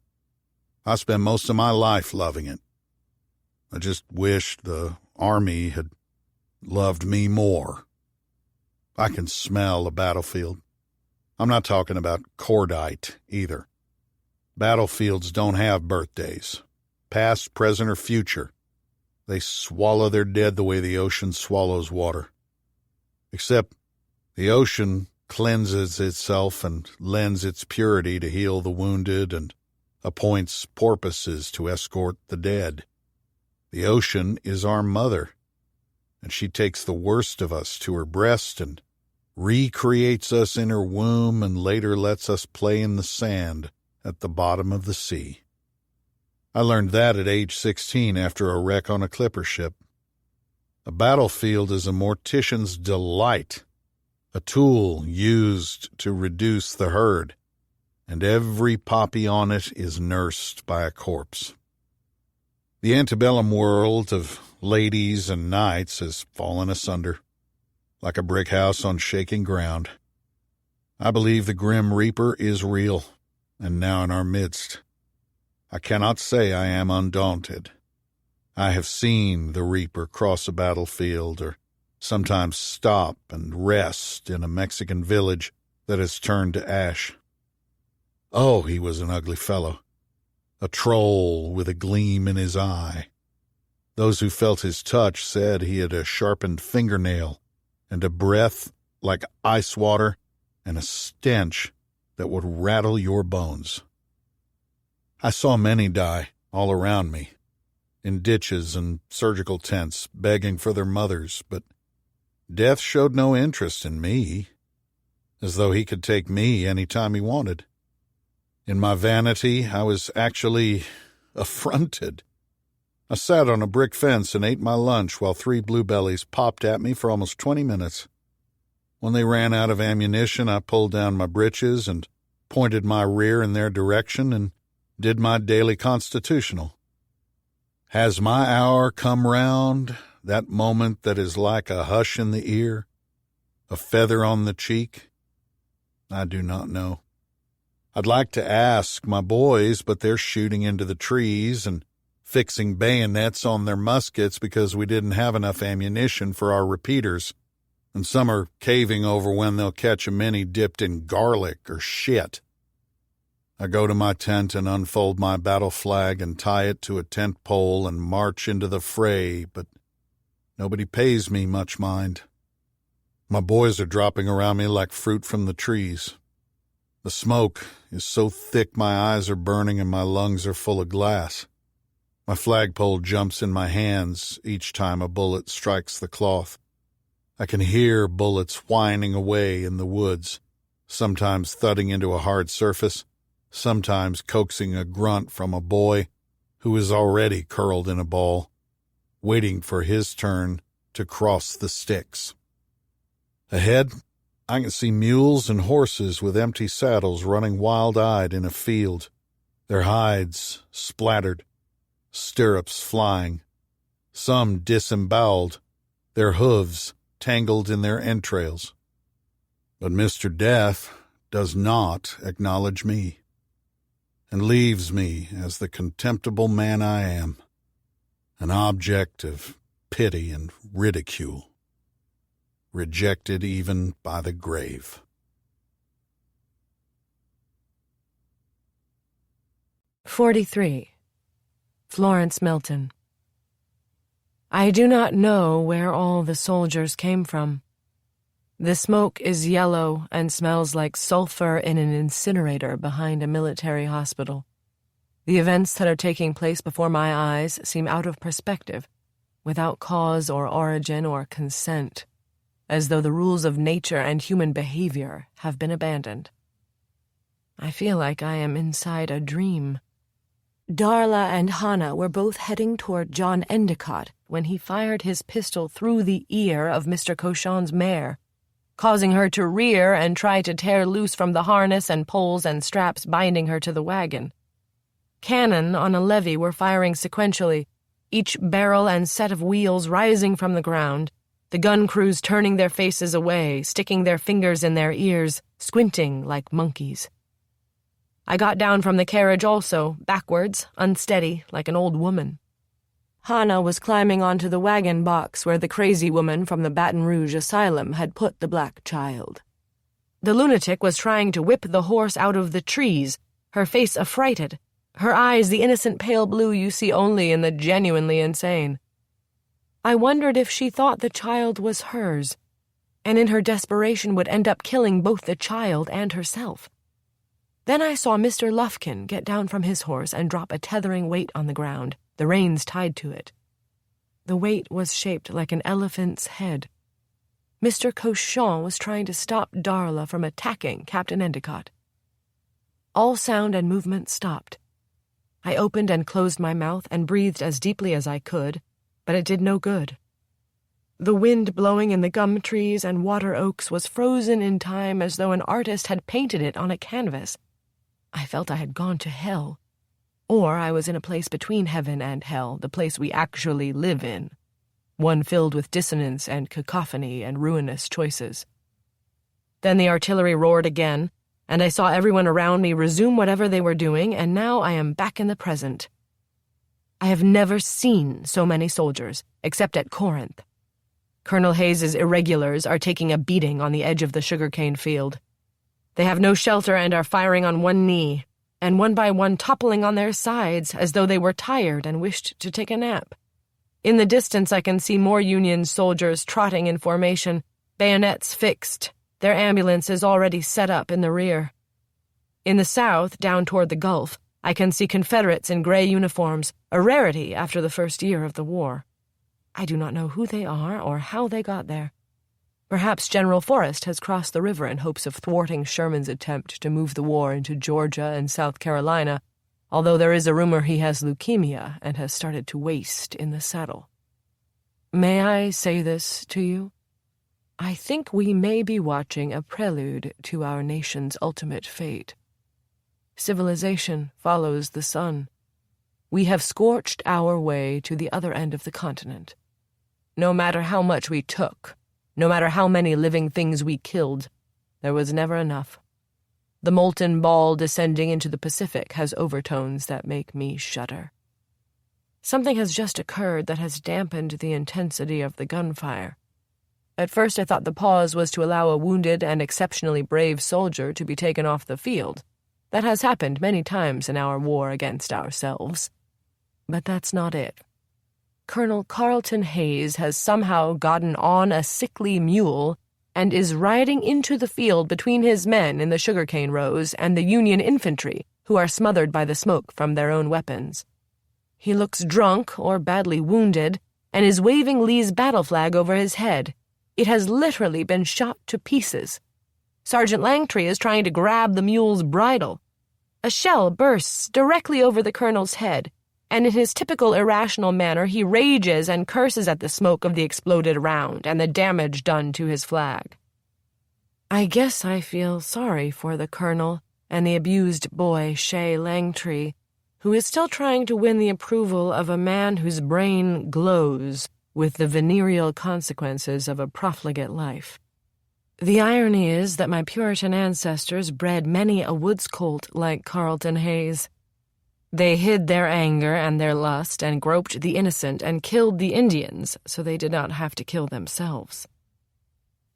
I spent most of my life loving it. I just wish the Army had loved me more. I can smell a battlefield. I'm not talking about cordite either. Battlefields don't have birthdays, past, present, or future. They swallow their dead the way the ocean swallows water. Except the ocean cleanses itself and lends its purity to heal the wounded and appoints porpoises to escort the dead. The ocean is our mother, and she takes the worst of us to her breast and recreates us in her womb and later lets us play in the sand at the bottom of the sea. I learned that at age 16 after a wreck on a clipper ship. A battlefield is a mortician's delight, a tool used to reduce the herd, and every poppy on it is nursed by a corpse. The antebellum world of ladies and knights has fallen asunder, like a brick house on shaking ground. I believe the Grim Reaper is real, and now in our midst. I cannot say I am undaunted. I have seen the Reaper cross a battlefield or sometimes stop and rest in a Mexican village that has turned to ash. Oh, he was an ugly fellow, a troll with a gleam in his eye. Those who felt his touch said he had a sharpened fingernail and a breath like ice water and a stench that would rattle your bones. I saw many die all around me, in ditches and surgical tents, begging for their mothers, but Death showed no interest in me, as though he could take me any time he wanted. In my vanity, I was actually affronted. I sat on a brick fence and ate my lunch while 3 bluebellies popped at me for almost 20 minutes. When they ran out of ammunition, I pulled down my breeches and pointed my rear in their direction and did my daily constitutional. Has my hour come round, that moment that is like a hush in the ear, a feather on the cheek? I do not know. I'd like to ask my boys, but they're shooting into the trees and fixing bayonets on their muskets because we didn't have enough ammunition for our repeaters, and some are caving over when they'll catch a mini dipped in garlic or shit. I go to my tent and unfold my battle flag and tie it to a tent pole and march into the fray, but nobody pays me much mind. My boys are dropping around me like fruit from the trees. The smoke is so thick my eyes are burning and my lungs are full of glass. My flagpole jumps in my hands each time a bullet strikes the cloth. I can hear bullets whining away in the woods, sometimes thudding into a hard surface, sometimes coaxing a grunt from a boy who is already curled in a ball, waiting for his turn to cross the sticks. Ahead, I can see mules and horses with empty saddles running wild-eyed in a field, their hides splattered, stirrups flying, some disemboweled, their hooves tangled in their entrails. But Mr. Death does not acknowledge me, and leaves me as the contemptible man I am, an object of pity and ridicule, rejected even by the grave. "43. Florence Milton. I do not know where all the soldiers came from. The smoke is yellow and smells like sulfur in an incinerator behind a military hospital. The events that are taking place before my eyes seem out of perspective, without cause or origin or consent, as though the rules of nature and human behavior have been abandoned. I feel like I am inside a dream. Darla and Hannah were both heading toward John Endicott when he fired his pistol through the ear of Mr. Cochon's mare, causing her to rear and try to tear loose from the harness and poles and straps binding her to the wagon. Cannon on a levee were firing sequentially, each barrel and set of wheels rising from the ground, the gun crews turning their faces away, sticking their fingers in their ears, squinting like monkeys. I got down from the carriage also, backwards, unsteady, like an old woman. Hannah was climbing onto the wagon box where the crazy woman from the Baton Rouge asylum had put the black child. The lunatic was trying to whip the horse out of the trees, her face affrighted, her eyes the innocent pale blue you see only in the genuinely insane. I wondered if she thought the child was hers, and in her desperation would end up killing both the child and herself. Then I saw Mr. Lufkin get down from his horse and drop a tethering weight on the ground, the reins tied to it. The weight was shaped like an elephant's head. Mr. Cochon was trying to stop Darla from attacking Captain Endicott. All sound and movement stopped. I opened and closed my mouth and breathed as deeply as I could, but it did no good. The wind blowing in the gum trees and water oaks was frozen in time as though an artist had painted it on a canvas. I felt I had gone to hell, or I was in a place between heaven and hell, the place we actually live in, one filled with dissonance and cacophony and ruinous choices. Then the artillery roared again, and I saw everyone around me resume whatever they were doing, and now I am back in the present. I have never seen so many soldiers, except at Corinth. Colonel Hayes's irregulars are taking a beating on the edge of the sugarcane field. They have no shelter and are firing on one knee, and one by one toppling on their sides as though they were tired and wished to take a nap. In the distance I can see more Union soldiers trotting in formation, bayonets fixed, their ambulances already set up in the rear. In the south, down toward the Gulf, I can see Confederates in gray uniforms, a rarity after the first year of the war. I do not know who they are or how they got there. Perhaps General Forrest has crossed the river in hopes of thwarting Sherman's attempt to move the war into Georgia and South Carolina, although there is a rumor he has leukemia and has started to waste in the saddle. May I say this to you? I think we may be watching a prelude to our nation's ultimate fate. Civilization follows the sun. We have scorched our way to the other end of the continent. No matter how much we took, no matter how many living things we killed, there was never enough. The molten ball descending into the Pacific has overtones that make me shudder. Something has just occurred that has dampened the intensity of the gunfire. At first I thought the pause was to allow a wounded and exceptionally brave soldier to be taken off the field. That has happened many times in our war against ourselves. But that's not it. Colonel Carleton Hayes has somehow gotten on a sickly mule and is riding into the field between his men in the sugarcane rows and the Union infantry, who are smothered by the smoke from their own weapons. He looks drunk or badly wounded and is waving Lee's battle flag over his head. It has literally been shot to pieces. Sergeant Langtry is trying to grab the mule's bridle. A shell bursts directly over the colonel's head, and in his typical irrational manner he rages and curses at the smoke of the exploded round and the damage done to his flag. I guess I feel sorry for the colonel and the abused boy, Shea Langtry, who is still trying to win the approval of a man whose brain glows with the venereal consequences of a profligate life. The irony is that my Puritan ancestors bred many a woods colt like Carleton Hayes. They hid their anger and their lust and groped the innocent and killed the Indians so they did not have to kill themselves.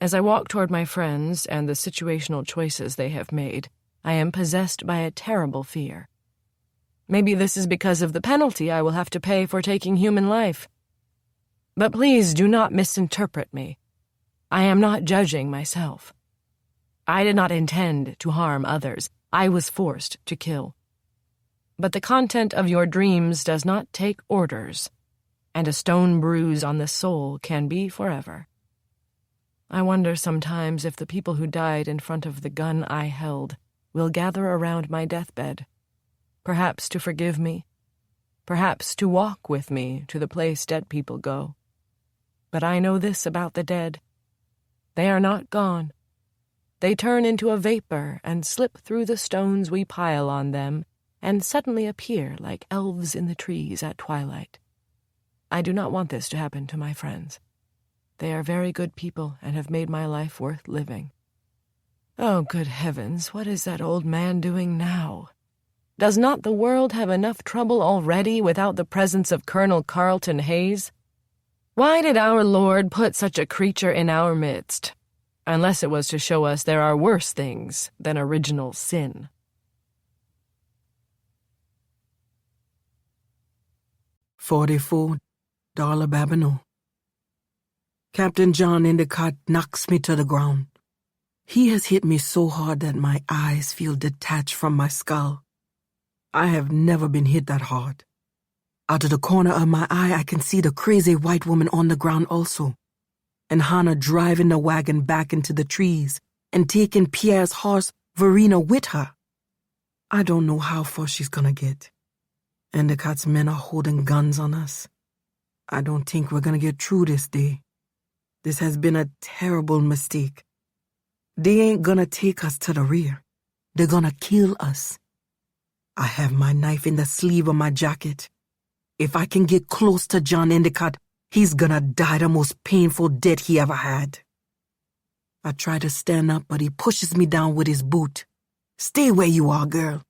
As I walk toward my friends and the situational choices they have made, I am possessed by a terrible fear. Maybe this is because of the penalty I will have to pay for taking human life. But please do not misinterpret me. I am not judging myself. I did not intend to harm others. I was forced to kill. But the content of your dreams does not take orders, and a stone bruise on the soul can be forever. I wonder sometimes if the people who died in front of the gun I held will gather around my deathbed, perhaps to forgive me, perhaps to walk with me to the place dead people go. But I know this about the dead. They are not gone. They turn into a vapor and slip through the stones we pile on them and suddenly appear like elves in the trees at twilight. I do not want this to happen to my friends. They are very good people and have made my life worth living. Oh, good heavens, what is that old man doing now? Does not the world have enough trouble already without the presence of Colonel Carleton Hayes? Why did our Lord put such a creature in our midst? Unless it was to show us there are worse things than original sin. $44 Babino. Captain John Endicott knocks me to the ground. He has hit me so hard that my eyes feel detached from my skull. I have never been hit that hard. Out of the corner of my eye, I can see the crazy white woman on the ground also, and Hannah driving the wagon back into the trees and taking Pierre's horse, Verena, with her. I don't know how far she's gonna get. Endicott's men are holding guns on us. I don't think we're gonna get through this day. This has been a terrible mistake. They ain't gonna take us to the rear. They're gonna kill us. I have my knife in the sleeve of my jacket. If I can get close to John Endicott, he's gonna die the most painful death he ever had. I try to stand up, but he pushes me down with his boot. Stay where you are, girl.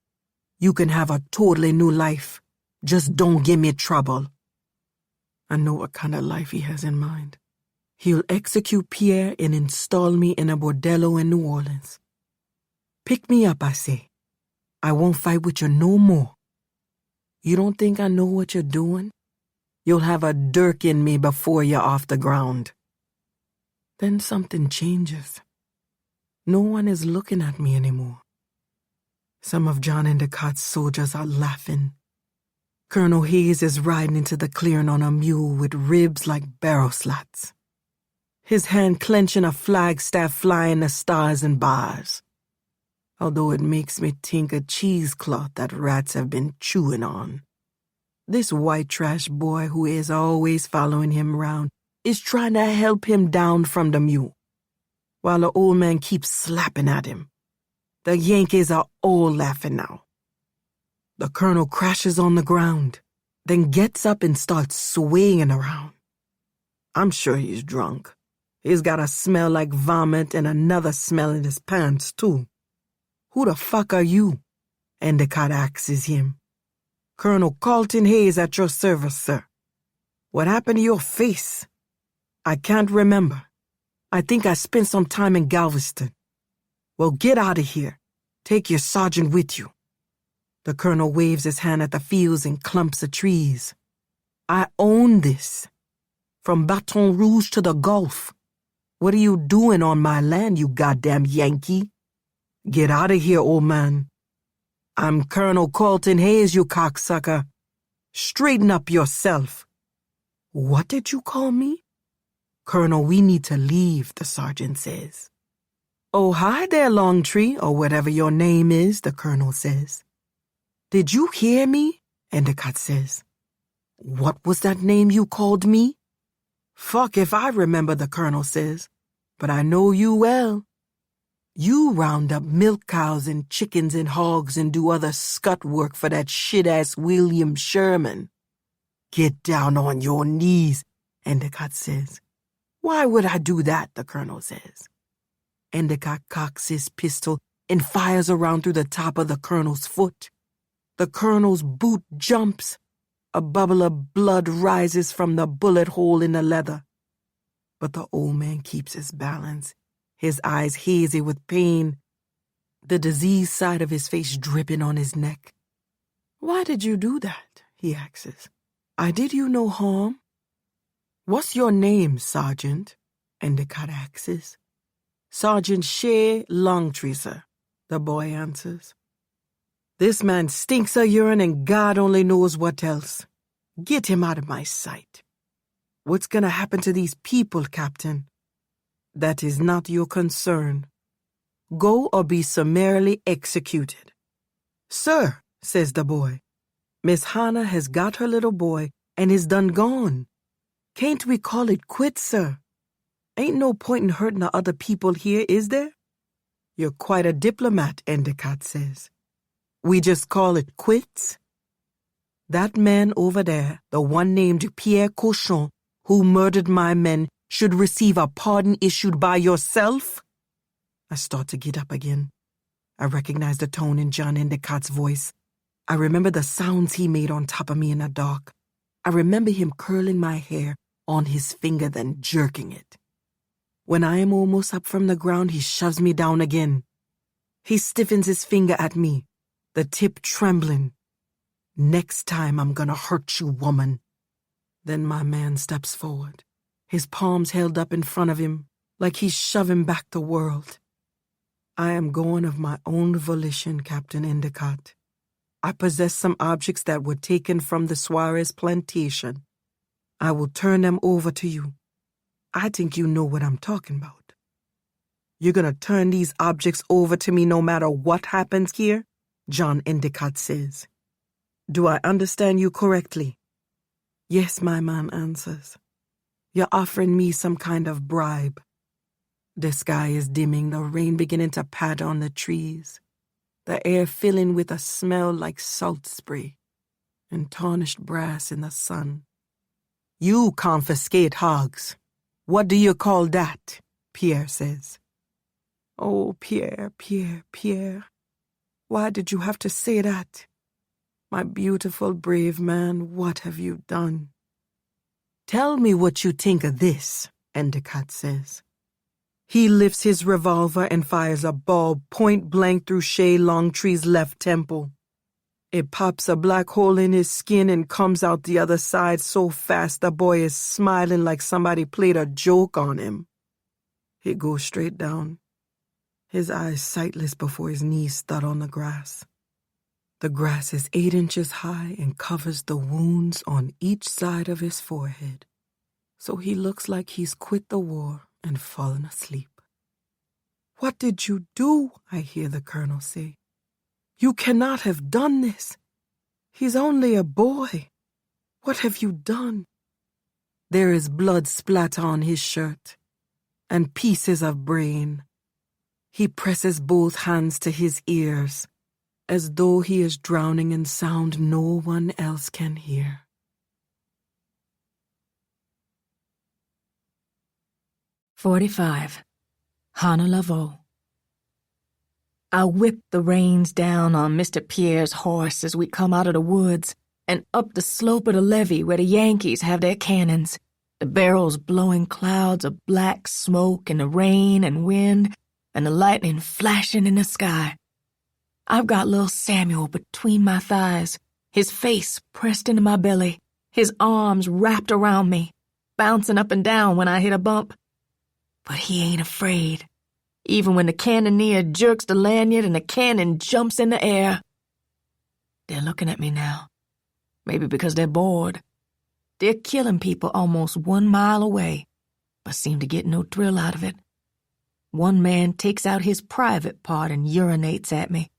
You can have a totally new life. Just don't give me trouble. I know what kind of life he has in mind. He'll execute Pierre and install me in a bordello in New Orleans. Pick me up, I say. I won't fight with you no more. You don't think I know what you're doing? You'll have a dirk in me before you're off the ground. Then something changes. No one is looking at me anymore. Some of John Endicott's soldiers are laughing. Colonel Hayes is riding into the clearing on a mule with ribs like barrow slats. his hand clenching a flagstaff flying the stars and bars. Although it makes me think of cheesecloth that rats have been chewing on. This white trash boy who is always following him round is trying to help him down from the mule, while the old man keeps slapping at him. The Yankees are all laughing now. The colonel crashes on the ground, then gets up and starts swaying around. I'm sure he's drunk. He's got a smell like vomit and another smell in his pants, too. Who the fuck are you? Endicott axes him. Colonel Carlton Hayes at your service, sir. What happened to your face? I can't remember. I think I spent some time in Galveston. Well, get out of here. Take your sergeant with you. The colonel waves his hand at the fields and clumps of trees. I own this. From Baton Rouge to the Gulf. What are you doing on my land, you goddamn Yankee? Get out of here, old man. I'm Colonel Carlton Hayes, you cocksucker. Straighten up yourself. What did you call me? Colonel, we need to leave, the sergeant says. Oh, hi there, Longtree, or whatever your name is, the colonel says. Did you hear me? Endicott says. What was that name you called me? Fuck if I remember, the colonel says, but I know you well. You round up milk cows and chickens and hogs and do other scut work for that shit-ass William Sherman. Get down on your knees, Endicott says. Why would I do that, the colonel says. Endicott cocks his pistol and fires around through the top of the colonel's foot. The colonel's boot jumps. A bubble of blood rises from the bullet hole in the leather. But the old man keeps his balance, his eyes hazy with pain, the diseased side of his face dripping on his neck. Why did you do that? He asks. I did you no harm. What's your name, Sergeant? Endicott asks. Sergeant Shea Longtree, sir, the boy answers. This man stinks of urine and God only knows what else. Get him out of my sight. What's gonna happen to these people, Captain? That is not your concern. Go or be summarily executed. Sir, says the boy, Miss Hannah has got her little boy and is done gone. Can't we call it quits, sir? Ain't no point in hurting the other people here, is there? You're quite a diplomat, Endicott says. We just call it quits? That man over there, the one named Pierre Cochon, who murdered my men, should receive a pardon issued by yourself? I start to get up again. I recognize the tone in John Endicott's voice. I remember the sounds he made on top of me in the dark. I remember him curling my hair on his finger, then jerking it. When I am almost up from the ground, he shoves me down again. He stiffens his finger at me, the tip trembling. Next time I'm gonna hurt you, woman. Then my man steps forward, his palms held up in front of him, like he's shoving back the world. I am going of my own volition, Captain Endicott. I possess some objects that were taken from the Suarez plantation. I will turn them over to you. I think you know what I'm talking about. You're gonna turn these objects over to me no matter what happens here? John Endicott says. Do I understand you correctly? Yes, my man answers. You're offering me some kind of bribe. The sky is dimming, the rain beginning to patter on the trees, the air filling with a smell like salt spray and tarnished brass in the sun. You confiscate hogs. What do you call that? Pierre says. Oh, Pierre, Pierre, Pierre. Why did you have to say that? My beautiful, brave man, what have you done? Tell me what you think of this, Endicott says. He lifts his revolver and fires a ball point blank through Shea Longtree's left temple. It pops a black hole in his skin and comes out the other side so fast the boy is smiling like somebody played a joke on him. He goes straight down, his eyes sightless before his knees stud on the grass. The grass is 8 inches high and covers the wounds on each side of his forehead, so he looks like he's quit the war and fallen asleep. "What did you do?" I hear the colonel say. "You cannot have done this. He's only a boy. What have you done?" There is blood splat on his shirt and pieces of brain. He presses both hands to his ears as though he is drowning in sound no one else can hear. "45. Hana Laveau." I whip the reins down on Mr. Pierre's horse as we come out of the woods and up the slope of the levee where the Yankees have their cannons, the barrels blowing clouds of black smoke in the rain and wind and the lightning flashing in the sky. I've got little Samuel between my thighs, his face pressed into my belly, his arms wrapped around me, bouncing up and down when I hit a bump. But he ain't afraid, even when the cannoneer jerks the lanyard and the cannon jumps in the air. They're looking at me now, maybe because they're bored. They're killing people almost 1 mile away, but seem to get no thrill out of it. One man takes out his private part and urinates at me.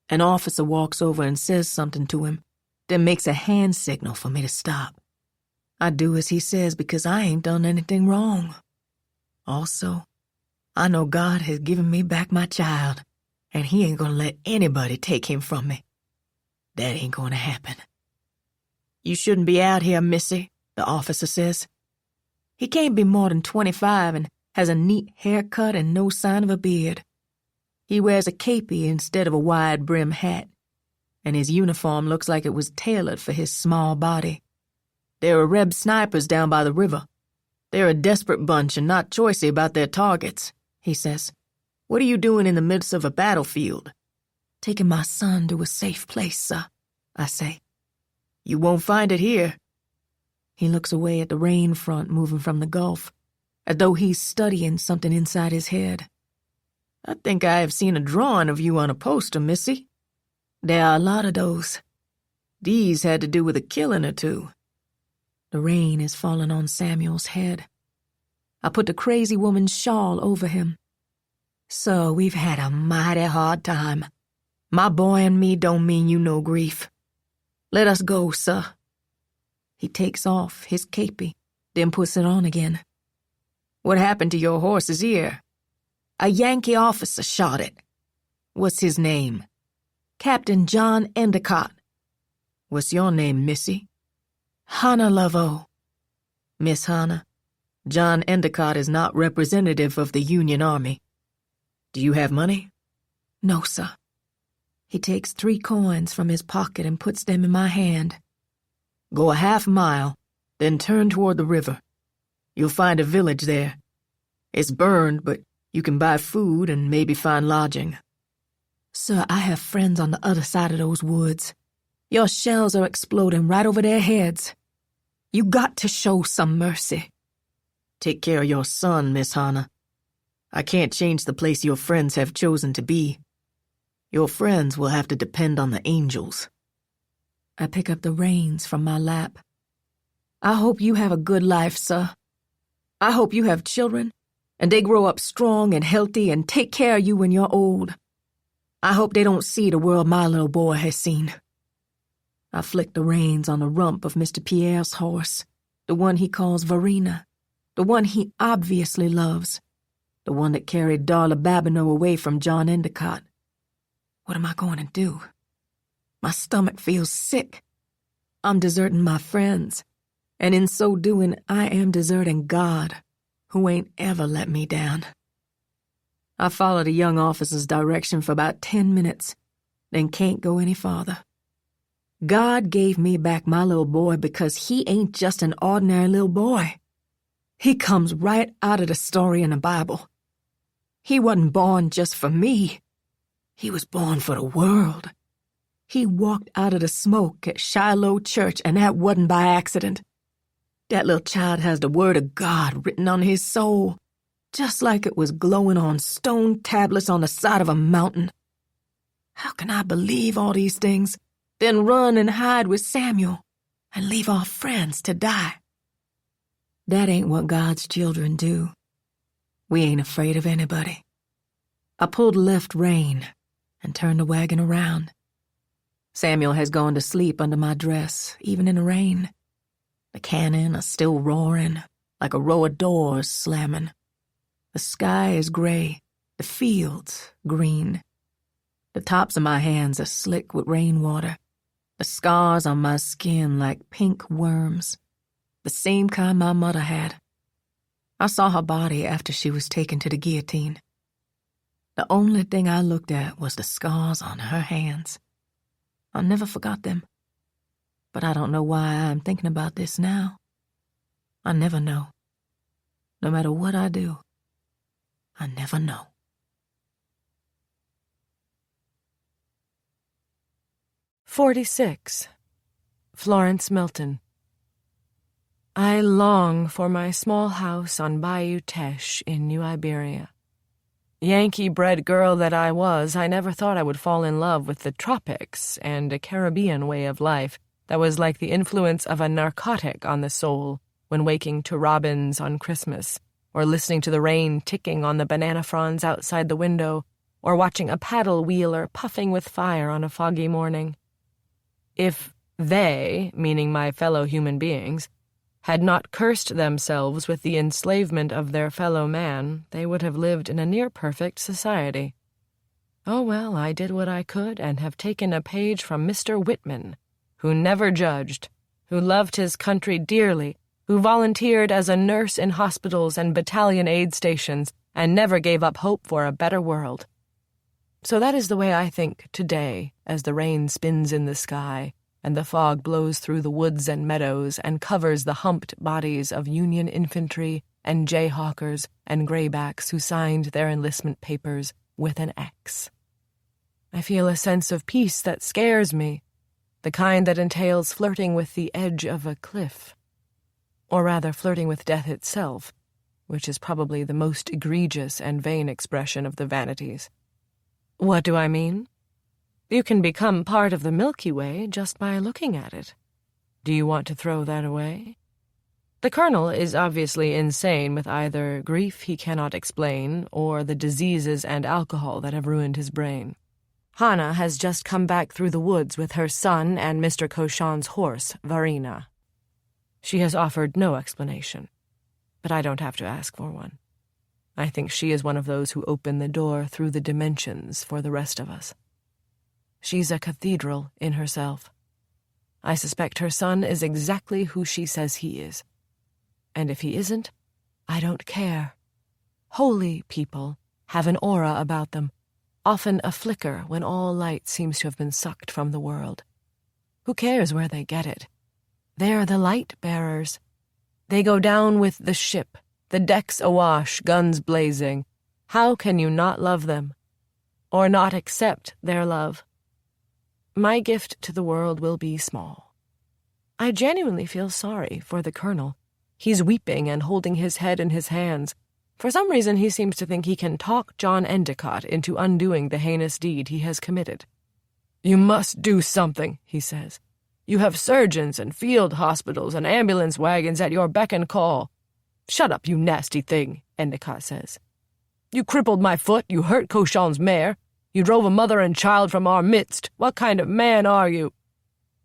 An officer walks over and says something to him, then makes a hand signal for me to stop. I do as he says because I ain't done anything wrong. Also, I know God has given me back my child, and he ain't gonna let anybody take him from me. That ain't gonna happen. "You shouldn't be out here, missy," the officer says. He can't be more than 25 and has a neat haircut and no sign of a beard. He wears a képi instead of a wide-brim hat, and his uniform looks like it was tailored for his small body. "There are Reb snipers down by the river. They're a desperate bunch and not choicy about their targets," he says. "What are you doing in the midst of a battlefield?" "Taking my son to a safe place, sir," I say. "You won't find it here." He looks away at the rain front moving from the Gulf, as though he's studying something inside his head. "I think I have seen a drawing of you on a poster, missy." "There are a lot of those. These had to do with a killing or two." The rain is falling on Samuel's head. I put the crazy woman's shawl over him. "So we've had a mighty hard time. My boy and me don't mean you no grief. Let us go, sir." He takes off his képi, then puts it on again. "What happened to your horse's ear?" "A Yankee officer shot it." "What's his name?" "Captain John Endicott." "What's your name, missy?" "Hana Laveau." "Miss Hana, John Endicott is not representative of the Union Army. Do you have money?" "No, sir." He takes 3 coins from his pocket and puts them in my hand. "Go a half mile, then turn toward the river. You'll find a village there. It's burned, but you can buy food and maybe find lodging." "Sir, I have friends on the other side of those woods. Your shells are exploding right over their heads. You got to show some mercy." "Take care of your son, Miss Hana. I can't change the place your friends have chosen to be. Your friends will have to depend on the angels." I pick up the reins from my lap. "I hope you have a good life, sir. I hope you have children, and they grow up strong and healthy and take care of you when you're old. I hope they don't see the world my little boy has seen." I flick the reins on the rump of Mr. Pierre's horse, the one he calls Verena, the one he obviously loves, the one that carried Darla Babineau away from John Endicott. What am I going to do? My stomach feels sick. I'm deserting my friends, and in so doing, I am deserting God, who ain't ever let me down. I follow the young officer's direction for about 10 minutes, then can't go any farther. God gave me back my little boy because he ain't just an ordinary little boy. He comes right out of the story in the Bible. He wasn't born just for me. He was born for the world. He walked out of the smoke at Shiloh Church, and that wasn't by accident. That little child has the word of God written on his soul, just like it was glowing on stone tablets on the side of a mountain. How can I believe all these things, then run and hide with Samuel and leave our friends to die? That ain't what God's children do. We ain't afraid of anybody. I pulled left rein and turned the wagon around. Samuel has gone to sleep under my dress, even in the rain. The cannon are still roaring, like a row of doors slamming. The sky is gray, the fields green. The tops of my hands are slick with rainwater. The scars on my skin like pink worms, the same kind my mother had. I saw her body after she was taken to the guillotine. The only thing I looked at was the scars on her hands. I never forgot them. But I don't know why I'm thinking about this now. I never know. No matter what I do, I never know. 46. Florence Milton. I long for my small house on Bayou Teche in New Iberia. Yankee-bred girl that I was, I never thought I would fall in love with the tropics and a Caribbean way of life that was like the influence of a narcotic on the soul when waking to robins on Christmas, or listening to the rain ticking on the banana fronds outside the window, or watching a paddle wheeler puffing with fire on a foggy morning. If they, meaning my fellow human beings, had not cursed themselves with the enslavement of their fellow man, they would have lived in a near-perfect society. Oh well, I did what I could and have taken a page from Mr. Whitman, who never judged, who loved his country dearly, who volunteered as a nurse in hospitals and battalion aid stations, and never gave up hope for a better world. So that is the way I think today, as the rain spins in the sky, and the fog blows through the woods and meadows and covers the humped bodies of Union infantry and jayhawkers and graybacks who signed their enlistment papers with an X. I feel a sense of peace that scares me, the kind that entails flirting with the edge of a cliff. Or rather, flirting with death itself, which is probably the most egregious and vain expression of the vanities. What do I mean? You can become part of the Milky Way just by looking at it. Do you want to throw that away? The Colonel is obviously insane with either grief he cannot explain or the diseases and alcohol that have ruined his brain. Hannah has just come back through the woods with her son and Mr. Cochon's horse, Varina. She has offered no explanation, but I don't have to ask for one. I think she is one of those who open the door through the dimensions for the rest of us. She's a cathedral in herself. I suspect her son is exactly who she says he is. And if he isn't, I don't care. Holy people have an aura about them, often a flicker when all light seems to have been sucked from the world. Who cares where they get it? They're the light bearers. They go down with the ship, the decks awash, guns blazing. How can you not love them? Or not accept their love? My gift to the world will be small. I genuinely feel sorry for the Colonel. He's weeping and holding his head in his hands. For some reason he seems to think he can talk John Endicott into undoing the heinous deed he has committed. "You must do something," he says. "You have surgeons and field hospitals and ambulance wagons at your beck and call." "Shut up, you nasty thing," Endicott says. "You crippled my foot, you hurt Cochon's mare. You drove a mother and child from our midst. What kind of man are you?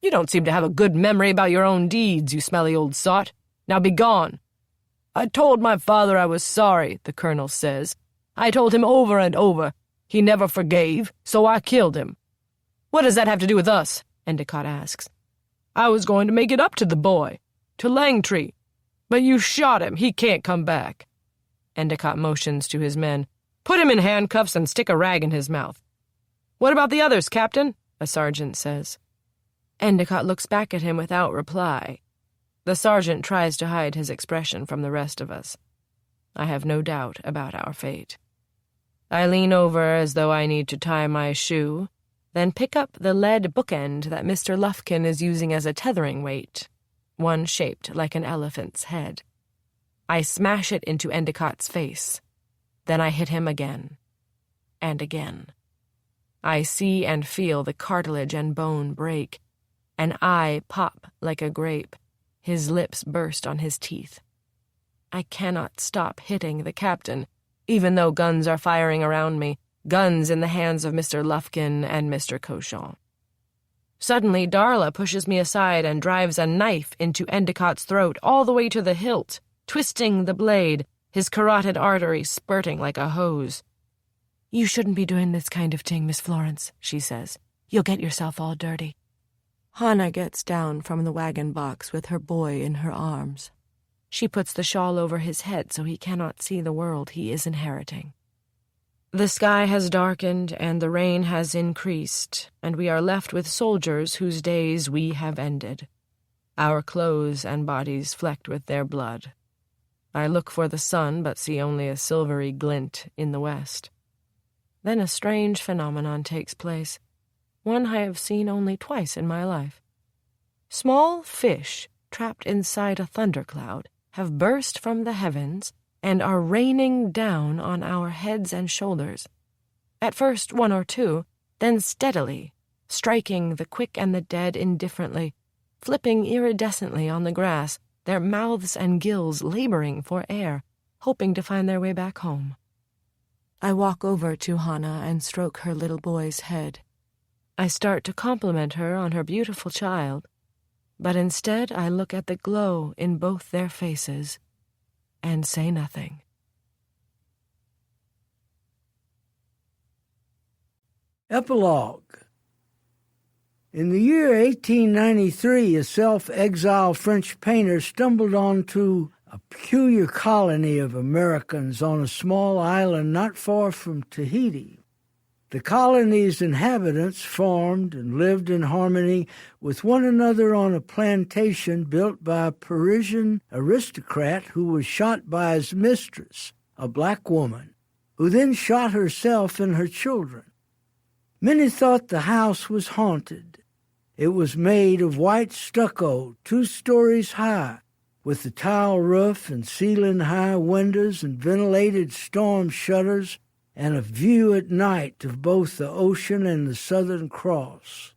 You don't seem to have a good memory about your own deeds, you smelly old sot. Now be gone." "I told my father I was sorry," the Colonel says. "I told him over and over. He never forgave, so I killed him." "What does that have to do with us?" Endicott asks. "I was going to make it up to the boy, to Langtree. But you shot him. He can't come back." Endicott motions to his men. "Put him in handcuffs and stick a rag in his mouth." "What about the others, Captain?" a sergeant says. Endicott looks back at him without reply. The sergeant tries to hide his expression from the rest of us. I have no doubt about our fate. I lean over as though I need to tie my shoe, then pick up the lead bookend that Mr. Lufkin is using as a tethering weight, one shaped like an elephant's head. I smash it into Endicott's face. Then I hit him again. And again. I see and feel the cartilage and bone break. An eye pop like a grape. His lips burst on his teeth. I cannot stop hitting the captain. even though guns are firing around me, guns in the hands of Mr. Lufkin and Mr. Cochon. Suddenly, Darla pushes me aside and drives a knife into Endicott's throat all the way to the hilt, twisting the blade, his carotid artery spurting like a hose. "You shouldn't be doing this kind of thing, Miss Florence," she says. "You'll get yourself all dirty." Hannah gets down from the wagon box with her boy in her arms. She puts the shawl over his head so he cannot see the world he is inheriting. The sky has darkened and the rain has increased, and we are left with soldiers whose days we have ended, our clothes and bodies flecked with their blood. I look for the sun, but see only a silvery glint in the west. Then a strange phenomenon takes place, one I have seen only twice in my life. Small fish trapped inside a thundercloud have burst from the heavens and are raining down on our heads and shoulders. At first 1 or 2, then steadily, striking the quick and the dead indifferently, flipping iridescently on the grass, their mouths and gills laboring for air, hoping to find their way back home. I walk over to Hannah and stroke her little boy's head. I start to compliment her on her beautiful child, but instead I look at the glow in both their faces and say nothing. Epilogue. In the year 1893, a self-exiled French painter stumbled onto a peculiar colony of Americans on a small island not far from Tahiti. The colony's inhabitants farmed and lived in harmony with one another on a plantation built by a Parisian aristocrat who was shot by his mistress, a black woman, who then shot herself and her children. Many thought the house was haunted. It was made of white stucco, 2 stories high, with a tile roof and ceiling-high windows and ventilated storm shutters, and a view at night of both the ocean and the Southern Cross.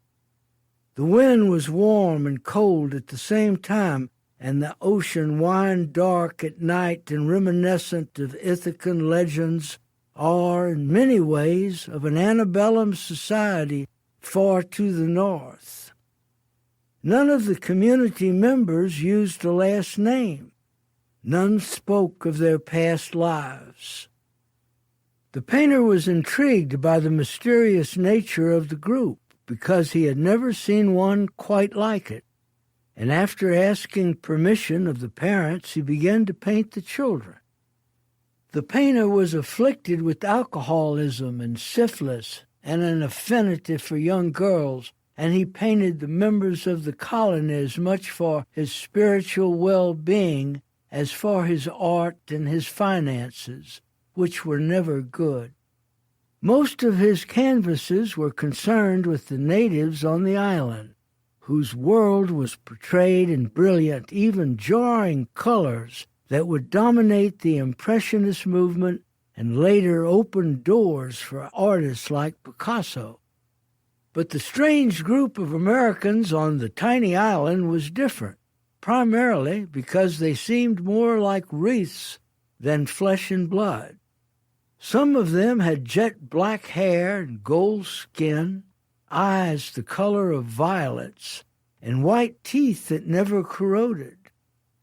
The wind was warm and cold at the same time, and the ocean whined dark at night and reminiscent of Ithacan legends, or, in many ways, of an antebellum society far to the north. None of the community members used a last name. None spoke of their past lives. The painter was intrigued by the mysterious nature of the group because he had never seen one quite like it, and after asking permission of the parents, he began to paint the children. The painter was afflicted with alcoholism and syphilis and an affinity for young girls, and he painted the members of the colony as much for his spiritual well-being as for his art and his finances, which were never good. Most of his canvases were concerned with the natives on the island, whose world was portrayed in brilliant, even jarring colors that would dominate the Impressionist movement and later open doors for artists like Picasso. But the strange group of Americans on the tiny island was different, primarily because they seemed more like wreaths than flesh and blood. Some of them had jet black hair and gold skin, eyes the color of violets, and white teeth that never corroded.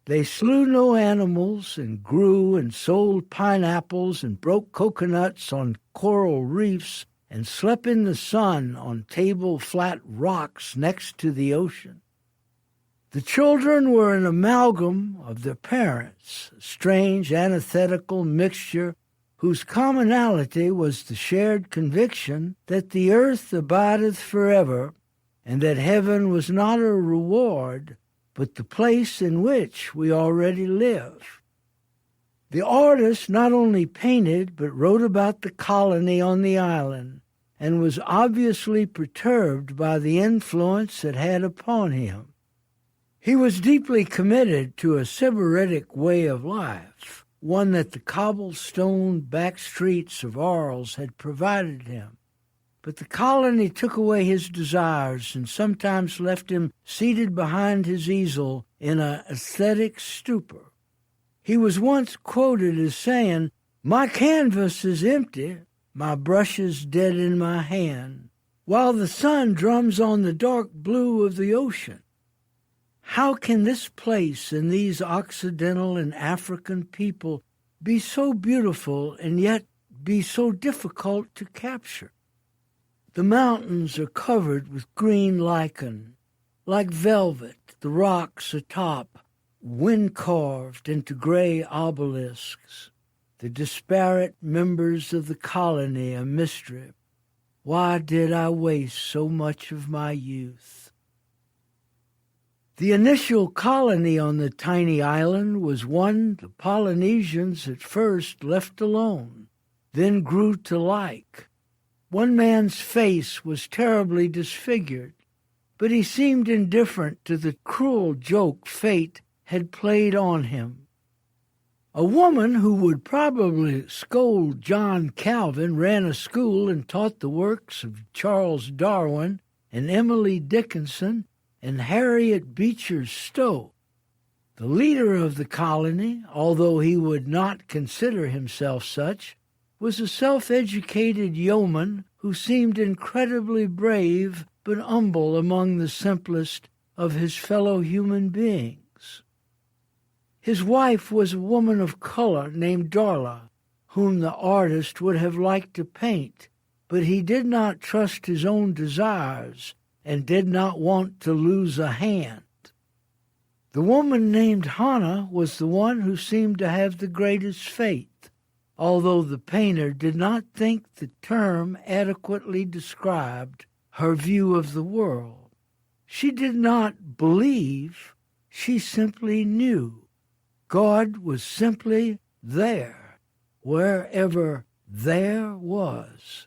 They slew no animals and grew and sold pineapples and broke coconuts on coral reefs and slept in the sun on table-flat rocks next to the ocean. The children were an amalgam of their parents, a strange antithetical mixture whose commonality was the shared conviction that the earth abideth forever, and that heaven was not a reward, but the place in which we already live. The artist not only painted, but wrote about the colony on the island, and was obviously perturbed by the influence it had upon him. He was deeply committed to a sybaritic way of life, one that the cobblestone back streets of Arles had provided him. But the colony took away his desires and sometimes left him seated behind his easel in an aesthetic stupor. He was once quoted as saying, My canvas is empty, my brushes dead in my hand, while the sun drums on the dark blue of the ocean. How can this place and these Occidental and African people be so beautiful and yet be so difficult to capture? The mountains are covered with green lichen, like velvet, the rocks atop, wind-carved into gray obelisks. The disparate members of the colony a mystery. Why did I waste so much of my youth? The initial colony on the tiny island was one the Polynesians at first left alone, then grew to like. One man's face was terribly disfigured, but he seemed indifferent to the cruel joke fate had played on him. A woman who would probably scold John Calvin ran a school and taught the works of Charles Darwin and Emily Dickinson and Harriet Beecher Stowe. The leader of the colony, although he would not consider himself such, was a self-educated yeoman who seemed incredibly brave but humble among the simplest of his fellow human beings. His wife was a woman of color named Darla, whom the artist would have liked to paint, but he did not trust his own desires and did not want to lose a hand. The woman named Hannah was the one who seemed to have the greatest faith, although the painter did not think the term adequately described her view of the world. She did not believe, she simply knew. God was simply there, wherever there was.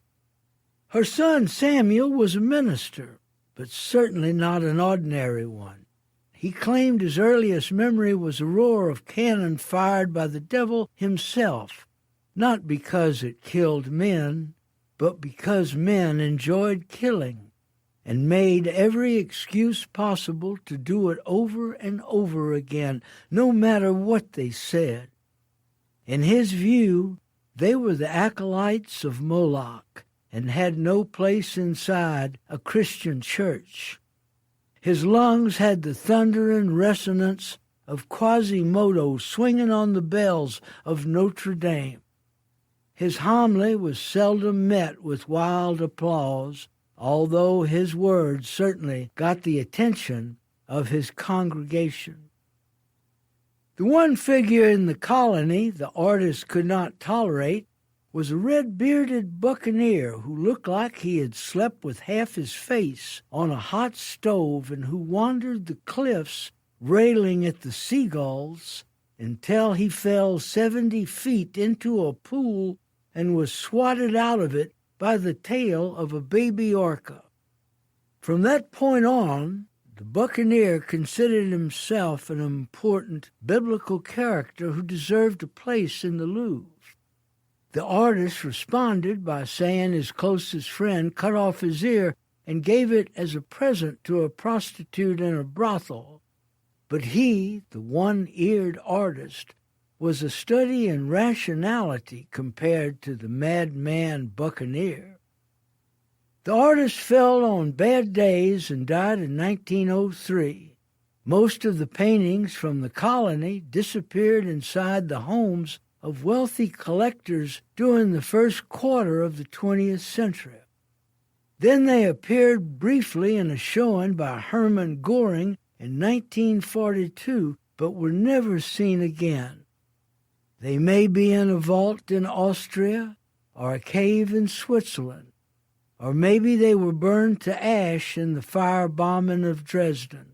Her son Samuel was a minister, but certainly not an ordinary one. He claimed his earliest memory was a roar of cannon fired by the devil himself, not because it killed men, but because men enjoyed killing and made every excuse possible to do it over and over again, no matter what they said. In his view, they were the acolytes of Moloch and had no place inside a Christian church. His lungs had the thundering resonance of Quasimodo swinging on the bells of Notre Dame. His homily was seldom met with wild applause, although his words certainly got the attention of his congregation. The one figure in the colony the artist could not tolerate was a red-bearded buccaneer who looked like he had slept with half his face on a hot stove and who wandered the cliffs railing at the seagulls until he fell 70 feet into a pool and was swatted out of it by the tail of a baby orca. From that point on, the buccaneer considered himself an important biblical character who deserved a place in the Louvre. The artist responded by saying his closest friend cut off his ear and gave it as a present to a prostitute in a brothel. But he, the one-eared artist, was a study in rationality compared to the madman buccaneer. The artist fell on bad days and died in 1903. Most of the paintings from the colony disappeared inside the homes of wealthy collectors during the first quarter of the 20th century. Then they appeared briefly in a showing by Hermann Göring in 1942, but were never seen again. They may be in a vault in Austria or a cave in Switzerland, or maybe they were burned to ash in the firebombing of Dresden.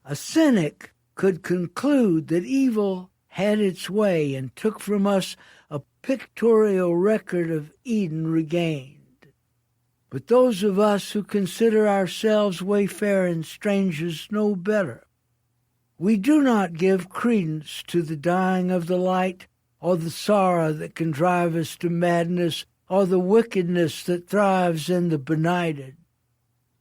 A cynic could conclude that evil had its way and took from us a pictorial record of Eden regained. But those of us who consider ourselves wayfaring strangers know better. We do not give credence to the dying of the light, or the sorrow that can drive us to madness, or the wickedness that thrives in the benighted.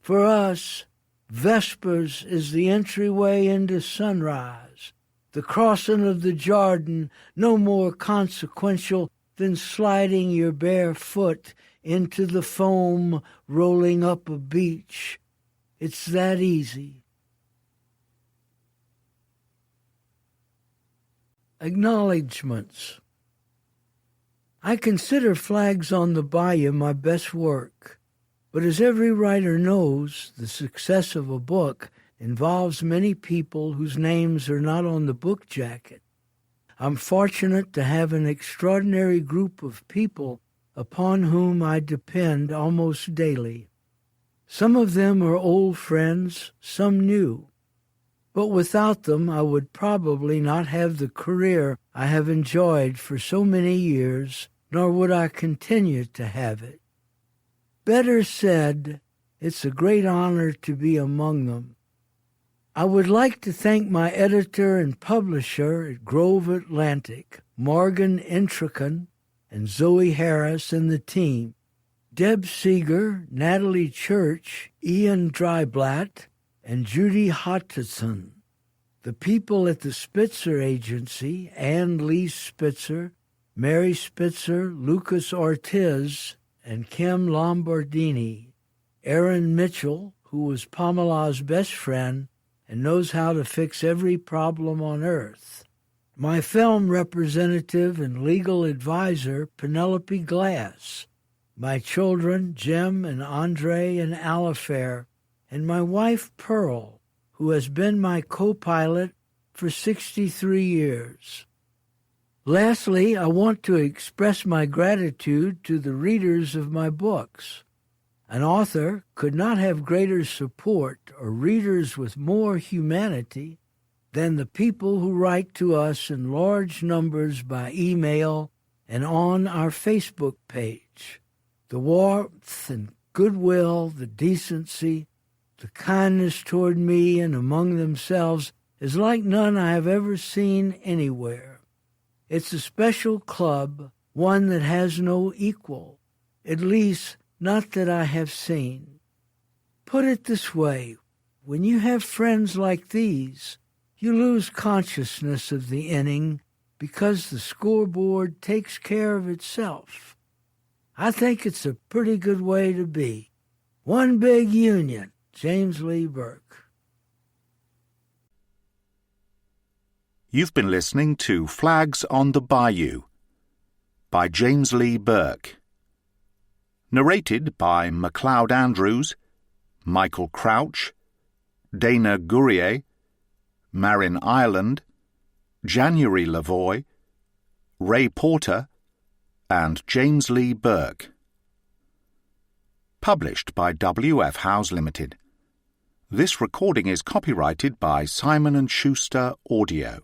For us, Vespers is the entryway into sunrise, The crossing of the Jordan no more consequential than sliding your bare foot into the foam rolling up a beach. It's that easy. Acknowledgements. I consider Flags on the Bayou my best work, but as every writer knows, the success of a book involves many people whose names are not on the book jacket. I'm fortunate to have an extraordinary group of people upon whom I depend almost daily. Some of them are old friends, some new. But without them, I would probably not have the career I have enjoyed for so many years, nor would I continue to have it. Better said, it's a great honor to be among them. I would like to thank my editor and publisher at Grove Atlantic, Morgan Intrican, and Zoe Harris and the team, Deb Seeger, Natalie Church, Ian Dryblatt, and Judy Hutchinson, the people at the Spitzer Agency, Ann Lee Spitzer, Mary Spitzer, Lucas Ortiz, and Kim Lombardini, Aaron Mitchell, who was Pamela's best friend and knows how to fix every problem on earth, my film representative and legal advisor, Penelope Glass, my children, Jim and Andre and Alifair, and my wife, Pearl, who has been my co-pilot for 63 years. Lastly, I want to express my gratitude to the readers of my books. An author could not have greater support or readers with more humanity than the people who write to us in large numbers by email and on our Facebook page. The warmth and goodwill, the decency, the kindness toward me and among themselves is like none I have ever seen anywhere. It's a special club, one that has no equal, at least not that I have seen. Put it this way, when you have friends like these, you lose consciousness of the inning because the scoreboard takes care of itself. I think it's a pretty good way to be. One big union. James Lee Burke. You've been listening to Flags on the Bayou by James Lee Burke. Narrated by MacLeod Andrews, Michael Crouch, Dana Gourier, Marin Ireland, January Lavoie, Ray Porter, and James Lee Burke. Published by W.F. Howes Limited. This recording is copyrighted by Simon & Schuster Audio.